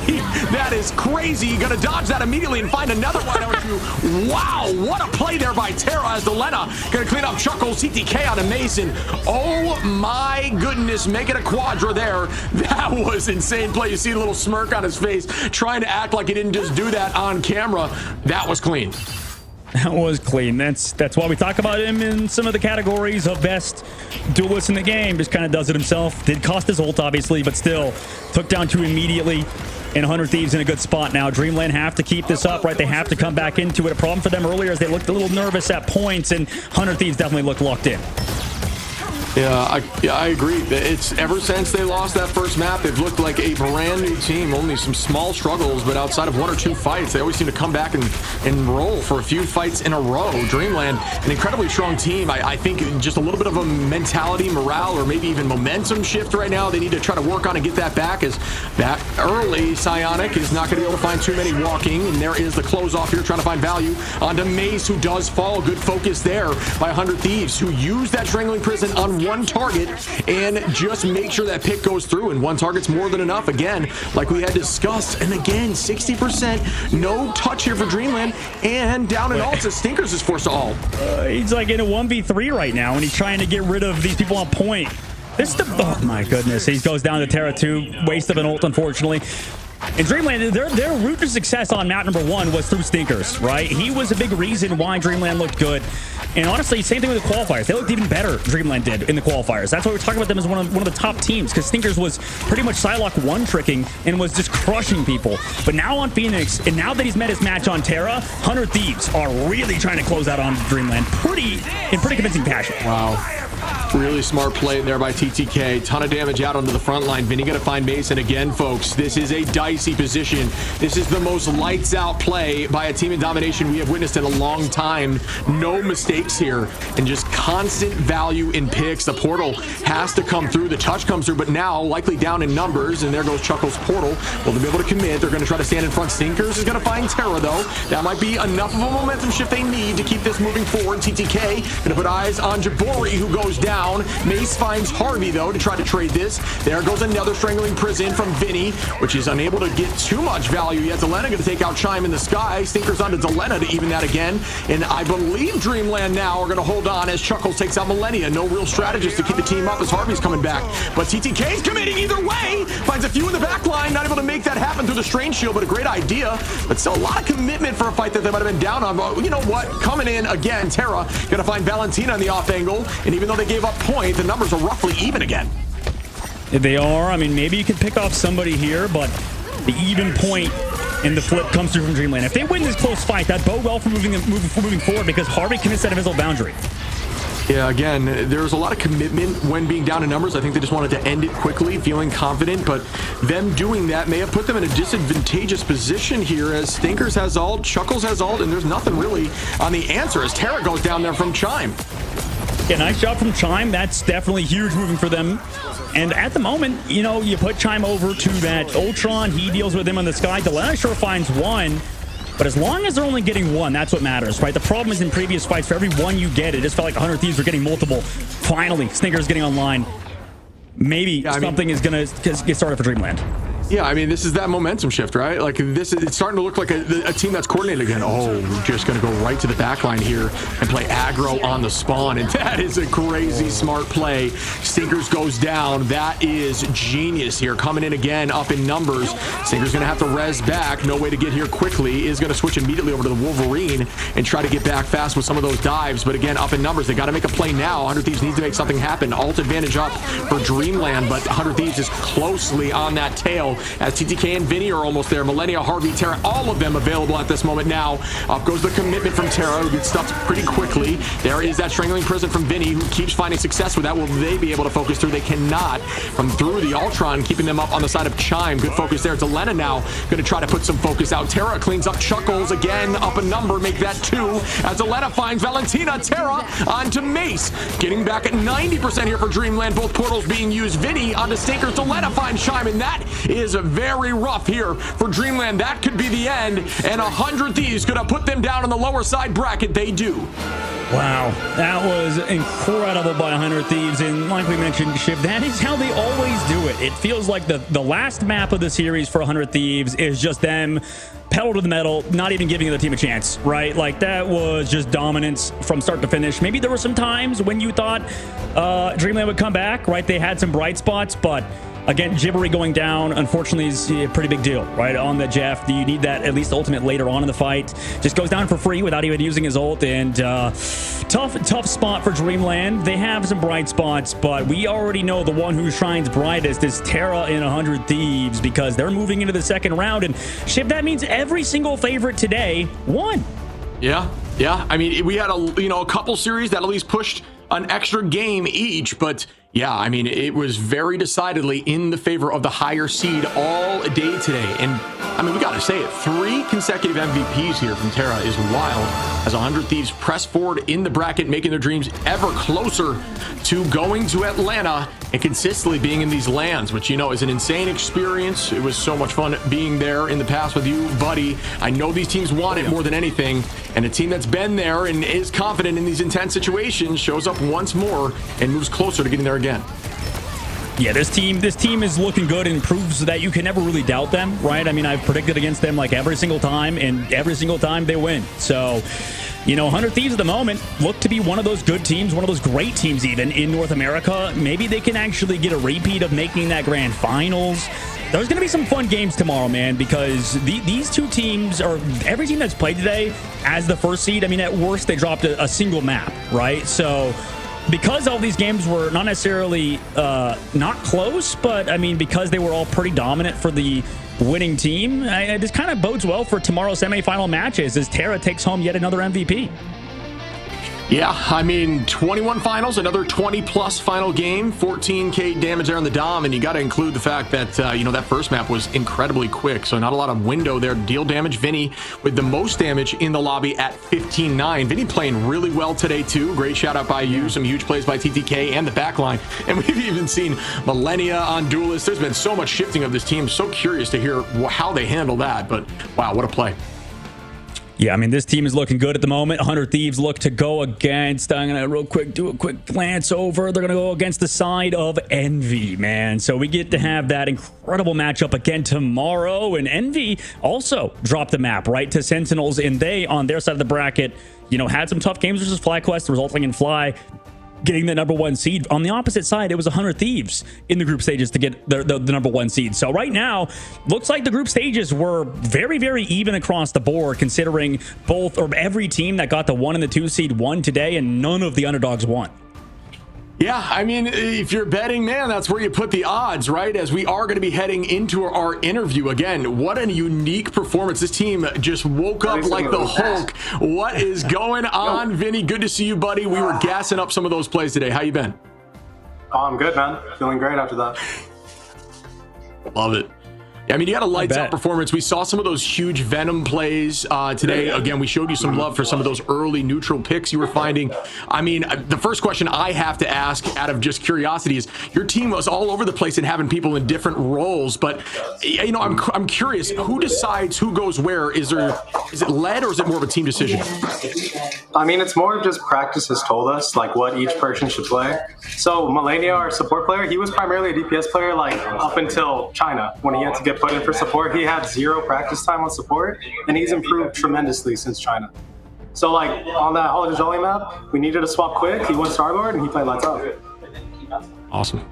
That is crazy. Going to dodge that immediately and find another. Why don't you? Wow, what a play there by Terra, as Delena going to clean up Chuckles. TTK on a Mason. Oh my goodness, make it a quadra there. That was insane play. You see a little smirk on his face, trying to act like he didn't just do that on camera. That was clean. That was clean. That's why we talk about him in some of the categories of best duelist in the game. Just kind of does it himself. Did cost his ult, obviously, but still took down 2 immediately. And 100 Thieves in a good spot now. Dreamland have to keep this up, right? They have to come back into it. A problem for them earlier is they looked a little nervous at points, and 100 Thieves definitely looked locked in. Yeah, I agree. It's ever since they lost that first map, they've looked like a brand new team. Only some small struggles, but outside of 1 or 2 fights, they always seem to come back and roll for a few fights in a row. Dreamland, an incredibly strong team. I think just a little bit of a mentality, morale, or maybe even momentum shift right now. They need to try to work on and get that back, as that early Psionic is not going to be able to find too many walking, and there is the close off here, trying to find value onto Mace, who does fall. Good focus there by 100 Thieves, who used that Strangling Prison on one target and just make sure that pick goes through, and one target's more than enough. Again, like we had discussed, and again, 60% no touch here for Dreamland, and down in ults as Stinkers is forced to ult. He's like in a 1v3 right now, and he's trying to get rid of these people on point. Oh my goodness, he goes down to Terra 2. Waste of an ult, unfortunately. In Dreamland, their route to success on map number 1 was through Stinkers, right? He was a big reason why Dreamland looked good. And honestly, same thing with the qualifiers. They looked even better, Dreamland did, in the qualifiers. That's why we're talking about them as one of the top teams, because Stinkers was pretty much Psylocke one-tricking and was just crushing people. But now on Phoenix, and now that he's met his match on Terra, 100 Thieves are really trying to close out on Dreamland in pretty convincing fashion. Wow. Really smart play there by TTK. Ton of damage out onto the front line. Vinny gonna find Mason again, folks. This is a dicey position. This is the most lights out play by a team in domination we have witnessed in a long time. No mistakes here, and just constant value in picks. The portal has to come through. The touch comes through, but now likely down in numbers, and there goes Chuckles' portal. Will they be able to commit? They're gonna try to stand in front. Stinkers is gonna find Terra, though. That might be enough of a momentum shift they need to keep this moving forward. TTK gonna put eyes on Jabori, who goes down. Mace finds Harvey, though, to try to trade this. There goes another Strangling Prison from Vinny, which is unable to get too much value yet. Delena going to take out Chime in the sky. Stinkers onto Delena to even that again. And I believe Dreamland now are going to hold on as Chuckles takes out Millennia. No real strategist to keep the team up as Harvey's coming back. But TTK's committing either way. Finds a few in the back line. Not able to make that happen through the Strange Shield, but a great idea. But still a lot of commitment for a fight that they might have been down on. But you know what? Coming in again, Terra going to find Valentina on the off angle. And even though they gave up point, the numbers are roughly even again. They are. I mean, maybe you could pick off somebody here, but the even point and the flip comes through from Dreamland. If they win this close fight, that bode well for moving forward, because Harvey commits that invisible boundary. Yeah, again, there's a lot of commitment when being down in numbers. I think they just wanted to end it quickly, feeling confident, but them doing that may have put them in a disadvantageous position here, as Stinkers has ult, Chuckles has ult, and there's nothing really on the answer as Terra goes down there from Chime. Yeah, nice job from Chime. That's definitely huge moving for them. And at the moment, you know, you put Chime over to that Ultron. He deals with him on the sky. Delena sure finds one. But as long as they're only getting one, that's what matters, right? The problem is in previous fights, for every one you get, it just felt like 100 Thieves were getting multiple. Finally, Stinkers getting online. Maybe something is going to get started for Dreamland. Yeah, I mean, this is that momentum shift, right? Like, it's starting to look like a team that's coordinated again. Oh, just going to go right to the back line here and play aggro on the spawn. And that is a crazy smart play. Stinkers goes down. That is genius here. Coming in again, up in numbers. Stinkers going to have to res back. No way to get here quickly. Is going to switch immediately over to the Wolverine and try to get back fast with some of those dives. But again, up in numbers. They got to make a play now. 100 Thieves needs to make something happen. Ult advantage up for Dreamland, but 100 Thieves is closely on that tail, as TTK and Vinny are almost there. Millennia, Harvey, Terra, all of them available at this moment now. Up goes the commitment from Terra, who gets stuffed pretty quickly. There is that Strangling Prison from Vinny, who keeps finding success with that. Will they be able to focus through? They cannot. From through the Ultron, keeping them up on the side of Chime. Good focus there. Delena now going to try to put some focus out. Terra cleans up Chuckles again, up a number, make that 2. As Delena finds Valentina, Terra onto Mace. Getting back at 90% here for Dreamland. Both portals being used. Vinny onto Stinkers. Delena finds Chime, and that is very rough here for Dreamland. That could be the end, and 100 Thieves gonna put them down on the lower side bracket. They do. Wow, that was incredible by 100 Thieves, and like we mentioned, Shiv, that is how they always do it. It feels like the last map of the series for 100 Thieves is just them pedal to the metal, not even giving the team a chance, right? Like, that was just dominance from start to finish. Maybe there were some times when you thought Dreamland would come back, right? They had some bright spots, but again, Jibbery going down, unfortunately, is a pretty big deal, right? On the Jeff, you need that at least ultimate later on in the fight. Just goes down for free without even using his ult, and tough spot for Dreamland. They have some bright spots, but we already know the one who shines brightest is Terra in 100 Thieves, because they're moving into the second round, and Shiv, that means every single favorite today won. Yeah. I mean, we had a couple series that at least pushed an extra game each, but yeah, I mean, it was very decidedly in the favor of the higher seed all day today. And I mean, we got to say it, 3 consecutive MVPs here from Terra is wild, as 100 Thieves press forward in the bracket, making their dreams ever closer to going to Atlanta and consistently being in these lands, which, is an insane experience. It was so much fun being there in the past with you, buddy. I know these teams want it more than anything, and a team that's been there and is confident in these intense situations shows up once more and moves closer to getting there again. Yeah, this team is looking good and proves that you can never really doubt them, right? I mean, I've predicted against them like every single time, and every single time they win. So, 100 Thieves at the moment look to be one of those good teams, one of those great teams even in North America. Maybe they can actually get a repeat of making that grand finals. There's going to be some fun games tomorrow, man, because these two teams, or every team that's played today as the first seed, I mean, at worst, they dropped a single map, right? So, because all these games were not necessarily not close, but I mean, because they were all pretty dominant for the winning team, this kind of bodes well for tomorrow's semifinal matches as Terra takes home yet another MVP. Yeah, I mean, 21 finals, another 20-plus final game, 14k damage there on the Dom, and you got to include the fact that, that first map was incredibly quick, so not a lot of window there to deal damage. Vinny with the most damage in the lobby at 15-9. Vinny playing really well today, too. Great shout-out by you. Some huge plays by TTK and the backline, and we've even seen Millennia on Duelist. There's been so much shifting of this team. So curious to hear how they handle that, but wow, what a play. Yeah, I mean, this team is looking good at the moment. 100 Thieves look to go against, I'm going to do a quick glance over. They're going to go against the side of Envy, man. So we get to have that incredible matchup again tomorrow. And Envy also dropped the map, right, to Sentinels. And they, on their side of the bracket, had some tough games versus FlyQuest, resulting in Fly getting the #1 seed. On the opposite side, it was 100 Thieves in the group stages to get the #1 seed. So right now, looks like the group stages were very, very even across the board, considering both or every team that got the 1 and the 2 seed won today, and none of the underdogs won. Yeah, I mean, if you're betting, man, that's where you put the odds, right? As we are going to be heading into our interview again. What a unique performance. This team just woke up like the Hulk. What is going on, Vinny? Good to see you, buddy. We were gassing up some of those plays today. How you been? Oh, I'm good, man. Feeling great after that. Love it. I mean, you had a lights out performance. We saw some of those huge Venom plays today. Again, we showed you some love for some of those early neutral picks you were finding. I mean, the first question I have to ask out of just curiosity is, your team was all over the place and having people in different roles, but I'm curious, who decides who goes where? Is it led, or is it more of a team decision? I mean, it's more of just practice has told us like what each person should play. So Millennia, our support player, he was primarily a DPS player like up until China when he had to get put in for support. He had 0 practice time on support, and he's improved tremendously since China. So like on that Holiday Jolly map, we needed to swap quick. He went Starlord and he played lights out. Awesome.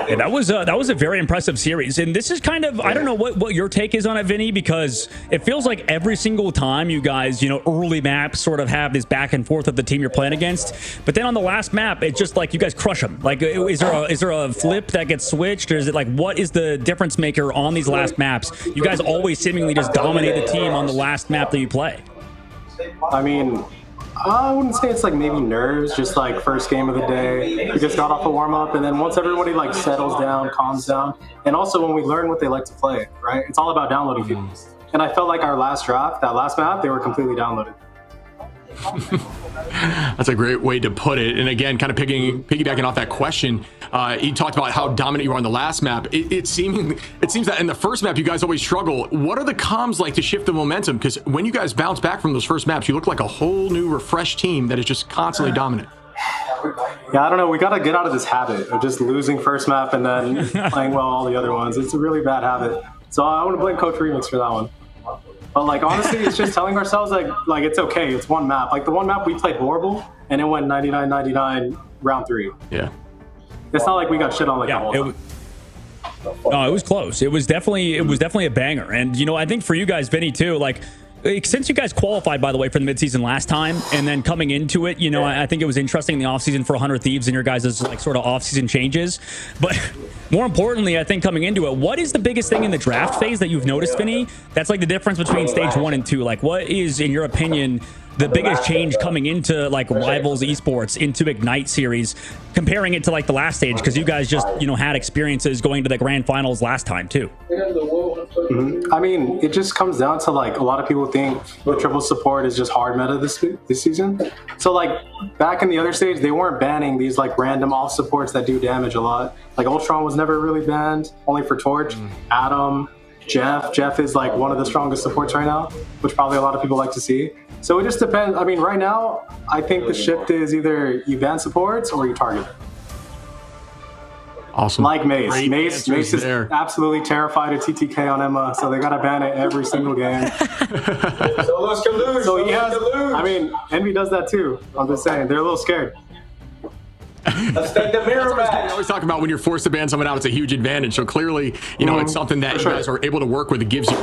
Yeah, that was a very impressive series, and this is kind of, I don't know what your take is on it, Vinny, because it feels like every single time you guys, early maps sort of have this back and forth of the team you're playing against, but then on the last map, it's just like you guys crush them. Like, is there a flip that gets switched, or is it like, what is the difference maker on these last maps? You guys always seemingly just dominate the team on the last map that you play. I mean, I wouldn't say it's like maybe nerves, just like first game of the day. We just got off a warm-up, and then once everybody like settles down, calms down, and also when we learn what they like to play, right? It's all about downloading games. And I felt like our last draft, that last map, they were completely downloaded. That's a great way to put it. And again, kind of piggybacking off that question, you talked about how dominant you were on the last map. It seems that in the first map, you guys always struggle. What are the comms like to shift the momentum? Because when you guys bounce back from those first maps, you look like a whole new refreshed team that is just constantly dominant. Yeah, I don't know. We got to get out of this habit of just losing first map and then playing well all the other ones. It's a really bad habit. So I want to blame Coach Remix for that one. But like honestly, it's just telling ourselves like it's okay. It's one map. Like the one map we played horrible, and it went 99-99 round 3. Yeah. It's not like we got shit on like the whole time. No, it was close. It was definitely a banger. And you know, I think for you guys, Vinny, too, like since you guys qualified, by the way, for the midseason last time, and then coming into it, you know, I think it was interesting in the offseason for 100 Thieves and your guys' like sort of offseason changes. But more importantly, I think coming into it, what is the biggest thing in the draft phase that you've noticed, Vinny? That's like the difference between stage 1 and 2. Like, what is, in your opinion, the biggest change coming into like Rivals Esports into Ignite series, comparing it to like the last stage? Because you guys just, you know, had experiences going to the grand finals last time too. I mean, it just comes down to like a lot of people think the triple support is just hard meta this season. So like back in the other stage, they weren't banning these like random off supports that do damage a lot. Like Ultron was never really banned, only for Torch. Adam, Jeff is like one of the strongest supports right now, which probably a lot of people like to see. So it just depends. I mean, right now, I think the shift is either you ban supports or you target it. Awesome. Like Mace. Great Mace is absolutely terrified of TTK on Emma, so they got to ban it every single game. Solos can lose. So he has, I mean, Envy does that too. I'm just saying, they're a little scared. Let's take the mirror back. We always talk about when you're forced to ban someone out, it's a huge advantage. So clearly, you know, it's something that you guys are able to work with. It gives you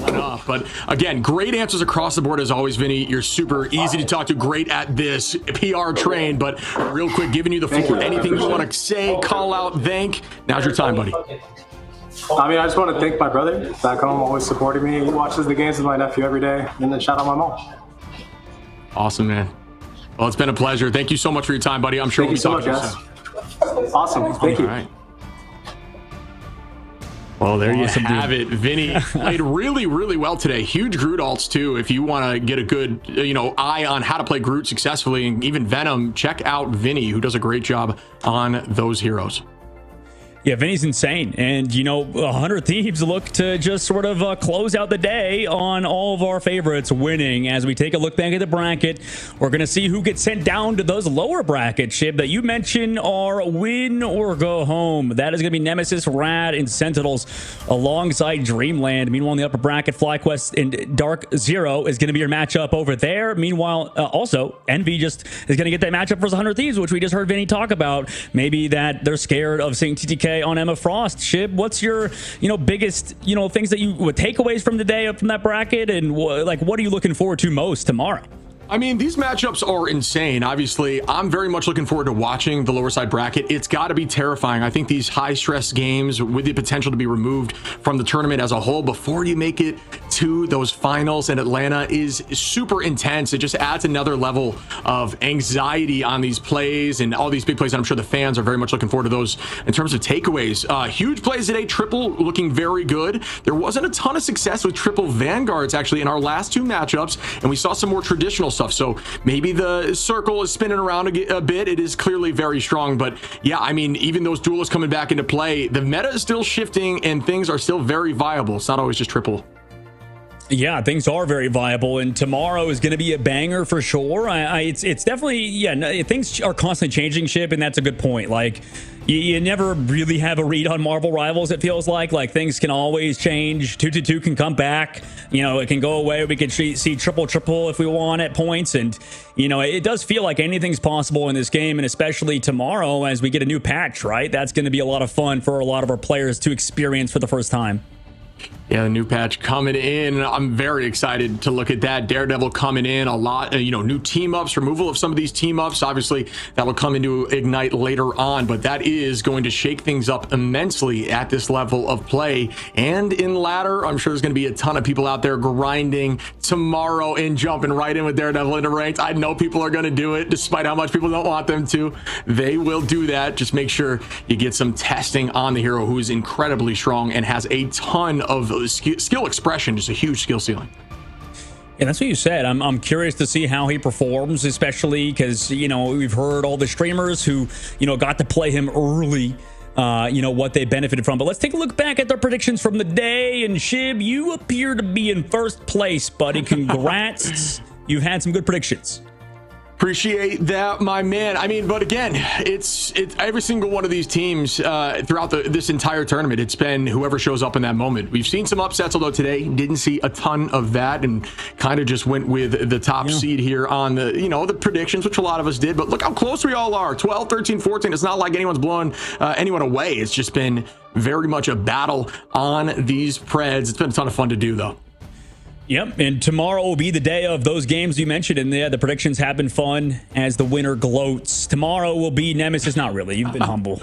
enough. But again, great answers across the board as always, Vinny. You're super easy to talk to, great at this, PR trained. But real quick, giving you the floor. Anything you want to say, call out, thank. Now's your time, buddy. I mean, I just want to thank my brother back home, always supporting me. He watches the games with my nephew every day. And then shout out my mom. Awesome, man. Well, it's been a pleasure. Thank you so much for your time, buddy. I'm sure we'll be talking to you soon. Awesome. Thank you. All right. Well, there you have it. Vinny played really, really well today. Huge Groot ults, too. If you want to get a good, you know, eye on how to play Groot successfully, and even Venom, check out Vinny, who does a great job on those heroes. Yeah, Vinny's insane. And, you know, 100 Thieves look to just sort of close out the day on all of our favorites winning. As we take a look back at the bracket, we're going to see who gets sent down to those lower bracket, Shib, that you mentioned are win or go home. That is going to be Nemesis, Rad, and Sentinels alongside Dreamland. Meanwhile, in the upper bracket, FlyQuest and Dark Zero is going to be your matchup over there. Meanwhile, also, Envy just is going to get that matchup versus 100 Thieves, which we just heard Vinny talk about. Maybe that they're scared of seeing TTK on Emma Frost. Shib, what's your, you know, biggest, you know, things that you would takeaways from today from that bracket, and like what are you looking forward to most tomorrow? I mean, these matchups are insane. Obviously, I'm very much looking forward to watching the lower side bracket. It's got to be terrifying. I think these high stress games with the potential to be removed from the tournament as a whole before you make it to those finals in Atlanta is super intense. It just adds another level of anxiety on these plays and all these big plays. And I'm sure the fans are very much looking forward to those in terms of takeaways. Huge plays today. Triple looking very good. There wasn't a ton of success with triple Vanguards actually in our last two matchups, and we saw some more traditional stuff. So maybe the circle is spinning around a bit. It is clearly very strong, but yeah, I mean, even those duelists coming back into play, the meta is still shifting and things are still very viable. It's not always just triple. Yeah, things are very viable, and tomorrow is going to be a banger for sure. It's definitely, yeah, things are constantly changing, Shib, and that's a good point. Like, you never really have a read on Marvel Rivals, it feels like things can always change. 2-2 can come back, you know, it can go away. We could see triple if we want at points, and, you know, it does feel like anything's possible in this game, and especially tomorrow as we get a new patch, right? That's going to be a lot of fun for a lot of our players to experience for the first time. Yeah, the new patch coming in. I'm very excited to look at that. Daredevil coming in, a lot, you know, new team ups, removal of some of these team ups. Obviously, that'll come into Ignite later on, but that is going to shake things up immensely at this level of play. And in ladder, I'm sure there's going to be a ton of people out there grinding tomorrow and jumping right in with Daredevil into ranked. I know people are going to do it, despite how much people don't want them to. They will do that. Just make sure you get some testing on the hero, who is incredibly strong and has a ton of skill expression, just a huge skill ceiling. Yeah, that's what you said. I'm curious to see how he performs, especially because, you know, we've heard all the streamers who, you know, got to play him early, you know, what they benefited from. But let's take a look back at their predictions from the day. And Shib, you appear to be in first place, buddy. Congrats. You've had some good predictions. Appreciate that, my man. I mean, but again, it's every single one of these teams throughout this entire tournament. It's been whoever shows up in that moment. We've seen some upsets, although today didn't see a ton of that, and kind of just went with the top seed here on the the predictions, which a lot of us did. But look how close we all are: 12, 13, 14. It's not like anyone's blowing anyone away. It's just been very much a battle on these Preds. It's been a ton of fun to do, though. Yep, and tomorrow will be the day of those games you mentioned, and the predictions have been fun as the winner gloats. Tomorrow will be Nemesis. Not really. You've been humble.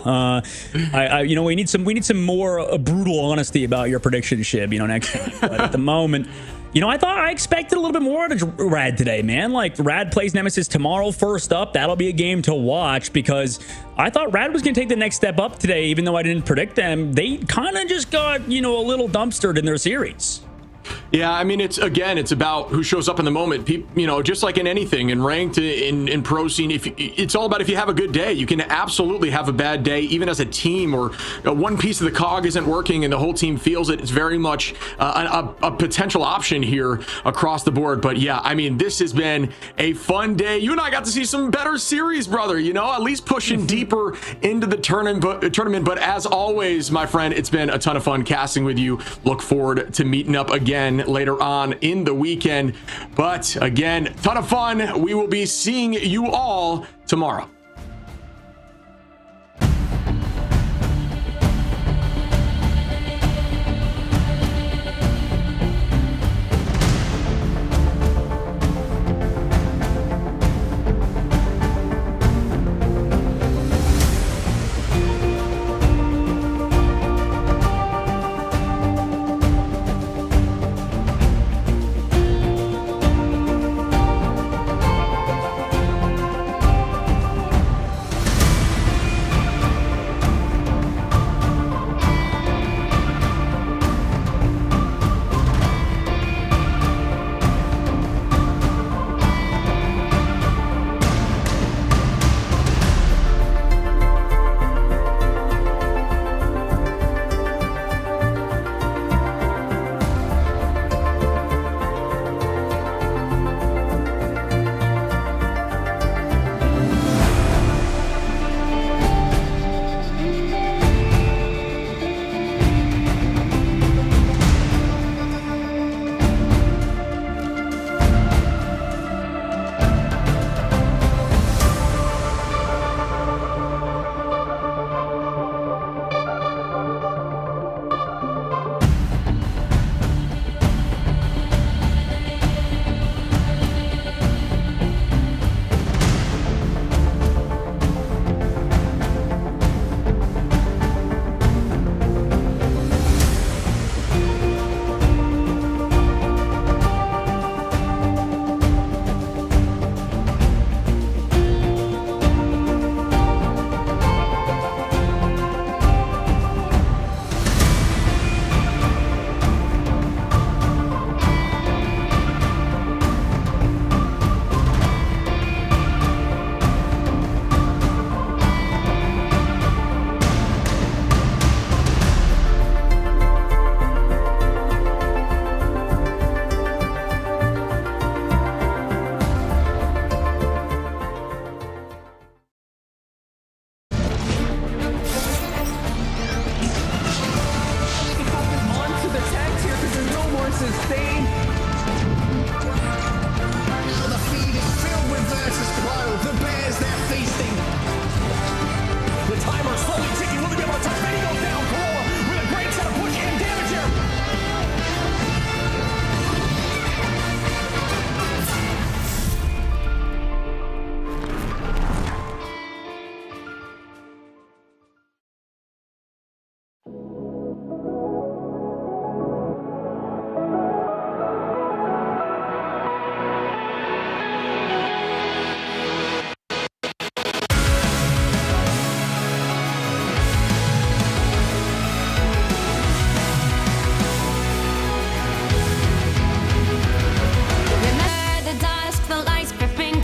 We need some more brutal honesty about your prediction, Shib. Next time. But at the moment, I expected a little bit more out of Rad today, man. Like Rad plays Nemesis tomorrow. First up, that'll be a game to watch because I thought Rad was going to take the next step up today, even though I didn't predict them. They kind of just got a little dumpstered in their series. Yeah, I mean, it's about who shows up in the moment. People, just like in anything, in ranked, in pro scene, it's all about if you have a good day. You can absolutely have a bad day, even as a team, or one piece of the cog isn't working and the whole team feels it. It's very much a potential option here across the board. But yeah, I mean, this has been a fun day. You and I got to see some better series, brother. At least pushing deeper into the tournament. But as always, my friend, it's been a ton of fun casting with you. Look forward to meeting up again later on in the weekend. But again, ton of fun. We will be seeing you all tomorrow.